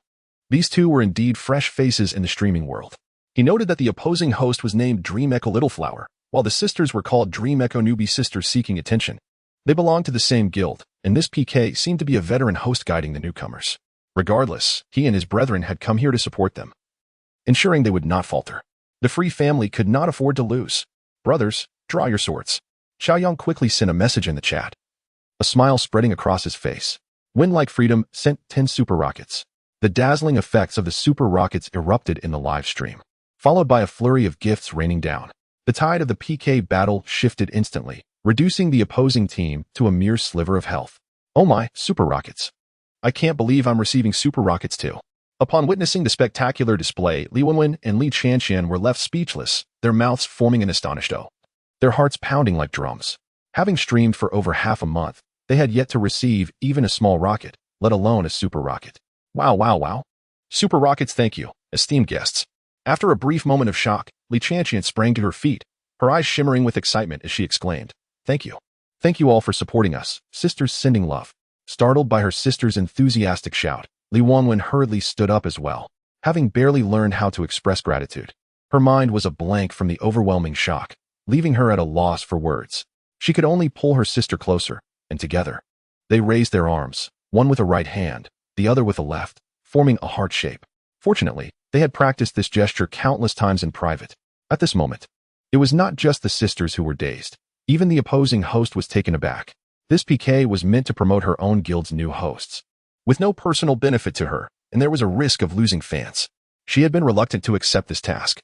These two were indeed fresh faces in the streaming world. He noted that the opposing host was named Dream Echo Little Flower, while the sisters were called Dream Echo Newbie Sisters Seeking Attention. They belonged to the same guild, and this PK seemed to be a veteran host guiding the newcomers. Regardless, he and his brethren had come here to support them, ensuring they would not falter. The Free family could not afford to lose. Brothers, draw your swords. Cao Yang quickly sent a message in the chat, a smile spreading across his face. Win like freedom sent 10 super rockets. The dazzling effects of the super rockets erupted in the live stream, followed by a flurry of gifts raining down. The tide of the PK battle shifted instantly, reducing the opposing team to a mere sliver of health. Oh my, super rockets. I can't believe I'm receiving super rockets too. Upon witnessing the spectacular display, Li Wenwen and Li Qianqian were left speechless, their mouths forming an astonished O, their hearts pounding like drums. Having streamed for over half a month, they had yet to receive even a small rocket, let alone a super rocket. Wow, wow, wow. Super rockets, thank you, esteemed guests. After a brief moment of shock, Li Qianqian sprang to her feet, her eyes shimmering with excitement as she exclaimed, "Thank you. Thank you all for supporting us, sisters sending love." Startled by her sister's enthusiastic shout, Li Wenwen hurriedly stood up as well, having barely learned how to express gratitude. Her mind was a blank from the overwhelming shock, leaving her at a loss for words. She could only pull her sister closer, and together, they raised their arms, one with a right hand, the other with a left, forming a heart shape. Fortunately, they had practiced this gesture countless times in private. At this moment, it was not just the sisters who were dazed. Even the opposing host was taken aback. This PK was meant to promote her own guild's new hosts, with no personal benefit to her, and there was a risk of losing fans. She had been reluctant to accept this task.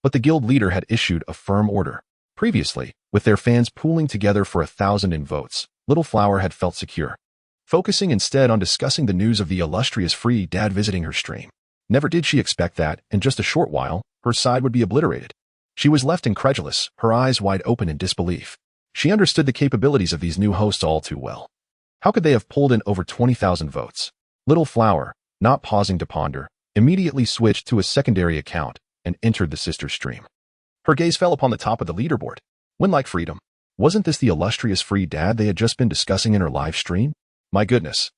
But the guild leader had issued a firm order. Previously, with their fans pooling together for 1,000 in votes, Little Flower had felt secure, focusing instead on discussing the news of the illustrious Free Dad visiting her stream. Never did she expect that, in just a short while, her side would be obliterated. She was left incredulous, her eyes wide open in disbelief. She understood the capabilities of these new hosts all too well. How could they have pulled in over 20,000 votes? Little Flower, not pausing to ponder, immediately switched to a secondary account and entered the sister stream. Her gaze fell upon the top of the leaderboard. Win like freedom. Wasn't this the illustrious Free Dad they had just been discussing in her live stream? My goodness.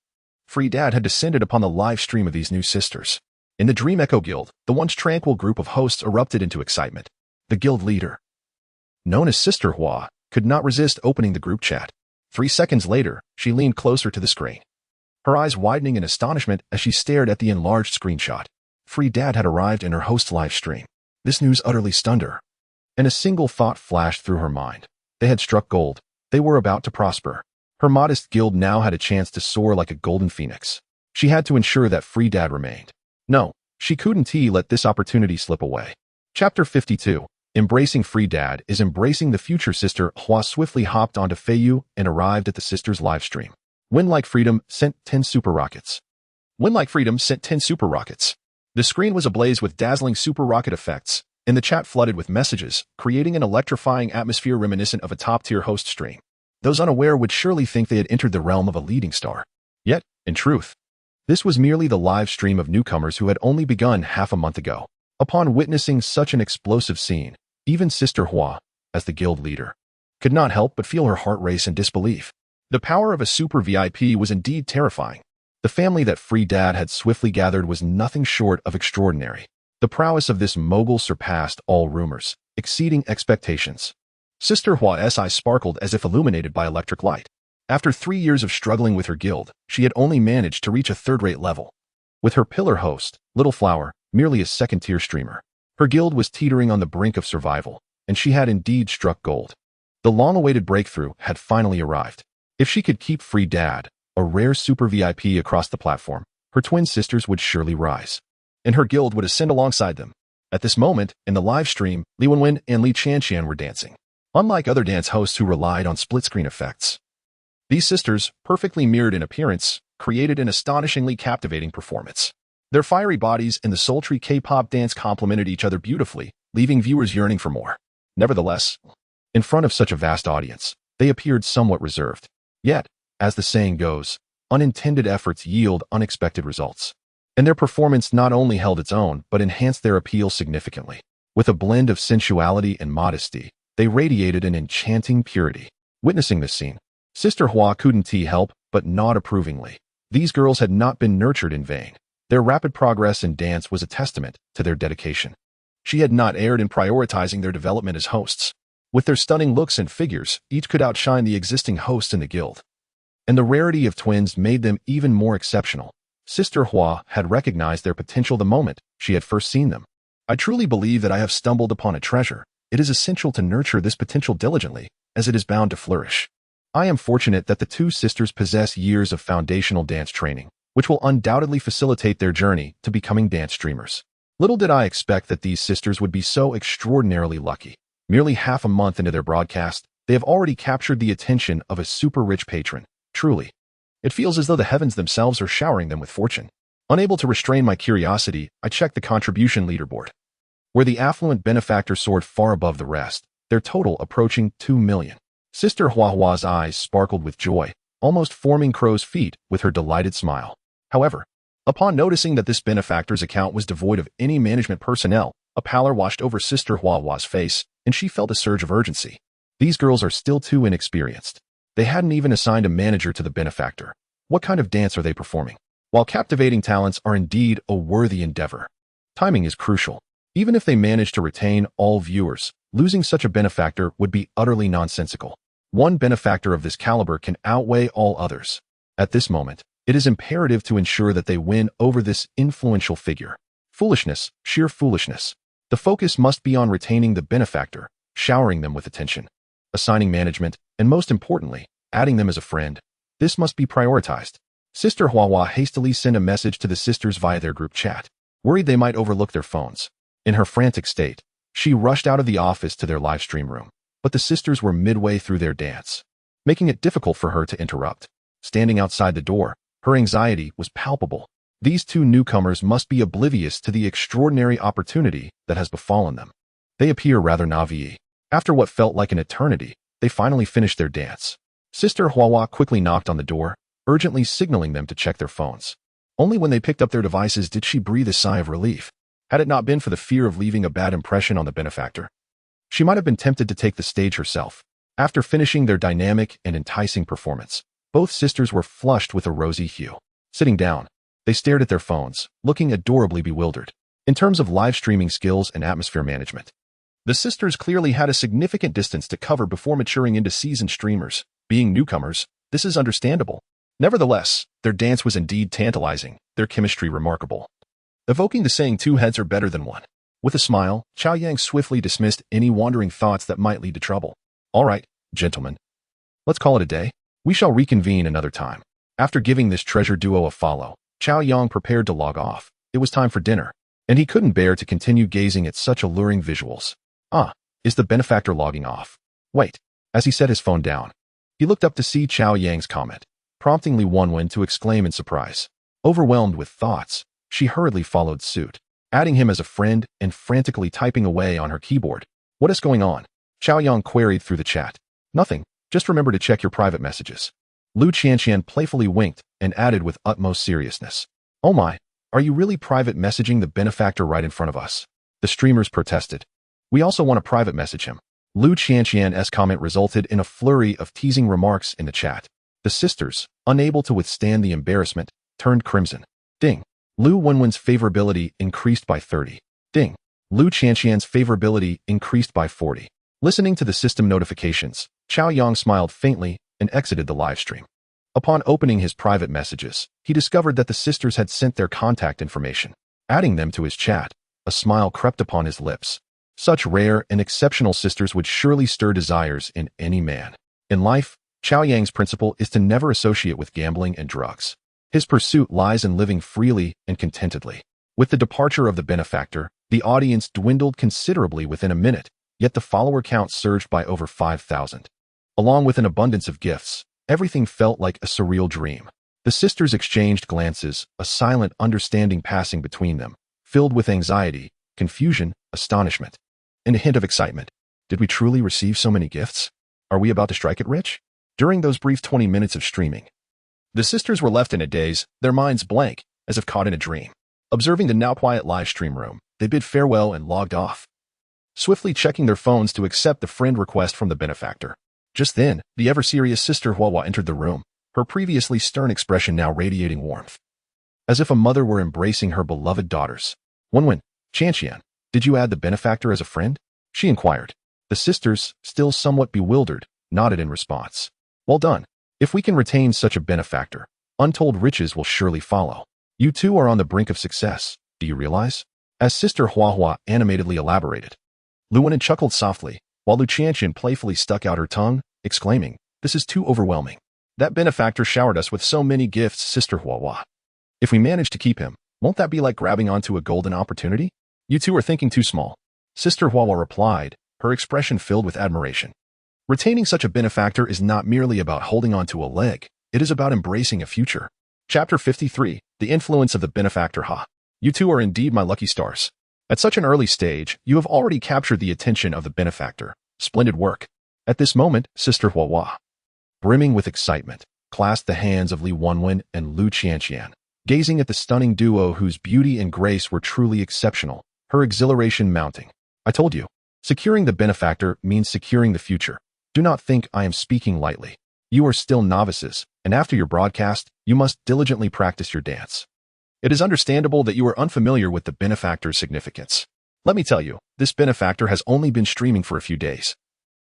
Free Dad had descended upon the live stream of these new sisters. In the Dream Echo Guild, the once tranquil group of hosts erupted into excitement. The guild leader, known as Sister Hua, could not resist opening the group chat. 3 seconds later, she leaned closer to the screen, her eyes widening in astonishment as she stared at the enlarged screenshot. Free Dad had arrived in her host's live stream. This news utterly stunned her, and a single thought flashed through her mind. They had struck gold. They were about to prosper. Her modest guild now had a chance to soar like a golden phoenix. She had to ensure that Free Dad remained. No, she couldn't let this opportunity slip away. Chapter 52. Embracing Free Dad is embracing the future. Sister Hua swiftly hopped onto Feiyu and arrived at the sisters' live stream. Win like freedom sent 10 super rockets. Win like freedom sent 10 super rockets. The screen was ablaze with dazzling super rocket effects, and the chat flooded with messages, creating an electrifying atmosphere reminiscent of a top-tier host stream. Those unaware would surely think they had entered the realm of a leading star. Yet, in truth, this was merely the live stream of newcomers who had only begun half a month ago. Upon witnessing such an explosive scene, even Sister Hua, as the guild leader, could not help but feel her heart race in disbelief. The power of a super VIP was indeed terrifying. The family that Free Dad had swiftly gathered was nothing short of extraordinary. The prowess of this mogul surpassed all rumors, exceeding expectations. Sister Hua's eyes sparkled as if illuminated by electric light. After 3 years of struggling with her guild, she had only managed to reach a third-rate level. With her pillar host, Little Flower, merely a second-tier streamer, her guild was teetering on the brink of survival, and she had indeed struck gold. The long-awaited breakthrough had finally arrived. If she could keep Free Dad, a rare super VIP, across the platform, her twin sisters would surely rise, and her guild would ascend alongside them. At this moment, in the live stream, Li Wenwen and Li Qianqian were dancing. Unlike other dance hosts who relied on split-screen effects, these sisters, perfectly mirrored in appearance, created an astonishingly captivating performance. Their fiery bodies and the sultry K-pop dance complemented each other beautifully, leaving viewers yearning for more. Nevertheless, in front of such a vast audience, they appeared somewhat reserved. Yet, as the saying goes, unintended efforts yield unexpected results. And their performance not only held its own, but enhanced their appeal significantly. With a blend of sensuality and modesty, they radiated an enchanting purity. Witnessing this scene, Sister Hua couldn't help but nod approvingly. These girls had not been nurtured in vain. Their rapid progress in dance was a testament to their dedication. She had not erred in prioritizing their development as hosts. With their stunning looks and figures, each could outshine the existing hosts in the guild. And the rarity of twins made them even more exceptional. Sister Hua had recognized their potential the moment she had first seen them. I truly believe that I have stumbled upon a treasure. It is essential to nurture this potential diligently, as it is bound to flourish. I am fortunate that the two sisters possess years of foundational dance training, which will undoubtedly facilitate their journey to becoming dance streamers. Little did I expect that these sisters would be so extraordinarily lucky. Merely half a month into their broadcast, they have already captured the attention of a super-rich patron. Truly, it feels as though the heavens themselves are showering them with fortune. Unable to restrain my curiosity, I checked the contribution leaderboard, where the affluent benefactor soared far above the rest, their total approaching 2 million. Sister Huahua's eyes sparkled with joy, almost forming crow's feet with her delighted smile. However, upon noticing that this benefactor's account was devoid of any management personnel, a pallor washed over Sister Huahua's face, and she felt a surge of urgency. These girls are still too inexperienced. They hadn't even assigned a manager to the benefactor. What kind of dance are they performing? While captivating talents are indeed a worthy endeavor, timing is crucial. Even if they manage to retain all viewers, losing such a benefactor would be utterly nonsensical. One benefactor of this caliber can outweigh all others. At this moment, it is imperative to ensure that they win over this influential figure. Foolishness, sheer foolishness. The focus must be on retaining the benefactor, showering them with attention, assigning management, and most importantly, adding them as a friend. This must be prioritized. Sister Huahua hastily sent a message to the sisters via their group chat, worried they might overlook their phones. In her frantic state, she rushed out of the office to their live stream room, but the sisters were midway through their dance, making it difficult for her to interrupt. Standing outside the door, her anxiety was palpable. These two newcomers must be oblivious to the extraordinary opportunity that has befallen them. They appear rather naive. After what felt like an eternity, they finally finished their dance. Sister Huahua quickly knocked on the door, urgently signaling them to check their phones. Only when they picked up their devices did she breathe a sigh of relief. Had it not been for the fear of leaving a bad impression on the benefactor, she might have been tempted to take the stage herself. After finishing their dynamic and enticing performance, both sisters were flushed with a rosy hue. Sitting down, they stared at their phones, looking adorably bewildered. In terms of live streaming skills and atmosphere management, the sisters clearly had a significant distance to cover before maturing into seasoned streamers. Being newcomers, this is understandable. Nevertheless, their dance was indeed tantalizing, their chemistry remarkable, evoking the saying two heads are better than one. With a smile, Cao Yang swiftly dismissed any wandering thoughts that might lead to trouble. All right, gentlemen, let's call it a day. We shall reconvene another time. After giving this treasure duo a follow, Cao Yang prepared to log off. It was time for dinner, and he couldn't bear to continue gazing at such alluring visuals. Is the benefactor logging off? Wait. As he set his phone down, he looked up to see Cao Yang's comment, prompting Li Wenwen to exclaim in surprise. Overwhelmed with thoughts, she hurriedly followed suit, adding him as a friend and frantically typing away on her keyboard. What is going on? Cao Yang queried through the chat. Nothing. Just remember to check your private messages. Lu Qianqian playfully winked and added with utmost seriousness. Oh my, are you really private messaging the benefactor right in front of us? The streamers protested. We also want to private message him. Lu Qianqian's comment resulted in a flurry of teasing remarks in the chat. The sisters, unable to withstand the embarrassment, turned crimson. Ding. Lu Wenwen's favorability increased by 30. Ding. Lu Qianqian's favorability increased by 40. Listening to the system notifications, Cao Yang smiled faintly and exited the live stream. Upon opening his private messages, he discovered that the sisters had sent their contact information. Adding them to his chat, a smile crept upon his lips. Such rare and exceptional sisters would surely stir desires in any man. In life, Cao Yang's principle is to never associate with gambling and drugs. His pursuit lies in living freely and contentedly. With the departure of the benefactor, the audience dwindled considerably within a minute, yet the follower count surged by over 5,000. Along with an abundance of gifts, everything felt like a surreal dream. The sisters exchanged glances, a silent understanding passing between them, filled with anxiety, confusion, astonishment, and a hint of excitement. Did we truly receive so many gifts? Are we about to strike it rich? During those brief 20 minutes of streaming, the sisters were left in a daze, their minds blank, as if caught in a dream. Observing the now quiet live stream room, they bid farewell and logged off. swiftly checking their phones to accept the friend request from the benefactor. Just then, the ever-serious Sister Huahua entered the room, her previously stern expression now radiating warmth. As if a mother were embracing her beloved daughters. Wenwen, Qianqian, did you add the benefactor as a friend? She inquired. The sisters, still somewhat bewildered, nodded in response. Well done. If we can retain such a benefactor, untold riches will surely follow. You two are on the brink of success, do you realize? As Sister Huahua animatedly elaborated. Lu Wenwen chuckled softly, while Lu Qianqian playfully stuck out her tongue, exclaiming, "This is too overwhelming. That benefactor showered us with so many gifts, Sister Huahua. If we manage to keep him, won't that be like grabbing onto a golden opportunity?" You two are thinking too small. Sister Huahua replied, her expression filled with admiration. Retaining such a benefactor is not merely about holding onto a leg, it is about embracing a future. Chapter 53, The Influence of the Benefactor. Ha! You two are indeed my lucky stars. At such an early stage, you have already captured the attention of the benefactor. Splendid work. At this moment, Sister Huahua, brimming with excitement, clasped the hands of Li Wenwen and Lu Qianqian, gazing at the stunning duo whose beauty and grace were truly exceptional, her exhilaration mounting. I told you, securing the benefactor means securing the future. Do not think I am speaking lightly. You are still novices, and after your broadcast, you must diligently practice your dance. It is understandable that you are unfamiliar with the benefactor's significance. Let me tell you, this benefactor has only been streaming for a few days.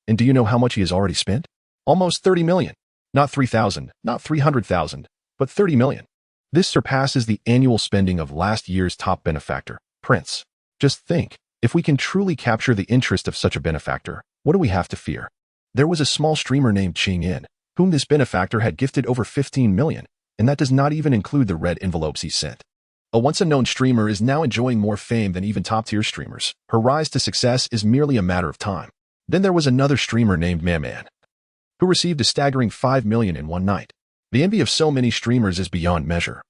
And do you know how much he has already spent? Almost 30 million. Not 3,000, not 300,000, but 30 million. This surpasses the annual spending of last year's top benefactor, Prince. Just think, if we can truly capture the interest of such a benefactor, what do we have to fear? There was a small streamer named Ching In, whom this benefactor had gifted over 15 million, and that does not even include the red envelopes he sent. A once-unknown streamer is now enjoying more fame than even top-tier streamers. Her rise to success is merely a matter of time. Then there was another streamer named Man, who received a staggering 5 million in one night. The envy of so many streamers is beyond measure.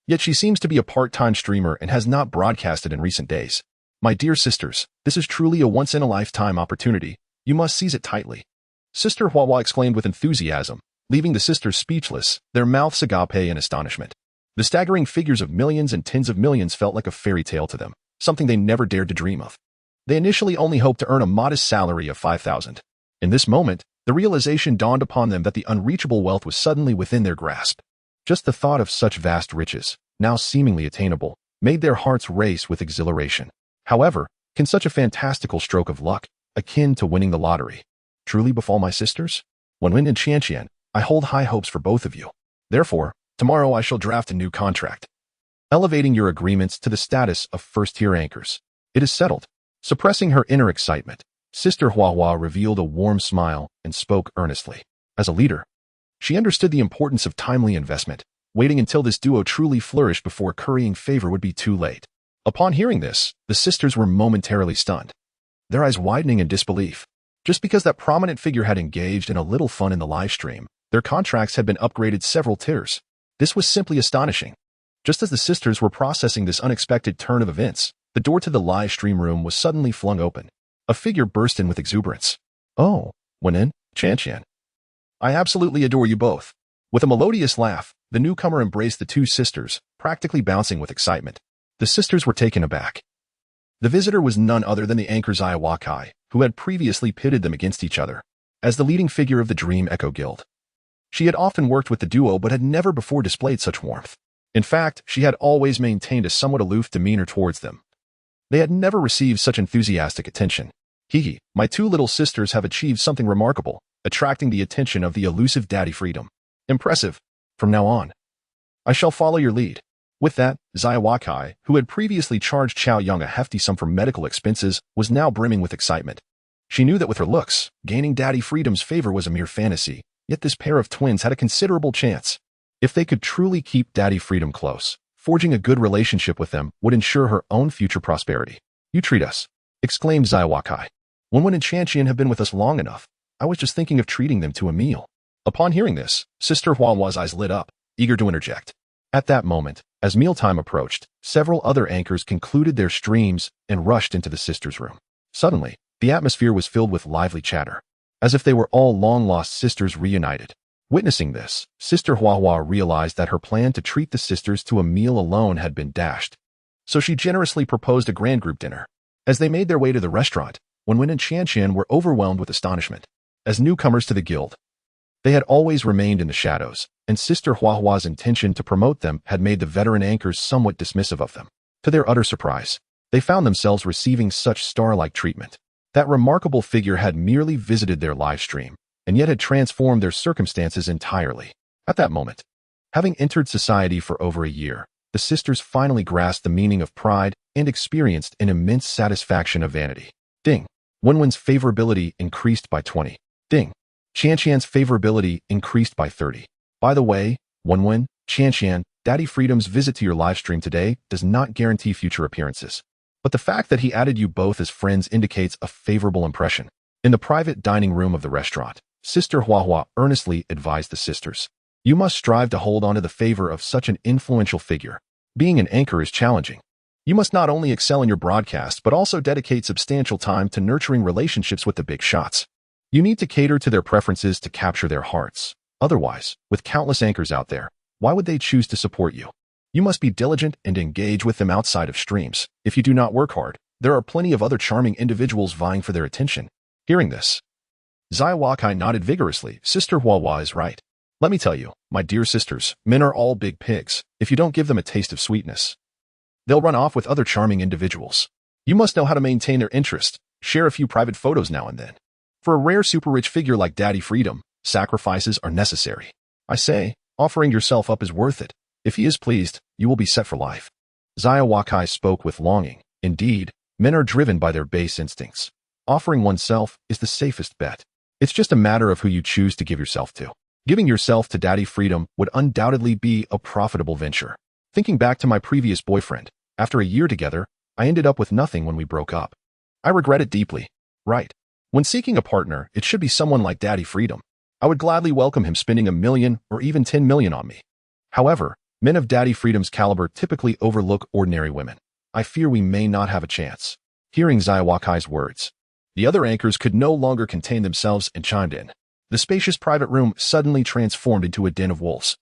Yet she seems to be a part-time streamer and has not broadcasted in recent days. My dear sisters, this is truly a once-in-a-lifetime opportunity. You must seize it tightly. Sister Huahua exclaimed with enthusiasm, leaving the sisters speechless, their mouths agape in astonishment. The staggering figures of millions and tens of millions felt like a fairy tale to them, something they never dared to dream of. They initially only hoped to earn a modest salary of 5,000. In this moment, the realization dawned upon them that the unreachable wealth was suddenly within their grasp. Just the thought of such vast riches, now seemingly attainable, made their hearts race with exhilaration. However, can such a fantastical stroke of luck, akin to winning the lottery, truly befall my sisters? Wenwen and Qianqian, I hold high hopes for both of you. Therefore, tomorrow I shall draft a new contract, elevating your agreements to the status of first-tier anchors. It is settled. Suppressing her inner excitement, Sister Huahua revealed a warm smile and spoke earnestly. As a leader, she understood the importance of timely investment. Waiting until this duo truly flourished before currying favor would be too late. Upon hearing this, the sisters were momentarily stunned, their eyes widening in disbelief. Just because that prominent figure had engaged in a little fun in the live stream, their contracts had been upgraded several tiers. This was simply astonishing. Just as the sisters were processing this unexpected turn of events, the door to the live stream room was suddenly flung open. A figure burst in with exuberance. Oh, Wenwen, Qianqian. I absolutely adore you both. With a melodious laugh, the newcomer embraced the two sisters, practically bouncing with excitement. The sisters were taken aback. The visitor was none other than the anchor Zai Wakai, who had previously pitted them against each other, as the leading figure of the Dream Echo Guild. She had often worked with the duo but had never before displayed such warmth. In fact, she had always maintained a somewhat aloof demeanor towards them. They had never received such enthusiastic attention. Hee, my two little sisters have achieved something remarkable, attracting the attention of the elusive Daddy Freedom. Impressive. From now on, I shall follow your lead. With that, Zai Wakai, who had previously charged Cao Yang a hefty sum for medical expenses, was now brimming with excitement. She knew that with her looks, gaining Daddy Freedom's favor was a mere fantasy, yet this pair of twins had a considerable chance. If they could truly keep Daddy Freedom close, forging a good relationship with them would ensure her own future prosperity. You treat us, exclaimed Zai Wakai. Wenwen and Qianqian have been with us long enough. I was just thinking of treating them to a meal. Upon hearing this, Sister Huahua's eyes lit up, eager to interject. At that moment, as mealtime approached, several other anchors concluded their streams and rushed into the sisters' room. Suddenly, the atmosphere was filled with lively chatter, as if they were all long-lost sisters reunited. Witnessing this, Sister Huahua realized that her plan to treat the sisters to a meal alone had been dashed. So she generously proposed a grand group dinner. As they made their way to the restaurant, Wenwen and Qianqian were overwhelmed with astonishment. As newcomers to the guild, they had always remained in the shadows, and Sister Huahua's intention to promote them had made the veteran anchors somewhat dismissive of them. To their utter surprise, they found themselves receiving such star-like treatment. That remarkable figure had merely visited their live stream, and yet had transformed their circumstances entirely. At that moment, having entered society for over a year, the sisters finally grasped the meaning of pride and experienced an immense satisfaction of vanity. Ding. Wenwen's favorability increased by 20. Ding. Qianqian's favorability increased by 30. By the way, Wenwen, Qianqian, Daddy Freedom's visit to your live stream today does not guarantee future appearances. But the fact that he added you both as friends indicates a favorable impression. In the private dining room of the restaurant, Sister Huahua earnestly advised the sisters. You must strive to hold on to the favor of such an influential figure. Being an anchor is challenging. You must not only excel in your broadcast but also dedicate substantial time to nurturing relationships with the big shots. You need to cater to their preferences to capture their hearts. Otherwise, with countless anchors out there, why would they choose to support you? You must be diligent and engage with them outside of streams. If you do not work hard, there are plenty of other charming individuals vying for their attention. Hearing this, Zai Wakai nodded vigorously. Sister Huahua is right. Let me tell you, my dear sisters, men are all big pigs. If you don't give them a taste of sweetness, they'll run off with other charming individuals. You must know how to maintain their interest. Share a few private photos now and then. For a rare super-rich figure like Daddy Freedom, sacrifices are necessary. I say, offering yourself up is worth it. If he is pleased, you will be set for life. Zaya Wakai spoke with longing. Indeed, men are driven by their base instincts. Offering oneself is the safest bet. It's just a matter of who you choose to give yourself to. Giving yourself to Daddy Freedom would undoubtedly be a profitable venture. Thinking back to my previous boyfriend, after a year together, I ended up with nothing when we broke up. I regret it deeply. Right. When seeking a partner, it should be someone like Daddy Freedom. I would gladly welcome him spending $1 million or even $10 million on me. However, men of Daddy Freedom's caliber typically overlook ordinary women. I fear we may not have a chance. Hearing Zaiwakai's words, the other anchors could no longer contain themselves and chimed in. The spacious private room suddenly transformed into a den of wolves,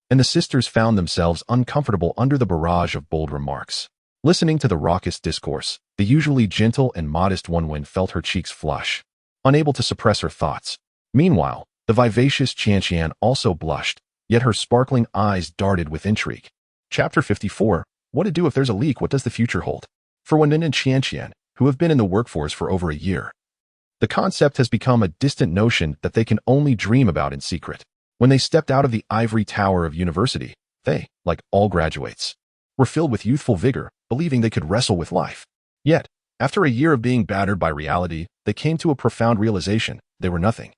and the sisters found themselves uncomfortable under the barrage of bold remarks. Listening to the raucous discourse, the usually gentle and modest Wenwen felt her cheeks flush, unable to suppress her thoughts. Meanwhile, the vivacious Qianqian also blushed, yet her sparkling eyes darted with intrigue. Chapter 54. What to do if there's a leak? What does the future hold? For Wenwen and Qianqian, who have been in the workforce for over a year, the concept has become a distant notion that they can only dream about in secret. When they stepped out of the ivory tower of university, they, like all graduates, were filled with youthful vigor, believing they could wrestle with life. Yet, after a year of being battered by reality, they came to a profound realization: they were nothing.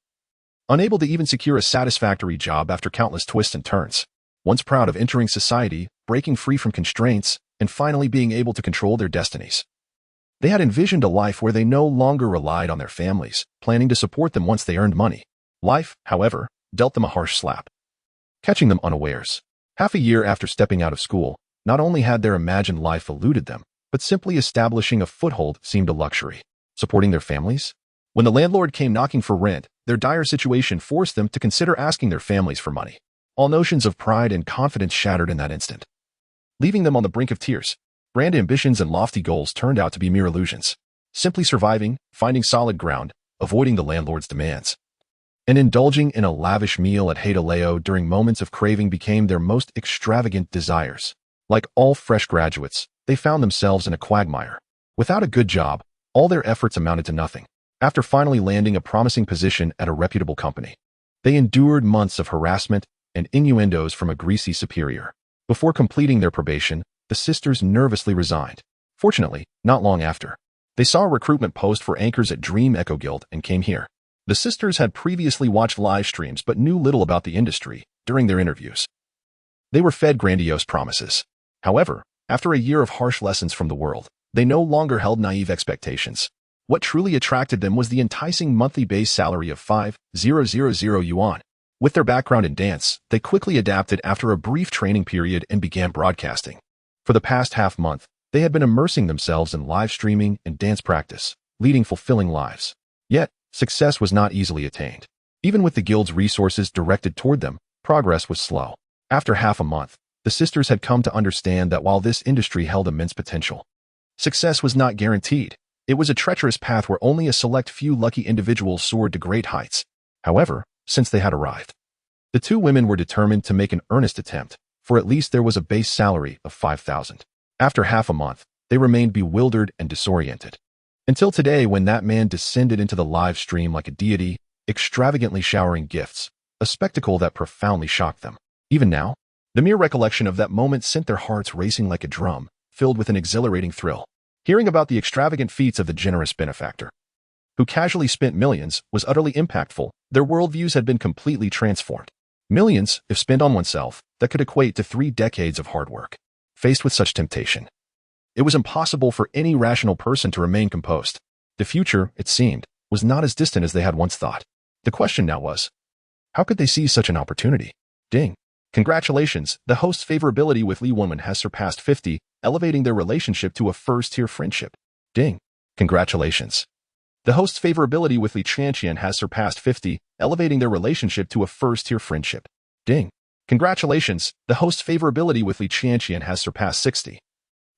Unable to even secure a satisfactory job after countless twists and turns. Once proud of entering society, breaking free from constraints, and finally being able to control their destinies, they had envisioned a life where they no longer relied on their families, planning to support them once they earned money. Life, however, dealt them a harsh slap, catching them unawares. Half a year after stepping out of school, not only had their imagined life eluded them, but simply establishing a foothold seemed a luxury. Supporting their families? When the landlord came knocking for rent, their dire situation forced them to consider asking their families for money. All notions of pride and confidence shattered in that instant, leaving them on the brink of tears. Grand ambitions and lofty goals turned out to be mere illusions. Simply surviving, finding solid ground, avoiding the landlord's demands, and indulging in a lavish meal at Hadaleo during moments of craving became their most extravagant desires. Like all fresh graduates, they found themselves in a quagmire. Without a good job, all their efforts amounted to nothing. After finally landing a promising position at a reputable company, they endured months of harassment and innuendos from a greasy superior. Before completing their probation, the sisters nervously resigned. Fortunately, not long after, they saw a recruitment post for anchors at Dream Echo Guild and came here. The sisters had previously watched live streams but knew little about the industry. During their interviews, they were fed grandiose promises. However, after a year of harsh lessons from the world, they no longer held naive expectations. What truly attracted them was the enticing monthly base salary of 5,000 yuan. With their background in dance, they quickly adapted after a brief training period and began broadcasting. For the past half-month, they had been immersing themselves in live streaming and dance practice, leading fulfilling lives. Yet, success was not easily attained. Even with the guild's resources directed toward them, progress was slow. After half a month, the sisters had come to understand that while this industry held immense potential, success was not guaranteed. It was a treacherous path where only a select few lucky individuals soared to great heights. However, since they had arrived, the two women were determined to make an earnest attempt, for at least there was a base salary of 5,000. After half a month, they remained bewildered and disoriented. Until today, when that man descended into the live stream like a deity, extravagantly showering gifts, a spectacle that profoundly shocked them. Even now, the mere recollection of that moment sent their hearts racing like a drum, filled with an exhilarating thrill. Hearing about the extravagant feats of the generous benefactor, who casually spent millions, was utterly impactful. Their worldviews had been completely transformed. Millions, if spent on oneself, that could equate to 3 decades of hard work. Faced with such temptation, it was impossible for any rational person to remain composed. The future, it seemed, was not as distant as they had once thought. The question now was, how could they seize such an opportunity? Ding. Congratulations, the host's favorability with Li Woman has surpassed 50, elevating their relationship to a first-tier friendship. Ding. Congratulations. The host's favorability with Li Chanqian has surpassed 50, elevating their relationship to a first-tier friendship. Ding. Congratulations, the host's favorability with Li Chanqian has surpassed 60,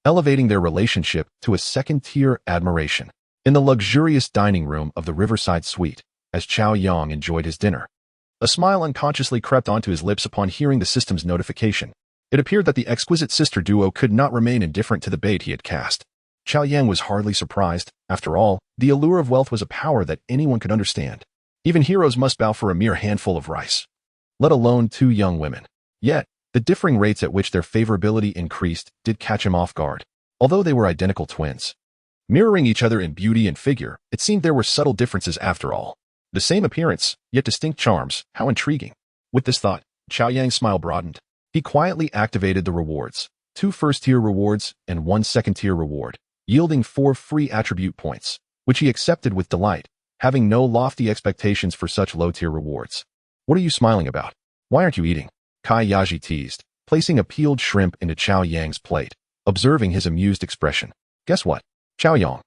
elevating their relationship to a second-tier admiration. In the luxurious dining room of the Riverside Suite, as Cao Yang enjoyed his dinner, a smile unconsciously crept onto his lips upon hearing the system's notification. It appeared that the exquisite sister duo could not remain indifferent to the bait he had cast. Cao Yang was hardly surprised. After all, the allure of wealth was a power that anyone could understand. Even heroes must bow for a mere handful of rice, let alone 2 young women. Yet, the differing rates at which their favorability increased did catch him off guard. Although they were identical twins, mirroring each other in beauty and figure, it seemed there were subtle differences after all. The same appearance, yet distinct charms. How intriguing. With this thought, Cao Yang's smile broadened. He quietly activated the rewards, 2 first-tier rewards and 1 second-tier reward, yielding 4 free attribute points, which he accepted with delight, having no lofty expectations for such low-tier rewards. What are you smiling about? Why aren't you eating? Kai Yaji teased, placing a peeled shrimp into Cao Yang's plate, observing his amused expression. Guess what? Cao Yang,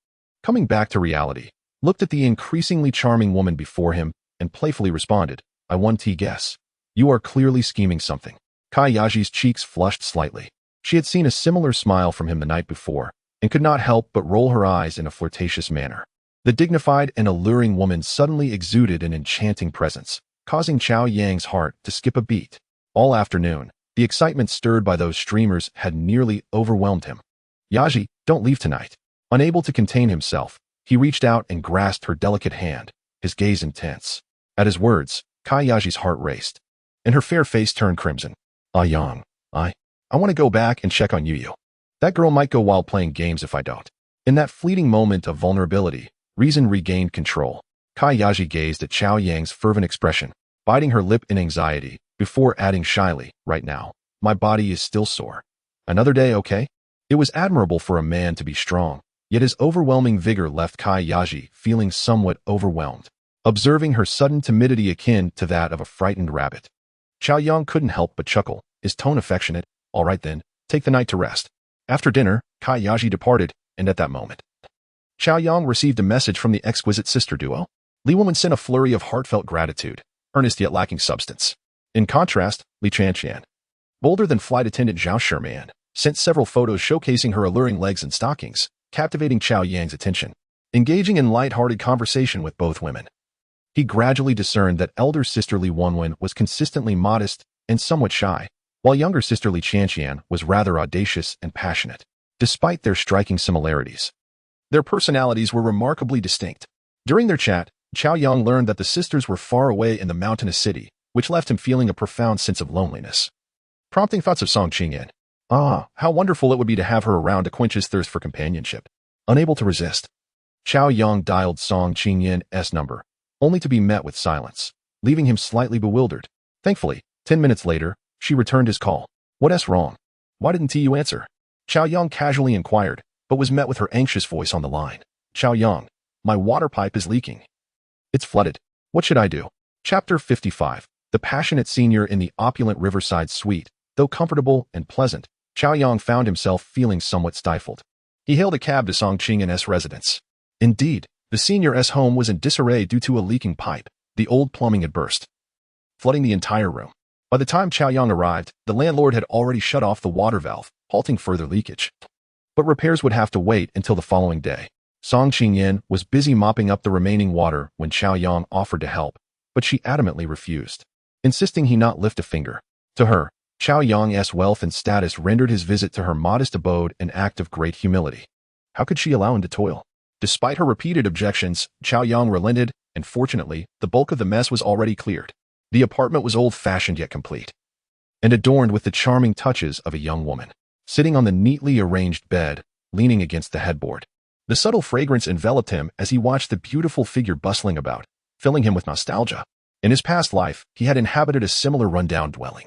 coming back to reality, looked at the increasingly charming woman before him and playfully responded, I want to guess. You are clearly scheming something. Kai Yaji's cheeks flushed slightly. She had seen a similar smile from him the night before and could not help but roll her eyes in a flirtatious manner. The dignified and alluring woman suddenly exuded an enchanting presence, causing Cao Yang's heart to skip a beat. All afternoon, the excitement stirred by those streamers had nearly overwhelmed him. Yaji, don't leave tonight. Unable to contain himself, he reached out and grasped her delicate hand, his gaze intense. At his words, Kai Yaji's heart raced, and her fair face turned crimson. Yang, I want to go back and check on Yu. That girl might go wild playing games if I don't. In that fleeting moment of vulnerability, reason regained control. Kai Yaji gazed at Cao Yang's fervent expression, biting her lip in anxiety, before adding shyly, right now, my body is still sore. Another day, okay? It was admirable for a man to be strong, yet his overwhelming vigor left Kai Yaji feeling somewhat overwhelmed, observing her sudden timidity akin to that of a frightened rabbit. Cao Yang couldn't help but chuckle, his tone affectionate. All right then, take the night to rest. After dinner, Kai Yaji departed, and at that moment, Cao Yang received a message from the exquisite sister duo. Li Woman sent a flurry of heartfelt gratitude, earnest yet lacking substance. In contrast, Li Chanqian, bolder than flight attendant Zhao Sherman, sent several photos showcasing her alluring legs and stockings, captivating Cao Yang's attention. Engaging in light-hearted conversation with both women, he gradually discerned that elder sister Li Wenwen was consistently modest and somewhat shy, while younger sister Li Chanqian was rather audacious and passionate. Despite their striking similarities, their personalities were remarkably distinct. During their chat, Cao Yang learned that the sisters were far away in the mountainous city, which left him feeling a profound sense of loneliness, prompting thoughts of Song Qingyan. How wonderful it would be to have her around to quench his thirst for companionship. Unable to resist, Cao Yang dialed Song Qingyan's number, only to be met with silence, leaving him slightly bewildered. Thankfully, 10 minutes later, she returned his call. What's wrong? Why didn't you answer? Cao Yang casually inquired, but was met with her anxious voice on the line. Cao Yang, my water pipe is leaking. It's flooded. What should I do? Chapter 55. The passionate senior in the opulent Riverside Suite. Though comfortable and pleasant, Cao Yang found himself feeling somewhat stifled. He hailed a cab to Song Qingyan's residence. Indeed, the senior's home was in disarray due to a leaking pipe. The old plumbing had burst, flooding the entire room. By the time Cao Yang arrived, the landlord had already shut off the water valve, halting further leakage. But repairs would have to wait until the following day. Song Qingyan was busy mopping up the remaining water when Cao Yang offered to help, but she adamantly refused, insisting he not lift a finger. To her, Cao Yang's wealth and status rendered his visit to her modest abode an act of great humility. How could she allow him to toil? Despite her repeated objections, Cao Yang relented, and fortunately, the bulk of the mess was already cleared. The apartment was old-fashioned yet complete, and adorned with the charming touches of a young woman, sitting on the neatly arranged bed, leaning against the headboard. The subtle fragrance enveloped him as he watched the beautiful figure bustling about, filling him with nostalgia. In his past life, he had inhabited a similar rundown dwelling,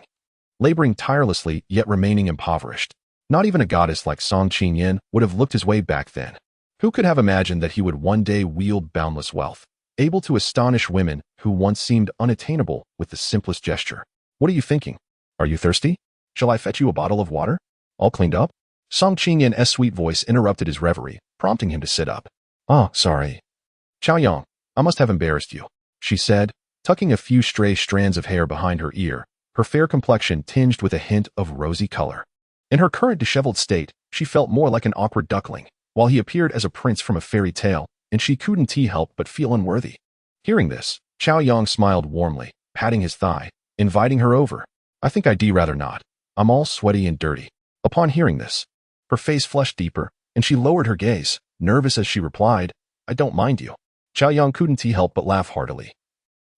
laboring tirelessly yet remaining impoverished. Not even a goddess like Song Qingyan would have looked his way back then. Who could have imagined that he would one day wield boundless wealth, able to astonish women who once seemed unattainable with the simplest gesture? What are you thinking? Are you thirsty? Shall I fetch you a bottle of water? All cleaned up? Song Qingyan's sweet voice interrupted his reverie, prompting him to sit up. Oh, sorry. Cao Yang, I must have embarrassed you, she said, tucking a few stray strands of hair behind her ear, her fair complexion tinged with a hint of rosy color. In her current disheveled state, she felt more like an awkward duckling, while he appeared as a prince from a fairy tale, and she couldn't help but feel unworthy. Hearing this, Cao Yang smiled warmly, patting his thigh, inviting her over. I think I'd rather not. I'm all sweaty and dirty. Upon hearing this, her face flushed deeper, and she lowered her gaze, nervous as she replied, I don't mind you. Cao Yang couldn't help but laugh heartily.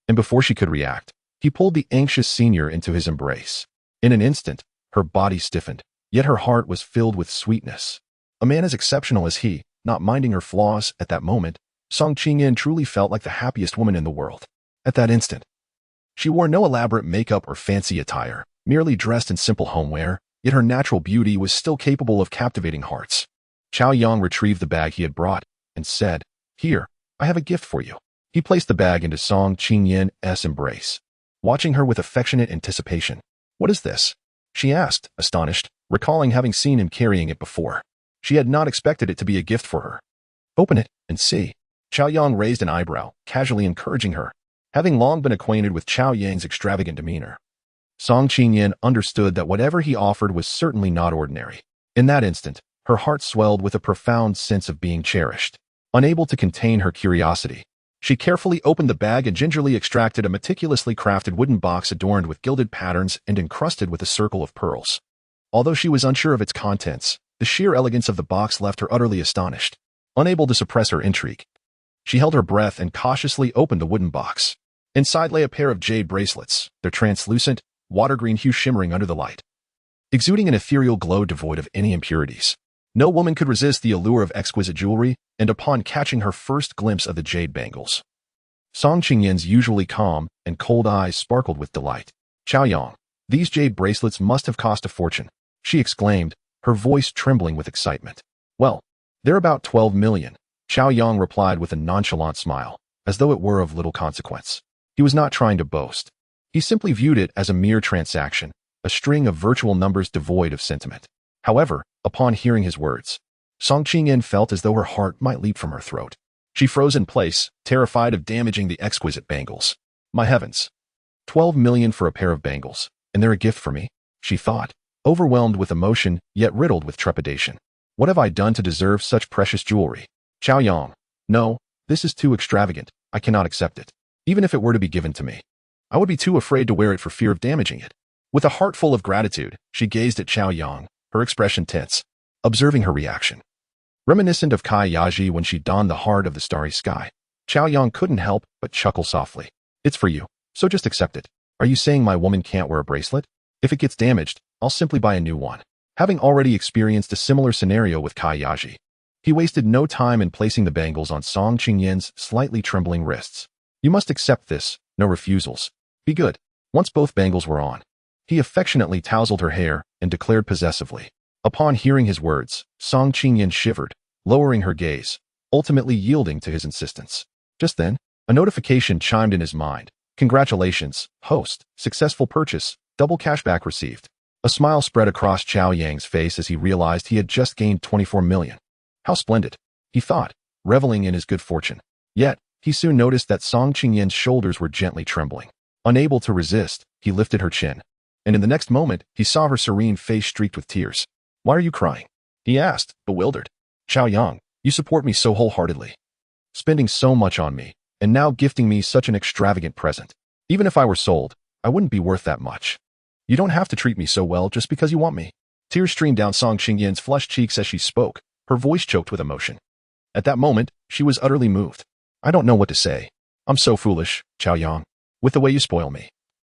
And before she could react, he pulled the anxious senior into his embrace. In an instant, her body stiffened, yet her heart was filled with sweetness. A man as exceptional as he, not minding her flaws at that moment, Song Qingyan truly felt like the happiest woman in the world. At that instant, she wore no elaborate makeup or fancy attire, merely dressed in simple homeware, yet her natural beauty was still capable of captivating hearts. Cao Yang retrieved the bag he had brought and said, Here, I have a gift for you. He placed the bag into Song Qingyan's embrace, watching her with affectionate anticipation. What is this? She asked, astonished, recalling having seen him carrying it before. She had not expected it to be a gift for her. Open it and see. Cao Yang raised an eyebrow, casually encouraging her, having long been acquainted with Cao Yang's extravagant demeanor. Song Qingyan understood that whatever he offered was certainly not ordinary. In that instant, her heart swelled with a profound sense of being cherished. Unable to contain her curiosity, she carefully opened the bag and gingerly extracted a meticulously crafted wooden box adorned with gilded patterns and encrusted with a circle of pearls. Although she was unsure of its contents, the sheer elegance of the box left her utterly astonished. Unable to suppress her intrigue, she held her breath and cautiously opened the wooden box. Inside lay a pair of jade bracelets, their translucent, water-green hue shimmering under the light, exuding an ethereal glow devoid of any impurities. No woman could resist the allure of exquisite jewelry, and upon catching her first glimpse of the jade bangles, Song Qingyan's usually calm and cold eyes sparkled with delight. Cao Yang, these jade bracelets must have cost a fortune, she exclaimed, her voice trembling with excitement. Well, they're about 12 million, Cao Yang replied with a nonchalant smile, as though it were of little consequence. He was not trying to boast. He simply viewed it as a mere transaction, a string of virtual numbers devoid of sentiment. However, upon hearing his words, Song Qingyan felt as though her heart might leap from her throat. She froze in place, terrified of damaging the exquisite bangles. My heavens! 12 million for a pair of bangles, and they're a gift for me, she thought, overwhelmed with emotion yet riddled with trepidation. What have I done to deserve such precious jewelry? Cao Yang, no, this is too extravagant. I cannot accept it. Even if it were to be given to me, I would be too afraid to wear it for fear of damaging it. With a heart full of gratitude, she gazed at Cao Yang, her expression tense, observing her reaction. Reminiscent of Kai Yaji when she donned the heart of the starry sky, Cao Yang couldn't help but chuckle softly. It's for you, so just accept it. Are you saying my woman can't wear a bracelet? If it gets damaged, I'll simply buy a new one. Having already experienced a similar scenario with Kai Yaji, he wasted no time in placing the bangles on Song Qingyan's slightly trembling wrists. You must accept this, no refusals. Be good. Once both bangles were on, he affectionately tousled her hair and declared possessively. Upon hearing his words, Song Qingyan shivered, lowering her gaze, ultimately yielding to his insistence. Just then, a notification chimed in his mind. Congratulations, host, successful purchase, double cashback received. A smile spread across Cao Yang's face as he realized he had just gained 24 million. How splendid, he thought, reveling in his good fortune. Yet, he soon noticed that Song Qingyan's shoulders were gently trembling. Unable to resist, he lifted her chin, and in the next moment, he saw her serene face streaked with tears. Why are you crying? He asked, bewildered. Cao Yang, You support me so wholeheartedly, spending so much on me, and now gifting me such an extravagant present. Even if I were sold, I wouldn't be worth that much. You don't have to treat me so well just because you want me." Tears streamed down Song Qingyan's flushed cheeks as she spoke, her voice choked with emotion. At that moment, she was utterly moved. "I don't know what to say. I'm so foolish, Cao Yang, with the way you spoil me.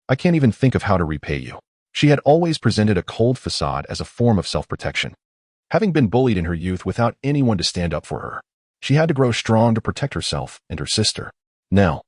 I can't even think of how to repay you." She had always presented a cold facade as a form of self-protection. Having been bullied in her youth without anyone to stand up for her, she had to grow strong to protect herself and her sister. Now,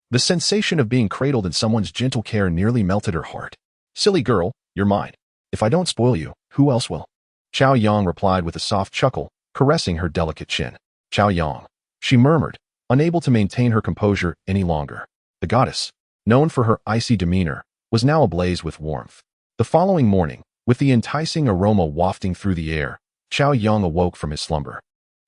the sensation of being cradled in someone's gentle care nearly melted her heart. "Silly girl, you're mine. If I don't spoil you, who else will?" Cao Yang replied with a soft chuckle, caressing her delicate chin. "Cao Yang," she murmured, unable to maintain her composure any longer. The goddess, known for her icy demeanor, was now ablaze with warmth. The following morning, with the enticing aroma wafting through the air, Cao Yang awoke from his slumber.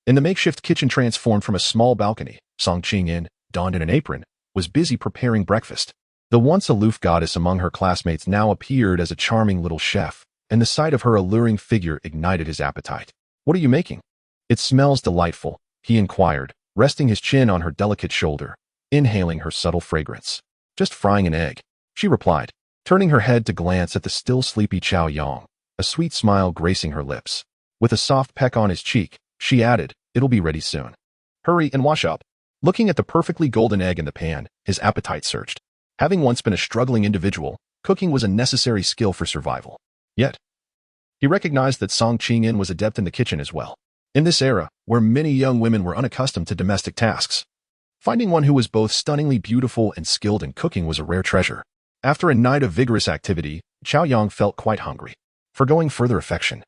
In the makeshift kitchen transformed from a small balcony, Song Qingyan, donned in an apron, was busy preparing breakfast. The once aloof goddess among her classmates now appeared as a charming little chef, and the sight of her alluring figure ignited his appetite. "What are you making?" "It smells delightful," he inquired, resting his chin on her delicate shoulder, inhaling her subtle fragrance. "Just frying an egg," she replied, turning her head to glance at the still sleepy Cao Yang, a sweet smile gracing her lips. With a soft peck on his cheek, she added, "It'll be ready soon. Hurry and wash up." Looking at the perfectly golden egg in the pan, his appetite surged. Having once been a struggling individual, cooking was a necessary skill for survival. Yet, he recognized that Song Qingyan was adept in the kitchen as well. In this era, where many young women were unaccustomed to domestic tasks, finding one who was both stunningly beautiful and skilled in cooking was a rare treasure. After a night of vigorous activity, Cao Yang felt quite hungry. Forgoing further affection,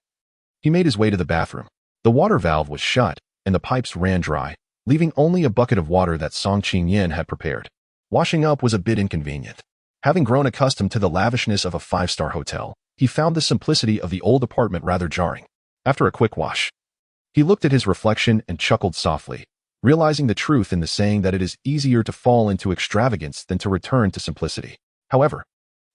he made his way to the bathroom. The water valve was shut, and the pipes ran dry, leaving only a bucket of water that Song Qingyan had prepared. Washing up was a bit inconvenient. Having grown accustomed to the lavishness of a five-star hotel, he found the simplicity of the old apartment rather jarring. After a quick wash, he looked at his reflection and chuckled softly, realizing the truth in the saying that it is easier to fall into extravagance than to return to simplicity. However,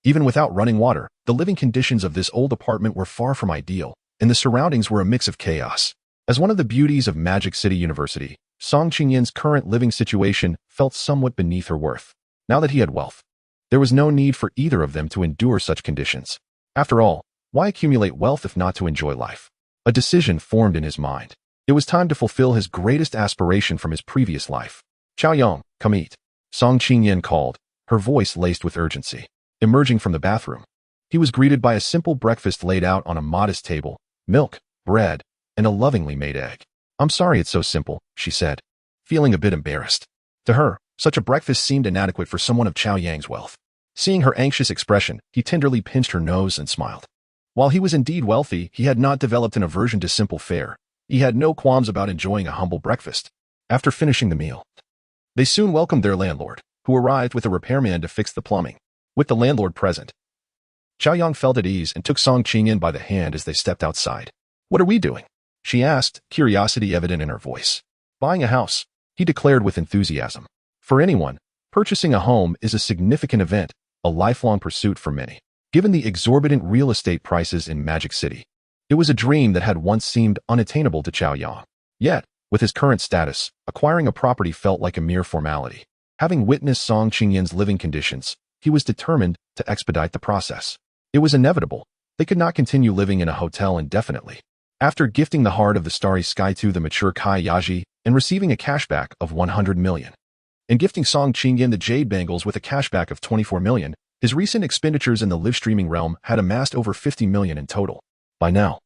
even without running water, the living conditions of this old apartment were far from ideal, and the surroundings were a mix of chaos. As one of the beauties of Magic City University, Song Qingyan's current living situation felt somewhat beneath her worth. Now that he had wealth, there was no need for either of them to endure such conditions. After all, why accumulate wealth if not to enjoy life? A decision formed in his mind. It was time to fulfill his greatest aspiration from his previous life. "Cao Yang, come eat," Song Qingyan called, her voice laced with urgency. Emerging from the bathroom, he was greeted by a simple breakfast laid out on a modest table: milk, bread, and a lovingly made egg. "I'm sorry it's so simple," she said, feeling a bit embarrassed. To her, such a breakfast seemed inadequate for someone of Cao Yang's wealth. Seeing her anxious expression, he tenderly pinched her nose and smiled. While he was indeed wealthy, he had not developed an aversion to simple fare. He had no qualms about enjoying a humble breakfast. After finishing the meal, they soon welcomed their landlord, who arrived with a repairman to fix the plumbing. With the landlord present, Cao Yang felt at ease and took Song Qingyan by the hand as they stepped outside. "What are we doing?" she asked, curiosity evident in her voice. "Buying a house," he declared with enthusiasm. For anyone, purchasing a home is a significant event, a lifelong pursuit for many. Given the exorbitant real estate prices in Magic City, it was a dream that had once seemed unattainable to Cao Yang. Yet, with his current status, acquiring a property felt like a mere formality. Having witnessed Song Qingyan's living conditions, he was determined to expedite the process. It was inevitable. They could not continue living in a hotel indefinitely. After gifting the heart of the starry sky to the mature Kai Yaji and receiving a cashback of 100 million, and gifting Song Qingyan the jade bangles with a cashback of 24 million, his recent expenditures in the live-streaming realm had amassed over 50 million in total. By now,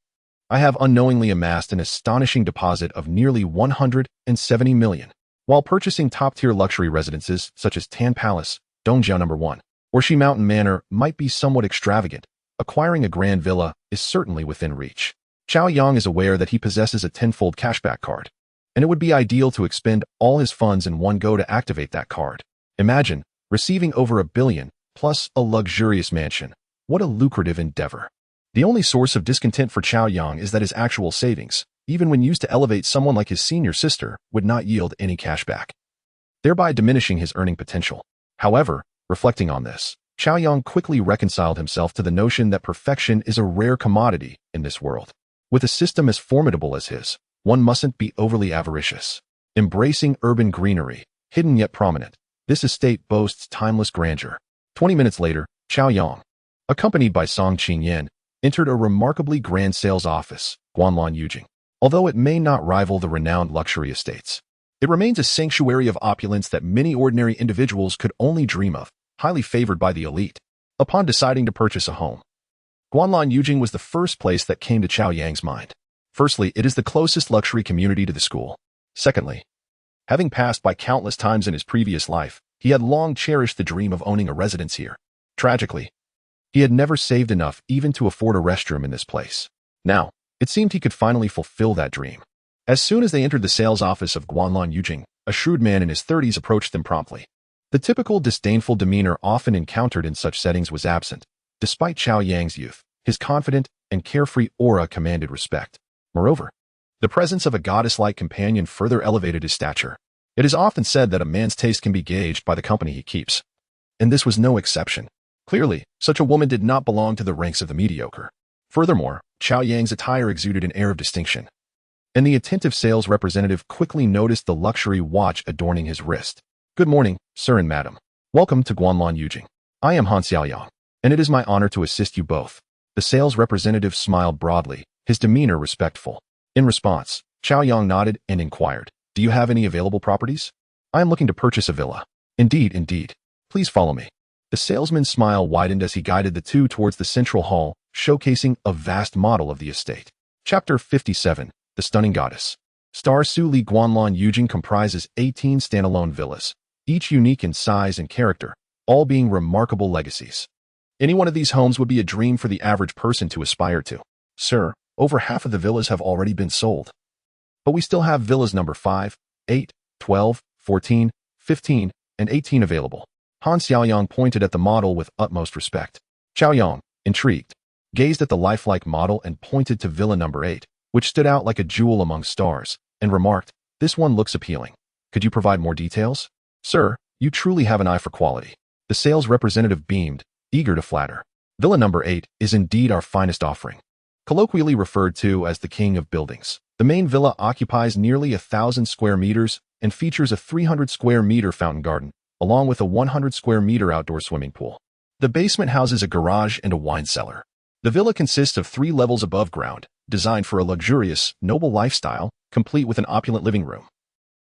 I have unknowingly amassed an astonishing deposit of nearly 170 million. While purchasing top-tier luxury residences such as Tan Palace, Dongjiao No. 1, or Shi Mountain Manor might be somewhat extravagant, acquiring a grand villa is certainly within reach. Cao Yang is aware that he possesses a tenfold cashback card, and it would be ideal to expend all his funds in one go to activate that card. Imagine receiving over 1 billion, plus a luxurious mansion. What a lucrative endeavor. The only source of discontent for Cao Yang is that his actual savings, even when used to elevate someone like his senior sister, would not yield any cashback, thereby diminishing his earning potential. However, reflecting on this, Cao Yang quickly reconciled himself to the notion that perfection is a rare commodity in this world. With a system as formidable as his, one mustn't be overly avaricious. Embracing urban greenery, hidden yet prominent, this estate boasts timeless grandeur. 20 minutes later, Cao Yang, accompanied by Song Qingyan, entered a remarkably grand sales office, Guanlan Yujing. Although it may not rival the renowned luxury estates, it remains a sanctuary of opulence that many ordinary individuals could only dream of, highly favored by the elite. Upon deciding to purchase a home, Guanlan Yujing was the first place that came to Cao Yang's mind. Firstly, it is the closest luxury community to the school. Secondly, having passed by countless times in his previous life, he had long cherished the dream of owning a residence here. Tragically, he had never saved enough even to afford a restroom in this place. Now, it seemed he could finally fulfill that dream. As soon as they entered the sales office of Guanlan Yujing, a shrewd man in his 30s approached them promptly. The typical disdainful demeanor often encountered in such settings was absent. Despite Cao Yang's youth, his confident and carefree aura commanded respect. Moreover, the presence of a goddess-like companion further elevated his stature. It is often said that a man's taste can be gauged by the company he keeps. And this was no exception. Clearly, such a woman did not belong to the ranks of the mediocre. Furthermore, Cao Yang's attire exuded an air of distinction, and the attentive sales representative quickly noticed the luxury watch adorning his wrist. "Good morning, sir and madam. Welcome to Guanlan Yujing. I am Cao Yang, and it is my honor to assist you both." The sales representative smiled broadly, his demeanor respectful. In response, Cao Yang nodded and inquired, "Do you have any available properties? I am looking to purchase a villa." Indeed. Please follow me." The salesman's smile widened as he guided the two towards the central hall, showcasing a vast model of the estate. Chapter 57, The Stunning Goddess. Star Su Li Guanlan Yujing comprises 18 standalone villas, each unique in size and character, all being remarkable legacies. Any one of these homes would be a dream for the average person to aspire to. "Sir, over half of the villas have already been sold. But we still have villas number 5, 8, 12, 14, 15, and 18 available." Cao Yang pointed at the model with utmost respect. Cao Yang, intrigued, gazed at the lifelike model and pointed to villa number 8, which stood out like a jewel among stars, and remarked, "This one looks appealing. Could you provide more details?" "Sir, you truly have an eye for quality." The sales representative beamed, eager to flatter. "Villa number 8 is indeed our finest offering. Colloquially referred to as the king of buildings, the main villa occupies nearly 1,000 square meters and features a 300 square meter fountain garden, along with a 100 square meter outdoor swimming pool. The basement houses a garage and a wine cellar. The villa consists of 3 levels above ground, designed for a luxurious, noble lifestyle, complete with an opulent living room,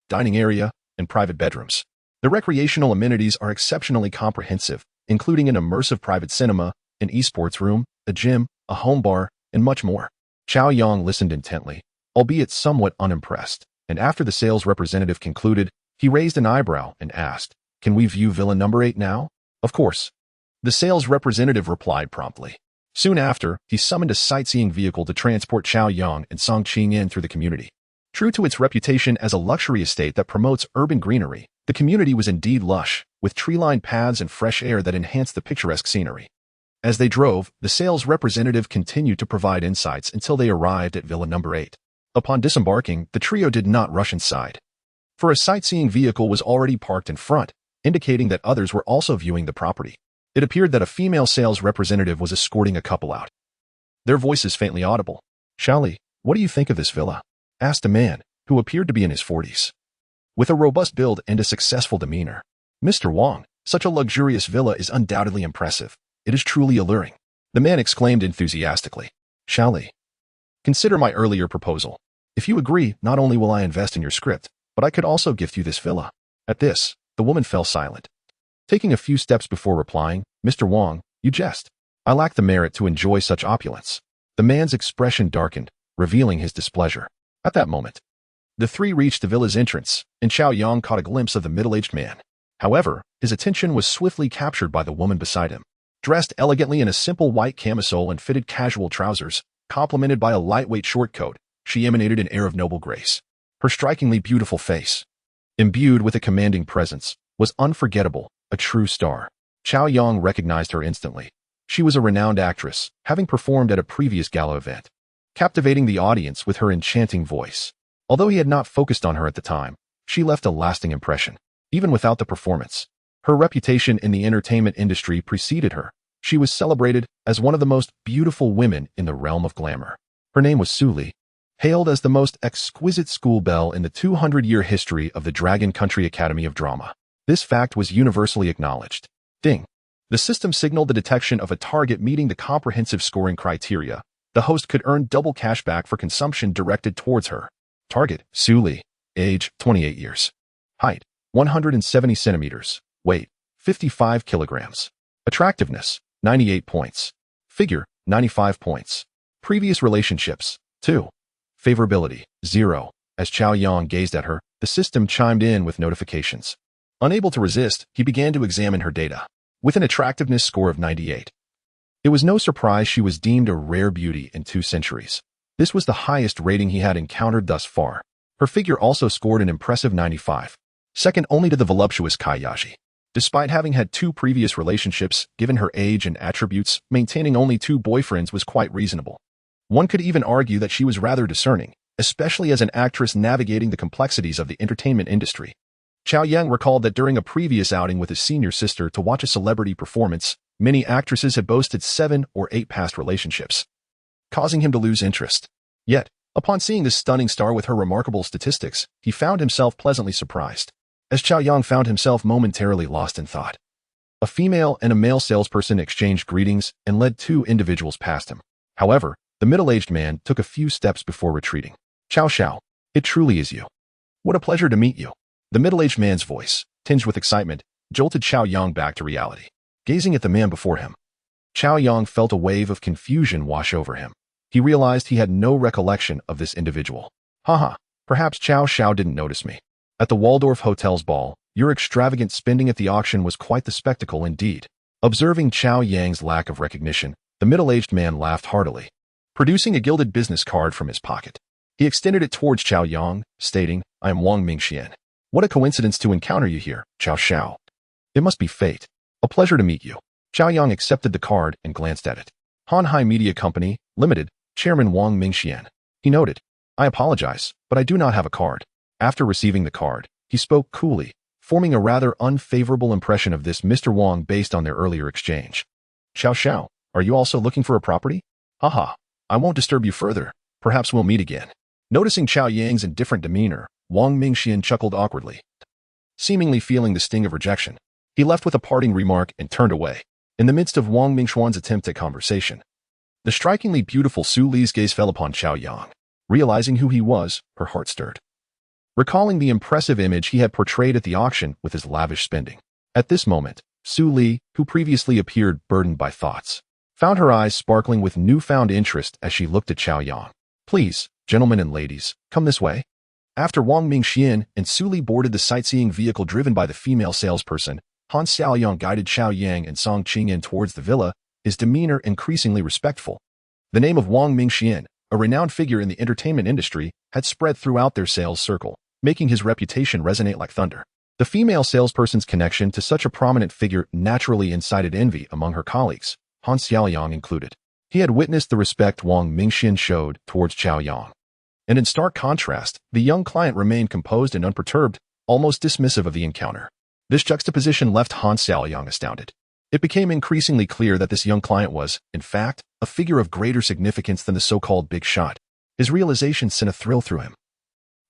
dining area, and private bedrooms. The recreational amenities are exceptionally comprehensive, including an immersive private cinema, an esports room, a gym, a home bar, and much more." Cao Yang listened intently, albeit somewhat unimpressed, and after the sales representative concluded, he raised an eyebrow and asked, "Can we view villa number 8 now?" "Of course." The sales representative replied promptly. Soon after, he summoned a sightseeing vehicle to transport Cao Yang and Song Qingyan through the community. True to its reputation as a luxury estate that promotes urban greenery, the community was indeed lush, with tree-lined paths and fresh air that enhanced the picturesque scenery. As they drove, the sales representative continued to provide insights until they arrived at villa number 8. Upon disembarking, the trio did not rush inside, for a sightseeing vehicle was already parked in front, indicating that others were also viewing the property. It appeared that a female sales representative was escorting a couple out. Their voices faintly audible. "Xiaoli, what do you think of this villa?" asked a man, who appeared to be in his 40s. With a robust build and a successful demeanor. "Mr. Wang, such a luxurious villa is undoubtedly impressive. It is truly alluring," the man exclaimed enthusiastically. "Xiaoli, consider my earlier proposal. If you agree, not only will I invest in your script, but I could also gift you this villa." At this, the woman fell silent. Taking a few steps before replying, "Mr. Wang, you jest. I lack the merit to enjoy such opulence." The man's expression darkened, revealing his displeasure. At that moment, the three reached the villa's entrance, and Cao Yang caught a glimpse of the middle-aged man. However, his attention was swiftly captured by the woman beside him. Dressed elegantly in a simple white camisole and fitted casual trousers, complemented by a lightweight short coat, she emanated an air of noble grace. Her strikingly beautiful face, imbued with a commanding presence, was unforgettable, a true star. Cao Yang recognized her instantly. She was a renowned actress, having performed at a previous gala event, captivating the audience with her enchanting voice. Although he had not focused on her at the time, she left a lasting impression. Even without the performance, her reputation in the entertainment industry preceded her. She was celebrated as one of the most beautiful women in the realm of glamour. Her name was Su Li, Hailed as the most exquisite school bell in the 200-year history of the Dragon Country Academy of Drama. This fact was universally acknowledged. Ding. The system signaled the detection of a target meeting the comprehensive scoring criteria. The host could earn double cashback for consumption directed towards her. Target, Su Li. Age, 28 years. Height, 170 centimeters. Weight, 55 kilograms. Attractiveness, 98 points. Figure, 95 points. Previous relationships, 2. Favorability, 0. As Cao Yang gazed at her, the system chimed in with notifications. Unable to resist, he began to examine her data. With an attractiveness score of 98. It was no surprise she was deemed a rare beauty in 2 centuries. This was the highest rating he had encountered thus far. Her figure also scored an impressive 95. Second only to the voluptuous Kayaji. Despite having had 2 previous relationships, given her age and attributes, maintaining only 2 boyfriends was quite reasonable. One could even argue that she was rather discerning, especially as an actress navigating the complexities of the entertainment industry. Cao Yang recalled that during a previous outing with his senior sister to watch a celebrity performance, many actresses had boasted 7 or 8 past relationships, causing him to lose interest. Yet, upon seeing this stunning star with her remarkable statistics, he found himself pleasantly surprised, as Cao Yang found himself momentarily lost in thought. A female and a male salesperson exchanged greetings and led 2 individuals past him. However, the middle-aged man took a few steps before retreating. Xiao Xiao, it truly is you. What a pleasure to meet you. The middle-aged man's voice, tinged with excitement, jolted Cao Yang back to reality. Gazing at the man before him, Cao Yang felt a wave of confusion wash over him. He realized he had no recollection of this individual. Haha, perhaps Cao Xiao didn't notice me. At the Waldorf Hotel's ball, your extravagant spending at the auction was quite the spectacle indeed. Observing Cao Yang's lack of recognition, the middle-aged man laughed heartily. Producing a gilded business card from his pocket, he extended it towards Cao Yang, stating, I am Wang Mingxian. What a coincidence to encounter you here, Cao Xiao. It must be fate. A pleasure to meet you. Cao Yang accepted the card and glanced at it. Hanhai Media Company, Limited, Chairman Wang Mingxian. He noted, I apologize, but I do not have a card. After receiving the card, he spoke coolly, forming a rather unfavorable impression of this Mr. Wang based on their earlier exchange. Xiao Xiao, are you also looking for a property? Haha, I won't disturb you further. Perhaps we'll meet again. Noticing Cao Yang's indifferent demeanor, Wang Mingxian chuckled awkwardly. Seemingly feeling the sting of rejection, he left with a parting remark and turned away. In the midst of Wang Mingxian's attempt at conversation, the strikingly beautiful Su Li's gaze fell upon Cao Yang. Realizing who he was, her heart stirred. Recalling the impressive image he had portrayed at the auction with his lavish spending. At this moment, Su Li, who previously appeared burdened by thoughts, found her eyes sparkling with newfound interest as she looked at Cao Yang. Please, gentlemen and ladies, come this way. After Wang Mingxian and Su Li boarded the sightseeing vehicle driven by the female salesperson, Han Xiaoyang guided Cao Yang and Song Qingyan towards the villa, his demeanor increasingly respectful. The name of Wang Mingxian, a renowned figure in the entertainment industry, had spread throughout their sales circle, making his reputation resonate like thunder. The female salesperson's connection to such a prominent figure naturally incited envy among her colleagues, Han Xiaoyang included. He had witnessed the respect Wang Mingxian showed towards Cao Yang. And in stark contrast, the young client remained composed and unperturbed, almost dismissive of the encounter. This juxtaposition left Han Xiaoyang astounded. It became increasingly clear that this young client was, in fact, a figure of greater significance than the so-called big shot. His realization sent a thrill through him.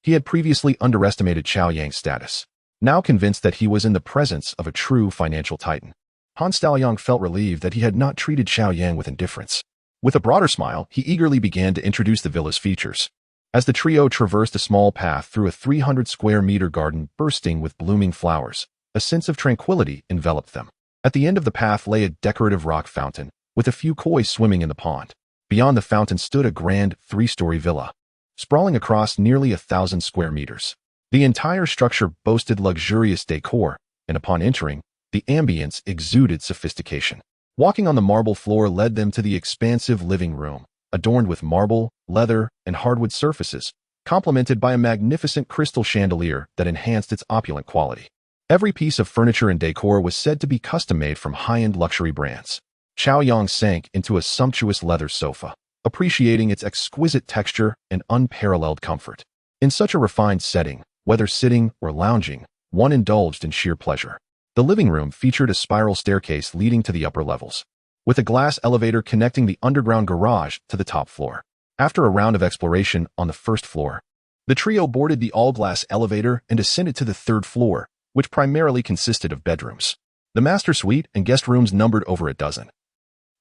He had previously underestimated Cao Yang's status. Now convinced that he was in the presence of a true financial titan, Han Xiaoyang felt relieved that he had not treated Cao Yang with indifference. With a broader smile, he eagerly began to introduce the villa's features. As the trio traversed a small path through a 300-square-meter garden bursting with blooming flowers, a sense of tranquility enveloped them. At the end of the path lay a decorative rock fountain, with a few koi swimming in the pond. Beyond the fountain stood a grand 3-story villa, sprawling across nearly 1,000 square meters. The entire structure boasted luxurious decor, and upon entering, the ambience exuded sophistication. Walking on the marble floor led them to the expansive living room, adorned with marble, leather, and hardwood surfaces, complemented by a magnificent crystal chandelier that enhanced its opulent quality. Every piece of furniture and decor was said to be custom-made from high-end luxury brands. Cao Yang sank into a sumptuous leather sofa, appreciating its exquisite texture and unparalleled comfort. In such a refined setting, whether sitting or lounging, one indulged in sheer pleasure. The living room featured a spiral staircase leading to the upper levels, with a glass elevator connecting the underground garage to the top floor. After a round of exploration on the first floor, the trio boarded the all-glass elevator and ascended to the third floor, which primarily consisted of bedrooms. The master suite and guest rooms numbered over a dozen,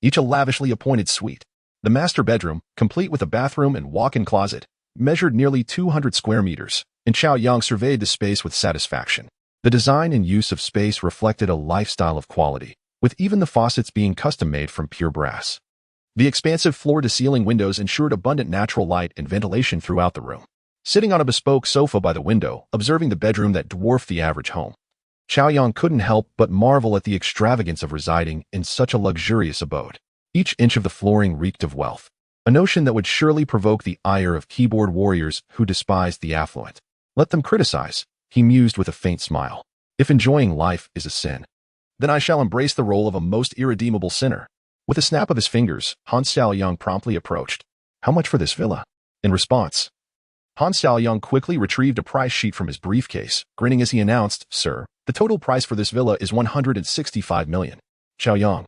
each a lavishly appointed suite. The master bedroom, complete with a bathroom and walk-in closet, measured nearly 200 square meters, and Cao Yang surveyed the space with satisfaction. The design and use of space reflected a lifestyle of quality, with even the faucets being custom-made from pure brass. The expansive floor-to-ceiling windows ensured abundant natural light and ventilation throughout the room. Sitting on a bespoke sofa by the window, observing the bedroom that dwarfed the average home, Cao Yang couldn't help but marvel at the extravagance of residing in such a luxurious abode. Each inch of the flooring reeked of wealth, a notion that would surely provoke the ire of keyboard warriors who despised the affluent. Let them criticize, he mused with a faint smile. If enjoying life is a sin, then I shall embrace the role of a most irredeemable sinner. With a snap of his fingers, Cao Yang promptly approached. How much for this villa? In response, Cao Yang quickly retrieved a price sheet from his briefcase, grinning as he announced, Sir, the total price for this villa is 165 million. Cao Yang,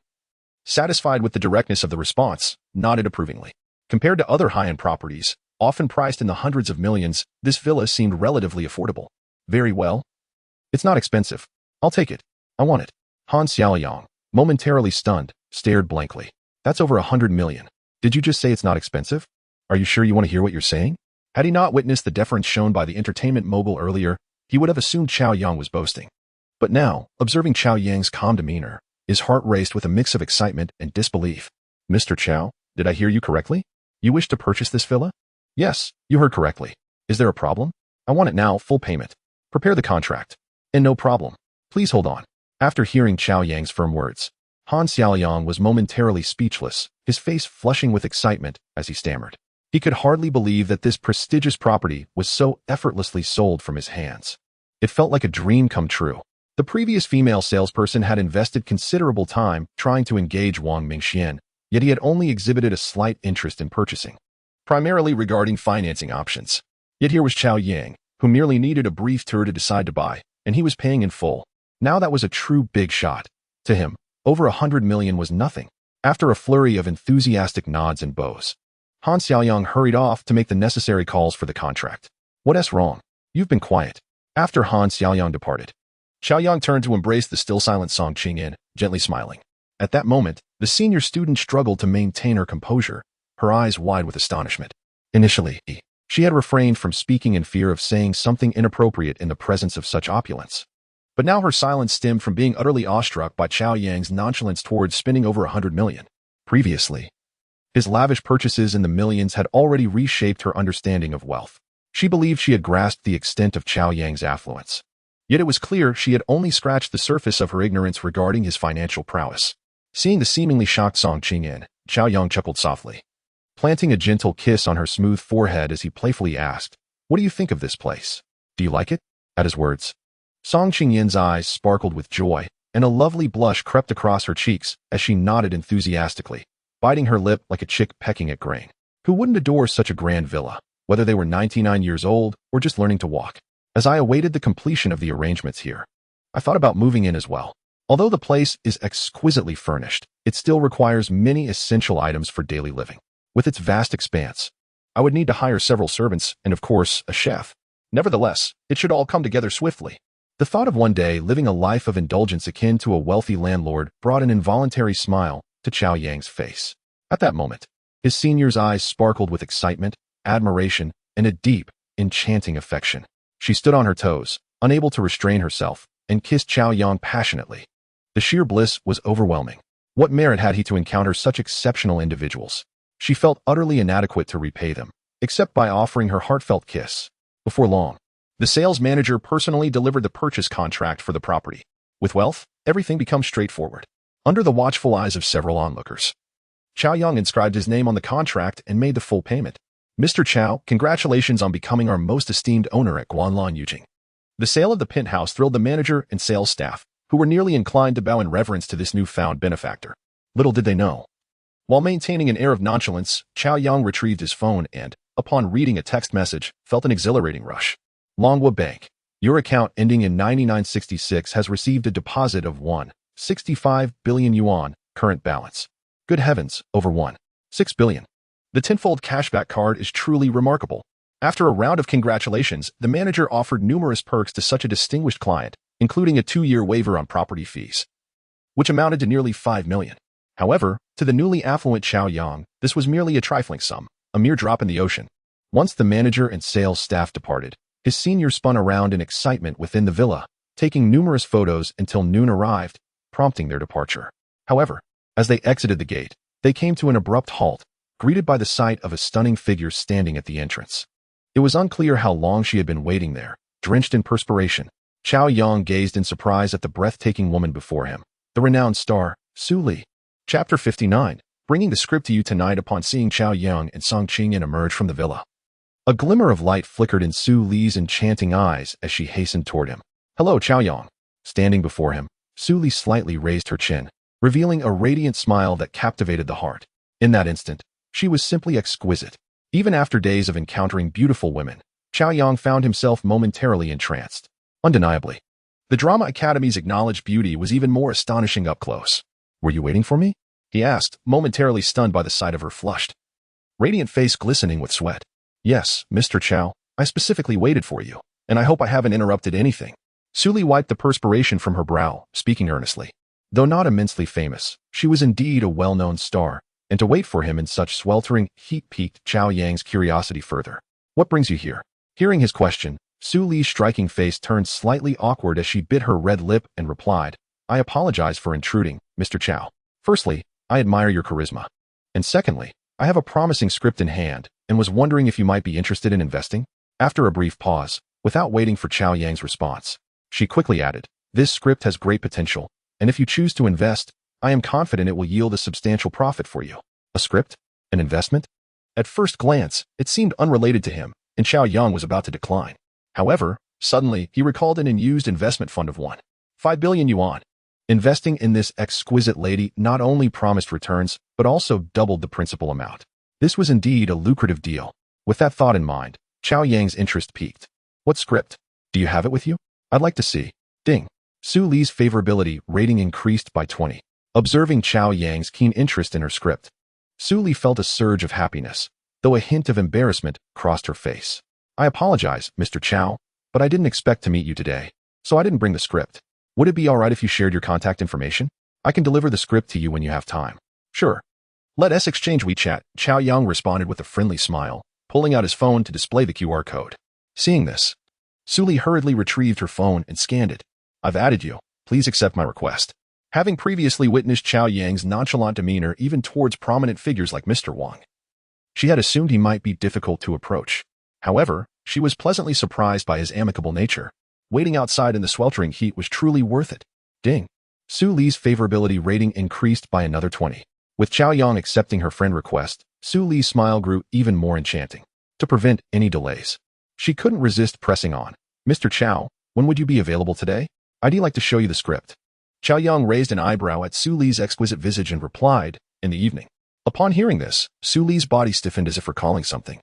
satisfied with the directness of the response, nodded approvingly. Compared to other high-end properties, often priced in the hundreds of millions, this villa seemed relatively affordable. Very well. It's not expensive. I'll take it. I want it. Cao Yang, momentarily stunned, stared blankly. That's over 100 million. Did you just say it's not expensive? Are you sure you want to hear what you're saying? Had he not witnessed the deference shown by the entertainment mogul earlier, he would have assumed Cao Yang was boasting. But now, observing Cao Yang's calm demeanor, his heart raced with a mix of excitement and disbelief. Mr. Cao, did I hear you correctly? You wish to purchase this villa? Yes, you heard correctly. Is there a problem? I want it now, full payment. Prepare the contract. And no problem. Please hold on. After hearing Cao Yang's firm words, Cao Yang was momentarily speechless, his face flushing with excitement as he stammered. He could hardly believe that this prestigious property was so effortlessly sold from his hands. It felt like a dream come true. The previous female salesperson had invested considerable time trying to engage Wang Mingxian, yet he had only exhibited a slight interest in purchasing, primarily regarding financing options. Yet here was Cao Yang, who merely needed a brief tour to decide to buy, and he was paying in full. Now that was a true big shot. To him, over 100 million was nothing. After a flurry of enthusiastic nods and bows, Cao Yang hurried off to make the necessary calls for the contract. What's wrong? You've been quiet. After Cao Yang departed, Cao Yang turned to embrace the still silent Song Qingyan, gently smiling. At that moment, the senior student struggled to maintain her composure, her eyes wide with astonishment. Initially, she had refrained from speaking in fear of saying something inappropriate in the presence of such opulence. But now her silence stemmed from being utterly awestruck by Cao Yang's nonchalance towards spending over 100 million. Previously, his lavish purchases in the millions had already reshaped her understanding of wealth. She believed she had grasped the extent of Cao Yang's affluence. Yet it was clear she had only scratched the surface of her ignorance regarding his financial prowess. Seeing the seemingly shocked Song Qingyan, Cao Yang chuckled softly, planting a gentle kiss on her smooth forehead as he playfully asked, What do you think of this place? Do you like it? At his words, Song Qingyan's eyes sparkled with joy, and a lovely blush crept across her cheeks as she nodded enthusiastically, biting her lip like a chick pecking at grain. Who wouldn't adore such a grand villa, whether they were 99 years old or just learning to walk? As I awaited the completion of the arrangements here, I thought about moving in as well. Although the place is exquisitely furnished, it still requires many essential items for daily living. With its vast expanse, I would need to hire several servants and, of course, a chef. Nevertheless, it should all come together swiftly. The thought of one day living a life of indulgence akin to a wealthy landlord brought an involuntary smile to Cao Yang's face. At that moment, his senior's eyes sparkled with excitement, admiration, and a deep, enchanting affection. She stood on her toes, unable to restrain herself, and kissed Cao Yang passionately. The sheer bliss was overwhelming. What merit had he to encounter such exceptional individuals? She felt utterly inadequate to repay them, except by offering her heartfelt kiss. Before long, the sales manager personally delivered the purchase contract for the property. With wealth, everything becomes straightforward. Under the watchful eyes of several onlookers, Cao Yang inscribed his name on the contract and made the full payment. Mr. Cao, congratulations on becoming our most esteemed owner at Guanlan Yujing. The sale of the penthouse thrilled the manager and sales staff, who were nearly inclined to bow in reverence to this newfound benefactor. Little did they know. While maintaining an air of nonchalance, Cao Yang retrieved his phone and, upon reading a text message, felt an exhilarating rush. Longhua Bank, your account ending in 9966 has received a deposit of 1.65 billion yuan, current balance. Good heavens, over 1.6 billion. The tenfold cashback card is truly remarkable. After a round of congratulations, the manager offered numerous perks to such a distinguished client, including a 2-year waiver on property fees, which amounted to nearly $5 million. However, to the newly affluent Cao Yang, this was merely a trifling sum, a mere drop in the ocean. Once the manager and sales staff departed, his senior spun around in excitement within the villa, taking numerous photos until noon arrived, prompting their departure. However, as they exited the gate, they came to an abrupt halt, greeted by the sight of a stunning figure standing at the entrance. It was unclear how long she had been waiting there, drenched in perspiration. Cao Yang gazed in surprise at the breathtaking woman before him, the renowned star, Su Li. Chapter 59, bringing the script to you tonight upon seeing Cao Yang and Song Qingyan emerge from the villa. A glimmer of light flickered in Su Li's enchanting eyes as she hastened toward him. Hello, Cao Yang. Standing before him, Su Li slightly raised her chin, revealing a radiant smile that captivated the heart. In that instant, she was simply exquisite. Even after days of encountering beautiful women, Cao Yang found himself momentarily entranced. Undeniably, the Drama Academy's acknowledged beauty was even more astonishing up close. Were you waiting for me? He asked, momentarily stunned by the sight of her flushed, radiant face glistening with sweat. Yes, Mr. Cao, I specifically waited for you, and I hope I haven't interrupted anything. Su Li wiped the perspiration from her brow, speaking earnestly. Though not immensely famous, she was indeed a well-known star, and to wait for him in such sweltering heat piqued Cao Yang's curiosity further. What brings you here? Hearing his question, Su Li's striking face turned slightly awkward as she bit her red lip and replied, I apologize for intruding, Mr. Cao. Firstly, I admire your charisma. And secondly, I have a promising script in hand, and was wondering if you might be interested in investing? After a brief pause, without waiting for Cao Yang's response, she quickly added, this script has great potential, and if you choose to invest, I am confident it will yield a substantial profit for you. A script? An investment? At first glance, it seemed unrelated to him, and Cao Yang was about to decline. However, suddenly, he recalled an unused investment fund of 1.5 billion yuan. Investing in this exquisite lady not only promised returns, but also doubled the principal amount. This was indeed a lucrative deal. With that thought in mind, Cao Yang's interest peaked. What script? Do you have it with you? I'd like to see. Ding. Su Li's favorability rating increased by 20. Observing Cao Yang's keen interest in her script, Su Li felt a surge of happiness, though a hint of embarrassment crossed her face. I apologize, Mr. Cao, but I didn't expect to meet you today, so I didn't bring the script. Would it be alright if you shared your contact information? I can deliver the script to you when you have time. Sure. Let us exchange WeChat, Cao Yang responded with a friendly smile, pulling out his phone to display the QR code. Seeing this, Su Li hurriedly retrieved her phone and scanned it. I've added you. Please accept my request. Having previously witnessed Cao Yang's nonchalant demeanor even towards prominent figures like Mr. Wang, she had assumed he might be difficult to approach. However, she was pleasantly surprised by his amicable nature. Waiting outside in the sweltering heat was truly worth it. Ding. Su Li's favorability rating increased by another 20. With Cao Yang accepting her friend request, Su Li's smile grew even more enchanting. To prevent any delays, she couldn't resist pressing on. Mr. Cao, when would you be available today? I'd like to show you the script. Cao Yang raised an eyebrow at Su Li's exquisite visage and replied, in the evening. Upon hearing this, Su Li's body stiffened as if recalling something,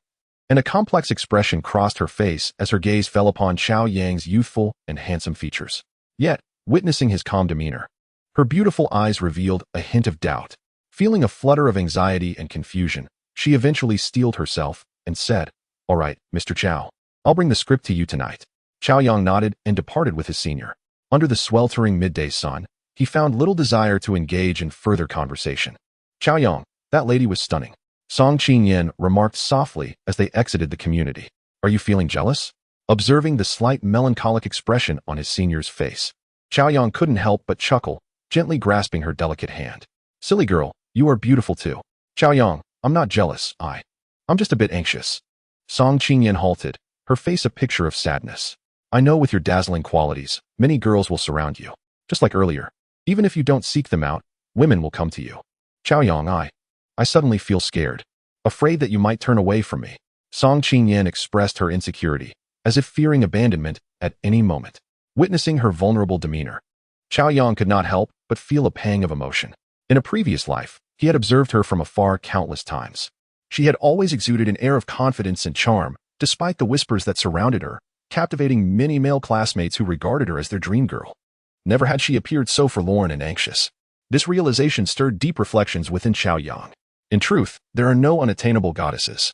and a complex expression crossed her face as her gaze fell upon Cao Yang's youthful and handsome features. Yet, witnessing his calm demeanor, her beautiful eyes revealed a hint of doubt. Feeling a flutter of anxiety and confusion, she eventually steeled herself and said, All right, Mr. Cao, I'll bring the script to you tonight. Cao Yang nodded and departed with his senior. Under the sweltering midday sun, he found little desire to engage in further conversation. Cao Yang, that lady was stunning. Song Qingyan remarked softly as they exited the community. Are you feeling jealous? Observing the slight melancholic expression on his senior's face, Cao Yang couldn't help but chuckle, gently grasping her delicate hand. Silly girl, you are beautiful too. Cao Yang, I'm not jealous, I'm just a bit anxious. Song Qingyan halted, her face a picture of sadness. I know with your dazzling qualities, many girls will surround you. Just like earlier, even if you don't seek them out, women will come to you. Cao Yang, I suddenly feel scared, afraid that you might turn away from me. Song Qingyan expressed her insecurity, as if fearing abandonment at any moment. Witnessing her vulnerable demeanor, Cao Yang could not help but feel a pang of emotion. In a previous life, he had observed her from afar countless times. She had always exuded an air of confidence and charm, despite the whispers that surrounded her, captivating many male classmates who regarded her as their dream girl. Never had she appeared so forlorn and anxious. This realization stirred deep reflections within Cao Yang. In truth, there are no unattainable goddesses.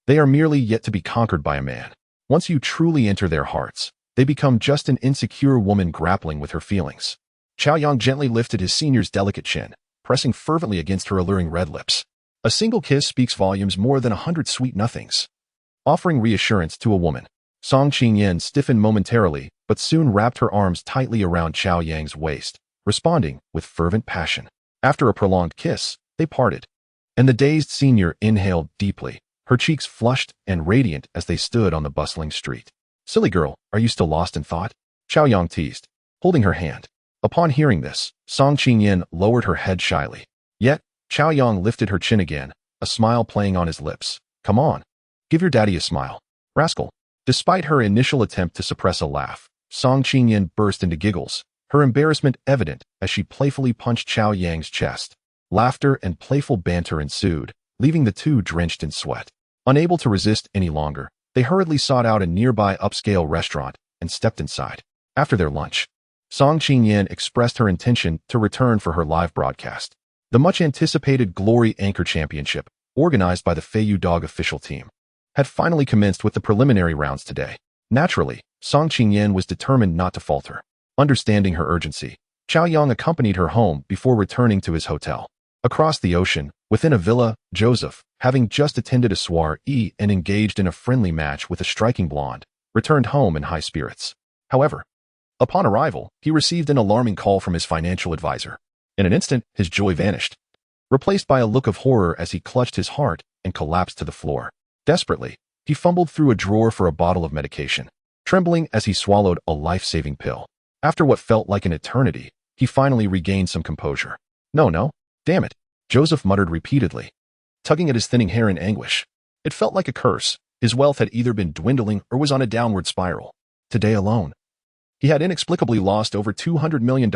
They are merely yet to be conquered by a man. Once you truly enter their hearts, they become just an insecure woman grappling with her feelings. Cao Yang gently lifted his senior's delicate chin, pressing fervently against her alluring red lips. A single kiss speaks volumes more than 100 sweet nothings. Offering reassurance to a woman, Song Qingyan stiffened momentarily, but soon wrapped her arms tightly around Cao Yang's waist, responding with fervent passion. After a prolonged kiss, they parted, and the dazed senior inhaled deeply, her cheeks flushed and radiant as they stood on the bustling street. "Silly girl, are you still lost in thought?" Cao Yang teased, holding her hand. Upon hearing this, Song Qingyan lowered her head shyly. Yet, Cao Yang lifted her chin again, a smile playing on his lips. "Come on, give your daddy a smile, rascal." Despite her initial attempt to suppress a laugh, Song Qingyan burst into giggles, her embarrassment evident as she playfully punched Cao Yang's chest. Laughter and playful banter ensued, leaving the two drenched in sweat. Unable to resist any longer, they hurriedly sought out a nearby upscale restaurant and stepped inside. After their lunch, Song Qingyan expressed her intention to return for her live broadcast. The much-anticipated Glory Anchor Championship, organized by the Feiyu Dog official team, had finally commenced with the preliminary rounds today. Naturally, Song Qingyan was determined not to falter. Understanding her urgency, Cao Yang accompanied her home before returning to his hotel. Across the ocean, within a villa, Joseph, having just attended a soiree and engaged in a friendly match with a striking blonde, returned home in high spirits. However, upon arrival, he received an alarming call from his financial advisor. In an instant, his joy vanished, replaced by a look of horror as he clutched his heart and collapsed to the floor. Desperately, he fumbled through a drawer for a bottle of medication, trembling as he swallowed a life-saving pill. After what felt like an eternity, he finally regained some composure. No, damn it, Joseph muttered repeatedly, tugging at his thinning hair in anguish. It felt like a curse. His wealth had either been dwindling or was on a downward spiral. Today alone, he had inexplicably lost over $200 million.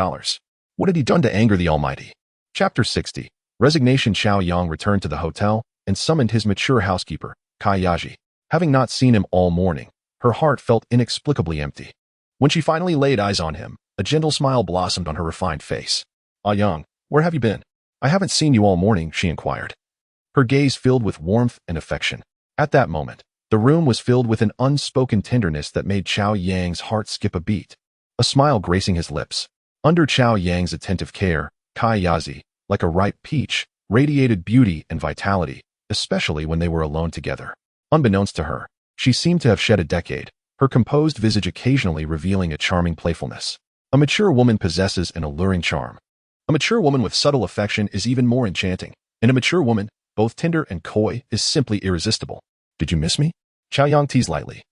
What had he done to anger the Almighty? Chapter 60. Resignation. Cao Yang returned to the hotel and summoned his mature housekeeper, Kai Yaji. Having not seen him all morning, her heart felt inexplicably empty. When she finally laid eyes on him, a gentle smile blossomed on her refined face. "Ah Yang, where have you been? I haven't seen you all morning," she inquired, her gaze filled with warmth and affection. At that moment, the room was filled with an unspoken tenderness that made Cao Yang's heart skip a beat, a smile gracing his lips. Under Cao Yang's attentive care, Kai Yaji, like a ripe peach, radiated beauty and vitality, especially when they were alone together. Unbeknownst to her, she seemed to have shed a decade, her composed visage occasionally revealing a charming playfulness. A mature woman possesses an alluring charm. A mature woman with subtle affection is even more enchanting, and a mature woman, both tender and coy, is simply irresistible. "Did you miss me?" Cao Yang teased lightly,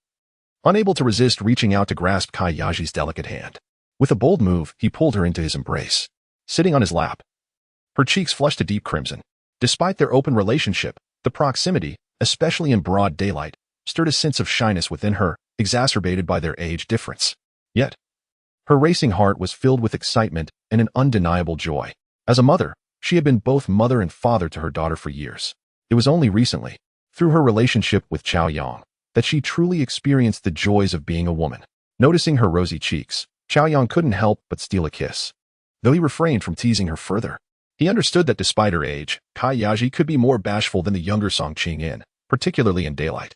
unable to resist reaching out to grasp Kai Yaji's delicate hand. With a bold move, he pulled her into his embrace, sitting on his lap. Her cheeks flushed a deep crimson. Despite their open relationship, the proximity, especially in broad daylight, stirred a sense of shyness within her, exacerbated by their age difference. Yet, her racing heart was filled with excitement and an undeniable joy. As a mother, she had been both mother and father to her daughter for years. It was only recently, through her relationship with Cao Yang, that she truly experienced the joys of being a woman. Noticing her rosy cheeks, Cao Yang couldn't help but steal a kiss, though he refrained from teasing her further. He understood that despite her age, Kai Yaji could be more bashful than the younger Song Qingyan, particularly in daylight.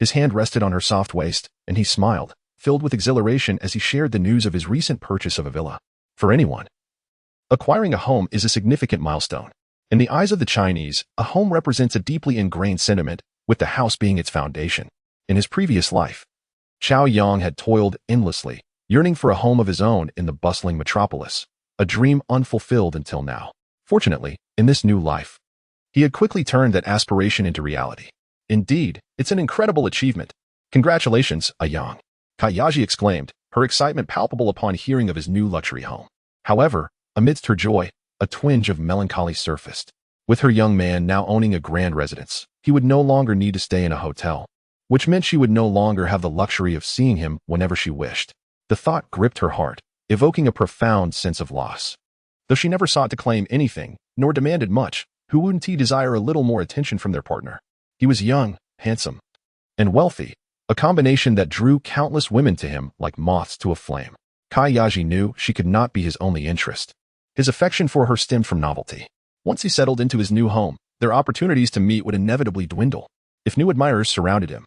His hand rested on her soft waist, and he smiled, filled with exhilaration as he shared the news of his recent purchase of a villa. For anyone, acquiring a home is a significant milestone. In the eyes of the Chinese, a home represents a deeply ingrained sentiment, with the house being its foundation. In his previous life, Cao Yang had toiled endlessly, yearning for a home of his own in the bustling metropolis, a dream unfulfilled until now. Fortunately, in this new life, he had quickly turned that aspiration into reality. Indeed, it's an incredible achievement. "Congratulations, Yang," Kai Yaji exclaimed, her excitement palpable upon hearing of his new luxury home. However, amidst her joy, a twinge of melancholy surfaced. With her young man now owning a grand residence, he would no longer need to stay in a hotel, which meant she would no longer have the luxury of seeing him whenever she wished. The thought gripped her heart, evoking a profound sense of loss. Though she never sought to claim anything, nor demanded much, who wouldn't he desire a little more attention from their partner? He was young, handsome, and wealthy, a combination that drew countless women to him like moths to a flame. Kai Yaji knew she could not be his only interest. His affection for her stemmed from novelty. Once he settled into his new home, their opportunities to meet would inevitably dwindle if new admirers surrounded him.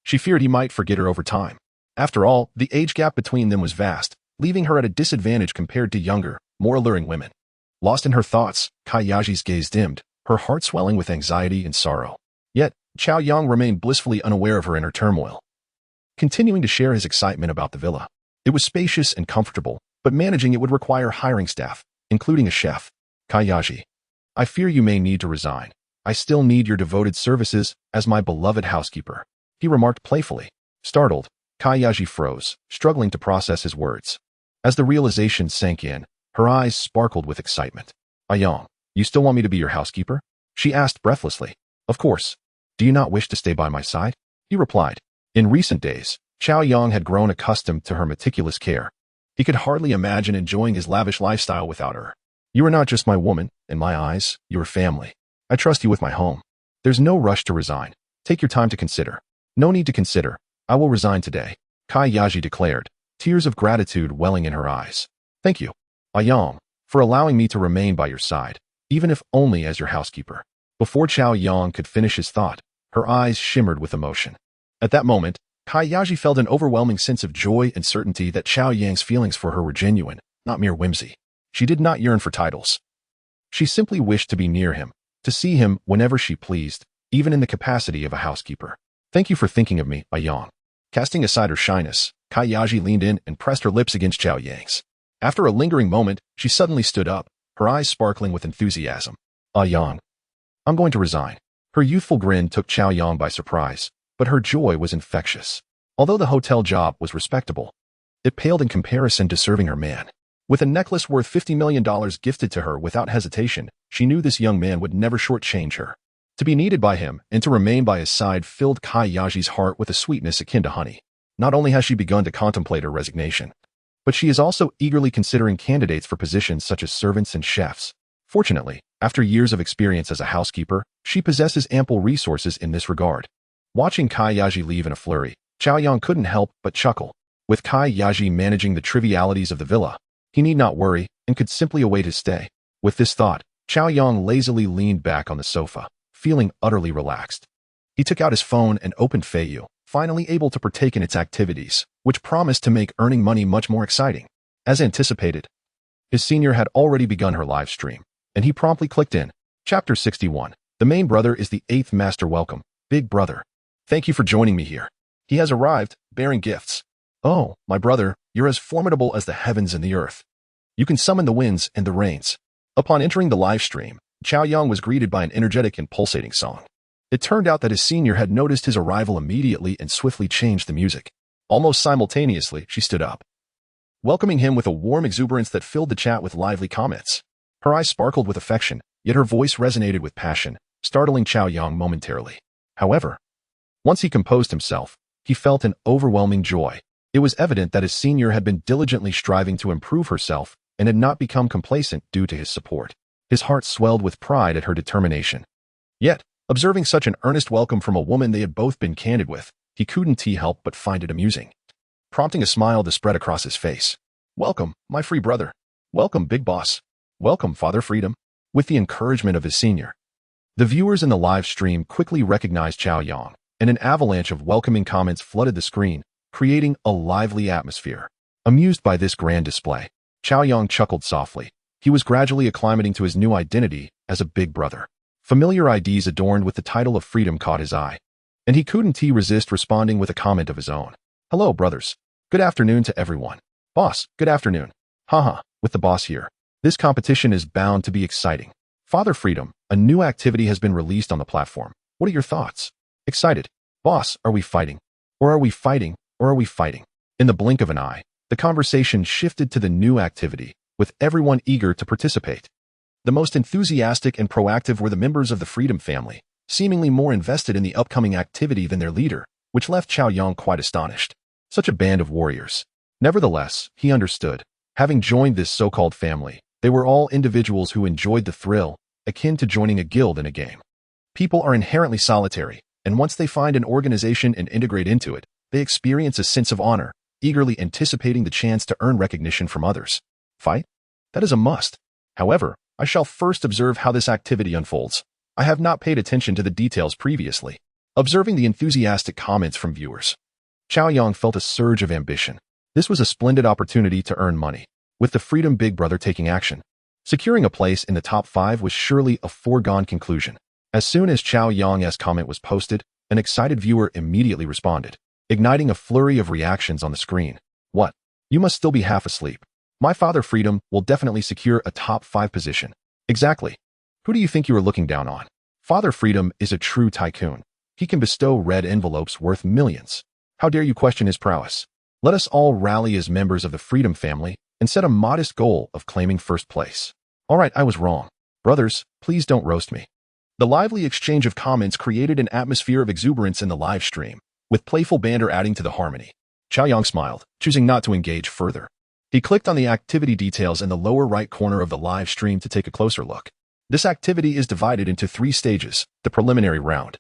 She feared he might forget her over time. After all, the age gap between them was vast, leaving her at a disadvantage compared to younger, more alluring women. Lost in her thoughts, Kayaji's gaze dimmed, her heart swelling with anxiety and sorrow. Yet, Cao Yang remained blissfully unaware of her inner turmoil. Continuing to share his excitement about the villa. It was spacious and comfortable, but managing it would require hiring staff, including a chef. Kayaji, I fear you may need to resign. I still need your devoted services as my beloved housekeeper, he remarked playfully. Startled, Kayaji froze, struggling to process his words. As the realization sank in, her eyes sparkled with excitement. Yang, you still want me to be your housekeeper? She asked breathlessly. Of course. Do you not wish to stay by my side? He replied. In recent days, Cao Yang had grown accustomed to her meticulous care. He could hardly imagine enjoying his lavish lifestyle without her. You are not just my woman, in my eyes, you are family. I trust you with my home. There's no rush to resign. Take your time to consider. No need to consider. I will resign today, Kayaji declared, tears of gratitude welling in her eyes. Thank you, Yang, for allowing me to remain by your side, even if only as your housekeeper. Before Cao Yang could finish his thought, her eyes shimmered with emotion. At that moment, Kayaji felt an overwhelming sense of joy and certainty that Cao Yang's feelings for her were genuine, not mere whimsy. She did not yearn for titles. She simply wished to be near him, to see him whenever she pleased, even in the capacity of a housekeeper. Thank you for thinking of me, Yang. Casting aside her shyness, Kayaji leaned in and pressed her lips against Cao Yang's. After a lingering moment, she suddenly stood up, her eyes sparkling with enthusiasm. Yang, I'm going to resign. Her youthful grin took Cao Yang by surprise, but her joy was infectious. Although the hotel job was respectable, it paled in comparison to serving her man. With a necklace worth $50 million gifted to her without hesitation, she knew this young man would never shortchange her. To be needed by him and to remain by his side filled Kayaji's heart with a sweetness akin to honey. Not only has she begun to contemplate her resignation, but she is also eagerly considering candidates for positions such as servants and chefs. Fortunately, after years of experience as a housekeeper, she possesses ample resources in this regard. Watching Kayaji leave in a flurry, Cao Yang couldn't help but chuckle. With Kayaji managing the trivialities of the villa, he need not worry and could simply await his stay. With this thought, Cao Yang lazily leaned back on the sofa, feeling utterly relaxed. He took out his phone and opened Feiyu, finally able to partake in its activities, which promised to make earning money much more exciting. As anticipated, his senior had already begun her live stream, and he promptly clicked in. Chapter 61. The main brother is the 8th master. Welcome, big brother. Thank you for joining me here. He has arrived, bearing gifts. Oh, my brother, you're as formidable as the heavens and the earth. You can summon the winds and the rains. Upon entering the live stream, Cao Yang was greeted by an energetic and pulsating song. It turned out that his senior had noticed his arrival immediately and swiftly changed the music. Almost simultaneously, she stood up, welcoming him with a warm exuberance that filled the chat with lively comments. Her eyes sparkled with affection, yet her voice resonated with passion, startling Cao Yang momentarily. However, once he composed himself, he felt an overwhelming joy. It was evident that his senior had been diligently striving to improve herself and had not become complacent due to his support. His heart swelled with pride at her determination. Yet, observing such an earnest welcome from a woman they had both been candid with, he couldn't help but find it amusing, prompting a smile to spread across his face. Welcome, my free brother. Welcome, big boss. Welcome, Father Freedom. With the encouragement of his senior, the viewers in the live stream quickly recognized Cao Yang, and an avalanche of welcoming comments flooded the screen, creating a lively atmosphere. Amused by this grand display, Cao Yang chuckled softly. He was gradually acclimating to his new identity as a big brother. Familiar IDs adorned with the title of Freedom caught his eye, and he couldn't resist responding with a comment of his own. Hello, brothers. Good afternoon to everyone. Boss, good afternoon. Haha, with the boss here. This competition is bound to be exciting. Father Freedom, a new activity has been released on the platform. What are your thoughts? Excited. Boss, are we fighting? Or are we fighting? Or are we fighting? In the blink of an eye, the conversation shifted to the new activity, with everyone eager to participate. The most enthusiastic and proactive were the members of the Freedom family, seemingly more invested in the upcoming activity than their leader, which left Cao Yang quite astonished. Such a band of warriors. Nevertheless, he understood. Having joined this so-called family, they were all individuals who enjoyed the thrill, akin to joining a guild in a game. People are inherently solitary, and once they find an organization and integrate into it, they experience a sense of honor, eagerly anticipating the chance to earn recognition from others. Fight? That is a must. However, I shall first observe how this activity unfolds. I have not paid attention to the details previously. Observing the enthusiastic comments from viewers, Cao Yang felt a surge of ambition. This was a splendid opportunity to earn money. With the Freedom Big Brother taking action, securing a place in the top 5 was surely a foregone conclusion. As soon as Cao Yang's comment was posted, an excited viewer immediately responded, igniting a flurry of reactions on the screen. What? You must still be half asleep. My father Freedom will definitely secure a top 5 position. Exactly. Who do you think you are looking down on? Father Freedom is a true tycoon. He can bestow red envelopes worth millions. How dare you question his prowess? Let us all rally as members of the Freedom family and set a modest goal of claiming first place. All right, I was wrong. Brothers, please don't roast me. The lively exchange of comments created an atmosphere of exuberance in the live stream, with playful banter adding to the harmony. Cao Yang smiled, choosing not to engage further. He clicked on the activity details in the lower right corner of the live stream to take a closer look. This activity is divided into 3 stages: the preliminary round,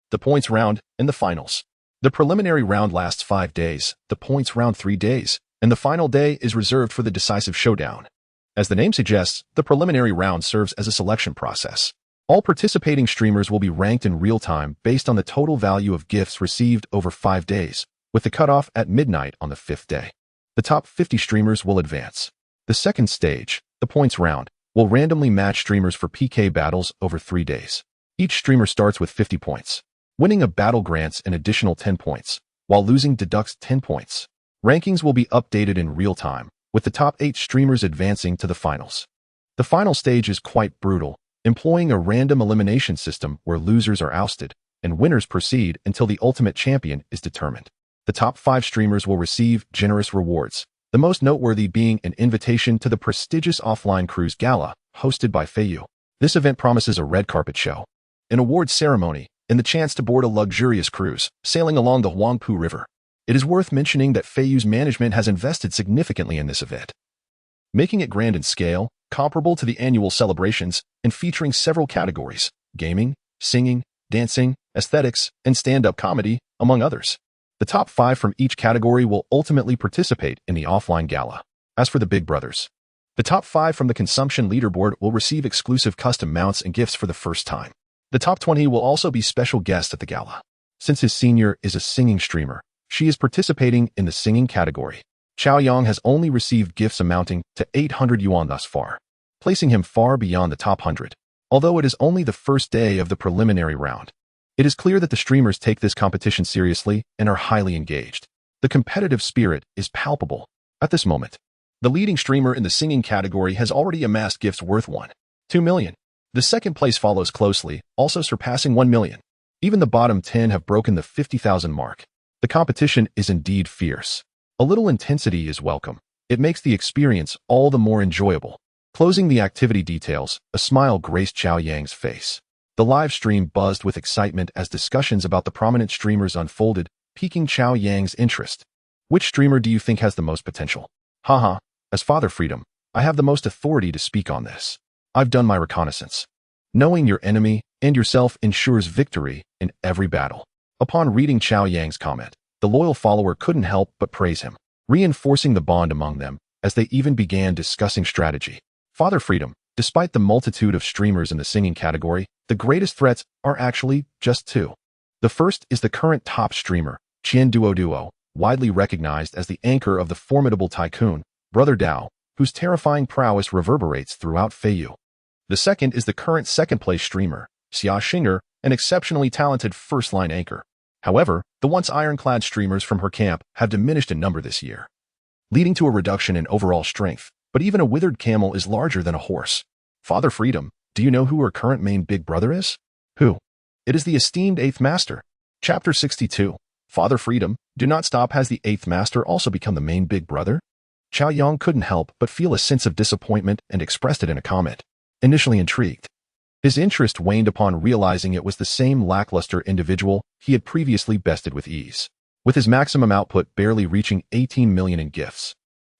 the points round, and the finals. The preliminary round lasts 5 days, the points round 3 days, and the final day is reserved for the decisive showdown. As the name suggests, the preliminary round serves as a selection process. All participating streamers will be ranked in real time based on the total value of gifts received over 5 days, with the cutoff at midnight on the 5th day. The top 50 streamers will advance. The second stage, the points round, will randomly match streamers for PK battles over 3 days. Each streamer starts with 50 points. Winning a battle grants an additional 10 points, while losing deducts 10 points. Rankings will be updated in real time, with the top 8 streamers advancing to the finals. The final stage is quite brutal, employing a random elimination system where losers are ousted and winners proceed until the ultimate champion is determined. The top 5 streamers will receive generous rewards, the most noteworthy being an invitation to the prestigious offline cruise gala hosted by Feiyu. This event promises a red carpet show, an awards ceremony, and the chance to board a luxurious cruise sailing along the Huangpu River. It is worth mentioning that Feiyu's management has invested significantly in this event, making it grand in scale, comparable to the annual celebrations, and featuring several categories: gaming, singing, dancing, aesthetics, and stand-up comedy, among others. The top 5 from each category will ultimately participate in the offline gala. As for the Big Brothers, the top 5 from the consumption leaderboard will receive exclusive custom mounts and gifts for the first time. The top 20 will also be special guests at the gala. Since his senior is a singing streamer, she is participating in the singing category. Cao Yang has only received gifts amounting to 800 yuan thus far, placing him far beyond the top 100. Although it is only the first day of the preliminary round, it is clear that the streamers take this competition seriously and are highly engaged. The competitive spirit is palpable. At this moment, the leading streamer in the singing category has already amassed gifts worth 1.2 million. The second place follows closely, also surpassing 1 million. Even the bottom 10 have broken the 50,000 mark. The competition is indeed fierce. A little intensity is welcome. It makes the experience all the more enjoyable. Closing the activity details, a smile graced Cao Yang's face. The live stream buzzed with excitement as discussions about the prominent streamers unfolded, piquing Cao Yang's interest. Which streamer do you think has the most potential? Haha, as Father Freedom, I have the most authority to speak on this. I've done my reconnaissance. Knowing your enemy and yourself ensures victory in every battle. Upon reading Cao Yang's comment, the loyal follower couldn't help but praise him, reinforcing the bond among them as they even began discussing strategy. Father Freedom, despite the multitude of streamers in the singing category, the greatest threats are actually just 2. The first is the current top streamer, Qian Duo, widely recognized as the anchor of the formidable tycoon, Brother Dao, whose terrifying prowess reverberates throughout Feiyu. The second is the current second-place streamer, Xia Xinger, an exceptionally talented first-line anchor. However, the once ironclad streamers from her camp have diminished in number this year, leading to a reduction in overall strength, but even a withered camel is larger than a horse. Father Freedom, do you know who her current main big brother is? Who? It is the esteemed 8th Master. Chapter 62. Father Freedom, do not stop. Has the 8th Master also become the main big brother? Cao Yang couldn't help but feel a sense of disappointment and expressed it in a comment. Initially intrigued, his interest waned upon realizing it was the same lackluster individual he had previously bested with ease, with his maximum output barely reaching 18 million in gifts.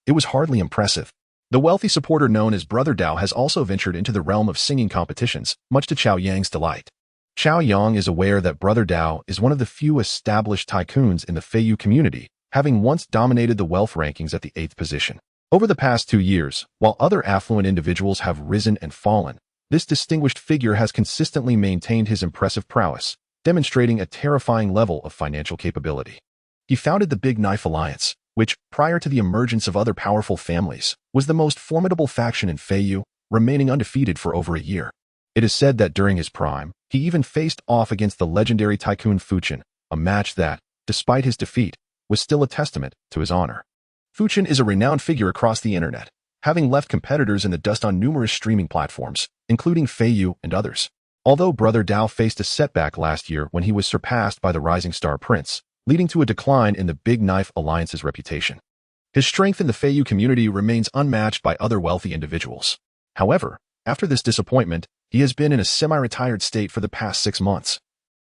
It was hardly impressive. The wealthy supporter known as Brother Dao has also ventured into the realm of singing competitions, much to Cao Yang's delight. Cao Yang is aware that Brother Dao is one of the few established tycoons in the Feiyu community, having once dominated the wealth rankings at the 8th position. Over the past 2 years, while other affluent individuals have risen and fallen, This distinguished figure has consistently maintained his impressive prowess, demonstrating a terrifying level of financial capability. He founded the Big Knife Alliance, which, prior to the emergence of other powerful families, was the most formidable faction in Feiyu, remaining undefeated for over a year. It is said that during his prime, he even faced off against the legendary tycoon Fuchin, a match that, despite his defeat, was still a testament to his honor. Fuchin is a renowned figure across the internet, having left competitors in the dust on numerous streaming platforms, including Feiyu and others. Although Brother Dao faced a setback last year when he was surpassed by the rising star Prince, leading to a decline in the Big Knife Alliance's reputation. His strength in the Feiyu community remains unmatched by other wealthy individuals. However, after this disappointment, he has been in a semi-retired state for the past 6 months.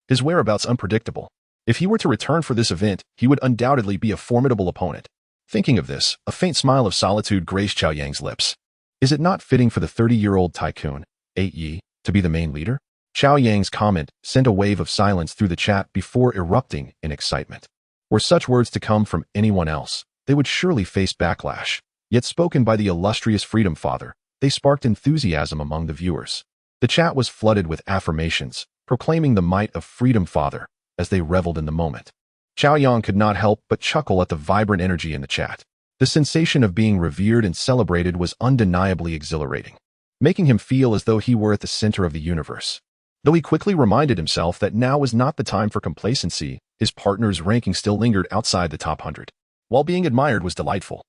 His whereabouts unpredictable. If he were to return for this event, he would undoubtedly be a formidable opponent. Thinking of this, a faint smile of solitude graced Cao Yang's lips. Is it not fitting for the 30-year-old tycoon, 8 to be the main leader? Cao Yang's comment sent a wave of silence through the chat before erupting in excitement. Were such words to come from anyone else, they would surely face backlash. Yet spoken by the illustrious Freedom Father, they sparked enthusiasm among the viewers. The chat was flooded with affirmations, proclaiming the might of Freedom Father as they reveled in the moment. Cao Yang could not help but chuckle at the vibrant energy in the chat. The sensation of being revered and celebrated was undeniably exhilarating, making him feel as though he were at the center of the universe. Though he quickly reminded himself that now was not the time for complacency, his partner's ranking still lingered outside the top 100. While being admired was delightful,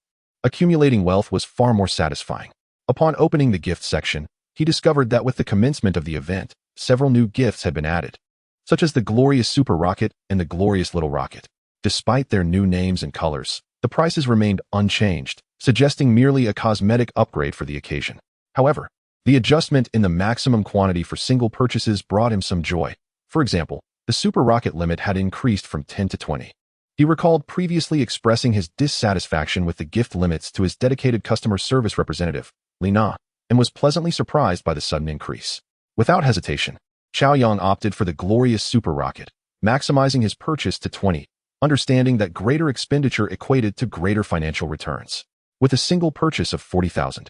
accumulating wealth was far more satisfying. Upon opening the gift section, he discovered that with the commencement of the event, several new gifts had been added, such as the Glorious Super Rocket and the Glorious Little Rocket. Despite their new names and colors, the prices remained unchanged, suggesting merely a cosmetic upgrade for the occasion. However, the adjustment in the maximum quantity for single purchases brought him some joy. For example, the Super Rocket limit had increased from 10 to 20. He recalled previously expressing his dissatisfaction with the gift limits to his dedicated customer service representative, Lina, and was pleasantly surprised by the sudden increase. Without hesitation, Cao Yang opted for the Glorious Super Rocket, maximizing his purchase to 20, understanding that greater expenditure equated to greater financial returns. With a single purchase of 40,000,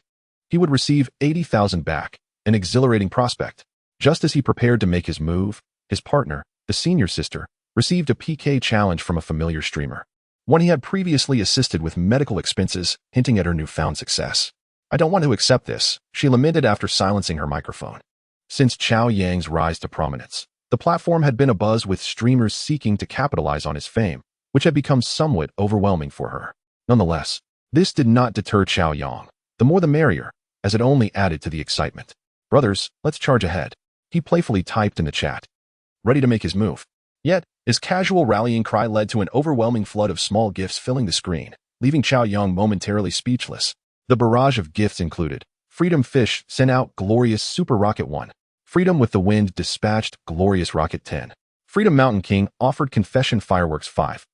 he would receive 80,000 back, an exhilarating prospect. Just as he prepared to make his move, his partner, the senior sister, received a PK challenge from a familiar streamer, one he had previously assisted with medical expenses, hinting at her newfound success. "I don't want to accept this," she lamented after silencing her microphone. Since Cao Yang's rise to prominence, the platform had been abuzz with streamers seeking to capitalize on his fame, which had become somewhat overwhelming for her. Nonetheless, this did not deter Cao Yang. The more the merrier, as it only added to the excitement. "Brothers, let's charge ahead," he playfully typed in the chat, ready to make his move. Yet, his casual rallying cry led to an overwhelming flood of small gifts filling the screen, leaving Cao Yang momentarily speechless. The barrage of gifts included: Freedom Fish sent out Glorious Super Rocket 1. Freedom with the Wind dispatched Glorious Rocket 10. Freedom Mountain King offered Confession Fireworks 5.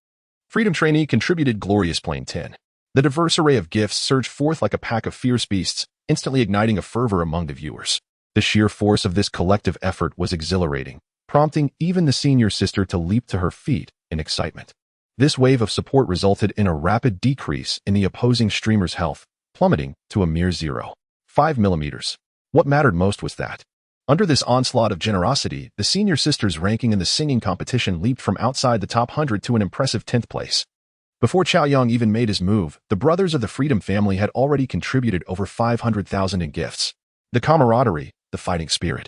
Freedom Trainee contributed Glorious Plane 10. The diverse array of gifts surged forth like a pack of fierce beasts, instantly igniting a fervor among the viewers. The sheer force of this collective effort was exhilarating, prompting even the senior sister to leap to her feet in excitement. This wave of support resulted in a rapid decrease in the opposing streamer's health, plummeting to a mere 0.5 millimeters. What mattered most was that, under this onslaught of generosity, the senior sister's ranking in the singing competition leaped from outside the top 100 to an impressive 10th place. Before Cao Yang even made his move, the brothers of the Freedom family had already contributed over 500,000 in gifts. The camaraderie, the fighting spirit,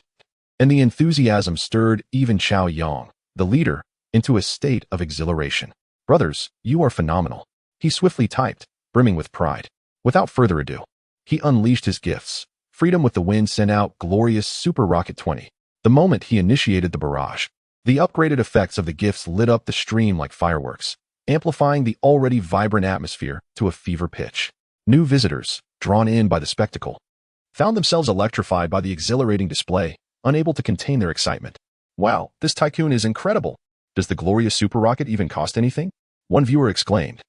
and the enthusiasm stirred even Cao Yang, the leader, into a state of exhilaration. "Brothers, you are phenomenal," he swiftly typed, brimming with pride. Without further ado, he unleashed his gifts. Freedom with the Wind sent out Glorious Super Rocket 20. The moment he initiated the barrage, the upgraded effects of the gifts lit up the stream like fireworks, amplifying the already vibrant atmosphere to a fever pitch. New visitors, drawn in by the spectacle, found themselves electrified by the exhilarating display, unable to contain their excitement. "Wow, this tycoon is incredible. Does the Glorious Super Rocket even cost anything?" one viewer exclaimed.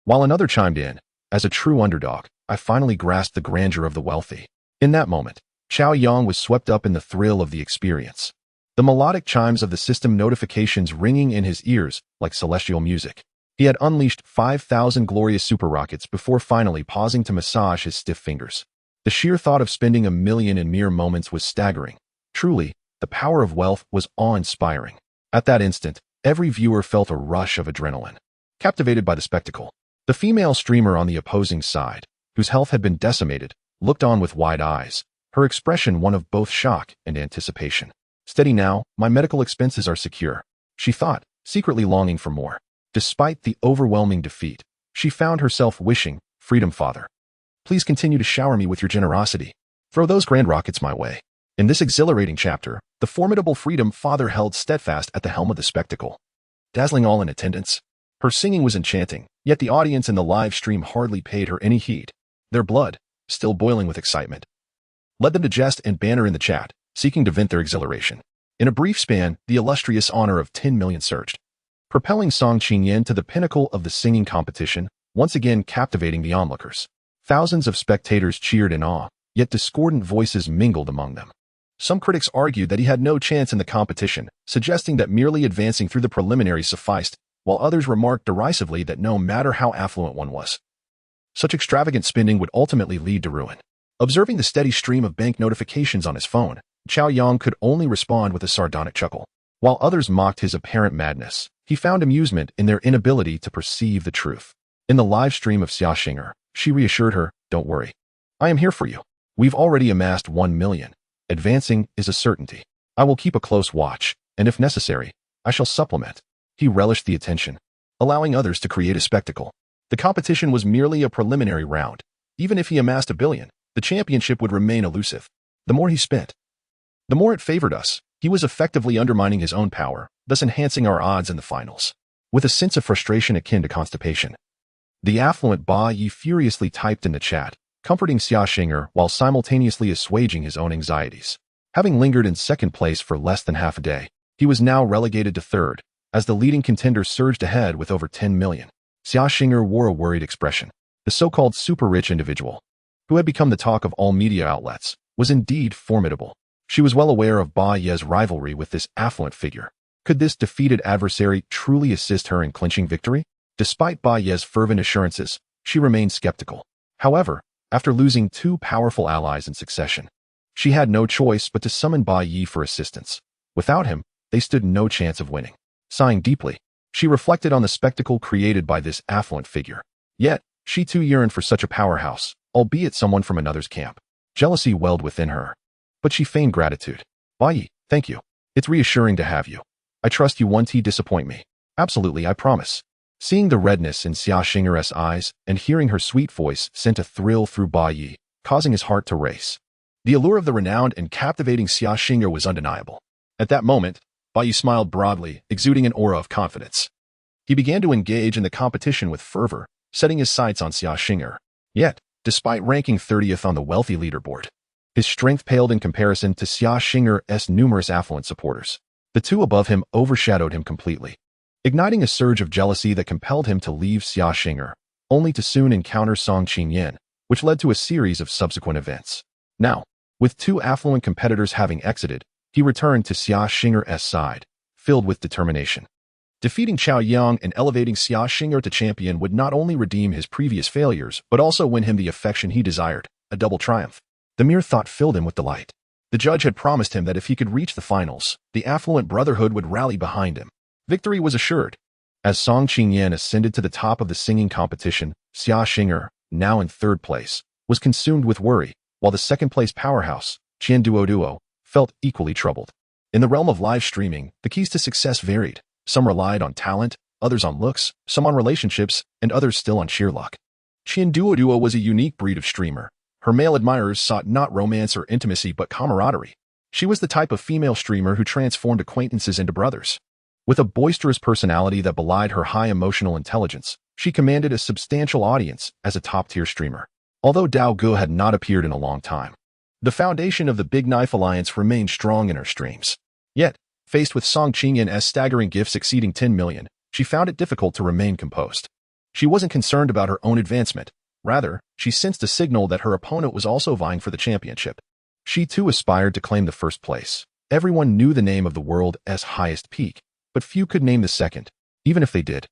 While another chimed in, "As a true underdog, I finally grasped the grandeur of the wealthy." In that moment, Cao Yang was swept up in the thrill of the experience. The melodic chimes of the system notifications ringing in his ears like celestial music. He had unleashed 5,000 Glorious Super Rockets before finally pausing to massage his stiff fingers. The sheer thought of spending $1 million in mere moments was staggering. Truly, the power of wealth was awe-inspiring. At that instant, every viewer felt a rush of adrenaline. Captivated by the spectacle, the female streamer on the opposing side, whose health had been decimated, looked on with wide eyes, her expression one of both shock and anticipation. Steady now, my medical expenses are secure, she thought, secretly longing for more. Despite the overwhelming defeat, she found herself wishing, "Freedom, Father. Please continue to shower me with your generosity. Throw those grand rockets my way." In this exhilarating chapter, the formidable Freedom Father held steadfast at the helm of the spectacle, dazzling all in attendance. Her singing was enchanting, yet the audience in the live stream hardly paid her any heed. Their blood, still boiling with excitement, led them to jest and banter in the chat, seeking to vent their exhilaration. In a brief span, the illustrious honor of 10 million surged, propelling Song Qingyan to the pinnacle of the singing competition, once again captivating the onlookers. Thousands of spectators cheered in awe, yet discordant voices mingled among them. Some critics argued that he had no chance in the competition, suggesting that merely advancing through the preliminaries sufficed, while others remarked derisively that no matter how affluent one was, such extravagant spending would ultimately lead to ruin. Observing the steady stream of bank notifications on his phone, Cao Yang could only respond with a sardonic chuckle. While others mocked his apparent madness, he found amusement in their inability to perceive the truth. In the live stream of Xia Xinger, she reassured her, "Don't worry. I am here for you. We've already amassed 1 million. Advancing is a certainty. I will keep a close watch, and if necessary, I shall supplement." He relished the attention, allowing others to create a spectacle. The competition was merely a preliminary round. Even if he amassed $1 billion, the championship would remain elusive. The more he spent, the more it favored us. He was effectively undermining his own power, thus enhancing our odds in the finals. With a sense of frustration akin to constipation, the affluent Ba Yi furiously typed in the chat, comforting Xia Xinger while simultaneously assuaging his own anxieties. Having lingered in second place for less than half a day, he was now relegated to third, as the leading contender surged ahead with over 10 million. Xia Xinger wore a worried expression. The so-called super-rich individual, who had become the talk of all media outlets, was indeed formidable. She was well aware of Ba Ye's rivalry with this affluent figure. Could this defeated adversary truly assist her in clinching victory? Despite Ba Ye's fervent assurances, she remained skeptical. However, after losing 2 powerful allies in succession, she had no choice but to summon Ba Yi for assistance. Without him, they stood no chance of winning. Sighing deeply, she reflected on the spectacle created by this affluent figure. Yet, she too yearned for such a powerhouse, albeit someone from another's camp. Jealousy welled within her, but she feigned gratitude. "Ba Yi, thank you. It's reassuring to have you. I trust you won't disappoint me." "Absolutely, I promise." Seeing the redness in Xia Xinger's eyes and hearing her sweet voice sent a thrill through Ba Yi, causing his heart to race. The allure of the renowned and captivating Xia Xinger was undeniable. At that moment, Ba Yi smiled broadly, exuding an aura of confidence. He began to engage in the competition with fervor, setting his sights on Xia Xinger. Yet, despite ranking 30th on the wealthy leaderboard, his strength paled in comparison to Xia Xinger's numerous affluent supporters. The two above him overshadowed him completely, igniting a surge of jealousy that compelled him to leave Xia Xinger, only to soon encounter Song Qingyan, which led to a series of subsequent events. Now, with 2 affluent competitors having exited, he returned to Xia Xinger's side, filled with determination. Defeating Cao Yang and elevating Xia Xinger to champion would not only redeem his previous failures, but also win him the affection he desired, a double triumph. The mere thought filled him with delight. The judge had promised him that if he could reach the finals, the affluent brotherhood would rally behind him. Victory was assured. As Song Qingyan ascended to the top of the singing competition, Xia Xinger, now in third place, was consumed with worry, while the second-place powerhouse, Qian Duo, felt equally troubled. In the realm of live streaming, the keys to success varied. Some relied on talent, others on looks, some on relationships, and others still on sheer luck. Qian Duo was a unique breed of streamer. Her male admirers sought not romance or intimacy but camaraderie. She was the type of female streamer who transformed acquaintances into brothers. With a boisterous personality that belied her high emotional intelligence, she commanded a substantial audience as a top-tier streamer. Although Dao Gu had not appeared in a long time, the foundation of the Big Knife Alliance remained strong in her streams. Yet, faced with Song Qingyan's staggering gifts exceeding 10 million, she found it difficult to remain composed. She wasn't concerned about her own advancement. Rather, she sensed a signal that her opponent was also vying for the championship. She too aspired to claim the first place. Everyone knew the name of the world's highest peak, but few could name the second. Even if they did,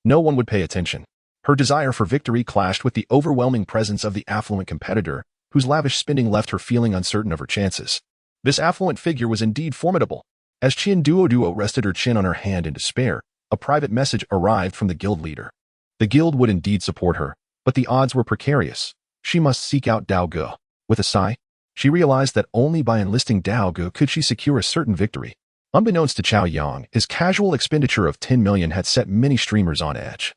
no one would pay attention. Her desire for victory clashed with the overwhelming presence of the affluent competitor, whose lavish spending left her feeling uncertain of her chances. This affluent figure was indeed formidable. As Chin Duo rested her chin on her hand in despair, a private message arrived from the guild leader. The guild would indeed support her, but the odds were precarious. She must seek out Dao Ge. With a sigh, she realized that only by enlisting Dao Ge could she secure a certain victory. Unbeknownst to Cao Yang, his casual expenditure of 10 million had set many streamers on edge,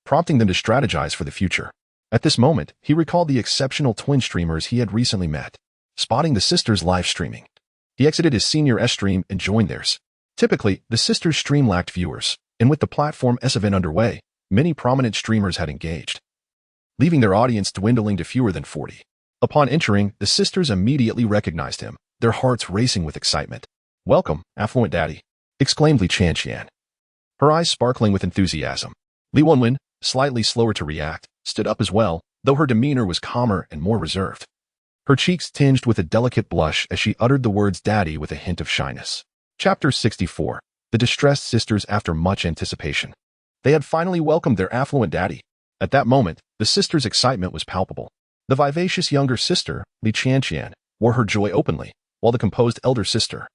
prompting them to strategize for the future. At this moment, he recalled the exceptional twin streamers he had recently met. Spotting the sisters live streaming, he exited his senior S stream and joined theirs. Typically, the sisters' stream lacked viewers, and with the platform S event underway, many prominent streamers had engaged, leaving their audience dwindling to fewer than 40. Upon entering, the sisters immediately recognized him, their hearts racing with excitement. "Welcome, affluent daddy," exclaimed Li Qianqian, her eyes sparkling with enthusiasm. Li Wenwen, slightly slower to react, stood up as well, though her demeanor was calmer and more reserved. Her cheeks tinged with a delicate blush as she uttered the words daddy with a hint of shyness. Chapter 64. The Distressed Sisters after much anticipation. They had finally welcomed their affluent daddy. At that moment, the sisters' excitement was palpable. The vivacious younger sister, Li Qianqian, wore her joy openly, while the composed elder sister,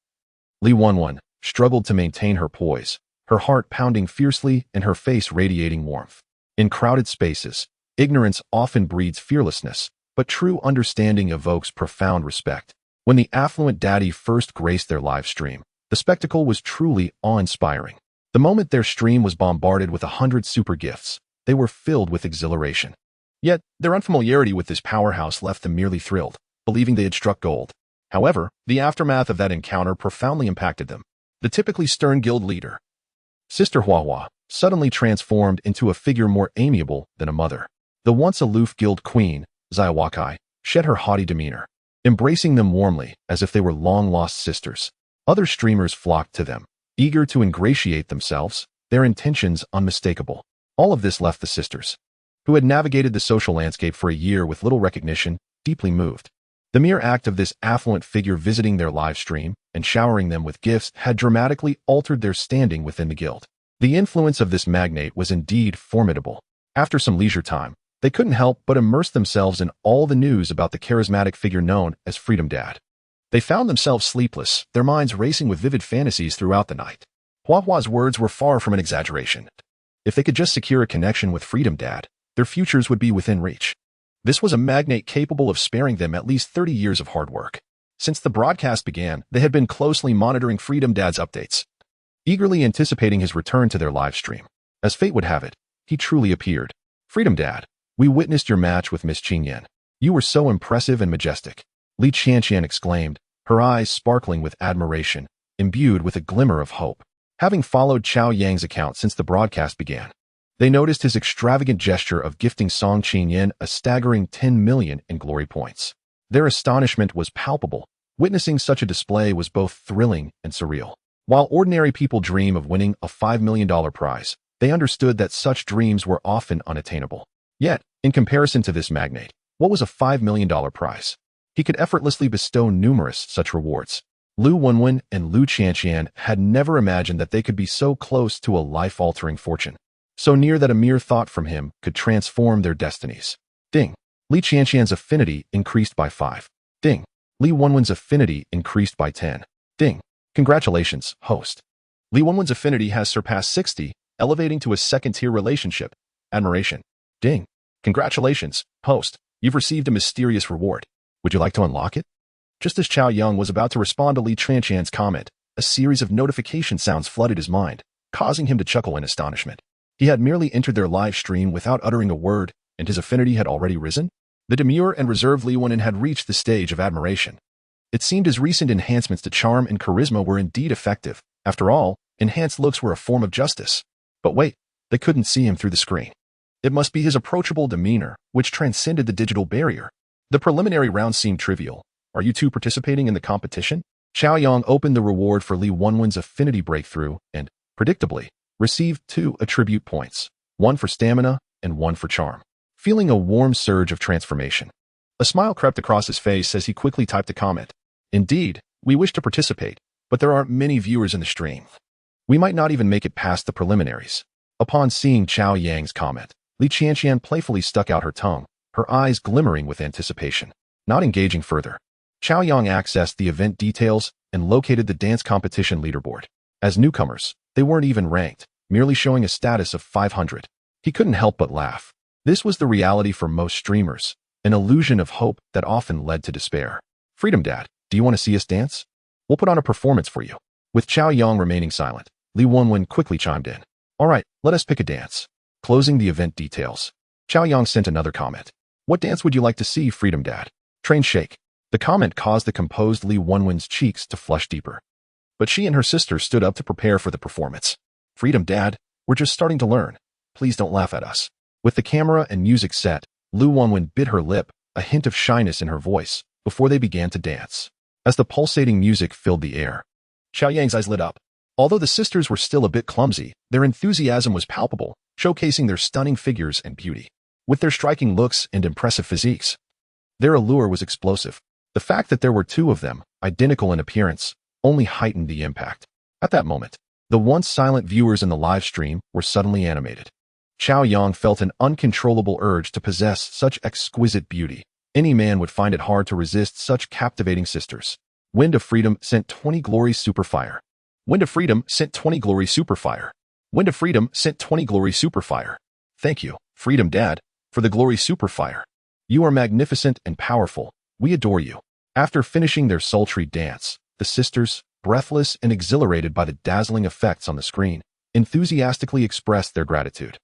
Li Wenwen, struggled to maintain her poise, her heart pounding fiercely and her face radiating warmth. In crowded spaces, ignorance often breeds fearlessness, but true understanding evokes profound respect. When the affluent daddy first graced their live stream, the spectacle was truly awe-inspiring. The moment their stream was bombarded with 100 super gifts, they were filled with exhilaration. Yet, their unfamiliarity with this powerhouse left them merely thrilled, believing they had struck gold. However, the aftermath of that encounter profoundly impacted them. The typically stern guild leader, Sister Huahua, suddenly transformed into a figure more amiable than a mother. The once aloof guild queen, Xiaowakai, shed her haughty demeanor, embracing them warmly as if they were long-lost sisters. Other streamers flocked to them, eager to ingratiate themselves, their intentions unmistakable. All of this left the sisters, who had navigated the social landscape for a year with little recognition, deeply moved. The mere act of this affluent figure visiting their live stream and showering them with gifts had dramatically altered their standing within the guild. The influence of this magnate was indeed formidable. After some leisure time, they couldn't help but immerse themselves in all the news about the charismatic figure known as Freedom Dad. They found themselves sleepless, their minds racing with vivid fantasies throughout the night. Huahua's words were far from an exaggeration. If they could just secure a connection with Freedom Dad, their futures would be within reach. This was a magnate capable of sparing them at least 30 years of hard work. Since the broadcast began, they had been closely monitoring Freedom Dad's updates, eagerly anticipating his return to their live stream. As fate would have it, he truly appeared. "Freedom Dad, we witnessed your match with Miss Qingyan. You were so impressive and majestic," Li Qianqian exclaimed, her eyes sparkling with admiration, imbued with a glimmer of hope. Having followed Cao Yang's account since the broadcast began, they noticed his extravagant gesture of gifting Song Qingyan a staggering 10 million in glory points. Their astonishment was palpable. Witnessing such a display was both thrilling and surreal. While ordinary people dream of winning a $5 million prize, they understood that such dreams were often unattainable. Yet, in comparison to this magnate, what was a $5 million prize? He could effortlessly bestow numerous such rewards. Lu Wenwen and Lu Qianqian had never imagined that they could be so close to a life-altering fortune, so near that a mere thought from him could transform their destinies. Ding. Li Qianqian's affinity increased by 5. Ding. Li Wenwen's affinity increased by 10. Ding. Congratulations, host. Li Wenwen's affinity has surpassed 60, elevating to a second-tier relationship. Admiration. Ding. Congratulations, host. You've received a mysterious reward. Would you like to unlock it? Just as Cao Yang was about to respond to Li Qianqian's comment, a series of notification sounds flooded his mind, causing him to chuckle in astonishment. He had merely entered their live stream without uttering a word, and his affinity had already risen? The demure and reserved Li Wenwen had reached the stage of admiration. It seemed his recent enhancements to charm and charisma were indeed effective. After all, enhanced looks were a form of justice. But wait, they couldn't see him through the screen. It must be his approachable demeanor, which transcended the digital barrier. The preliminary round seemed trivial. Are you two participating in the competition? Cao Yang opened the reward for Li Wenwen's affinity breakthrough and, predictably, received 2 attribute points, 1 for stamina and 1 for charm. Feeling a warm surge of transformation, a smile crept across his face as he quickly typed a comment. Indeed, we wish to participate, but there aren't many viewers in the stream. We might not even make it past the preliminaries. Upon seeing Cao Yang's comment, Li Qianqian playfully stuck out her tongue, her eyes glimmering with anticipation. Not engaging further, Cao Yang accessed the event details and located the dance competition leaderboard. As newcomers, they weren't even ranked, merely showing a status of 500. He couldn't help but laugh. This was the reality for most streamers, an illusion of hope that often led to despair. Freedom Dad, do you want to see us dance? We'll put on a performance for you. With Cao Yang remaining silent, Li Wenwen quickly chimed in. All right, let us pick a dance. Closing the event details, Cao Yang sent another comment. What dance would you like to see, Freedom Dad? Train shake. The comment caused the composed Li Wenwen's cheeks to flush deeper. But she and her sister stood up to prepare for the performance. Freedom Dad, we're just starting to learn. Please don't laugh at us. With the camera and music set, Li Wenwen bit her lip, a hint of shyness in her voice, before they began to dance. As the pulsating music filled the air, Cao Yang's eyes lit up. Although the sisters were still a bit clumsy, their enthusiasm was palpable, showcasing their stunning figures and beauty. With their striking looks and impressive physiques, their allure was explosive. The fact that there were two of them, identical in appearance, only heightened the impact. At that moment, the once silent viewers in the live stream were suddenly animated. Cao Yang felt an uncontrollable urge to possess such exquisite beauty. Any man would find it hard to resist such captivating sisters. Wind of Freedom sent 20 glory superfire. Wind of Freedom sent 20 glory superfire. Wind of Freedom sent 20 glory superfire. Thank you, Freedom Dad, for the glory superfire. You are magnificent and powerful. We adore you. After finishing their sultry dance, the sisters, breathless and exhilarated by the dazzling effects on the screen, enthusiastically expressed their gratitude.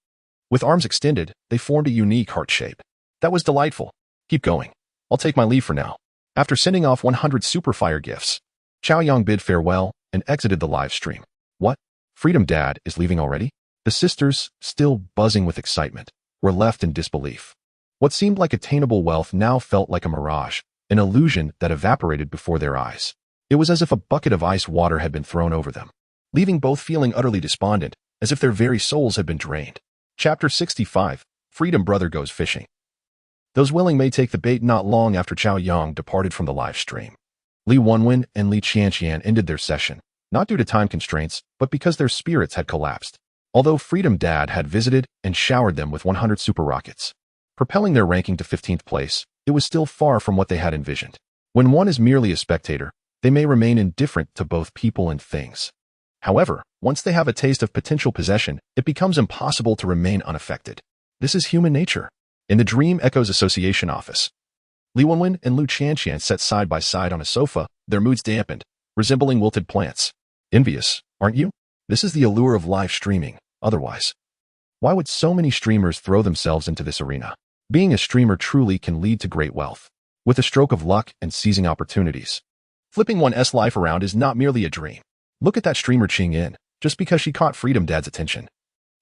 With arms extended, they formed a unique heart shape. That was delightful. Keep going. I'll take my leave for now. After sending off 100 superfire gifts, Cao Yang bid farewell and exited the live stream. What? Freedom Dad is leaving already? The sisters, still buzzing with excitement, were left in disbelief. What seemed like attainable wealth now felt like a mirage, an illusion that evaporated before their eyes. It was as if a bucket of ice water had been thrown over them, leaving both feeling utterly despondent, as if their very souls had been drained. Chapter 65, Freedom Brother Goes Fishing. Those willing may take the bait. Not long after Cao Yang departed from the live stream, Li Wenwen and Li Qianqian ended their session, not due to time constraints, but because their spirits had collapsed. Although Freedom Dad had visited and showered them with 100 super rockets, propelling their ranking to 15th place, it was still far from what they had envisioned. When one is merely a spectator, they may remain indifferent to both people and things. However, once they have a taste of potential possession, it becomes impossible to remain unaffected. This is human nature. In the Dream Echoes Association office, Li Wenwen and Lu Qianqian sat side by side on a sofa, their moods dampened, resembling wilted plants. Envious, aren't you? This is the allure of live streaming. Otherwise, why would so many streamers throw themselves into this arena? Being a streamer truly can lead to great wealth. With a stroke of luck and seizing opportunities, flipping one's life around is not merely a dream. Look at that streamer Ching In, just because she caught Freedom Dad's attention.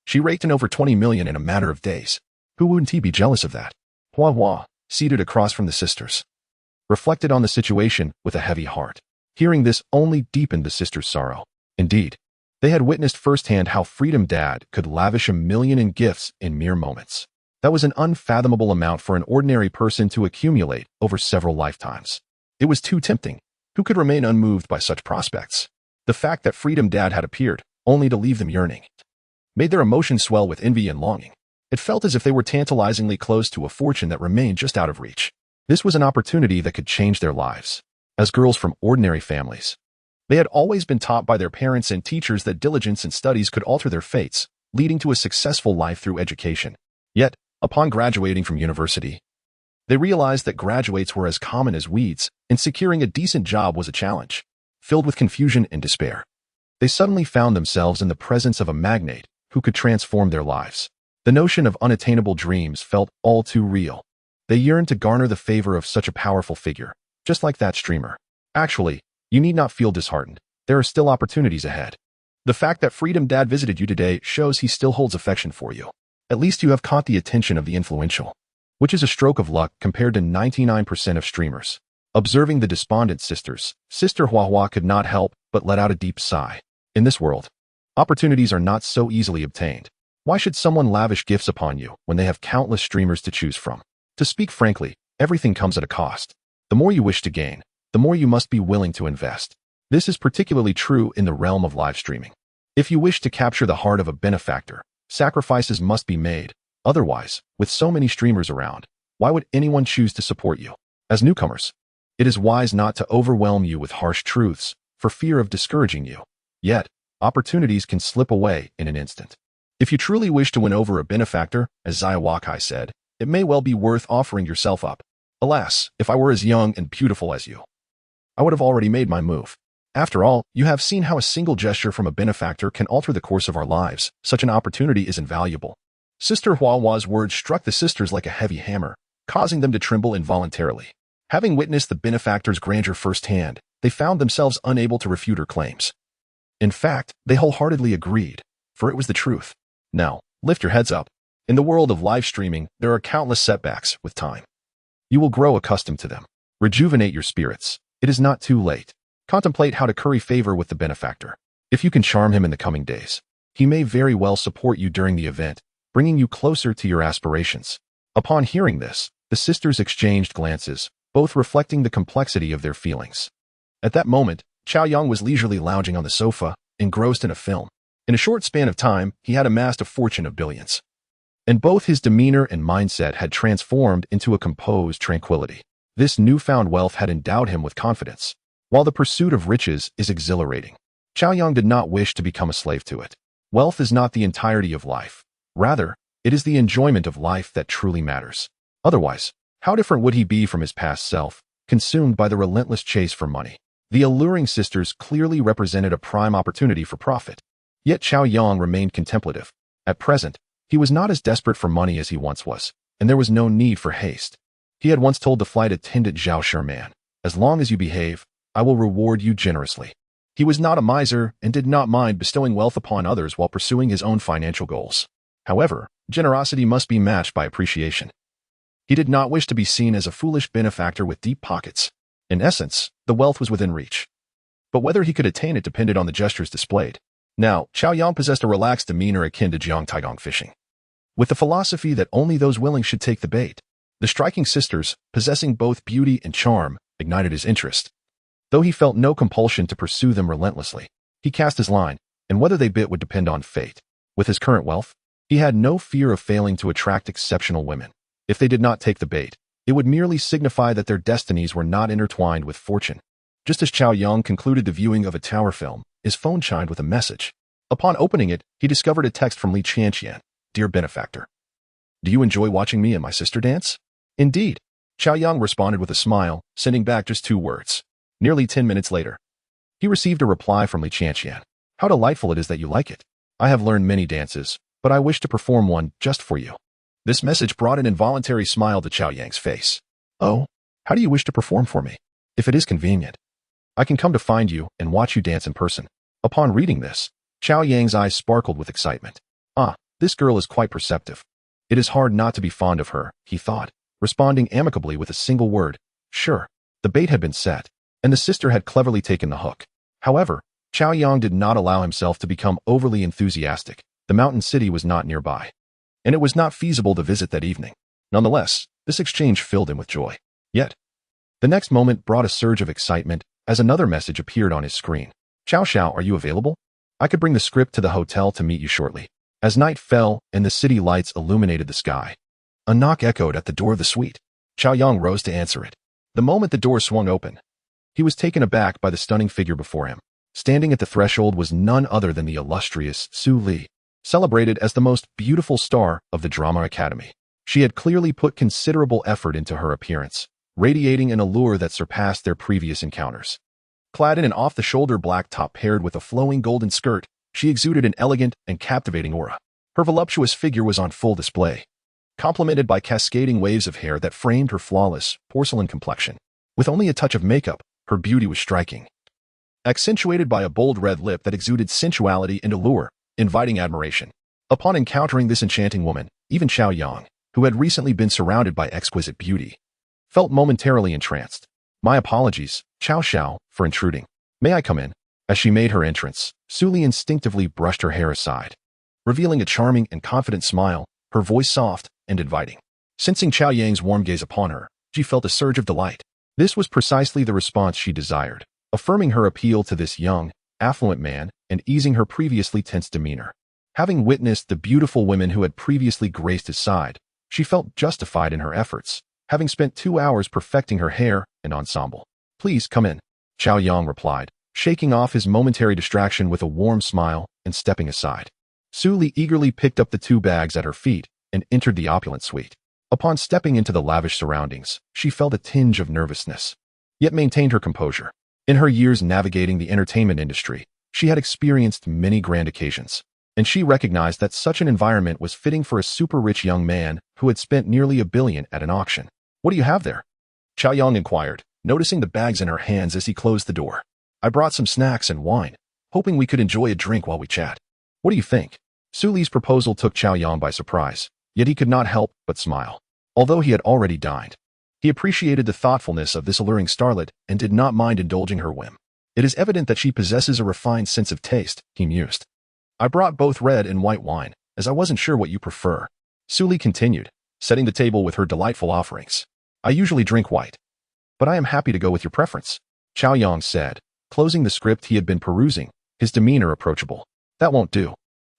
She raked in over 20 million in a matter of days. Who wouldn't he be jealous of that? Hua Hua, seated across from the sisters, reflected on the situation with a heavy heart. Hearing this only deepened the sisters' sorrow. Indeed, they had witnessed firsthand how Freedom Dad could lavish 1 million in gifts in mere moments. That was an unfathomable amount for an ordinary person to accumulate over several lifetimes. It was too tempting. Who could remain unmoved by such prospects? The fact that Freedom Dad had appeared, only to leave them yearning, made their emotions swell with envy and longing. It felt as if they were tantalizingly close to a fortune that remained just out of reach. This was an opportunity that could change their lives. As girls from ordinary families, they had always been taught by their parents and teachers that diligence in studies could alter their fates, leading to a successful life through education. Yet, upon graduating from university, they realized that graduates were as common as weeds, and securing a decent job was a challenge. Filled with confusion and despair, they suddenly found themselves in the presence of a magnate who could transform their lives. The notion of unattainable dreams felt all too real. They yearned to garner the favor of such a powerful figure, just like that streamer. Actually, you need not feel disheartened. There are still opportunities ahead. The fact that Freedom Dad visited you today shows he still holds affection for you. At least you have caught the attention of the influential, which is a stroke of luck compared to 99% of streamers. Observing the despondent sisters, Sister Hua Hua could not help but let out a deep sigh. In this world, opportunities are not so easily obtained. Why should someone lavish gifts upon you when they have countless streamers to choose from? To speak frankly, everything comes at a cost. The more you wish to gain, the more you must be willing to invest. This is particularly true in the realm of live streaming. If you wish to capture the heart of a benefactor, sacrifices must be made. Otherwise, with so many streamers around, why would anyone choose to support you? As newcomers, it is wise not to overwhelm you with harsh truths for fear of discouraging you. Yet, opportunities can slip away in an instant. If you truly wish to win over a benefactor, as Xiaowakai said, it may well be worth offering yourself up. Alas, if I were as young and beautiful as you, I would have already made my move. After all, you have seen how a single gesture from a benefactor can alter the course of our lives. Such an opportunity is invaluable. Sister Huahua's words struck the sisters like a heavy hammer, causing them to tremble involuntarily. Having witnessed the benefactor's grandeur firsthand, they found themselves unable to refute her claims. In fact, they wholeheartedly agreed, for it was the truth. Now, lift your heads up. In the world of live streaming, there are countless setbacks with time. You will grow accustomed to them. Rejuvenate your spirits. It is not too late. Contemplate how to curry favor with the benefactor. If you can charm him in the coming days, he may very well support you during the event, bringing you closer to your aspirations. Upon hearing this, the sisters exchanged glances, both reflecting the complexity of their feelings. At that moment, Cao Yang was leisurely lounging on the sofa, engrossed in a film. In a short span of time, he had amassed a fortune of billions. And both his demeanor and mindset had transformed into a composed tranquility. This newfound wealth had endowed him with confidence. While the pursuit of riches is exhilarating, Cao Yang did not wish to become a slave to it. Wealth is not the entirety of life. Rather, it is the enjoyment of life that truly matters. Otherwise, how different would he be from his past self, consumed by the relentless chase for money? The alluring sisters clearly represented a prime opportunity for profit. Yet Cao Yang remained contemplative. At present, he was not as desperate for money as he once was, and there was no need for haste. He had once told the flight attendant Zhao Sherman, "As long as you behave, I will reward you generously." He was not a miser and did not mind bestowing wealth upon others while pursuing his own financial goals. However, generosity must be matched by appreciation. He did not wish to be seen as a foolish benefactor with deep pockets. In essence, the wealth was within reach. But whether he could attain it depended on the gestures displayed. Now, Cao Yang possessed a relaxed demeanor akin to Jiang Taigong fishing, with the philosophy that only those willing should take the bait. The striking sisters, possessing both beauty and charm, ignited his interest. Though he felt no compulsion to pursue them relentlessly, he cast his line, and whether they bit would depend on fate. With his current wealth, he had no fear of failing to attract exceptional women. If they did not take the bait, it would merely signify that their destinies were not intertwined with fortune. Just as Cao Yang concluded the viewing of a tower film, his phone chimed with a message. Upon opening it, he discovered a text from Li Qianqian. "Dear benefactor, do you enjoy watching me and my sister dance?" "Indeed," Cao Yang responded with a smile, sending back just 2 words. Nearly 10 minutes later, he received a reply from Li Qianqian. "How delightful it is that you like it. I have learned many dances, but I wish to perform one just for you." This message brought an involuntary smile to Cao Yang's face. "Oh, how do you wish to perform for me? If it is convenient, I can come to find you and watch you dance in person." Upon reading this, Cao Yang's eyes sparkled with excitement. "Ah, this girl is quite perceptive. It is hard not to be fond of her," he thought, responding amicably with a single word, "Sure." The bait had been set, and the sister had cleverly taken the hook. However, Cao Yang did not allow himself to become overly enthusiastic. The mountain city was not nearby, and it was not feasible to visit that evening. Nonetheless, this exchange filled him with joy. Yet, the next moment brought a surge of excitement as another message appeared on his screen. "Xiao Xiao, are you available? I could bring the script to the hotel to meet you shortly." As night fell and the city lights illuminated the sky, a knock echoed at the door of the suite. Cao Yang rose to answer it. The moment the door swung open, he was taken aback by the stunning figure before him. Standing at the threshold was none other than the illustrious Su Li, celebrated as the most beautiful star of the Drama Academy. She had clearly put considerable effort into her appearance, radiating an allure that surpassed their previous encounters. Clad in an off-the-shoulder black top paired with a flowing golden skirt, she exuded an elegant and captivating aura. Her voluptuous figure was on full display, complemented by cascading waves of hair that framed her flawless, porcelain complexion. With only a touch of makeup, her beauty was striking, accentuated by a bold red lip that exuded sensuality and allure, inviting admiration. Upon encountering this enchanting woman, even Cao Yang, who had recently been surrounded by exquisite beauty, felt momentarily entranced. "My apologies, Cao Xiao, for intruding. May I come in?" As she made her entrance, Su Li instinctively brushed her hair aside, revealing a charming and confident smile, her voice soft and inviting. Sensing Cao Yang's warm gaze upon her, she felt a surge of delight. This was precisely the response she desired, affirming her appeal to this young, affluent man and easing her previously tense demeanor. Having witnessed the beautiful women who had previously graced his side, she felt justified in her efforts. having spent 2 hours perfecting her hair and ensemble. "Please come in," Cao Yang replied, shaking off his momentary distraction with a warm smile and stepping aside. Su Li eagerly picked up the 2 bags at her feet and entered the opulent suite. Upon stepping into the lavish surroundings, she felt a tinge of nervousness, yet maintained her composure. In her years navigating the entertainment industry, she had experienced many grand occasions, and she recognized that such an environment was fitting for a super-rich young man who had spent nearly $1 billion at an auction. "What do you have there?" Cao Yang inquired, noticing the bags in her hands as he closed the door. "I brought some snacks and wine, hoping we could enjoy a drink while we chat. What do you think?" Su Li's proposal took Cao Yang by surprise, yet he could not help but smile. Although he had already dined, he appreciated the thoughtfulness of this alluring starlet and did not mind indulging her whim. "It is evident that she possesses a refined sense of taste," he mused. "I brought both red and white wine, as I wasn't sure what you prefer," Su Li continued, setting the table with her delightful offerings. "I usually drink white, but I am happy to go with your preference," Cao Yang said, closing the script he had been perusing, his demeanor approachable. "That won't do.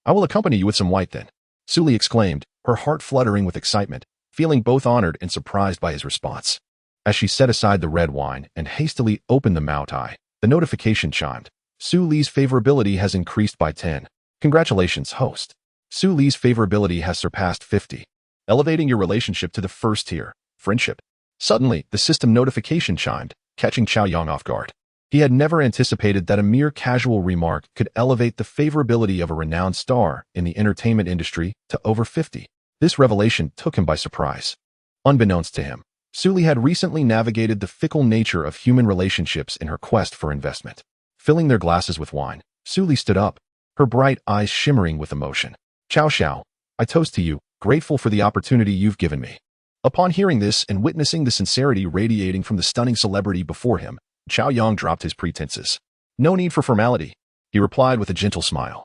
I will accompany you with some white then," Su Li exclaimed, her heart fluttering with excitement, feeling both honored and surprised by his response. As she set aside the red wine and hastily opened the Maotai, the notification chimed. "Su Li's favorability has increased by 10. Congratulations, host. Su Li's favorability has surpassed 50. Elevating your relationship to the first tier, friendship." Suddenly, the system notification chimed, catching Cao Yang off guard. He had never anticipated that a mere casual remark could elevate the favorability of a renowned star in the entertainment industry to over 50. This revelation took him by surprise. Unbeknownst to him, Su Li had recently navigated the fickle nature of human relationships in her quest for investment. Filling their glasses with wine, Su Li stood up, her bright eyes shimmering with emotion. "Cao Xiao, I toast to you, grateful for the opportunity you've given me." Upon hearing this and witnessing the sincerity radiating from the stunning celebrity before him, Cao Yang dropped his pretenses. "No need for formality," he replied with a gentle smile,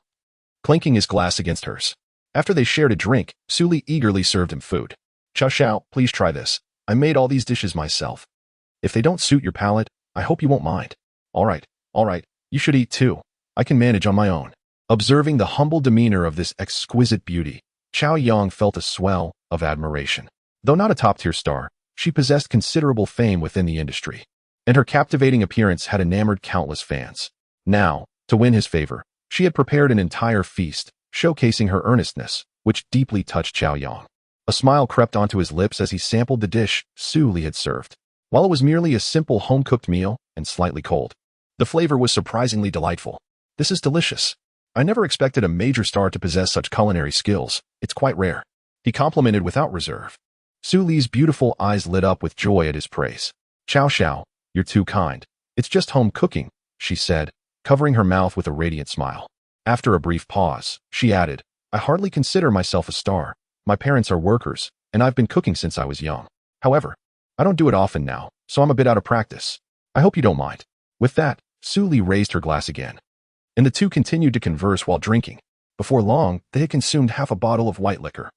clinking his glass against hers. After they shared a drink, Su Li eagerly served him food. "Cao Xiao, please try this. I made all these dishes myself. If they don't suit your palate, I hope you won't mind." All right, you should eat too. I can manage on my own." Observing the humble demeanor of this exquisite beauty, Cao Yang felt a swell of admiration. Though not a top-tier star, she possessed considerable fame within the industry, and her captivating appearance had enamored countless fans. Now, to win his favor, she had prepared an entire feast, showcasing her earnestness, which deeply touched Cao Yang. A smile crept onto his lips as he sampled the dish Su Li had served. While it was merely a simple home-cooked meal and slightly cold, the flavor was surprisingly delightful. "This is delicious. I never expected a major star to possess such culinary skills. It's quite rare," he complimented without reserve. Su Li's beautiful eyes lit up with joy at his praise. "Cao Xiao, you're too kind. It's just home cooking," she said, covering her mouth with a radiant smile. After a brief pause, she added, "I hardly consider myself a star. My parents are workers, and I've been cooking since I was young. However, I don't do it often now, so I'm a bit out of practice. I hope you don't mind." With that, Su Li raised her glass again, and the two continued to converse while drinking. Before long, they had consumed half a bottle of white liquor,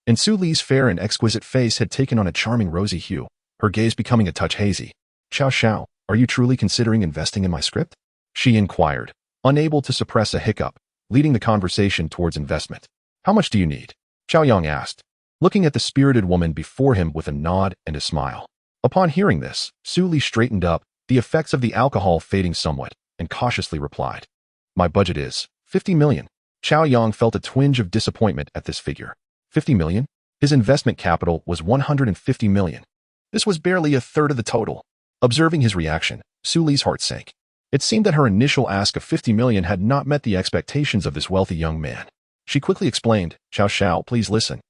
and Su Li's fair and exquisite face had taken on a charming rosy hue, her gaze becoming a touch hazy. "Cao Xiao, are you truly considering investing in my script?" she inquired, unable to suppress a hiccup, leading the conversation towards investment. "How much do you need?" Cao Yang asked, looking at the spirited woman before him with a nod and a smile. Upon hearing this, Su Li straightened up, the effects of the alcohol fading somewhat, and cautiously replied, "My budget is 50 million. Cao Yang felt a twinge of disappointment at this figure. 50 million? His investment capital was 150 million. This was barely a third of the total. Observing his reaction, Su Li's heart sank. It seemed that her initial ask of 50 million had not met the expectations of this wealthy young man. She quickly explained, "Cao Xiao, please listen.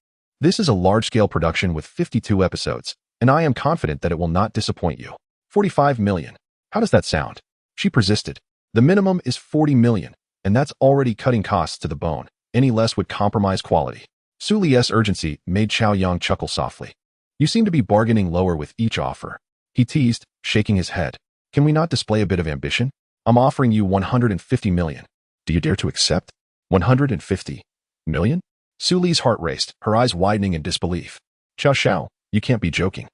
This is a large-scale production with 52 episodes, and I am confident that it will not disappoint you. 45 million. How does that sound?" She persisted. "The minimum is 40 million, and that's already cutting costs to the bone. Any less would compromise quality." Su Li's urgency made Cao Yang chuckle softly. "You seem to be bargaining lower with each offer," he teased, shaking his head. "Can we not display a bit of ambition? I'm offering you 150 million. Do you dare to accept?" 150 million? Su Li's heart raced, her eyes widening in disbelief. "Cao Xiao, you can't be joking.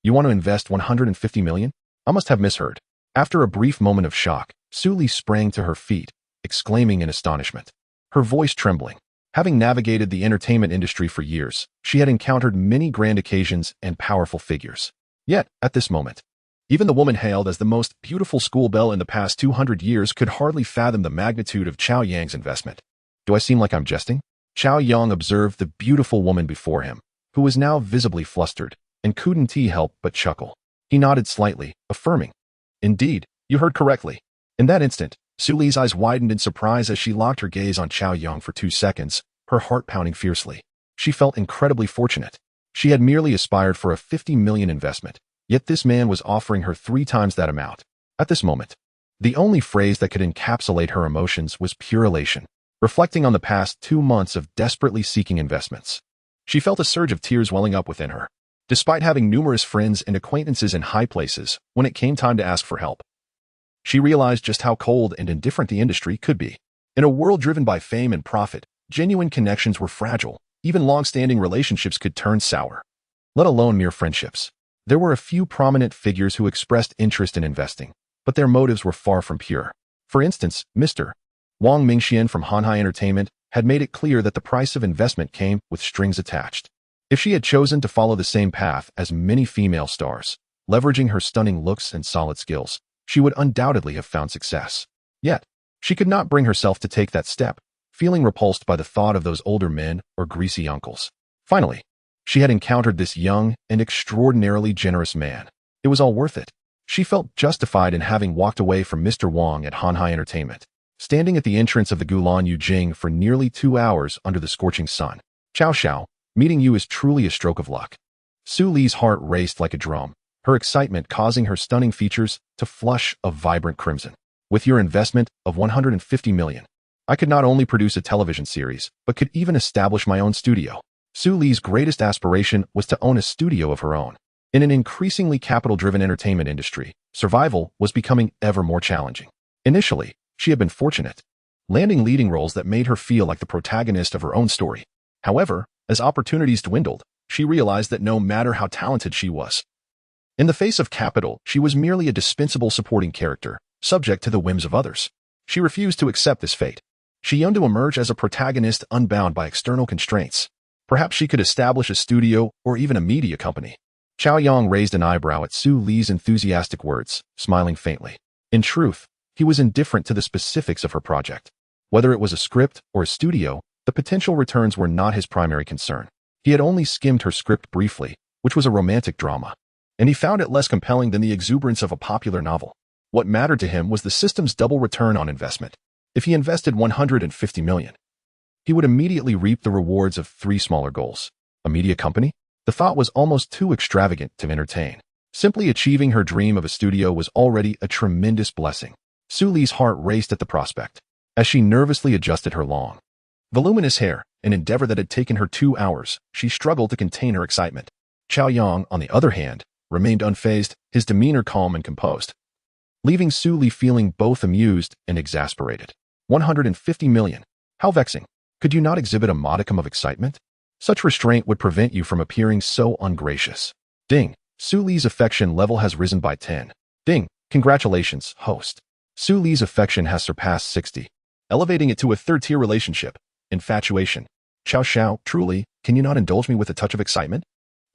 You want to invest 150 million? I must have misheard." After a brief moment of shock, Su Li sprang to her feet, exclaiming in astonishment, her voice trembling, Having navigated the entertainment industry for years, she had encountered many grand occasions and powerful figures. Yet, at this moment, even the woman hailed as the most beautiful school belle in the past 200 years could hardly fathom the magnitude of Cao Yang's investment. Do I seem like I'm jesting? Cao Yang observed the beautiful woman before him, who was now visibly flustered, and couldn't help but chuckle. He nodded slightly, affirming, "Indeed, you heard correctly." In that instant, Su Li's eyes widened in surprise as she locked her gaze on Cao Yang for 2 seconds, her heart pounding fiercely. She felt incredibly fortunate. She had merely aspired for a 50 million investment, yet this man was offering her 3 times that amount. At this moment, the only phrase that could encapsulate her emotions was pure elation. Reflecting on the past 2 months of desperately seeking investments, she felt a surge of tears welling up within her. Despite having numerous friends and acquaintances in high places, when it came time to ask for help, she realized just how cold and indifferent the industry could be. In a world driven by fame and profit, genuine connections were fragile. Even long-standing relationships could turn sour, let alone mere friendships. There were a few prominent figures who expressed interest in investing, but their motives were far from pure. For instance, Mr. Wang Mingxian from Hanhai Entertainment had made it clear that the price of investment came with strings attached. If she had chosen to follow the same path as many female stars, leveraging her stunning looks and solid skills, she would undoubtedly have found success. Yet, she could not bring herself to take that step, feeling repulsed by the thought of those older men or greasy uncles. Finally, she had encountered this young and extraordinarily generous man. It was all worth it. She felt justified in having walked away from Mr. Wang at Hanhai Entertainment, standing at the entrance of the Gulan Yujing for nearly 2 hours under the scorching sun. "Xiao Xiao, meeting you is truly a stroke of luck." Su Li's heart raced like a drum, her excitement causing her stunning features to flush a vibrant crimson. "With your investment of 150 million, I could not only produce a television series, but could even establish my own studio." Su Li's greatest aspiration was to own a studio of her own. In an increasingly capital-driven entertainment industry, survival was becoming ever more challenging. Initially, she had been fortunate, landing leading roles that made her feel like the protagonist of her own story. However, as opportunities dwindled, she realized that no matter how talented she was, in the face of capital, she was merely a dispensable supporting character, subject to the whims of others. She refused to accept this fate. She yearned to emerge as a protagonist unbound by external constraints. Perhaps she could establish a studio or even a media company. Cao Yang raised an eyebrow at Su Li's enthusiastic words, smiling faintly. In truth, he was indifferent to the specifics of her project. Whether it was a script or a studio, the potential returns were not his primary concern. He had only skimmed her script briefly, which was a romantic drama, and he found it less compelling than the exuberance of a popular novel. What mattered to him was the system's double return on investment. If he invested 150 million, he would immediately reap the rewards of 3 smaller goals. A media company? The thought was almost too extravagant to entertain. Simply achieving her dream of a studio was already a tremendous blessing. Su Li's heart raced at the prospect. As she nervously adjusted her long, voluminous hair, an endeavor that had taken her 2 hours, she struggled to contain her excitement. Cao Yang, on the other hand, remained unfazed, his demeanor calm and composed, leaving Su Li feeling both amused and exasperated. 150 million. How vexing. Could you not exhibit a modicum of excitement? Such restraint would prevent you from appearing so ungracious. Ding. Su Li's affection level has risen by 10. Ding. Congratulations, host. Su Li's affection has surpassed 60, elevating it to a 3rd-tier relationship. Infatuation. Xiao Xiao, truly, can you not indulge me with a touch of excitement?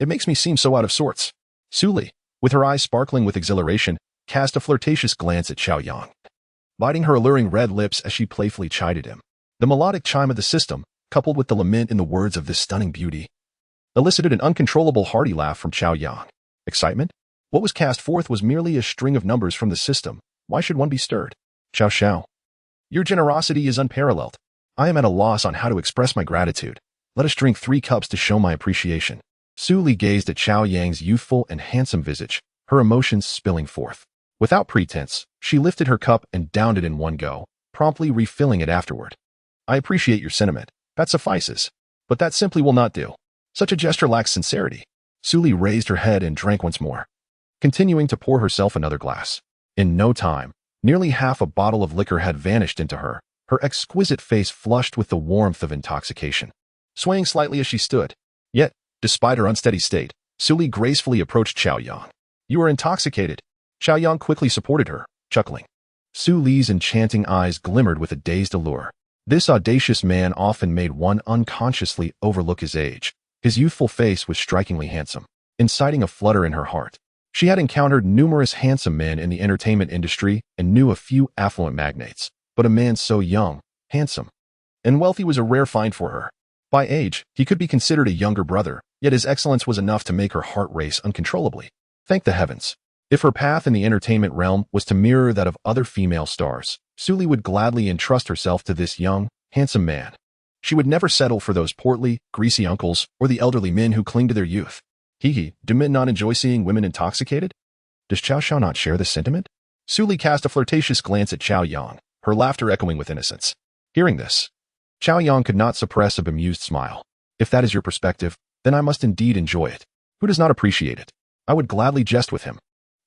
It makes me seem so out of sorts. Su Li, with her eyes sparkling with exhilaration, cast a flirtatious glance at Cao Yang, biting her alluring red lips as she playfully chided him. The melodic chime of the system, coupled with the lament in the words of this stunning beauty, elicited an uncontrollable hearty laugh from Cao Yang. Excitement? What was cast forth was merely a string of numbers from the system. Why should one be stirred? Xiao Xiao, your generosity is unparalleled. I am at a loss on how to express my gratitude. Let us drink 3 cups to show my appreciation. Su Li gazed at Cao Yang's youthful and handsome visage, her emotions spilling forth. Without pretense, she lifted her cup and downed it in one go, promptly refilling it afterward. I appreciate your sentiment. That suffices. But that simply will not do. Such a gesture lacks sincerity. Su Li raised her head and drank once more, continuing to pour herself another glass. In no time, nearly half a bottle of liquor had vanished into her exquisite face flushed with the warmth of intoxication, swaying slightly as she stood. Yet, despite her unsteady state, Su Li gracefully approached Cao Yang. You are intoxicated. Cao Yang quickly supported her, chuckling. Su Li's enchanting eyes glimmered with a dazed allure. This audacious man often made one unconsciously overlook his age. His youthful face was strikingly handsome, inciting a flutter in her heart. She had encountered numerous handsome men in the entertainment industry and knew a few affluent magnates, but a man so young, handsome, and wealthy was a rare find for her. By age, he could be considered a younger brother, yet his excellence was enough to make her heart race uncontrollably. Thank the heavens. If her path in the entertainment realm was to mirror that of other female stars, Suli would gladly entrust herself to this young, handsome man. She would never settle for those portly, greasy uncles or the elderly men who cling to their youth. Do men not enjoy seeing women intoxicated? Does Cao Xiao not share this sentiment? Suli cast a flirtatious glance at Cao Yang, her laughter echoing with innocence. Hearing this, Cao Yang could not suppress a bemused smile. If that is your perspective, then I must indeed enjoy it. Who does not appreciate it? I would gladly jest with him.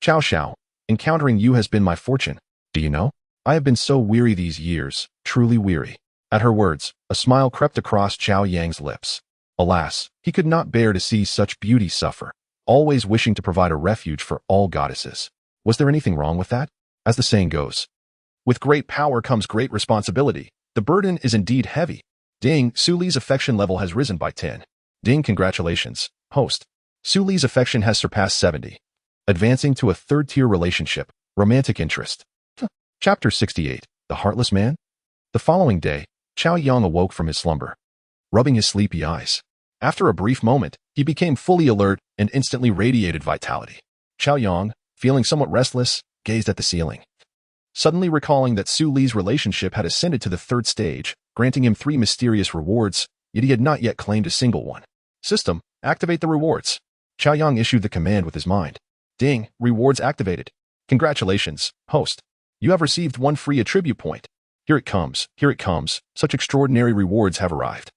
Cao Xiao, encountering you has been my fortune. Do you know? I have been so weary these years, truly weary. At her words, a smile crept across Cao Yang's lips. Alas, he could not bear to see such beauty suffer, always wishing to provide a refuge for all goddesses. Was there anything wrong with that? As the saying goes, with great power comes great responsibility. The burden is indeed heavy. Ding, Suli's affection level has risen by 10. Ding, congratulations, host. Suli's affection has surpassed 70. Advancing to a third-tier relationship, romantic interest. Chapter 68, The Heartless Man? The following day, Cao Yang awoke from his slumber, rubbing his sleepy eyes. After a brief moment, he became fully alert and instantly radiated vitality. Cao Yang, feeling somewhat restless, gazed at the ceiling, suddenly recalling that Su Li's relationship had ascended to the third stage, granting him 3 mysterious rewards, yet he had not yet claimed a single one. System, activate the rewards. Cao Yang issued the command with his mind. Ding, rewards activated. Congratulations, host. You have received 1 free attribute point. Here it comes, such extraordinary rewards have arrived.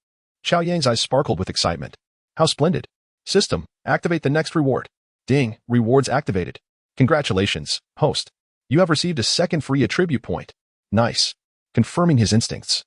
Cao Yang's eyes sparkled with excitement. How splendid. System, activate the next reward. Ding, rewards activated. Congratulations, host. You have received a 2nd free attribute point. Nice. Confirming his instincts.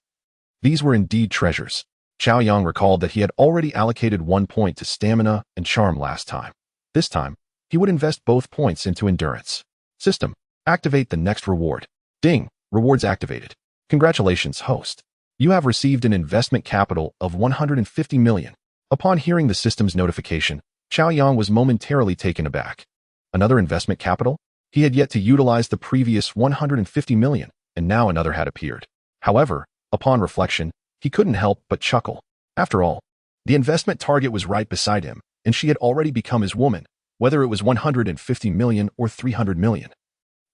These were indeed treasures. Cao Yang recalled that he had already allocated 1 point to stamina and charm last time. This time, he would invest both points into endurance. System, activate the next reward. Ding, rewards activated. Congratulations, host. You have received an investment capital of 150 million. Upon hearing the system's notification, Cao Yang was momentarily taken aback. Another investment capital? He had yet to utilize the previous 150 million, and now another had appeared. However, upon reflection, he couldn't help but chuckle. After all, the investment target was right beside him, and she had already become his woman, whether it was 150 million or 300 million.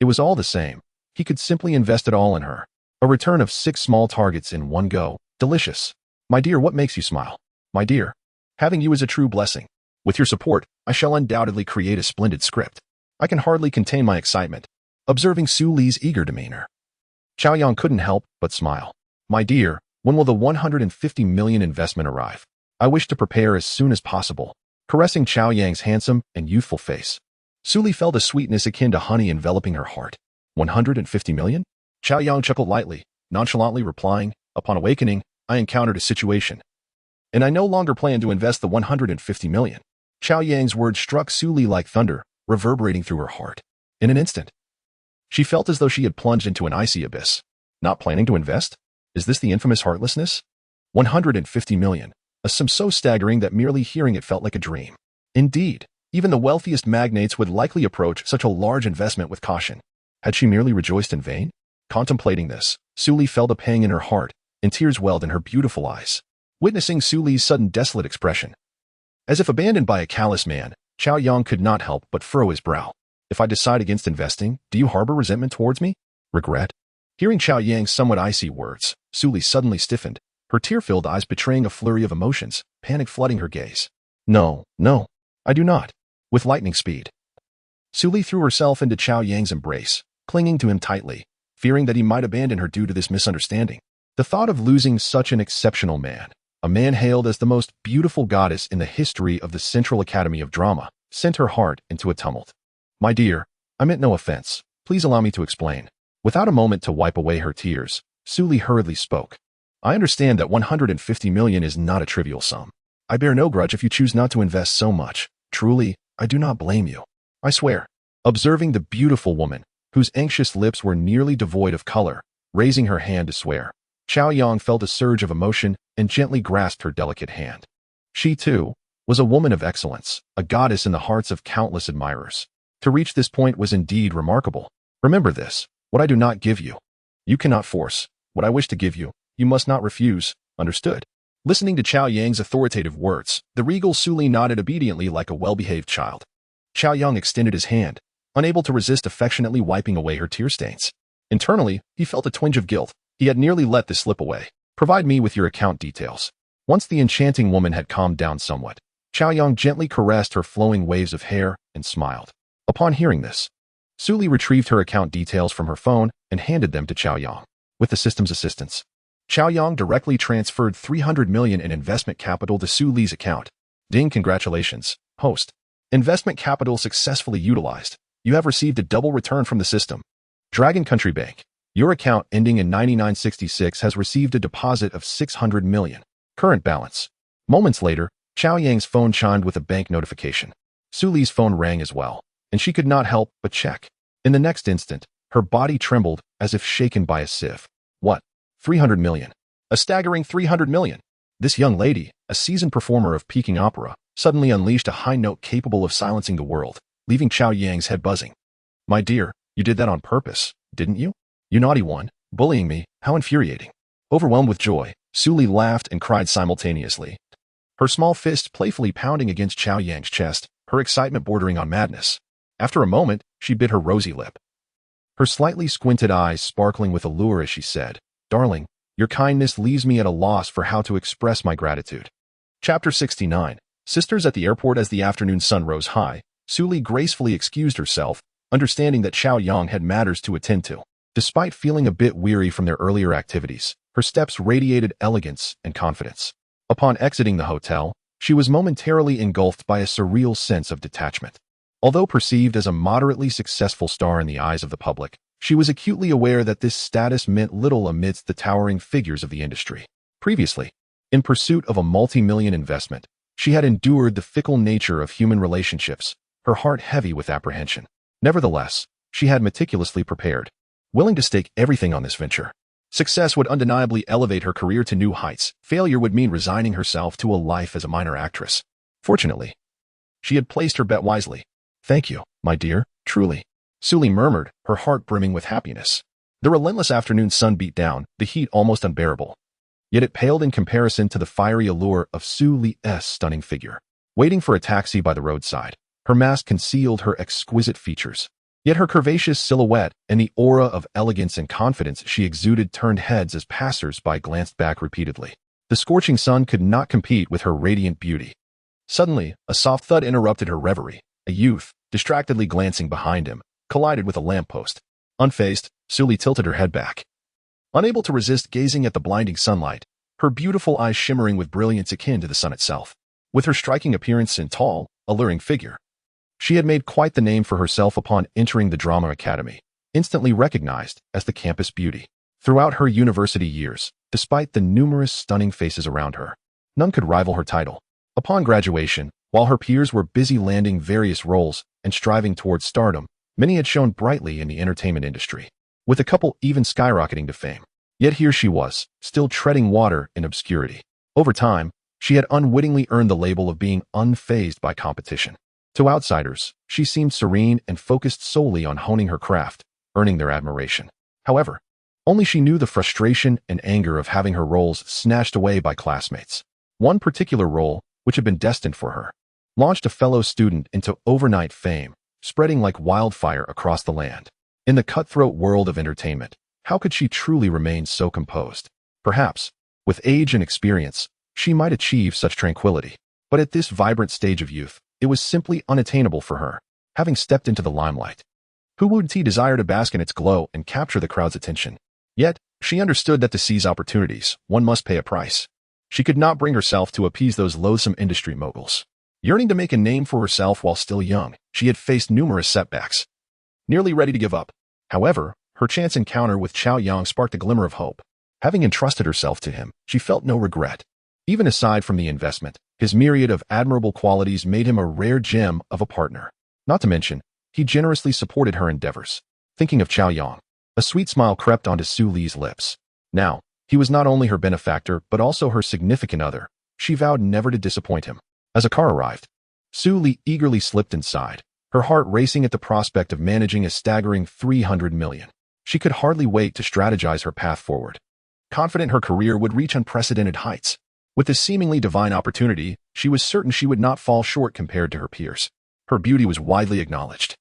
It was all the same. He could simply invest it all in her. A return of 6 small targets in one go. Delicious. My dear, what makes you smile? My dear, having you is a true blessing. With your support, I shall undoubtedly create a splendid script. I can hardly contain my excitement, observing Su Li's eager demeanor. Cao Yang couldn't help but smile. My dear, when will the 150 million investment arrive? I wish to prepare as soon as possible. Caressing Cao Yang's handsome and youthful face, Su Li felt a sweetness akin to honey enveloping her heart. 150 million? Cao Yang chuckled lightly, nonchalantly replying, upon awakening, I encountered a situation, and I no longer plan to invest the 150 million. Cao Yang's words struck Su Li like thunder, reverberating through her heart. In an instant, she felt as though she had plunged into an icy abyss. Not planning to invest? Is this the infamous heartlessness? 150 million, a sum so staggering that merely hearing it felt like a dream. Indeed, even the wealthiest magnates would likely approach such a large investment with caution. Had she merely rejoiced in vain? Contemplating this, Su Li felt a pang in her heart, and tears welled in her beautiful eyes. Witnessing Su Li's sudden desolate expression, as if abandoned by a callous man, Cao Yang could not help but furrow his brow. If I decide against investing, do you harbor resentment towards me? Regret? Hearing Cao Yang's somewhat icy words, Su Li suddenly stiffened, her tear-filled eyes betraying a flurry of emotions, panic flooding her gaze. No, I do not. With lightning speed, Su Li threw herself into Cao Yang's embrace, clinging to him tightly, fearing that he might abandon her due to this misunderstanding. The thought of losing such an exceptional man, a man hailed as the most beautiful goddess in the history of the Central Academy of Drama, sent her heart into a tumult. My dear, I meant no offense. Please allow me to explain. Without a moment to wipe away her tears, Su Li hurriedly spoke. I understand that 150 million is not a trivial sum. I bear no grudge if you choose not to invest so much. Truly, I do not blame you. I swear. Observing the beautiful woman, whose anxious lips were nearly devoid of color, raising her hand to swear, Cao Yang felt a surge of emotion and gently grasped her delicate hand. She, too, was a woman of excellence, a goddess in the hearts of countless admirers. To reach this point was indeed remarkable. Remember this: what I do not give you, you cannot force. What I wish to give you, you must not refuse. Understood? Listening to Cao Yang's authoritative words, the regal Suli nodded obediently like a well-behaved child. Cao Yang extended his hand, unable to resist affectionately wiping away her tear stains. Internally, he felt a twinge of guilt. He had nearly let this slip away. Provide me with your account details. Once the enchanting woman had calmed down somewhat, Cao Yang gently caressed her flowing waves of hair and smiled. Upon hearing this, Suli retrieved her account details from her phone and handed them to Cao Yang. With the system's assistance, Cao Yang directly transferred 300 million in investment capital to Suli's account. Ding, congratulations, host. Investment capital successfully utilized. You have received a double return from the system. Dragon Country Bank. Your account ending in 9966 has received a deposit of 600 million. Current balance. Moments later, Cao Yang's phone chimed with a bank notification. Suli's phone rang as well, and she could not help but check. In the next instant, her body trembled as if shaken by a sieve. What? 300 million. A staggering 300 million. This young lady, a seasoned performer of Peking opera, suddenly unleashed a high note capable of silencing the world, leaving Cao Yang's head buzzing. My dear, you did that on purpose, didn't you? You naughty one, bullying me, how infuriating. Overwhelmed with joy, Suli laughed and cried simultaneously. Her small fist playfully pounding against Cao Yang's chest, her excitement bordering on madness. After a moment, she bit her rosy lip, her slightly squinted eyes sparkling with allure as she said, Darling, your kindness leaves me at a loss for how to express my gratitude. Chapter 69. Sisters at the airport. As the afternoon sun rose high, Suli gracefully excused herself, understanding that Cao Yang had matters to attend to. Despite feeling a bit weary from their earlier activities, her steps radiated elegance and confidence. Upon exiting the hotel, she was momentarily engulfed by a surreal sense of detachment. Although perceived as a moderately successful star in the eyes of the public, she was acutely aware that this status meant little amidst the towering figures of the industry. Previously, in pursuit of a multi-million investment, she had endured the fickle nature of human relationships, her heart heavy with apprehension. Nevertheless, she had meticulously prepared, willing to stake everything on this venture. Success would undeniably elevate her career to new heights. Failure would mean resigning herself to a life as a minor actress. Fortunately, she had placed her bet wisely. Thank you, my dear, truly, Suli murmured, her heart brimming with happiness. The relentless afternoon sun beat down, the heat almost unbearable. Yet it paled in comparison to the fiery allure of Suli's stunning figure. Waiting for a taxi by the roadside, her mask concealed her exquisite features. Yet her curvaceous silhouette and the aura of elegance and confidence she exuded turned heads as passers-by glanced back repeatedly. The scorching sun could not compete with her radiant beauty. Suddenly, a soft thud interrupted her reverie. A youth, distractedly glancing behind him, collided with a lamppost. Unfazed, Suli tilted her head back, unable to resist gazing at the blinding sunlight, her beautiful eyes shimmering with brilliance akin to the sun itself. With her striking appearance and tall, alluring figure, she had made quite the name for herself upon entering the drama academy, instantly recognized as the campus beauty. Throughout her university years, despite the numerous stunning faces around her, none could rival her title. Upon graduation, while her peers were busy landing various roles and striving towards stardom, many had shone brightly in the entertainment industry, with a couple even skyrocketing to fame. Yet here she was, still treading water in obscurity. Over time, she had unwittingly earned the label of being unfazed by competition. To outsiders, she seemed serene and focused solely on honing her craft, earning their admiration. However, only she knew the frustration and anger of having her roles snatched away by classmates. One particular role, which had been destined for her, launched a fellow student into overnight fame, spreading like wildfire across the land. In the cutthroat world of entertainment, how could she truly remain so composed? Perhaps, with age and experience, she might achieve such tranquility. But at this vibrant stage of youth, it was simply unattainable for her. Having stepped into the limelight, who wouldn't desire to bask in its glow and capture the crowd's attention? Yet, she understood that to seize opportunities, one must pay a price. She could not bring herself to appease those loathsome industry moguls. Yearning to make a name for herself while still young, she had faced numerous setbacks, nearly ready to give up. However, her chance encounter with Cao Yang sparked a glimmer of hope. Having entrusted herself to him, she felt no regret. Even aside from the investment, his myriad of admirable qualities made him a rare gem of a partner. Not to mention, he generously supported her endeavors. Thinking of Cao Yang, a sweet smile crept onto Suli's lips. Now, He was not only her benefactor, but also her significant other. She vowed never to disappoint him. As a car arrived, Su Li eagerly slipped inside, her heart racing at the prospect of managing a staggering 300 million. She could hardly wait to strategize her path forward. Confident her career would reach unprecedented heights. With this seemingly divine opportunity, she was certain she would not fall short compared to her peers. Her beauty was widely acknowledged.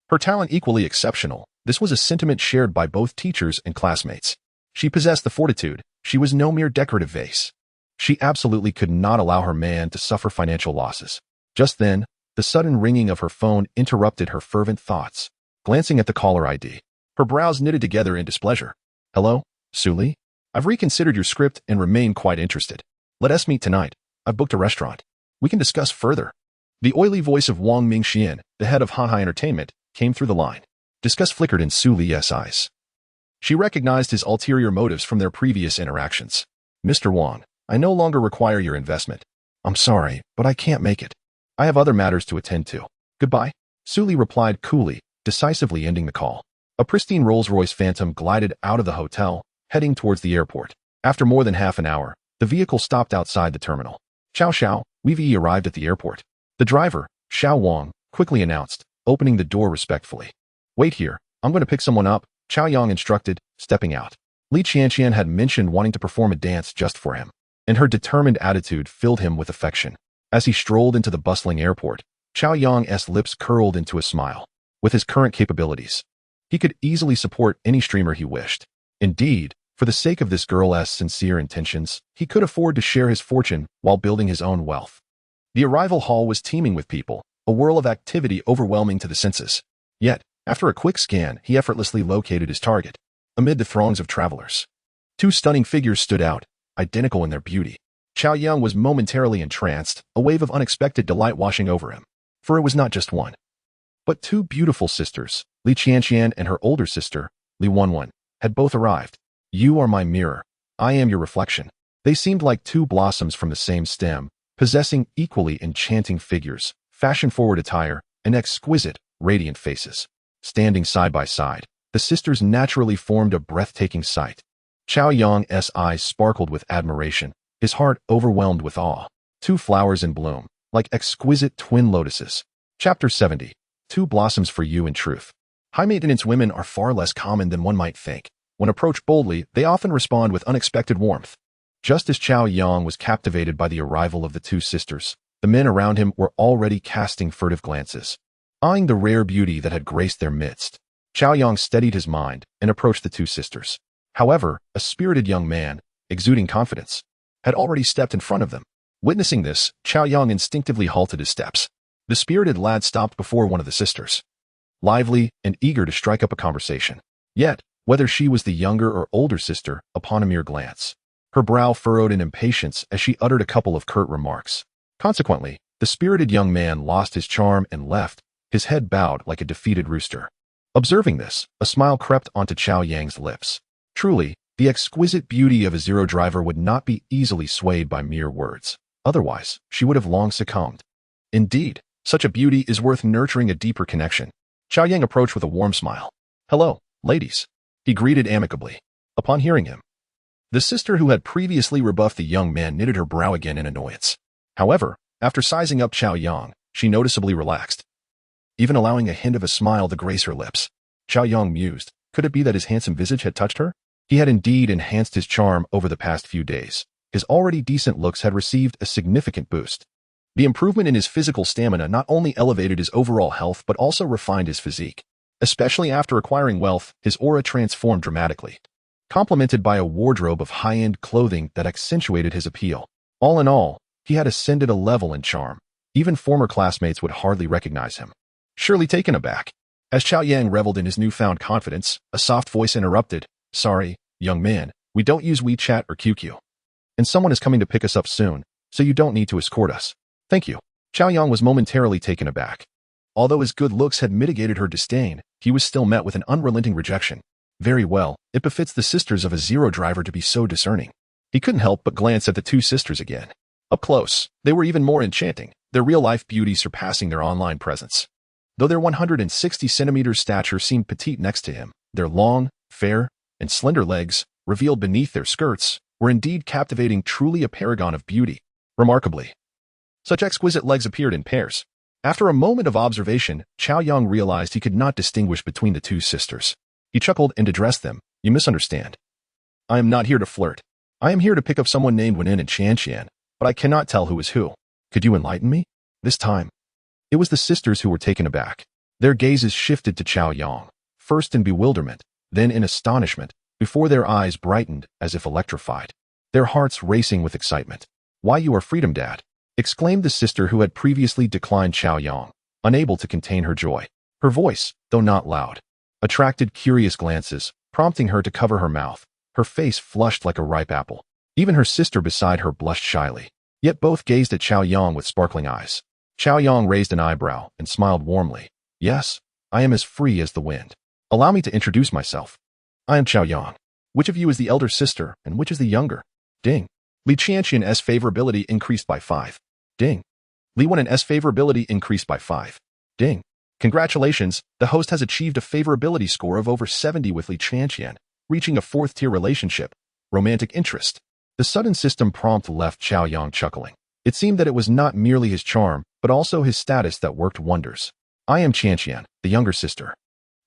Her talent equally exceptional. This was a sentiment shared by both teachers and classmates. She possessed the fortitude. She was no mere decorative vase. She absolutely could not allow her man to suffer financial losses. Just then, the sudden ringing of her phone interrupted her fervent thoughts. Glancing at the caller ID, her brows knitted together in displeasure. Hello, Su Li? I've reconsidered your script and remain quite interested. Let us meet tonight. I've booked a restaurant. We can discuss further. The oily voice of Wang Mingxian, the head of Hanhai Entertainment, came through the line. Disgust flickered in Su Li's eyes. She recognized his ulterior motives from their previous interactions. Mr. Wang, I no longer require your investment. I'm sorry, but I can't make it. I have other matters to attend to. Goodbye. Su Li replied coolly, decisively ending the call. A pristine Rolls-Royce Phantom glided out of the hotel, heading towards the airport. After more than half an hour, the vehicle stopped outside the terminal. Xiao, we've arrived at the airport. The driver, Xiao Wang, quickly announced, opening the door respectfully. Wait here, I'm going to pick someone up, Cao Yang instructed, stepping out. Li Qianqian had mentioned wanting to perform a dance just for him, and her determined attitude filled him with affection. As he strolled into the bustling airport, Cao Yang's lips curled into a smile. With his current capabilities, he could easily support any streamer he wished. Indeed, for the sake of this girl's sincere intentions, he could afford to share his fortune while building his own wealth. The arrival hall was teeming with people, a whirl of activity overwhelming to the senses. Yet, after a quick scan, he effortlessly located his target. Amid the throngs of travelers, two stunning figures stood out, identical in their beauty. Cao Yang was momentarily entranced, a wave of unexpected delight washing over him. For it was not just one, but two beautiful sisters, Li Qianqian and her older sister, Li Wanwan, had both arrived. You are my mirror. I am your reflection. They seemed like two blossoms from the same stem, possessing equally enchanting figures, fashion-forward attire, and exquisite, radiant faces. Standing side by side, the sisters naturally formed a breathtaking sight. Cao Yang's eyes sparkled with admiration, his heart overwhelmed with awe. Two flowers in bloom, like exquisite twin lotuses. Chapter 70. Two blossoms for you in truth. High-maintenance women are far less common than one might think. When approached boldly, they often respond with unexpected warmth. Just as Cao Yang was captivated by the arrival of the two sisters, the men around him were already casting furtive glances, eyeing the rare beauty that had graced their midst. Cao Yang steadied his mind and approached the two sisters. However, a spirited young man, exuding confidence, had already stepped in front of them. Witnessing this, Cao Yang instinctively halted his steps. The spirited lad stopped before one of the sisters, lively and eager to strike up a conversation. Yet, whether she was the younger or older sister, upon a mere glance, her brow furrowed in impatience as she uttered a couple of curt remarks. Consequently, the spirited young man lost his charm and left, his head bowed like a defeated rooster. Observing this, a smile crept onto Cao Yang's lips. Truly, the exquisite beauty of a zero driver would not be easily swayed by mere words. Otherwise, she would have long succumbed. Indeed, such a beauty is worth nurturing a deeper connection. Cao Yang approached with a warm smile. Hello, ladies. He greeted amicably. Upon hearing him, the sister who had previously rebuffed the young man knitted her brow again in annoyance. However, after sizing up Cao Yang, she noticeably relaxed, even allowing a hint of a smile to grace her lips. Cao Yang mused, could it be that his handsome visage had touched her? He had indeed enhanced his charm over the past few days. His already decent looks had received a significant boost. The improvement in his physical stamina not only elevated his overall health but also refined his physique. Especially after acquiring wealth, his aura transformed dramatically, complemented by a wardrobe of high-end clothing that accentuated his appeal. All in all, he had ascended a level in charm. Even former classmates would hardly recognize him. Surely taken aback. As Cao Yang reveled in his newfound confidence, a soft voice interrupted, Sorry, young man, we don't use WeChat or QQ. And someone is coming to pick us up soon, so you don't need to escort us. Thank you. Cao Yang was momentarily taken aback. Although his good looks had mitigated her disdain, he was still met with an unrelenting rejection. Very well, it befits the sisters of a zero driver to be so discerning. He couldn't help but glance at the two sisters again. Up close, they were even more enchanting, their real-life beauty surpassing their online presence. Though their 160 centimeters stature seemed petite next to him, their long, fair, and slender legs, revealed beneath their skirts, were indeed captivating, truly a paragon of beauty. Remarkably, such exquisite legs appeared in pairs. After a moment of observation, Cao Yang realized he could not distinguish between the two sisters. He chuckled and addressed them. You misunderstand. I am not here to flirt. I am here to pick up someone named Wen'en and Qianqian, but I cannot tell who is who. Could you enlighten me? This time, it was the sisters who were taken aback. Their gazes shifted to Cao Yang, first in bewilderment, then in astonishment, before their eyes brightened as if electrified, their hearts racing with excitement. Why, you are Freedom Dad, exclaimed the sister who had previously declined Cao Yang, unable to contain her joy. Her voice, though not loud, attracted curious glances, prompting her to cover her mouth. Her face flushed like a ripe apple. Even her sister beside her blushed shyly. Yet both gazed at Cao Yang with sparkling eyes. Cao Yang raised an eyebrow and smiled warmly. Yes, I am as free as the wind. Allow me to introduce myself. I am Cao Yang. Which of you is the elder sister and which is the younger? Ding. Li Qianqian's favorability increased by 5. Ding. Li Wen'en's favorability increased by 5. Ding. Congratulations, the host has achieved a favorability score of over 70 with Li Qianqian, reaching a 4th-tier relationship. Romantic interest. The sudden system prompt left Cao Yang chuckling. It seemed that it was not merely his charm, but also his status that worked wonders. I am Qianqian, the younger sister.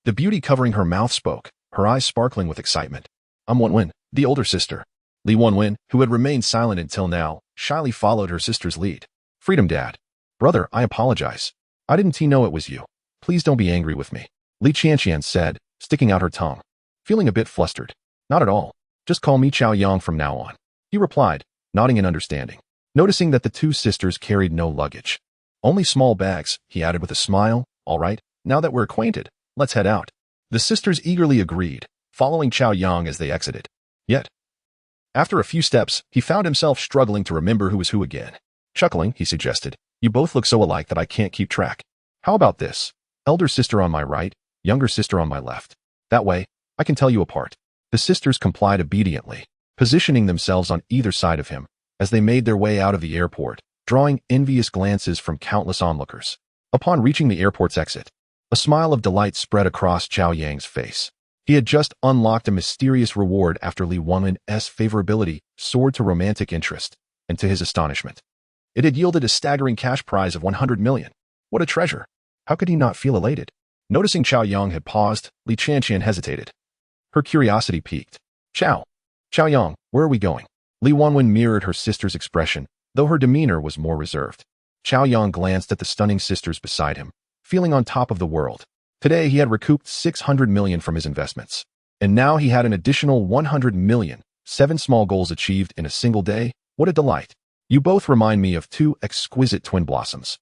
The beauty covering her mouth spoke, her eyes sparkling with excitement. I'm Wen'en, the older sister. Li Wen'en, who had remained silent until now, shyly followed her sister's lead. Freedom Dad. Brother, I apologize. I didn't know it was you. Please don't be angry with me. Li Qianqian said, sticking out her tongue. Feeling a bit flustered. Not at all. Just call me Cao Yang from now on. He replied, nodding in understanding. Noticing that the two sisters carried no luggage. Only small bags, he added with a smile. All right, now that we're acquainted, let's head out. The sisters eagerly agreed, following Cao Yang as they exited. Yet, after a few steps, he found himself struggling to remember who was who again. Chuckling, he suggested, you both look so alike that I can't keep track. How about this? Elder sister on my right, younger sister on my left. That way, I can tell you apart. The sisters complied obediently, positioning themselves on either side of him as they made their way out of the airport, drawing envious glances from countless onlookers. Upon reaching the airport's exit, a smile of delight spread across Cao Yang's face. He had just unlocked a mysterious reward after Li Wen'en's favorability soared to romantic interest, and to his astonishment, it had yielded a staggering cash prize of 100 million. What a treasure! How could he not feel elated? Noticing Cao Yang had paused, Li Qianqian hesitated. Her curiosity piqued. Cao Yang, where are we going? Li Wen'en mirrored her sister's expression, though her demeanor was more reserved. Cao Yang glanced at the stunning sisters beside him, feeling on top of the world. Today he had recouped 600 million from his investments. And now he had an additional 100 million, 7 small goals achieved in a single day. What a delight. You both remind me of 2 exquisite twin blossoms.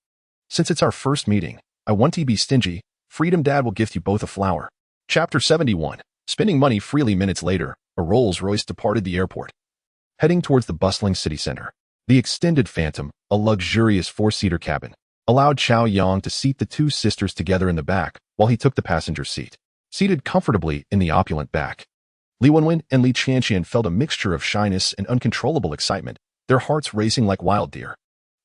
Since it's our first meeting, I won't be stingy. Freedom Dad will gift you both a flower. Chapter 71. Spending money freely. Minutes later, a Rolls-Royce departed the airport, heading towards the bustling city center. The extended Phantom, a luxurious 4-seater cabin, allowed Cao Yang to seat the two sisters together in the back while he took the passenger seat. Seated comfortably in the opulent back, Li Wen'en and Li Qianqian felt a mixture of shyness and uncontrollable excitement, their hearts racing like wild deer.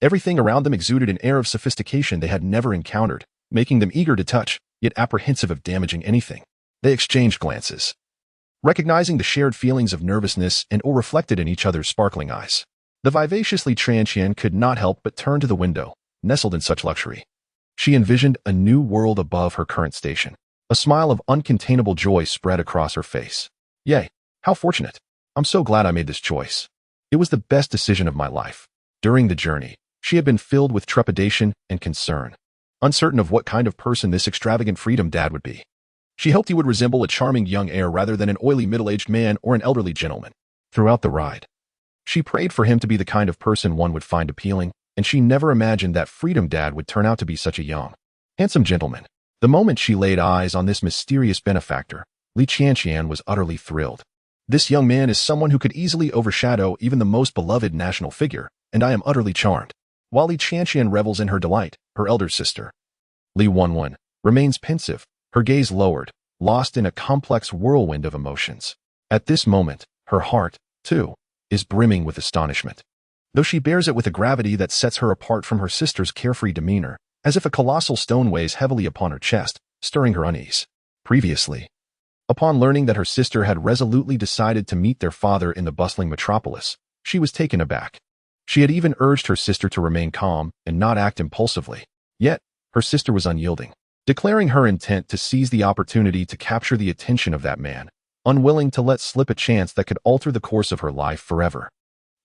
Everything around them exuded an air of sophistication they had never encountered, making them eager to touch, yet apprehensive of damaging anything. They exchanged glances, recognizing the shared feelings of nervousness and or reflected in each other's sparkling eyes. The vivacious Li Qianqian could not help but turn to the window, nestled in such luxury. She envisioned a new world above her current station. A smile of uncontainable joy spread across her face. Yay, how fortunate. I'm so glad I made this choice. It was the best decision of my life. During the journey, she had been filled with trepidation and concern, uncertain of what kind of person this extravagant Freedom Dad would be. She hoped he would resemble a charming young heir rather than an oily middle-aged man or an elderly gentleman. Throughout the ride, she prayed for him to be the kind of person one would find appealing, and she never imagined that Freedom Dad would turn out to be such a young, handsome gentleman. The moment she laid eyes on this mysterious benefactor, Li Qianqian was utterly thrilled. This young man is someone who could easily overshadow even the most beloved national figure, and I am utterly charmed. While Li Qianqian revels in her delight, her elder sister, Li Wen'en, remains pensive, her gaze lowered, lost in a complex whirlwind of emotions. At this moment, her heart, too, is brimming with astonishment, though she bears it with a gravity that sets her apart from her sister's carefree demeanor, as if a colossal stone weighs heavily upon her chest, stirring her unease. Previously, Upon learning that her sister had resolutely decided to meet their father in the bustling metropolis, she was taken aback. She had even urged her sister to remain calm and not act impulsively. Yet, her sister was unyielding, declaring her intent to seize the opportunity to capture the attention of that man, unwilling to let slip a chance that could alter the course of her life forever.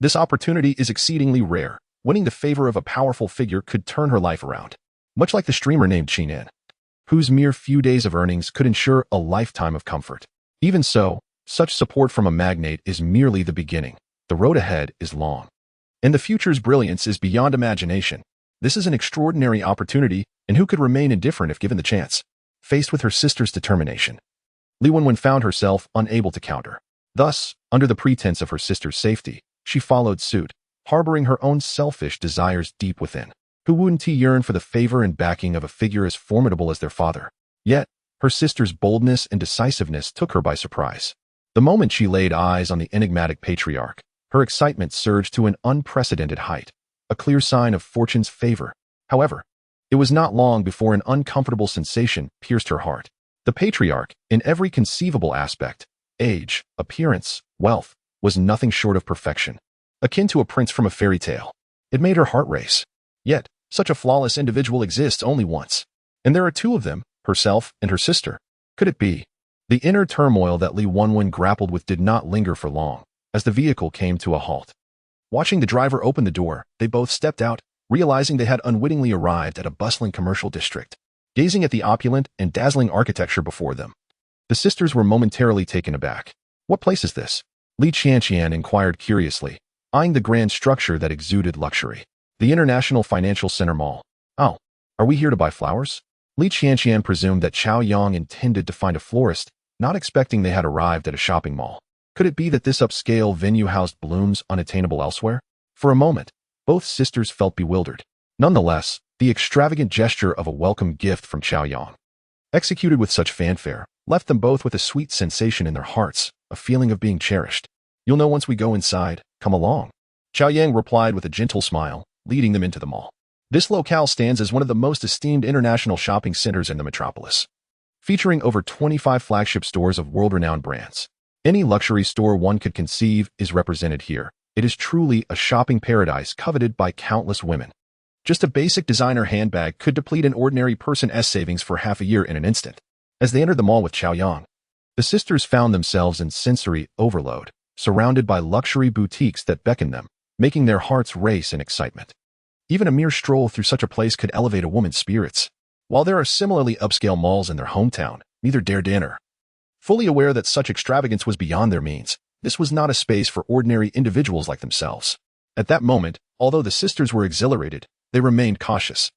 This opportunity is exceedingly rare. Winning the favor of a powerful figure could turn her life around, much like the streamer named Qinan, whose mere few days of earnings could ensure a lifetime of comfort. Even so, such support from a magnate is merely the beginning. The road ahead is long, and the future's brilliance is beyond imagination. This is an extraordinary opportunity, and who could remain indifferent if given the chance? Faced with her sister's determination, Li Wenwen found herself unable to counter. Thus, under the pretense of her sister's safety, she followed suit, harboring her own selfish desires deep within. Who wouldn't yearn for the favor and backing of a figure as formidable as their father? Yet, her sister's boldness and decisiveness took her by surprise. The moment she laid eyes on the enigmatic patriarch, her excitement surged to an unprecedented height, a clear sign of fortune's favor. However, it was not long before an uncomfortable sensation pierced her heart. The patriarch, in every conceivable aspect, age, appearance, wealth, was nothing short of perfection, akin to a prince from a fairy tale. It made her heart race. Yet, such a flawless individual exists only once. And there are two of them, herself and her sister. Could it be? The inner turmoil that Li Wenwen grappled with did not linger for long, as the vehicle came to a halt. Watching the driver open the door, they both stepped out, realizing they had unwittingly arrived at a bustling commercial district. Gazing at the opulent and dazzling architecture before them, the sisters were momentarily taken aback. What place is this? Li Qianqian inquired curiously, eyeing the grand structure that exuded luxury. The International Financial Center Mall. Oh, are we here to buy flowers? Li Qianqian presumed that Cao Yang intended to find a florist, not expecting they had arrived at a shopping mall. Could it be that this upscale venue housed blooms unattainable elsewhere? For a moment, both sisters felt bewildered. Nonetheless, the extravagant gesture of a welcome gift from Cao Yang, executed with such fanfare, left them both with a sweet sensation in their hearts, a feeling of being cherished. You'll know once we go inside. Come along. Cao Yang replied with a gentle smile, leading them into the mall. This locale stands as one of the most esteemed international shopping centers in the metropolis, featuring over 25 flagship stores of world-renowned brands. Any luxury store one could conceive is represented here. It is truly a shopping paradise coveted by countless women. Just a basic designer handbag could deplete an ordinary person's savings for half a year in an instant. As they entered the mall with Cao Yang, the sisters found themselves in sensory overload, surrounded by luxury boutiques that beckoned them, making their hearts race in excitement. Even a mere stroll through such a place could elevate a woman's spirits. While there are similarly upscale malls in their hometown, neither dared enter. Fully aware that such extravagance was beyond their means, this was not a space for ordinary individuals like themselves. At that moment, although the sisters were exhilarated, they remained cautious,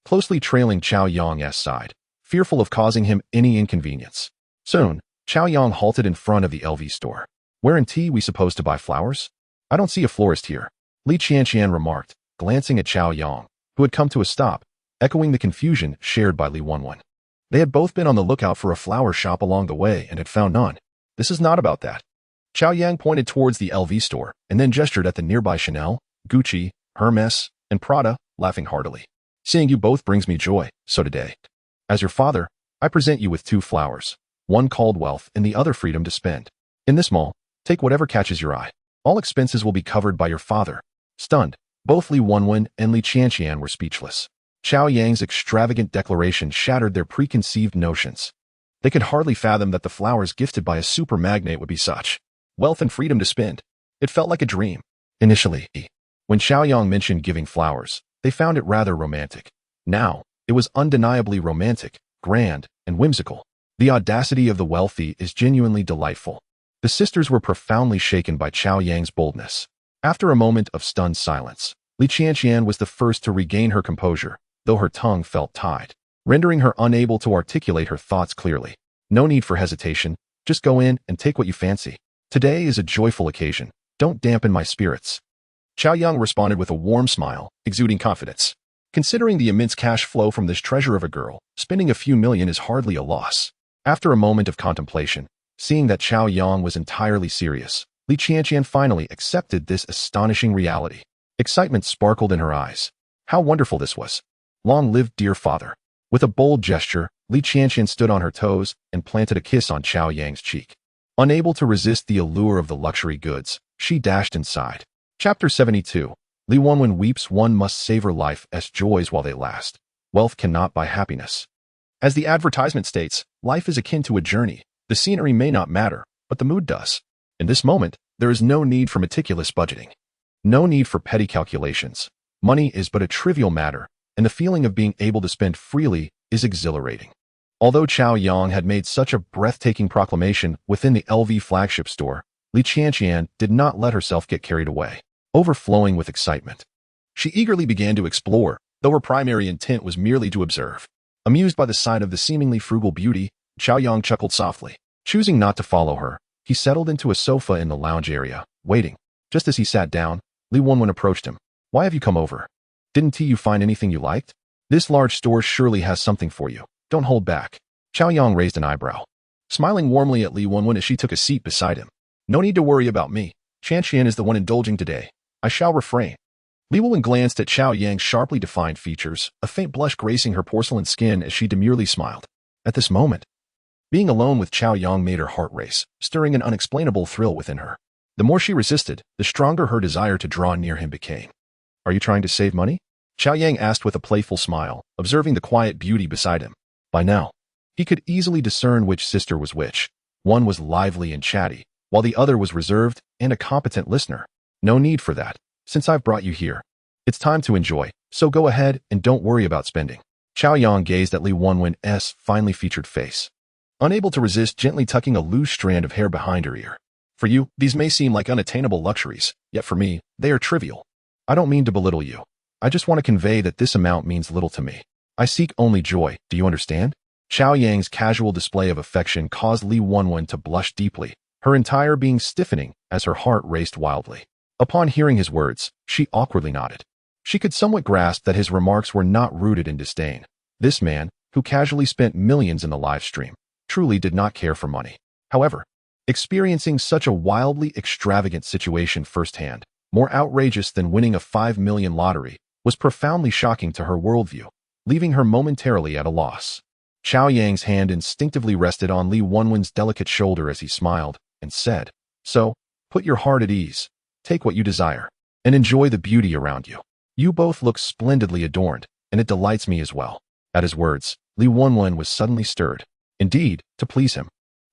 closely trailing Cao Yang's side, fearful of causing him any inconvenience. Soon, Cao Yang halted in front of the LV store. Weren't we supposed to buy flowers? I don't see a florist here, Li Qianqian remarked, glancing at Cao Yang, who had come to a stop, echoing the confusion shared by Li Wenwen. They had both been on the lookout for a flower shop along the way and had found none. This is not about that. Cao Yang pointed towards the LV store and then gestured at the nearby Chanel, Gucci, Hermes, and Prada, laughing heartily. Seeing you both brings me joy, so today, as your father, I present you with two flowers, one called wealth and the other freedom to spend. In this mall, take whatever catches your eye. All expenses will be covered by your father. Stunned, both Li Wenwen and Li Qianqian were speechless. Cao Yang's extravagant declaration shattered their preconceived notions. They could hardly fathom that the flowers gifted by a super magnate would be such wealth and freedom to spend. It felt like a dream. Initially, when Cao Yang mentioned giving flowers, they found it rather romantic. Now, it was undeniably romantic, grand, and whimsical. The audacity of the wealthy is genuinely delightful. The sisters were profoundly shaken by Cao Yang's boldness. After a moment of stunned silence, Li Qianqian was the first to regain her composure, though her tongue felt tied, rendering her unable to articulate her thoughts clearly. No need for hesitation, just go in and take what you fancy. Today is a joyful occasion. Don't dampen my spirits. Cao Yang responded with a warm smile, exuding confidence. Considering the immense cash flow from this treasure of a girl, spending a few million is hardly a loss. After a moment of contemplation, seeing that Cao Yang was entirely serious, Li Qianqian finally accepted this astonishing reality. Excitement sparkled in her eyes. How wonderful this was. Long live dear father. With a bold gesture, Li Qianqian stood on her toes and planted a kiss on Cao Yang's cheek. Unable to resist the allure of the luxury goods, she dashed inside. Chapter 72. Li Wenwen weeps. One must savor life's joys while they last. Wealth cannot buy happiness. As the advertisement states, life is akin to a journey. The scenery may not matter, but the mood does. In this moment, there is no need for meticulous budgeting. No need for petty calculations. Money is but a trivial matter, and the feeling of being able to spend freely is exhilarating. Although Cao Yang had made such a breathtaking proclamation within the LV flagship store, Li Qianqian did not let herself get carried away. Overflowing with excitement, she eagerly began to explore, though her primary intent was merely to observe. Amused by the sight of the seemingly frugal beauty, Cao Yang chuckled softly. Choosing not to follow her, he settled into a sofa in the lounge area, waiting. Just as he sat down, Li Wenwen approached him. "Why have you come over? Didn't you find anything you liked? This large store surely has something for you. Don't hold back." Cao Yang raised an eyebrow, smiling warmly at Li Wenwen as she took a seat beside him. "No need to worry about me. Qianqian is the one indulging today. I shall refrain." Li Wenwen glanced at Cao Yang's sharply defined features, a faint blush gracing her porcelain skin as she demurely smiled. At this moment, being alone with Cao Yang made her heart race, stirring an unexplainable thrill within her. The more she resisted, the stronger her desire to draw near him became. "Are you trying to save money?" Cao Yang asked with a playful smile, observing the quiet beauty beside him. By now, he could easily discern which sister was which. One was lively and chatty, while the other was reserved and a competent listener. "No need for that. Since I've brought you here, it's time to enjoy, so go ahead and don't worry about spending." Cao Yang gazed at Li Wenwen's finely featured face, unable to resist gently tucking a loose strand of hair behind her ear. "For you, these may seem like unattainable luxuries, yet for me, they are trivial. I don't mean to belittle you. I just want to convey that this amount means little to me. I seek only joy, do you understand?" Cao Yang's casual display of affection caused Li Wenwen to blush deeply, her entire being stiffening as her heart raced wildly. Upon hearing his words, she awkwardly nodded. She could somewhat grasp that his remarks were not rooted in disdain. This man, who casually spent millions in the live stream, truly did not care for money. However, experiencing such a wildly extravagant situation firsthand, more outrageous than winning a 5 million lottery, was profoundly shocking to her worldview, leaving her momentarily at a loss. Cao Yang's hand instinctively rested on Li Wenwen's delicate shoulder as he smiled and said, "So, put your heart at ease. Take what you desire, and enjoy the beauty around you. You both look splendidly adorned, and it delights me as well." At his words, Li Wenwen was suddenly stirred. Indeed, to please him,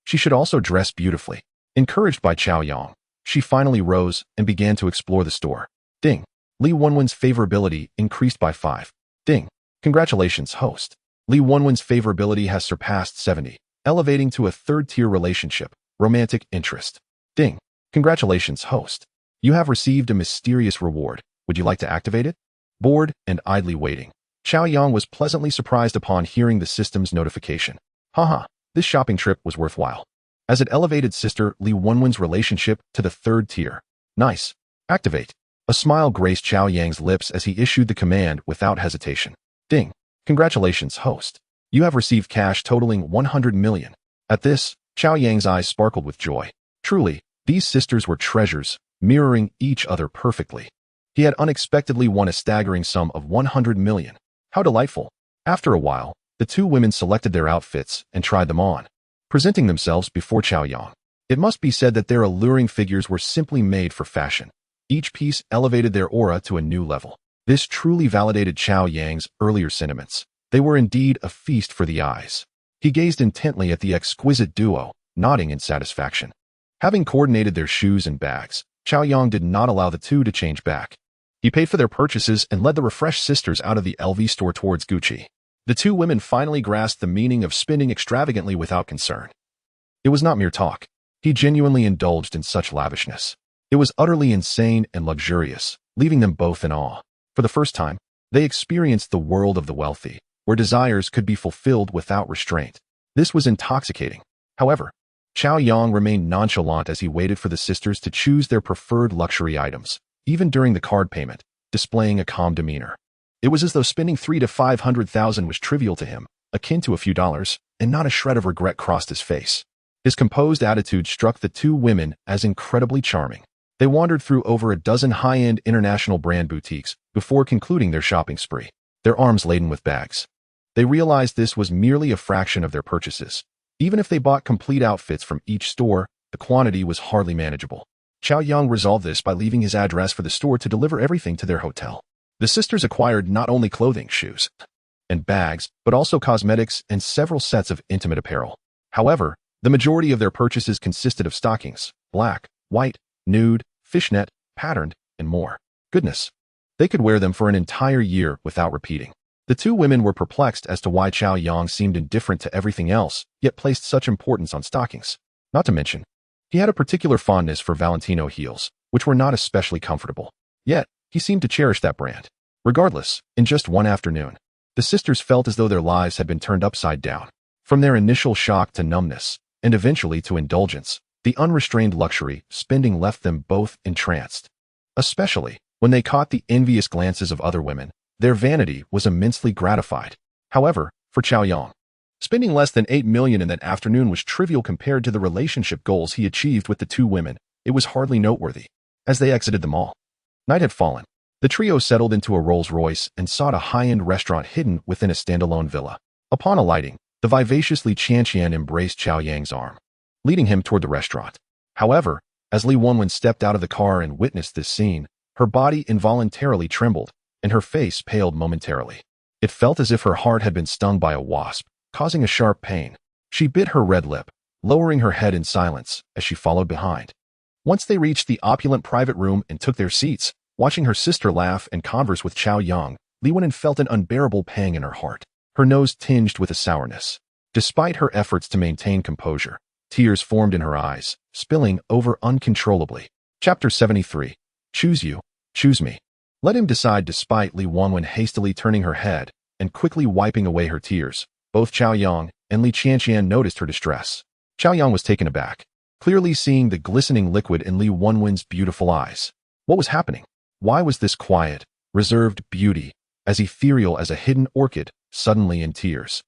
she should also dress beautifully. Encouraged by Cao Yang, she finally rose and began to explore the store. Ding. Li Wenwen's favorability increased by 5. Ding. Congratulations, host. Li Wenwen's favorability has surpassed 70, elevating to a third-tier relationship, romantic interest. Ding. Congratulations, host. You have received a mysterious reward. Would you like to activate it? Bored and idly waiting, Cao Yang was pleasantly surprised upon hearing the system's notification. Haha, this shopping trip was worthwhile, as it elevated sister Li Wenwen's relationship to the third tier. Nice. Activate. A smile graced Cao Yang's lips as he issued the command without hesitation. Ding. Congratulations, host. You have received cash totaling 100 million. At this, Cao Yang's eyes sparkled with joy. Truly, these sisters were treasures, mirroring each other perfectly. He had unexpectedly won a staggering sum of 100 million. How delightful. After a while, the two women selected their outfits and tried them on, presenting themselves before Cao Yang. It must be said that their alluring figures were simply made for fashion. Each piece elevated their aura to a new level. This truly validated Cao Yang's earlier sentiments. They were indeed a feast for the eyes. He gazed intently at the exquisite duo, nodding in satisfaction. Having coordinated their shoes and bags, Cao Yang did not allow the two to change back. He paid for their purchases and led the refreshed sisters out of the LV store towards Gucci. The two women finally grasped the meaning of spending extravagantly without concern. It was not mere talk. He genuinely indulged in such lavishness. It was utterly insane and luxurious, leaving them both in awe. For the first time, they experienced the world of the wealthy, where desires could be fulfilled without restraint. This was intoxicating. However, Cao Yang remained nonchalant as he waited for the sisters to choose their preferred luxury items, even during the card payment, displaying a calm demeanor. It was as though spending 300,000 to 500,000 was trivial to him, akin to a few dollars, and not a shred of regret crossed his face. His composed attitude struck the two women as incredibly charming. They wandered through over a dozen high-end international brand boutiques before concluding their shopping spree, their arms laden with bags. They realized this was merely a fraction of their purchases. Even if they bought complete outfits from each store, the quantity was hardly manageable. Cao Yang resolved this by leaving his address for the store to deliver everything to their hotel. The sisters acquired not only clothing, shoes, and bags, but also cosmetics and several sets of intimate apparel. However, the majority of their purchases consisted of stockings, black, white, nude, fishnet, patterned, and more. Goodness! They could wear them for an entire year without repeating. The two women were perplexed as to why Cao Yang seemed indifferent to everything else, yet placed such importance on stockings. Not to mention, he had a particular fondness for Valentino heels, which were not especially comfortable. Yet, he seemed to cherish that brand. Regardless, in just one afternoon, the sisters felt as though their lives had been turned upside down. From their initial shock to numbness, and eventually to indulgence, the unrestrained luxury spending left them both entranced. Especially when they caught the envious glances of other women, their vanity was immensely gratified. However, for Cao Yang, spending less than $8 million in that afternoon was trivial compared to the relationship goals he achieved with the two women. It was hardly noteworthy. As they exited the mall, night had fallen. The trio settled into a Rolls-Royce and sought a high-end restaurant hidden within a standalone villa. Upon alighting, the vivacious Li Qianqian embraced Cao Yang's arm, leading him toward the restaurant. However, as Li Wenwen stepped out of the car and witnessed this scene, her body involuntarily trembled, and her face paled momentarily. It felt as if her heart had been stung by a wasp, causing a sharp pain. She bit her red lip, lowering her head in silence as she followed behind. Once they reached the opulent private room and took their seats, watching her sister laugh and converse with Cao Yang, Li Wenwen felt an unbearable pang in her heart, her nose tinged with a sourness. Despite her efforts to maintain composure, tears formed in her eyes, spilling over uncontrollably. Chapter 73. Choose you, choose me. Let him decide. Despite Li Wenwen hastily turning her head and quickly wiping away her tears, both Cao Yang and Li Qianqian noticed her distress. Cao Yang was taken aback, clearly seeing the glistening liquid in Li Wenwen's beautiful eyes. What was happening? Why was this quiet, reserved beauty, as ethereal as a hidden orchid, suddenly in tears?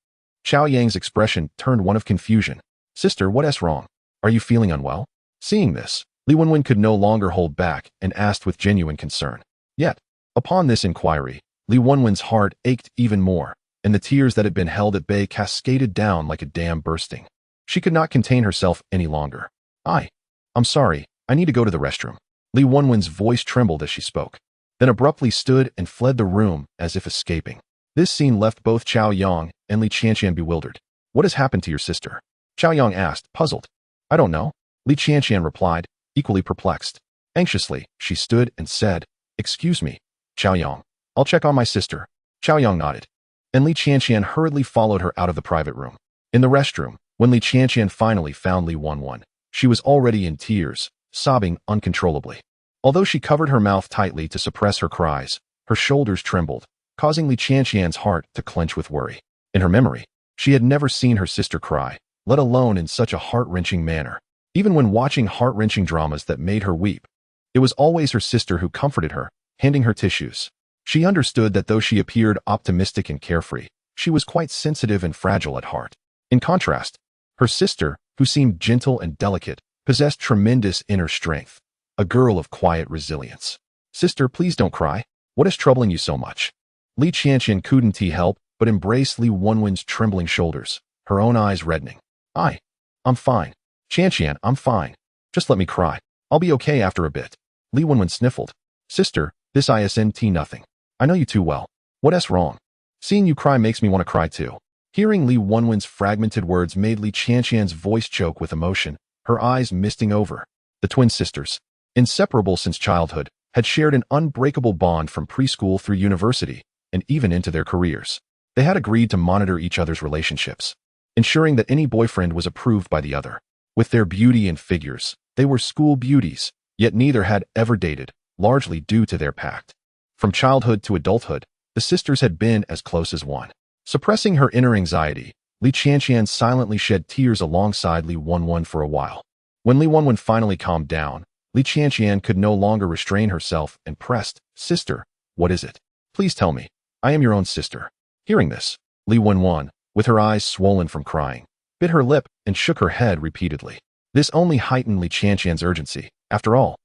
Cao Yang's expression turned one of confusion. Sister, what's wrong? Are you feeling unwell? Seeing this, Li Wenwen could no longer hold back and asked with genuine concern. Yet, upon this inquiry, Li Wenwen's heart ached even more, and the tears that had been held at bay cascaded down like a dam bursting. She could not contain herself any longer. I'm sorry, I need to go to the restroom. Li Wenwen's voice trembled as she spoke, then abruptly stood and fled the room as if escaping. This scene left both Cao Yang and Li Qianqian bewildered. What has happened to your sister? Cao Yang asked, puzzled. I don't know, Li Qianqian replied, equally perplexed. Anxiously, she stood and said, Excuse me, Cao Yang. I'll check on my sister. Cao Yang nodded, and Li Qianqian hurriedly followed her out of the private room. In the restroom, when Li Qianqian finally found Li Wenwen, she was already in tears, sobbing uncontrollably. Although she covered her mouth tightly to suppress her cries, her shoulders trembled, causing Li Qianqian's heart to clench with worry. In her memory, she had never seen her sister cry, let alone in such a heart-wrenching manner. Even when watching heart-wrenching dramas that made her weep, it was always her sister who comforted her, handing her tissues. She understood that though she appeared optimistic and carefree, she was quite sensitive and fragile at heart. In contrast, her sister, who seemed gentle and delicate, possessed tremendous inner strength, a girl of quiet resilience. Sister, please don't cry. What is troubling you so much? Li Qianqian couldn't help but embrace Li Wenwen's trembling shoulders, her own eyes reddening. I'm fine. Qianqian, I'm fine. Just let me cry. I'll be okay after a bit. Li Wenwen sniffled. Sister, this isn't nothing. I know you too well. What's wrong? Seeing you cry makes me want to cry too. Hearing Li Wenwen's fragmented words made Li Qianqian's voice choke with emotion, her eyes misting over. The twin sisters, inseparable since childhood, had shared an unbreakable bond from preschool through university, and even into their careers. They had agreed to monitor each other's relationships, ensuring that any boyfriend was approved by the other. With their beauty and figures, they were school beauties, yet neither had ever dated, largely due to their pact. From childhood to adulthood, the sisters had been as close as one. Suppressing her inner anxiety, Li Qianqian silently shed tears alongside Li Wenwen for a while. When Li Wenwen finally calmed down, Li Qianqian could no longer restrain herself and pressed, Sister, what is it? Please tell me. I am your own sister. Hearing this, Li Wenwen, with her eyes swollen from crying, bit her lip and shook her head repeatedly. This only heightened Li Qianqian's urgency. After all,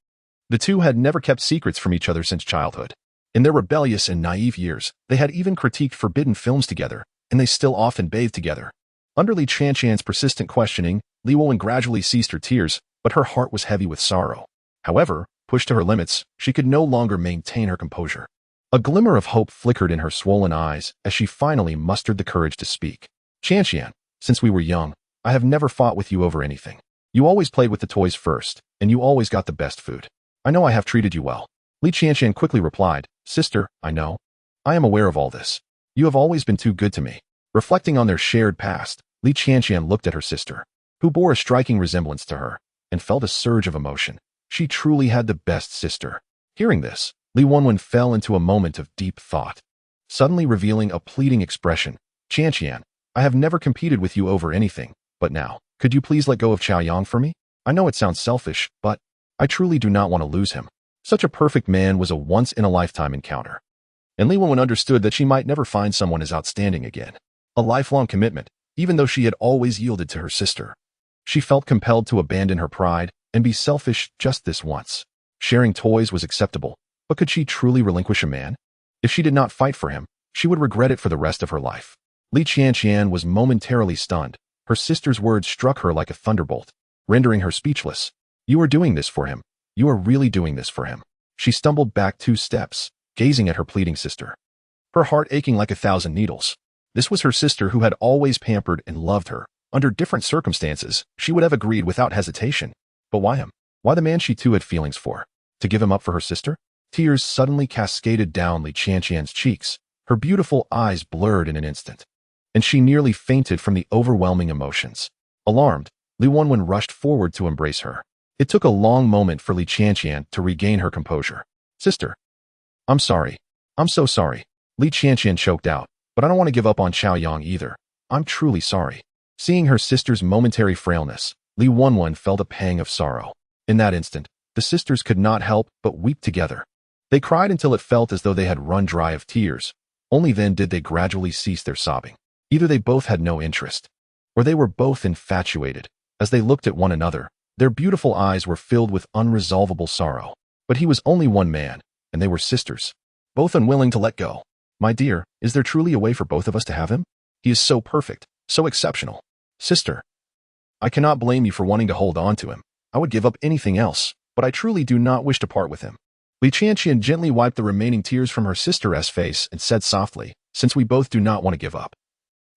the two had never kept secrets from each other since childhood. In their rebellious and naive years, they had even critiqued forbidden films together, and they still often bathed together. Under Li Qianqian's persistent questioning, Li Wenwen gradually ceased her tears, but her heart was heavy with sorrow. However, pushed to her limits, she could no longer maintain her composure. A glimmer of hope flickered in her swollen eyes as she finally mustered the courage to speak. Qianqian, since we were young, I have never fought with you over anything. You always played with the toys first, and you always got the best food. I know I have treated you well. Li Qianqian quickly replied, Sister, I know. I am aware of all this. You have always been too good to me. Reflecting on their shared past, Li Qianqian looked at her sister, who bore a striking resemblance to her, and felt a surge of emotion. She truly had the best sister. Hearing this, Li Wenwen fell into a moment of deep thought. Suddenly revealing a pleading expression, Qianqian, I have never competed with you over anything, but now, could you please let go of Cao Yang for me? I know it sounds selfish, but I truly do not want to lose him. Such a perfect man was a once-in-a-lifetime encounter. And Li Wenwen understood that she might never find someone as outstanding again. A lifelong commitment, even though she had always yielded to her sister. She felt compelled to abandon her pride and be selfish just this once. Sharing toys was acceptable, but could she truly relinquish a man? If she did not fight for him, she would regret it for the rest of her life. Li Qianqian was momentarily stunned. Her sister's words struck her like a thunderbolt, rendering her speechless. You are doing this for him. You are really doing this for him. She stumbled back 2 steps, gazing at her pleading sister, her heart aching like 1,000 needles. This was her sister who had always pampered and loved her. Under different circumstances, she would have agreed without hesitation. But why him? Why the man she too had feelings for? To give him up for her sister? Tears suddenly cascaded down Li Qianqian's cheeks. Her beautiful eyes blurred in an instant, and she nearly fainted from the overwhelming emotions. Alarmed, Li Wenwen rushed forward to embrace her. It took a long moment for Li Qianqian to regain her composure. Sister, I'm sorry. I'm so sorry. Li Qianqian choked out, but I don't want to give up on Cao Yang either. I'm truly sorry. Seeing her sister's momentary frailness, Li Wenwen felt a pang of sorrow. In that instant, the sisters could not help but weep together. They cried until it felt as though they had run dry of tears. Only then did they gradually cease their sobbing. Either they both had no interest, or they were both infatuated. As they looked at one another, their beautiful eyes were filled with unresolvable sorrow. But he was only one man, and they were sisters, both unwilling to let go. My dear, is there truly a way for both of us to have him? He is so perfect, so exceptional. Sister, I cannot blame you for wanting to hold on to him. I would give up anything else, but I truly do not wish to part with him. Li Qianqian gently wiped the remaining tears from her sister's face and said softly, since we both do not want to give up,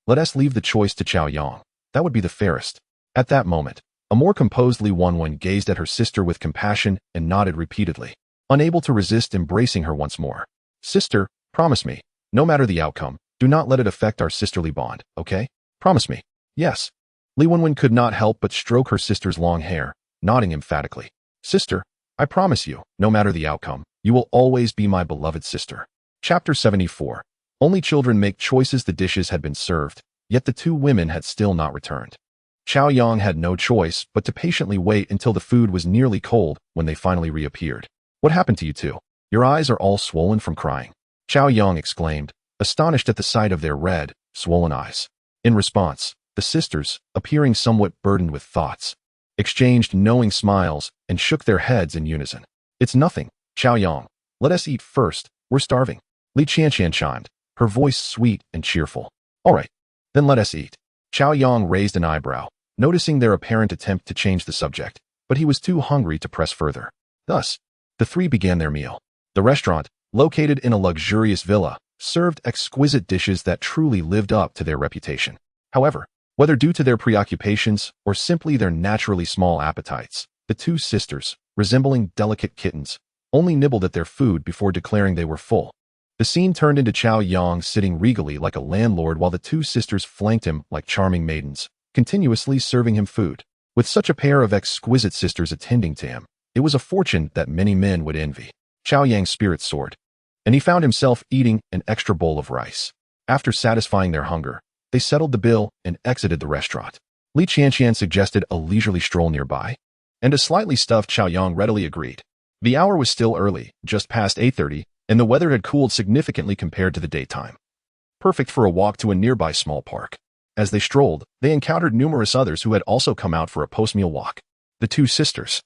let us leave the choice to Cao Yang. That would be the fairest. At that moment, a more composed Li Wenwen gazed at her sister with compassion and nodded repeatedly, unable to resist embracing her once more. Sister, promise me, no matter the outcome, do not let it affect our sisterly bond, okay? Promise me. Yes. Li Wenwen could not help but stroke her sister's long hair, nodding emphatically. Sister, I promise you, no matter the outcome, you will always be my beloved sister. Chapter 74. Only children make choices. The dishes had been served, yet the 2 women had still not returned. Cao Yang had no choice but to patiently wait until the food was nearly cold when they finally reappeared. What happened to you 2? Your eyes are all swollen from crying. Cao Yang exclaimed, astonished at the sight of their red, swollen eyes. In response, the sisters, appearing somewhat burdened with thoughts, exchanged knowing smiles and shook their heads in unison. It's nothing, Cao Yang. Let us eat first. We're starving. Li Qianqian chimed, her voice sweet and cheerful. All right, then let us eat. Cao Yang raised an eyebrow, noticing their apparent attempt to change the subject, but he was too hungry to press further. Thus, the 3 began their meal. The restaurant, located in a luxurious villa, served exquisite dishes that truly lived up to their reputation. However, whether due to their preoccupations or simply their naturally small appetites, the 2 sisters, resembling delicate kittens, only nibbled at their food before declaring they were full. The scene turned into Cao Yang sitting regally like a landlord while the 2 sisters flanked him like charming maidens, continuously serving him food. With such a pair of exquisite sisters attending to him, it was a fortune that many men would envy. Cao Yang's spirits soared, and he found himself eating an extra bowl of rice. After satisfying their hunger, they settled the bill and exited the restaurant. Li Qianqian suggested a leisurely stroll nearby, and a slightly stuffed Cao Yang readily agreed. The hour was still early, just past 8:30, and the weather had cooled significantly compared to the daytime. Perfect for a walk to a nearby small park. As they strolled, they encountered numerous others who had also come out for a post-meal walk. The 2 sisters,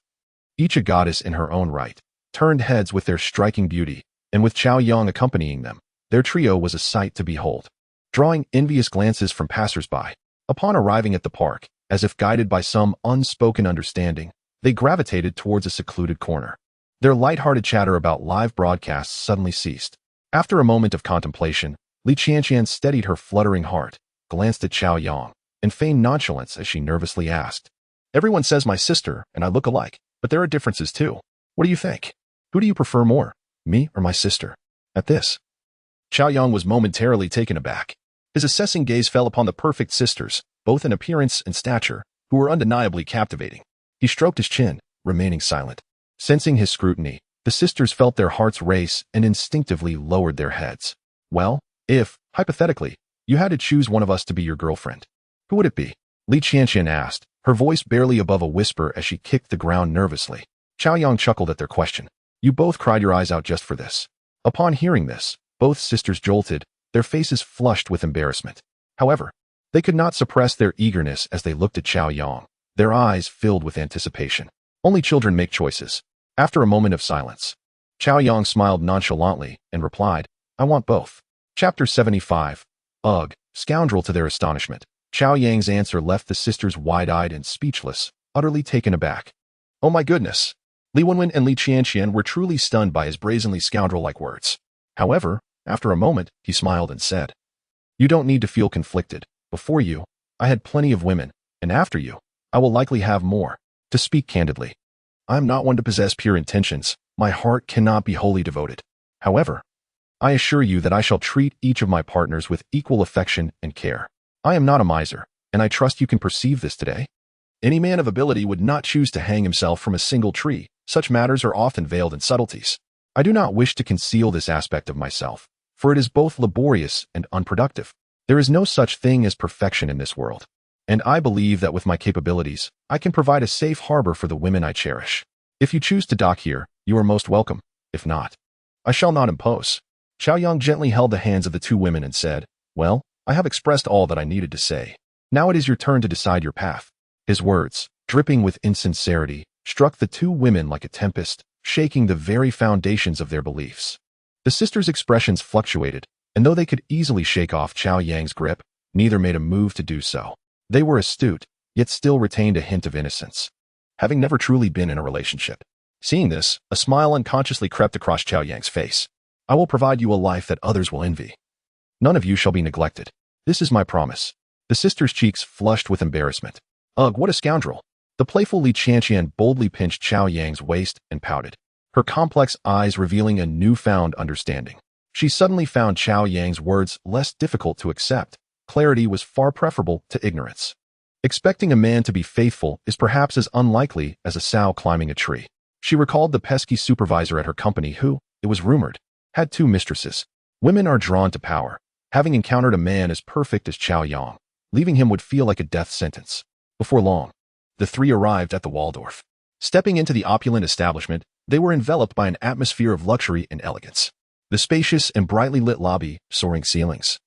each a goddess in her own right, turned heads with their striking beauty, and with Cao Yang accompanying them, their trio was a sight to behold. drawing envious glances from passers-by. Upon arriving at the park, as if guided by some unspoken understanding, they gravitated towards a secluded corner. Their light-hearted chatter about live broadcasts suddenly ceased. After a moment of contemplation, Li Qianqian steadied her fluttering heart, glanced at Cao Yang, and feigned nonchalance as she nervously asked, "Everyone says my sister and I look alike, but there are differences too. What do you think? Who do you prefer more, me or my sister?" At this, Cao Yang was momentarily taken aback. His assessing gaze fell upon the perfect sisters, both in appearance and stature, who were undeniably captivating. He stroked his chin, remaining silent. Sensing his scrutiny, the sisters felt their hearts race and instinctively lowered their heads. "Well, if, hypothetically, you had to choose one of us to be your girlfriend, who would it be?" Li Qianqian asked, her voice barely above a whisper as she kicked the ground nervously. Cao Yang chuckled at their question. "You both cried your eyes out just for this." Upon hearing this, both sisters jolted, their faces flushed with embarrassment. However, they could not suppress their eagerness as they looked at Cao Yang, their eyes filled with anticipation. Only children make choices. After a moment of silence, Cao Yang smiled nonchalantly and replied, "I want both." Chapter 75. Ugh, scoundrel. To their astonishment, Cao Yang's answer left the sisters wide-eyed and speechless, utterly taken aback. Oh my goodness! Li Wenwen and Li Qianqian were truly stunned by his brazenly scoundrel-like words. However, after a moment, he smiled and said, "You don't need to feel conflicted. Before you, I had plenty of women, and after you, I will likely have more. To speak candidly, I am not one to possess pure intentions. My heart cannot be wholly devoted. However, I assure you that I shall treat each of my partners with equal affection and care. I am not a miser, and I trust you can perceive this today. Any man of ability would not choose to hang himself from a single tree. Such matters are often veiled in subtleties. I do not wish to conceal this aspect of myself, for it is both laborious and unproductive. There is no such thing as perfection in this world, and I believe that with my capabilities, I can provide a safe harbor for the women I cherish. If you choose to dock here, you are most welcome. If not, I shall not impose." Cao Yang gently held the hands of the two women and said, "Well, I have expressed all that I needed to say. Now it is your turn to decide your path." His words, dripping with insincerity, struck the two women like a tempest, shaking the very foundations of their beliefs. The sisters' expressions fluctuated, and though they could easily shake off Cao Yang's grip, neither made a move to do so. They were astute, yet still retained a hint of innocence, having never truly been in a relationship. Seeing this, a smile unconsciously crept across Cao Yang's face. "I will provide you a life that others will envy. None of you shall be neglected. This is my promise." The sisters' cheeks flushed with embarrassment. Ugh, what a scoundrel! The playful Li Qianqian boldly pinched Cao Yang's waist and pouted, her complex eyes revealing a newfound understanding. She suddenly found Cao Yang's words less difficult to accept. Clarity was far preferable to ignorance. Expecting a man to be faithful is perhaps as unlikely as a sow climbing a tree. She recalled the pesky supervisor at her company who, it was rumored, had two mistresses. Women are drawn to power. Having encountered a man as perfect as Cao Yang, leaving him would feel like a death sentence. Before long, the three arrived at the Waldorf. Stepping into the opulent establishment, they were enveloped by an atmosphere of luxury and elegance. The spacious and brightly lit lobby, soaring ceilings,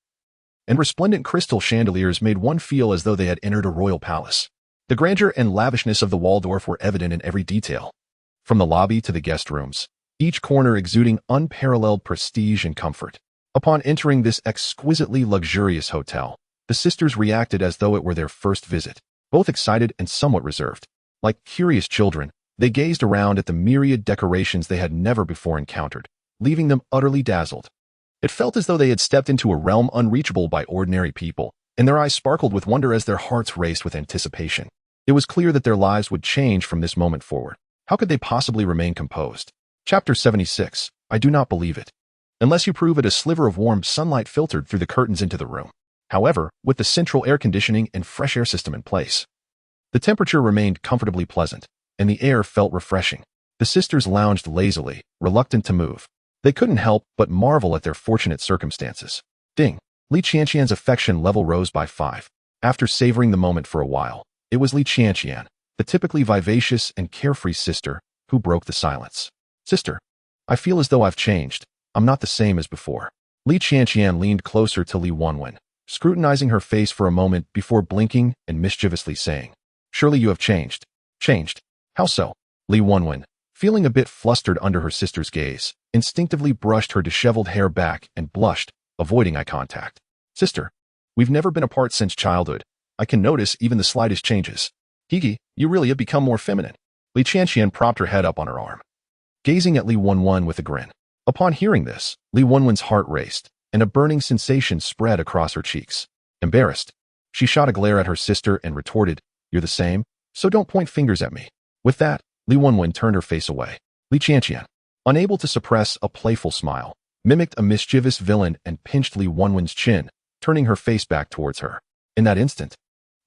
and resplendent crystal chandeliers made one feel as though they had entered a royal palace. The grandeur and lavishness of the Waldorf were evident in every detail. From the lobby to the guest rooms, each corner exuding unparalleled prestige and comfort. Upon entering this exquisitely luxurious hotel, the sisters reacted as though it were their first visit, both excited and somewhat reserved. Like curious children, they gazed around at the myriad decorations they had never before encountered, leaving them utterly dazzled. It felt as though they had stepped into a realm unreachable by ordinary people, and their eyes sparkled with wonder as their hearts raced with anticipation. It was clear that their lives would change from this moment forward. How could they possibly remain composed? Chapter 76. I do not believe it. Unless you prove it, a sliver of warm sunlight filtered through the curtains into the room. However, with the central air conditioning and fresh air system in place, the temperature remained comfortably pleasant, and the air felt refreshing. The sisters lounged lazily, reluctant to move. They couldn't help but marvel at their fortunate circumstances. Ding! Li Qianqian's affection level rose by 5. After savoring the moment for a while, it was Li Qianqian, the typically vivacious and carefree sister, who broke the silence. "Sister, I feel as though I've changed. I'm not the same as before." Li Qianqian leaned closer to Li Wenwen, scrutinizing her face for a moment before blinking and mischievously saying, "Surely you have changed." "Changed? How so?" Li Wenwen, feeling a bit flustered under her sister's gaze, instinctively brushed her disheveled hair back and blushed, avoiding eye contact. Sister, we've never been apart since childhood. I can notice even the slightest changes. Higi, you really have become more feminine. Li Qianqian propped her head up on her arm, gazing at Li Wenwen with a grin. Upon hearing this, Li Wenwen's heart raced, and a burning sensation spread across her cheeks. Embarrassed, she shot a glare at her sister and retorted, "You're the same, so don't point fingers at me." With that, Li Wenwen turned her face away. Li Qianqian, unable to suppress a playful smile, mimicked a mischievous villain and pinched Li Wenwen's chin, turning her face back towards her. In that instant,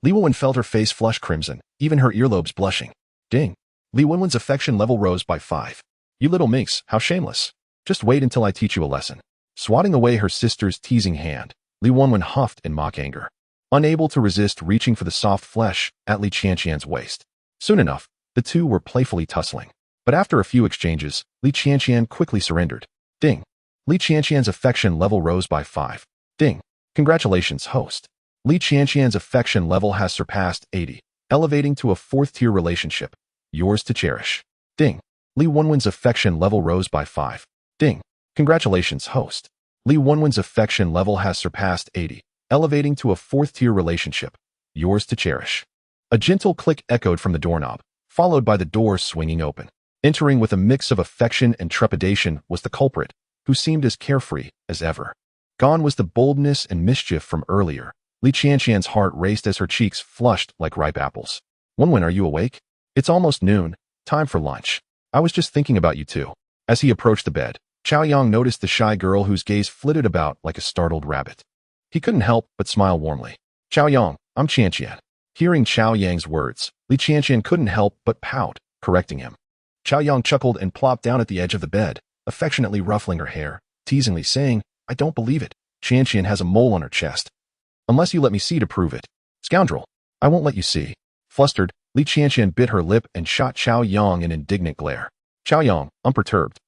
Li Wenwen felt her face flush crimson, even her earlobes blushing. Ding! Li Wenwen's affection level rose by 5. You little minx, how shameless. Just wait until I teach you a lesson. Swatting away her sister's teasing hand, Li Wenwen huffed in mock anger, unable to resist reaching for the soft flesh at Li Qianqian's waist. Soon enough, the two were playfully tussling. But after a few exchanges, Li Qianqian quickly surrendered. Ding! Li Qianqian's affection level rose by 5. Ding! Congratulations, host. Li Qianqian's affection level has surpassed 80, elevating to a 4th-tier relationship. Yours to cherish. Ding! Li Wenwen's affection level rose by 5. Ding! Congratulations, host. Li Wenwen's affection level has surpassed 80, elevating to a 4th-tier relationship. Yours to cherish. A gentle click echoed from the doorknob, followed by the door swinging open. Entering with a mix of affection and trepidation was the culprit, who seemed as carefree as ever. Gone was the boldness and mischief from earlier. Li Qianqian's heart raced as her cheeks flushed like ripe apples. Wenwen, are you awake? It's almost noon. Time for lunch. I was just thinking about you too. As he approached the bed, Cao Yang noticed the shy girl whose gaze flitted about like a startled rabbit. He couldn't help but smile warmly. Cao Yang, I'm Qianqian. Hearing Cao Yang's words, Li Qianqian couldn't help but pout, correcting him. Cao Yang chuckled and plopped down at the edge of the bed, affectionately ruffling her hair, teasingly saying, I don't believe it. Qianqian has a mole on her chest. Unless you let me see to prove it. Scoundrel, I won't let you see. Flustered, Li Qianqian bit her lip and shot Cao Yang an indignant glare. Cao Yang, unperturbed,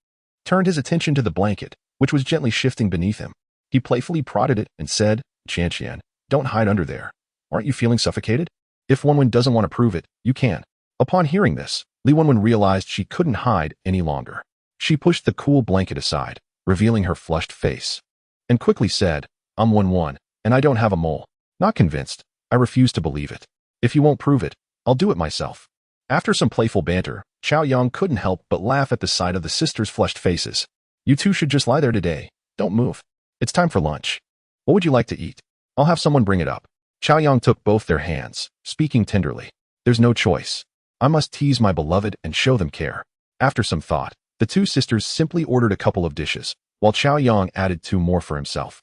turned his attention to the blanket, which was gently shifting beneath him. He playfully prodded it and said, Qianqian, don't hide under there. Aren't you feeling suffocated? If Wenwen doesn't want to prove it, you can. Upon hearing this, Li Wenwen realized she couldn't hide any longer. She pushed the cool blanket aside, revealing her flushed face, and quickly said, I'm Wenwen, and I don't have a mole. Not convinced. I refuse to believe it. If you won't prove it, I'll do it myself. After some playful banter, Cao Yang couldn't help but laugh at the sight of the sisters' flushed faces. You two should just lie there today. Don't move. It's time for lunch. What would you like to eat? I'll have someone bring it up. Cao Yang took both their hands, speaking tenderly. There's no choice. I must tease my beloved and show them care. After some thought, the two sisters simply ordered a couple of dishes, while Cao Yang added 2 more for himself,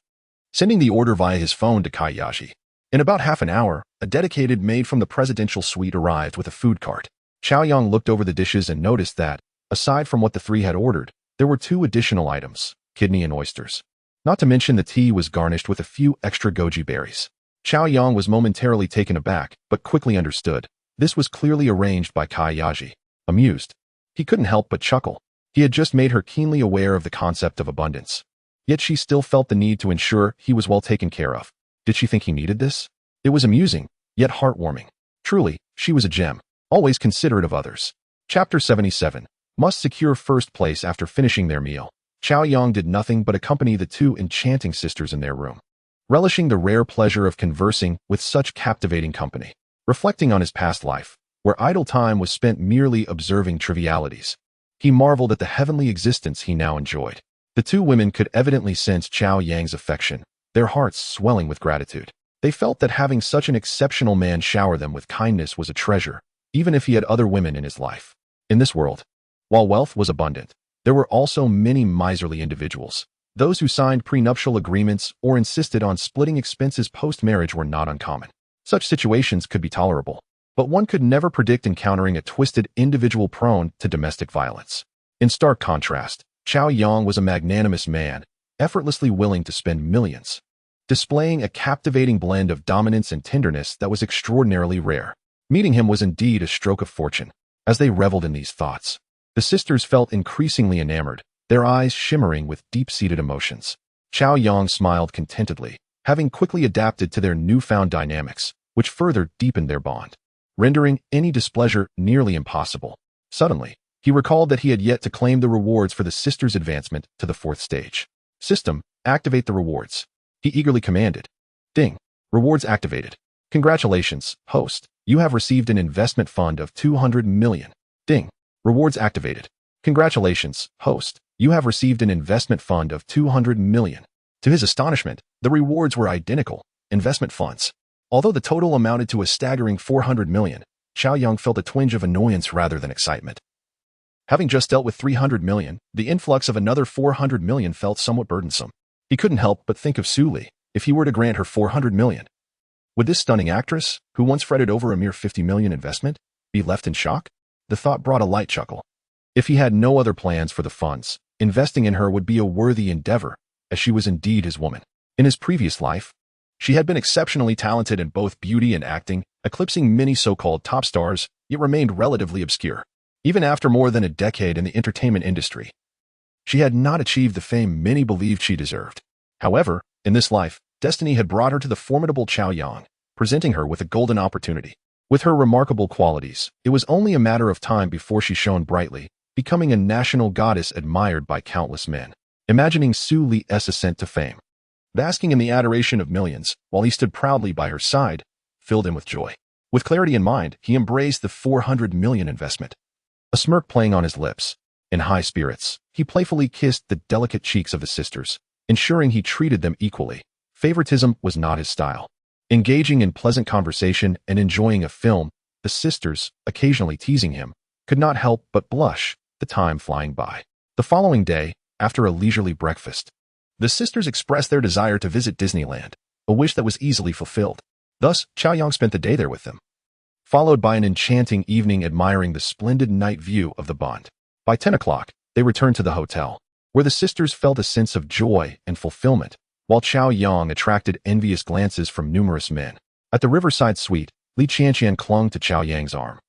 sending the order via his phone to Kai Yaji. In about half an hour, a dedicated maid from the presidential suite arrived with a food cart. Cao Yang looked over the dishes and noticed that, aside from what the 3 had ordered, there were 2 additional items, kidney and oysters. Not to mention the tea was garnished with a few extra goji berries. Cao Yang was momentarily taken aback, but quickly understood. This was clearly arranged by Kai Yaji. Amused, he couldn't help but chuckle. He had just made her keenly aware of the concept of abundance. Yet she still felt the need to ensure he was well taken care of. Did she think he needed this? It was amusing, yet heartwarming. Truly, she was a gem, always considerate of others. Chapter 77. Must secure first place after finishing their meal. Cao Yang did nothing but accompany the 2 enchanting sisters in their room, relishing the rare pleasure of conversing with such captivating company. Reflecting on his past life, where idle time was spent merely observing trivialities, he marveled at the heavenly existence he now enjoyed. The 2 women could evidently sense Cao Yang's affection, their hearts swelling with gratitude. They felt that having such an exceptional man shower them with kindness was a treasure, even if he had other women in his life. In this world, while wealth was abundant, there were also many miserly individuals. Those who signed prenuptial agreements or insisted on splitting expenses post-marriage were not uncommon. Such situations could be tolerable, but one could never predict encountering a twisted individual prone to domestic violence. In stark contrast, Cao Yang was a magnanimous man, effortlessly willing to spend millions, displaying a captivating blend of dominance and tenderness that was extraordinarily rare. Meeting him was indeed a stroke of fortune. As they reveled in these thoughts, the sisters felt increasingly enamored, their eyes shimmering with deep-seated emotions. Cao Yang smiled contentedly, having quickly adapted to their newfound dynamics, which further deepened their bond, rendering any displeasure nearly impossible. Suddenly, he recalled that he had yet to claim the rewards for the sisters' advancement to the 4th stage. System, activate the rewards. He eagerly commanded. Ding. Rewards activated. Congratulations, host. You have received an investment fund of 200 million. Ding. Rewards activated. Congratulations, host. You have received an investment fund of 200 million. To his astonishment, the rewards were identical, investment funds. Although the total amounted to a staggering 400 million, Cao Yang felt a twinge of annoyance rather than excitement. Having just dealt with 300 million, the influx of another 400 million felt somewhat burdensome. He couldn't help but think of Su Li if he were to grant her 400 million. Would this stunning actress, who once fretted over a mere 50 million investment, be left in shock? The thought brought a light chuckle. If he had no other plans for the funds, investing in her would be a worthy endeavor, as she was indeed his woman. In his previous life, she had been exceptionally talented in both beauty and acting, eclipsing many so-called top stars, yet remained relatively obscure. Even after more than a decade in the entertainment industry, she had not achieved the fame many believed she deserved. However, in this life, destiny had brought her to the formidable Cao Yang, presenting her with a golden opportunity. With her remarkable qualities, it was only a matter of time before she shone brightly, becoming a national goddess admired by countless men. Imagining Su Li's ascent to fame, basking in the adoration of millions, while he stood proudly by her side, filled him with joy. With clarity in mind, he embraced the 400 million investment. A smirk playing on his lips. In high spirits, he playfully kissed the delicate cheeks of the sisters, ensuring he treated them equally. Favoritism was not his style. Engaging in pleasant conversation and enjoying a film, the sisters, occasionally teasing him, could not help but blush, the time flying by. The following day, after a leisurely breakfast, the sisters expressed their desire to visit Disneyland, a wish that was easily fulfilled. Thus, Cao Yang spent the day there with them, followed by an enchanting evening admiring the splendid night view of the Bund. By 10 o'clock, they returned to the hotel, where the sisters felt a sense of joy and fulfillment, while Cao Yang attracted envious glances from numerous men. At the riverside suite, Li Qianqian clung to Cao Yang's arm.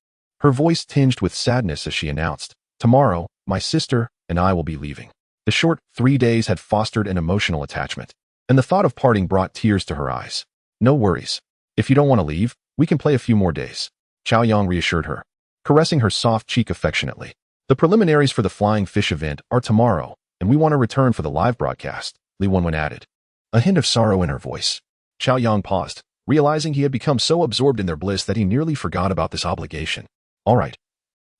Her voice tinged with sadness as she announced, "Tomorrow, my sister and I will be leaving." The short 3 days had fostered an emotional attachment, and the thought of parting brought tears to her eyes. "No worries. If you don't want to leave, we can play a few more days," Cao Yang reassured her, caressing her soft cheek affectionately. "The preliminaries for the Flying Fish event are tomorrow, and we want to return for the live broadcast," Li Wenwen added, a hint of sorrow in her voice. Cao Yang paused, realizing he had become so absorbed in their bliss that he nearly forgot about this obligation. "All right.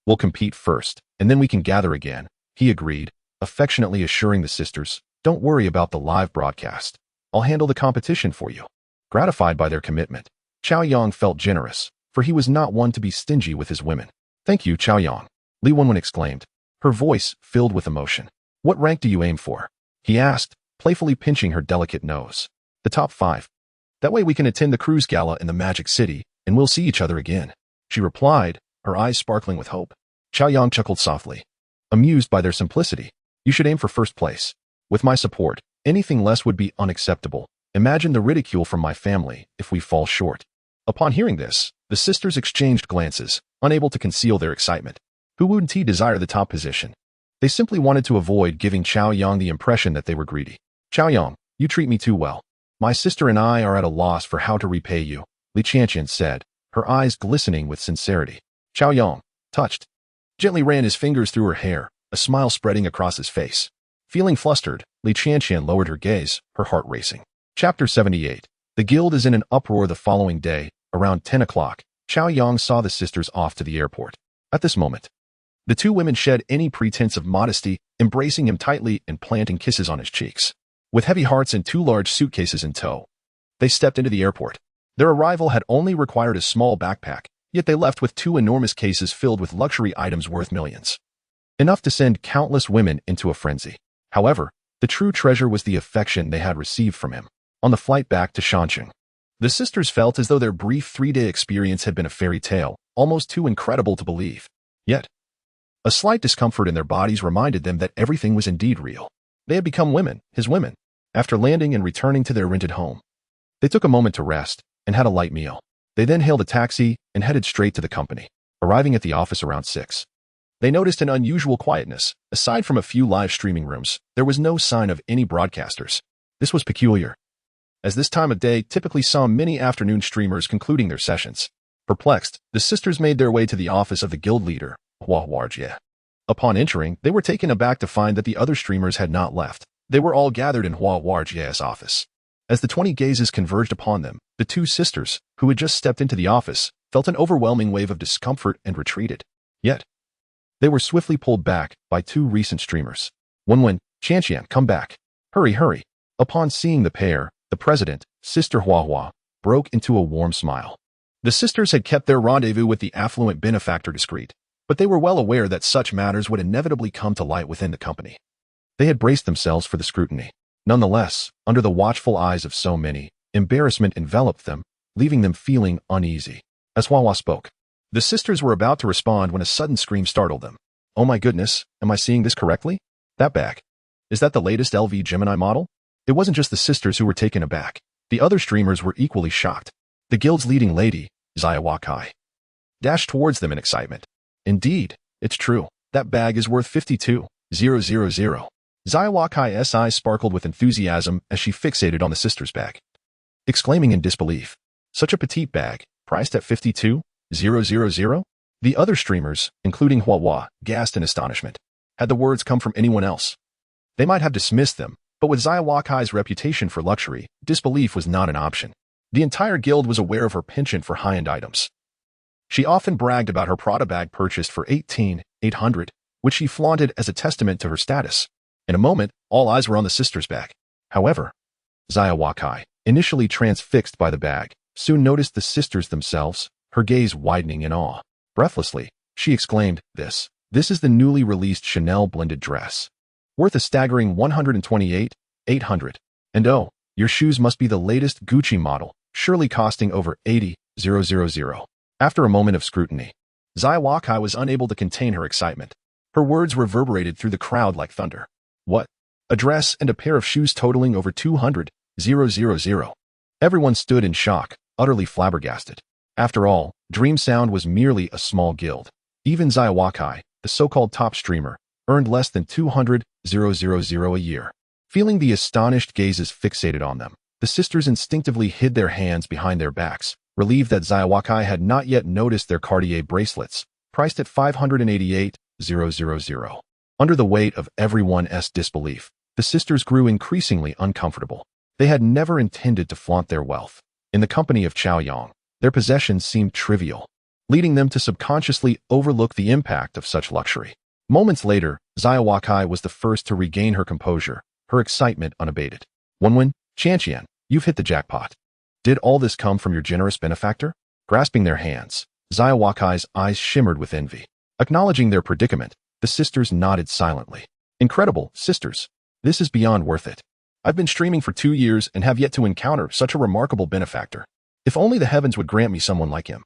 We'll compete first, and then we can gather again," he agreed, affectionately assuring the sisters, "Don't worry about the live broadcast. I'll handle the competition for you." Gratified by their commitment, Cao Yang felt generous, for he was not one to be stingy with his women. "Thank you, Cao Yang," Li Wenwen exclaimed, her voice filled with emotion. "What rank do you aim for?" he asked, playfully pinching her delicate nose. "The top 5. That way we can attend the cruise gala in the Magic City, and we'll see each other again," she replied, her eyes sparkling with hope. Cao Yang chuckled softly, amused by their simplicity. "You should aim for first place. With my support, anything less would be unacceptable. Imagine the ridicule from my family if we fall short." Upon hearing this, the sisters exchanged glances, unable to conceal their excitement. Who wouldn't desire the top position? They simply wanted to avoid giving Cao Yang the impression that they were greedy. "Cao Yang, you treat me too well. My sister and I are at a loss for how to repay you," Li Qianqian said, her eyes glistening with sincerity. Cao Yang, touched, gently ran his fingers through her hair, a smile spreading across his face. Feeling flustered, Li Qianqian lowered her gaze, her heart racing. Chapter 78. The guild is in an uproar. The following day, around 10 o'clock, Cao Yang saw the sisters off to the airport. At this moment, the two women shed any pretense of modesty, embracing him tightly and planting kisses on his cheeks. With heavy hearts and 2 large suitcases in tow, they stepped into the airport. Their arrival had only required a small backpack, yet they left with 2 enormous cases filled with luxury items worth millions. Enough to send countless women into a frenzy. However, the true treasure was the affection they had received from him. On the flight back to Shancheng, the sisters felt as though their brief 3-day experience had been a fairy tale, almost too incredible to believe. Yet, a slight discomfort in their bodies reminded them that everything was indeed real. They had become women, his women. After landing and returning to their rented home, they took a moment to rest and had a light meal. They then hailed a taxi and headed straight to the company. Arriving at the office around 6, they noticed an unusual quietness. Aside from a few live streaming rooms, there was no sign of any broadcasters. This was peculiar, as this time of day typically saw many afternoon streamers concluding their sessions. Perplexed, the sisters made their way to the office of the guild leader, Hua Huarjie. Upon entering, they were taken aback to find that the other streamers had not left. They were all gathered in Hua Huarjie's office. As the 20 gazes converged upon them, the two sisters, who had just stepped into the office, felt an overwhelming wave of discomfort and retreated. Yet, they were swiftly pulled back by two recent streamers. One, Cao Yang, come back. Hurry, hurry. Upon seeing the pair, the president, Sister Hua, broke into a warm smile. The sisters had kept their rendezvous with the affluent benefactor discreet, but they were well aware that such matters would inevitably come to light within the company. They had braced themselves for the scrutiny. Nonetheless, under the watchful eyes of so many, embarrassment enveloped them, leaving them feeling uneasy. As Hua spoke, the sisters were about to respond when a sudden scream startled them. Oh my goodness, am I seeing this correctly? That bag. Is that the latest LV Gemini model? It wasn't just the sisters who were taken aback. The other streamers were equally shocked. The guild's leading lady, Zaya, dashed towards them in excitement. Indeed, it's true. That bag is worth 52,000. Zaya eyes sparkled with enthusiasm as she fixated on the sister's bag, exclaiming in disbelief. Such a petite bag, priced at 52,000? The other streamers, including Hua, gasped in astonishment. Had the words come from anyone else, they might have dismissed them, but with Zaya reputation for luxury, disbelief was not an option. The entire guild was aware of her penchant for high-end items. She often bragged about her Prada bag purchased for 18,800, which she flaunted as a testament to her status. In a moment, all eyes were on the sister's bag. However, Zaya, initially transfixed by the bag, soon noticed the sisters themselves, her gaze widening in awe. Breathlessly, she exclaimed, This is the newly released Chanel blended dress, worth a staggering 128,800. And oh, your shoes must be the latest Gucci model, surely costing over 80,000. After a moment of scrutiny, Zaya was unable to contain her excitement. Her words reverberated through the crowd like thunder. What? A dress and a pair of shoes totaling over 200,000. Everyone stood in shock, utterly flabbergasted. After all, Dream Sound was merely a small guild. Even Zaya, the so-called top streamer, earned less than 200,000 a year. Feeling the astonished gazes fixated on them, the sisters instinctively hid their hands behind their backs, relieved that Zaya had not yet noticed their Cartier bracelets, priced at 588,000. Under the weight of everyone's disbelief, the sisters grew increasingly uncomfortable. They had never intended to flaunt their wealth. In the company of Cao Yang, their possessions seemed trivial, leading them to subconsciously overlook the impact of such luxury. Moments later, Zaya was the first to regain her composure, her excitement unabated. Cao Yang, you've hit the jackpot. Did all this come from your generous benefactor? Grasping their hands, Zaya eyes shimmered with envy. Acknowledging their predicament, the sisters nodded silently. Incredible, sisters. This is beyond worth it. I've been streaming for 2 years and have yet to encounter such a remarkable benefactor. If only the heavens would grant me someone like him,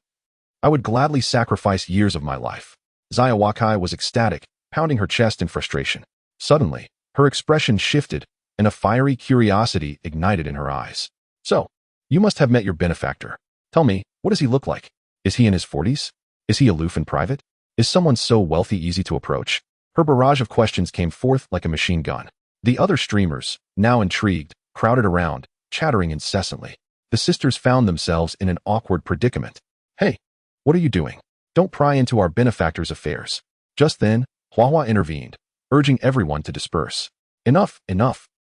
I would gladly sacrifice years of my life. Zaya was ecstatic, pounding her chest in frustration. Suddenly, her expression shifted, and a fiery curiosity ignited in her eyes. So, you must have met your benefactor. Tell me, what does he look like? Is he in his 40s? Is he aloof and private? Is someone so wealthy easy to approach? Her barrage of questions came forth like a machine gun. The other streamers, now intrigued, crowded around, chattering incessantly. The sisters found themselves in an awkward predicament. Hey, what are you doing? Don't pry into our benefactor's affairs. Just then, Hua intervened, urging everyone to disperse. Enough.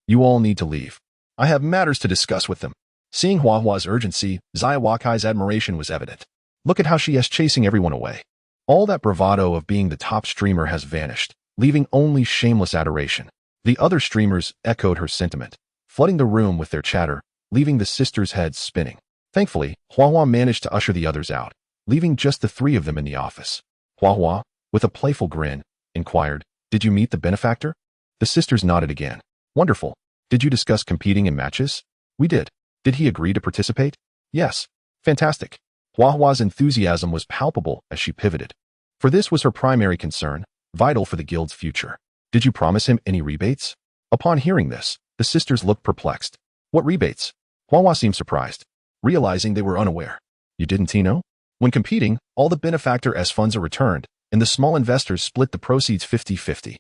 You all need to leave. I have matters to discuss with them. Seeing Hua's urgency, Zaya admiration was evident. Look at how she is chasing everyone away. All that bravado of being the top streamer has vanished, leaving only shameless adoration. The other streamers echoed her sentiment, flooding the room with their chatter, leaving the sisters' heads spinning. Thankfully, Hua managed to usher the others out, leaving just the 3 of them in the office. Hua, with a playful grin, inquired, Did you meet the benefactor? The sisters nodded again. Wonderful. Did you discuss competing in matches? We did. Did he agree to participate? Yes. Fantastic. Hua's enthusiasm was palpable as she pivoted. For this was her primary concern, vital for the guild's future. Did you promise him any rebates? Upon hearing this, the sisters looked perplexed. What rebates? Hua seemed surprised, realizing they were unaware. You didn't know? When competing, all the benefactor's funds are returned, and the small investors split the proceeds 50-50.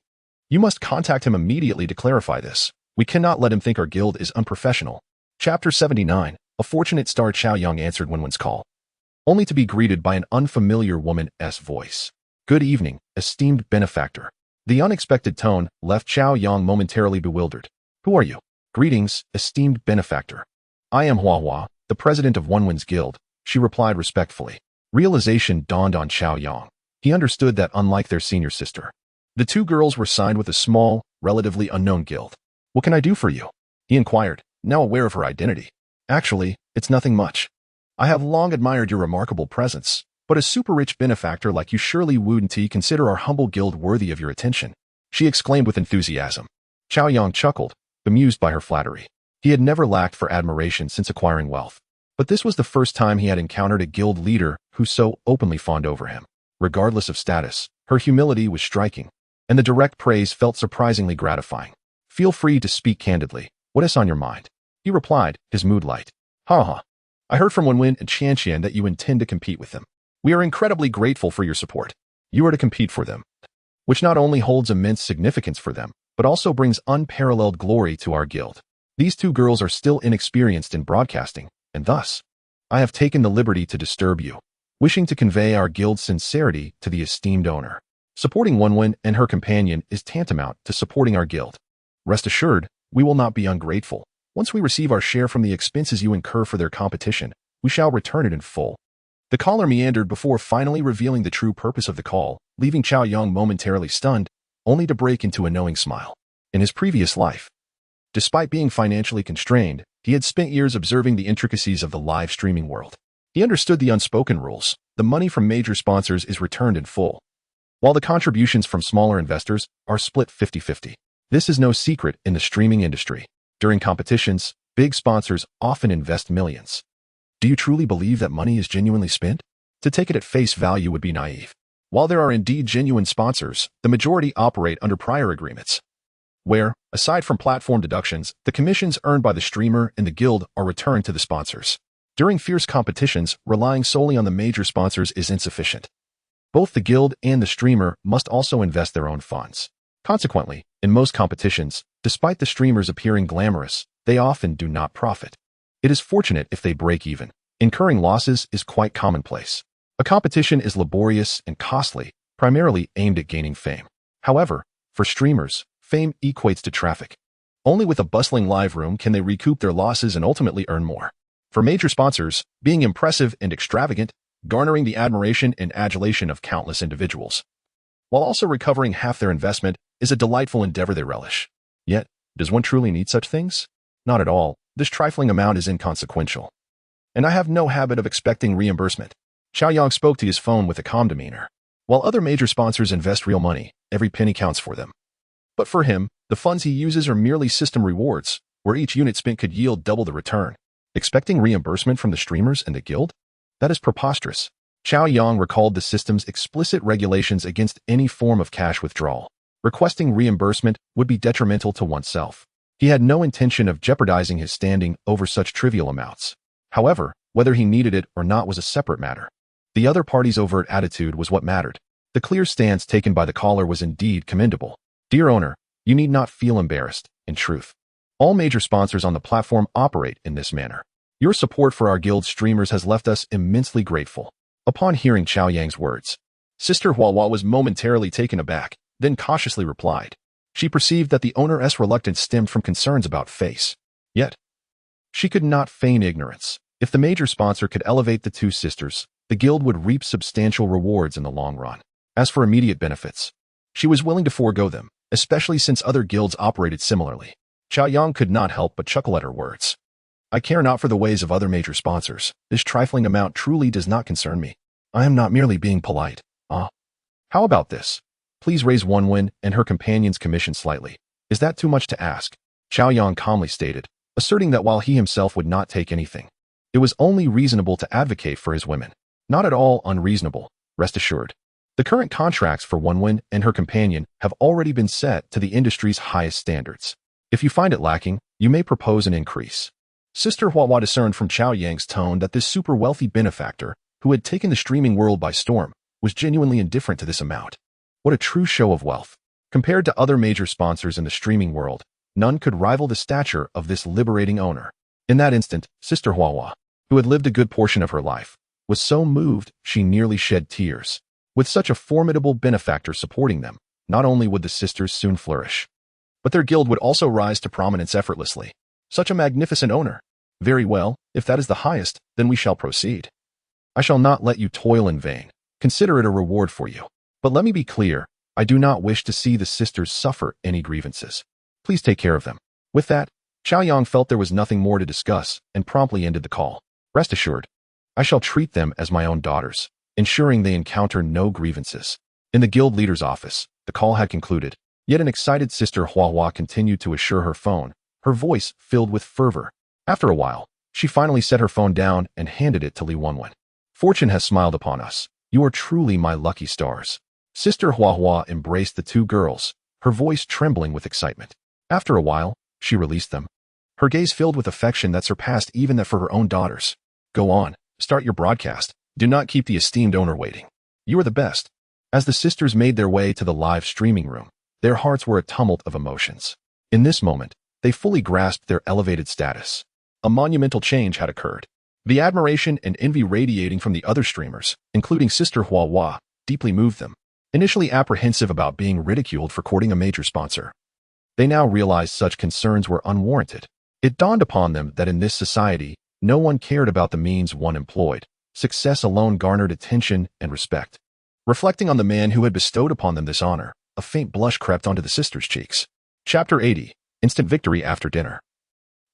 You must contact him immediately to clarify this. We cannot let him think our guild is unprofessional. Chapter 79. A fortunate star. Cao Yang answered Wenwen's call, only to be greeted by an unfamiliar woman's voice. Good evening, esteemed benefactor. The unexpected tone left Cao Yang momentarily bewildered. Who are you? Greetings, esteemed benefactor. I am Hua Hua, the president of Onewin's guild, she replied respectfully. Realization dawned on Cao Yang. He understood that unlike their senior sister, the two girls were signed with a small, relatively unknown guild. What can I do for you? He inquired, now aware of her identity. Actually, it's nothing much. I have long admired your remarkable presence, but a super-rich benefactor like you surely wouldn't consider our humble guild worthy of your attention, she exclaimed with enthusiasm. Cao Yang chuckled, bemused by her flattery. He had never lacked for admiration since acquiring wealth, but this was the first time he had encountered a guild leader who so openly fawned over him. Regardless of status, her humility was striking, and the direct praise felt surprisingly gratifying. Feel free to speak candidly. What is on your mind? He replied, his mood light. Ha. I heard from Wenwen and Qianqian that you intend to compete with them. We are incredibly grateful for your support. You are to compete for them, which not only holds immense significance for them, but also brings unparalleled glory to our guild. These two girls are still inexperienced in broadcasting, and thus, I have taken the liberty to disturb you, wishing to convey our guild's sincerity to the esteemed owner. Supporting Wenwen and her companion is tantamount to supporting our guild. Rest assured, we will not be ungrateful. Once we receive our share from the expenses you incur for their competition, we shall return it in full. The caller meandered before finally revealing the true purpose of the call, leaving Cao Yang momentarily stunned, only to break into a knowing smile. In his previous life, despite being financially constrained, he had spent years observing the intricacies of the live streaming world. He understood the unspoken rules. The money from major sponsors is returned in full, while the contributions from smaller investors are split 50-50. This is no secret in the streaming industry. During competitions, big sponsors often invest millions. Do you truly believe that money is genuinely spent? To take it at face value would be naive. While there are indeed genuine sponsors, the majority operate under prior agreements, where, aside from platform deductions, the commissions earned by the streamer and the guild are returned to the sponsors. During fierce competitions, relying solely on the major sponsors is insufficient. Both the guild and the streamer must also invest their own funds. Consequently, in most competitions, despite the streamers appearing glamorous, they often do not profit. It is fortunate if they break even. Incurring losses is quite commonplace. A competition is laborious and costly, primarily aimed at gaining fame. However, for streamers, fame equates to traffic. Only with a bustling live room can they recoup their losses and ultimately earn more. For major sponsors, being impressive and extravagant, garnering the admiration and adulation of countless individuals, while also recovering half their investment, is a delightful endeavor they relish. Yet, does one truly need such things? Not at all. This trifling amount is inconsequential, and I have no habit of expecting reimbursement. Cao Yang spoke to his phone with a calm demeanor. While other major sponsors invest real money, every penny counts for them. But for him, the funds he uses are merely system rewards, where each unit spent could yield double the return. Expecting reimbursement from the streamers and the guild? That is preposterous. Cao Yang recalled the system's explicit regulations against any form of cash withdrawal. Requesting reimbursement would be detrimental to oneself. He had no intention of jeopardizing his standing over such trivial amounts. However, whether he needed it or not was a separate matter. The other party's overt attitude was what mattered. The clear stance taken by the caller was indeed commendable. Dear owner, you need not feel embarrassed. In truth, all major sponsors on the platform operate in this manner. Your support for our guild streamers has left us immensely grateful. Upon hearing Cao Yang's words, Sister Hua Hua was momentarily taken aback, then cautiously replied. She perceived that the owner's reluctance stemmed from concerns about face. Yet, she could not feign ignorance. If the major sponsor could elevate the two sisters, the guild would reap substantial rewards in the long run. As for immediate benefits, she was willing to forego them, especially since other guilds operated similarly. Cao Yang could not help but chuckle at her words. I care not for the ways of other major sponsors. This trifling amount truly does not concern me. I am not merely being polite. How about this? Please raise Wenwen and her companion's commission slightly. Is that too much to ask? Cao Yang calmly stated, asserting that while he himself would not take anything, it was only reasonable to advocate for his women. Not at all unreasonable, rest assured. The current contracts for Wenwen and her companion have already been set to the industry's highest standards. If you find it lacking, you may propose an increase. Sister Hua Hua discerned from Cao Yang's tone that this super wealthy benefactor, who had taken the streaming world by storm, was genuinely indifferent to this amount. What a true show of wealth. Compared to other major sponsors in the streaming world, none could rival the stature of this liberating owner. In that instant, Sister Hua Hua, who had lived a good portion of her life, was so moved she nearly shed tears. With such a formidable benefactor supporting them, not only would the sisters soon flourish, but their guild would also rise to prominence effortlessly. Such a magnificent owner. Very well, if that is the highest, then we shall proceed. I shall not let you toil in vain. Consider it a reward for you. But let me be clear, I do not wish to see the sisters suffer any grievances. Please take care of them. With that, Cao Yang felt there was nothing more to discuss and promptly ended the call. Rest assured, I shall treat them as my own daughters, ensuring they encounter no grievances. In the guild leader's office, the call had concluded, yet an excited sister Hua Hua continued to assure her phone, her voice filled with fervor. After a while, she finally set her phone down and handed it to Li Wenwen. Fortune has smiled upon us. You are truly my lucky stars. Sister Hua Hua embraced the two girls, her voice trembling with excitement. After a while, she released them. Her gaze filled with affection that surpassed even that for her own daughters. Go on, start your broadcast. Do not keep the esteemed owner waiting. You are the best. As the sisters made their way to the live streaming room, their hearts were a tumult of emotions. In this moment, they fully grasped their elevated status. A monumental change had occurred. The admiration and envy radiating from the other streamers, including Sister Hua Hua, deeply moved them. Initially apprehensive about being ridiculed for courting a major sponsor, they now realized such concerns were unwarranted. It dawned upon them that in this society, no one cared about the means one employed. Success alone garnered attention and respect. Reflecting on the man who had bestowed upon them this honor, a faint blush crept onto the sisters' cheeks. Chapter 80. Instant Victory After Dinner.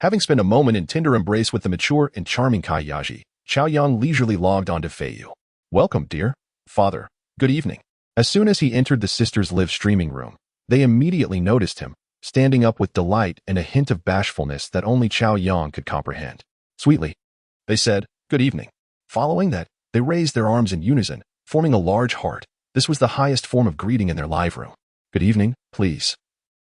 Having spent a moment in tender embrace with the mature and charming Kai Yaji, Cao Yang leisurely logged on to Feiyu. Welcome, dear father. Good evening. As soon as he entered the sisters' live streaming room, they immediately noticed him, standing up with delight and a hint of bashfulness that only Cao Yang could comprehend. Sweetly, they said, good evening. Following that, they raised their arms in unison, forming a large heart. This was the highest form of greeting in their live room. Good evening, please.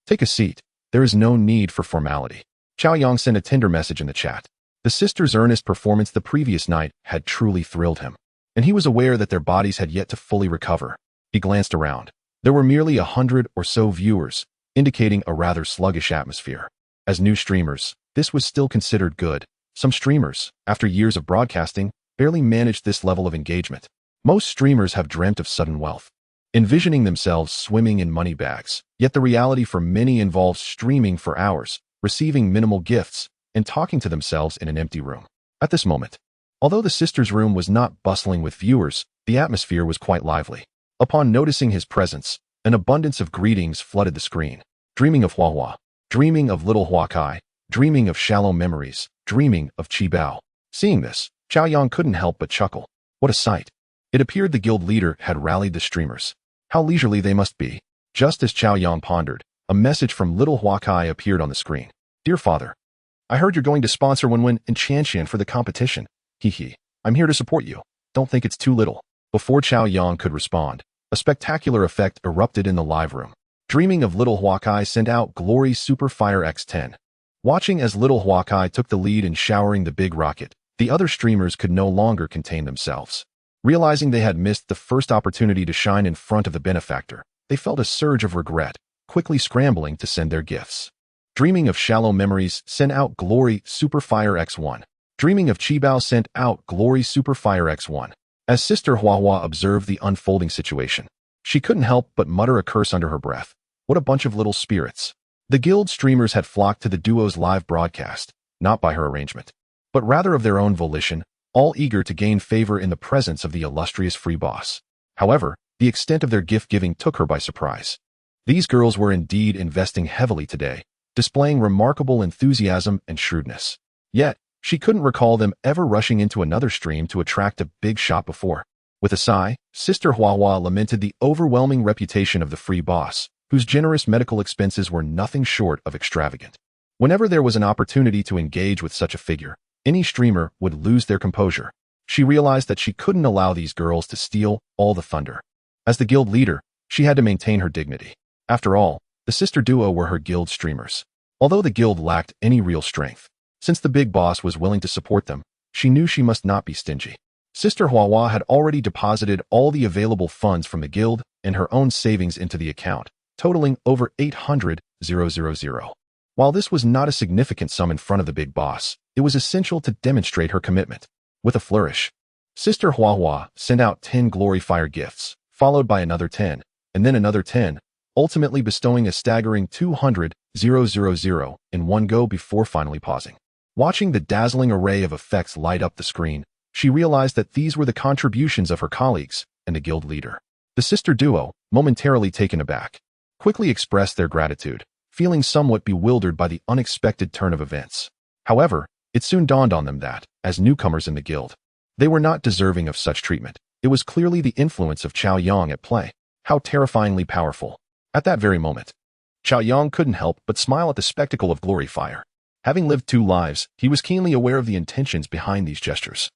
Take a seat. There is no need for formality. Cao Yang sent a tender message in the chat. The sisters' earnest performance the previous night had truly thrilled him, and he was aware that their bodies had yet to fully recover. He glanced around. There were merely 100 or so viewers, indicating a rather sluggish atmosphere. As new streamers, this was still considered good. Some streamers, after years of broadcasting, barely managed this level of engagement. Most streamers have dreamt of sudden wealth, envisioning themselves swimming in money bags. Yet the reality for many involves streaming for hours, receiving minimal gifts, and talking to themselves in an empty room. At this moment, although the sisters' room was not bustling with viewers, the atmosphere was quite lively. Upon noticing his presence, an abundance of greetings flooded the screen. Dreaming of Hua Hua, dreaming of little Hua Kai, dreaming of shallow memories, dreaming of Qi Bao. Seeing this, Cao Yang couldn't help but chuckle. What a sight. It appeared the guild leader had rallied the streamers. How leisurely they must be. Just as Cao Yang pondered, a message from little Hua Kai appeared on the screen. Dear father, I heard you're going to sponsor Wenwen and Qianxian for the competition. Hee. I'm here to support you. Don't think it's too little. Before Cao Yang could respond, a spectacular effect erupted in the live room. Dreaming of little Hua Kai sent out Glory Super Fire X10. Watching as little Hua Kai took the lead in showering the big rocket, the other streamers could no longer contain themselves. Realizing they had missed the first opportunity to shine in front of the benefactor, they felt a surge of regret, quickly scrambling to send their gifts. Dreaming of shallow memories sent out Glory Super Fire X1. Dreaming of Qi Bao sent out Glory Super Fire X1. As Sister Hua Hua observed the unfolding situation, she couldn't help but mutter a curse under her breath. What a bunch of little spirits. The guild streamers had flocked to the duo's live broadcast, not by her arrangement, but rather of their own volition, all eager to gain favor in the presence of the illustrious free boss. However, the extent of their gift-giving took her by surprise. These girls were indeed investing heavily today, displaying remarkable enthusiasm and shrewdness. Yet, she couldn't recall them ever rushing into another stream to attract a big shot before. With a sigh, Sister Hua Hua lamented the overwhelming reputation of the free boss, whose generous medical expenses were nothing short of extravagant. Whenever there was an opportunity to engage with such a figure, any streamer would lose their composure. She realized that she couldn't allow these girls to steal all the thunder. As the guild leader, she had to maintain her dignity. After all, the sister duo were her guild streamers. Although the guild lacked any real strength, since the big boss was willing to support them, she knew she must not be stingy. Sister Hua Hua had already deposited all the available funds from the guild and her own savings into the account, totaling over 800,000. While this was not a significant sum in front of the big boss, it was essential to demonstrate her commitment. With a flourish, Sister Hua Hua sent out 10 Glory Fire gifts, followed by another 10, and then another 10, ultimately bestowing a staggering 200,000 in one go before finally pausing. Watching the dazzling array of effects light up the screen, she realized that these were the contributions of her colleagues and the guild leader. The sister duo, momentarily taken aback, quickly expressed their gratitude, feeling somewhat bewildered by the unexpected turn of events. However, it soon dawned on them that, as newcomers in the guild, they were not deserving of such treatment. It was clearly the influence of Cao Yang at play. How terrifyingly powerful. At that very moment, Cao Yang couldn't help but smile at the spectacle of glory fire. Having lived 2 lives, he was keenly aware of the intentions behind these gestures,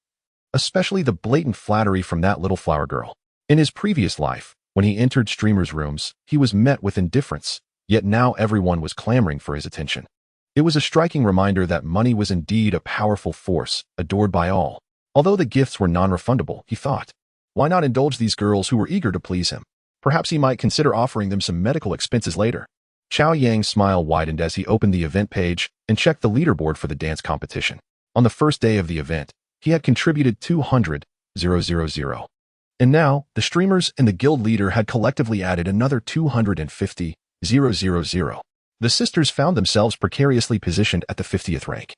especially the blatant flattery from that little flower girl. In his previous life, when he entered streamers' rooms, he was met with indifference, yet now everyone was clamoring for his attention. It was a striking reminder that money was indeed a powerful force, adored by all. Although the gifts were non-refundable, he thought, why not indulge these girls who were eager to please him? Perhaps he might consider offering them some medical expenses later. Cao Yang's smile widened as he opened the event page and checked the leaderboard for the dance competition. On the first day of the event, he had contributed 200,000. And now, the streamers and the guild leader had collectively added another 250,000. The sisters found themselves precariously positioned at the 50th rank.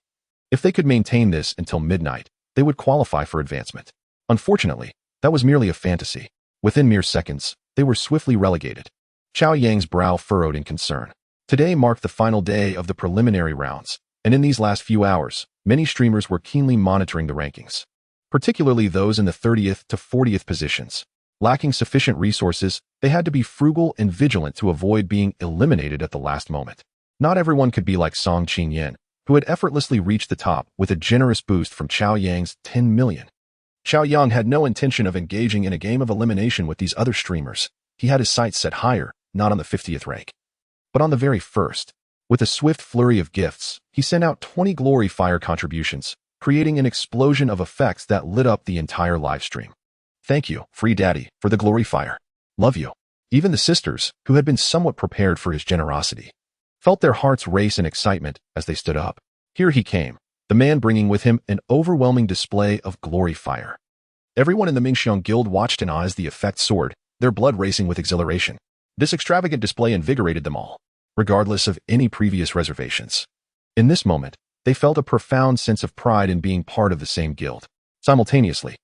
If they could maintain this until midnight, they would qualify for advancement. Unfortunately, that was merely a fantasy. Within mere seconds, they were swiftly relegated. Cao Yang's brow furrowed in concern. Today marked the final day of the preliminary rounds, and in these last few hours, many streamers were keenly monitoring the rankings, particularly those in the 30th to 40th positions. Lacking sufficient resources, they had to be frugal and vigilant to avoid being eliminated at the last moment. Not everyone could be like Song Qingyan, who had effortlessly reached the top with a generous boost from Cao Yang's 10 million. Cao Yang had no intention of engaging in a game of elimination with these other streamers. He had his sights set higher, not on the 50th rank, but on the very first. With a swift flurry of gifts, he sent out 20 glory fire contributions, creating an explosion of effects that lit up the entire live stream. Thank you, Free Daddy, for the glory fire. Love you. Even the sisters, who had been somewhat prepared for his generosity, felt their hearts race in excitement as they stood up. Here he came, the man bringing with him an overwhelming display of glory fire. Everyone in the Mingxiang Guild watched in awe as the effect soared, their blood racing with exhilaration. This extravagant display invigorated them all, regardless of any previous reservations. In this moment, they felt a profound sense of pride in being part of the same guild. Simultaneously,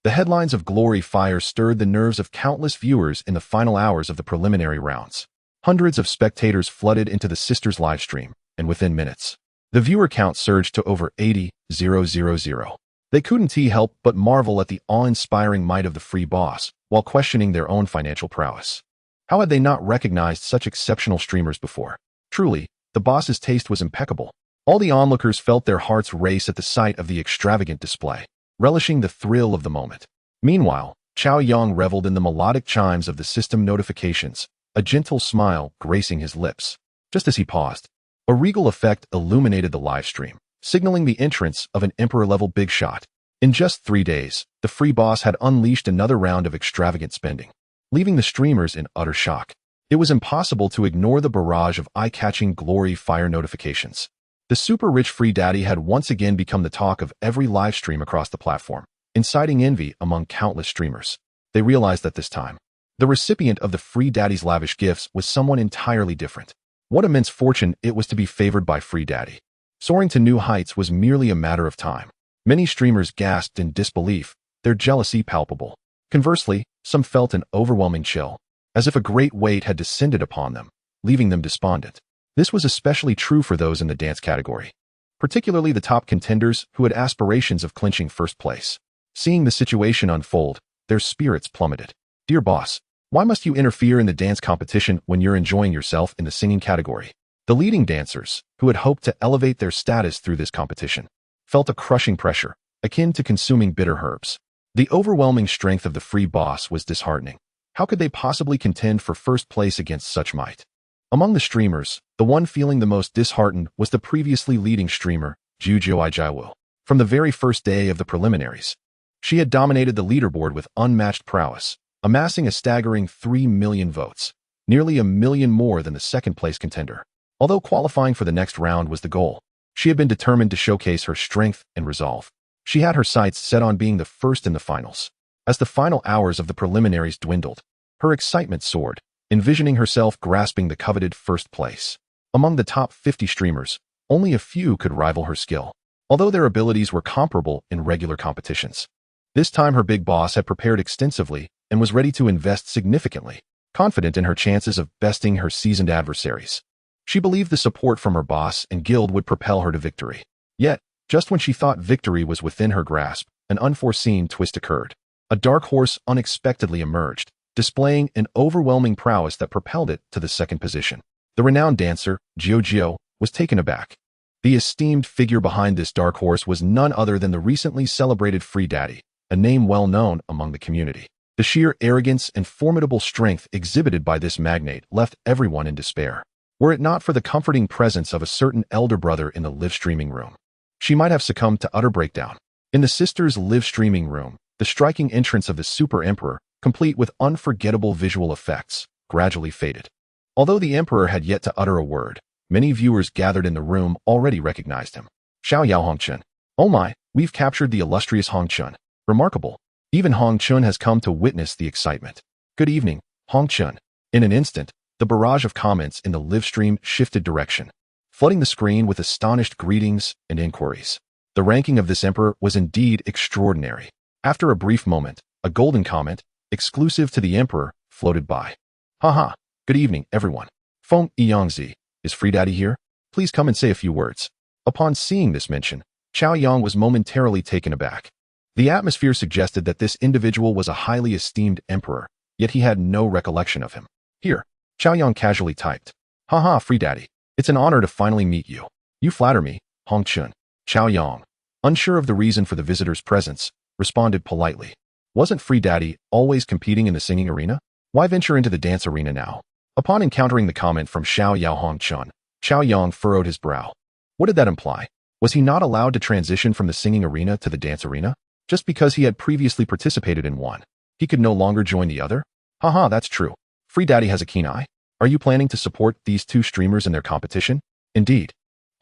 the headlines of glory fire stirred the nerves of countless viewers in the final hours of the preliminary rounds. Hundreds of spectators flooded into the sisters' live stream, and within minutes, the viewer count surged to over 80,000. They couldn't help but marvel at the awe-inspiring might of the free boss, while questioning their own financial prowess. How had they not recognized such exceptional streamers before? Truly, the boss's taste was impeccable. All the onlookers felt their hearts race at the sight of the extravagant display, relishing the thrill of the moment. Meanwhile, Cao Yang reveled in the melodic chimes of the system notifications, a gentle smile gracing his lips. Just as he paused, a regal effect illuminated the live stream, signaling the entrance of an emperor-level big shot. In just 3 days, the free boss had unleashed another round of extravagant spending, leaving the streamers in utter shock. It was impossible to ignore the barrage of eye-catching glory fire notifications. The super-rich free daddy had once again become the talk of every live stream across the platform, inciting envy among countless streamers. They realized that this time, the recipient of the free daddy's lavish gifts was someone entirely different. What immense fortune it was to be favored by free daddy. Soaring to new heights was merely a matter of time. Many streamers gasped in disbelief, their jealousy palpable. Conversely, some felt an overwhelming chill, as if a great weight had descended upon them, leaving them despondent. This was especially true for those in the dance category, particularly the top contenders who had aspirations of clinching first place. Seeing the situation unfold, their spirits plummeted. Dear boss, why must you interfere in the dance competition when you're enjoying yourself in the singing category? The leading dancers, who had hoped to elevate their status through this competition, felt a crushing pressure, akin to consuming bitter herbs. The overwhelming strength of the free boss was disheartening. How could they possibly contend for first place against such might? Among the streamers, the one feeling the most disheartened was the previously leading streamer, Juju Ijiawu. From the very first day of the preliminaries, she had dominated the leaderboard with unmatched prowess, amassing a staggering 3 million votes, nearly a million more than the second-place contender. Although qualifying for the next round was the goal, she had been determined to showcase her strength and resolve. She had her sights set on being the first in the finals. As the final hours of the preliminaries dwindled, her excitement soared, envisioning herself grasping the coveted first place. Among the top 50 streamers, only a few could rival her skill. although their abilities were comparable in regular competitions. This time her big boss had prepared extensively and was ready to invest significantly, confident in her chances of besting her seasoned adversaries. She believed the support from her boss and guild would propel her to victory. Yet, just when she thought victory was within her grasp, an unforeseen twist occurred. A dark horse unexpectedly emerged, displaying an overwhelming prowess that propelled it to the second position. The renowned dancer, Jiao, was taken aback. The esteemed figure behind this dark horse was none other than the recently celebrated Free Daddy, a name well known among the community. The sheer arrogance and formidable strength exhibited by this magnate left everyone in despair. Were it not for the comforting presence of a certain elder brother in the live streaming room, she might have succumbed to utter breakdown. In the sisters' live streaming room, the striking entrance of the Super Emperor, complete with unforgettable visual effects, gradually faded. Although the Emperor had yet to utter a word, many viewers gathered in the room already recognized him. Xiao Yao Hongchun. Oh my, we've captured the illustrious Hongchun. Remarkable. Even Hongchun has come to witness the excitement. Good evening, Hongchun. In an instant, the barrage of comments in the live stream shifted direction, flooding the screen with astonished greetings and inquiries. The ranking of this emperor was indeed extraordinary. After a brief moment, a golden comment, exclusive to the emperor, floated by. Haha, good evening, everyone. Feng Yangzi. Is Free Daddy here? Please come and say a few words. Upon seeing this mention, Cao Yang was momentarily taken aback. The atmosphere suggested that this individual was a highly esteemed emperor, yet he had no recollection of him. Here, Cao Yang casually typed. Haha, Free Daddy. It's an honor to finally meet you. You flatter me, Hongchun. Cao Yang, unsure of the reason for the visitor's presence, responded politely. Wasn't Free Daddy always competing in the singing arena? Why venture into the dance arena now? Upon encountering the comment from Xiao Yao Hongchun, Cao Yang furrowed his brow. What did that imply? Was he not allowed to transition from the singing arena to the dance arena? Just because he had previously participated in one, he could no longer join the other? Haha, that's true. Free Daddy has a keen eye. Are you planning to support these two streamers in their competition? Indeed.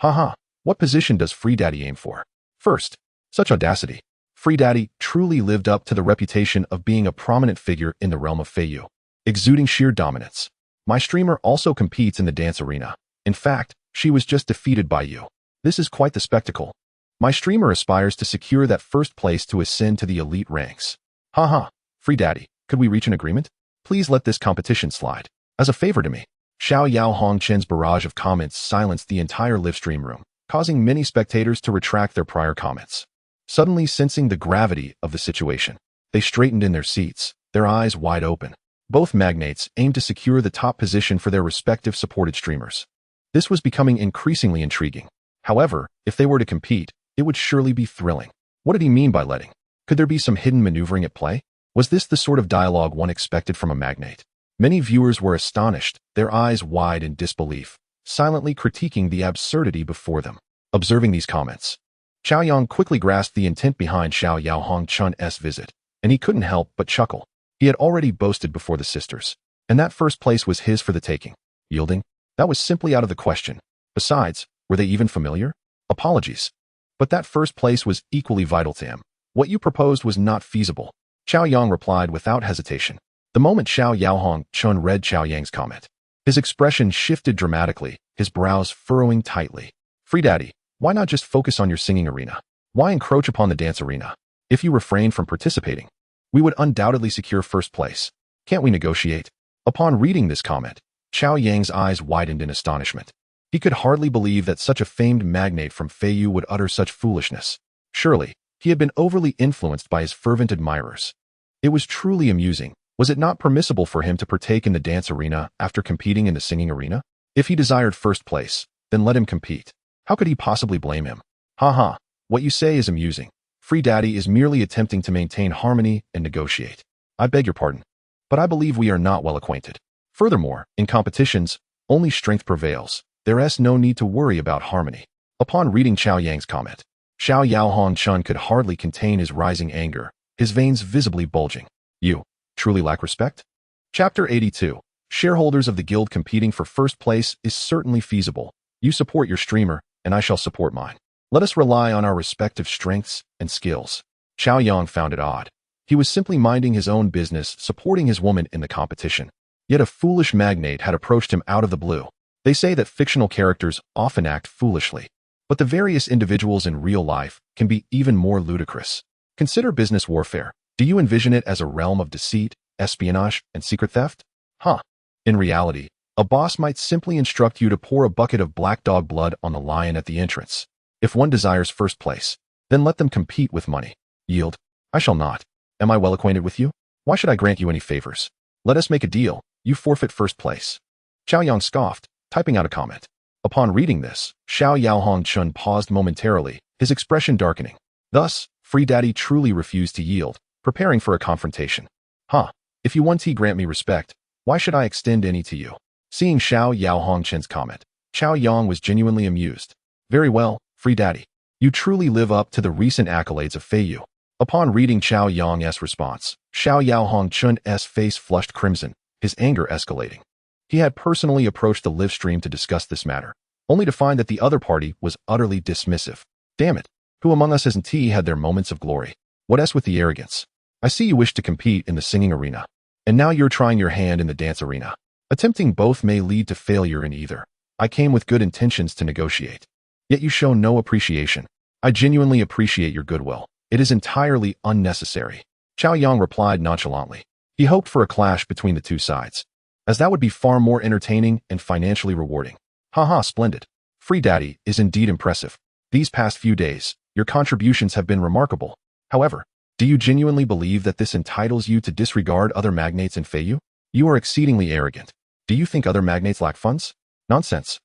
Haha, what position does Free Daddy aim for? First, such audacity. Free Daddy truly lived up to the reputation of being a prominent figure in the realm of Feiyu, exuding sheer dominance. My streamer also competes in the dance arena. In fact, she was just defeated by you. This is quite the spectacle. My streamer aspires to secure that first place to ascend to the elite ranks. Haha, Free Daddy, could we reach an agreement? Please let this competition slide. As a favor to me. Xiao Yao Hongchen's barrage of comments silenced the entire live stream room, causing many spectators to retract their prior comments. Suddenly sensing the gravity of the situation, they straightened in their seats, their eyes wide open. Both magnates aimed to secure the top position for their respective supported streamers. This was becoming increasingly intriguing. However, if they were to compete, it would surely be thrilling. What did he mean by letting? Could there be some hidden maneuvering at play? Was this the sort of dialogue one expected from a magnate? Many viewers were astonished, their eyes wide in disbelief, silently critiquing the absurdity before them. Observing these comments, Cao Yang quickly grasped the intent behind Xiao Yao Hongchun's visit, and he couldn't help but chuckle. He had already boasted before the sisters, and that first place was his for the taking. Yielding? That was simply out of the question. Besides, were they even familiar? Apologies. But that first place was equally vital to him. What you proposed was not feasible. Cao Yang replied without hesitation. The moment Xiao Yao Hongchun read Cao Yang's comment, his expression shifted dramatically, his brows furrowing tightly. Free Daddy, why not just focus on your singing arena? Why encroach upon the dance arena? If you refrain from participating, we would undoubtedly secure first place. Can't we negotiate? Upon reading this comment, Cao Yang's eyes widened in astonishment. He could hardly believe that such a famed magnate from Feiyu would utter such foolishness. Surely, he had been overly influenced by his fervent admirers. It was truly amusing. Was it not permissible for him to partake in the dance arena after competing in the singing arena? If he desired first place, then let him compete. How could he possibly blame him? Haha, what you say is amusing. Free Daddy is merely attempting to maintain harmony and negotiate. I beg your pardon, but I believe we are not well acquainted. Furthermore, in competitions, only strength prevails. There is no need to worry about harmony. Upon reading Cao Yang's comment, Xiao Yao Hongchun could hardly contain his rising anger, his veins visibly bulging. You truly lack respect? Chapter 82. Shareholders of the guild competing for first place is certainly feasible. You support your streamer, and I shall support mine. Let us rely on our respective strengths and skills. Cao Yang found it odd. He was simply minding his own business, supporting his woman in the competition. Yet a foolish magnate had approached him out of the blue. They say that fictional characters often act foolishly. But the various individuals in real life can be even more ludicrous. Consider business warfare. Do you envision it as a realm of deceit, espionage, and secret theft? In reality, a boss might simply instruct you to pour a bucket of black dog blood on the lion at the entrance. If one desires first place, then let them compete with money. Yield. I shall not. Am I well acquainted with you? Why should I grant you any favors? Let us make a deal. You forfeit first place. Cao Yang scoffed, typing out a comment. Upon reading this, Xiao Yaohongchun paused momentarily, his expression darkening. Thus, Free Daddy truly refused to yield, preparing for a confrontation. If you once grant me respect, why should I extend any to you? Seeing Xiao Yaohongchun's comment, Cao Yang was genuinely amused. Very well, Free Daddy. You truly live up to the recent accolades of Feiyu. Upon reading Cao Yang's response, Xiao Yaohongchun's face flushed crimson, his anger escalating. He had personally approached the live stream to discuss this matter, only to find that the other party was utterly dismissive. Damn it, who among us hasn't had their moments of glory? What else with the arrogance? I see you wish to compete in the singing arena, and now you're trying your hand in the dance arena. Attempting both may lead to failure in either. I came with good intentions to negotiate. Yet you show no appreciation. I genuinely appreciate your goodwill. It is entirely unnecessary. Cao Yang replied nonchalantly. He hoped for a clash between the two sides, as that would be far more entertaining and financially rewarding. Splendid. Free Daddy is indeed impressive. These past few days, your contributions have been remarkable. However, do you genuinely believe that this entitles you to disregard other magnates in Feiyu? You are exceedingly arrogant. Do you think other magnates lack funds? Nonsense.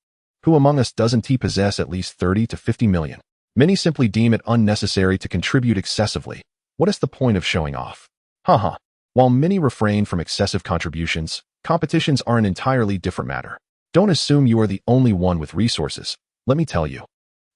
Who among us doesn't possess at least 30 to 50 million? Many simply deem it unnecessary to contribute excessively. What is the point of showing off? While many refrain from excessive contributions, competitions are an entirely different matter. Don't assume you are the only one with resources. Let me tell you.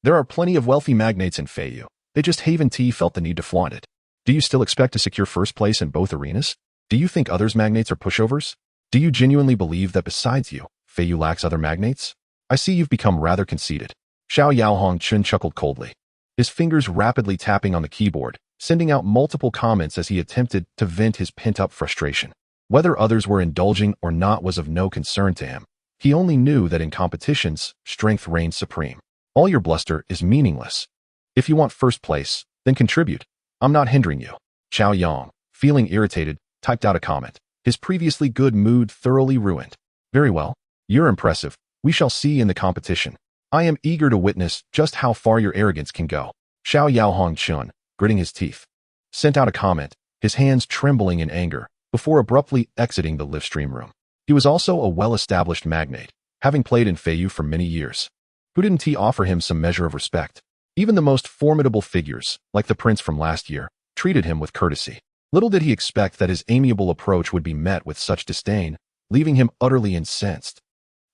There are plenty of wealthy magnates in Feiyu. They just haven't felt the need to flaunt it. Do you still expect to secure first place in both arenas? Do you think others magnates are pushovers? Do you genuinely believe that besides you, Feiyu lacks other magnates? I see you've become rather conceited. Xiao Yaohongchun chuckled coldly, his fingers rapidly tapping on the keyboard, sending out multiple comments as he attempted to vent his pent-up frustration. Whether others were indulging or not was of no concern to him. He only knew that in competitions, strength reigns supreme. All your bluster is meaningless. If you want first place, then contribute. I'm not hindering you. Cao Yang, feeling irritated, typed out a comment, his previously good mood thoroughly ruined. Very well. You're impressive. We shall see in the competition. I am eager to witness just how far your arrogance can go. Xiao Yaohongchun, gritting his teeth, sent out a comment, his hands trembling in anger, before abruptly exiting the live stream room. He was also a well-established magnate, having played in Feiyu for many years. Who didn't offer him some measure of respect? Even the most formidable figures, like the prince from last year, treated him with courtesy. Little did he expect that his amiable approach would be met with such disdain, leaving him utterly incensed.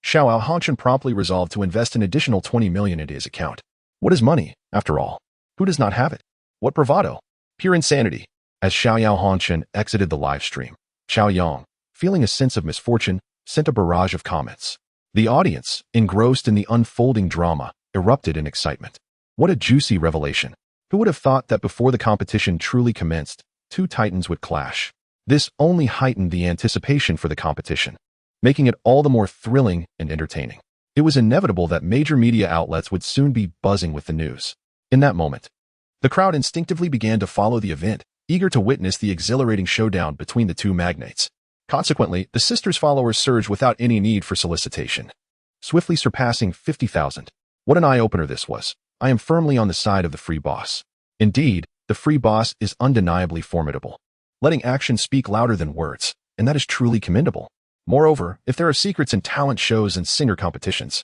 Xiao Yaohongchun promptly resolved to invest an additional 20 million into his account. What is money, after all? Who does not have it? What bravado? Pure insanity. As Xiao Yaohongchun exited the live stream, Cao Yang, feeling a sense of misfortune, sent a barrage of comments. The audience, engrossed in the unfolding drama, erupted in excitement. What a juicy revelation. Who would have thought that before the competition truly commenced, two titans would clash? This only heightened the anticipation for the competition, making it all the more thrilling and entertaining. It was inevitable that major media outlets would soon be buzzing with the news. In that moment, the crowd instinctively began to follow the event, eager to witness the exhilarating showdown between the two magnates. Consequently, the sisters' followers surged without any need for solicitation, swiftly surpassing 50,000. What an eye-opener this was. I am firmly on the side of the free boss. Indeed, the free boss is undeniably formidable, letting actions speak louder than words, and that is truly commendable. Moreover, if there are secrets in talent shows and singer competitions,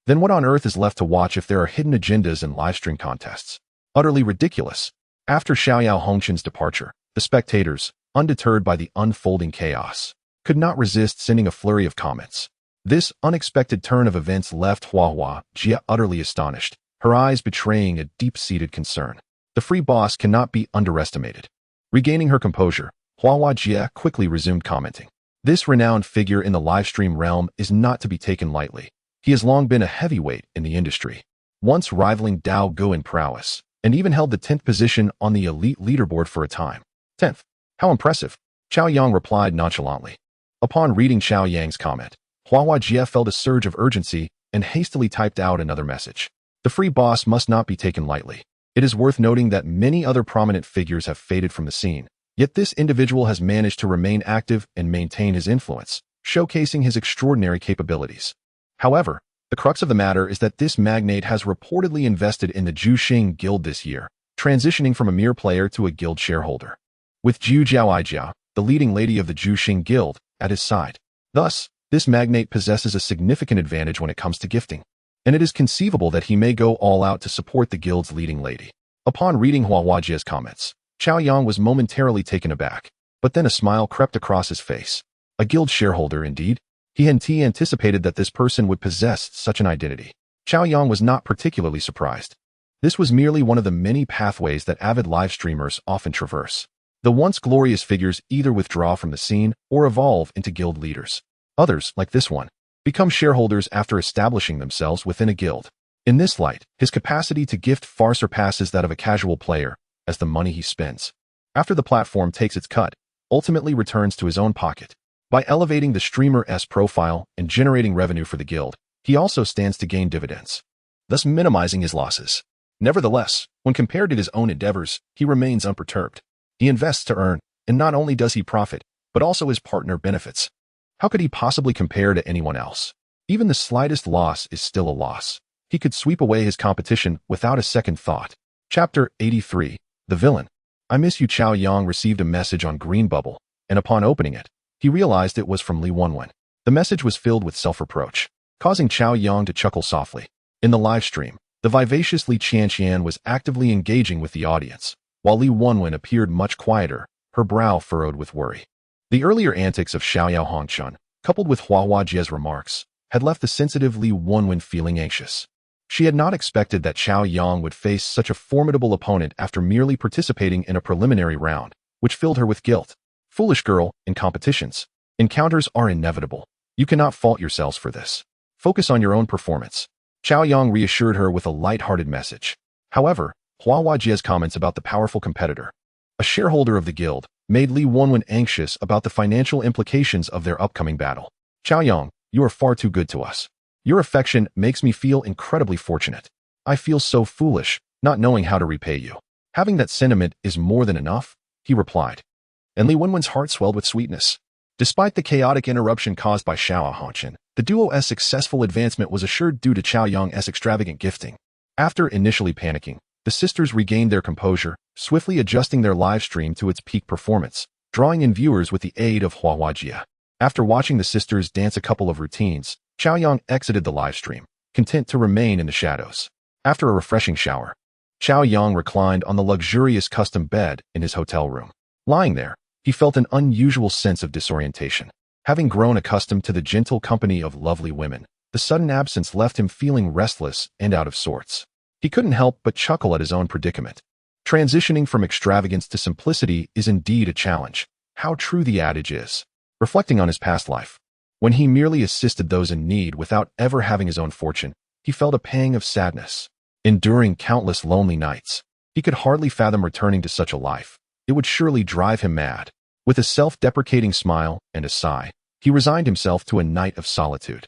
then what on earth is left to watch if there are hidden agendas and livestream contests? Utterly ridiculous. After Xiao Yaohongchun's departure, the spectators, undeterred by the unfolding chaos, could not resist sending a flurry of comments. This unexpected turn of events left Hua Jia utterly astonished, her eyes betraying a deep-seated concern. The free boss cannot be underestimated. Regaining her composure, Hua Jia quickly resumed commenting. This renowned figure in the livestream realm is not to be taken lightly. He has long been a heavyweight in the industry, once rivaling Dao Gu in prowess, and even held the 10th position on the elite leaderboard for a time. 10th. How impressive. Cao Yang replied nonchalantly. Upon reading Cao Yang's comment, Hua Jia felt a surge of urgency and hastily typed out another message. The free boss must not be taken lightly. It is worth noting that many other prominent figures have faded from the scene, yet this individual has managed to remain active and maintain his influence, showcasing his extraordinary capabilities. However, the crux of the matter is that this magnate has reportedly invested in the Juxing Guild this year, transitioning from a mere player to a guild shareholder, with Zhu Jiaoijia, the leading lady of the Juxing Guild, at his side. Thus, this magnate possesses a significant advantage when it comes to gifting, and it is conceivable that he may go all out to support the guild's leading lady. Upon reading Huahuajia's comments, Cao Yang was momentarily taken aback, but then a smile crept across his face. A guild shareholder, indeed? He had anticipated that this person would possess such an identity. Cao Yang was not particularly surprised. This was merely one of the many pathways that avid live streamers often traverse. The once glorious figures either withdraw from the scene or evolve into guild leaders. Others, like this one, become shareholders after establishing themselves within a guild. In this light, his capacity to gift far surpasses that of a casual player, as the money he spends, after the platform takes its cut, ultimately returns to his own pocket. By elevating the streamer's profile and generating revenue for the guild, he also stands to gain dividends, thus minimizing his losses. Nevertheless, when compared to his own endeavors, he remains unperturbed. He invests to earn, and not only does he profit, but also his partner benefits. How could he possibly compare to anyone else? Even the slightest loss is still a loss. He could sweep away his competition without a second thought. Chapter 83. The Villain. I miss you. Cao Yang received a message on Green Bubble, and upon opening it, he realized it was from Li Wenwen. The message was filled with self-reproach, causing Cao Yang to chuckle softly. In the live stream, the vivacious Li Qianqian was actively engaging with the audience, while Li Wenwen appeared much quieter, her brow furrowed with worry. The earlier antics of Xiaoyao Hongchun, coupled with Huahuajia's remarks, had left the sensitive Li Wenwen feeling anxious. She had not expected that Cao Yang would face such a formidable opponent after merely participating in a preliminary round, which filled her with guilt. Foolish girl, in competitions, encounters are inevitable. You cannot fault yourselves for this. Focus on your own performance. Cao Yang reassured her with a light-hearted message. However, Huahuajia's comments about the powerful competitor, a shareholder of the guild, made Li Wenwen anxious about the financial implications of their upcoming battle. Cao Yang, you are far too good to us. Your affection makes me feel incredibly fortunate. I feel so foolish, not knowing how to repay you. Having that sentiment is more than enough, he replied. And Li Wenwen's heart swelled with sweetness. Despite the chaotic interruption caused by Xiao Hongchen, the duo's successful advancement was assured due to Cao Yang's extravagant gifting. After initially panicking, the sisters regained their composure, swiftly adjusting their live stream to its peak performance, drawing in viewers with the aid of Huahuajia. After watching the sisters dance a couple of routines, Cao Yang exited the live stream, content to remain in the shadows. After a refreshing shower, Cao Yang reclined on the luxurious custom bed in his hotel room. Lying there, he felt an unusual sense of disorientation. Having grown accustomed to the gentle company of lovely women, the sudden absence left him feeling restless and out of sorts. He couldn't help but chuckle at his own predicament. Transitioning from extravagance to simplicity is indeed a challenge. How true the adage is. Reflecting on his past life, when he merely assisted those in need without ever having his own fortune, he felt a pang of sadness. Enduring countless lonely nights, he could hardly fathom returning to such a life. It would surely drive him mad. With a self-deprecating smile and a sigh, he resigned himself to a night of solitude.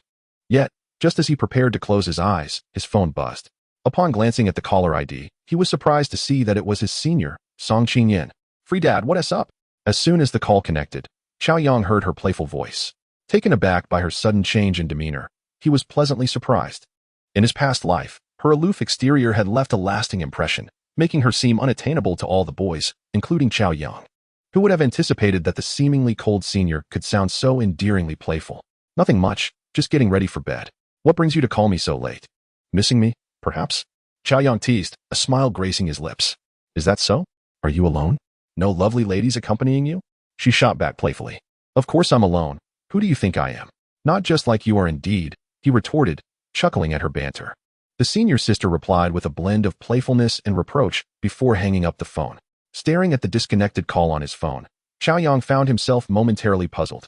Yet, just as he prepared to close his eyes, his phone buzzed. Upon glancing at the caller ID, he was surprised to see that it was his senior, Song Qingyan. Free dad, what's up? As soon as the call connected, Cao Yang heard her playful voice. Taken aback by her sudden change in demeanor, he was pleasantly surprised. In his past life, her aloof exterior had left a lasting impression, making her seem unattainable to all the boys, including Cao Yang. Who would have anticipated that the seemingly cold senior could sound so endearingly playful? Nothing much, just getting ready for bed. What brings you to call me so late? Missing me, perhaps? Cao Yang teased, a smile gracing his lips. Is that so? Are you alone? No lovely ladies accompanying you? She shot back playfully. Of course I'm alone. Who do you think I am? Not just like you are indeed, he retorted, chuckling at her banter. The senior sister replied with a blend of playfulness and reproach before hanging up the phone. Staring at the disconnected call on his phone, Cao Yang found himself momentarily puzzled,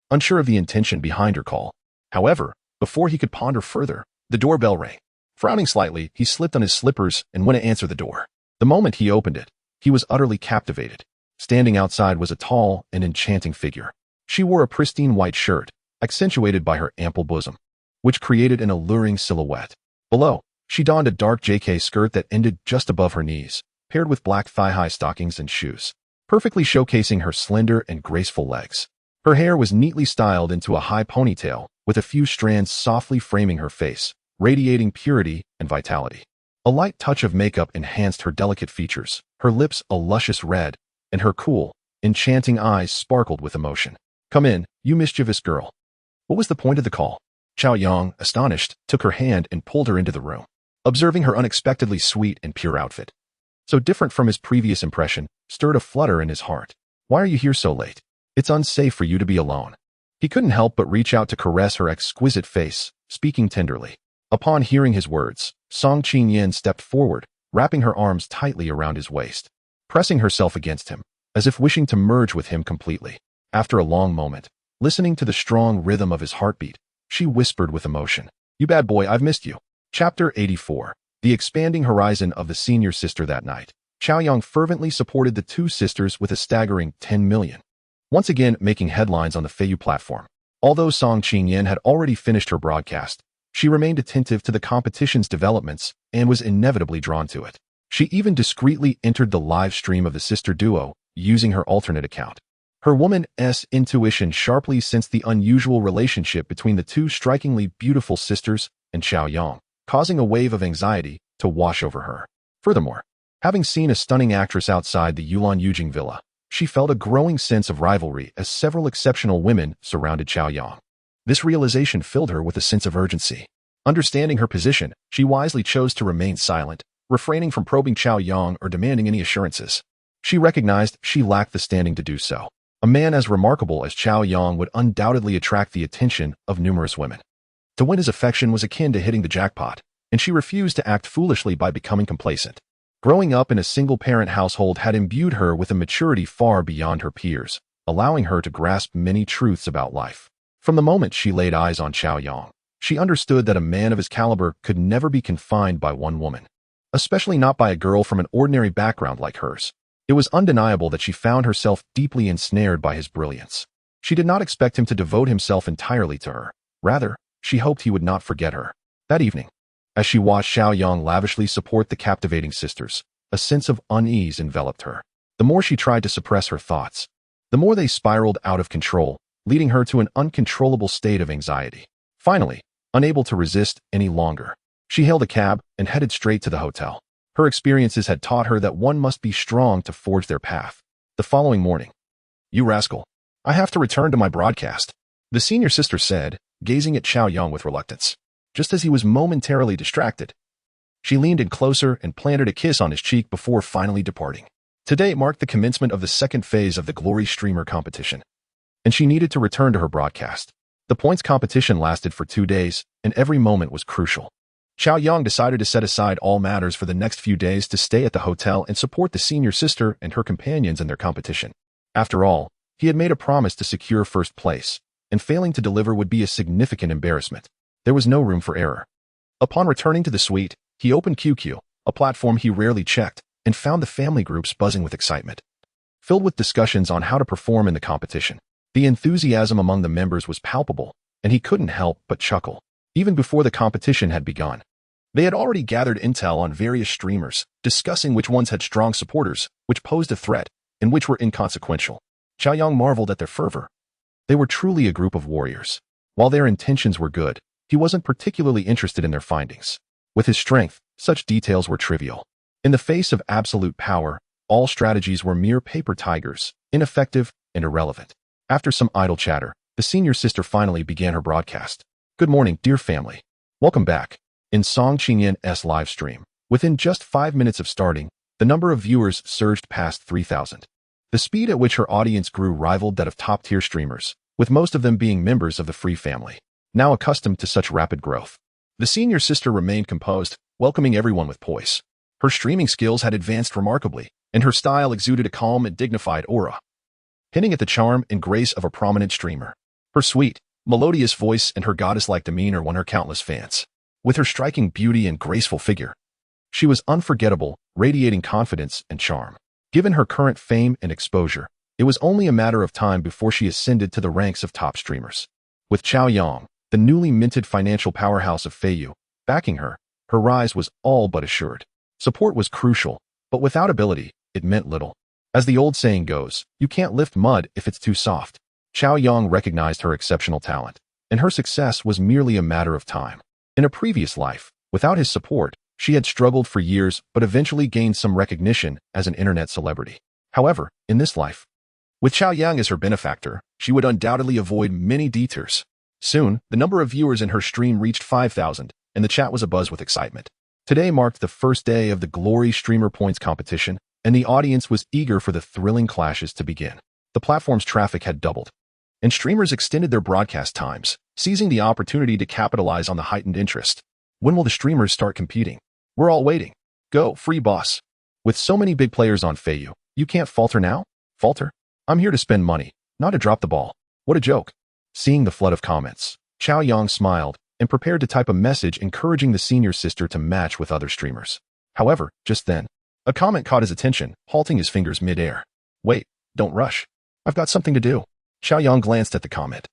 unsure of the intention behind her call. However, before he could ponder further, the doorbell rang. Frowning slightly, he slipped on his slippers and went to answer the door. The moment he opened it, he was utterly captivated. Standing outside was a tall and enchanting figure. She wore a pristine white shirt, accentuated by her ample bosom, which created an alluring silhouette. Below, She donned a dark JK skirt that ended just above her knees, paired with black thigh-high stockings and shoes, perfectly showcasing her slender and graceful legs. Her hair was neatly styled into a high ponytail, with a few strands softly framing her face, radiating purity and vitality. A light touch of makeup enhanced her delicate features, her lips a luscious red, and her cool, enchanting eyes sparkled with emotion. "Come in, you mischievous girl." What was the point of the call? Cao Yang, astonished, took her hand and pulled her into the room. Observing her unexpectedly sweet and pure outfit, so different from his previous impression, stirred a flutter in his heart. "Why are you here so late? It's unsafe for you to be alone." He couldn't help but reach out to caress her exquisite face, speaking tenderly. Upon hearing his words, Song Qingyan stepped forward, wrapping her arms tightly around his waist, pressing herself against him, as if wishing to merge with him completely. After a long moment, listening to the strong rhythm of his heartbeat, she whispered with emotion, "You bad boy, I've missed you." Chapter 84. The expanding horizon of the senior sister. That night, Cao Yang fervently supported the two sisters with a staggering 10 million. Once again making headlines on the Feiyu platform. Although Song Qingyan had already finished her broadcast, she remained attentive to the competition's developments and was inevitably drawn to it. She even discreetly entered the live stream of the sister duo, using her alternate account. Her woman's intuition sharply sensed the unusual relationship between the two strikingly beautiful sisters and Cao Yang, causing a wave of anxiety to wash over her. Furthermore, having seen a stunning actress outside the Yulan Yujing villa, she felt a growing sense of rivalry as several exceptional women surrounded Cao Yang. This realization filled her with a sense of urgency. Understanding her position, she wisely chose to remain silent, refraining from probing Cao Yang or demanding any assurances. She recognized she lacked the standing to do so. A man as remarkable as Cao Yang would undoubtedly attract the attention of numerous women. To win his affection was akin to hitting the jackpot, and she refused to act foolishly by becoming complacent. Growing up in a single-parent household had imbued her with a maturity far beyond her peers, allowing her to grasp many truths about life. From the moment she laid eyes on Cao Yang, she understood that a man of his caliber could never be confined by one woman, especially not by a girl from an ordinary background like hers. It was undeniable that she found herself deeply ensnared by his brilliance. She did not expect him to devote himself entirely to her. Rather, she hoped he would not forget her. That evening, as she watched Cao Yang lavishly support the captivating sisters, a sense of unease enveloped her. The more she tried to suppress her thoughts, the more they spiraled out of control, leading her to an uncontrollable state of anxiety. Finally, unable to resist any longer, she hailed a cab and headed straight to the hotel. Her experiences had taught her that one must be strong to forge their path. The following morning, "You rascal, I have to return to my broadcast," the senior sister said, gazing at Cao Yang with reluctance. Just as he was momentarily distracted, she leaned in closer and planted a kiss on his cheek before finally departing. Today marked the commencement of the second phase of the Glory Streamer competition, and she needed to return to her broadcast. The points competition lasted for 2 days, and every moment was crucial. Cao Yang decided to set aside all matters for the next few days to stay at the hotel and support the senior sister and her companions in their competition. After all, he had made a promise to secure first place, and failing to deliver would be a significant embarrassment. There was no room for error. Upon returning to the suite, he opened QQ, a platform he rarely checked, and found the family groups buzzing with excitement. Filled with discussions on how to perform in the competition, the enthusiasm among the members was palpable, and he couldn't help but chuckle. Even before the competition had begun, they had already gathered intel on various streamers, discussing which ones had strong supporters, which posed a threat, and which were inconsequential. Cao Yang marveled at their fervor. They were truly a group of warriors. While their intentions were good, he wasn't particularly interested in their findings. With his strength, such details were trivial. In the face of absolute power, all strategies were mere paper tigers, ineffective and irrelevant. After some idle chatter, the senior sister finally began her broadcast. "Good morning, dear family. Welcome back." In Song Qingyan's live stream, within just 5 minutes of starting, the number of viewers surged past 3,000. The speed at which her audience grew rivaled that of top-tier streamers, with most of them being members of the Free family. Now accustomed to such rapid growth, the senior sister remained composed, welcoming everyone with poise. Her streaming skills had advanced remarkably, and her style exuded a calm and dignified aura, hinting at the charm and grace of a prominent streamer. Her sweet, melodious voice and her goddess-like demeanor won her countless fans. With her striking beauty and graceful figure, she was unforgettable, radiating confidence and charm. Given her current fame and exposure, it was only a matter of time before she ascended to the ranks of top streamers. With Cao Yang, the newly minted financial powerhouse of Feiyu, backing her, Her rise was all but assured. Support was crucial, but without ability, it meant little. As the old saying goes, you can't lift mud if it's too soft. Cao Yang recognized her exceptional talent, and her success was merely a matter of time. In a previous life, without his support, she had struggled for years but eventually gained some recognition as an internet celebrity. However, in this life, with Cao Yang as her benefactor, she would undoubtedly avoid many detours. Soon, the number of viewers in her stream reached 5,000, and the chat was abuzz with excitement. Today marked the first day of the Glory Streamer Points competition, and the audience was eager for the thrilling clashes to begin. The platform's traffic had doubled, and streamers extended their broadcast times, seizing the opportunity to capitalize on the heightened interest. When will the streamers start competing? We're all waiting. Go, free boss. With so many big players on Feiyu, you can't falter now? Falter? I'm here to spend money, not to drop the ball. What a joke. Seeing the flood of comments, Cao Yang smiled and prepared to type a message encouraging the senior sister to match with other streamers. However, just then, a comment caught his attention, halting his fingers mid-air. Wait, don't rush. I've got something to do. Cao Yang glanced at the comment.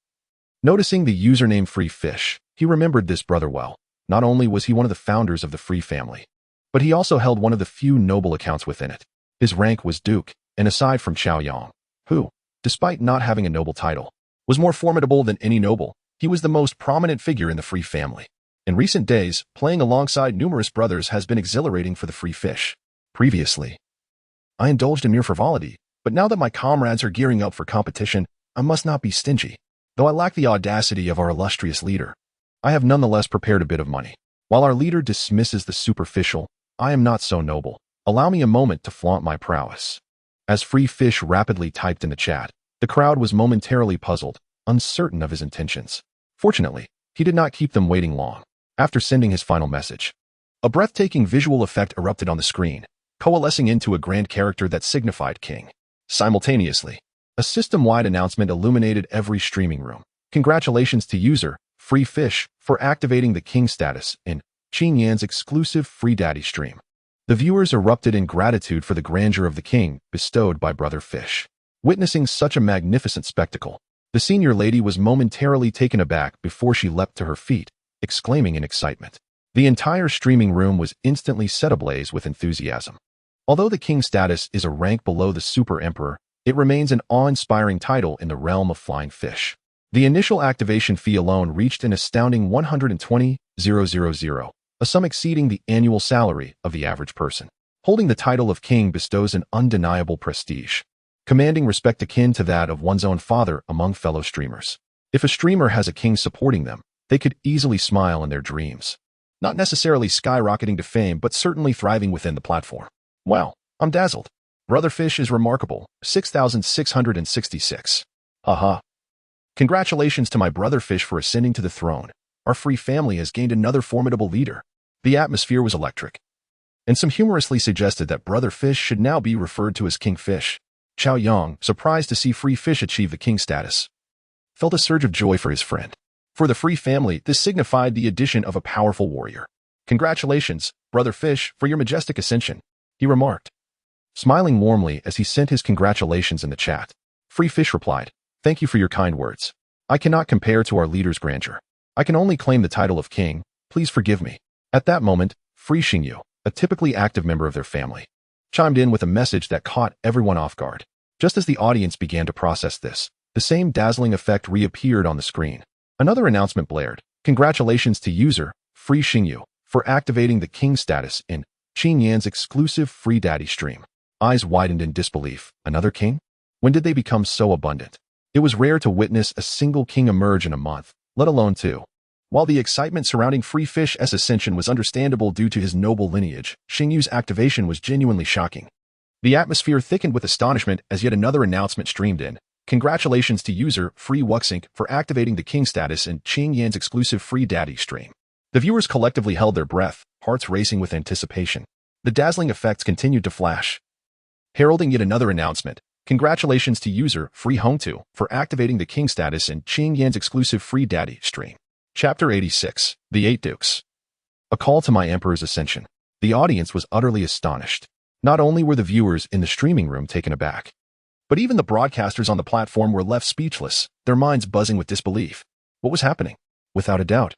Noticing the username Free Fish, he remembered this brother well. Not only was he one of the founders of the Free family, but he also held one of the few noble accounts within it. His rank was Duke, and aside from Cao Yang, who, despite not having a noble title, was more formidable than any noble, he was the most prominent figure in the Free family. In recent days, playing alongside numerous brothers has been exhilarating for the Free Fish. Previously, I indulged in mere frivolity, but now that my comrades are gearing up for competition, I must not be stingy. Though I lack the audacity of our illustrious leader, I have nonetheless prepared a bit of money. While our leader dismisses the superficial, I am not so noble. Allow me a moment to flaunt my prowess. As Free Fish rapidly typed in the chat, the crowd was momentarily puzzled, uncertain of his intentions. Fortunately, he did not keep them waiting long. After sending his final message, a breathtaking visual effect erupted on the screen, coalescing into a grand character that signified king. Simultaneously, a system-wide announcement illuminated every streaming room. Congratulations to user Free Fish for activating the king status in Cao Yang's exclusive Free Daddy stream. The viewers erupted in gratitude for the grandeur of the king bestowed by Brother Fish. Witnessing such a magnificent spectacle, the senior lady was momentarily taken aback before she leapt to her feet, exclaiming in excitement. The entire streaming room was instantly set ablaze with enthusiasm. Although the king status is a rank below the Super Emperor, it remains an awe-inspiring title in the realm of flying fish. The initial activation fee alone reached an astounding 120,000, a sum exceeding the annual salary of the average person. Holding the title of king bestows an undeniable prestige, commanding respect akin to that of one's own father among fellow streamers. If a streamer has a king supporting them, they could easily smile in their dreams. Not necessarily skyrocketing to fame, but certainly thriving within the platform. Wow, I'm dazzled. Brother Fish is remarkable. 6,666. Haha. Congratulations to my Brother Fish for ascending to the throne. Our Free family has gained another formidable leader. The atmosphere was electric, and some humorously suggested that Brother Fish should now be referred to as King Fish. Cao Yang, surprised to see Free Fish achieve the king status, felt a surge of joy for his friend. For the Free family, this signified the addition of a powerful warrior. Congratulations, Brother Fish, for your majestic ascension, he remarked, smiling warmly as he sent his congratulations in the chat. Free Fish replied, "Thank you for your kind words. I cannot compare to our leader's grandeur. I can only claim the title of king. Please forgive me." At that moment, Free Xingyu, a typically active member of their family, chimed in with a message that caught everyone off guard. Just as the audience began to process this, the same dazzling effect reappeared on the screen. Another announcement blared. Congratulations to user Free Xingyu for activating the king status in Cao Yang's exclusive Free Daddy stream. Eyes widened in disbelief. Another king? When did they become so abundant? It was rare to witness a single king emerge in a month, let alone two. While the excitement surrounding Free Fish's ascension was understandable due to his noble lineage, Xingyu's activation was genuinely shocking. The atmosphere thickened with astonishment as yet another announcement streamed in. Congratulations to user Free Wuxink for activating the king status in Cao Yang's exclusive Free Daddy stream. The viewers collectively held their breath, hearts racing with anticipation. The dazzling effects continued to flash, heralding yet another announcement. Congratulations to user Free Hongtu for activating the king status in Cao Yang's exclusive Free Daddy stream. Chapter 86. The Eight Dukes. A call to my emperor's ascension. The audience was utterly astonished. Not only were the viewers in the streaming room taken aback, but even the broadcasters on the platform were left speechless, their minds buzzing with disbelief. What was happening? Without a doubt,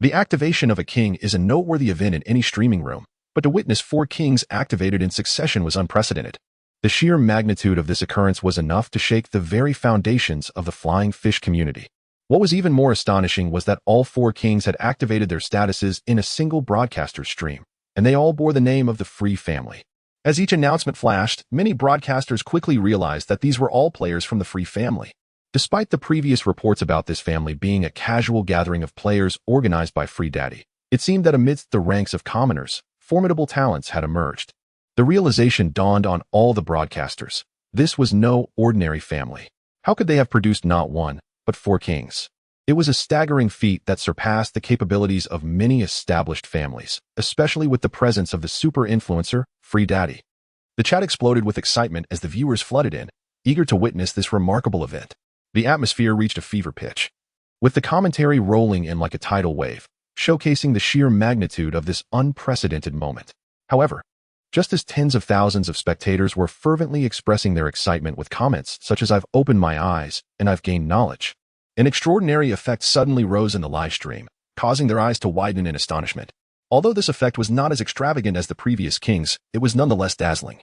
The activation of a king is a noteworthy event in any streaming room, but to witness 4 kings activated in succession was unprecedented. The sheer magnitude of this occurrence was enough to shake the very foundations of the flying fish community. What was even more astonishing was that all 4 kings had activated their statuses in a single broadcaster stream, and they all bore the name of the Free family. As each announcement flashed, many broadcasters quickly realized that these were all players from the Free family. Despite the previous reports about this family being a casual gathering of players organized by Free Daddy, it seemed that amidst the ranks of commoners, formidable talents had emerged. The realization dawned on all the broadcasters. This was no ordinary family. How could they have produced not 1, but 4 kings? It was a staggering feat that surpassed the capabilities of many established families, especially with the presence of the super influencer, Free Daddy. The chat exploded with excitement as the viewers flooded in, eager to witness this remarkable event. The atmosphere reached a fever pitch, with the commentary rolling in like a tidal wave, showcasing the sheer magnitude of this unprecedented moment. However, just as tens of thousands of spectators were fervently expressing their excitement with comments such as "I've opened my eyes and I've gained knowledge," an extraordinary effect suddenly rose in the live stream, causing their eyes to widen in astonishment. Although this effect was not as extravagant as the previous kings, it was nonetheless dazzling,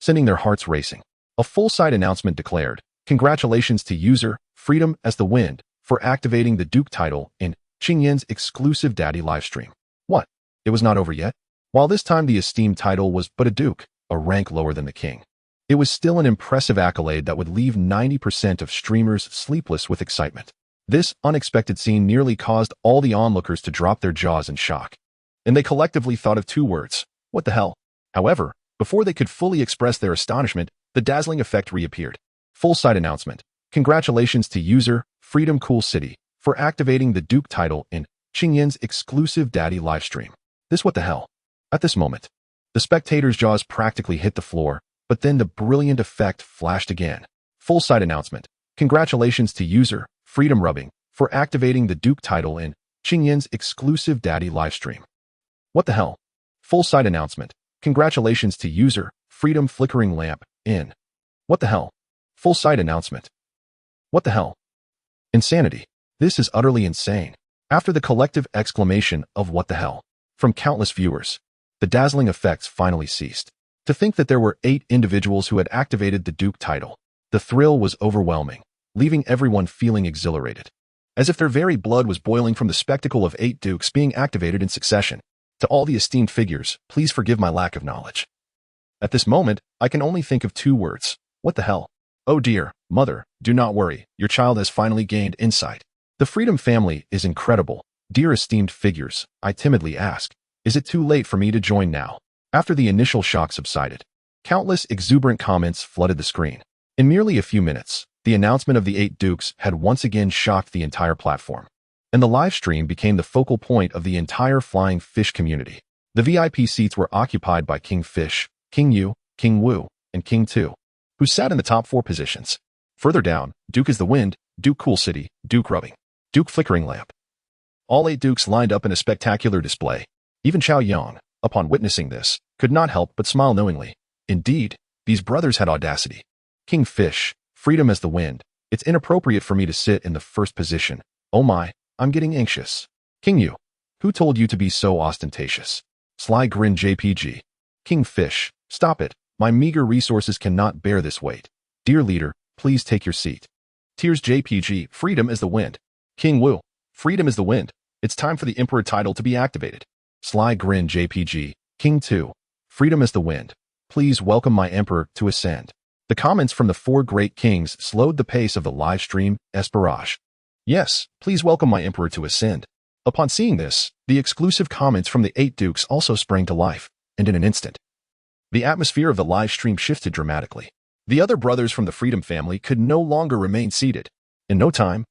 sending their hearts racing. A full-site announcement declared, "Congratulations to user Freedom as the Wind for activating the Duke title in Qingyan's exclusive Daddy livestream." What? It was not over yet? While this time the esteemed title was but a Duke, a rank lower than the king, it was still an impressive accolade that would leave 90% of streamers sleepless with excitement. This unexpected scene nearly caused all the onlookers to drop their jaws in shock, and they collectively thought of 2 words: what the hell? However, before they could fully express their astonishment, the dazzling effect reappeared. Full-site announcement. Congratulations to user Freedom Cool City for activating the Duke title in Qingyan's exclusive Daddy livestream. This what the hell? At this moment, the spectators' jaws practically hit the floor, but then the brilliant effect flashed again. Full-site announcement. Congratulations to user Freedom Rubbing for activating the Duke title in Qingyan's exclusive Daddy livestream. What the hell? Full-site announcement. Congratulations to user Freedom Flickering Lamp in. What the hell? Full-site announcement. What the hell? Insanity. This is utterly insane. After the collective exclamation of "what the hell" from countless viewers, the dazzling effects finally ceased. To think that there were 8 individuals who had activated the Duke title, the thrill was overwhelming, leaving everyone feeling exhilarated, as if their very blood was boiling from the spectacle of 8 Dukes being activated in succession. To all the esteemed figures, please forgive my lack of knowledge. At this moment, I can only think of 2 words: what the hell? Oh dear, mother, do not worry, your child has finally gained insight. The Freedom family is incredible. Dear esteemed figures, I timidly ask, is it too late for me to join now? After the initial shock subsided, countless exuberant comments flooded the screen. In merely a few minutes, the announcement of the 8 Dukes had once again shocked the entire platform, and the live stream became the focal point of the entire flying fish community. The VIP seats were occupied by King Fish, King Yu, King Wu, and King Tu, who sat in the top 4 positions. Further down, Duke is the Wind, Duke Cool City, Duke Rubbing, Duke Flickering Lamp. All 8 Dukes lined up in a spectacular display. Even Cao Yang, upon witnessing this, could not help but smile knowingly. Indeed, these brothers had audacity. King Fish, Freedom as the Wind. It's inappropriate for me to sit in the first position. Oh my, I'm getting anxious. King Yu, who told you to be so ostentatious? Sly Grin JPG. King Fish, stop it. My meager resources cannot bear this weight. Dear leader, please take your seat. Tears JPG, Freedom as the Wind. King Wu, Freedom as the Wind. It's time for the Emperor title to be activated. Sly Grin JPG, King Tu, Freedom as the Wind. Please welcome my Emperor to ascend. The comments from the 4 great kings slowed the pace of the live stream. Esperage. Yes, please welcome my Emperor to ascend. Upon seeing this, the exclusive comments from the 8 Dukes also sprang to life, and in an instant, the atmosphere of the live stream shifted dramatically. The other brothers from the Freedom family could no longer remain seated. In no time,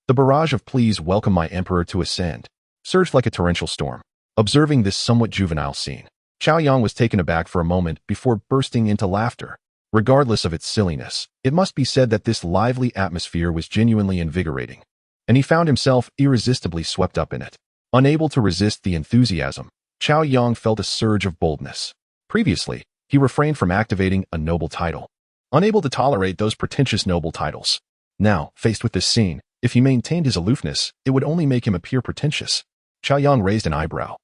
the barrage of "please welcome my Emperor to ascend" surged like a torrential storm. Observing this somewhat juvenile scene, Cao Yang was taken aback for a moment before bursting into laughter. Regardless of its silliness, it must be said that this lively atmosphere was genuinely invigorating, and he found himself irresistibly swept up in it. Unable to resist the enthusiasm, Cao Yang felt a surge of boldness. Previously, he refrained from activating a noble title, unable to tolerate those pretentious noble titles. Now, faced with this scene, if he maintained his aloofness, it would only make him appear pretentious. Cao Yang raised an eyebrow,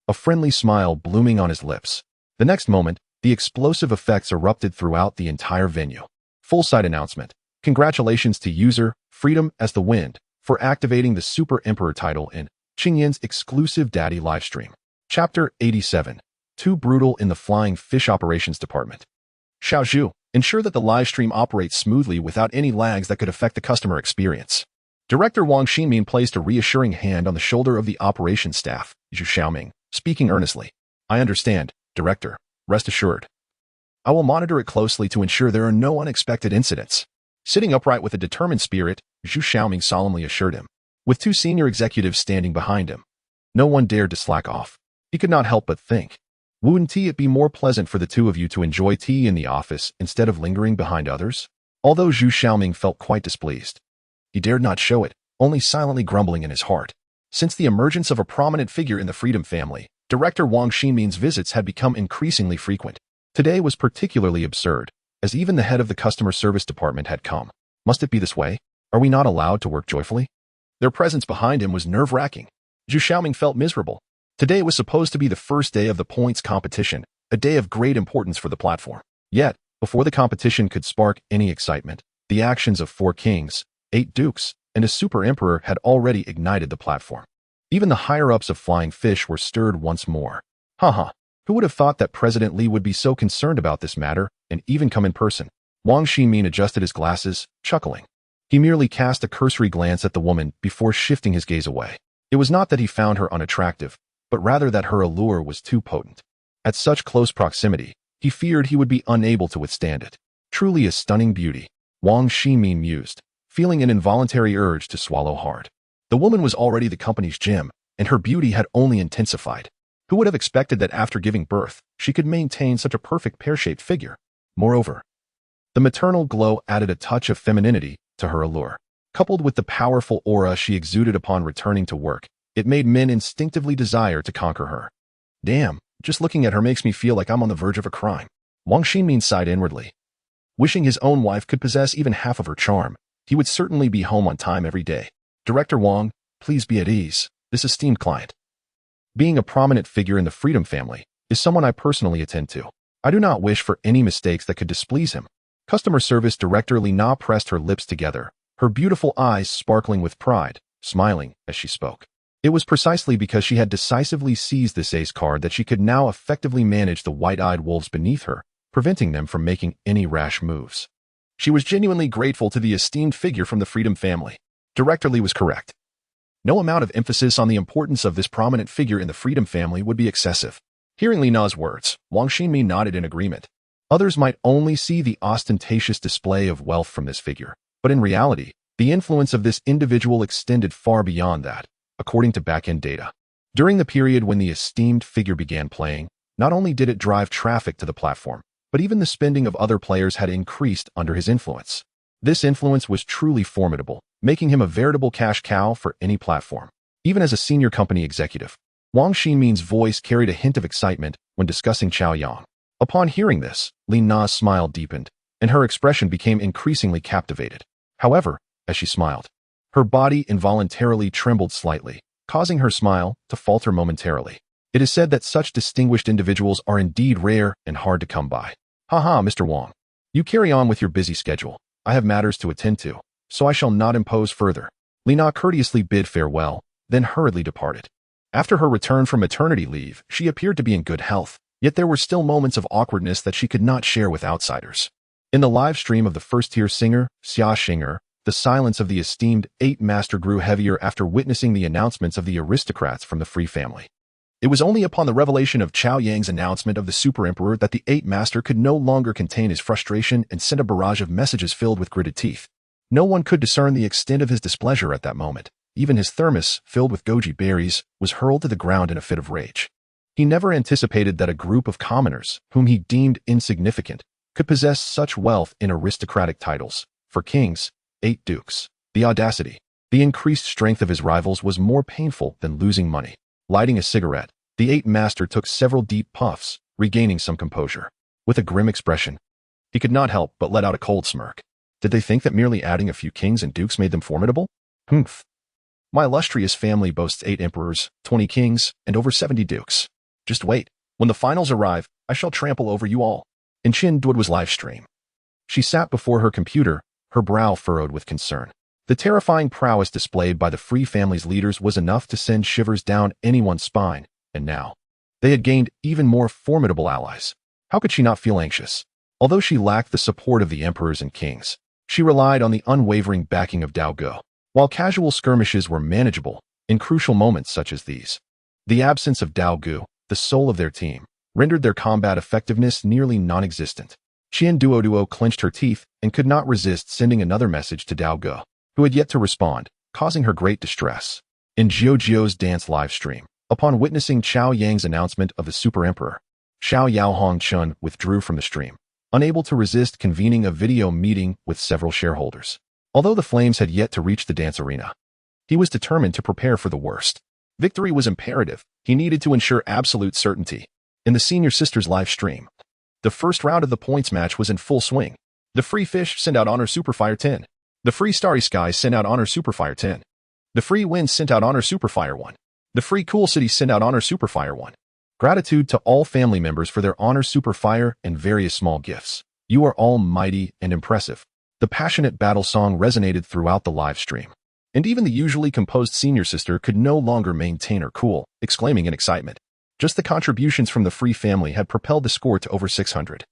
a friendly smile blooming on his lips. The next moment, the explosive effects erupted throughout the entire venue. Full site announcement. Congratulations to user Freedom as the Wind for activating the Super Emperor title in Qingyan's exclusive Daddy livestream. Chapter 87. Too brutal in the Flying Fish Operations Department. Xiaozhu, ensure that the livestream operates smoothly without any lags that could affect the customer experience. Director Wang Xinmin placed a reassuring hand on the shoulder of the operations staff, Zhu Xiaoming, speaking earnestly. I understand, Director. Rest assured. I will monitor it closely to ensure there are no unexpected incidents. Sitting upright with a determined spirit, Zhu Xiaoming solemnly assured him. With two senior executives standing behind him, no one dared to slack off. He could not help but think, wouldn't it be more pleasant for the two of you to enjoy tea in the office instead of lingering behind others? Although Zhu Xiaoming felt quite displeased, he dared not show it, only silently grumbling in his heart. Since the emergence of a prominent figure in the Freedom family, Director Wang Xinmin's visits had become increasingly frequent. Today was particularly absurd, as even the head of the customer service department had come. Must it be this way? Are we not allowed to work joyfully? Their presence behind him was nerve-wracking. Zhu Xiaoming felt miserable. Today was supposed to be the first day of the points competition, a day of great importance for the platform. Yet, before the competition could spark any excitement, the actions of 4 kings, 8 dukes, and a super emperor had already ignited the platform. Even the higher-ups of Flying Fish were stirred once more. Haha, who would have thought that President Li would be so concerned about this matter and even come in person? Wang Xinmin adjusted his glasses, chuckling. He merely cast a cursory glance at the woman before shifting his gaze away. It was not that he found her unattractive, but rather that her allure was too potent. At such close proximity, he feared he would be unable to withstand it. Truly a stunning beauty, Wang Xinmin mused, feeling an involuntary urge to swallow hard. The woman was already the company's gem, and her beauty had only intensified. Who would have expected that after giving birth, she could maintain such a perfect pear-shaped figure? Moreover, the maternal glow added a touch of femininity to her allure. Coupled with the powerful aura she exuded upon returning to work, it made men instinctively desire to conquer her. Damn, just looking at her makes me feel like I'm on the verge of a crime. Wang Xinmin sighed inwardly. Wishing his own wife could possess even half of her charm, he would certainly be home on time every day. Director Wang, please be at ease. This esteemed client, being a prominent figure in the Freedom family, is someone I personally attend to. I do not wish for any mistakes that could displease him. Customer Service Director Li Na pressed her lips together, her beautiful eyes sparkling with pride, smiling as she spoke. It was precisely because she had decisively seized this ace card that she could now effectively manage the white-eyed wolves beneath her, preventing them from making any rash moves. She was genuinely grateful to the esteemed figure from the Freedom family. Director Li was correct. No amount of emphasis on the importance of this prominent figure in the Freedom family would be excessive. Hearing Li Na's words, Wang Xinmin nodded in agreement. Others might only see the ostentatious display of wealth from this figure, but in reality, the influence of this individual extended far beyond that, according to back-end data. During the period when the esteemed figure began playing, not only did it drive traffic to the platform, but even the spending of other players had increased under his influence. This influence was truly formidable, making him a veritable cash cow for any platform. Even as a senior company executive, Wang Xinmin's voice carried a hint of excitement when discussing Cao Yang. Upon hearing this, Li Na's smile deepened, and her expression became increasingly captivated. However, as she smiled, her body involuntarily trembled slightly, causing her smile to falter momentarily. It is said that such distinguished individuals are indeed rare and hard to come by. Haha, Mr. Wang. You carry on with your busy schedule. I have matters to attend to, so I shall not impose further. Li Na courteously bid farewell, then hurriedly departed. After her return from maternity leave, she appeared to be in good health, yet there were still moments of awkwardness that she could not share with outsiders. In the live stream of the first-tier singer, Xia Xinger, the silence of the esteemed 8 Master grew heavier after witnessing the announcements of the aristocrats from the Free family. It was only upon the revelation of Cao Yang's announcement of the Super Emperor that the 8 Master could no longer contain his frustration and sent a barrage of messages filled with gritted teeth. No one could discern the extent of his displeasure at that moment. Even his thermos, filled with goji berries, was hurled to the ground in a fit of rage. He never anticipated that a group of commoners, whom he deemed insignificant, could possess such wealth in aristocratic titles. For kings, 8 dukes, the audacity, the increased strength of his rivals was more painful than losing money. Lighting a cigarette, the 8 Master took several deep puffs, regaining some composure. With a grim expression, he could not help but let out a cold smirk. Did they think that merely adding a few kings and dukes made them formidable? Humph. My illustrious family boasts 8 emperors, 20 kings, and over 70 dukes. Just wait. When the finals arrive, I shall trample over you all. In Chin Duod's live stream. She sat before her computer, her brow furrowed with concern. The terrifying prowess displayed by the Free family's leaders was enough to send shivers down anyone's spine, and now they had gained even more formidable allies. How could she not feel anxious? Although she lacked the support of the emperors and kings, she relied on the unwavering backing of Dao Ge. While casual skirmishes were manageable, in crucial moments such as these, the absence of Dao Ge, the soul of their team, rendered their combat effectiveness nearly non-existent. Qian Duo clenched her teeth and could not resist sending another message to Dao Ge, who had yet to respond, causing her great distress. In Jiu's dance live stream, upon witnessing Cao Yang's announcement of the Super Emperor, Xiao Yaohong Chun withdrew from the stream, unable to resist convening a video meeting with several shareholders. Although the flames had yet to reach the dance arena, he was determined to prepare for the worst. Victory was imperative. He needed to ensure absolute certainty. In the Senior Sisters live stream, the first round of the points match was in full swing. The Free Fish sent out Honor Superfire 10. The Free Starry Skies sent out Honor Superfire 10. The Free Winds sent out Honor Superfire 1. The Free Cool City sent out Honor Superfire 1. Gratitude to all family members for their Honor Superfire and various small gifts. You are all mighty and impressive. The passionate battle song resonated throughout the live stream, and even the usually composed senior sister could no longer maintain her cool, exclaiming in excitement. Just the contributions from the Free family had propelled the score to over 600.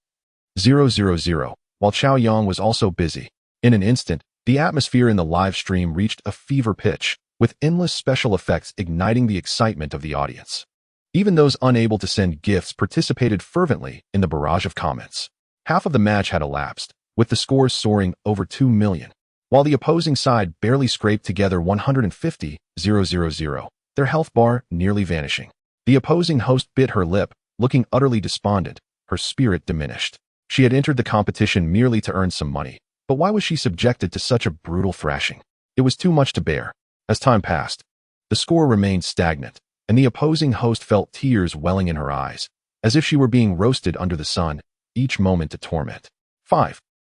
000, while Cao Yang was also busy. In an instant, the atmosphere in the live stream reached a fever pitch, with endless special effects igniting the excitement of the audience. Even those unable to send gifts participated fervently in the barrage of comments. Half of the match had elapsed, with the scores soaring over 2 million, while the opposing side barely scraped together 150,000, their health bar nearly vanishing. The opposing host bit her lip, looking utterly despondent, her spirit diminished. She had entered the competition merely to earn some money, but why was she subjected to such a brutal thrashing? It was too much to bear. As time passed, the score remained stagnant, and the opposing host felt tears welling in her eyes, as if she were being roasted under the sun, each moment a torment.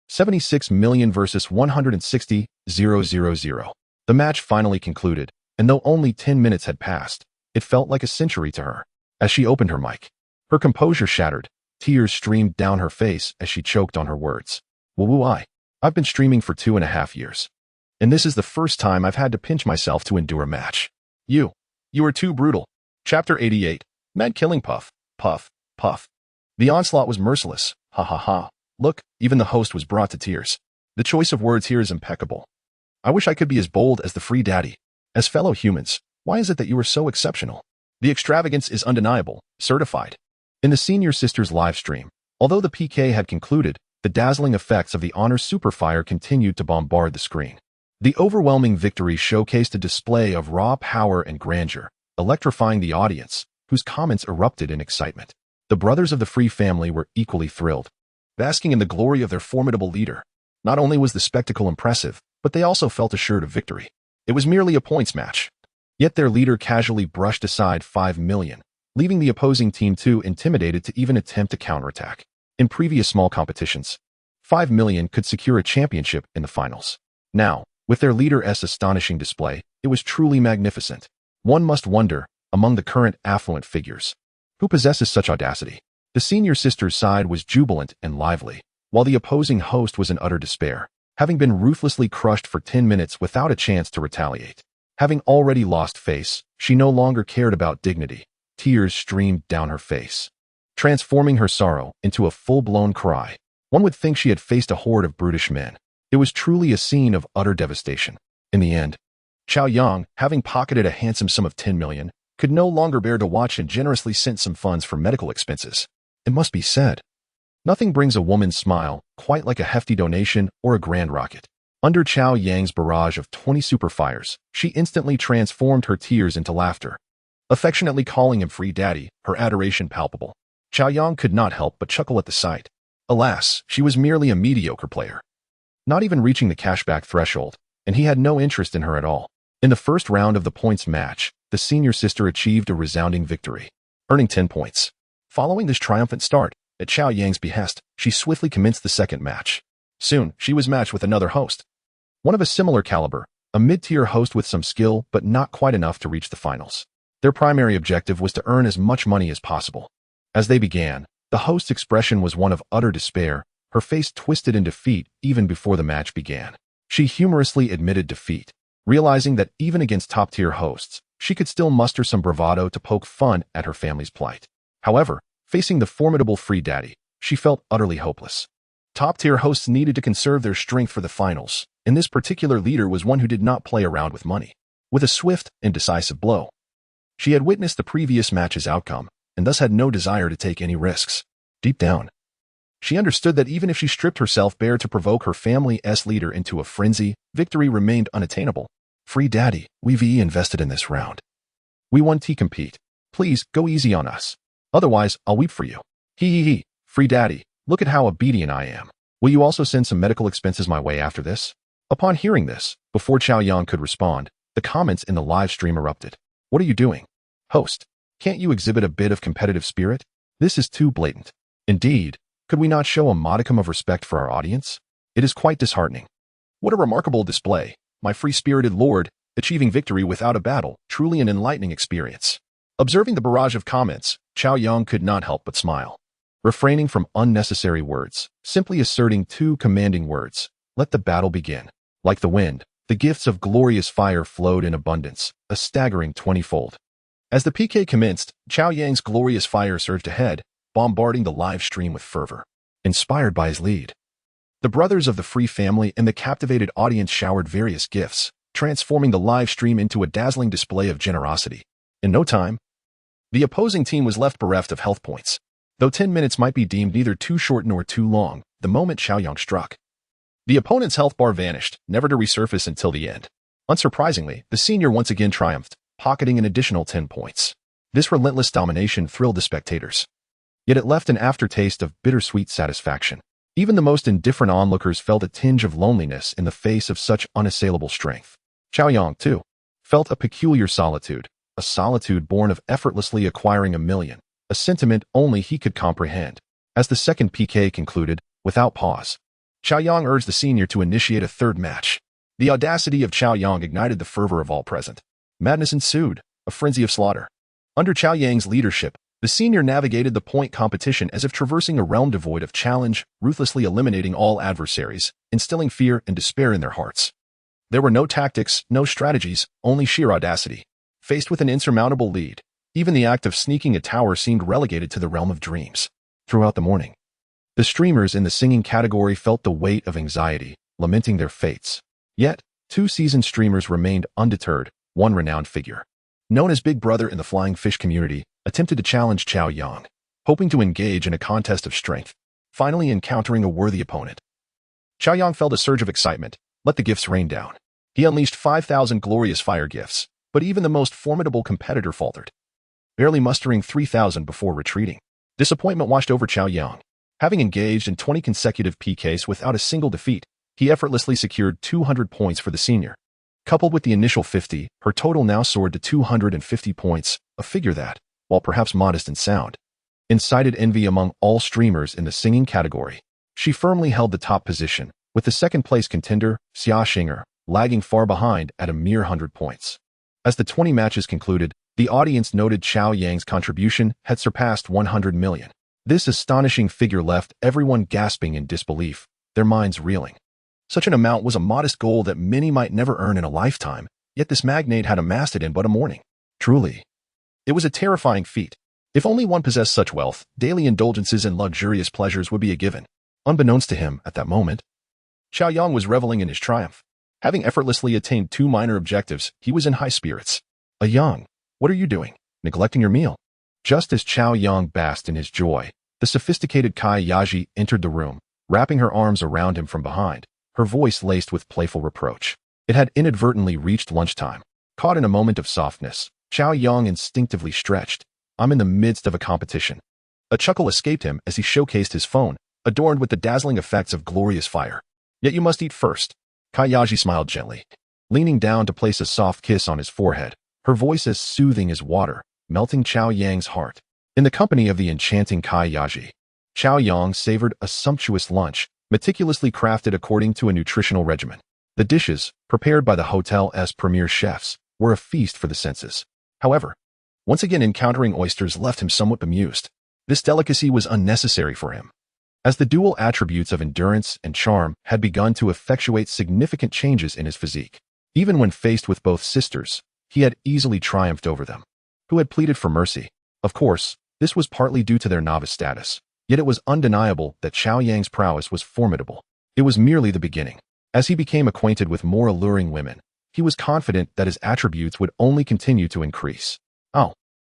76 million versus 160,000. The match finally concluded, and though only 10 minutes had passed, it felt like a century to her. As she opened her mic, her composure shattered, tears streamed down her face as she choked on her words. I've been streaming for 2.5 years, and this is the first time I've had to pinch myself to endure a match. You are too brutal. Chapter 88. Mad Killing Puff. Puff. Puff. The onslaught was merciless. Ha ha ha. Look, even the host was brought to tears. The choice of words here is impeccable. I wish I could be as bold as the Free Daddy. As fellow humans, why is it that you are so exceptional? The extravagance is undeniable, certified. In the Senior Sisters live stream, although the PK had concluded, the dazzling effects of the Honor Superfire continued to bombard the screen. The overwhelming victory showcased a display of raw power and grandeur, electrifying the audience, whose comments erupted in excitement. The brothers of the Free family were equally thrilled, basking in the glory of their formidable leader. Not only was the spectacle impressive, but they also felt assured of victory. It was merely a points match. Yet their leader casually brushed aside 5 million, leaving the opposing team too intimidated to even attempt a counterattack. In previous small competitions, 5 million could secure a championship in the finals. Now, with their leader's astonishing display, it was truly magnificent. One must wonder, among the current affluent figures, who possesses such audacity? The Senior Sisters' side was jubilant and lively, while the opposing host was in utter despair, having been ruthlessly crushed for 10 minutes without a chance to retaliate. Having already lost face, she no longer cared about dignity. Tears streamed down her face, transforming her sorrow into a full-blown cry. One would think she had faced a horde of brutish men. It was truly a scene of utter devastation. In the end, Cao Yang, having pocketed a handsome sum of 10 million, could no longer bear to watch and generously sent some funds for medical expenses. It must be said, nothing brings a woman's smile quite like a hefty donation or a grand rocket. Under Cao Yang's barrage of 20 superfires, she instantly transformed her tears into laughter. Affectionately calling him Free Daddy, her adoration palpable, Cao Yang could not help but chuckle at the sight. Alas, she was merely a mediocre player, not even reaching the cashback threshold, and he had no interest in her at all. In the first round of the points match, the Senior Sister achieved a resounding victory, earning 10 points. Following this triumphant start, at Cao Yang's behest, she swiftly commenced the second match. Soon, she was matched with another host, one of a similar caliber, a mid-tier host with some skill but not quite enough to reach the finals. Their primary objective was to earn as much money as possible. As they began, the host's expression was one of utter despair, her face twisted in defeat even before the match began. She humorously admitted defeat, realizing that even against top-tier hosts, she could still muster some bravado to poke fun at her family's plight. However, facing the formidable Free Daddy, she felt utterly hopeless. Top-tier hosts needed to conserve their strength for the finals, and this particular leader was one who did not play around with money. With a swift and decisive blow, she had witnessed the previous match's outcome, and thus had no desire to take any risks. Deep down, she understood that even if she stripped herself bare to provoke her family's leader into a frenzy, victory remained unattainable. Free Daddy, we've invested in this round. We want to compete. Please, go easy on us. Otherwise, I'll weep for you. He. Free Daddy, look at how obedient I am. Will you also send some medical expenses my way after this? Upon hearing this, before Cao Yang could respond, the comments in the live stream erupted. What are you doing? Host, can't you exhibit a bit of competitive spirit? This is too blatant. Indeed, could we not show a modicum of respect for our audience? It is quite disheartening. What a remarkable display, my free-spirited lord, achieving victory without a battle, truly an enlightening experience. Observing the barrage of comments, Cao Yang could not help but smile. Refraining from unnecessary words, simply asserting two commanding words, let the battle begin. Like the wind, the gifts of glorious fire flowed in abundance, a staggering 20-fold. As the PK commenced, Cao Yang's glorious fire surged ahead, bombarding the live stream with fervor. Inspired by his lead, the brothers of the Free family and the captivated audience showered various gifts, transforming the live stream into a dazzling display of generosity. In no time, the opposing team was left bereft of health points. Though 10 minutes might be deemed neither too short nor too long, the moment Cao Yang struck, the opponent's health bar vanished, never to resurface until the end. Unsurprisingly, the senior once again triumphed, pocketing an additional 10 points. This relentless domination thrilled the spectators. Yet it left an aftertaste of bittersweet satisfaction. Even the most indifferent onlookers felt a tinge of loneliness in the face of such unassailable strength. Cao Yang, too, felt a peculiar solitude, a solitude born of effortlessly acquiring a million, a sentiment only he could comprehend. As the second PK concluded, without pause, Cao Yang urged the senior to initiate a third match. The audacity of Cao Yang ignited the fervor of all present. Madness ensued, a frenzy of slaughter. Under Cao Yang's leadership, the senior navigated the point competition as if traversing a realm devoid of challenge, ruthlessly eliminating all adversaries, instilling fear and despair in their hearts. There were no tactics, no strategies, only sheer audacity. Faced with an insurmountable lead, even the act of sneaking a tower seemed relegated to the realm of dreams. Throughout the morning, the streamers in the singing category felt the weight of anxiety, lamenting their fates. Yet, two seasoned streamers remained undeterred. One renowned figure, known as Big Brother in the flying fish community, attempted to challenge Cao Yang, hoping to engage in a contest of strength, finally encountering a worthy opponent. Cao Yang felt a surge of excitement, let the gifts rain down. He unleashed 5,000 glorious fire gifts, but even the most formidable competitor faltered, barely mustering 3,000 before retreating. Disappointment washed over Cao Yang. Having engaged in 20 consecutive PKs without a single defeat, he effortlessly secured 200 points for the senior. Coupled with the initial 50, her total now soared to 250 points, a figure that, while perhaps modest in sound, incited envy among all streamers in the singing category. She firmly held the top position, with the second-place contender, Xia Xinger, lagging far behind at a mere 100 points. As the 20 matches concluded, the audience noted Cao Yang's contribution had surpassed 100 million. This astonishing figure left everyone gasping in disbelief, their minds reeling. Such an amount was a modest goal that many might never earn in a lifetime, yet this magnate had amassed it in but a morning. Truly, it was a terrifying feat. If only one possessed such wealth, daily indulgences and luxurious pleasures would be a given. Unbeknownst to him at that moment, Cao Yang was reveling in his triumph. Having effortlessly attained 2 minor objectives, he was in high spirits. Yang, what are you doing? Neglecting your meal? Just as Cao Yang basked in his joy, the sophisticated Kai Yaji entered the room, wrapping her arms around him from behind, her voice laced with playful reproach. It had inadvertently reached lunchtime. Caught in a moment of softness, Cao Yang instinctively stretched. I'm in the midst of a competition. A chuckle escaped him as he showcased his phone, adorned with the dazzling effects of glorious fire. Yet you must eat first. Kai Yaji smiled gently, leaning down to place a soft kiss on his forehead, her voice as soothing as water, melting Cao Yang's heart. In the company of the enchanting Kai Yaji, Cao Yang savored a sumptuous lunch, meticulously crafted according to a nutritional regimen. The dishes, prepared by the hotel's premier chefs, were a feast for the senses. However, once again encountering oysters left him somewhat bemused. This delicacy was unnecessary for him, as the dual attributes of endurance and charm had begun to effectuate significant changes in his physique. Even when faced with both sisters, he had easily triumphed over them, who had pleaded for mercy. Of course, this was partly due to their novice status, yet it was undeniable that Cao Yang's prowess was formidable. It was merely the beginning. As he became acquainted with more alluring women, he was confident that his attributes would only continue to increase. Oh,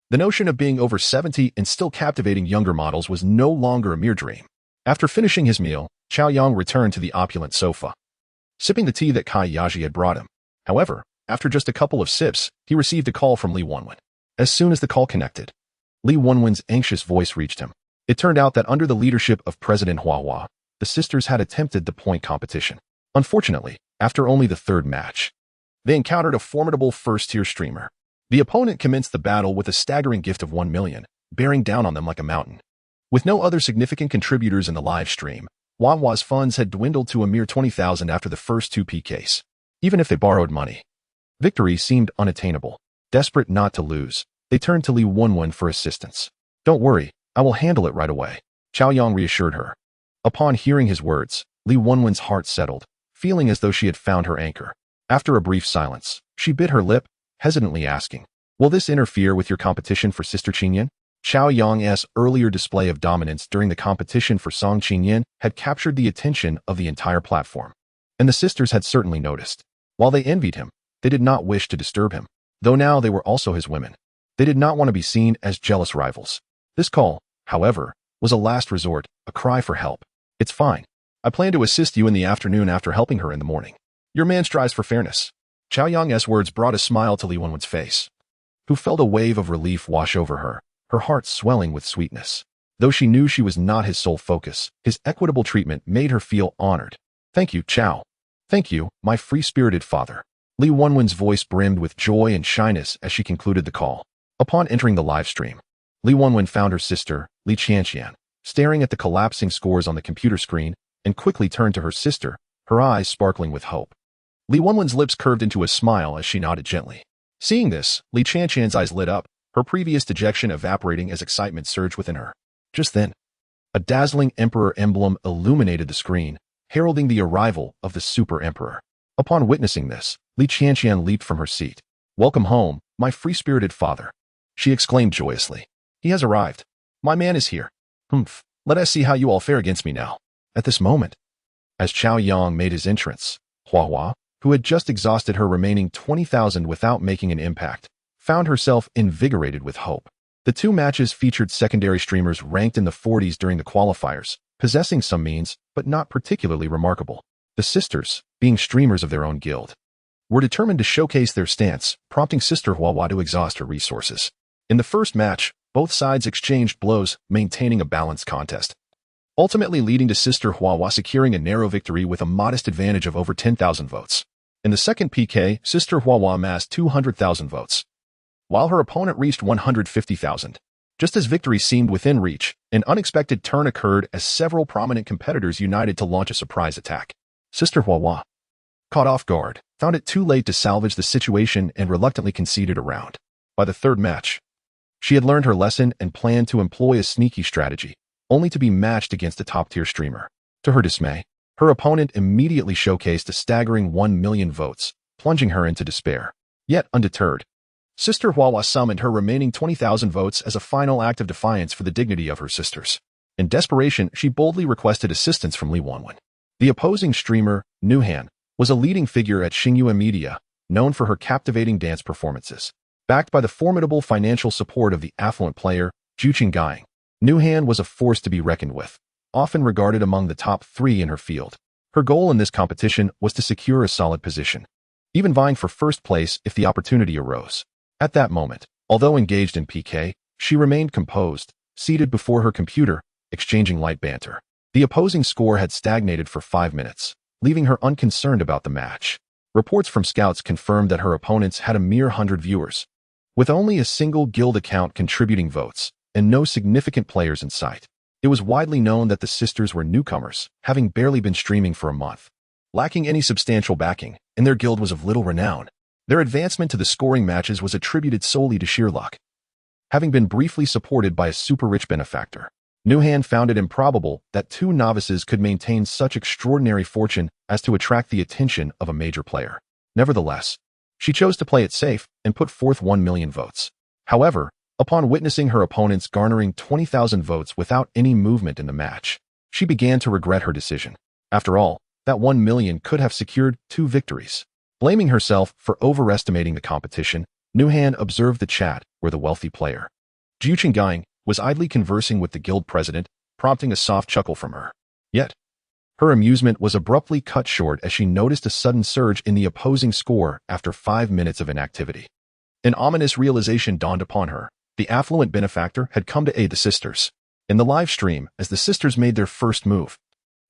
the notion of being over 70 and still captivating younger models was no longer a mere dream. After finishing his meal, Cao Yang returned to the opulent sofa, sipping the tea that Kai Yaji had brought him. However, after just a couple of sips, he received a call from Li Wenwen. As soon as the call connected, Li Wenwen's anxious voice reached him. It turned out that under the leadership of President Hua, the sisters had attempted the point competition. Unfortunately, after only the third match, they encountered a formidable first-tier streamer. The opponent commenced the battle with a staggering gift of 1 million, bearing down on them like a mountain. With no other significant contributors in the live stream, Hua's funds had dwindled to a mere 20,000 after the first 2 PKs. Even if they borrowed money, victory seemed unattainable. Desperate not to lose, they turned to Li Wenwen for assistance. "Don't worry, I will handle it right away," Cao Yang reassured her. Upon hearing his words, Li Wenwen's heart settled, feeling as though she had found her anchor. After a brief silence, she bit her lip, hesitantly asking, "Will this interfere with your competition for Sister Qinyan?" Cao Yang's earlier display of dominance during the competition for Song Qinyan had captured the attention of the entire platform, and the sisters had certainly noticed. While they envied him, they did not wish to disturb him, though now they were also his women. They did not want to be seen as jealous rivals. This call, however, was a last resort, a cry for help. "It's fine. I plan to assist you in the afternoon after helping her in the morning. Your man strives for fairness." Cao Yang's words brought a smile to Li Wenwen's face, who felt a wave of relief wash over her, her heart swelling with sweetness. Though she knew she was not his sole focus, his equitable treatment made her feel honored. "Thank you, Cao. Thank you, my free-spirited father." Li Wenwen's voice brimmed with joy and shyness as she concluded the call. Upon entering the live stream, Li Wenwen found her sister, Li Qianqian, staring at the collapsing scores on the computer screen, and quickly turned to her sister, her eyes sparkling with hope. Li Wenwen's lips curved into a smile as she nodded gently. Seeing this, Li Qianqian's eyes lit up, her previous dejection evaporating as excitement surged within her. Just then, a dazzling emperor emblem illuminated the screen, heralding the arrival of the super emperor. Upon witnessing this, Li Qianqian leaped from her seat. "Welcome home, my free-spirited father," she exclaimed joyously. "He has arrived. My man is here. Humph, let us see how you all fare against me now." At this moment, as Cao Yang made his entrance, Hua, who had just exhausted her remaining 20,000 without making an impact, found herself invigorated with hope. The 2 matches featured secondary streamers ranked in the 40s during the qualifiers, possessing some means, but not particularly remarkable. The sisters, being streamers of their own guild, were determined to showcase their stance, prompting Sister Hua to exhaust her resources. In the first match, both sides exchanged blows, maintaining a balanced contest, ultimately leading to Sister Hua securing a narrow victory with a modest advantage of over 10,000 votes. In the second PK, Sister Hua amassed 200,000 votes, while her opponent reached 150,000. Just as victory seemed within reach, an unexpected turn occurred as several prominent competitors united to launch a surprise attack. Sister Hua, caught off guard, found it too late to salvage the situation and reluctantly conceded a round. By the third match, she had learned her lesson and planned to employ a sneaky strategy, only to be matched against a top-tier streamer. To her dismay, her opponent immediately showcased a staggering 1 million votes, plunging her into despair. Yet undeterred, Sister Hua summoned her remaining 20,000 votes as a final act of defiance for the dignity of her sisters. In desperation, she boldly requested assistance from Li Wenwen. The opposing streamer, Nuhan, was a leading figure at Xingyue Media, known for her captivating dance performances. Backed by the formidable financial support of the affluent player, Zhu Qinggang, Nuhan was a force to be reckoned with, often regarded among the top 3 in her field. Her goal in this competition was to secure a solid position, even vying for first place if the opportunity arose. At that moment, although engaged in PK, she remained composed, seated before her computer, exchanging light banter. The opposing score had stagnated for 5 minutes, leaving her unconcerned about the match. Reports from scouts confirmed that her opponents had a mere 100 viewers, with only a single guild account contributing votes, and no significant players in sight. It was widely known that the sisters were newcomers, having barely been streaming for a month. lacking any substantial backing, and their guild was of little renown. Their advancement to the scoring matches was attributed solely to sheer luck. Having been briefly supported by a super-rich benefactor, Nuhan found it improbable that two novices could maintain such extraordinary fortune as to attract the attention of a major player. Nevertheless, she chose to play it safe and put forth 1 million votes. However, upon witnessing her opponents garnering 20,000 votes without any movement in the match, she began to regret her decision. After all, that 1 million could have secured 2 victories. Blaming herself for overestimating the competition, Nuhan observed the chat where the wealthy player, Cao Yang, was idly conversing with the guild president, prompting a soft chuckle from her. Yet, her amusement was abruptly cut short as she noticed a sudden surge in the opposing score after 5 minutes of inactivity. An ominous realization dawned upon her. The affluent benefactor had come to aid the sisters. In the live stream, as the sisters made their first move,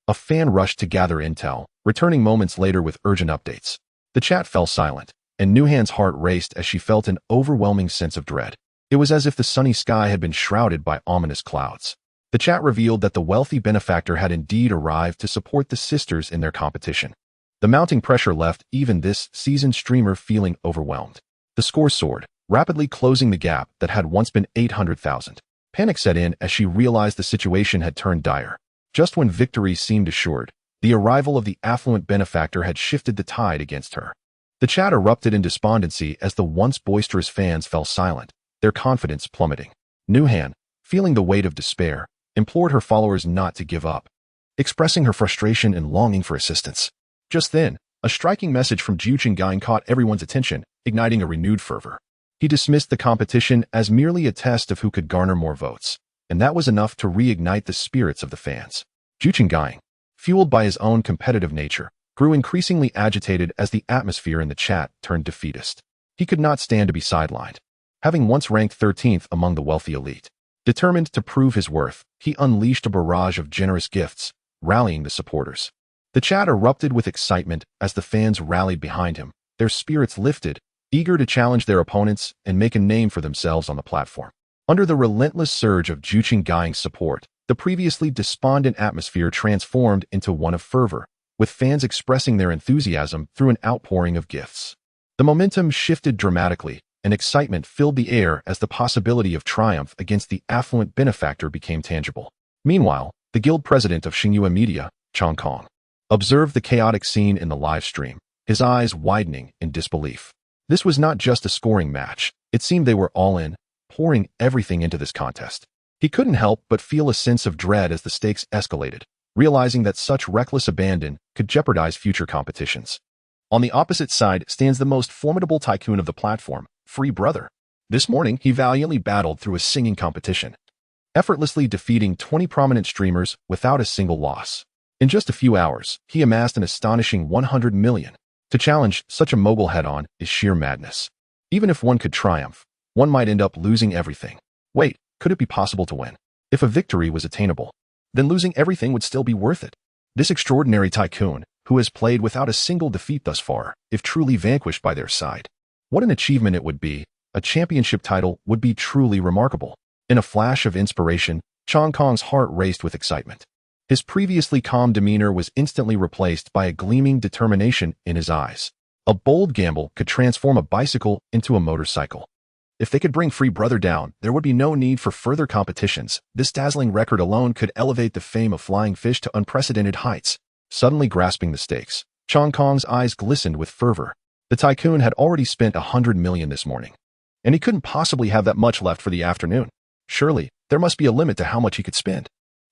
a fan rushed to gather intel, returning moments later with urgent updates. The chat fell silent, and Nuhan's heart raced as she felt an overwhelming sense of dread. It was as if the sunny sky had been shrouded by ominous clouds. The chat revealed that the wealthy benefactor had indeed arrived to support the sisters in their competition. The mounting pressure left even this seasoned streamer feeling overwhelmed. The score soared, rapidly closing the gap that had once been 800,000. Panic set in as she realized the situation had turned dire. Just when victory seemed assured, the arrival of the affluent benefactor had shifted the tide against her. The chat erupted in despondency as the once boisterous fans fell silent, their confidence plummeting. Nuhan, feeling the weight of despair, implored her followers not to give up, expressing her frustration and longing for assistance. Just then, a striking message from Cao Yang caught everyone's attention, igniting a renewed fervor. He dismissed the competition as merely a test of who could garner more votes, and that was enough to reignite the spirits of the fans. Cao Yang, fueled by his own competitive nature, grew increasingly agitated as the atmosphere in the chat turned defeatist. He could not stand to be sidelined. Having once ranked 13th among the wealthy elite, determined to prove his worth, he unleashed a barrage of generous gifts, rallying the supporters. The chat erupted with excitement as the fans rallied behind him, their spirits lifted, eager to challenge their opponents and make a name for themselves on the platform. Under the relentless surge of Cao Yang's support, the previously despondent atmosphere transformed into one of fervor, with fans expressing their enthusiasm through an outpouring of gifts. The momentum shifted dramatically, and excitement filled the air as the possibility of triumph against the affluent benefactor became tangible. Meanwhile, the guild president of Xinhua Media, Cao Yang, observed the chaotic scene in the live stream, his eyes widening in disbelief. This was not just a scoring match. It seemed they were all in, pouring everything into this contest. He couldn't help but feel a sense of dread as the stakes escalated, realizing that such reckless abandon could jeopardize future competitions. On the opposite side stands the most formidable tycoon of the platform, Free Brother. This morning, he valiantly battled through a singing competition, effortlessly defeating 20 prominent streamers without a single loss. In just a few hours, he amassed an astonishing 100 million. To challenge such a mogul head-on is sheer madness. Even if one could triumph, one might end up losing everything. Wait, could it be possible to win? If a victory was attainable, then losing everything would still be worth it. This extraordinary tycoon, who has played without a single defeat thus far, if truly vanquished by their side, what an achievement it would be. A championship title would be truly remarkable. In a flash of inspiration, Cao Yang's heart raced with excitement. His previously calm demeanor was instantly replaced by a gleaming determination in his eyes. A bold gamble could transform a bicycle into a motorcycle. If they could bring Free Brother down, there would be no need for further competitions. This dazzling record alone could elevate the fame of Flying Fish to unprecedented heights. Suddenly grasping the stakes, Cao Yang's eyes glistened with fervor. The tycoon had already spent 100 million this morning, and he couldn't possibly have that much left for the afternoon. Surely, there must be a limit to how much he could spend.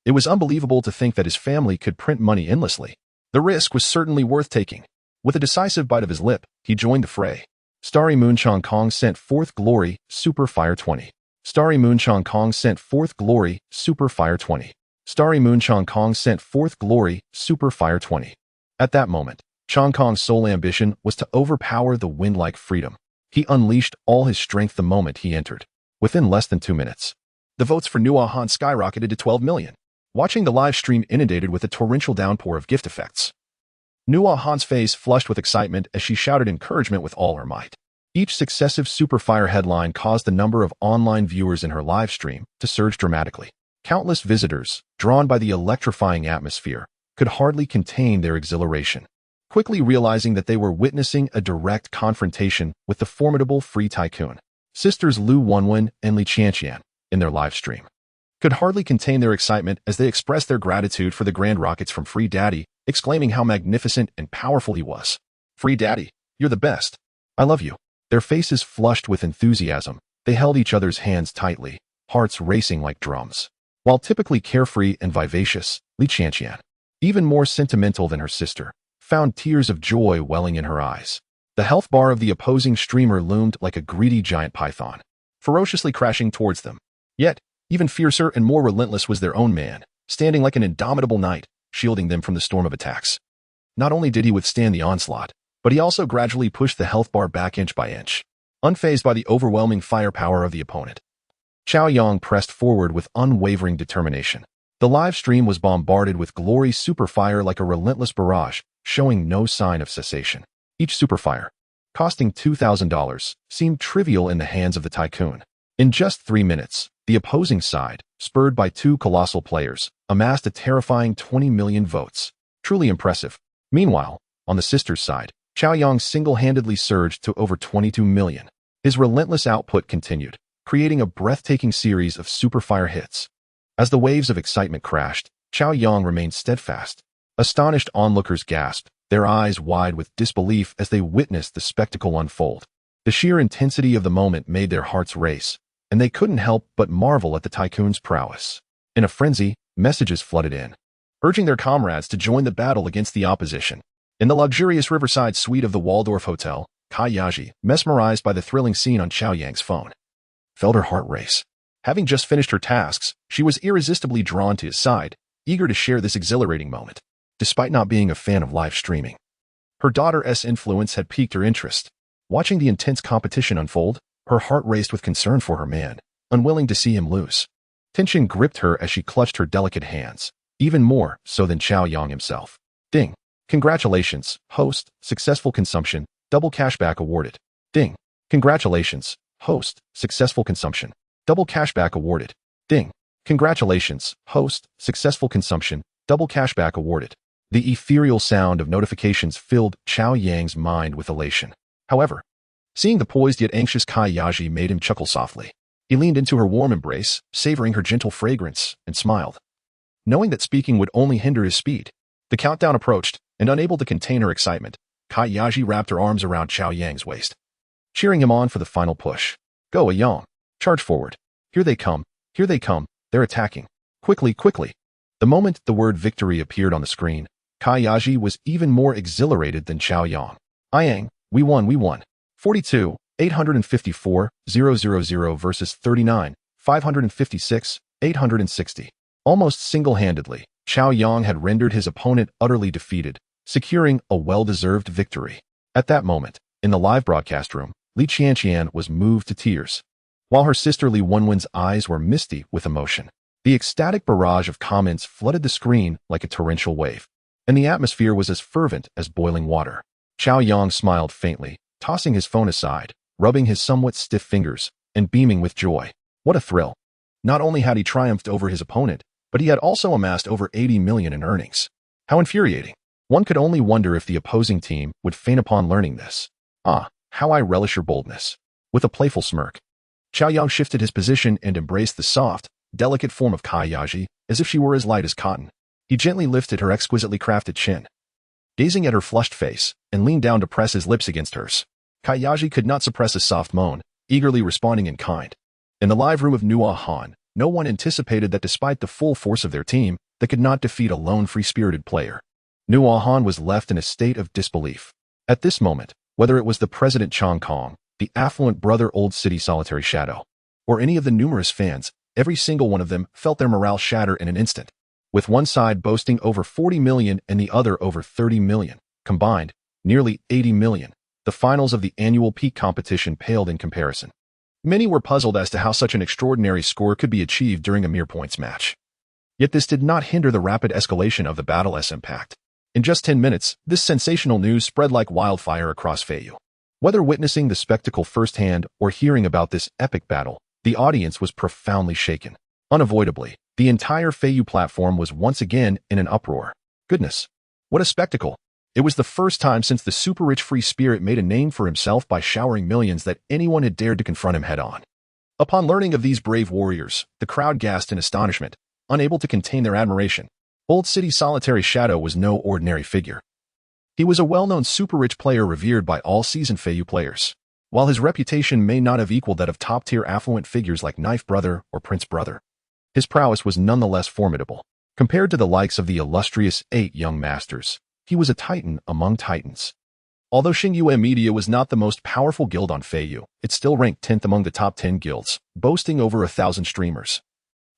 It was unbelievable to think that his family could print money endlessly. The risk was certainly worth taking. With a decisive bite of his lip, he joined the fray. Starry Moon Cao Yang sent forth Glory, Super Fire 20. Starry Moon Cao Yang sent forth Glory, Super Fire 20. Starry Moon Cao Yang sent forth Glory, Super Fire 20. At that moment, Cao Yang's sole ambition was to overpower the wind-like freedom. He unleashed all his strength the moment he entered. Within less than 2 minutes, the votes for Nuahan skyrocketed to 12 million. Watching the live stream inundated with a torrential downpour of gift effects, Nuahan's face flushed with excitement as she shouted encouragement with all her might. Each successive Super Fire headline caused the number of online viewers in her live stream to surge dramatically. Countless visitors, drawn by the electrifying atmosphere, could hardly contain their exhilaration. quickly realizing that they were witnessing a direct confrontation with the formidable free tycoon. Sisters Lu Wenwen and Li Qianqian, in their live stream, could hardly contain their excitement as they expressed their gratitude for the grand rockets from Free Daddy, exclaiming how magnificent and powerful he was. "Free Daddy, you're the best. I love you." Their faces flushed with enthusiasm, they held each other's hands tightly, hearts racing like drums. While typically carefree and vivacious, Li Qianqian, even more sentimental than her sister, found tears of joy welling in her eyes. The health bar of the opposing streamer loomed like a greedy giant python, ferociously crashing towards them. Yet, even fiercer and more relentless was their own man, standing like an indomitable knight, shielding them from the storm of attacks. Not only did he withstand the onslaught, but he also gradually pushed the health bar back inch by inch, unfazed by the overwhelming firepower of the opponent. Cao Yang pressed forward with unwavering determination. The live stream was bombarded with glory superfire like a relentless barrage, showing no sign of cessation. Each superfire, costing $2,000, seemed trivial in the hands of the tycoon. In just 3 minutes, the opposing side, spurred by two colossal players, amassed a terrifying 20 million votes. Truly impressive. Meanwhile, on the sisters' side, Cao Yang single-handedly surged to over 22 million. His relentless output continued, creating a breathtaking series of superfire hits. As the waves of excitement crashed, Cao Yang remained steadfast. Astonished onlookers gasped, their eyes wide with disbelief as they witnessed the spectacle unfold. The sheer intensity of the moment made their hearts race, and they couldn't help but marvel at the tycoon's prowess. In a frenzy, messages flooded in, urging their comrades to join the battle against the opposition. In the luxurious riverside suite of the Waldorf Hotel, Cao Yang, mesmerized by the thrilling scene on Cao Yang's phone, felt her heart race. Having just finished her tasks, she was irresistibly drawn to his side, eager to share this exhilarating moment. Despite not being a fan of live streaming, her daughter's influence had piqued her interest. Watching the intense competition unfold, her heart raced with concern for her man, unwilling to see him lose. Tension gripped her as she clutched her delicate hands, even more so than Cao Yang himself. Ding. Congratulations, host, successful consumption, double cashback awarded. Ding. Congratulations, host, successful consumption, double cashback awarded. Ding. Congratulations, host, successful consumption, double cashback awarded. The ethereal sound of notifications filled Cao Yang's mind with elation. However, seeing the poised yet anxious Cao Yang made him chuckle softly. He leaned into her warm embrace, savoring her gentle fragrance, and smiled. Knowing that speaking would only hinder his speed, the countdown approached, and unable to contain her excitement, Cao Yang wrapped her arms around Cao Yang's waist, cheering him on for the final push. "Go, Yang. Charge forward. Here they come. Here they come. They're attacking. Quickly, quickly." The moment the word victory appeared on the screen, Cao Yang was even more exhilarated than Cao Yang. "Yang, we won, we won. 42, 854, 000 versus 39, 556, 860. Almost single-handedly, Cao Yang had rendered his opponent utterly defeated, securing a well-deserved victory. At that moment, in the live broadcast room, Li Qianqian was moved to tears, while her sister Li Wenwen's eyes were misty with emotion. The ecstatic barrage of comments flooded the screen like a torrential wave, and the atmosphere was as fervent as boiling water. Cao Yang smiled faintly, tossing his phone aside, rubbing his somewhat stiff fingers, and beaming with joy. What a thrill. Not only had he triumphed over his opponent, but he had also amassed over 80 million in earnings. How infuriating. One could only wonder if the opposing team would faint upon learning this. "Ah, how I relish your boldness." With a playful smirk, Cao Yang shifted his position and embraced the soft, delicate form of Cao Yang as if she were as light as cotton. He gently lifted her exquisitely crafted chin, gazing at her flushed face, and leaned down to press his lips against hers. Cao Yang could not suppress a soft moan, eagerly responding in kind. In the live room of Nua Han, no one anticipated that despite the full force of their team, they could not defeat a lone free-spirited player. Nua Han was left in a state of disbelief. At this moment, whether it was the President Chong Kong, the affluent brother Old City Solitary Shadow, or any of the numerous fans, every single one of them felt their morale shatter in an instant. With one side boasting over 40 million and the other over 30 million, combined, nearly 80 million, the finals of the annual peak competition paled in comparison. Many were puzzled as to how such an extraordinary score could be achieved during a mere points match. Yet this did not hinder the rapid escalation of the battle's impact. In just 10 minutes, this sensational news spread like wildfire across Feiyu. Whether witnessing the spectacle firsthand or hearing about this epic battle, the audience was profoundly shaken. Unavoidably, the entire Feiyu platform was once again in an uproar. Goodness, what a spectacle! It was the first time since the super-rich free spirit made a name for himself by showering millions that anyone had dared to confront him head-on. Upon learning of these brave warriors, the crowd gasped in astonishment, unable to contain their admiration. Old City's solitary shadow was no ordinary figure. He was a well-known super-rich player revered by all seasoned Feiyu players. While his reputation may not have equaled that of top-tier affluent figures like Knife Brother or Prince Brother, his prowess was nonetheless formidable. Compared to the likes of the illustrious 8 young masters, he was a titan among titans. Although Xingyue Media was not the most powerful guild on Feiyu, it still ranked 10th among the top 10 guilds, boasting over 1,000 streamers,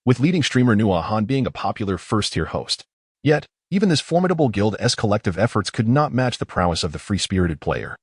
with leading streamer Nua Han being a popular first-tier host. Yet, even this formidable guild's collective efforts could not match the prowess of the free-spirited player.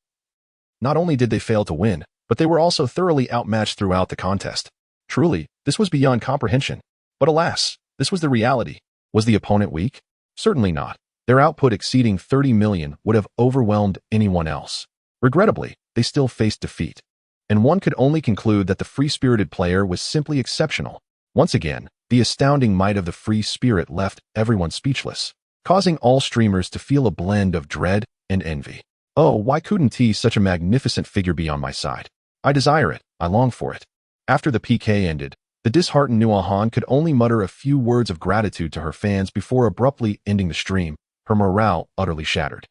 Not only did they fail to win, but they were also thoroughly outmatched throughout the contest. Truly, this was beyond comprehension. But alas, this was the reality. Was the opponent weak? Certainly not. Their output exceeding 30 million would have overwhelmed anyone else. Regrettably, they still faced defeat. And one could only conclude that the free-spirited player was simply exceptional. Once again, the astounding might of the free spirit left everyone speechless, causing all streamers to feel a blend of dread and envy. Oh, why couldn't such a magnificent figure be on my side? I desire it, I long for it. After the PK ended, the disheartened Nua Han could only mutter a few words of gratitude to her fans before abruptly ending the stream, her morale utterly shattered.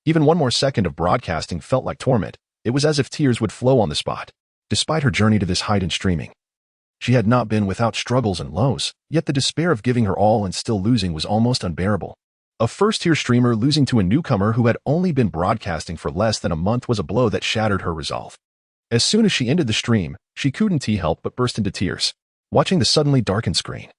Even one more second of broadcasting felt like torment. It was as if tears would flow on the spot. Despite her journey to this height in streaming, she had not been without struggles and lows, yet the despair of giving her all and still losing was almost unbearable. A first-tier streamer losing to a newcomer who had only been broadcasting for less than a month was a blow that shattered her resolve. As soon as she ended the stream, she couldn't help but burst into tears, watching the suddenly darkened screen.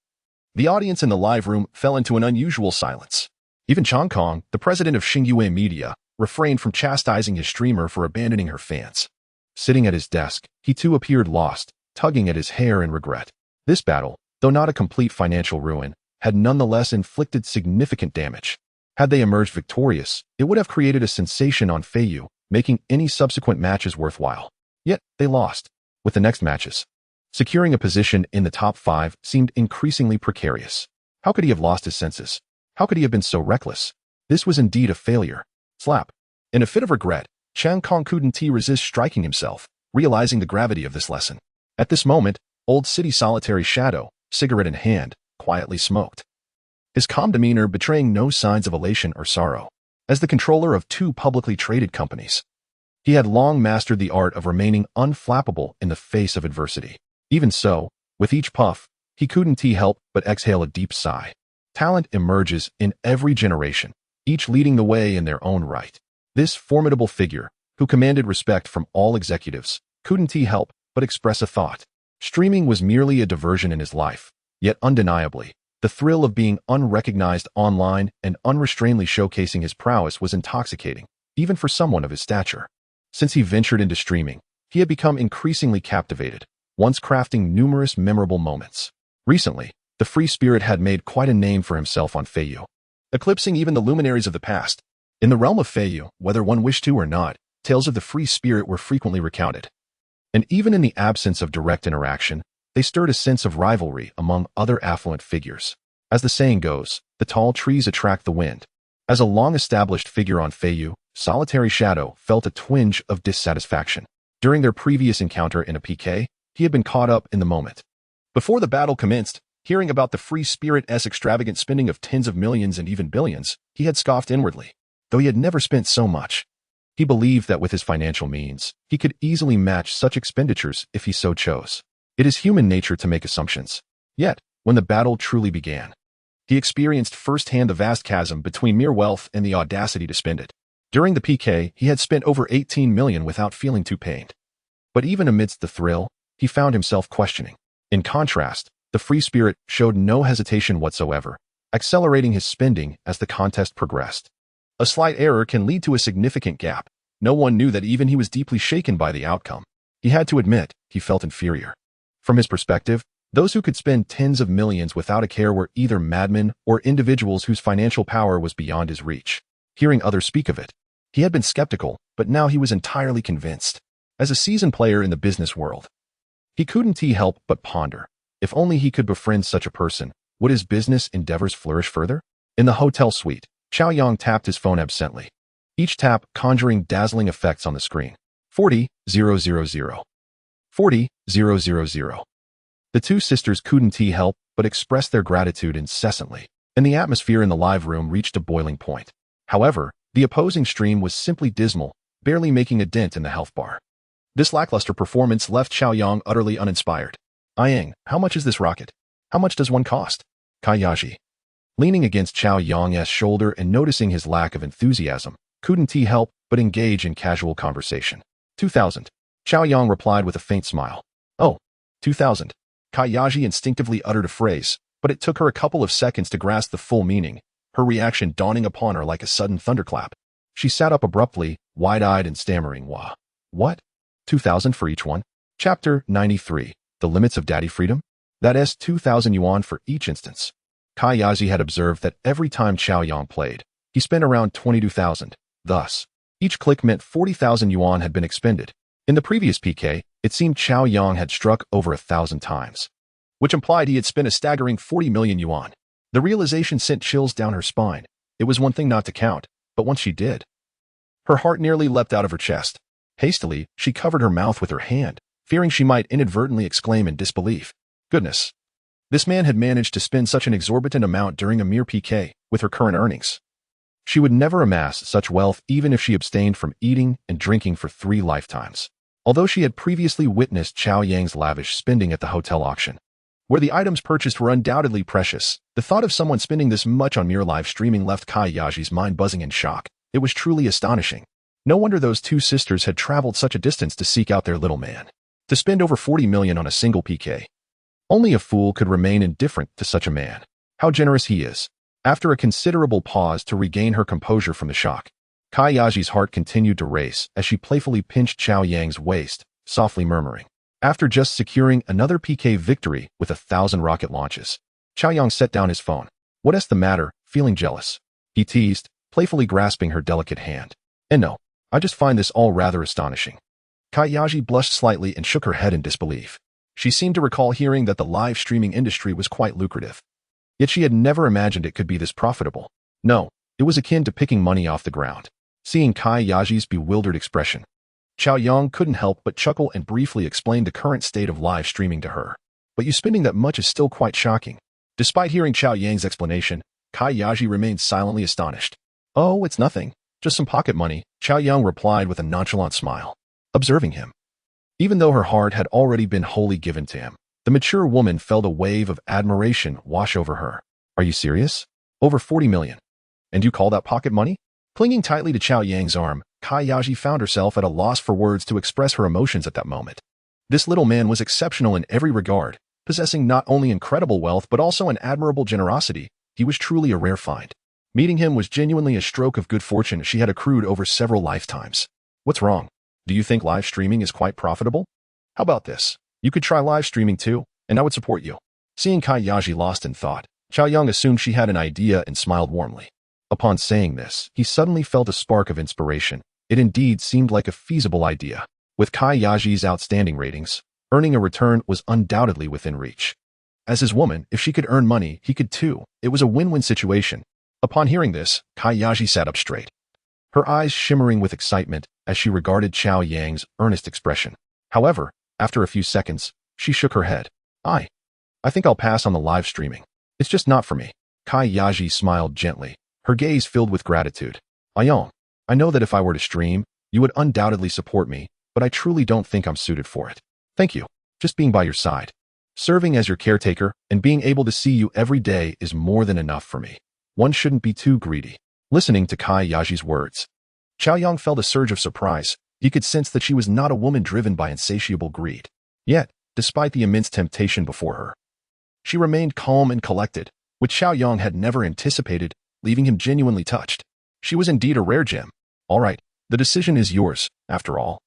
The audience in the live room fell into an unusual silence. Even Chong Kong, the president of Xingyue Media, refrained from chastising his streamer for abandoning her fans. Sitting at his desk, he too appeared lost, tugging at his hair in regret. This battle, though not a complete financial ruin, had nonetheless inflicted significant damage. Had they emerged victorious, it would have created a sensation on Feiyu, making any subsequent matches worthwhile. Yet, they lost. With the next matches, securing a position in the top 5 seemed increasingly precarious. How could he have lost his senses? How could he have been so reckless? This was indeed a failure. Slap. In a fit of regret, Chang Kong couldn't resist striking himself, realizing the gravity of this lesson. At this moment, Old City's solitary shadow, cigarette in hand, quietly smoked, his calm demeanor betraying no signs of elation or sorrow. As the controller of 2 publicly traded companies, he had long mastered the art of remaining unflappable in the face of adversity. Even so, with each puff, he couldn't help but exhale a deep sigh. Talent emerges in every generation, each leading the way in their own right. This formidable figure, who commanded respect from all executives, couldn't help but express a thought. Streaming was merely a diversion in his life, yet undeniably, the thrill of being unrecognized online and unrestrainedly showcasing his prowess was intoxicating, even for someone of his stature. Since he ventured into streaming, he had become increasingly captivated, once crafting numerous memorable moments. Recently, the free spirit had made quite a name for himself on Feiyu, eclipsing even the luminaries of the past. In the realm of Feiyu, whether one wished to or not, tales of the free spirit were frequently recounted. And even in the absence of direct interaction, they stirred a sense of rivalry among other affluent figures. As the saying goes, the tall trees attract the wind. As a long-established figure on Feiyu, Solitary Shadow felt a twinge of dissatisfaction. During their previous encounter in a PK, he had been caught up in the moment. Before the battle commenced, hearing about the free spirit's extravagant spending of tens of millions and even billions, he had scoffed inwardly. Though he had never spent so much, he believed that with his financial means, he could easily match such expenditures if he so chose. It is human nature to make assumptions. Yet, when the battle truly began, he experienced firsthand the vast chasm between mere wealth and the audacity to spend it. During the PK, he had spent over 18 million without feeling too pained. But even amidst the thrill, he found himself questioning. In contrast, the free spirit showed no hesitation whatsoever, accelerating his spending as the contest progressed. A slight error can lead to a significant gap. No one knew that even he was deeply shaken by the outcome. He had to admit, he felt inferior. From his perspective, those who could spend tens of millions without a care were either madmen or individuals whose financial power was beyond his reach. Hearing others speak of it, he had been skeptical, but now he was entirely convinced. As a seasoned player in the business world, he couldn't help but ponder. If only he could befriend such a person, would his business endeavors flourish further? In the hotel suite, Cao Yang tapped his phone absently. each tap conjuring dazzling effects on the screen. 40,000. 40,000. The two sisters couldn't help but express their gratitude incessantly, and the atmosphere in the live room reached a boiling point. However, the opposing stream was simply dismal, barely making a dent in the health bar. This lackluster performance left Cao Yang utterly uninspired. Yang, how much is this rocket? How much does one cost? Cao Yang, leaning against Cao Yang's shoulder and noticing his lack of enthusiasm, couldn't help but engage in casual conversation. 2,000. Cao Yang replied with a faint smile. Oh, 2,000. Cao Yang instinctively uttered a phrase, but it took her a couple of seconds to grasp the full meaning, her reaction dawning upon her like a sudden thunderclap. She sat up abruptly, wide-eyed and stammering, "Wah. What? 2,000 for each one?" Chapter 93. The Limits of Daddy Freedom? That is 2,000 yuan for each instance. Cao Yang had observed that every time Cao Yang played, he spent around 22,000. Thus, each click meant 40,000 yuan had been expended. In the previous PK, it seemed Cao Yang had struck over 1,000 times, which implied he had spent a staggering 40 million yuan. The realization sent chills down her spine. It was one thing not to count, but once she did, her heart nearly leapt out of her chest. Hastily, she covered her mouth with her hand, fearing she might inadvertently exclaim in disbelief. Goodness! This man had managed to spend such an exorbitant amount during a mere PK with her current earnings. She would never amass such wealth even if she abstained from eating and drinking for 3 lifetimes. Although she had previously witnessed Cao Yang's lavish spending at the hotel auction, where the items purchased were undoubtedly precious, the thought of someone spending this much on mere live streaming left Cao Yang's mind buzzing in shock. It was truly astonishing. No wonder those two sisters had traveled such a distance to seek out their little man. To spend over 40 million on a single PK. Only a fool could remain indifferent to such a man. How generous he is. After a considerable pause to regain her composure from the shock, Cao Yang's heart continued to race as she playfully pinched Cao Yang's waist, softly murmuring. After just securing another PK victory with 1,000 rocket launches, Cao Yang set down his phone. "What's the matter, feeling jealous?" he teased, playfully grasping her delicate hand. "And no, I just find this all rather astonishing." Cao Yang blushed slightly and shook her head in disbelief. She seemed to recall hearing that the live streaming industry was quite lucrative. Yet she had never imagined it could be this profitable. No, it was akin to picking money off the ground. Seeing Cao Yang's bewildered expression, Cao Yang couldn't help but chuckle and briefly explain the current state of live streaming to her. "But you spending that much is still quite shocking." Despite hearing Cao Yang's explanation, Cao Yang remained silently astonished. "Oh, it's nothing. Just some pocket money," Cao Yang replied with a nonchalant smile. Observing him, even though her heart had already been wholly given to him, the mature woman felt a wave of admiration wash over her. "Are you serious? Over 40 million? And you call that pocket money?" Clinging tightly to Cao Yang's arm, Cao Yang found herself at a loss for words to express her emotions at that moment. This little man was exceptional in every regard, possessing not only incredible wealth but also an admirable generosity. He was truly a rare find. Meeting him was genuinely a stroke of good fortune she had accrued over several lifetimes. "What's wrong? Do you think live streaming is quite profitable? How about this? You could try live streaming too, and I would support you." Seeing Cao Yang lost in thought, Cao Yang assumed she had an idea and smiled warmly. Upon saying this, he suddenly felt a spark of inspiration. It indeed seemed like a feasible idea. With Cao Yang's outstanding ratings, earning a return was undoubtedly within reach. As his woman, if she could earn money, he could too. It was a win-win situation. Upon hearing this, Cao Yang sat up straight, her eyes shimmering with excitement as she regarded Cao Yang's earnest expression. However, after a few seconds, she shook her head. I think I'll pass on the live streaming. It's just not for me." Cao Yang smiled gently, her gaze filled with gratitude. "Yang, I know that if I were to stream, you would undoubtedly support me, but I truly don't think I'm suited for it. Thank you. Just being by your side, serving as your caretaker, and being able to see you every day is more than enough for me. One shouldn't be too greedy." Listening to Cao Yang's words, Cao Yang felt a surge of surprise. He could sense that she was not a woman driven by insatiable greed. Yet, despite the immense temptation before her, she remained calm and collected, which Cao Yang had never anticipated, leaving him genuinely touched. She was indeed a rare gem. "All right, the decision is yours, after all.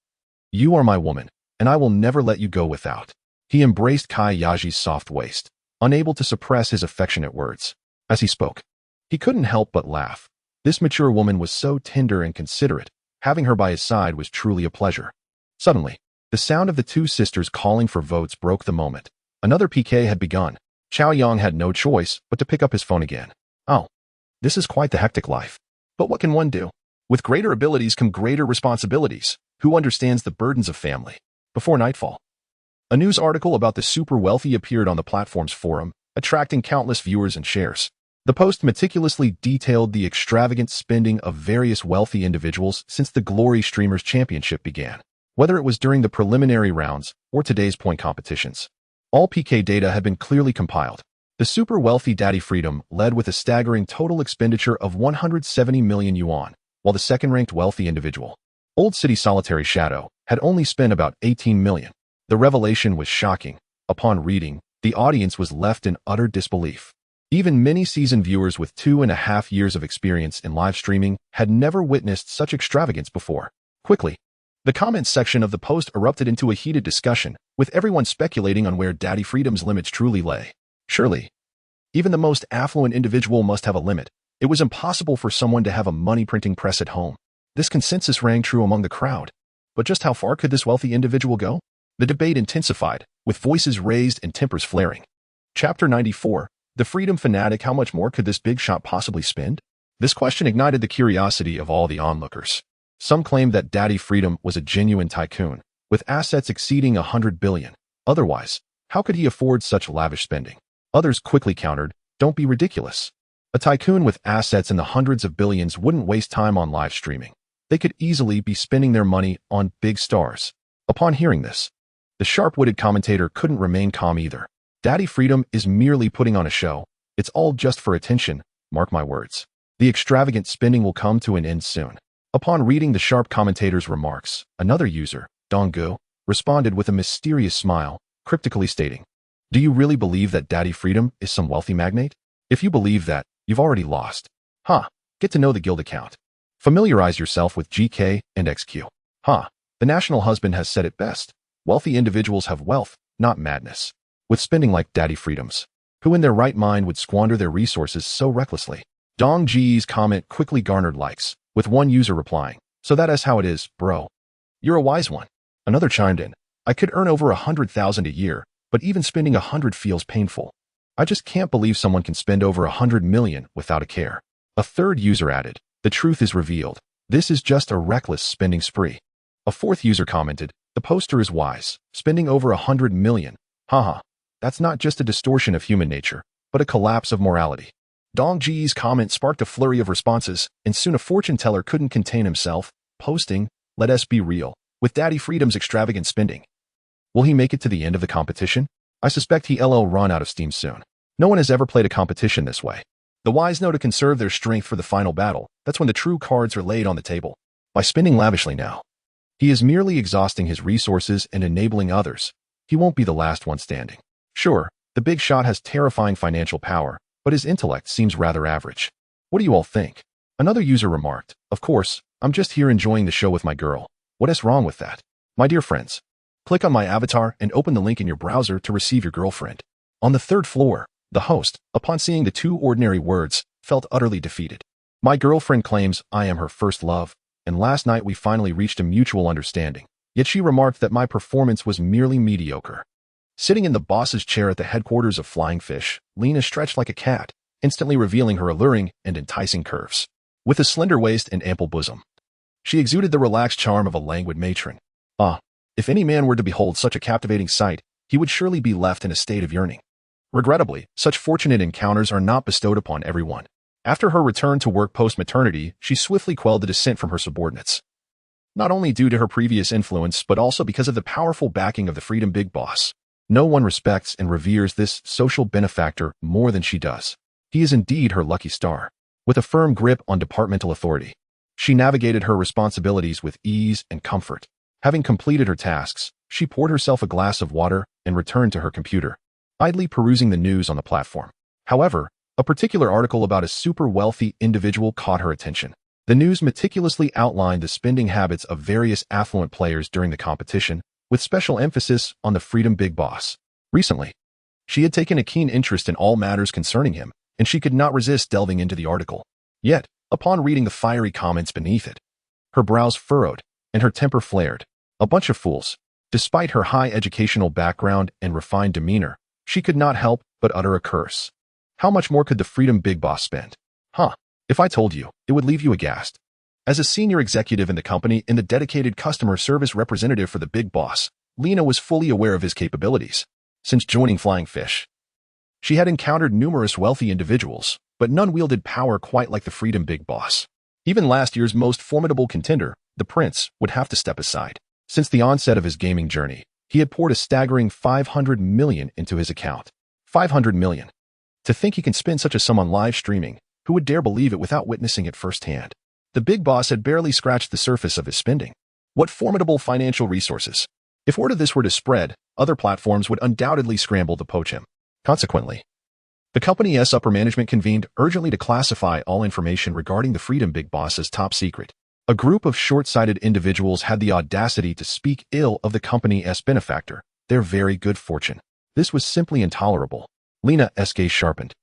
You are my woman, and I will never let you go without." He embraced Cao Yang's soft waist, unable to suppress his affectionate words. As he spoke, he couldn't help but laugh. This mature woman was so tender and considerate. Having her by his side was truly a pleasure. Suddenly, the sound of the two sisters calling for votes broke the moment. Another PK had begun. Cao Yang had no choice but to pick up his phone again. Oh, this is quite the hectic life. But what can one do? With greater abilities come greater responsibilities. Who understands the burdens of family? Before nightfall. A news article about the super wealthy appeared on the platform's forum, attracting countless viewers and shares. The post meticulously detailed the extravagant spending of various wealthy individuals since the Glory Streamers Championship began, whether it was during the preliminary rounds or today's point competitions. All PK data had been clearly compiled. The super wealthy Daddy Freedom led with a staggering total expenditure of 170 million yuan, while the second-ranked wealthy individual, Old City Solitary Shadow, had only spent about 18 million. The revelation was shocking. Upon reading, the audience was left in utter disbelief. Even many seasoned viewers with 2.5 years of experience in live streaming had never witnessed such extravagance before. Quickly, the comments section of the post erupted into a heated discussion, with everyone speculating on where Daddy Freedom's limits truly lay. Surely, even the most affluent individual must have a limit. It was impossible for someone to have a money-printing press at home. This consensus rang true among the crowd. But just how far could this wealthy individual go? The debate intensified, with voices raised and tempers flaring. Chapter 94. The Freedom Fanatic. How much more could this big shot possibly spend? This question ignited the curiosity of all the onlookers. Some claimed that Daddy Freedom was a genuine tycoon, with assets exceeding 100 billion. Otherwise, how could he afford such lavish spending? Others quickly countered, don't be ridiculous. A tycoon with assets in the hundreds of billions wouldn't waste time on live streaming. They could easily be spending their money on big stars. Upon hearing this, the sharp-witted commentator couldn't remain calm either. Daddy Freedom is merely putting on a show. It's all just for attention, mark my words. The extravagant spending will come to an end soon. Upon reading the sharp commentator's remarks, another user, Donggu, responded with a mysterious smile, cryptically stating, do you really believe that Daddy Freedom is some wealthy magnate? If you believe that, you've already lost. Get to know the guild account. Familiarize yourself with GK and XQ. The national husband has said it best. Wealthy individuals have wealth, not madness. With spending like Daddy Freedom's, who in their right mind would squander their resources so recklessly? Dong Ji's comment quickly garnered likes, with one user replying, so that is how it is, bro. You're a wise one. Another chimed in, I could earn over 100,000 a year, but even spending 100 feels painful. I just can't believe someone can spend over 100 million without a care. A third user added, the truth is revealed. This is just a reckless spending spree. A fourth user commented, the poster is wise, spending over 100 million. That's not just a distortion of human nature, but a collapse of morality. Dong Ji's comment sparked a flurry of responses, and soon a fortune teller couldn't contain himself, posting, let us be real, with Daddy Freedom's extravagant spending. Will he make it to the end of the competition? I suspect he'll run out of steam soon. No one has ever played a competition this way. The wise know to conserve their strength for the final battle. That's when the true cards are laid on the table. By spending lavishly now, he is merely exhausting his resources and enabling others. He won't be the last one standing. Sure, the big shot has terrifying financial power, but his intellect seems rather average. What do you all think? Another user remarked, of course, I'm just here enjoying the show with my girl. What is wrong with that? My dear friends, click on my avatar and open the link in your browser to receive your girlfriend. On the third floor, the host, upon seeing the two ordinary words, felt utterly defeated. My girlfriend claims I am her first love, and last night we finally reached a mutual understanding. Yet she remarked that my performance was merely mediocre. Sitting in the boss's chair at the headquarters of Flying Fish, Lena stretched like a cat, instantly revealing her alluring and enticing curves. With a slender waist and ample bosom, she exuded the relaxed charm of a languid matron. If any man were to behold such a captivating sight, he would surely be left in a state of yearning. Regrettably, such fortunate encounters are not bestowed upon everyone. After her return to work post-maternity, she swiftly quelled the dissent from her subordinates. Not only due to her previous influence, but also because of the powerful backing of the Freedom Big Boss. No one respects and reveres this social benefactor more than she does. He is indeed her lucky star. With a firm grip on departmental authority, she navigated her responsibilities with ease and comfort. Having completed her tasks, she poured herself a glass of water and returned to her computer, idly perusing the news on the platform. However, a particular article about a super wealthy individual caught her attention. The news meticulously outlined the spending habits of various affluent players during the competition, with special emphasis on the Freedom Big Boss. Recently, she had taken a keen interest in all matters concerning him, and she could not resist delving into the article. Yet, upon reading the fiery comments beneath it, her brows furrowed and her temper flared. A bunch of fools. Despite her high educational background and refined demeanor, she could not help but utter a curse. How much more could the Freedom Big Boss spend? If I told you, it would leave you aghast. As a senior executive in the company and the dedicated customer service representative for the big boss, Lena was fully aware of his capabilities. Since joining Flying Fish, she had encountered numerous wealthy individuals, but none wielded power quite like the Freedom Big Boss. Even last year's most formidable contender, the Prince, would have to step aside. Since the onset of his gaming journey, he had poured a staggering $500 million into his account. $500 million. To think he can spend such a sum on live streaming, who would dare believe it without witnessing it firsthand? The big boss had barely scratched the surface of his spending. What formidable financial resources! If word of this were to spread, other platforms would undoubtedly scramble to poach him. Consequently, the company's upper management convened urgently to classify all information regarding the Freedom Big Boss as top secret. A group of short-sighted individuals had the audacity to speak ill of the company's benefactor, their very good fortune. This was simply intolerable. Lena's gaze sharpened,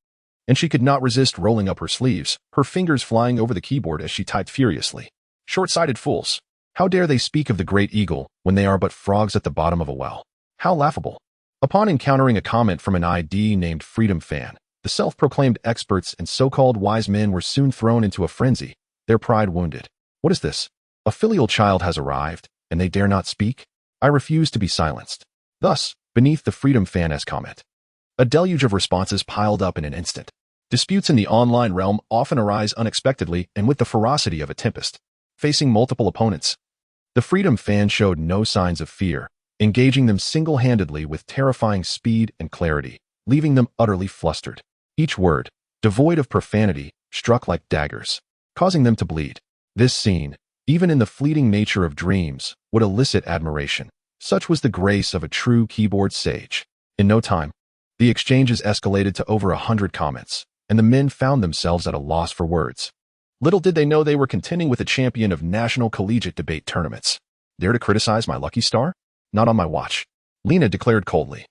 and she could not resist rolling up her sleeves, her fingers flying over the keyboard as she typed furiously. Short-sighted fools! How dare they speak of the great eagle when they are but frogs at the bottom of a well? How laughable! Upon encountering a comment from an ID named Freedom Fan, the self-proclaimed experts and so-called wise men were soon thrown into a frenzy, their pride wounded. What is this? A filial child has arrived, and they dare not speak? I refuse to be silenced. Thus, beneath the Freedom Fan's comment, a deluge of responses piled up in an instant. Disputes in the online realm often arise unexpectedly and with the ferocity of a tempest. Facing multiple opponents, the Freedom Fan showed no signs of fear, engaging them single-handedly with terrifying speed and clarity, leaving them utterly flustered. Each word, devoid of profanity, struck like daggers, causing them to bleed. This scene, even in the fleeting nature of dreams, would elicit admiration. Such was the grace of a true keyboard sage. In no time, the exchanges escalated to over 100 comments, and the men found themselves at a loss for words. Little did they know they were contending with a champion of national collegiate debate tournaments. Dare to criticize my lucky star? Not on my watch, Lena declared coldly,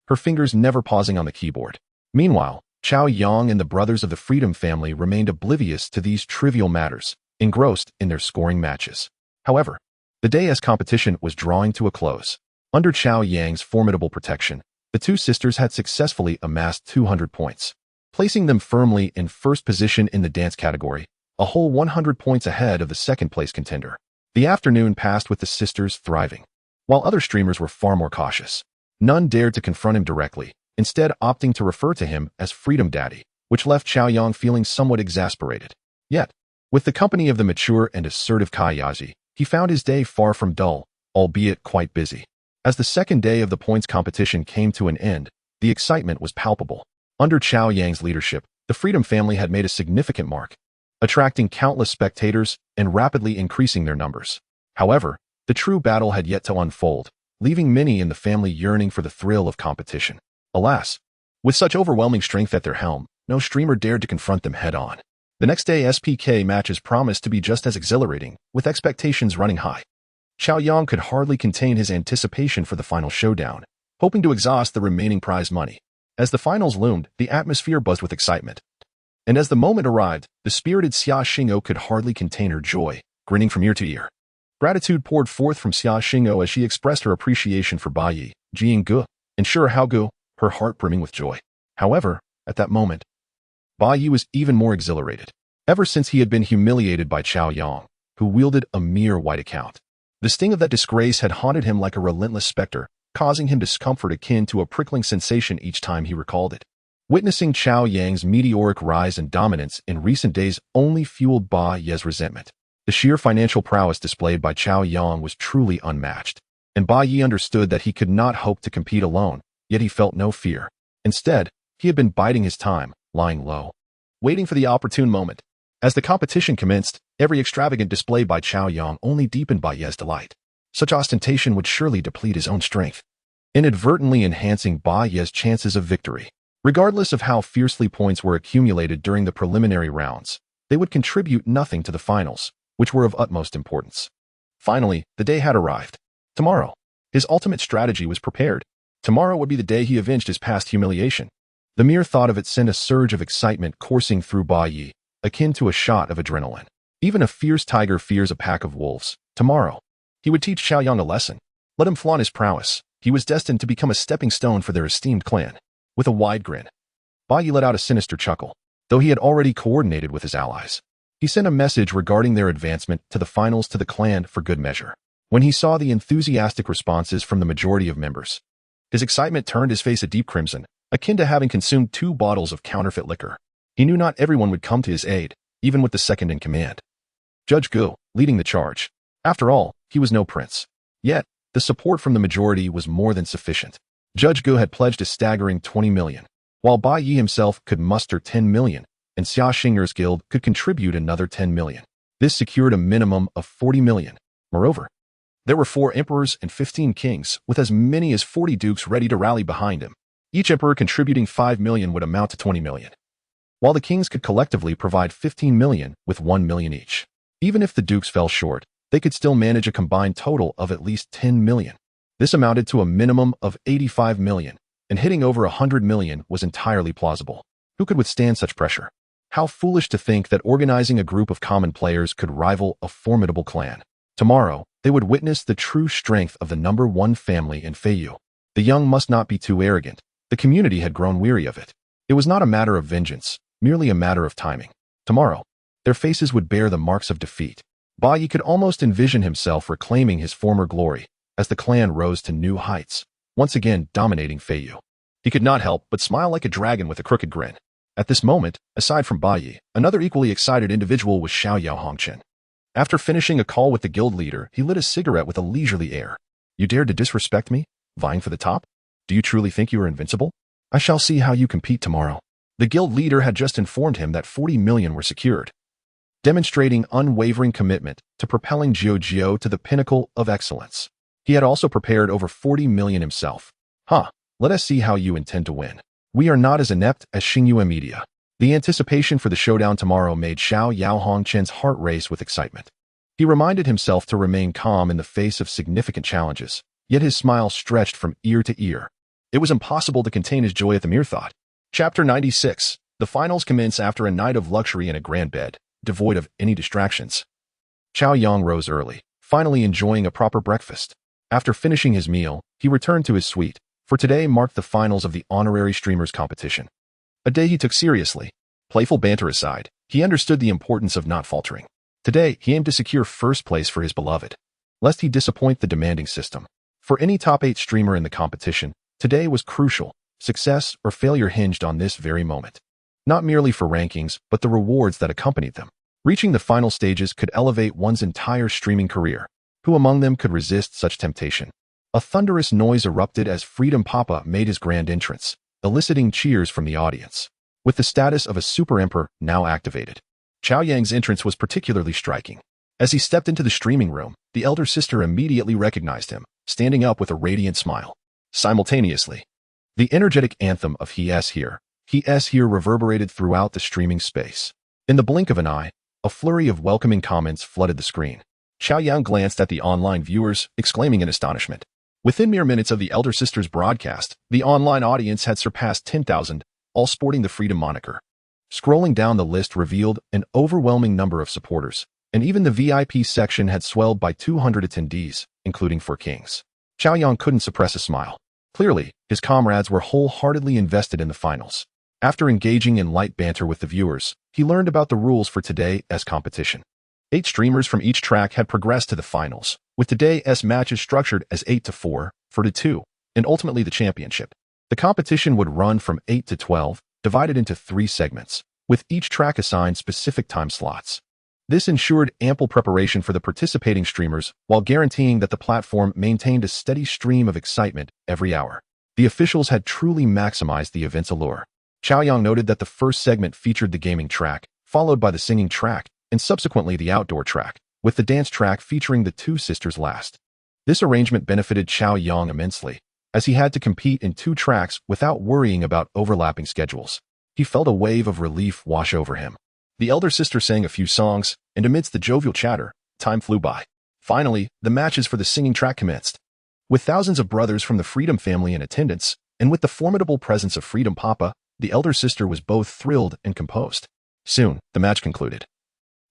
her fingers never pausing on the keyboard. Meanwhile, Cao Yang and the brothers of the Freedom family remained oblivious to these trivial matters, engrossed in their scoring matches. However, the day's competition was drawing to a close. Under Cao Yang's formidable protection, the two sisters had successfully amassed 200 points, placing them firmly in first position in the dance category, a whole 100 points ahead of the second-place contender. The afternoon passed with the sisters thriving, while other streamers were far more cautious. None dared to confront him directly, instead opting to refer to him as Freedom Daddy, which left Cao Yang feeling somewhat exasperated. Yet, with the company of the mature and assertive Kayazi, he found his day far from dull, albeit quite busy. As the second day of the points competition came to an end, the excitement was palpable. Under Cao Yang's leadership, the Freedom family had made a significant mark, attracting countless spectators and rapidly increasing their numbers. However, the true battle had yet to unfold, leaving many in the family yearning for the thrill of competition. Alas, with such overwhelming strength at their helm, no streamer dared to confront them head-on. The next day SPK matches promised to be just as exhilarating, with expectations running high. Cao Yang could hardly contain his anticipation for the final showdown, hoping to exhaust the remaining prize money. As the finals loomed, the atmosphere buzzed with excitement. And as the moment arrived, the spirited Xia Xing'o could hardly contain her joy, grinning from ear to ear. Gratitude poured forth from Xia Xing'o as she expressed her appreciation for Ba Yi, Jiang and Sure Haogu, her heart brimming with joy. However, at that moment, Ba Yi was even more exhilarated. Ever since he had been humiliated by Cao Yang, who wielded a mere white account, the sting of that disgrace had haunted him like a relentless specter, causing him discomfort akin to a prickling sensation each time he recalled it. Witnessing Cao Yang's meteoric rise and dominance in recent days only fueled Ba Yi's resentment. The sheer financial prowess displayed by Cao Yang was truly unmatched, and Ba Yi understood that he could not hope to compete alone, yet he felt no fear. Instead, he had been biding his time, lying low, waiting for the opportune moment. As the competition commenced, every extravagant display by Cao Yang only deepened Ba Yi's delight. Such ostentation would surely deplete his own strength, inadvertently enhancing Ba Yi's chances of victory. Regardless of how fiercely points were accumulated during the preliminary rounds, they would contribute nothing to the finals, which were of utmost importance. Finally, the day had arrived. Tomorrow. His ultimate strategy was prepared. Tomorrow would be the day he avenged his past humiliation. The mere thought of it sent a surge of excitement coursing through Ba Yi, akin to a shot of adrenaline. Even a fierce tiger fears a pack of wolves. Tomorrow, he would teach Cao Yang a lesson. Let him flaunt his prowess. He was destined to become a stepping stone for their esteemed clan. With a wide grin, Ba Yi let out a sinister chuckle, though he had already coordinated with his allies. He sent a message regarding their advancement to the finals to the clan for good measure. When he saw the enthusiastic responses from the majority of members, his excitement turned his face a deep crimson, akin to having consumed 2 bottles of counterfeit liquor. He knew not everyone would come to his aid, even with the second in command, Judge Gu, leading the charge. After all, he was no prince. Yet, the support from the majority was more than sufficient. Judge Gu had pledged a staggering 20 million, while Bai Yi himself could muster 10 million, and Xia Xinger's guild could contribute another 10 million. This secured a minimum of 40 million. Moreover, there were 4 emperors and 15 kings, with as many as 40 dukes ready to rally behind him. Each emperor contributing 5 million would amount to 20 million, while the kings could collectively provide 15 million with 1 million each. Even if the dukes fell short, they could still manage a combined total of at least 10 million. This amounted to a minimum of 85 million, and hitting over 100 million was entirely plausible. Who could withstand such pressure? How foolish to think that organizing a group of common players could rival a formidable clan. Tomorrow, they would witness the true strength of the number 1 family in Feiyu. The young must not be too arrogant. The community had grown weary of it. It was not a matter of vengeance, merely a matter of timing. Tomorrow, their faces would bear the marks of defeat. Bai Yi could almost envision himself reclaiming his former glory as the clan rose to new heights, once again dominating Feiyu. He could not help but smile like a dragon with a crooked grin. At this moment, aside from Bai Yi, another equally excited individual was Xiao Yaohongchen. After finishing a call with the guild leader, he lit a cigarette with a leisurely air. You dared to disrespect me, vying for the top? Do you truly think you are invincible? I shall see how you compete tomorrow. The guild leader had just informed him that 40 million were secured, demonstrating unwavering commitment to propelling Jiu to the pinnacle of excellence. He had also prepared over 40 million himself. Let us see how you intend to win. We are not as inept as Xingyue Media. The anticipation for the showdown tomorrow made Xiao Yaohongchen's heart race with excitement. He reminded himself to remain calm in the face of significant challenges, yet his smile stretched from ear to ear. It was impossible to contain his joy at the mere thought. Chapter 96. The finals commence after a night of luxury in a grand bed, devoid of any distractions. Cao Yang rose early, finally enjoying a proper breakfast. After finishing his meal, he returned to his suite, for today marked the finals of the honorary streamers competition. A day he took seriously. Playful banter aside, he understood the importance of not faltering. Today, he aimed to secure first place for his beloved, lest he disappoint the demanding system. For any top 8 streamer in the competition, today was crucial. Success or failure hinged on this very moment. Not merely for rankings, but the rewards that accompanied them. Reaching the final stages could elevate one's entire streaming career. Who among them could resist such temptation? A thunderous noise erupted as Freedom Papa made his grand entrance, eliciting cheers from the audience. With the status of a super emperor now activated, Cao Yang's entrance was particularly striking. As he stepped into the streaming room, the elder sister immediately recognized him, standing up with a radiant smile. Simultaneously, the energetic anthem of He is here reverberated throughout the streaming space. In the blink of an eye, a flurry of welcoming comments flooded the screen. Cao Yang glanced at the online viewers, exclaiming in astonishment. Within mere minutes of the elder sister's broadcast, the online audience had surpassed 10,000, all sporting the Freedom moniker. Scrolling down the list revealed an overwhelming number of supporters, and even the VIP section had swelled by 200 attendees, including 4 kings. Cao Yang couldn't suppress a smile. Clearly, his comrades were wholeheartedly invested in the finals. After engaging in light banter with the viewers, he learned about the rules for today's competition. 8 streamers from each track had progressed to the finals, with today's matches structured as 8 to 4, 4 to 2, and ultimately the championship. The competition would run from 8 to 12, divided into 3 segments, with each track assigned specific time slots. This ensured ample preparation for the participating streamers while guaranteeing that the platform maintained a steady stream of excitement every hour. The officials had truly maximized the event's allure. Cao Yang noted that the first segment featured the gaming track, followed by the singing track, and subsequently the outdoor track, with the dance track featuring the 2 sisters last. This arrangement benefited Cao Yang immensely, as he had to compete in 2 tracks without worrying about overlapping schedules. He felt a wave of relief wash over him. The elder sister sang a few songs, and amidst the jovial chatter, time flew by. Finally, the matches for the singing track commenced. With thousands of brothers from the Freedom family in attendance, and with the formidable presence of Freedom Papa, the elder sister was both thrilled and composed. Soon, the match concluded,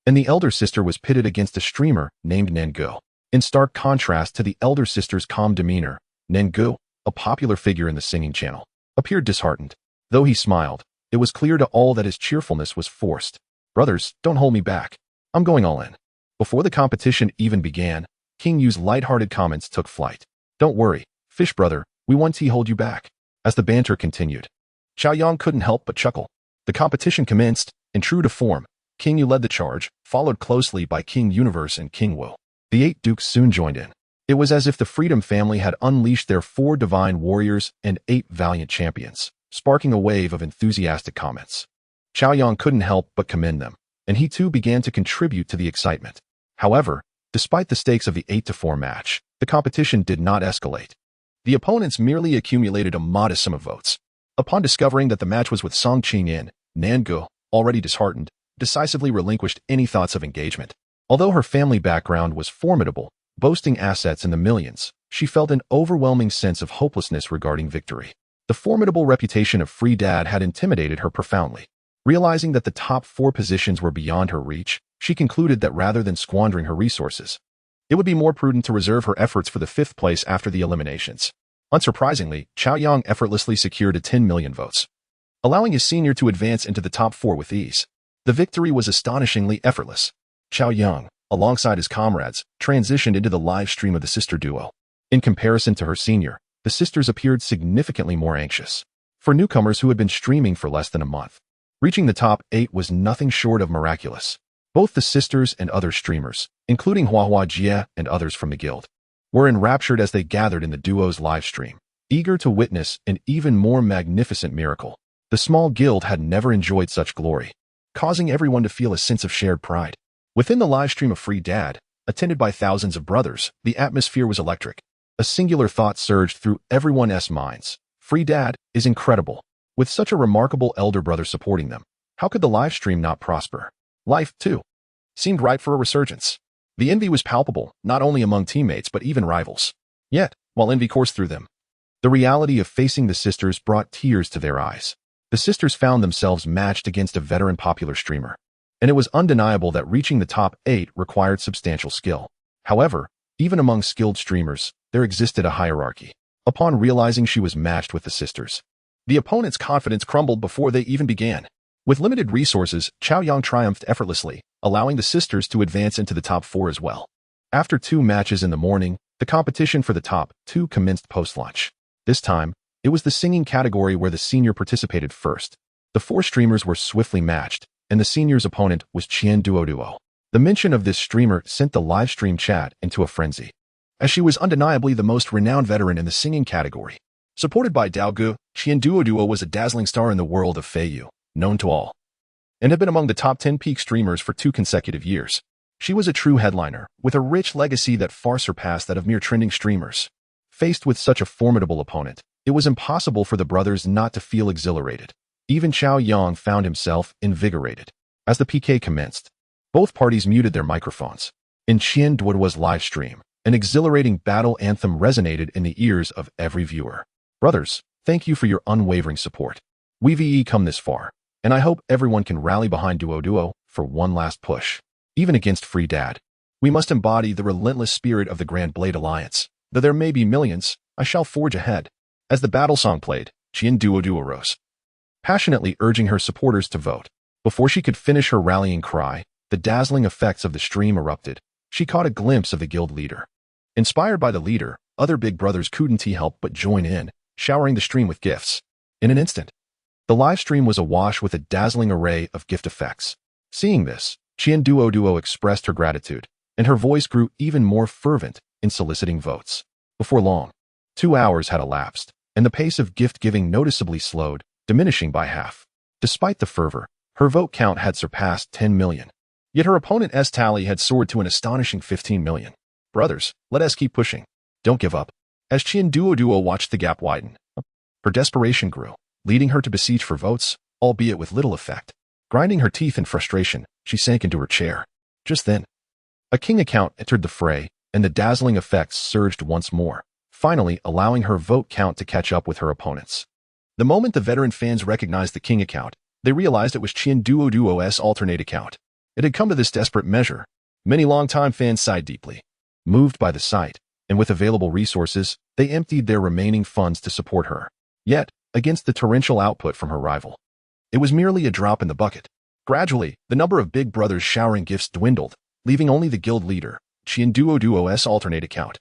and the elder sister was pitted against a streamer named Nengu. In stark contrast to the elder sister's calm demeanor, Nengu, a popular figure in the singing channel, appeared disheartened. Though he smiled, it was clear to all that his cheerfulness was forced. Brothers, don't hold me back. I'm going all in. Before the competition even began, King Yu's light-hearted comments took flight. Don't worry, fish brother, we won't hold you back. As the banter continued, Cao Yang couldn't help but chuckle. The competition commenced, and true to form, King Yu led the charge, followed closely by King Universe and King Wu. The 8 dukes soon joined in. It was as if the Freedom family had unleashed their 4 divine warriors and 8 valiant champions, sparking a wave of enthusiastic comments. Cao Yang couldn't help but commend them, and he too began to contribute to the excitement. However, despite the stakes of the 8-4 match, the competition did not escalate. The opponents merely accumulated a modest sum of votes. Upon discovering that the match was with Song Qingyin, Nangu, already disheartened, decisively relinquished any thoughts of engagement. Although her family background was formidable, boasting assets in the millions, she felt an overwhelming sense of hopelessness regarding victory. The formidable reputation of Free Dad had intimidated her profoundly. Realizing that the top 4 positions were beyond her reach, she concluded that rather than squandering her resources, it would be more prudent to reserve her efforts for the 5th place after the eliminations. Unsurprisingly, Cao Yang effortlessly secured 10 million votes, allowing his senior to advance into the top 4 with ease. The victory was astonishingly effortless. Cao Yang, alongside his comrades, transitioned into the live stream of the sister duo. In comparison to her senior, the sisters appeared significantly more anxious. For newcomers who had been streaming for less than a month, reaching the top 8 was nothing short of miraculous. Both the sisters and other streamers, including Huahua Jie and others from the guild, were enraptured as they gathered in the duo's live stream, eager to witness an even more magnificent miracle. The small guild had never enjoyed such glory, causing everyone to feel a sense of shared pride. Within the live stream of Free Dad, attended by thousands of brothers, the atmosphere was electric. A singular thought surged through everyone's minds. Free Dad is incredible. With such a remarkable elder brother supporting them, how could the live stream not prosper? Life, too, seemed ripe for a resurgence. The envy was palpable, not only among teammates but even rivals. Yet, while envy coursed through them, the reality of facing the sisters brought tears to their eyes. The sisters found themselves matched against a veteran popular streamer, and it was undeniable that reaching the top 8 required substantial skill. However, even among skilled streamers, there existed a hierarchy. Upon realizing she was matched with the sisters, the opponent's confidence crumbled before they even began. With limited resources, Cao Yang triumphed effortlessly, allowing the sisters to advance into the top 4 as well. After 2 matches in the morning, the competition for the top 2 commenced post-lunch. This time, it was the singing category where the senior participated first. The 4 streamers were swiftly matched, and the senior's opponent was Qian Duo. The mention of this streamer sent the livestream chat into a frenzy, as she was undeniably the most renowned veteran in the singing category. Supported by Dao Gu, Qian Duo was a dazzling star in the world of Feiyu, known to all, and had been among the top 10 peak streamers for 2 consecutive years. She was a true headliner, with a rich legacy that far surpassed that of mere trending streamers. Faced with such a formidable opponent, it was impossible for the brothers not to feel exhilarated. Even Cao Yang found himself invigorated. As the PK commenced, both parties muted their microphones. In Qian Duo's live stream, an exhilarating battle anthem resonated in the ears of every viewer. Brothers, thank you for your unwavering support. We've come this far, and I hope everyone can rally behind Duo for one last push. Even against Free Dad, we must embody the relentless spirit of the Grand Blade Alliance. Though there may be millions, I shall forge ahead. As the battle song played, Qian Duo rose, passionately urging her supporters to vote. Before she could finish her rallying cry, the dazzling effects of the stream erupted. She caught a glimpse of the guild leader. Inspired by the leader, other big brothers couldn't help but join in, showering the stream with gifts. In an instant, the live stream was awash with a dazzling array of gift effects. Seeing this, Qian Duo expressed her gratitude, and her voice grew even more fervent in soliciting votes. Before long, 2 hours had elapsed, and the pace of gift-giving noticeably slowed, diminishing by half. Despite the fervor, her vote count had surpassed 10 million. Yet her opponent's tally had soared to an astonishing 15 million. Brothers, let us keep pushing. Don't give up. As Qian Duo watched the gap widen, her desperation grew, leading her to beseech for votes, albeit with little effect. Grinding her teeth in frustration, she sank into her chair. Just then, a king account entered the fray, and the dazzling effects surged once more, finally allowing her vote count to catch up with her opponents. The moment the veteran fans recognized the king account, they realized it was Qian Duo's alternate account. It had come to this desperate measure. Many longtime fans sighed deeply. Moved by the sight, and with available resources, they emptied their remaining funds to support her. Yet, against the torrential output from her rival, it was merely a drop in the bucket. Gradually, the number of big brothers showering gifts dwindled, leaving only the guild leader, Qian Duo's alternate account,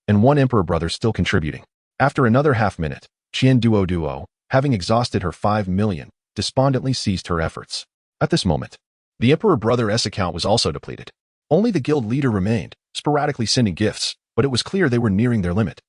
and one emperor brother still contributing. After another half-minute, Qian Duo, having exhausted her 5 million, despondently ceased her efforts. At this moment, the emperor brother's account was also depleted. Only the guild leader remained, sporadically sending gifts, but it was clear they were nearing their limit.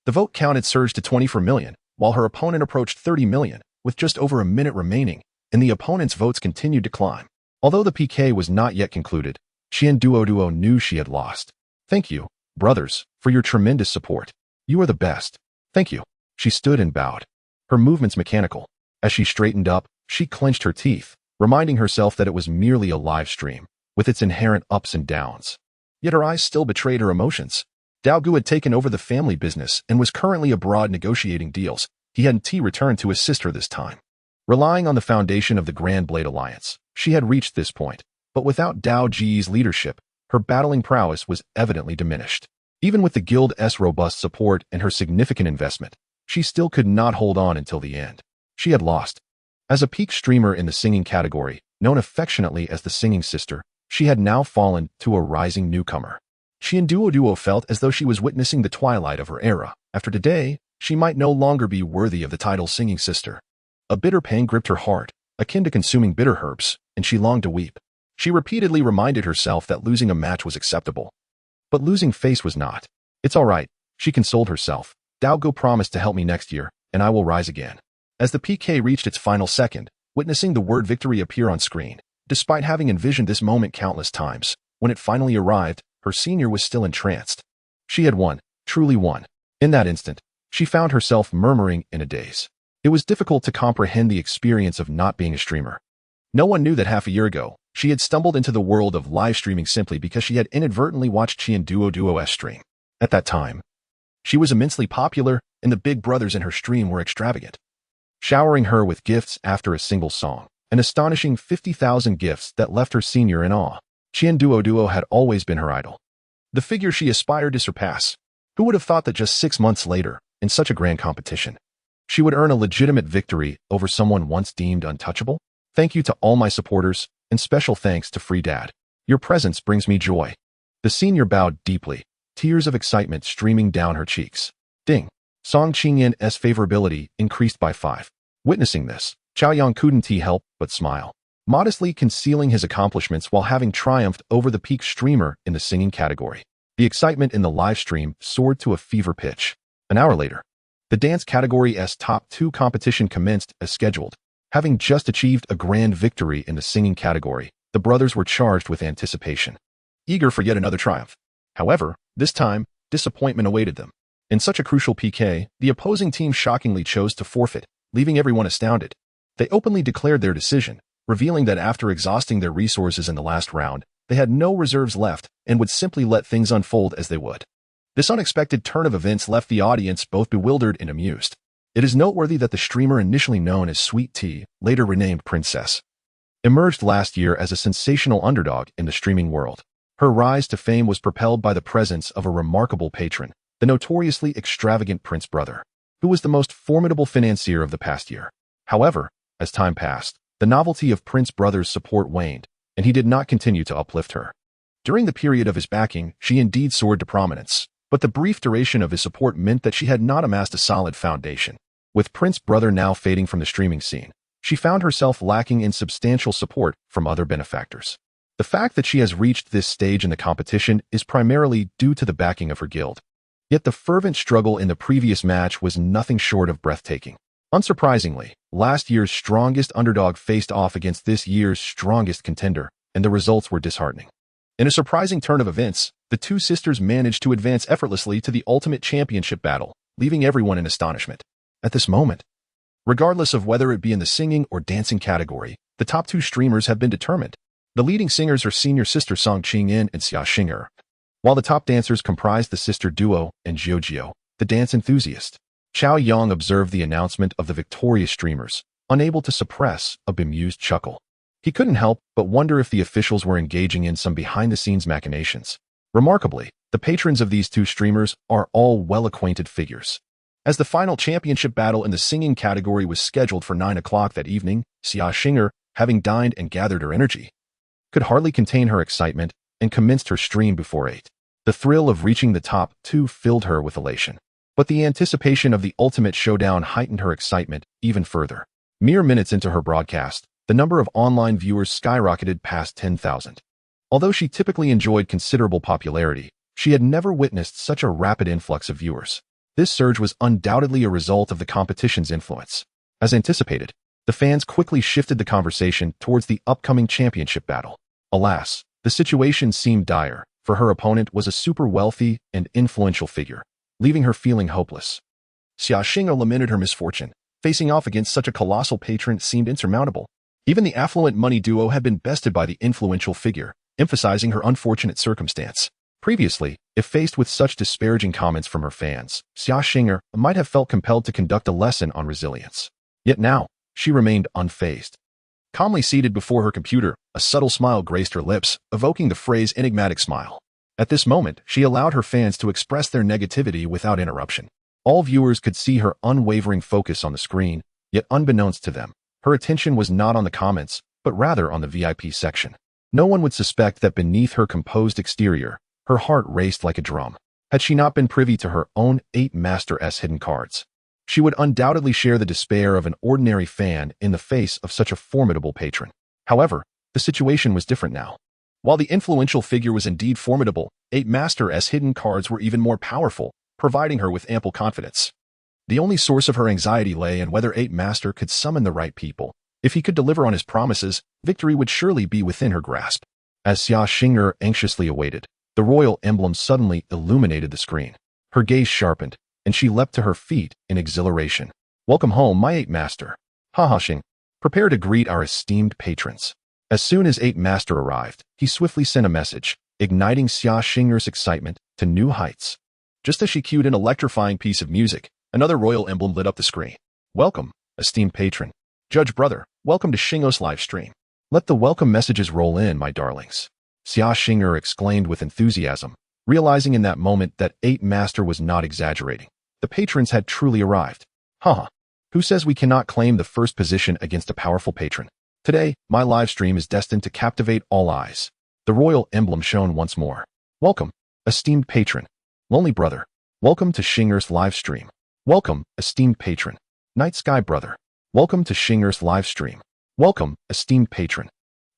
The vote count had surged to 24 million, while her opponent approached 30 million, with just over a minute remaining, and the opponent's votes continued to climb. Although the PK was not yet concluded, Qian Duo knew she had lost. "Thank you, brothers, for your tremendous support. You are the best. Thank you." She stood and bowed, her movements mechanical. As she straightened up, she clenched her teeth, reminding herself that it was merely a live stream, with its inherent ups and downs. Yet her eyes still betrayed her emotions. Dao Gu had taken over the family business and was currently abroad negotiating deals. He hadn't returned to assist her this time. Relying on the foundation of the Grand Blade Alliance, she had reached this point, but without Dao Ji's leadership, her battling prowess was evidently diminished. Even with the guild's robust support and her significant investment, she still could not hold on until the end. She had lost. As a peak streamer in the singing category, known affectionately as the Singing Sister, she had now fallen to a rising newcomer. Qian Duo felt as though she was witnessing the twilight of her era. After today, she might no longer be worthy of the title Singing Sister. A bitter pain gripped her heart, akin to consuming bitter herbs, and she longed to weep. She repeatedly reminded herself that losing a match was acceptable. But losing face was not. "It's all right," she consoled herself. "Dao Gu promised to help me next year, and I will rise again." As the PK reached its final second, witnessing the word victory appear on screen, despite having envisioned this moment countless times, when it finally arrived, her senior was still entranced. She had won, truly won. In that instant, she found herself murmuring in a daze. It was difficult to comprehend the experience of not being a streamer. No one knew that half a year ago, she had stumbled into the world of live streaming simply because she had inadvertently watched Qian Duo's stream. At that time, she was immensely popular, and the big brothers in her stream were extravagant, showering her with gifts after a single song, an astonishing 50,000 gifts that left her senior in awe. Qian Duo had always been her idol, the figure she aspired to surpass. Who would have thought that just 6 months later, in such a grand competition, she would earn a legitimate victory over someone once deemed untouchable? Thank you to all my supporters, and special thanks to Free Dad. Your presence brings me joy. The senior bowed deeply, tears of excitement streaming down her cheeks. Ding. Song Qingyan's favorability increased by 5. Witnessing this, Cao Yang couldn't help but smile, modestly concealing his accomplishments while having triumphed over the peak streamer in the singing category. The excitement in the live stream soared to a fever pitch. An hour later, the dance category's top 2 competition commenced as scheduled. Having just achieved a grand victory in the singing category, the brothers were charged with anticipation, eager for yet another triumph. However, this time, disappointment awaited them. In such a crucial PK, the opposing team shockingly chose to forfeit, leaving everyone astounded. They openly declared their decision, revealing that after exhausting their resources in the last round, they had no reserves left and would simply let things unfold as they would. This unexpected turn of events left the audience both bewildered and amused. It is noteworthy that the streamer initially known as Sweet Tea, later renamed Princess, emerged last year as a sensational underdog in the streaming world. Her rise to fame was propelled by the presence of a remarkable patron, the notoriously extravagant Prince Brother, who was the most formidable financier of the past year. However, as time passed, the novelty of Prince Brother's support waned, and he did not continue to uplift her. During the period of his backing, she indeed soared to prominence, but the brief duration of his support meant that she had not amassed a solid foundation. With Prince Brother now fading from the streaming scene, she found herself lacking in substantial support from other benefactors. The fact that she has reached this stage in the competition is primarily due to the backing of her guild. Yet the fervent struggle in the previous match was nothing short of breathtaking. Unsurprisingly, last year's strongest underdog faced off against this year's strongest contender, and the results were disheartening. In a surprising turn of events, the two sisters managed to advance effortlessly to the ultimate championship battle, leaving everyone in astonishment. At this moment, regardless of whether it be in the singing or dancing category, the top 2 streamers have been determined. The leading singers are senior sister Song Qingyan and Xia Xinger, while the top dancers comprise the sister duo and Jiu, the dance enthusiast. Cao Yang observed the announcement of the victorious streamers, unable to suppress a bemused chuckle. He couldn't help but wonder if the officials were engaging in some behind-the-scenes machinations. Remarkably, the patrons of these 2 streamers are all well-acquainted figures. As the final championship battle in the singing category was scheduled for 9 o'clock that evening, Xia Xinger having dined and gathered her energy, could hardly contain her excitement and commenced her stream before 8. The thrill of reaching the top 2 filled her with elation. But the anticipation of the ultimate showdown heightened her excitement even further. Mere minutes into her broadcast, the number of online viewers skyrocketed past 10,000. Although she typically enjoyed considerable popularity, she had never witnessed such a rapid influx of viewers. This surge was undoubtedly a result of the competition's influence. As anticipated, the fans quickly shifted the conversation towards the upcoming championship battle. Alas, the situation seemed dire, for her opponent was a super wealthy and influential figure, leaving her feeling hopeless. Xia Xing'er lamented her misfortune. Facing off against such a colossal patron seemed insurmountable. Even the affluent money duo had been bested by the influential figure, emphasizing her unfortunate circumstance. Previously, if faced with such disparaging comments from her fans, Xia Xing'er might have felt compelled to conduct a lesson on resilience. Yet now, she remained unfazed. Calmly seated before her computer, a subtle smile graced her lips, evoking the phrase enigmatic smile. At this moment, she allowed her fans to express their negativity without interruption. All viewers could see her unwavering focus on the screen, yet unbeknownst to them, her attention was not on the comments, but rather on the VIP section. No one would suspect that beneath her composed exterior, her heart raced like a drum. Had she not been privy to her own 8 Master S hidden cards, she would undoubtedly share the despair of an ordinary fan in the face of such a formidable patron. However, the situation was different now. While the influential figure was indeed formidable, 8 Master S hidden cards were even more powerful, providing her with ample confidence. The only source of her anxiety lay in whether 8 Master could summon the right people. If he could deliver on his promises, victory would surely be within her grasp. As Xia Xing'er anxiously awaited, the royal emblem suddenly illuminated the screen. Her gaze sharpened, and she leapt to her feet in exhilaration. "Welcome home, my 8 Master. Haha Xing. Prepare to greet our esteemed patrons." As soon as 8 Master arrived, he swiftly sent a message, igniting Xia Xing'er's excitement to new heights. Just as she cued an electrifying piece of music, another royal emblem lit up the screen. "Welcome, esteemed patron. Judge brother, welcome to Xing'er's live stream. Let the welcome messages roll in, my darlings." Xia Xing'er exclaimed with enthusiasm, realizing in that moment that 8 Master was not exaggerating. The patrons had truly arrived. Haha. Who says we cannot claim the first position against a powerful patron? Today, my live stream is destined to captivate all eyes. The royal emblem shone once more. "Welcome, esteemed patron. Lonely brother. Welcome to Xing'er's live stream. Welcome, esteemed patron. Night Sky brother. Welcome to Xing'er's live stream. Welcome, esteemed patron.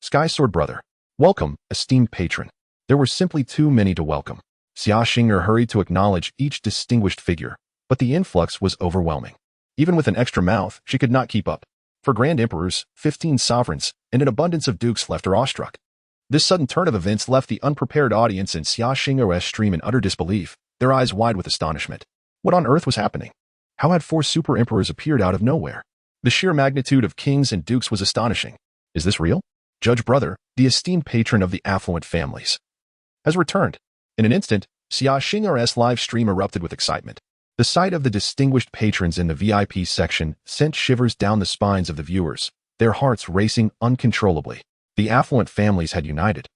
Sky Sword brother. Welcome, esteemed patron." There were simply too many to welcome. Xia Xing'er hurried to acknowledge each distinguished figure, but the influx was overwhelming. Even with an extra mouth, she could not keep up. For Grand Emperors, 15 sovereigns, and an abundance of dukes left her awestruck. This sudden turn of events left the unprepared audience in Xia Xing'er's stream in utter disbelief, their eyes wide with astonishment. What on earth was happening? How had 4 super emperors appeared out of nowhere? The sheer magnitude of kings and dukes was astonishing. Is this real? Judge brother, the esteemed patron of the affluent families, has returned. In an instant, Xia Xing'er's live stream erupted with excitement. The sight of the distinguished patrons in the VIP section sent shivers down the spines of the viewers, their hearts racing uncontrollably. The affluent families had united,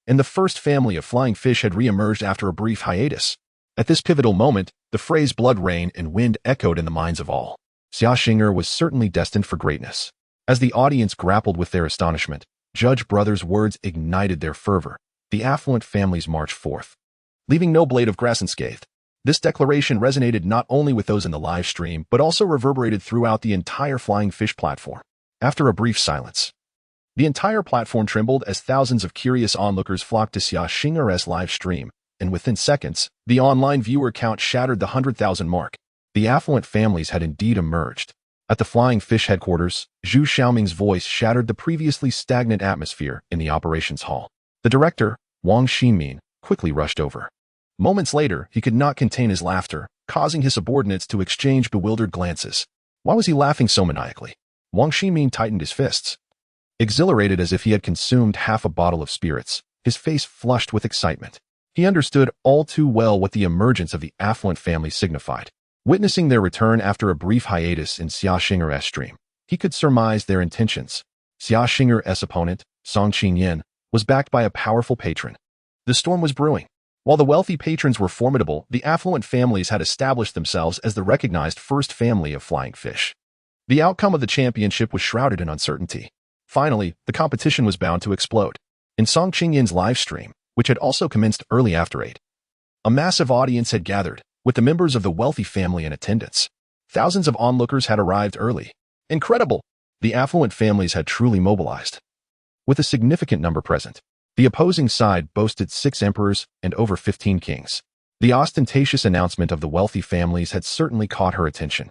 and the first family of flying fish had re-emerged after a brief hiatus. At this pivotal moment, the phrase blood rain and wind echoed in the minds of all. Xia Xing'er was certainly destined for greatness. As the audience grappled with their astonishment, Judge Brothers' words ignited their fervor. The affluent families marched forth, leaving no blade of grass unscathed. This declaration resonated not only with those in the live stream, but also reverberated throughout the entire Flying Fish platform. After a brief silence, the entire platform trembled as thousands of curious onlookers flocked to Xia Xing'er's live stream, and within seconds, the online viewer count shattered the 100,000 mark. The affluent families had indeed emerged. At the Flying Fish headquarters, Zhu Xiaoming's voice shattered the previously stagnant atmosphere in the operations hall. The director, Wang Xinmin, quickly rushed over. Moments later, he could not contain his laughter, causing his subordinates to exchange bewildered glances. Why was he laughing so maniacally? Wang Xinmin tightened his fists. Exhilarated as if he had consumed half a bottle of spirits, his face flushed with excitement. He understood all too well what the emergence of the affluent family signified. Witnessing their return after a brief hiatus in Xia Xing'er's stream, he could surmise their intentions. Xia Xing'er's opponent, Song Qingyan, was backed by a powerful patron. The storm was brewing. While the wealthy patrons were formidable, the affluent families had established themselves as the recognized first family of flying fish. The outcome of the championship was shrouded in uncertainty. Finally, the competition was bound to explode. In Song Qingyan's live stream, which had also commenced early after 8, a massive audience had gathered, with the members of the wealthy family in attendance. Thousands of onlookers had arrived early. Incredible! The affluent families had truly mobilized. With a significant number present, the opposing side boasted 6 emperors and over 15 kings. The ostentatious announcement of the wealthy families had certainly caught her attention.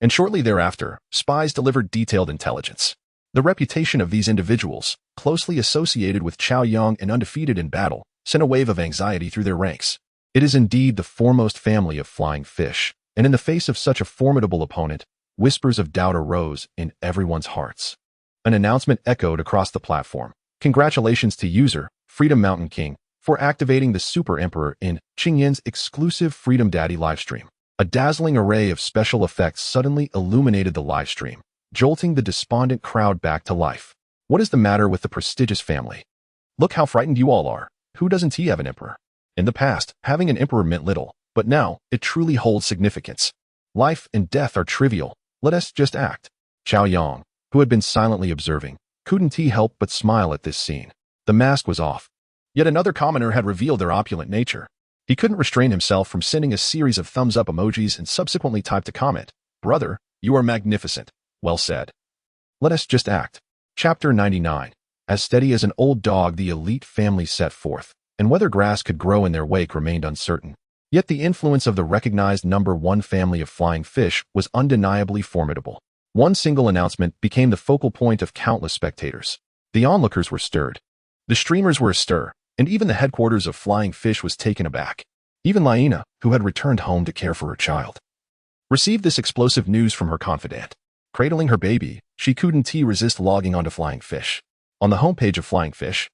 And shortly thereafter, spies delivered detailed intelligence. The reputation of these individuals, closely associated with Cao Yang and undefeated in battle, sent a wave of anxiety through their ranks. It is indeed the foremost family of flying fish, and in the face of such a formidable opponent, whispers of doubt arose in everyone's hearts. An announcement echoed across the platform. Congratulations to user, Freedom Mountain King, for activating the Super Emperor in Qingyan's exclusive Freedom Daddy livestream. A dazzling array of special effects suddenly illuminated the livestream, jolting the despondent crowd back to life. What is the matter with the prestigious family? Look how frightened you all are. Who doesn't he have an emperor? In the past, having an emperor meant little, but now it truly holds significance. Life and death are trivial. Let us just act. Cao Yang, who had been silently observing, couldn't help but smile at this scene. The mask was off. Yet another commoner had revealed their opulent nature. He couldn't restrain himself from sending a series of thumbs-up emojis and subsequently typed a comment. Brother, you are magnificent. Well said. Let us just act. Chapter 99. As steady as an old dog, the elite family set forth, and whether grass could grow in their wake remained uncertain. Yet the influence of the recognized number 1 family of flying fish was undeniably formidable. One single announcement became the focal point of countless spectators. The onlookers were stirred. The streamers were astir, and even the headquarters of Flying Fish was taken aback. Even Laina, who had returned home to care for her child, received this explosive news from her confidant. Cradling her baby, she couldn't resist logging onto Flying Fish. On the homepage of Flying Fish,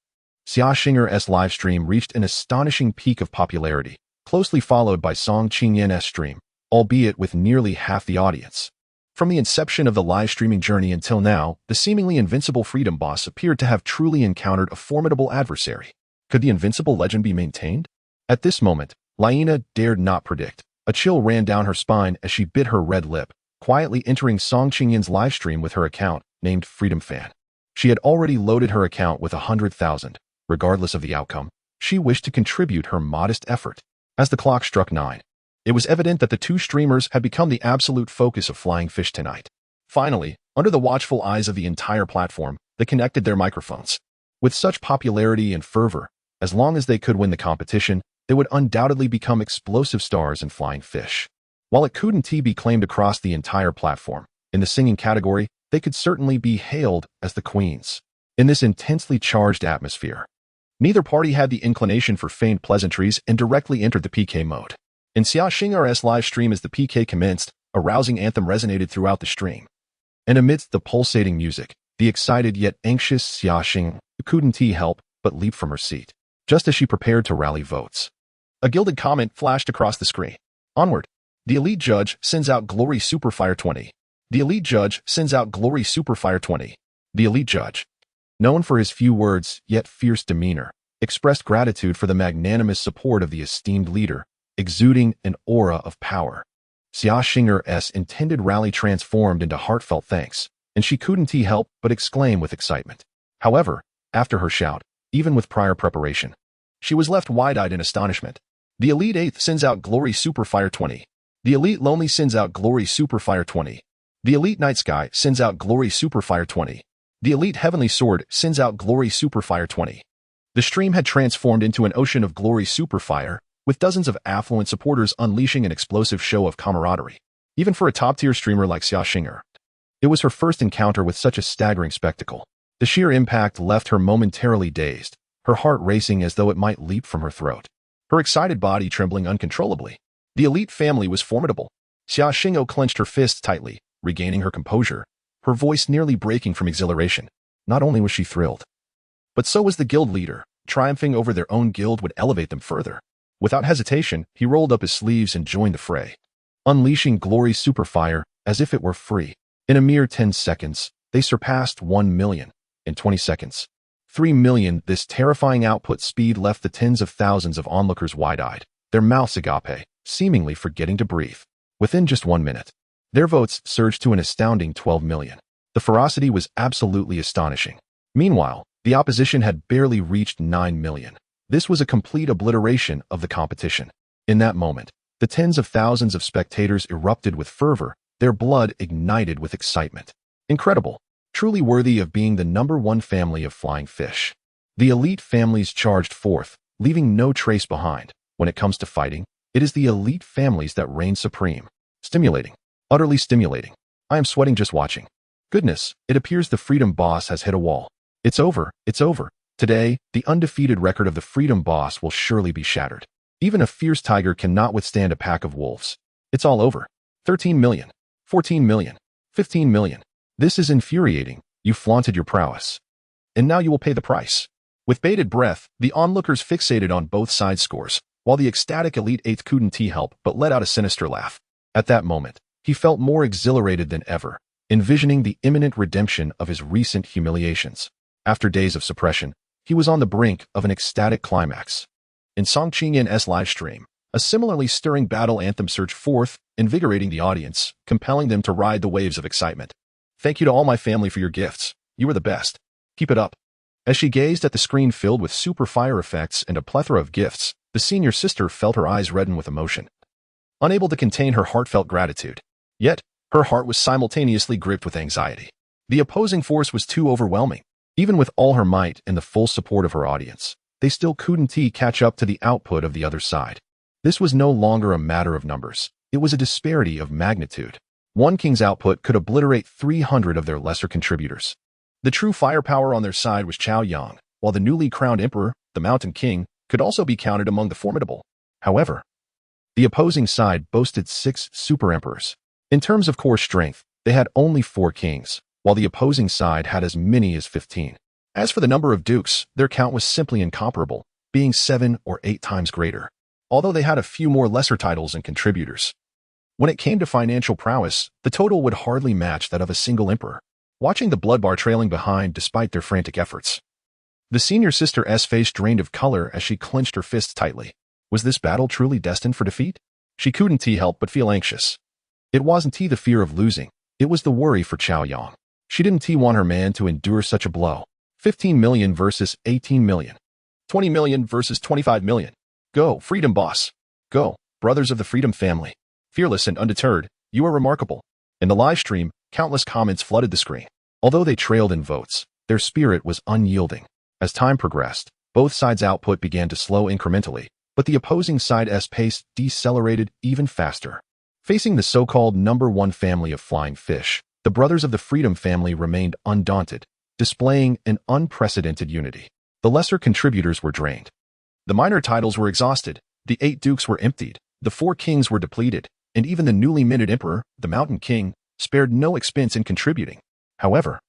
Xia Xinger's livestream reached an astonishing peak of popularity, closely followed by Song Qingyan's stream, albeit with nearly half the audience. From the inception of the live streaming journey until now, the seemingly invincible Freedom Boss appeared to have truly encountered a formidable adversary. Could the invincible legend be maintained? At this moment, Laina dared not predict. A chill ran down her spine as she bit her red lip, quietly entering Song Qingyan's livestream with her account, named Freedom Fan. She had already loaded her account with 100,000. Regardless of the outcome, she wished to contribute her modest effort. As the clock struck 9, it was evident that the 2 streamers had become the absolute focus of Flying Fish tonight. Finally, under the watchful eyes of the entire platform, they connected their microphones. With such popularity and fervor, as long as they could win the competition, they would undoubtedly become explosive stars in Flying Fish. While it couldn't be claimed across the entire platform, in the singing category, they could certainly be hailed as the queens. In this intensely charged atmosphere, neither party had the inclination for feigned pleasantries and directly entered the PK mode. In Xia Xinger's live stream as the PK commenced, a rousing anthem resonated throughout the stream. And amidst the pulsating music, the excited yet anxious Xia Xing couldn't help but leap from her seat, just as she prepared to rally votes. A gilded comment flashed across the screen. Onward. The elite judge sends out Glory Superfire 20. The elite judge sends out Glory Superfire 20. The elite judge, known for his few words yet fierce demeanor, expressed gratitude for the magnanimous support of the esteemed leader, exuding an aura of power. Xia Xinger's intended rally transformed into heartfelt thanks, and she couldn't help but exclaim with excitement. However, after her shout, even with prior preparation, she was left wide-eyed in astonishment. The elite 8th sends out Glory Superfire 20. The elite Lonely sends out Glory Superfire 20. The elite Night Sky sends out Glory Superfire 20. The elite Heavenly Sword sends out Glory Superfire 20. The stream had transformed into an ocean of Glory Superfire, with dozens of affluent supporters unleashing an explosive show of camaraderie. Even for a top-tier streamer like Xia Xinger, it was her first encounter with such a staggering spectacle. The sheer impact left her momentarily dazed, her heart racing as though it might leap from her throat, her excited body trembling uncontrollably. The elite family was formidable. Xia Xingo clenched her fists tightly, regaining her composure, her voice nearly breaking from exhilaration. Not only was she thrilled, but so was the guild leader. Triumphing over their own guild would elevate them further. Without hesitation, he rolled up his sleeves and joined the fray, unleashing Glory Superfire as if it were free. In a mere 10 seconds, they surpassed 1 million. In 20 seconds, 3 million. This terrifying output speed left the tens of thousands of onlookers wide-eyed, their mouths agape, seemingly forgetting to breathe. Within just 1 minute, their votes surged to an astounding 12 million. The ferocity was absolutely astonishing. Meanwhile, the opposition had barely reached 9 million. This was a complete obliteration of the competition. In that moment, the tens of thousands of spectators erupted with fervor, their blood ignited with excitement. Incredible, truly worthy of being the #1 family of flying fish. The elite families charged forth, leaving no trace behind. When it comes to fighting, it is the elite families that reign supreme. Stimulating. Utterly stimulating. I am sweating just watching. Goodness, it appears the Freedom Boss has hit a wall. It's over, it's over. Today, the undefeated record of the Freedom Boss will surely be shattered. Even a fierce tiger cannot withstand a pack of wolves. It's all over. 13 million. 14 million. 15 million. This is infuriating. You flaunted your prowess. And now you will pay the price. With bated breath, the onlookers fixated on both sides' scores, while the ecstatic Elite 8th couldn't help but let out a sinister laugh. At that moment, he felt more exhilarated than ever, envisioning the imminent redemption of his recent humiliations. After days of suppression, he was on the brink of an ecstatic climax. In Song Qingyan's live stream, a similarly stirring battle anthem surged forth, invigorating the audience, compelling them to ride the waves of excitement. Thank you to all my family for your gifts. You are the best. Keep it up. As she gazed at the screen filled with super fire effects and a plethora of gifts, the senior sister felt her eyes redden with emotion. Unable to contain her heartfelt gratitude. Yet, her heart was simultaneously gripped with anxiety. The opposing force was too overwhelming. Even with all her might and the full support of her audience, they still couldn't catch up to the output of the other side. This was no longer a matter of numbers. It was a disparity of magnitude. One king's output could obliterate 300 of their lesser contributors. The true firepower on their side was Cao Yang, while the newly crowned emperor, the Mountain King, could also be counted among the formidable. However, the opposing side boasted 6 super emperors. In terms of core strength, they had only 4 kings, while the opposing side had as many as 15. As for the number of dukes, their count was simply incomparable, being 7 or 8 times greater, although they had a few more lesser titles and contributors. When it came to financial prowess, the total would hardly match that of a single emperor. Watching the blood bar trailing behind despite their frantic efforts. The senior sister's face drained of color as she clenched her fists tightly. Was this battle truly destined for defeat? She couldn't help but feel anxious. It wasn't the fear of losing, it was the worry for Cao Yang. She didn't want her man to endure such a blow. 15 million versus 18 million. 20 million versus 25 million. Go, Freedom Boss. Go, brothers of the Freedom family. Fearless and undeterred, you are remarkable. In the live stream, countless comments flooded the screen. Although they trailed in votes, their spirit was unyielding. As time progressed, both sides' output began to slow incrementally, but the opposing side's pace decelerated even faster. Facing the so-called #1 family of flying fish, the brothers of the Freedom family remained undaunted, displaying an unprecedented unity. The lesser contributors were drained. The minor titles were exhausted, the 8 dukes were emptied, the 4 kings were depleted, and even the newly minted emperor, the Mountain King, spared no expense in contributing. However,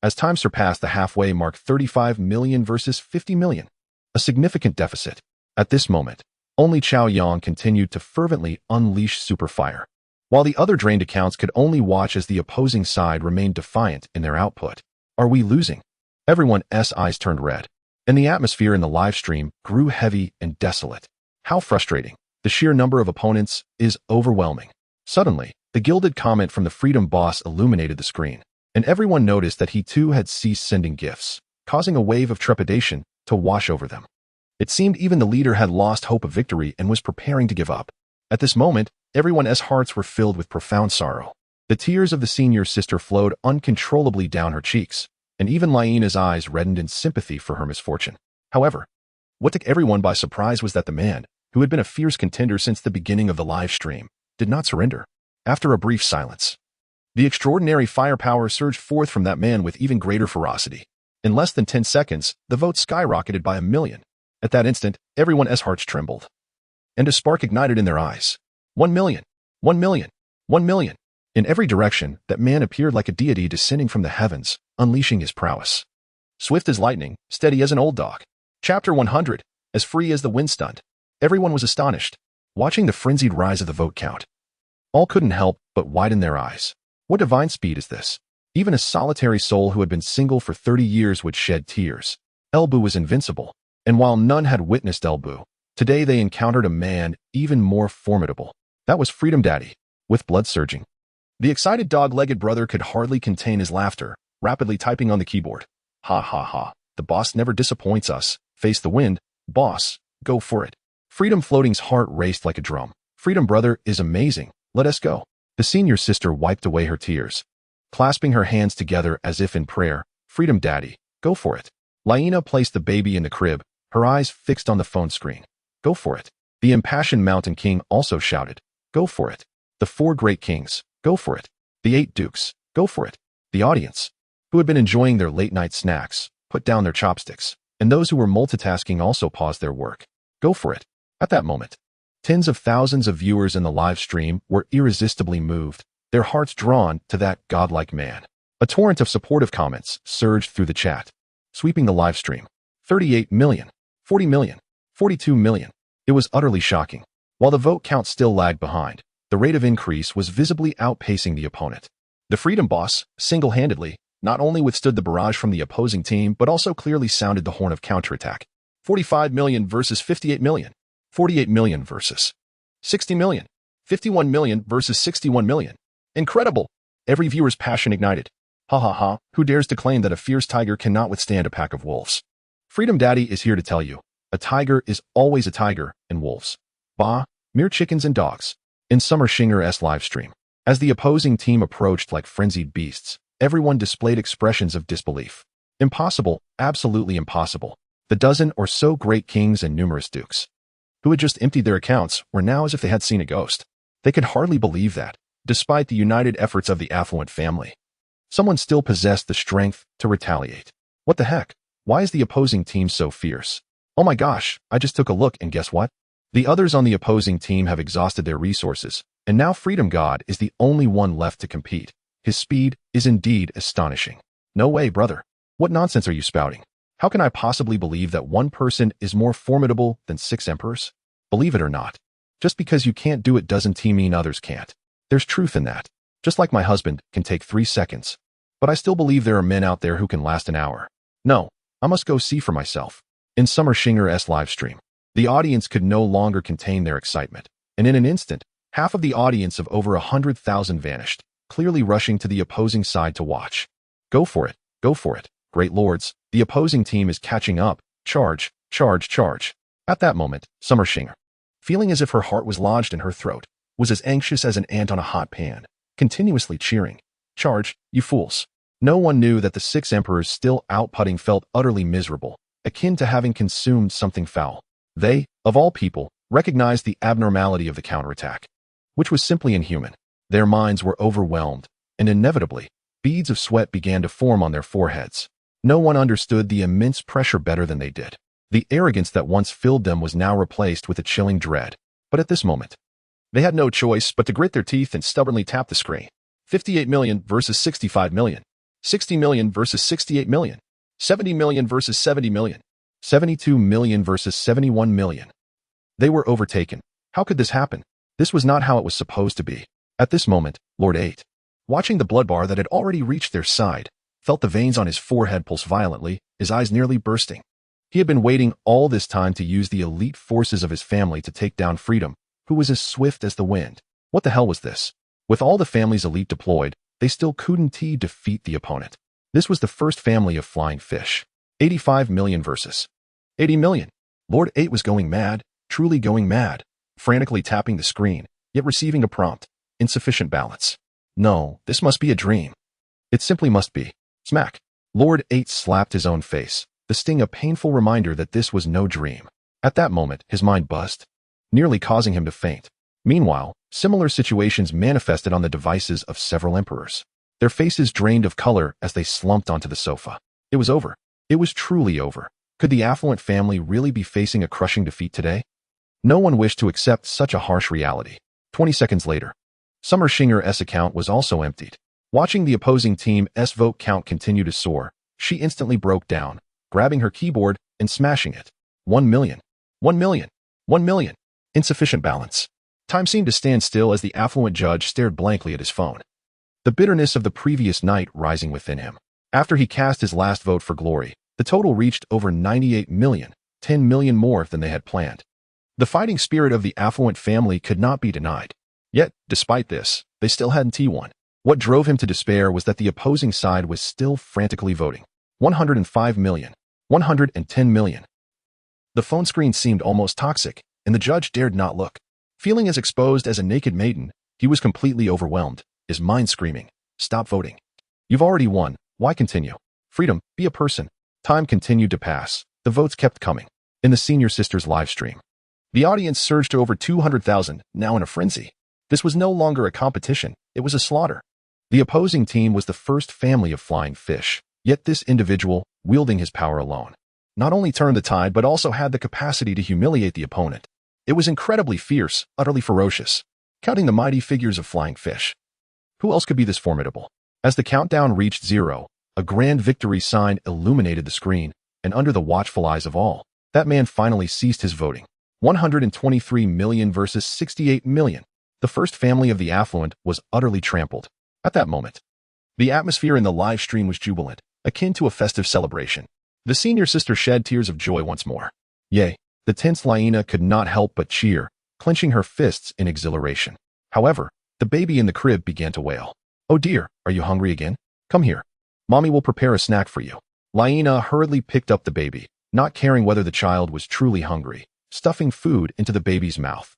as time surpassed the halfway mark, 35 million versus 50 million, a significant deficit. At this moment, only Cao Yang continued to fervently unleash super fire, while the other drained accounts could only watch as the opposing side remained defiant in their output. Are we losing? Everyone's eyes turned red, and the atmosphere in the live stream grew heavy and desolate. How frustrating. The sheer number of opponents is overwhelming. Suddenly, the gilded comment from the Freedom Boss illuminated the screen, and everyone noticed that he too had ceased sending gifts, causing a wave of trepidation to wash over them. It seemed even the leader had lost hope of victory and was preparing to give up. At this moment, everyone's hearts were filled with profound sorrow. The tears of the senior sister flowed uncontrollably down her cheeks, and even Lyena's eyes reddened in sympathy for her misfortune. However, what took everyone by surprise was that the man, who had been a fierce contender since the beginning of the live stream, did not surrender. After a brief silence, the extraordinary firepower surged forth from that man with even greater ferocity. In less than 10 seconds, the vote skyrocketed by 1 million. At that instant, everyone's hearts trembled, and a spark ignited in their eyes. 1 million, 1 million, 1 million. In every direction, that man appeared like a deity descending from the heavens, unleashing his prowess. Swift as lightning, steady as an old dog. Chapter 100, as free as the wind stunned. Everyone was astonished, watching the frenzied rise of the vote count. All couldn't help but widen their eyes. What divine speed is this? Even a solitary soul who had been single for 30 years would shed tears. Elbu was invincible, and while none had witnessed Elbu, today they encountered a man even more formidable. That was Freedom Daddy, with blood surging. The excited dog-legged brother could hardly contain his laughter, rapidly typing on the keyboard. Ha ha ha. The boss never disappoints us. Face the wind. Boss, go for it. Freedom Floating's heart raced like a drum. Freedom brother is amazing. Let us go. The senior sister wiped away her tears, clasping her hands together as if in prayer. Freedom daddy, go for it. Laina placed the baby in the crib, her eyes fixed on the phone screen. Go for it. The impassioned Mountain King also shouted. Go for it. The 4 great kings, go for it. The 8 dukes, go for it. The audience, who had been enjoying their late-night snacks, put down their chopsticks, and those who were multitasking also paused their work. Go for it. At that moment, tens of thousands of viewers in the live stream were irresistibly moved, their hearts drawn to that godlike man. A torrent of supportive comments surged through the chat, sweeping the live stream. 38 million, 40 million, 42 million. It was utterly shocking. While the vote count still lagged behind, the rate of increase was visibly outpacing the opponent. The Freedom Boss, single-handedly, not only withstood the barrage from the opposing team, but also clearly sounded the horn of counterattack. 45 million versus 58 million. 48 million versus 60 million. 51 million versus 61 million. Incredible! Every viewer's passion ignited. Ha ha ha, who dares to claim that a fierce tiger cannot withstand a pack of wolves? Freedom Daddy is here to tell you, a tiger is always a tiger, and wolves, bah, mere chickens and dogs. In Summer Shinger's live stream, as the opposing team approached like frenzied beasts, everyone displayed expressions of disbelief. Impossible, absolutely impossible. The dozen or so great kings and numerous dukes, who had just emptied their accounts, were now as if they had seen a ghost. They could hardly believe that, despite the united efforts of the affluent family, someone still possessed the strength to retaliate. What the heck? Why is the opposing team so fierce? Oh my gosh, I just took a look and guess what? The others on the opposing team have exhausted their resources, and now Freedom God is the only one left to compete. His speed is indeed astonishing. No way, brother. What nonsense are you spouting? How can I possibly believe that one person is more formidable than 6 emperors? Believe it or not, just because you can't do it doesn't mean others can't. There's truth in that. Just like my husband can take 3 seconds. But I still believe there are men out there who can last an hour. No, I must go see for myself. In Summer Shinger's live stream, the audience could no longer contain their excitement, and in an instant, half of the audience of over 100,000 vanished, clearly rushing to the opposing side to watch. Go for it, go for it, great lords, the opposing team is catching up, charge, charge, charge. At that moment, Summer Shinger, feeling as if her heart was lodged in her throat, was as anxious as an ant on a hot pan, continuously cheering, charge, you fools. No one knew that the 6 emperors still outputting felt utterly miserable, akin to having consumed something foul. They, of all people, recognized the abnormality of the counterattack, which was simply inhuman. Their minds were overwhelmed, and inevitably, beads of sweat began to form on their foreheads. No one understood the immense pressure better than they did. The arrogance that once filled them was now replaced with a chilling dread. But at this moment, they had no choice but to grit their teeth and stubbornly tap the screen. 58 million versus 65 million. 60 million versus 68 million. 70 million versus 70 million. 72 million versus 71 million. They were overtaken. How could this happen? This was not how it was supposed to be. At this moment, Lord 8, watching the blood bar that had already reached their side, felt the veins on his forehead pulse violently, his eyes nearly bursting. He had been waiting all this time to use the elite forces of his family to take down Freedom, who was as swift as the wind. What the hell was this? With all the family's elite deployed, they still couldn't defeat the opponent. This was the first family of flying fish. 85 million versus 80 million. Lord 8 was going mad, truly going mad, frantically tapping the screen, yet receiving a prompt. Insufficient balance. No, this must be a dream. It simply must be. Smack. Lord 8 slapped his own face, the sting a painful reminder that this was no dream. At that moment, his mind buzzed, nearly causing him to faint. Meanwhile, similar situations manifested on the devices of several emperors. Their faces drained of color as they slumped onto the sofa. It was over. It was truly over. Could the affluent family really be facing a crushing defeat today? No one wished to accept such a harsh reality. 20 seconds later, Summer Shinger's account was also emptied. Watching the opposing team's vote count continue to soar, she instantly broke down, grabbing her keyboard and smashing it. 1 million. 1 million. 1 million. Insufficient balance. Time seemed to stand still as the affluent judge stared blankly at his phone, the bitterness of the previous night rising within him. After he cast his last vote for glory, the total reached over 98 million, 10 million more than they had planned. The fighting spirit of the affluent family could not be denied. Yet, despite this, they still hadn't won. What drove him to despair was that the opposing side was still frantically voting. 105 million. 110 million. The phone screen seemed almost toxic, and the judge dared not look. Feeling as exposed as a naked maiden, he was completely overwhelmed, his mind screaming, "Stop voting. You've already won, why continue? Freedom, be a person." Time continued to pass. The votes kept coming. In the Senior Sisters live stream, the audience surged to over 200,000, now in a frenzy. This was no longer a competition, it was a slaughter. The opposing team was the first family of flying fish, yet this individual, wielding his power alone, not only turned the tide but also had the capacity to humiliate the opponent. It was incredibly fierce, utterly ferocious, counting the mighty figures of flying fish. Who else could be this formidable? As the countdown reached 0, a grand victory sign illuminated the screen, and under the watchful eyes of all, that man finally ceased his voting. 123 million versus 68 million. The first family of the affluent was utterly trampled. At that moment, the atmosphere in the live stream was jubilant, akin to a festive celebration. The Senior Sister shed tears of joy once more. Yea, the tense Laina could not help but cheer, clenching her fists in exhilaration. However, the baby in the crib began to wail. "Oh dear, are you hungry again? Come here. Mommy will prepare a snack for you." Laina hurriedly picked up the baby, not caring whether the child was truly hungry, stuffing food into the baby's mouth.